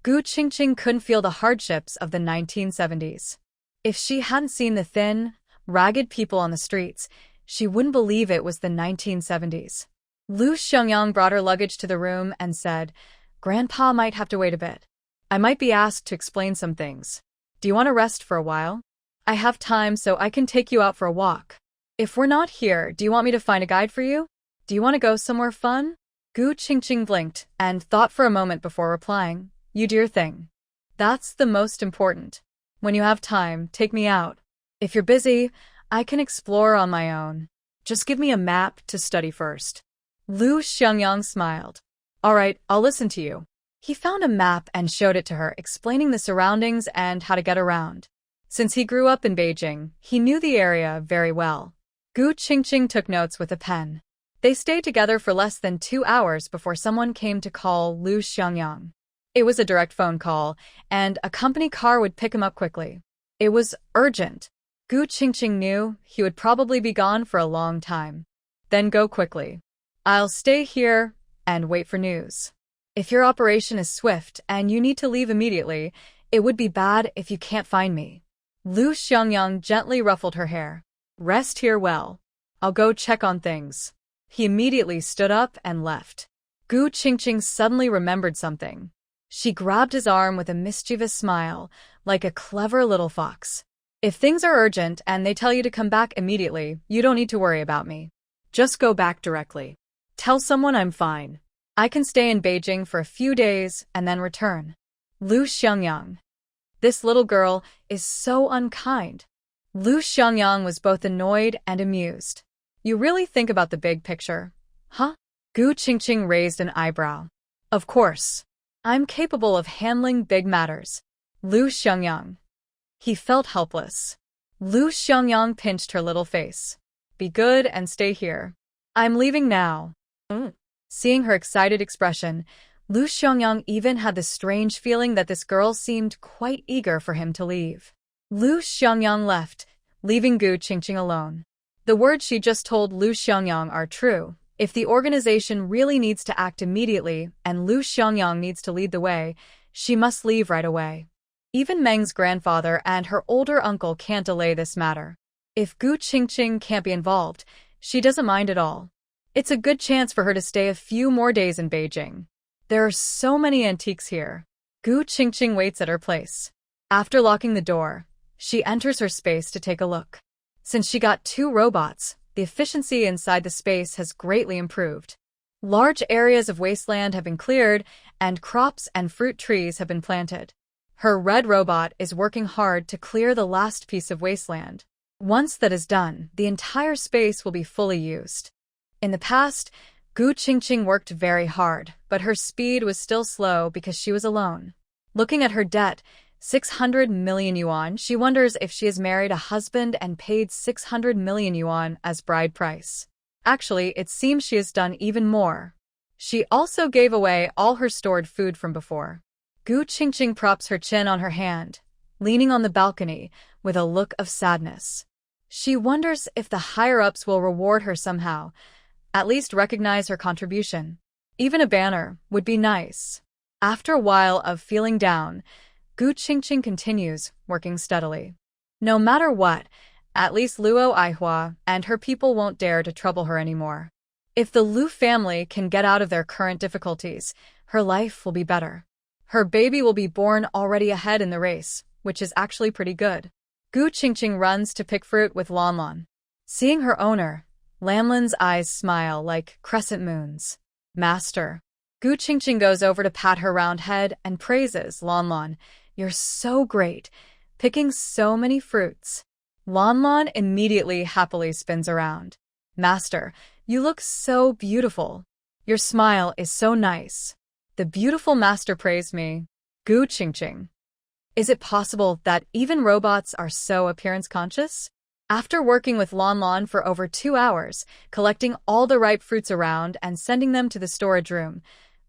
Gu Qingqing couldn't feel the hardships of the 1970s. If she hadn't seen the thin, ragged people on the streets, she wouldn't believe it was the 1970s. Lu Xiangyang brought her luggage to the room and said, "Grandpa might have to wait a bit. I might be asked to explain some things. Do you want to rest for a while? I have time so I can take you out for a walk. If we're not here, do you want me to find a guide for you? Do you want to go somewhere fun?" Gu Qingqing blinked and thought for a moment before replying, "You do your thing. That's the most important. When you have time, take me out. If you're busy, I can explore on my own. Just give me a map to study first." Lu Xiangyang smiled. "All right, I'll listen to you." He found a map and showed it to her, explaining the surroundings and how to get around. Since he grew up in Beijing, he knew the area very well. Gu Qingqing took notes with a pen. They stayed together for less than 2 hours before someone came to call Lu Xiangyang. It was a direct phone call, and a company car would pick him up quickly. It was urgent. Gu Qingqing knew he would probably be gone for a long time. "Then go quickly. I'll stay here and wait for news. If your operation is swift and you need to leave immediately, it would be bad if you can't find me." Lu Xiangyang gently ruffled her hair. "Rest here well. I'll go check on things." He immediately stood up and left. Gu Qingqing suddenly remembered something. She grabbed his arm with a mischievous smile, like a clever little fox. "If things are urgent and they tell you to come back immediately, you don't need to worry about me. Just go back directly. Tell someone I'm fine. I can stay in Beijing for a few days and then return." Lu Xiangyang. This little girl is so unkind. Lu Xiangyang was both annoyed and amused. "You really think about the big picture, huh?" Gu Qingqing raised an eyebrow. "Of course. I'm capable of handling big matters." Lu Xiangyang. He felt helpless. Lu Xiangyang pinched her little face. "Be good and stay here. I'm leaving now." Seeing her excited expression, Lu Xiangyang even had the strange feeling that this girl seemed quite eager for him to leave. Lu Xiangyang left, leaving Gu Qingqing alone. The words she just told Lu Xiangyang are true. If the organization really needs to act immediately and Lu Xiangyang needs to lead the way, she must leave right away. Even Meng's grandfather and her older uncle can't delay this matter. If Gu Qingqing can't be involved, she doesn't mind at all. It's a good chance for her to stay a few more days in Beijing. There are so many antiques here. Gu Qingqing waits at her place. After locking the door, she enters her space to take a look. Since she got 2 robots, the efficiency inside the space has greatly improved. Large areas of wasteland have been cleared, and crops and fruit trees have been planted. Her red robot is working hard to clear the last piece of wasteland. Once that is done, the entire space will be fully used. In the past, Gu Qingqing worked very hard, but her speed was still slow because she was alone. Looking at her debt, 600 million yuan, she wonders if she has married a husband and paid 600 million yuan as bride price. Actually, it seems she has done even more. She also gave away all her stored food from before. Gu Qingqing props her chin on her hand, leaning on the balcony with a look of sadness. She wonders if the higher-ups will reward her somehow, at least recognize her contribution. Even a banner would be nice. After a while of feeling down, Gu Qingqing continues, working steadily. No matter what, at least Luo Aihua and her people won't dare to trouble her anymore. If the Lu family can get out of their current difficulties, her life will be better. Her baby will be born already ahead in the race, which is actually pretty good. Gu Qingqing runs to pick fruit with Lanlan. Seeing her owner, Lanlan's eyes smile like crescent moons. Master. Gu Qingqing goes over to pat her round head and praises Lanlan. You're so great, picking so many fruits. Lanlan immediately happily spins around. Master, you look so beautiful. Your smile is so nice. The beautiful master praised me. Gu Qingqing. Is it possible that even robots are so appearance-conscious? After working with Lanlan for over 2 hours, collecting all the ripe fruits around and sending them to the storage room,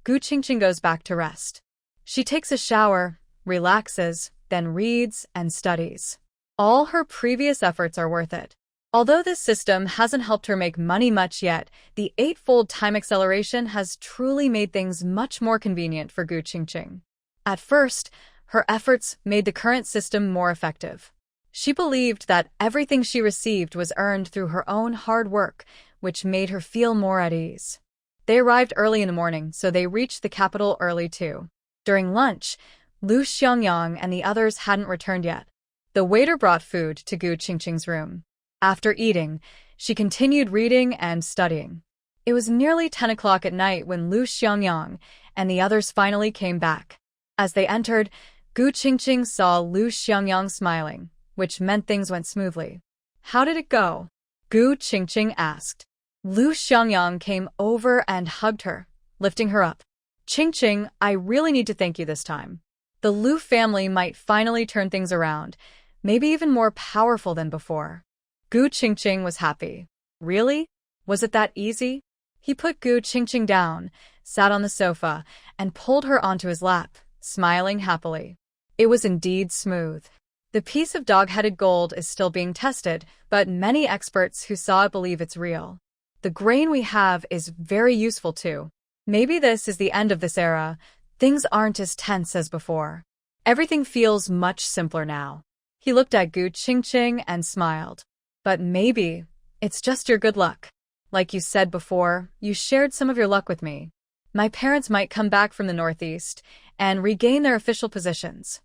Gu Qingqing goes back to rest. She takes a shower, relaxes, then reads and studies. All her previous efforts are worth it. Although this system hasn't helped her make money much yet, the 8-fold time acceleration has truly made things much more convenient for Gu Qingqing. At first, her efforts made the current system more effective. She believed that everything she received was earned through her own hard work, which made her feel more at ease. They arrived early in the morning, so they reached the capital early too. During lunch, Lu Xiangyang and the others hadn't returned yet. The waiter brought food to Gu Qingqing's room. After eating, she continued reading and studying. It was nearly 10 o'clock at night when Lu Xiangyang and the others finally came back. As they entered, Gu Qingqing saw Lu Xiangyang smiling, which meant things went smoothly. How did it go? Gu Qingqing asked. Lu Xiangyang came over and hugged her, lifting her up. Qingqing, I really need to thank you this time. The Lu family might finally turn things around, maybe even more powerful than before. Gu Qingqing was happy. Really? Was it that easy? He put Gu Qingqing down, sat on the sofa, and pulled her onto his lap, smiling happily. It was indeed smooth. The piece of dog-headed gold is still being tested, but many experts who saw it believe it's real. The grain we have is very useful too. Maybe this is the end of this era. Things aren't as tense as before. Everything feels much simpler now. He looked at Gu Qingqing and smiled. But maybe it's just your good luck. Like you said before, you shared some of your luck with me. My parents might come back from the Northeast and regain their official positions.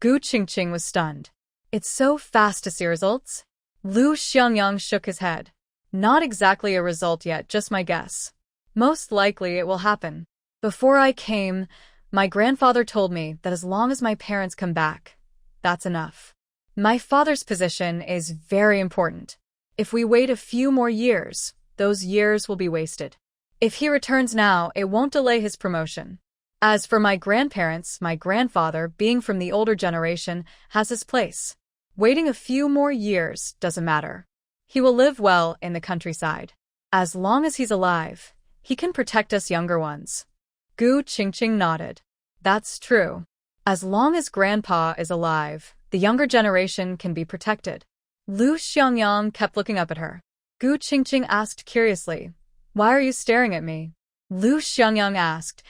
Gu Qingqing was stunned. It's so fast to see results. Lu Xiangyang shook his head. Not exactly a result yet, just my guess. Most likely it will happen. Before I came, my grandfather told me that as long as my parents come back, that's enough. My father's position is very important. If we wait a few more years, those years will be wasted. If he returns now, it won't delay his promotion. As for my grandparents, my grandfather, being from the older generation, has his place. Waiting a few more years doesn't matter. He will live well in the countryside. As long as he's alive, he can protect us younger ones. Gu Qingqing nodded. That's true. As long as Grandpa is alive, the younger generation can be protected. Lu Xiangyang kept looking up at her. Gu Qingqing asked curiously, Why are you staring at me? Lu Xiangyang asked,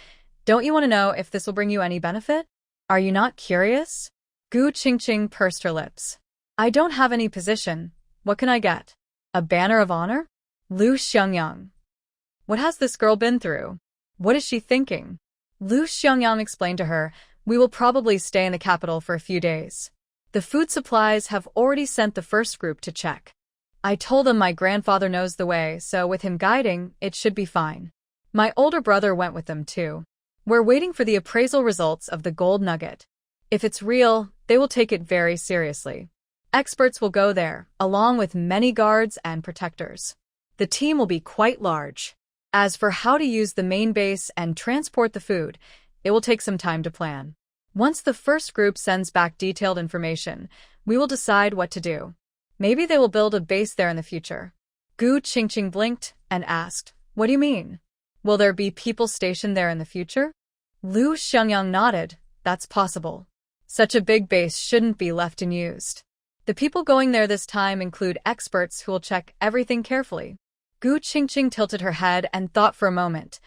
Don't you want to know if this will bring you any benefit? Are you not curious? Gu Qingqing pursed her lips. I don't have any position. What can I get? A banner of honor? Lu Xiangyang. What has this girl been through? What is she thinking? Lu Xiangyang explained to her, we will probably stay in the capital for a few days. The food supplies have already sent the first group to check. I told them my grandfather knows the way, so with him guiding, it should be fine. My older brother went with them too. We're waiting for the appraisal results of the gold nugget. If it's real, they will take it very seriously. Experts will go there, along with many guards and protectors. The team will be quite large. As for how to use the main base and transport the food, it will take some time to plan. Once the first group sends back detailed information, we will decide what to do. Maybe they will build a base there in the future. Gu Qingqing blinked and asked, what do you mean? Will there be people stationed there in the future? Lu Xiangyang nodded, that's possible. Such a big base shouldn't be left unused. The people going there this time include experts who will check everything carefully. Gu Qingqing tilted her head and thought for a moment.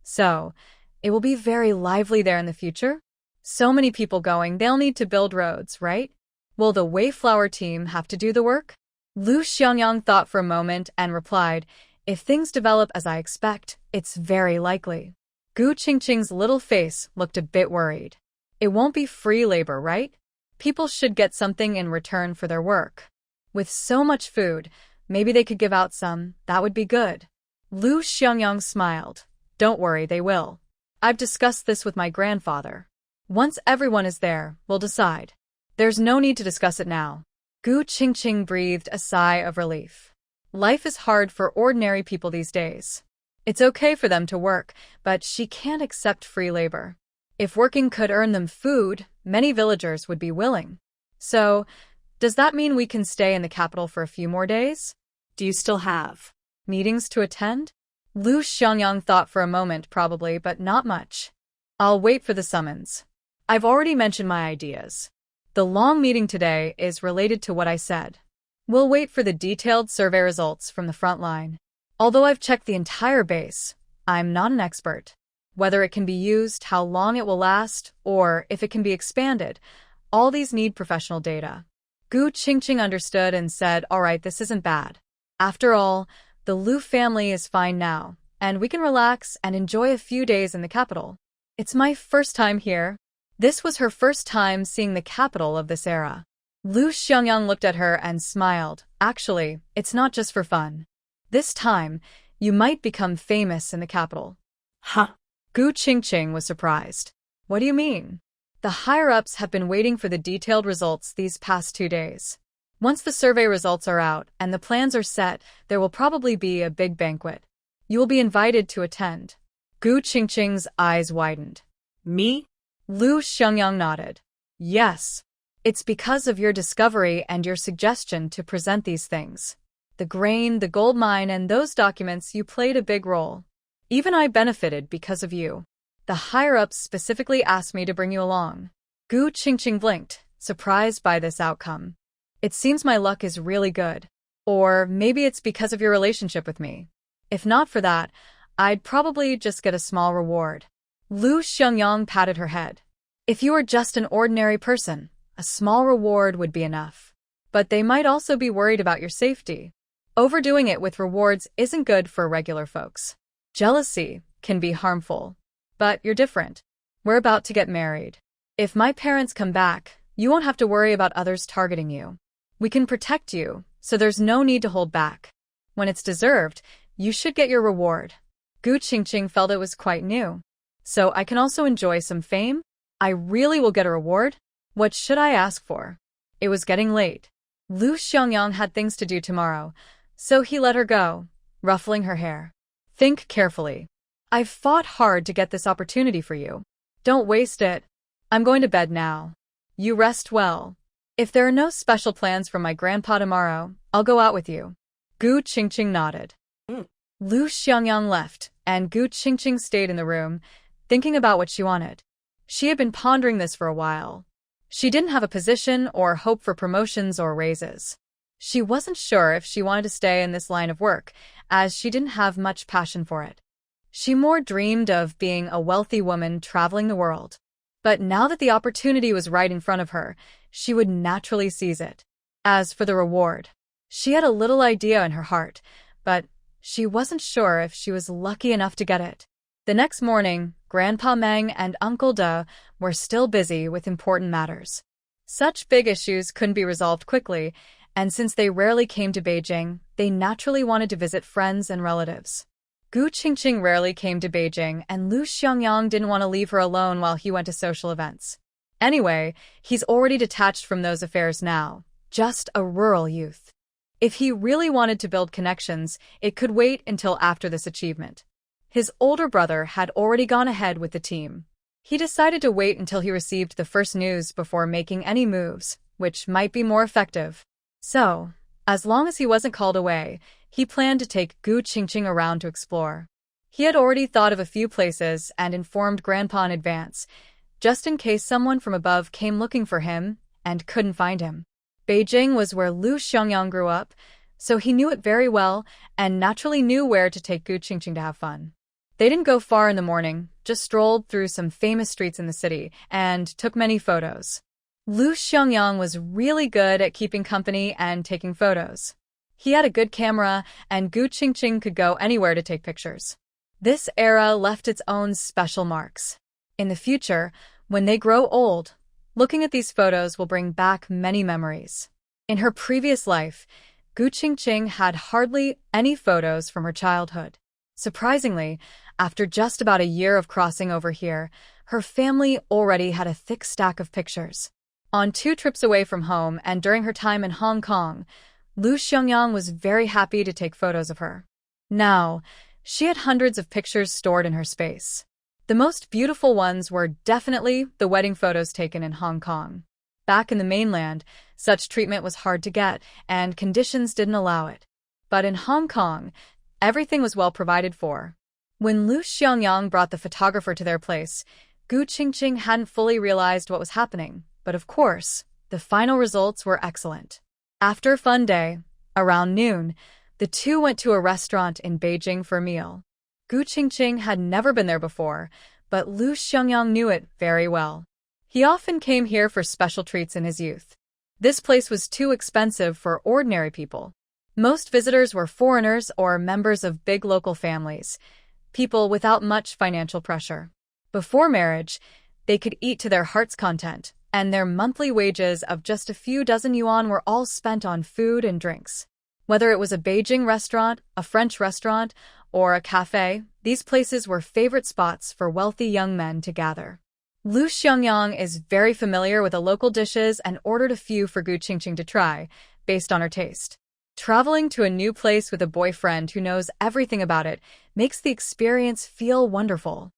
So, it will be very lively there in the future? So many people going, they'll need to build roads, right? Will the Wayflower team have to do the work? Lu Xiangyang thought for a moment and replied, if things develop as I expect, it's very likely. Gu Qingqing's little face looked a bit worried. It won't be free labor, right? People should get something in return for their work. With so much food, maybe they could give out some, that would be good. Lu Xiangyang smiled. Don't worry, they will. I've discussed this with my grandfather. Once everyone is there, we'll decide. There's no need to discuss it now. Gu Qingqing breathed a sigh of relief. Life is hard for ordinary people these days. It's okay for them to work, but she can't accept free labor. If working could earn them food, many villagers would be willing. So, does that mean we can stay in the capital for a few more days? Do you still have meetings to attend? Lu Xiangyang thought for a moment probably, but not much. I'll wait for the summons. I've already mentioned my ideas. The long meeting today is related to what I said. We'll wait for the detailed survey results from the front line. Although I've checked the entire base, I'm not an expert. Whether it can be used, how long it will last, or if it can be expanded, all these need professional data. Gu Qingqing understood and said, all right, this isn't bad. After all, the Lu family is fine now, and we can relax and enjoy a few days in the capital. It's my first time here. This was her first time seeing the capital of this era. Lu Xiangyang looked at her and smiled. Actually, it's not just for fun. This time, you might become famous in the capital. Huh? Gu Qingqing was surprised. What do you mean? The higher-ups have been waiting for the detailed results these past 2 days. Once the survey results are out and the plans are set, there will probably be a big banquet. You will be invited to attend. Gu Qingqing's eyes widened. Me? Lu Xiangyang nodded. Yes. It's because of your discovery and your suggestion to present these things. The grain, the gold mine, and those documents, you played a big role. Even I benefited because of you. The higher-ups specifically asked me to bring you along. Gu Qingqing blinked, surprised by this outcome. It seems my luck is really good. Or maybe it's because of your relationship with me. If not for that, I'd probably just get a small reward. Lu Xiangyang patted her head. If you were just an ordinary person, a small reward would be enough. But they might also be worried about your safety. Overdoing it with rewards isn't good for regular folks. Jealousy can be harmful. But you're different. We're about to get married. If my parents come back, you won't have to worry about others targeting you. We can protect you, so there's no need to hold back. When it's deserved, you should get your reward. Gu Qingqing felt it was quite new. So I can also enjoy some fame? I really will get a reward? What should I ask for? It was getting late. Lu Xiangyang had things to do tomorrow, so he let her go, ruffling her hair. Think carefully. I've fought hard to get this opportunity for you. Don't waste it. I'm going to bed now. You rest well. If there are no special plans from my grandpa tomorrow, I'll go out with you. Gu Qingqing nodded. Lu Xiangyang left, and Gu Qingqing stayed in the room, thinking about what she wanted. She had been pondering this for a while. She didn't have a position or hope for promotions or raises. She wasn't sure if she wanted to stay in this line of work, as she didn't have much passion for it. She more dreamed of being a wealthy woman traveling the world. But now that the opportunity was right in front of her, she would naturally seize it. As for the reward, she had a little idea in her heart, but she wasn't sure if she was lucky enough to get it. The next morning, Grandpa Meng and Uncle De were still busy with important matters. Such big issues couldn't be resolved quickly, and since they rarely came to Beijing, they naturally wanted to visit friends and relatives. Gu Qingqing rarely came to Beijing, and Lu Xiangyang didn't want to leave her alone while he went to social events. Anyway, he's already detached from those affairs now, just a rural youth. If he really wanted to build connections, it could wait until after this achievement. His older brother had already gone ahead with the team. He decided to wait until he received the first news before making any moves, which might be more effective. So, as long as he wasn't called away, he planned to take Gu Qingqing around to explore. He had already thought of a few places and informed Grandpa in advance, just in case someone from above came looking for him and couldn't find him. Beijing was where Lu Xiangyang grew up, so he knew it very well and naturally knew where to take Gu Qingqing to have fun. They didn't go far in the morning, just strolled through some famous streets in the city and took many photos. Lu Xiangyang was really good at keeping company and taking photos. He had a good camera, and Gu Qingqing could go anywhere to take pictures. This era left its own special marks. In the future, when they grow old, looking at these photos will bring back many memories. In her previous life, Gu Qingqing had hardly any photos from her childhood. Surprisingly, after just about a year of crossing over here, her family already had a thick stack of pictures. On 2 trips away from home and during her time in Hong Kong, Lu Xiangyang was very happy to take photos of her. Now, she had hundreds of pictures stored in her space. The most beautiful ones were definitely the wedding photos taken in Hong Kong. Back in the mainland, such treatment was hard to get, and conditions didn't allow it. But in Hong Kong, everything was well provided for. When Lu Xiangyang brought the photographer to their place, Gu Qingqing hadn't fully realized what was happening, but of course, the final results were excellent. After a fun day, around noon, the two went to a restaurant in Beijing for a meal. Gu Qingqing had never been there before, but Lu Xiangyang knew it very well. He often came here for special treats in his youth. This place was too expensive for ordinary people. Most visitors were foreigners or members of big local families, people without much financial pressure. Before marriage, they could eat to their heart's content, and their monthly wages of just a few dozen yuan were all spent on food and drinks. Whether it was a Beijing restaurant, a French restaurant, or a cafe, these places were favorite spots for wealthy young men to gather. Lu Xiangyang is very familiar with the local dishes and ordered a few for Gu Qingqing to try, based on her taste. Traveling to a new place with a boyfriend who knows everything about it makes the experience feel wonderful.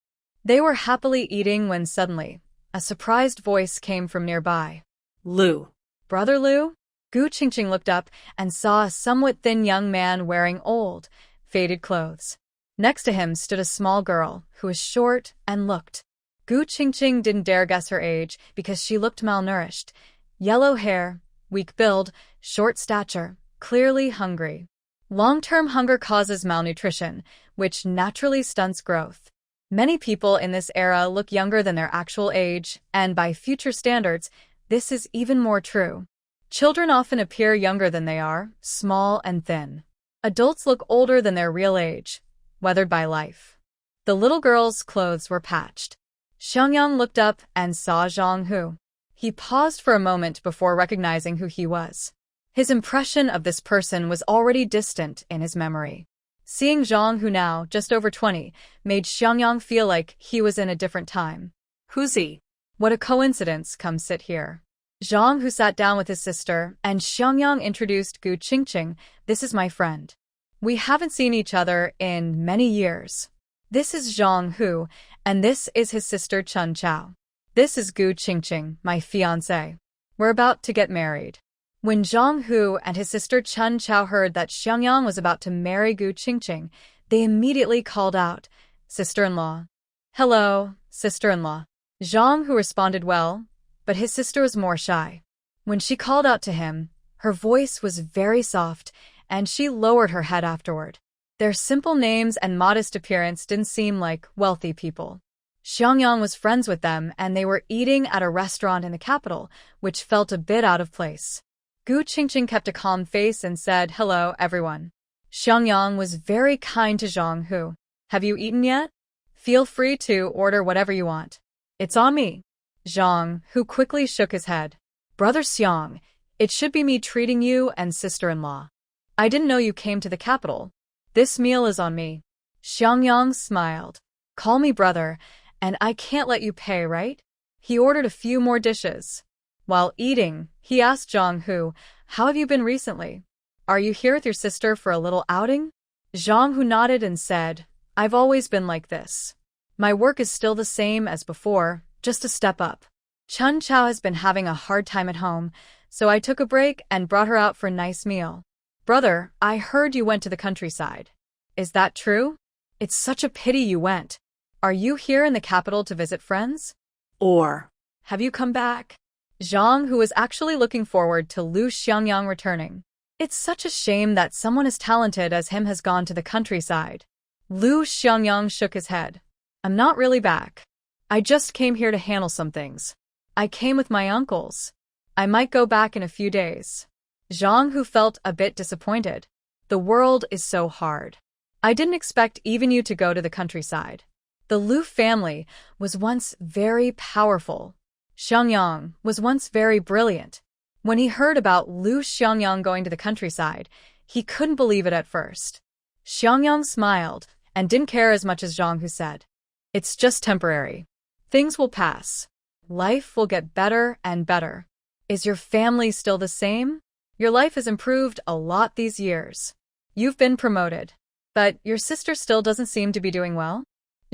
They were happily eating when suddenly, a surprised voice came from nearby. Lu. Brother Lu? Gu Qingqing looked up and saw a somewhat thin young man wearing old, faded clothes. Next to him stood a small girl who was short and looked. Gu Qingqing didn't dare guess her age because she looked malnourished. Yellow hair, weak build, short stature, clearly hungry. Long-term hunger causes malnutrition, which naturally stunts growth. Many people in this era look younger than their actual age, and by future standards, this is even more true. Children often appear younger than they are, small and thin. Adults look older than their real age, weathered by life. The little girl's clothes were patched. Xiangyang looked up and saw Zhang Hu. He paused for a moment before recognizing who he was. His impression of this person was already distant in his memory. Seeing Zhang Hu now, just over 20, made Xiangyang feel like he was in a different time. Who's he? What a coincidence, come sit here. Zhang Hu sat down with his sister, and Xiangyang introduced Gu Qingqing. This is my friend. We haven't seen each other in many years. This is Zhang Hu, and this is his sister Chun Chao. This is Gu Qingqing, my fiancé. We're about to get married. When Zhang Hu and his sister Chun Chao heard that Xiangyang was about to marry Gu Qingqing, they immediately called out, "Sister-in-law." "Hello, sister-in-law." Zhang Hu responded well, but his sister was more shy. When she called out to him, her voice was very soft, and she lowered her head afterward. Their simple names and modest appearance didn't seem like wealthy people. Xiangyang was friends with them and they were eating at a restaurant in the capital, which felt a bit out of place. Gu Qingqing kept a calm face and said, "Hello, everyone." Xiangyang was very kind to Zhang Hu. "Have you eaten yet? Feel free to order whatever you want. It's on me." Zhang Hu quickly shook his head. "Brother Xiang, it should be me treating you and sister-in-law. I didn't know you came to the capital. This meal is on me." Xiangyang smiled. "Call me brother, and I can't let you pay, right?" He ordered a few more dishes. While eating, he asked Zhang Hu, "How have you been recently? Are you here with your sister for a little outing?" Zhang Hu nodded and said, "I've always been like this. My work is still the same as before, just a step up. Chun Chao has been having a hard time at home, so I took a break and brought her out for a nice meal." "Brother, I heard you went to the countryside. Is that true? It's such a pity you went. Are you here in the capital to visit friends? Or have you come back?" Zhang, who was actually looking forward to Lu Xiangyang returning. "It's such a shame that someone as talented as him has gone to the countryside." Lu Xiangyang shook his head. "I'm not really back. I just came here to handle some things. I came with my uncles. I might go back in a few days." Zhang, who felt a bit disappointed. "The world is so hard. I didn't expect even you to go to the countryside. The Lu family was once very powerful. Xiangyang was once very brilliant." When he heard about Lu Xiangyang going to the countryside, he couldn't believe it at first. Xiangyang smiled and didn't care as much as Zhang, who said, "It's just temporary. Things will pass. Life will get better and better. Is your family still the same? Your life has improved a lot these years. You've been promoted. But your sister still doesn't seem to be doing well?"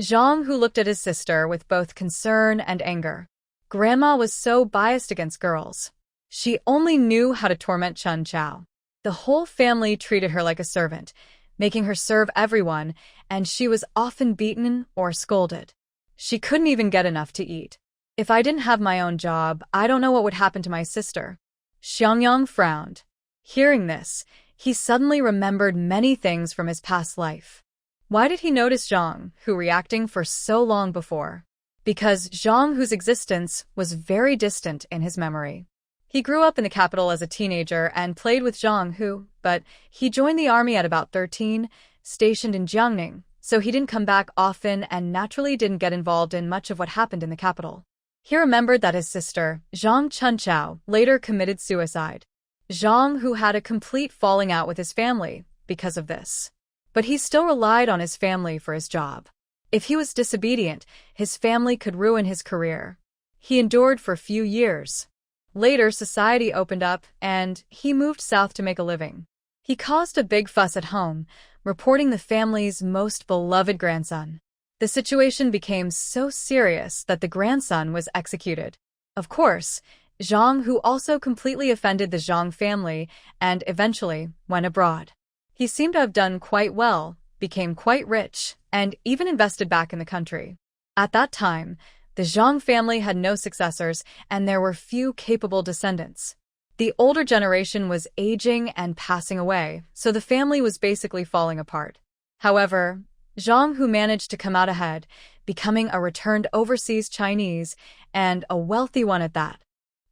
Zhang, who looked at his sister with both concern and anger. Grandma was so biased against girls. She only knew how to torment Chun Chao. The whole family treated her like a servant, making her serve everyone, and she was often beaten or scolded. She couldn't even get enough to eat. "If I didn't have my own job, I don't know what would happen to my sister." Xiangyang frowned. Hearing this, he suddenly remembered many things from his past life. Why did he notice Zhang, who reacting for so long before? Because Zhang, whose existence was very distant in his memory. He grew up in the capital as a teenager and played with Zhang Hu, but he joined the army at about 13, stationed in Jiangning, so he didn't come back often and naturally didn't get involved in much of what happened in the capital. He remembered that his sister, Zhang Chunchao, later committed suicide. Zhang, who had a complete falling out with his family because of this. But he still relied on his family for his job. If he was disobedient, his family could ruin his career. He endured for a few years. Later, society opened up, and he moved south to make a living. He caused a big fuss at home, reporting the family's most beloved grandson. The situation became so serious that the grandson was executed. Of course, Zhang, who also completely offended the Zhang family and eventually went abroad. He seemed to have done quite well, became quite rich, and even invested back in the country. At that time, the Zhang family had no successors, and there were few capable descendants. The older generation was aging and passing away, so the family was basically falling apart. However, Zhang, who managed to come out ahead, becoming a returned overseas Chinese, and a wealthy one at that.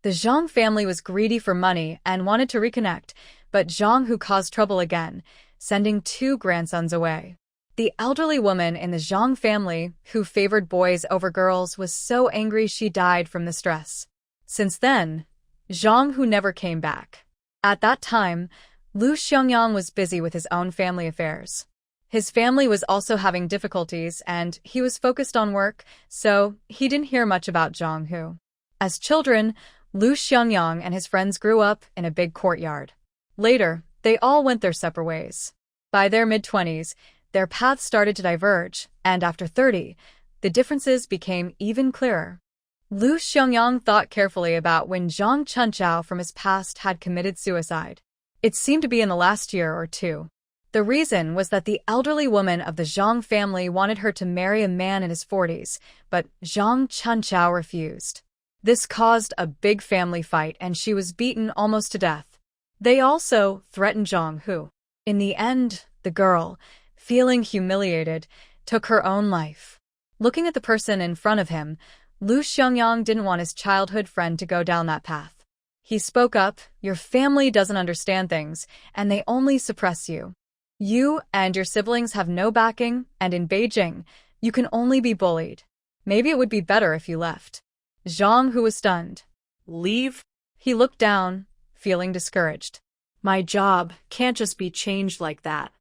The Zhang family was greedy for money and wanted to reconnect, but Zhang, who caused trouble again, sending 2 grandsons away. The elderly woman in the Zhang family, who favored boys over girls, was so angry she died from the stress. Since then, Zhang, who never came back. At that time, Lu Xiangyang was busy with his own family affairs. His family was also having difficulties, and he was focused on work, so he didn't hear much about Zhang Hu. As children, Lu Xiangyang and his friends grew up in a big courtyard. Later, they all went their separate ways. By their mid-20s, their paths started to diverge, and after 30, the differences became even clearer. Lu Xiangyang thought carefully about when Zhang Chunchao from his past had committed suicide. It seemed to be in the last year or 2. The reason was that the elderly woman of the Zhang family wanted her to marry a man in his 40s, but Zhang Chunchao refused. This caused a big family fight, and she was beaten almost to death. They also threatened Zhang Hu. In the end, the girl, feeling humiliated, took her own life. Looking at the person in front of him, Lu Xiangyang didn't want his childhood friend to go down that path. He spoke up, "Your family doesn't understand things, and they only suppress you. You and your siblings have no backing, and in Beijing, you can only be bullied. Maybe it would be better if you left." Zhang, who was stunned. Leave? He looked down, feeling discouraged. My job can't just be changed like that.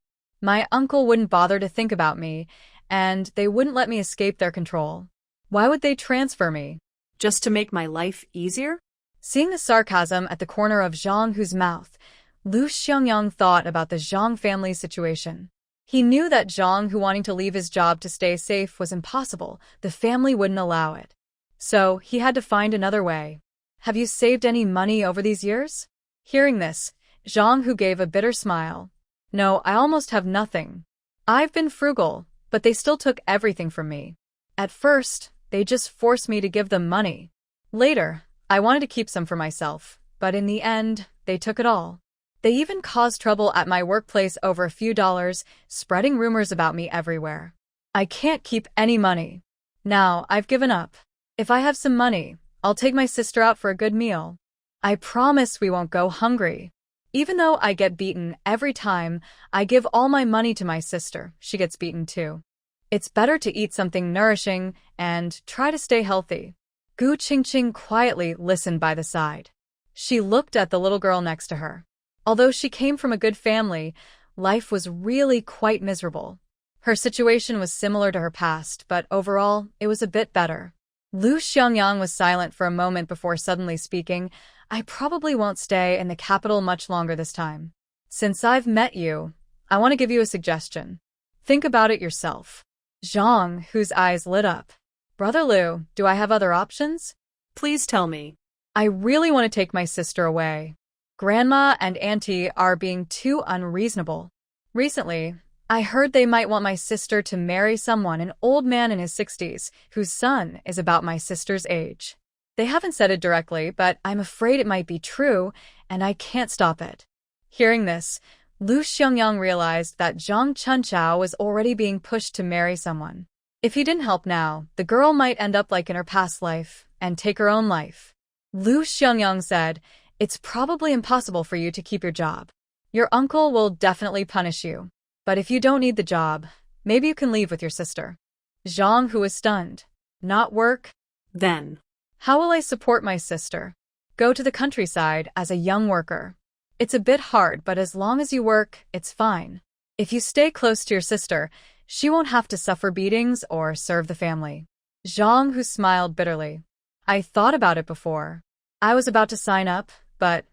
My uncle wouldn't bother to think about me, and they wouldn't let me escape their control. Why would they transfer me? Just to make my life easier? Seeing the sarcasm at the corner of Zhang Hu's mouth, Lu Xiangyang thought about the Zhang family's situation. He knew that Zhang Hu wanting to leave his job to stay safe was impossible. The family wouldn't allow it. So he had to find another way. "Have you saved any money over these years?" Hearing this, Zhang Hu gave a bitter smile. "No, I almost have nothing. I've been frugal, but they still took everything from me. At first, they just forced me to give them money. Later, I wanted to keep some for myself, but in the end, they took it all. They even caused trouble at my workplace over a few dollars, spreading rumors about me everywhere. I can't keep any money. Now, I've given up. If I have some money, I'll take my sister out for a good meal. I promise we won't go hungry. Even though I get beaten every time I give all my money to my sister, she gets beaten too. It's better to eat something nourishing and try to stay healthy." Gu Qingqing quietly listened by the side. She looked at the little girl next to her. Although she came from a good family, life was really quite miserable. Her situation was similar to her past, but overall, it was a bit better. Lu Xiangyang was silent for a moment before suddenly speaking. "I probably won't stay in the capital much longer this time. Since I've met you, I want to give you a suggestion. Think about it yourself." Zhang, whose eyes lit up. "Brother Lu, do I have other options?" Please tell me. "I really want to take my sister away. Grandma and Auntie are being too unreasonable. Recently, I heard they might want my sister to marry someone, an old man in his 60s, whose son is about my sister's age. They haven't said it directly, but I'm afraid it might be true, and I can't stop it." Hearing this, Lu Xiangyang realized that Zhang Chunchao was already being pushed to marry someone. If he didn't help now, the girl might end up like in her past life and take her own life. Lu Xiangyang said, "It's probably impossible for you to keep your job. Your uncle will definitely punish you. But if you don't need the job, maybe you can leave with your sister." Zhang, who was stunned. "Not work? Then. How will I support my sister? Go to the countryside as a young worker. It's a bit hard, but as long as you work, it's fine. If you stay close to your sister, she won't have to suffer beatings or serve the family." Zhang, who smiled bitterly. "I thought about it before. I was about to sign up, but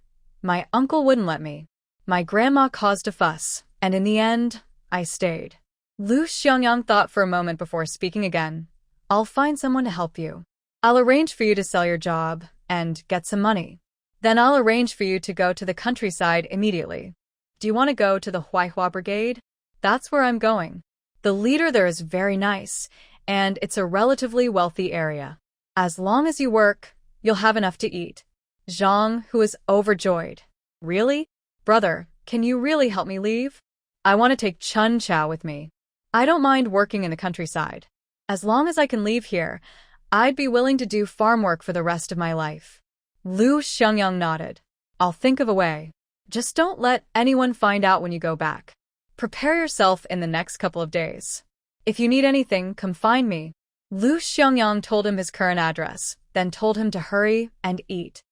my uncle wouldn't let me. My grandma caused a fuss, and in the end, I stayed." Lu Xiangyang thought for a moment before speaking again. "I'll find someone to help you. I'll arrange for you to sell your job and get some money. Then I'll arrange for you to go to the countryside immediately. Do you want to go to the Huaihua Brigade? That's where I'm going. The leader there is very nice, and it's a relatively wealthy area. As long as you work, you'll have enough to eat." Zhang, who was overjoyed. "Really? Brother, can you really help me leave? I want to take Chun Chao with me. I don't mind working in the countryside. As long as I can leave here, I'd be willing to do farm work for the rest of my life." Lu Xiangyang nodded. "I'll think of a way. Just don't let anyone find out when you go back. Prepare yourself in the next couple of days. If you need anything, come find me." Lu Xiangyang told him his current address, then told him to hurry and eat.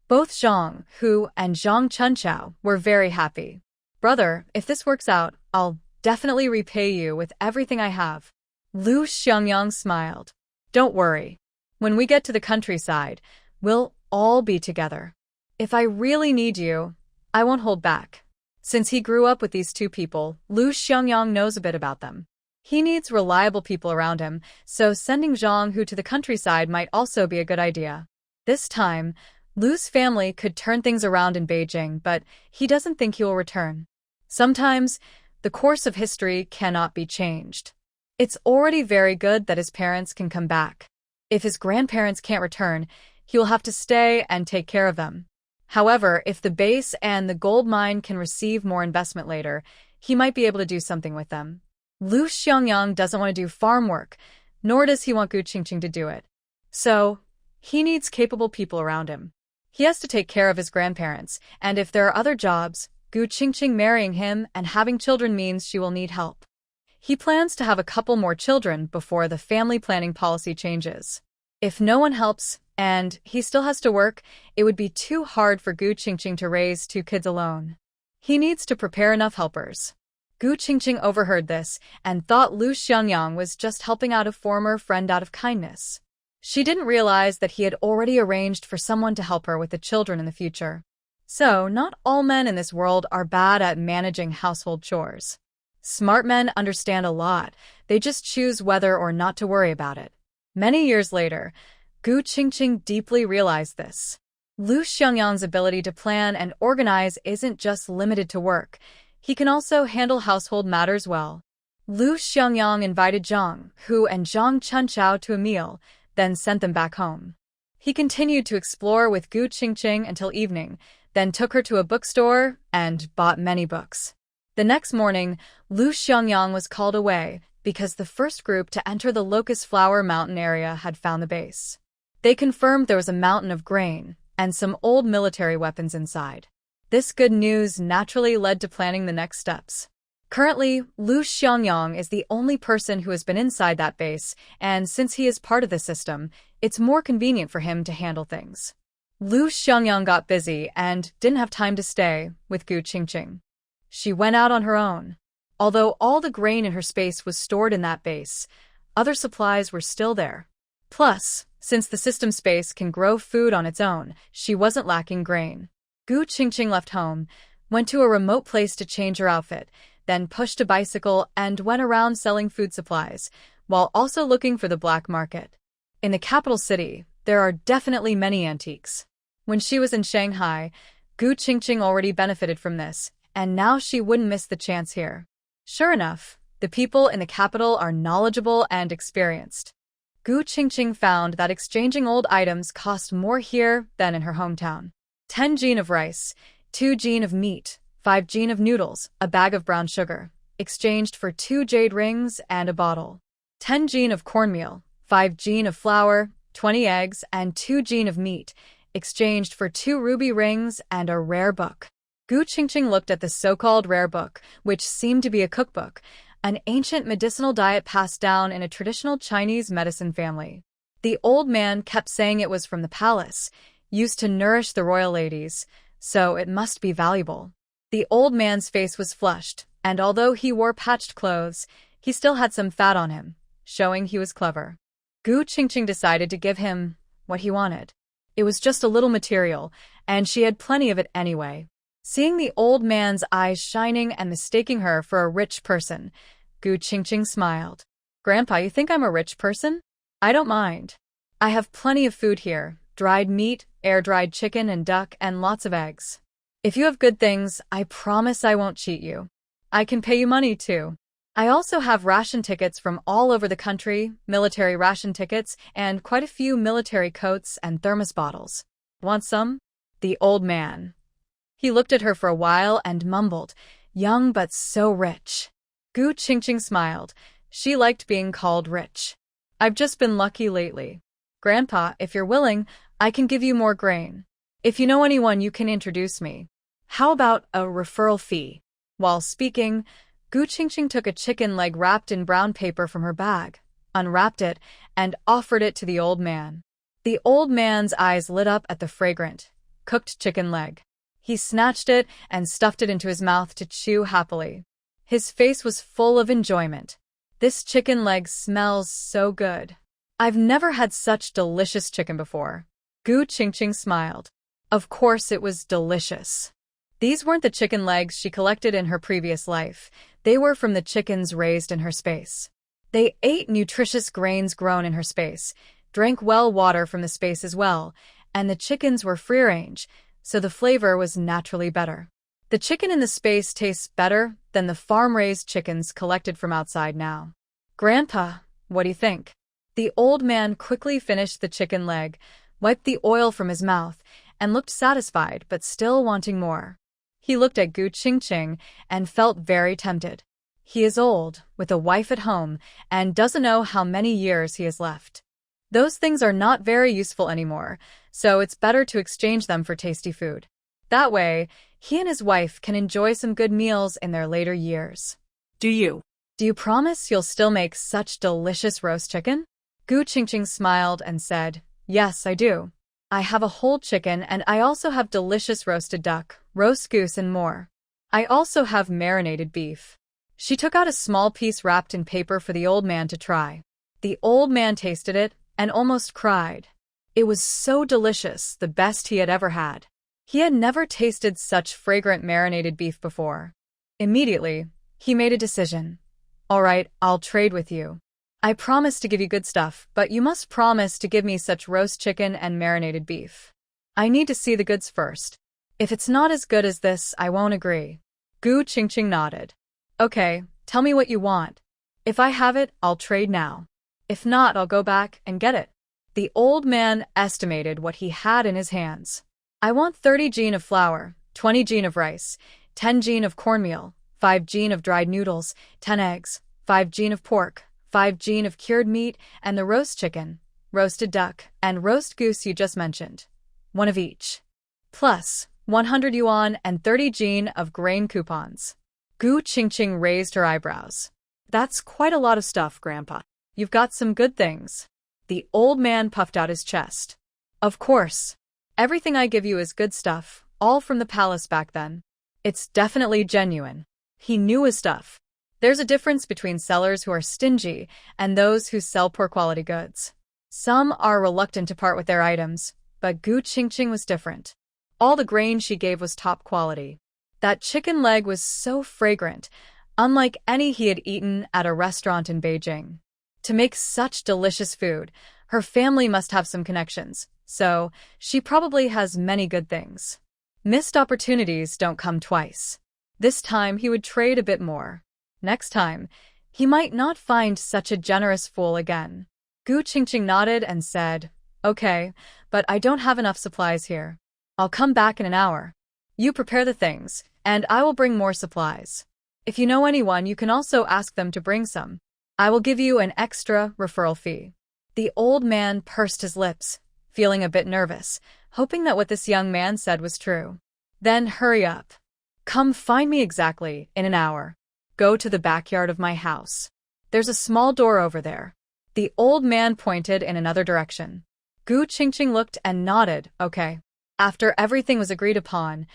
Both Zhang Hu and Zhang Chunchao were very happy. "Brother, if this works out, I'll definitely repay you with everything I have." Lu Xiangyang smiled. "Don't worry. When we get to the countryside, we'll all be together. If I really need you, I won't hold back." Since he grew up with these two people, Lu Xiangyang knows a bit about them. He needs reliable people around him, so sending Zhang Hu to the countryside might also be a good idea. This time, Lu's family could turn things around in Beijing, but he doesn't think he will return. Sometimes, the course of history cannot be changed. It's already very good that his parents can come back. If his grandparents can't return, he will have to stay and take care of them. However, if the base and the gold mine can receive more investment later, he might be able to do something with them. Lu Xiangyang doesn't want to do farm work, nor does he want Gu Qingqing to do it. So, he needs capable people around him. He has to take care of his grandparents, and if there are other jobs, Gu Qingqing marrying him and having children means she will need help. He plans to have a couple more children before the family planning policy changes. If no one helps, and he still has to work, it would be too hard for Gu Qingqing to raise 2 kids alone. He needs to prepare enough helpers. Gu Qingqing overheard this and thought Lu Xiangyang was just helping out a former friend out of kindness. She didn't realize that he had already arranged for someone to help her with the children in the future. So, not all men in this world are bad at managing household chores. Smart men understand a lot, they just choose whether or not to worry about it. Many years later, Gu Qingqing deeply realized this. Lu Xiangyang's ability to plan and organize isn't just limited to work. He can also handle household matters well. Lu Xiangyang invited Zhang Hu and Zhang Chunqiao to a meal, then sent them back home. He continued to explore with Gu Qingqing until evening, then took her to a bookstore and bought many books. The next morning, Lu Xiangyang was called away because the first group to enter the Locust Flower Mountain area had found the base. They confirmed there was a mountain of grain and some old military weapons inside. This good news naturally led to planning the next steps. Currently, Lu Xiangyang is the only person who has been inside that base, and since he is part of the system, it's more convenient for him to handle things. Lu Xiangyang got busy and didn't have time to stay with Gu Qingqing. She went out on her own. Although all the grain in her space was stored in that base, other supplies were still there. Plus, since the system space can grow food on its own, she wasn't lacking grain. Gu Qingqing left home, went to a remote place to change her outfit, then pushed a bicycle and went around selling food supplies, while also looking for the black market. In the capital city, there are definitely many antiques. When she was in Shanghai, Gu Qingqing already benefited from this, and now she wouldn't miss the chance here. Sure enough, the people in the capital are knowledgeable and experienced. Gu Qingqing found that exchanging old items cost more here than in her hometown. 10 jin of rice, 2 jin of meat, 5 jin of noodles, a bag of brown sugar, exchanged for 2 jade rings and a bottle. 10 jin of cornmeal, 5 jin of flour, 20 eggs, and 2 jin of meat, exchanged for 2 ruby rings and a rare book. Gu Qingqing looked at the so-called rare book, which seemed to be a cookbook, an ancient medicinal diet passed down in a traditional Chinese medicine family. The old man kept saying it was from the palace, used to nourish the royal ladies, so it must be valuable. The old man's face was flushed, and although he wore patched clothes, he still had some fat on him, showing he was clever. Gu Qingqing decided to give him what he wanted. It was just a little material, and she had plenty of it anyway. Seeing the old man's eyes shining and mistaking her for a rich person, Gu Qingqing smiled. "Grandpa, you think I'm a rich person? I don't mind. I have plenty of food here, dried meat, air-dried chicken and duck, and lots of eggs. If you have good things, I promise I won't cheat you. I can pay you money too. I also have ration tickets from all over the country, military ration tickets, and quite a few military coats and thermos bottles. Want some?" The old man. He looked at her for a while and mumbled, "Young but so rich." Gu Qingqing smiled. She liked being called rich. "I've just been lucky lately. Grandpa, if you're willing, I can give you more grain. If you know anyone, you can introduce me. How about a referral fee?" While speaking, Gu Qingqing took a chicken leg wrapped in brown paper from her bag, unwrapped it, and offered it to the old man. The old man's eyes lit up at the fragrant, cooked chicken leg. He snatched it and stuffed it into his mouth to chew happily. His face was full of enjoyment. "This chicken leg smells so good. I've never had such delicious chicken before." Gu Qingqing smiled. Of course it was delicious. These weren't the chicken legs she collected in her previous life. They were from the chickens raised in her space. They ate nutritious grains grown in her space, drank well water from the space as well, and the chickens were free-range, so the flavor was naturally better. The chicken in the space tastes better than the farm-raised chickens collected from outside now. "Grandpa, what do you think?" The old man quickly finished the chicken leg, wiped the oil from his mouth, and looked satisfied but still wanting more. He looked at Gu Qingqing and felt very tempted. He is old, with a wife at home, and doesn't know how many years he has left. Those things are not very useful anymore, so it's better to exchange them for tasty food. That way, he and his wife can enjoy some good meals in their later years. Do you? Do you promise you'll still make such delicious roast chicken? Gu Qingqing smiled and said, Yes, I do. I have a whole chicken and I also have delicious roasted duck, roast goose and more. I also have marinated beef. She took out a small piece wrapped in paper for the old man to try. The old man tasted it and almost cried. It was so delicious, the best he had ever had. He had never tasted such fragrant marinated beef before. Immediately, he made a decision. All right, I'll trade with you. I promise to give you good stuff, but you must promise to give me such roast chicken and marinated beef. I need to see the goods first. If it's not as good as this, I won't agree. Gu Qingqing nodded. Okay, tell me what you want. If I have it, I'll trade now. If not, I'll go back and get it. The old man estimated what he had in his hands. I want 30 jin of flour, 20 jin of rice, 10 jin of cornmeal, 5 jin of dried noodles, 10 eggs, 5 jin of pork, 5 jin of cured meat, and the roast chicken, roasted duck, and roast goose you just mentioned. One of each. Plus, 100 yuan and 30 jin of grain coupons. Gu Qingqing raised her eyebrows. That's quite a lot of stuff, Grandpa. You've got some good things. The old man puffed out his chest. Of course. Everything I give you is good stuff, all from the palace back then. It's definitely genuine. He knew his stuff. There's a difference between sellers who are stingy and those who sell poor quality goods. Some are reluctant to part with their items, but Gu Qingqing was different. All the grain she gave was top quality. That chicken leg was so fragrant, unlike any he had eaten at a restaurant in Beijing. To make such delicious food, her family must have some connections, so she probably has many good things. Missed opportunities don't come twice. This time he would trade a bit more. Next time, he might not find such a generous fool again. Gu Qingqing nodded and said, Okay, but I don't have enough supplies here. I'll come back in an hour. You prepare the things, and I will bring more supplies. If you know anyone, you can also ask them to bring some. I will give you an extra referral fee. The old man pursed his lips, feeling a bit nervous, hoping that what this young man said was true. Then hurry up. Come find me exactly in an hour. Go to the backyard of my house. There's a small door over there. The old man pointed in another direction. Gu Qingqing looked and nodded, okay. After everything was agreed upon,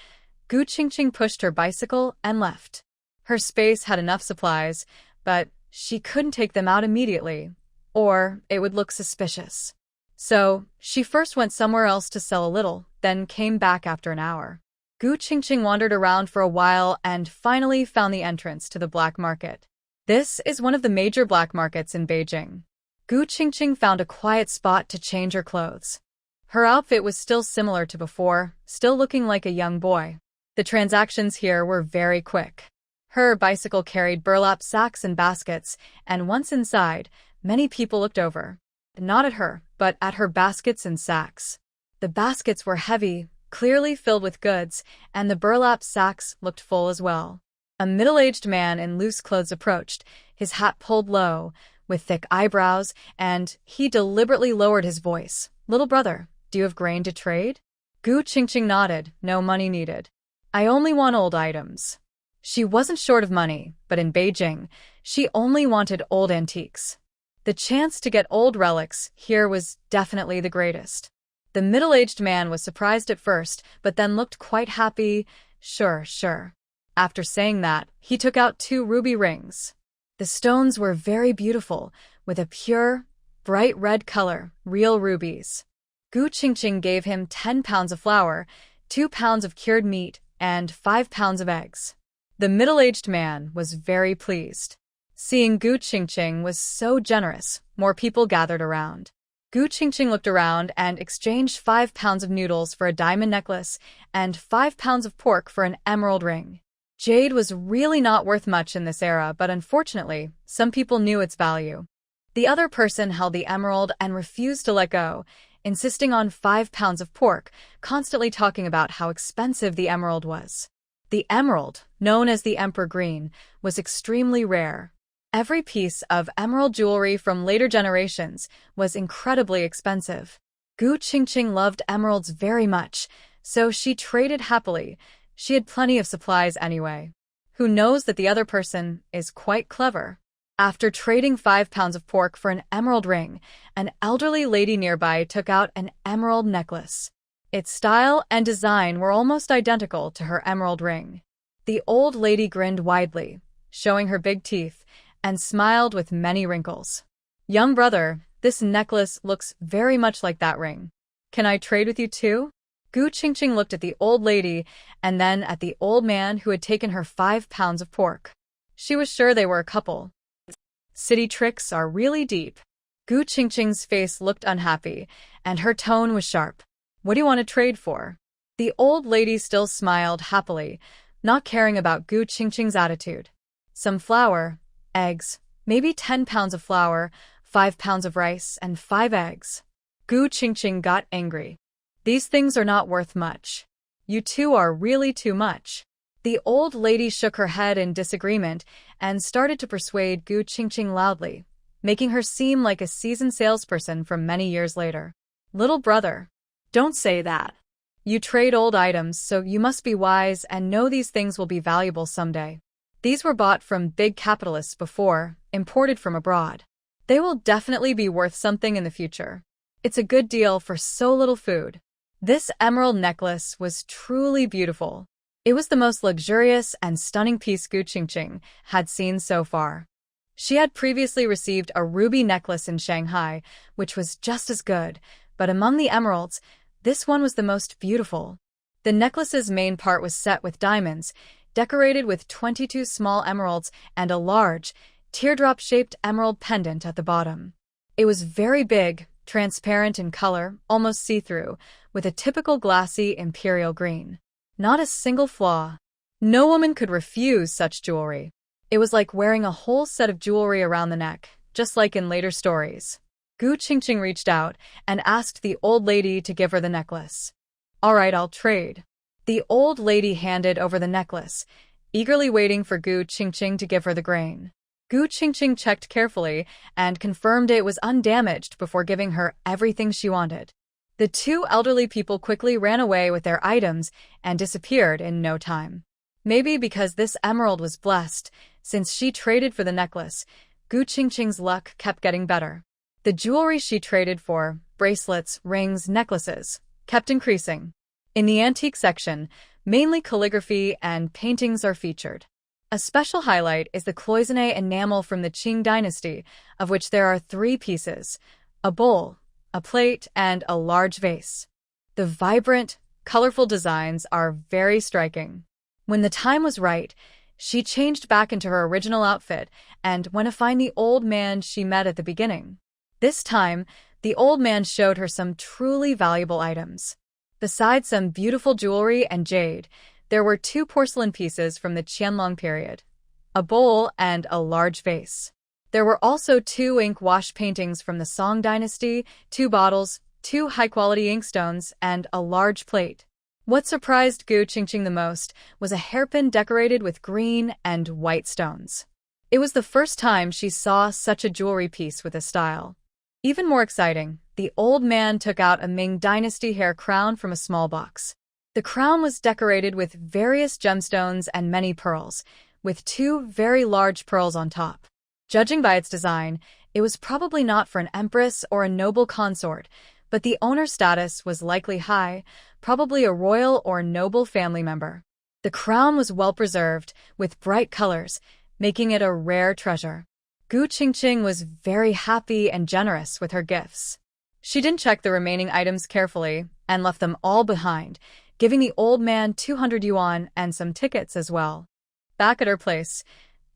Gu Qingqing pushed her bicycle and left. Her space had enough supplies, but she couldn't take them out immediately, or it would look suspicious. So, she first went somewhere else to sell a little, then came back after an hour. Gu Qingqing wandered around for a while and finally found the entrance to the black market. This is one of the major black markets in Beijing. Gu Qingqing found a quiet spot to change her clothes. Her outfit was still similar to before, still looking like a young boy. The transactions here were very quick. Her bicycle carried burlap sacks and baskets, and once inside, many people looked over. Not at her, but at her baskets and sacks. The baskets were heavy, clearly filled with goods, and the burlap sacks looked full as well. A middle-aged man in loose clothes approached, his hat pulled low, with thick eyebrows, and he deliberately lowered his voice. Little brother, do you have grain to trade? Gu Qingqing nodded, no money needed. I only want old items. She wasn't short of money, but in Beijing, she only wanted old antiques. The chance to get old relics here was definitely the greatest. The middle-aged man was surprised at first, but then looked quite happy. Sure. After saying that, he took out 2 ruby rings. The stones were very beautiful, with a pure, bright red color, real rubies. Gu Qingqing gave him 10 pounds of flour, 2 pounds of cured meat, and 5 pounds of eggs. The middle-aged man was very pleased. Seeing Gu Qingqing was so generous, more people gathered around. Gu Qingqing looked around and exchanged 5 pounds of noodles for a diamond necklace and 5 pounds of pork for an emerald ring. Jade was really not worth much in this era, but unfortunately, some people knew its value. The other person held the emerald and refused to let go, insisting on 5 pounds of pork, constantly talking about how expensive the emerald was. The emerald, known as the Emperor Green, was extremely rare. Every piece of emerald jewelry from later generations was incredibly expensive. Gu Qingqing loved emeralds very much, so she traded happily. She had plenty of supplies anyway. Who knows that the other person is quite clever? After trading 5 pounds of pork for an emerald ring, an elderly lady nearby took out an emerald necklace. Its style and design were almost identical to her emerald ring. The old lady grinned widely, showing her big teeth, and smiled with many wrinkles. "Young brother, this necklace looks very much like that ring. Can I trade with you too?" Gu Qingqing looked at the old lady and then at the old man who had taken her 5 pounds of pork. She was sure they were a couple. City tricks are really deep. Gu Qingqing's face looked unhappy, and her tone was sharp. "What do you want to trade for?" The old lady still smiled happily, not caring about Gu Qingqing's attitude. "Some flour, eggs, maybe 10 pounds of flour, 5 pounds of rice, and 5 eggs. Gu Qingqing got angry. "These things are not worth much. You two are really too much." The old lady shook her head in disagreement and started to persuade Gu Qingqing loudly, making her seem like a seasoned salesperson from many years later. "Little brother, don't say that. You trade old items, so you must be wise and know these things will be valuable someday. These were bought from big capitalists before, imported from abroad. They will definitely be worth something in the future. It's a good deal for so little food." This emerald necklace was truly beautiful. It was the most luxurious and stunning piece Gu Qingqing had seen so far. She had previously received a ruby necklace in Shanghai, which was just as good, but among the emeralds, this one was the most beautiful. The necklace's main part was set with diamonds, decorated with 22 small emeralds and a large, teardrop-shaped emerald pendant at the bottom. It was very big, transparent in color, almost see-through, with a typical glassy imperial green. Not a single flaw. No woman could refuse such jewelry. It was like wearing a whole set of jewelry around the neck, just like in later stories. Gu Qingqing reached out and asked the old lady to give her the necklace. "All right, I'll trade." The old lady handed over the necklace, eagerly waiting for Gu Qingqing to give her the grain. Gu Qingqing checked carefully and confirmed it was undamaged before giving her everything she wanted. The two elderly people quickly ran away with their items and disappeared in no time. Maybe because this emerald was blessed, since she traded for the necklace, Gu Qingqing's luck kept getting better. The jewelry she traded for, bracelets, rings, necklaces, kept increasing. In the antique section, mainly calligraphy and paintings are featured. A special highlight is the cloisonné enamel from the Qing dynasty, of which there are 3 pieces: a bowl, a plate, and a large vase. The vibrant, colorful designs are very striking. When the time was right, she changed back into her original outfit and went to find the old man she met at the beginning. This time, the old man showed her some truly valuable items. Besides some beautiful jewelry and jade, there were 2 porcelain pieces from the Qianlong period, a bowl and a large vase. There were also 2 ink wash paintings from the Song dynasty, 2 bottles, 2 high-quality inkstones, and a large plate. What surprised Gu Qingqing the most was a hairpin decorated with green and white stones. It was the first time she saw such a jewelry piece with a style. Even more exciting, the old man took out a Ming dynasty hair crown from a small box. The crown was decorated with various gemstones and many pearls, with 2 very large pearls on top. Judging by its design, it was probably not for an empress or a noble consort, but the owner's status was likely high, probably a royal or noble family member. The crown was well preserved, with bright colors, making it a rare treasure. Gu Qingqing was very happy and generous with her gifts. She didn't check the remaining items carefully and left them all behind, giving the old man 200 yuan and some tickets as well. Back at her place,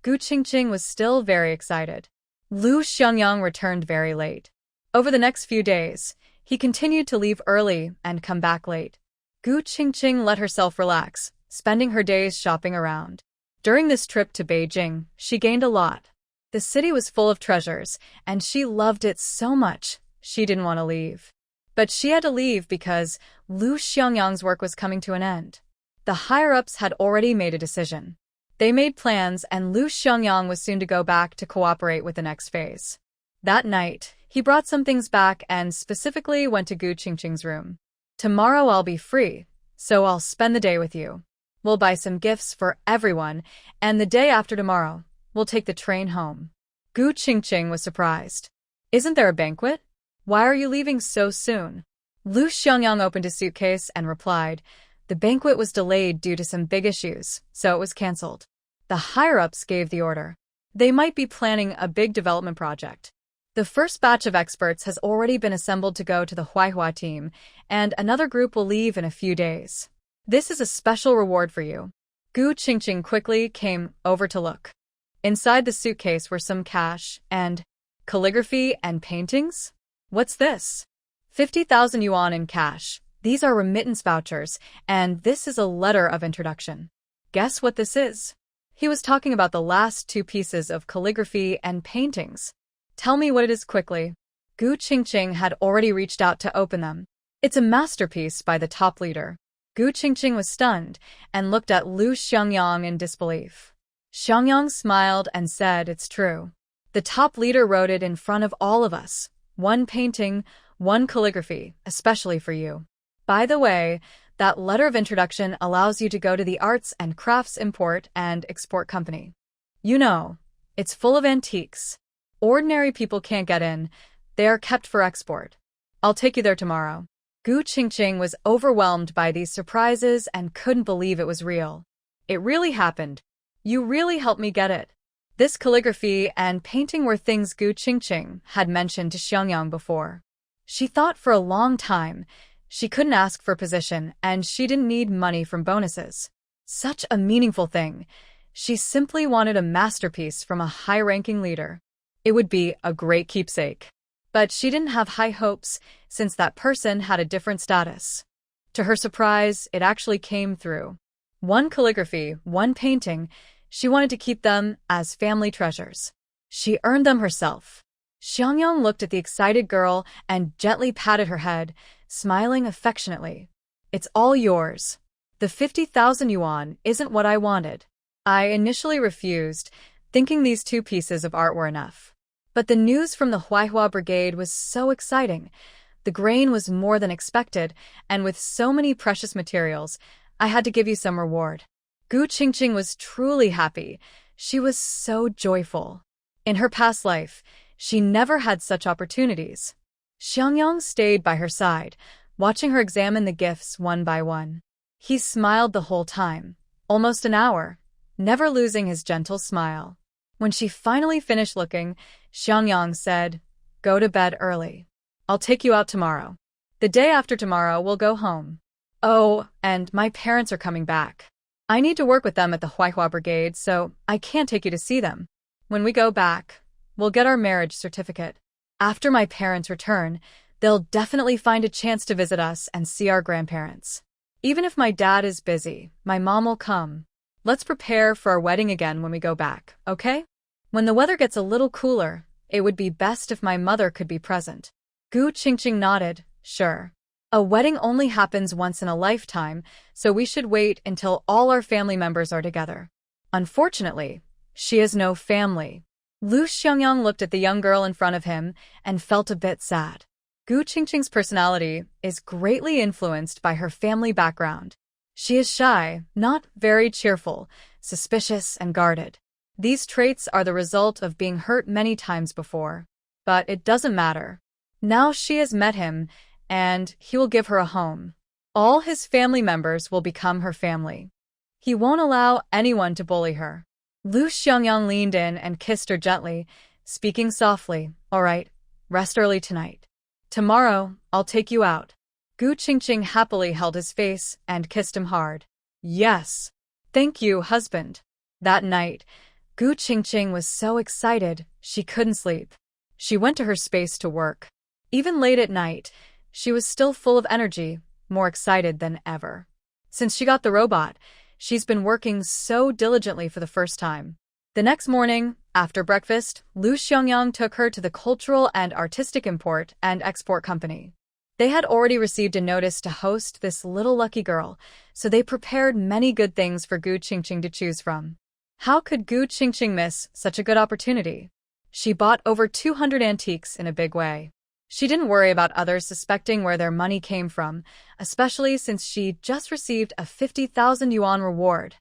Gu Qingqing was still very excited. Lu Xiangyang returned very late. Over the next few days, he continued to leave early and come back late. Gu Qingqing let herself relax, spending her days shopping around. During this trip to Beijing, she gained a lot. The city was full of treasures, and she loved it so much, she didn't want to leave. But she had to leave because Lu Xiangyang's work was coming to an end. The higher-ups had already made a decision. They made plans, and Lu Xiangyang was soon to go back to cooperate with the next phase. That night, he brought some things back and specifically went to Gu Qingqing's room. "Tomorrow I'll be free, so I'll spend the day with you. We'll buy some gifts for everyone, and the day after tomorrow, we'll take the train home." Gu Qingqing was surprised. "Isn't there a banquet? Why are you leaving so soon?" Lu Xiangyang opened his suitcase and replied, "The banquet was delayed due to some big issues, so it was cancelled." The higher-ups gave the order. They might be planning a big development project. The first batch of experts has already been assembled to go to the Huaihua team, and another group will leave in a few days. This is a special reward for you. Gu Qingqing quickly came over to look. Inside the suitcase were some cash and calligraphy and paintings. "What's this?" 50,000 yuan in cash. These are remittance vouchers, and this is a letter of introduction. Guess what this is? He was talking about the last two pieces of calligraphy and paintings. "Tell me what it is quickly." Gu Qingqing had already reached out to open them. "It's a masterpiece by the top leader." Gu Qingqing was stunned and looked at Lu Xiangyang in disbelief. Xiangyang smiled and said, "It's true. The top leader wrote it in front of all of us. One painting, one calligraphy, especially for you. By the way, that letter of introduction allows you to go to the Arts and Crafts Import and Export Company. You know, it's full of antiques. Ordinary people can't get in. They are kept for export. I'll take you there tomorrow." Gu Qingqing was overwhelmed by these surprises and couldn't believe it was real. "It really happened. You really helped me get it." This calligraphy and painting were things Gu Qingqing had mentioned to Xiangyang before. She thought for a long time she couldn't ask for a position and she didn't need money from bonuses. Such a meaningful thing. She simply wanted a masterpiece from a high-ranking leader. It would be a great keepsake. But she didn't have high hopes since that person had a different status. To her surprise, it actually came through. One calligraphy, one painting, she wanted to keep them as family treasures. She earned them herself. Xiangyang looked at the excited girl and gently patted her head, smiling affectionately. "It's all yours. The 50,000 yuan isn't what I wanted. I initially refused, thinking these two pieces of art were enough. But the news from the Huaihua Brigade was so exciting. The grain was more than expected, and with so many precious materials, I had to give you some reward." Gu Qingqing was truly happy. She was so joyful. In her past life, she never had such opportunities. Xiangyang stayed by her side, watching her examine the gifts one by one. He smiled the whole time, almost an hour, never losing his gentle smile. When she finally finished looking, Xiangyang said, "Go to bed early. I'll take you out tomorrow. The day after tomorrow, we'll go home. Oh, and my parents are coming back. I need to work with them at the Huaihua Brigade, so I can't take you to see them. When we go back, we'll get our marriage certificate. After my parents return, they'll definitely find a chance to visit us and see our grandparents. Even if my dad is busy, my mom will come. Let's prepare for our wedding again when we go back, okay? When the weather gets a little cooler, it would be best if my mother could be present." Gu Qingqing nodded, "Sure. A wedding only happens once in a lifetime, so we should wait until all our family members are together." Unfortunately, she has no family. Lu Xiangyang looked at the young girl in front of him and felt a bit sad. Gu Qingqing's personality is greatly influenced by her family background. She is shy, not very cheerful, suspicious and guarded. These traits are the result of being hurt many times before. But it doesn't matter. Now she has met him, and he will give her a home. All his family members will become her family. He won't allow anyone to bully her. Lu Xiangyang leaned in and kissed her gently, speaking softly, "All right, rest early tonight. Tomorrow, I'll take you out." Gu Qingqing happily held his face and kissed him hard. "Yes. Thank you, husband." That night, Gu Qingqing was so excited she couldn't sleep. She went to her space to work. Even late at night, she was still full of energy, more excited than ever. Since she got the robot, she's been working so diligently for the first time. The next morning, after breakfast, Lu Xiangyang took her to the Cultural and Artistic Import and Export Company. They had already received a notice to host this little lucky girl, so they prepared many good things for Gu Qingqing to choose from. How could Gu Qingqing miss such a good opportunity? She bought over 200 antiques in a big way. She didn't worry about others suspecting where their money came from, especially since she just received a 50,000 yuan reward.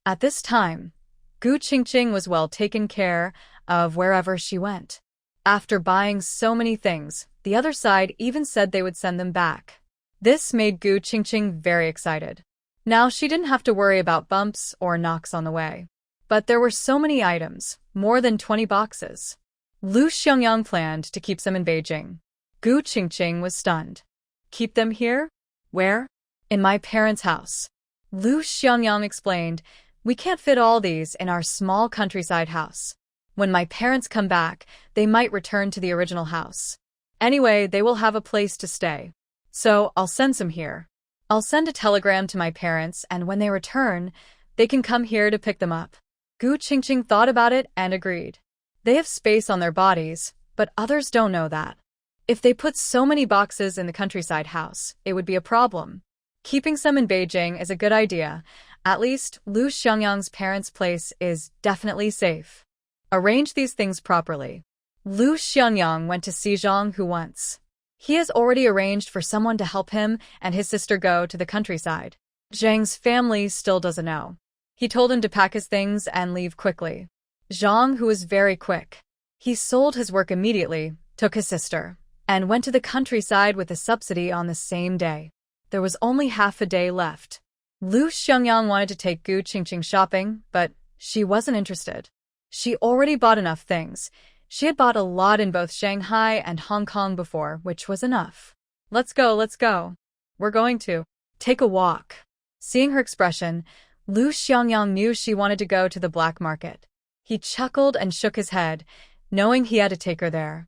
At this time, Gu Qingqing was well taken care of wherever she went. After buying so many things, the other side even said they would send them back. This made Gu Qingqing very excited. Now she didn't have to worry about bumps or knocks on the way. But there were so many items, more than 20 boxes. Lu Xiangyang planned to keep some in Beijing. Gu Qingqing was stunned. Keep them here? Where? In my parents' house. Lu Xiangyang explained, we can't fit all these in our small countryside house. When my parents come back, they might return to the original house. Anyway, they will have a place to stay. So I'll send some here. I'll send a telegram to my parents, and when they return, they can come here to pick them up. Gu Qingqing thought about it and agreed. They have space on their bodies, but others don't know that. If they put so many boxes in the countryside house, it would be a problem. Keeping some in Beijing is a good idea. At least, Lu Xiangyang's parents' place is definitely safe. Arrange these things properly. Lu Xiangyang went to see Zhang Hu once. He has already arranged for someone to help him and his sister go to the countryside. Zhang's family still doesn't know. He told him to pack his things and leave quickly. Zhang Hu was very quick. He sold his work immediately, took his sister, and went to the countryside with a subsidy on the same day. There was only half a day left. Lu Xiangyang wanted to take Gu Qingqing shopping, but she wasn't interested. She already bought enough things. She had bought a lot in both Shanghai and Hong Kong before, which was enough. Let's go, let's go. We're going to take a walk. Seeing her expression, Lu Xiangyang knew she wanted to go to the black market. He chuckled and shook his head, knowing he had to take her there.